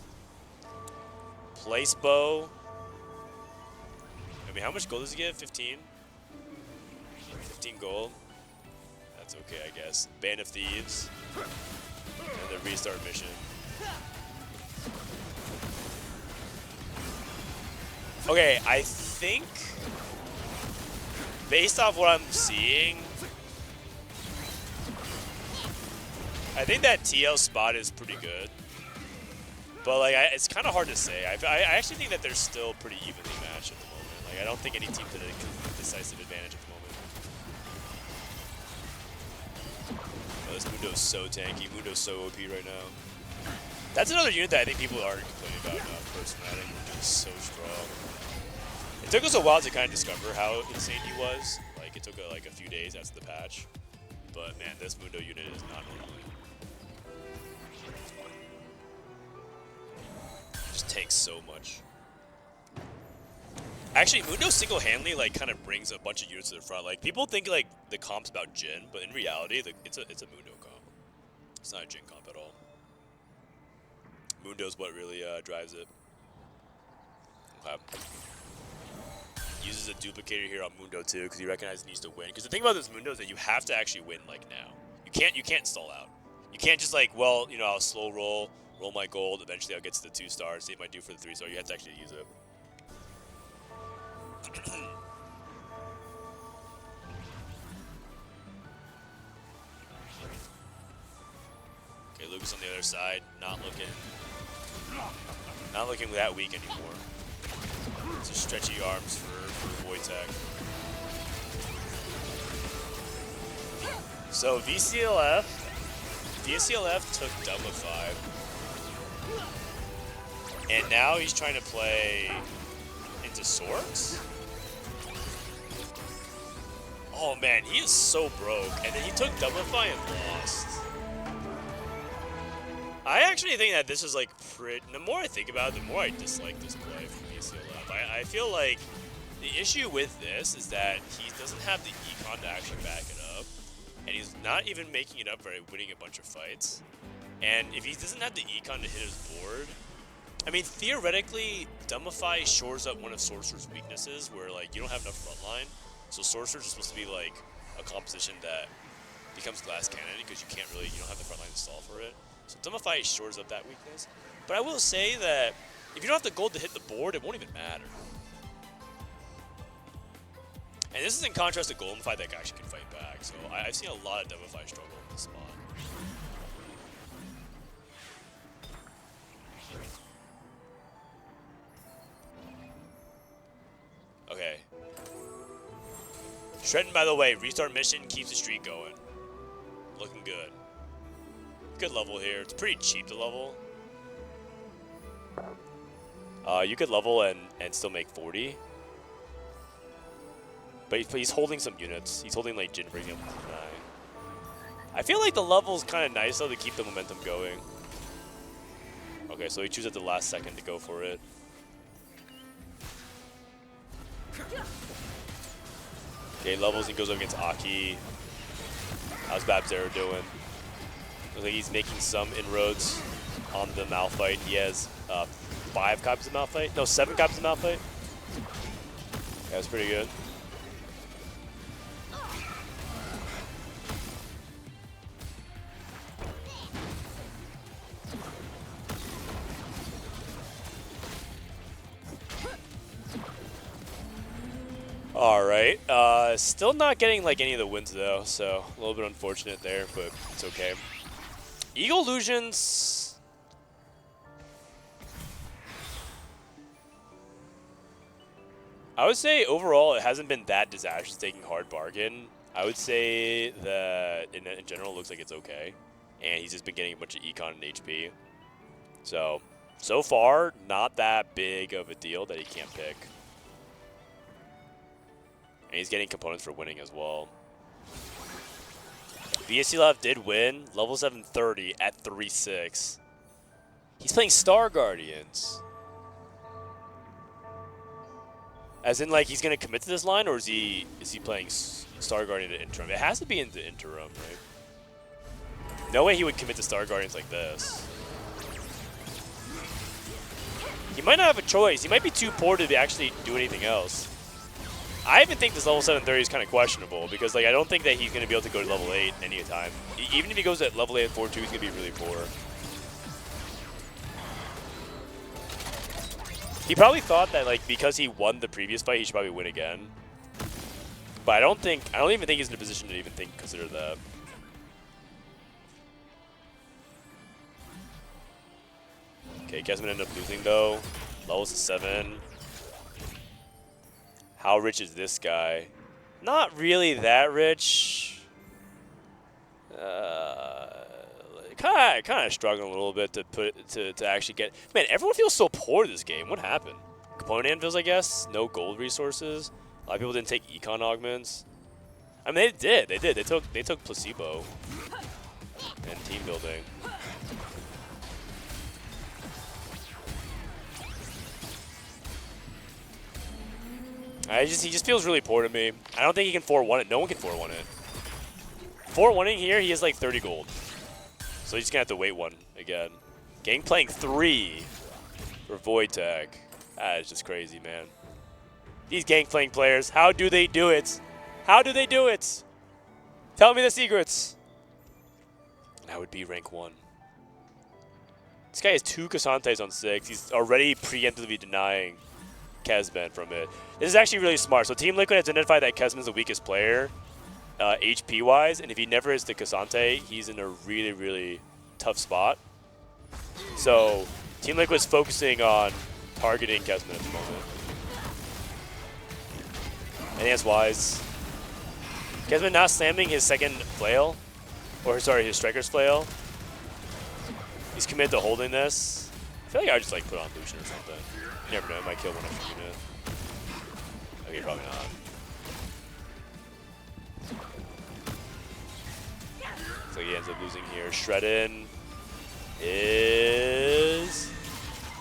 Place bow. I mean, how much gold does he get? 15? 15 gold. That's okay, I guess. Band of Thieves. And the restart mission. Okay, I think based off what I'm seeing, I think that TL spot is pretty good. But like, it's kind of hard to say. I actually think that they're still pretty evenly matched at the moment. Like, I don't think any team did a decisive advantage at the moment. Oh, this Mundo's so tanky. Mundo's so OP right now. That's another unit that I think people are complaining about now. Prismatic is so strong. It took us a while to kind of discover how insane he was. Like, it took like a few days after the patch. But man, this Mundo unit is not normal. Just takes so much. Actually, Mundo single-handedly like kind of brings a bunch of units to the front. Like, people think like the comp's about Jhin, but in reality, it's a Mundo comp. It's not a Jhin comp at all. Mundo's what really drives it. Okay. Uses a duplicator here on Mundo too, because he recognizes he needs to win. Because the thing about this Mundo is that you have to actually win like now. You can't stall out. You can't just like, well, you know, I'll slow roll my gold. Eventually, I'll get to the 2 stars. See what I might do for the 3 star. You have to actually use it. Okay, Lucas on the other side, not looking that weak anymore. Just stretchy arms for Wojtek. So VCLF took Dumbify, and now he's trying to play into Swords. Oh man, he is so broke, and then he took Dumbify and lost. I actually think that this is like the more I think about it, the more I dislike this play from VCLF. I feel like the issue with this is that he doesn't have the econ to actually back it up, and he's not even making it up by winning a bunch of fights. And if he doesn't have the econ to hit his board, I mean, theoretically, Dumbify shores up one of Sorcerer's weaknesses, where like you don't have enough frontline. So Sorcerer's is supposed to be like a composition that becomes glass cannon because you don't have the frontline to stall for it. So Dumbify shores up that weakness. But I will say that if you don't have the gold to hit the board, it won't even matter. And this is in contrast to Golemify that actually can fight back. So I've seen a lot of Dumbify struggle in this spot. Okay. Shredden, by the way, restart mission keeps the streak going. Looking good. Good level here. It's pretty cheap to level. You could level and still make 40. But he's holding some units. He's holding like Jhin, bringing him 9. I feel like the level's kind of nice though to keep the momentum going. Okay, so he chooses at the last second to go for it. Okay, levels and goes up against Aki. How's Babzero doing? Looks like he's making some inroads on the Malphite. He has 5 copies of Malphite. No, 7 copies of Malphite. Yeah, that's pretty good. All right. Still not getting like any of the wins though, so a little bit unfortunate there, but it's okay. Eagle Illusions. I would say overall it hasn't been that disastrous taking hard bargain. I would say that in general it looks like it's okay. And he's just been getting a bunch of econ and HP. So far, not that big of a deal that he can't pick. And he's getting components for winning as well. VSC Love did win, level 730 at 3-6. He's playing Star Guardians. As in, like, he's going to commit to this line, or is he playing Star Guardian in interim? It has to be in the interim, right? No way he would commit to Star Guardians like this. He might not have a choice. He might be too poor to actually do anything else. I even think this level 730 is kind of questionable because, like, I don't think that he's going to be able to go to level 8 any time. Even if he goes at level 8 at 4-2, he's going to be really poor. He probably thought that, like, because he won the previous fight, he should probably win again. But I don't even think he's in a position to even consider that. Okay, Kesman ended up losing though. Levels to 7. How rich is this guy? Not really that rich. Kind of struggling a little bit to actually get. Man, everyone feels so poor this game. What happened? Component Anvils, I guess. No gold resources. A lot of people didn't take econ augments. I mean, they did. They took placebo and team building. He just feels really poor to me. I don't think he can 4-1 it. No one can 4-1 it. 4-1ing here, he has like 30 gold. So he's just gonna have to wait one again. Gangplank 3 for Void Tech. That is just crazy, man. These Gangplank players, how do they do it? How do they do it? Tell me the secrets. That would be rank 1. This guy has 2 Casantes on 6. He's already preemptively denying Kesman from it. This is actually really smart. So Team Liquid has identified that Kesman's the weakest player, HP-wise, and if he never hits the Casante, he's in a really, really tough spot. So Team Liquid's focusing on targeting Kesman at the moment. I think that's wise. Kesman not slamming his second flail, or sorry, his striker's flail. He's committed to holding this. I feel like I would just like put on Lucian or something. You never know, it might kill one extra unit. Okay, probably not. So he ends up losing here. Shredden is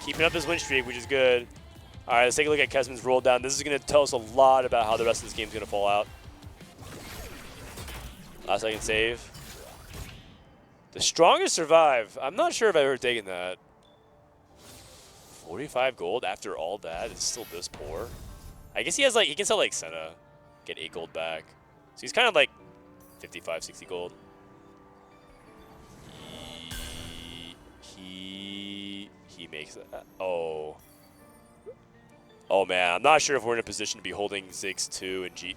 keeping up his win streak, which is good. All right, let's take a look at Kesman's roll down. This is going to tell us a lot about how the rest of this game is going to fall out. Last second save. The strongest survive. I'm not sure if I've ever taken that. 45 gold after all that is still this poor. I guess he has like, he can sell like Senna, get 8 gold back. So he's kind of like 55, 60 gold. He makes that. Oh man, I'm not sure if we're in a position to be holding Ziggs 2 and G.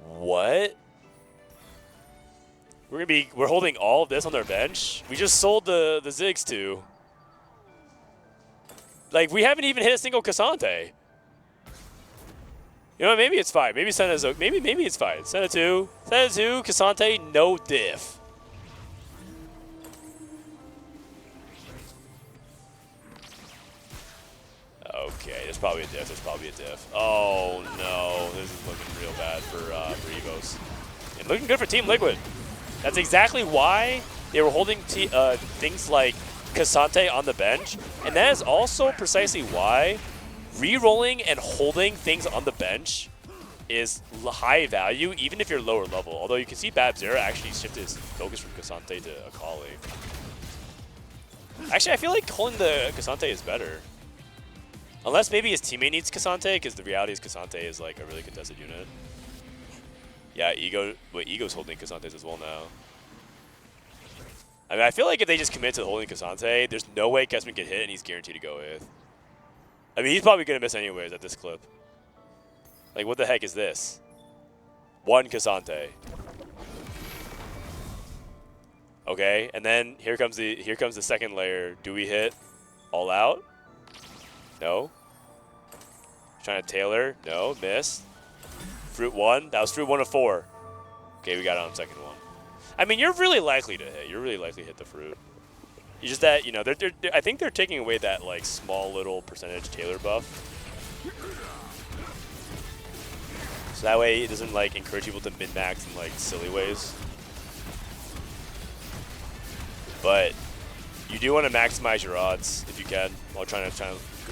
What? We're holding all of this on their bench? We just sold the Ziggs 2. Like, we haven't even hit a single Cassante. You know what, maybe it's fine. Maybe Senna's maybe it's fine. Senna 2, Cassante, no diff. Okay, there's probably a diff. Oh no, this is looking real bad for EVOS. And looking good for Team Liquid. That's exactly why they were holding things like Cassante on the bench, and that is also precisely why re-rolling and holding things on the bench is high value, even if you're lower level. Although you can see Babzera actually shifted his focus from Cassante to Akali. Actually, I feel like holding the Cassante is better. Unless maybe his teammate needs Cassante, because the reality is Cassante is like a really contested unit. Yeah, Ego's holding Cassantes as well now. I mean, I feel like if they just commit to holding Cassante, there's no way Kesman can hit and he's guaranteed to go with. I mean, he's probably going to miss anyways at this clip. Like, what the heck is this? One Cassante. Okay, and then here comes the second layer. Do we hit all out? No. Trying to tailor. No, missed. Fruit 1. That was fruit 1 of 4. Okay, we got it on second one. I mean, you're really likely to hit. You're really likely to hit the fruit. You just that, you know, I think they're taking away that like small little percentage tailor buff. So that way it doesn't like encourage people to min-max in like silly ways. But you do want to maximize your odds if you can while trying to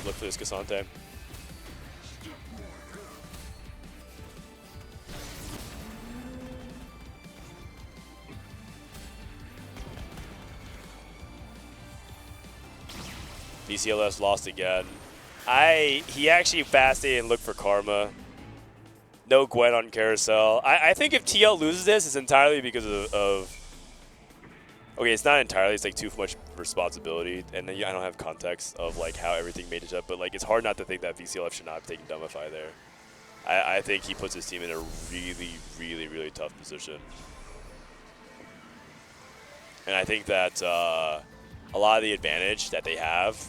look for this Cassante. VCLS lost again. He actually fasted and looked for Karma. No Gwen on Carousel. I think if TL loses this, it's entirely because of okay, it's not entirely. It's like too much responsibility, and then I don't have context of like how everything made it up. But like, it's hard not to think that VCLF should not have taken Dumbify there. I think he puts his team in a really, really, really tough position, and I think that a lot of the advantage that they have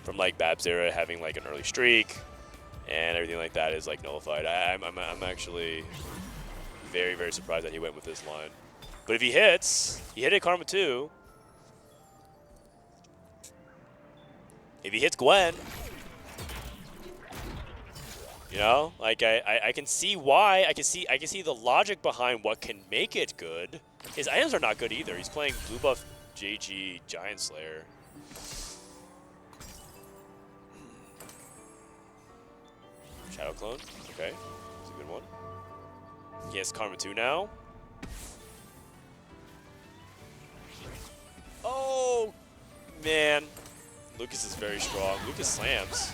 from like Bab's era having like an early streak and everything like that is like nullified. I'm actually very, very surprised that he went with this line. But if he hits, he hit it Karma too. If he hits Gwen, you know, like I can see why. I can see the logic behind what can make it good. His items are not good either. He's playing blue buff JG Giant Slayer. Shadow Clone, okay, that's a good one. He has Karma 2 now. Oh, man. Lucas is very strong. Lucas slams.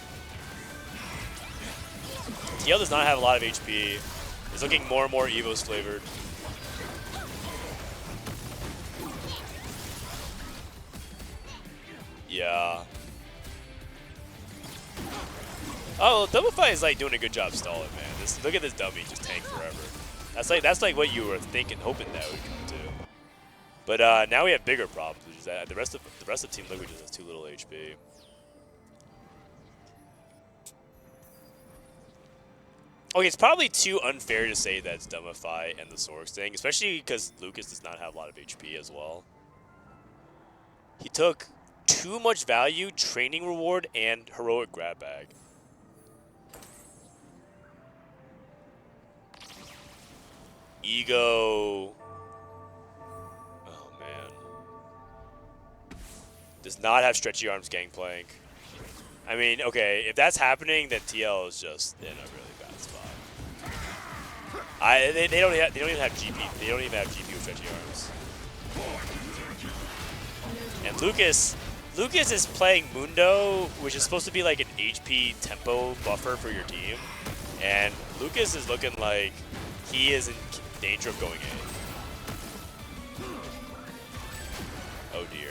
TL does not have a lot of HP. He's looking more and more EVOS flavored. Yeah. Oh, Doublefy is like doing a good job stalling, man. Look at this dummy just tank forever. That's like what you were thinking, hoping that would come to. But now we have bigger problems, which is that the rest of Team Liquid just has too little HP. Okay, it's probably too unfair to say that it's Dumbify and the Sorks thing, especially because Lucas does not have a lot of HP as well. He took too much value, training reward, and heroic grab bag. Ego. Oh, man. Does not have stretchy arms gangplank. I mean, okay, if that's happening, then TL is just in a really bad spot. They don't even have GP. They don't even have GP with stretchy arms. And Lucas is playing Mundo, which is supposed to be like an HP tempo buffer for your team. And Lucas is looking like he is in danger of going A. Oh dear.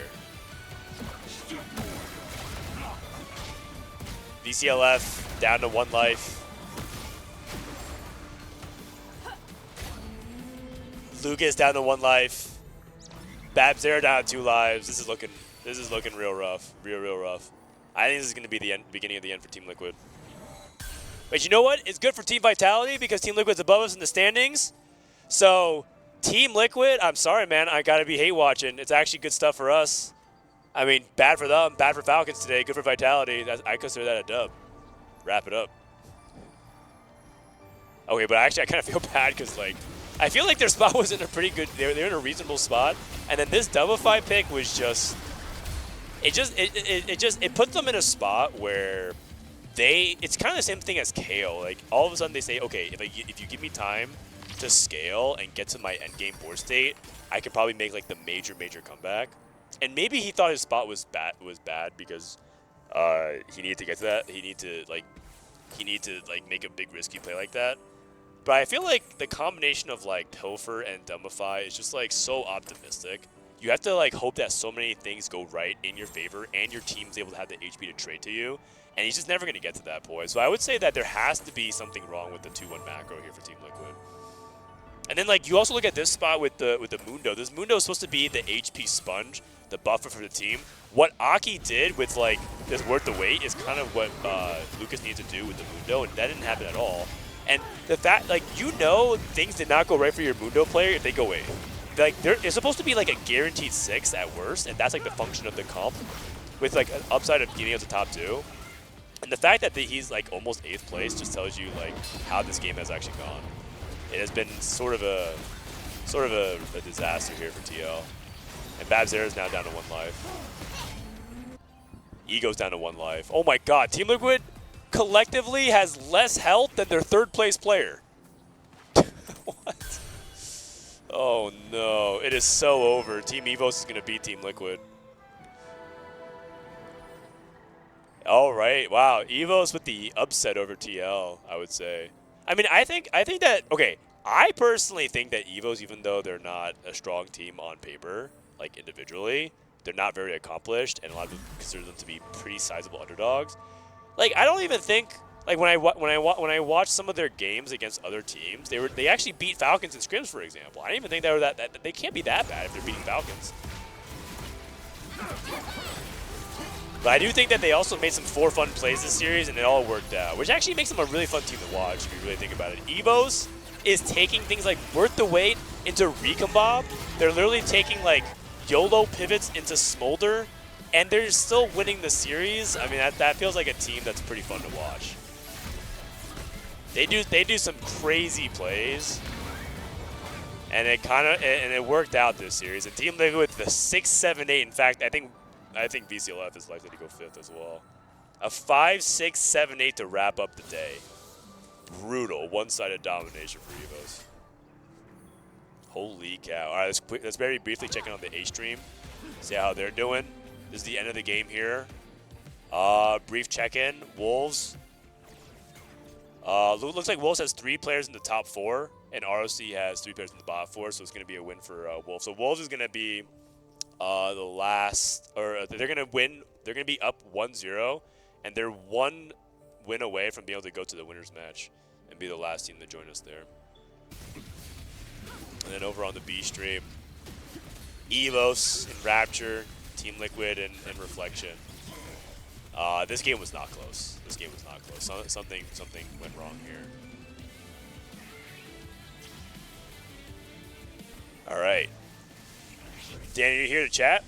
VCLF down to 1 life. Lucas down to 1 life. Babzera down to 2 lives. This is looking real rough. Real rough. I think this is going to be the beginning of the end for Team Liquid. But you know what? It's good for Team Vitality because Team Liquid's above us in the standings. So Team Liquid, I'm sorry, man. I got to be hate watching. It's actually good stuff for us. I mean, bad for them, bad for Falcons today, good for Vitality. I consider that a dub. Wrap it up. Okay, but actually I kind of feel bad because, like, I feel like their spot was in a pretty good, they're in a reasonable spot. And then this Doublify pick was just, it puts them in a spot where it's kind of the same thing as KO. Like, all of a sudden they say, okay, if you give me time to scale and get to my end game board state, I could probably make like the major comeback. And maybe he thought his spot was bad because he needed to get to that. He needed to make a big risky play like that. But I feel like the combination of like Pilfer and Dumbify is just like so optimistic you have to like hope that so many things go right in your favor and your team's able to have the HP to trade to you. And he's just never going to get to that point. So I would say that there has to be something wrong with the 2-1 macro here for Team Liquid. And then like you also look at this spot with the Mundo. This Mundo is supposed to be the HP sponge, the buffer for the team. What Aki did with like this worth the wait is kind of what Lucas needs to do with the Mundo, and that didn't happen at all. And the fact, like, you know, things did not go right for your Mundo player if they go 8. Like, it's supposed to be like a guaranteed 6 at worst, and that's like the function of the comp, with like an upside of getting out the top 2. And the fact that he's like almost 8th place just tells you like how this game has actually gone. It has been sort of a disaster here for TL. And Babzera is now down to 1 life. Ego's down to 1 life. Oh my god, Team Liquid collectively has less health than their 3rd place player. What? Oh no, it is so over. Team EVOS is going to beat Team Liquid. All right, wow, EVOS with the upset over TL, I would say. I mean, I think that, okay, I personally think that EVOS, even though they're not a strong team on paper, like individually, they're not very accomplished, and a lot of people consider them to be pretty sizable underdogs. Like, I don't even think, like when I watch some of their games against other teams, they actually beat Falcons in scrims, for example. I didn't even think they were that they can't be that bad if they're beating Falcons. But I do think that they also made some fun plays this series, and it all worked out, which actually makes them a really fun team to watch if you really think about it. EVOS is taking things like Worth the Wait into Recombob. They're literally taking like YOLO pivots into Smolder, and they're still winning the series. I mean, that feels like a team that's pretty fun to watch. They do some crazy plays, and it worked out this series. And Team Liquid with the 6, 7, 8. In fact, I think VCLF is likely to go 5th as well. A 5, 6, 7, 8 to wrap up the day. Brutal one-sided domination for EVOS. Holy cow! All right, let's very briefly check in on the A stream, see how they're doing. This is the end of the game here. Brief check-in. Wolves. Looks like Wolves has 3 players in the top 4, and ROC has 3 players in the bottom 4, so it's going to be a win for Wolves. So Wolves is going to be the last, or they're going to win. They're going to be up 1-0, and they're 1 win away from being able to go to the winners match and be the last team to join us there. And then over on the B stream, EVOS and Rapture, Team Liquid and Reflection. This game was not close. This game was not close. Something went wrong here. All right. Danny, you here to chat?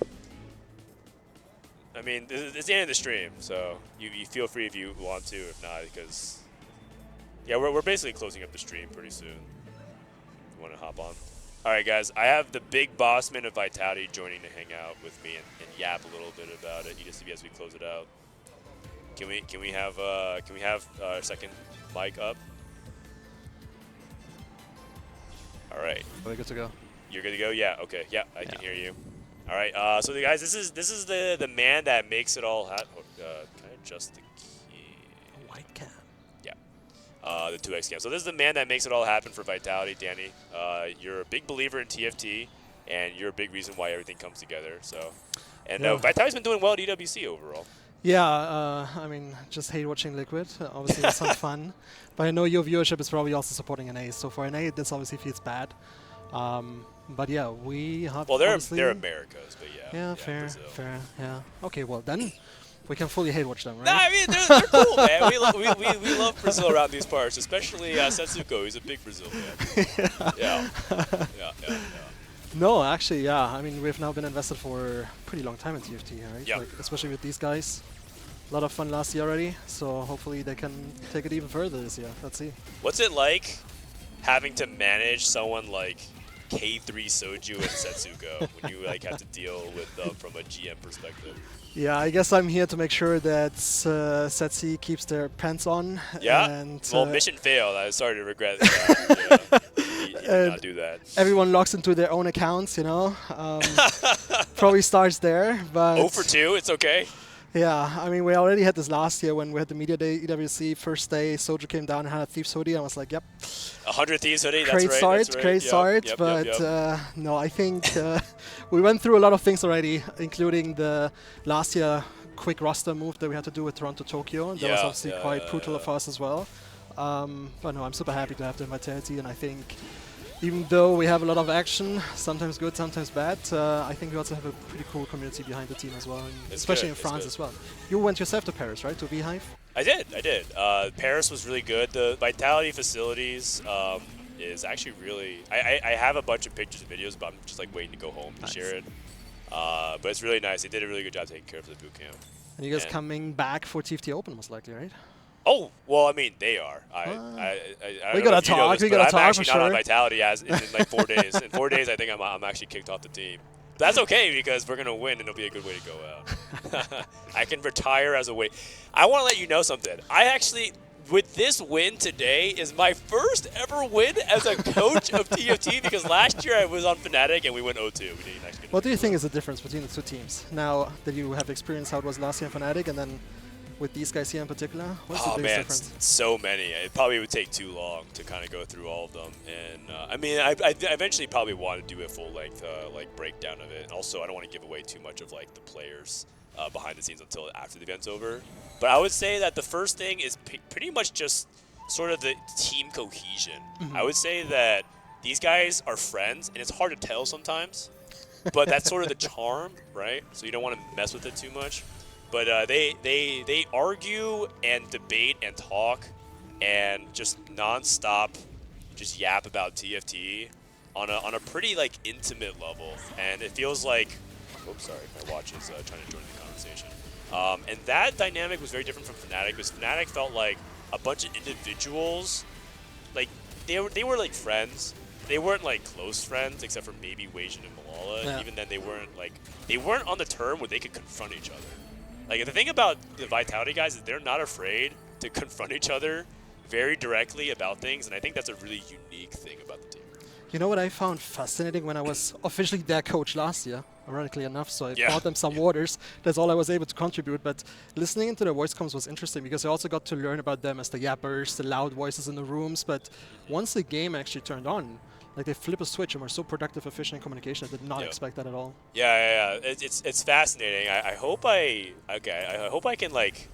I mean, it's the end of the stream, so you feel free if you want to. If not, because yeah, we're basically closing up the stream pretty soon. You want to hop on? All right, guys. I have the big bossman of Vitality joining to hang out with me and yap a little bit about it. EWC as we close it out. Can we have our second mic up? All right. Are we good to go? You're good to go? Yeah. Okay. Yeah, I can hear you. All right. So the guys, this is the man that makes it all happen. Can I adjust the key? White cam. Yeah. The 2x cam. So this is the man that makes it all happen for Vitality, Danny. You're a big believer in TFT, and you're a big reason why everything comes together. So, and Vitality's been doing well at EWC overall. Yeah, I mean, just hate watching Liquid. Obviously, it's some fun. But I know your viewership is probably also supporting NA. So for NA, this obviously feels bad. But yeah, we have. Well, they're Americas, but yeah. Yeah, fair, fair. Yeah. Okay, well then, we can fully hate watch them, right? Nah, I mean they're cool, man. We love Brazil around these parts, especially Setsuko. He's a big Brazil fan. Yeah. No, actually, yeah. I mean, we've now been invested for a pretty long time in TFT, right? Yeah. Like, especially with these guys. A lot of fun last year already, so hopefully they can take it even further this year. Let's see. What's it like having to manage someone like K3 Soju and Setsuko when you like have to deal with them from a GM perspective? Yeah, I guess I'm here to make sure that Setsi keeps their pants on. Yeah. And, well, mission failed. I'm sorry to regret that. He did not do that. Everyone logs into their own accounts, you know. Probably starts there, but 0 for 2. It's okay. Yeah, I mean, we already had this last year when we had the media day, EWC, first day, Soju came down and had a Thieves hoodie. I was like, yep. 100 Thieves hoodie, Great that's start, right. That's right. great start. But no, I think we went through a lot of things already, including the last year quick roster move that we had to do with Toronto Tokyo. That was obviously quite brutal of us as well. But no, I'm super happy to have the vitality, and I think even though we have a lot of action, sometimes good, sometimes bad, I think we also have a pretty cool community behind the team as well, and especially in France as well. You went yourself to Paris, right, to Beehive? I did. Paris was really good. The Vitality facilities is actually really... I have a bunch of pictures and videos, but I'm just like waiting to go home to share it. But it's really nice. They did a really good job taking care of the boot camp. And you guys coming back for TFT Open most likely, right? Oh, well, I mean, they are. We gotta talk. We gotta talk. I'm actually not on Vitality in like 4 days. In 4 days, I think I'm actually kicked off the team. But that's okay because we're gonna win and it'll be a good way to go out. I can retire as a way. I want to let you know something. I actually, with this win today, is my first ever win as a coach of TFT because last year I was on Fnatic and we went 0-2. We didn't actually. What do you think is the difference between the two teams now that you have experienced how it was last year in Fnatic and then with these guys here in particular? What's the biggest difference? So many. It probably would take too long to kind of go through all of them. And I mean, I eventually probably want to do a full length like breakdown of it. And also, I don't want to give away too much of like the players behind the scenes until after the event's over. But I would say that the first thing is pretty much just sort of the team cohesion. I would say that these guys are friends, and it's hard to tell sometimes. But that's sort of the charm, right? So you don't want to mess with it too much. But they argue and debate and talk and just nonstop just yap about TFT on a pretty like intimate level, and it feels like, oops, sorry, my watch is trying to join the conversation. And that dynamic was very different from Fnatic because Fnatic felt like a bunch of individuals, like they were like friends. They weren't like close friends except for maybe Weijin and Malala. Yeah. Even then, they weren't on the term where they could confront each other. Like, the thing about the Vitality guys is they're not afraid to confront each other very directly about things, and I think that's a really unique thing about the team. You know what I found fascinating when I was officially their coach last year, ironically enough, so I brought them some waters. That's all I was able to contribute, but listening into their voice comms was interesting because I also got to learn about them as the yappers, the loud voices in the rooms, but once the game actually turned on, like they flip a switch and were so productive, efficient in communication. I did not expect that at all. Yeah. It's fascinating. I hope I can like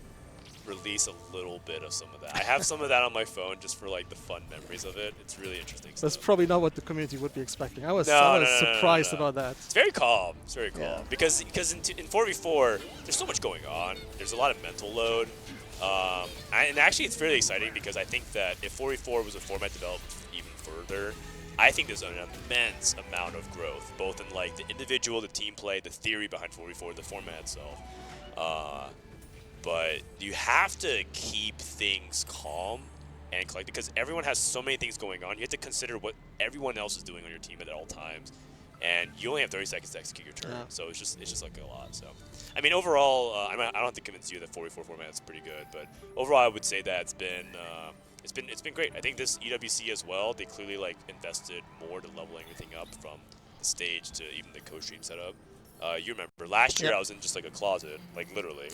release a little bit of some of that. I have some of that on my phone just for like the fun memories of it. It's really interesting. That's probably not what the community would be expecting. I was surprised about that. It's very calm. It's very calm because in 4v4 there's so much going on. There's a lot of mental load. And actually it's really exciting because I think that if 4v4 was a format developed even further, I think there's an immense amount of growth, both in like the individual, the team play, the theory behind 4v4, the format itself. But you have to keep things calm and collected because everyone has so many things going on. You have to consider what everyone else is doing on your team at all times, and you only have 30 seconds to execute your turn. So it's just like a lot. So I mean, overall, I don't have to convince you that 4v4 format is pretty good, but overall, I would say that it's been great. I think this EWC as well, they clearly like invested more to level everything up from the stage to even the Costream setup. You remember last year I was in just like a closet, like literally.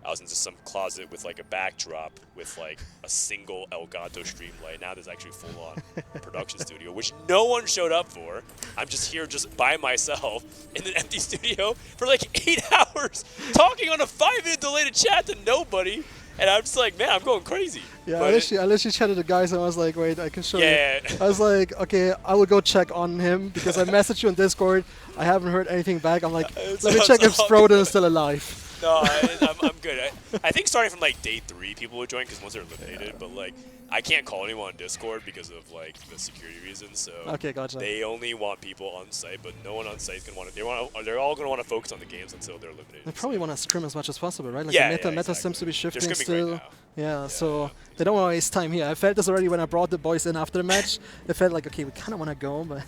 I was in just some closet with like a backdrop with like a single Elgato stream light. Now there's actually a full-on production studio, which no one showed up for. I'm just here just by myself in an empty studio for like 8 hours talking on a 5-minute delay to chat to nobody. And I'm just like, man, I'm going crazy. Yeah, I literally chatted to guys and I was like, wait, I can show you. I was like, okay, I will go check on him because I messaged you on Discord. I haven't heard anything back. I'm like, let me check if Frodan is still alive. No, I'm good. I think starting from like day 3, people would join because once they're eliminated. But like, I can't call anyone on Discord because of like the security reasons. So okay, gotcha. They only want people on site, but no one on site is gonna want to. They're all gonna want to focus on the games until they're eliminated. They probably want to scrim as much as possible, right? Like the meta seems to be shifting still. Yeah, so they don't want to waste time here. I felt this already when I brought the boys in after the match. They felt like, okay, we kind of want to go, but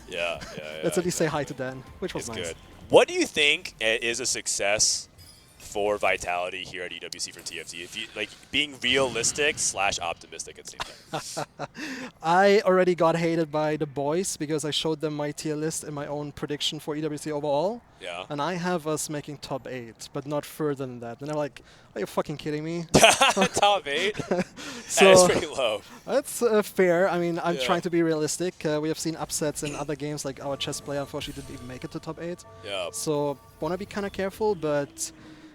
let's at least say hi to Dan, which was nice. Good. What do you think is a success for Vitality here at EWC for TFT. If you like being realistic / optimistic at the same time. I already got hated by the boys because I showed them my tier list and my own prediction for EWC overall. Yeah. And I have us making top 8, but not further than that. And they're like, are you fucking kidding me? Top 8? So that is pretty low. That's fair. I mean, I'm trying to be realistic. We have seen upsets in other games, like our chess player unfortunately didn't even make it to top 8. Yeah. So want to be kind of careful, but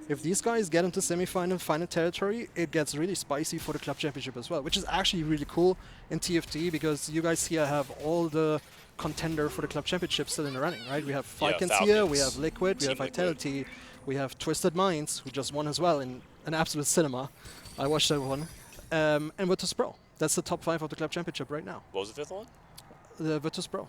if these guys get into semi-final, final territory, it gets really spicy for the club championship as well, which is actually really cool in TFT because you guys here have all the contender for the club championship still in the running, right? We have Falcons here, we have Liquid, we have Vitality, we have Twisted Minds, who just won as well in an absolute cinema. I watched that one. And Virtus Pro. That's the top 5 of the club championship right now. What was the 5th one? The Virtus Pro.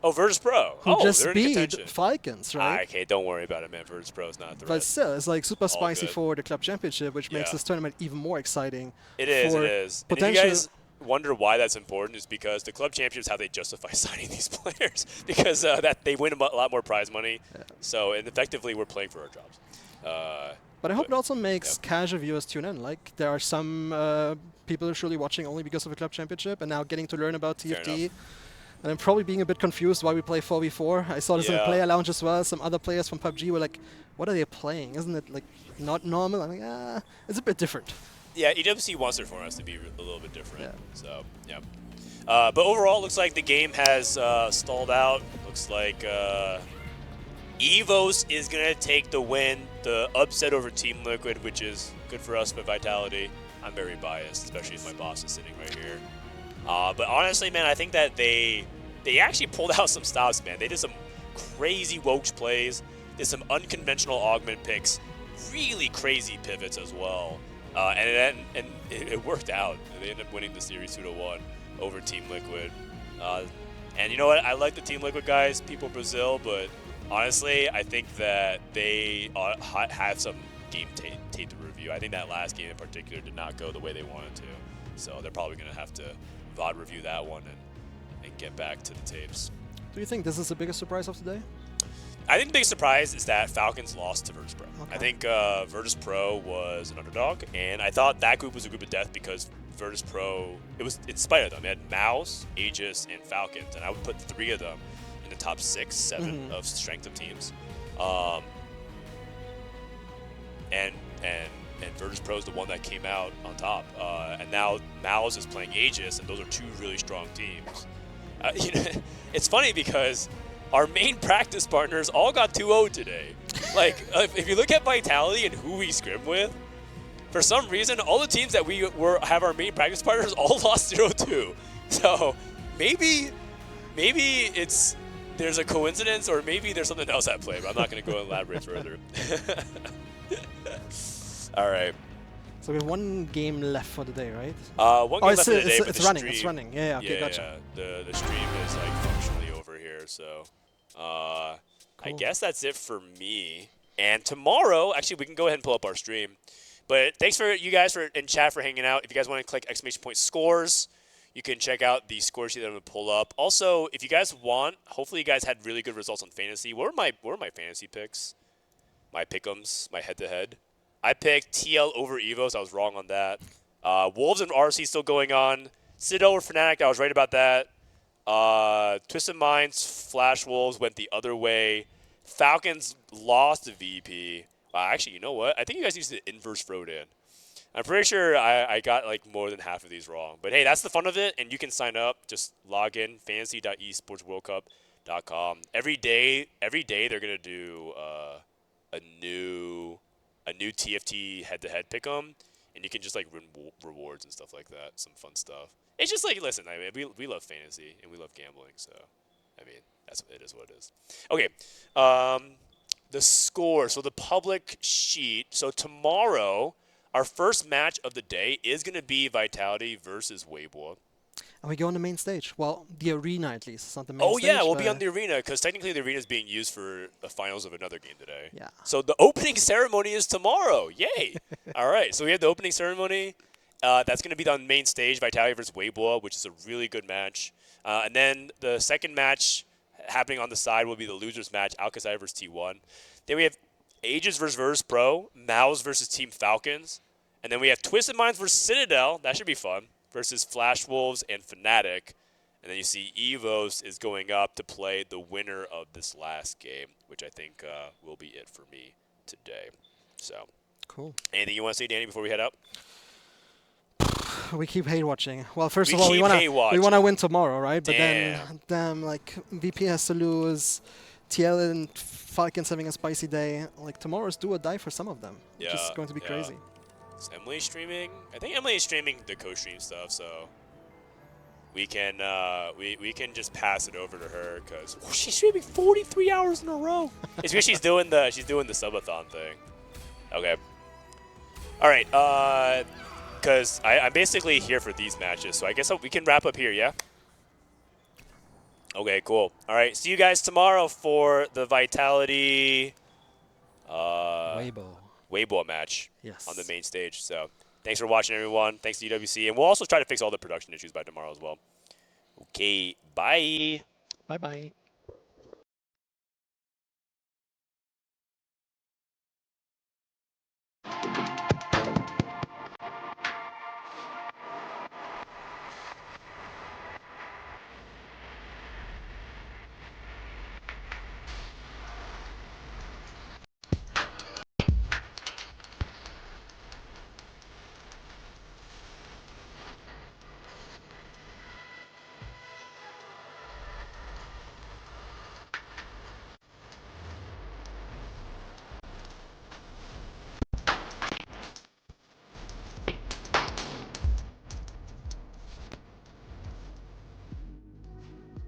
Oh, Virtus Pro. Who just beat Falcons, right? Okay, don't worry about it, man. Virtus Pro is not the But still, it's like super spicy good. for the club championship, which makes this tournament even more exciting. It is, it is. And if you guys wonder why that's important, is because the club championship is how they justify signing these players, because that they win a lot more prize money. Yeah. So, and effectively, we're playing for our jobs. But I hope it also makes casual viewers tune in. Like, there are some people who are surely watching only because of the club championship and now getting to learn about TFT. And I'm probably being a bit confused why we play 4v4. I saw this in the player lounge as well. Some other players from PUBG were like, what are they playing? Isn't it like not normal? I'm like, it's a bit different. Yeah, EWC wants their formats to be a little bit different. Yeah. So, yeah. But overall, it looks like the game has stalled out. Looks like EVOS is going to take the win, the upset over Team Liquid, which is good for us, but Vitality, I'm very biased, especially if my boss is sitting right here. But honestly, man, I think that they actually pulled out some stops, man. They did some crazy Wokes plays, did some unconventional augment picks, really crazy pivots as well. And it worked out. They ended up winning the series 2-1 over Team Liquid. And you know what? I like the Team Liquid guys, people Brazil, but honestly, I think that they have some game tape to review. I think that last game in particular did not go the way they wanted to. So they're probably going to have to VOD review that one and get back to the tapes. Do you think this is the biggest surprise of today? I think the biggest surprise is that Falcons lost to Virtus Pro. Okay. I think Virtus Pro was an underdog, and I thought that group was a group of death because Virtus Pro, it was in spite of them. They had MOUZ, AEGIS, and Falcons, and I would put 3 of them in the top 6, 7 of strength of teams. And Virtus Pro is the one that came out on top. And now MOUZ is playing AEGIS, and those are 2 really strong teams. You know, it's funny because our main practice partners all got 2-0 today. Like, if you look at Vitality and who we scrim with, for some reason, all the teams that we have our main practice partners all lost 0-2. So maybe there's a coincidence, or maybe there's something else at play, but I'm not going to go elaborate further. All right. So we have 1 game left for the day, right? 1 game left for the day, but it's running. It's running. Yeah, okay, gotcha. Yeah. The stream is like functionally over here, so cool. I guess that's it for me. And tomorrow, actually, we can go ahead and pull up our stream. But thanks for you guys in chat for hanging out. If you guys want to click !scores, you can check out the score sheet that I'm gonna pull up. Also, if you guys want, hopefully you guys had really good results on fantasy. What were my fantasy picks? My pick'ems, my head-to-head. I picked TL over EVOS. I was wrong on that. Wolves and RC still going on. Citadel over Fnatic. I was right about that. Twisted Minds, Flash Wolves went the other way. Falcons lost to VP. Actually, you know what? I think you guys used the inverse Frodan. I'm pretty sure I got like more than half of these wrong. But hey, that's the fun of it, and you can sign up. Just log in, fantasy.esportsworldcup.com. Every day they're gonna do a new TFT head-to-head pick'em, and you can just like win rewards and stuff like that. Some fun stuff. It's just like, listen, I mean, we love fantasy and we love gambling, so I mean, it is what it is. Okay, the score. So the public sheet. So tomorrow, our first match of the day is going to be Vitality versus Weibo. And we go on the main stage. Well, the arena at least. It's not the main stage. Oh yeah, we'll be on the arena because technically the arena is being used for the finals of another game today. Yeah. So the opening ceremony is tomorrow. Yay! All right. So we have the opening ceremony. That's going to be on the main stage, Vitality versus Weibo, which is a really good match. And then the second match happening on the side will be the losers match, AlQadsiah versus T1. Then we have Aegis versus Pro, MOUZ versus Team Falcons, and then we have Twisted Minds versus Citadel. That should be fun. Versus Flash Wolves and Fnatic. And then you see EVOS is going up to play the winner of this last game, which I think will be it for me today. So, cool. Anything you want to say, Danny, before we head out? We keep hate watching. Well, first of all, we wanna win tomorrow, right? But then, like VP has to lose, TL and Falcons having a spicy day. Like tomorrow's do or die for some of them. Yeah, which is going to be crazy. Is Emily streaming? I think Emily is streaming the co-stream stuff, so we can we can just pass it over to her because she's streaming 43 hours in a row. It's because she's doing the subathon thing. Okay. All right. Because I'm basically here for these matches, so I guess we can wrap up here, yeah? Okay, cool. All right, see you guys tomorrow for the Vitality Weibo match on the main stage. So thanks for watching, everyone. Thanks to EWC, and we'll also try to fix all the production issues by tomorrow as well. Okay, bye. Bye-bye.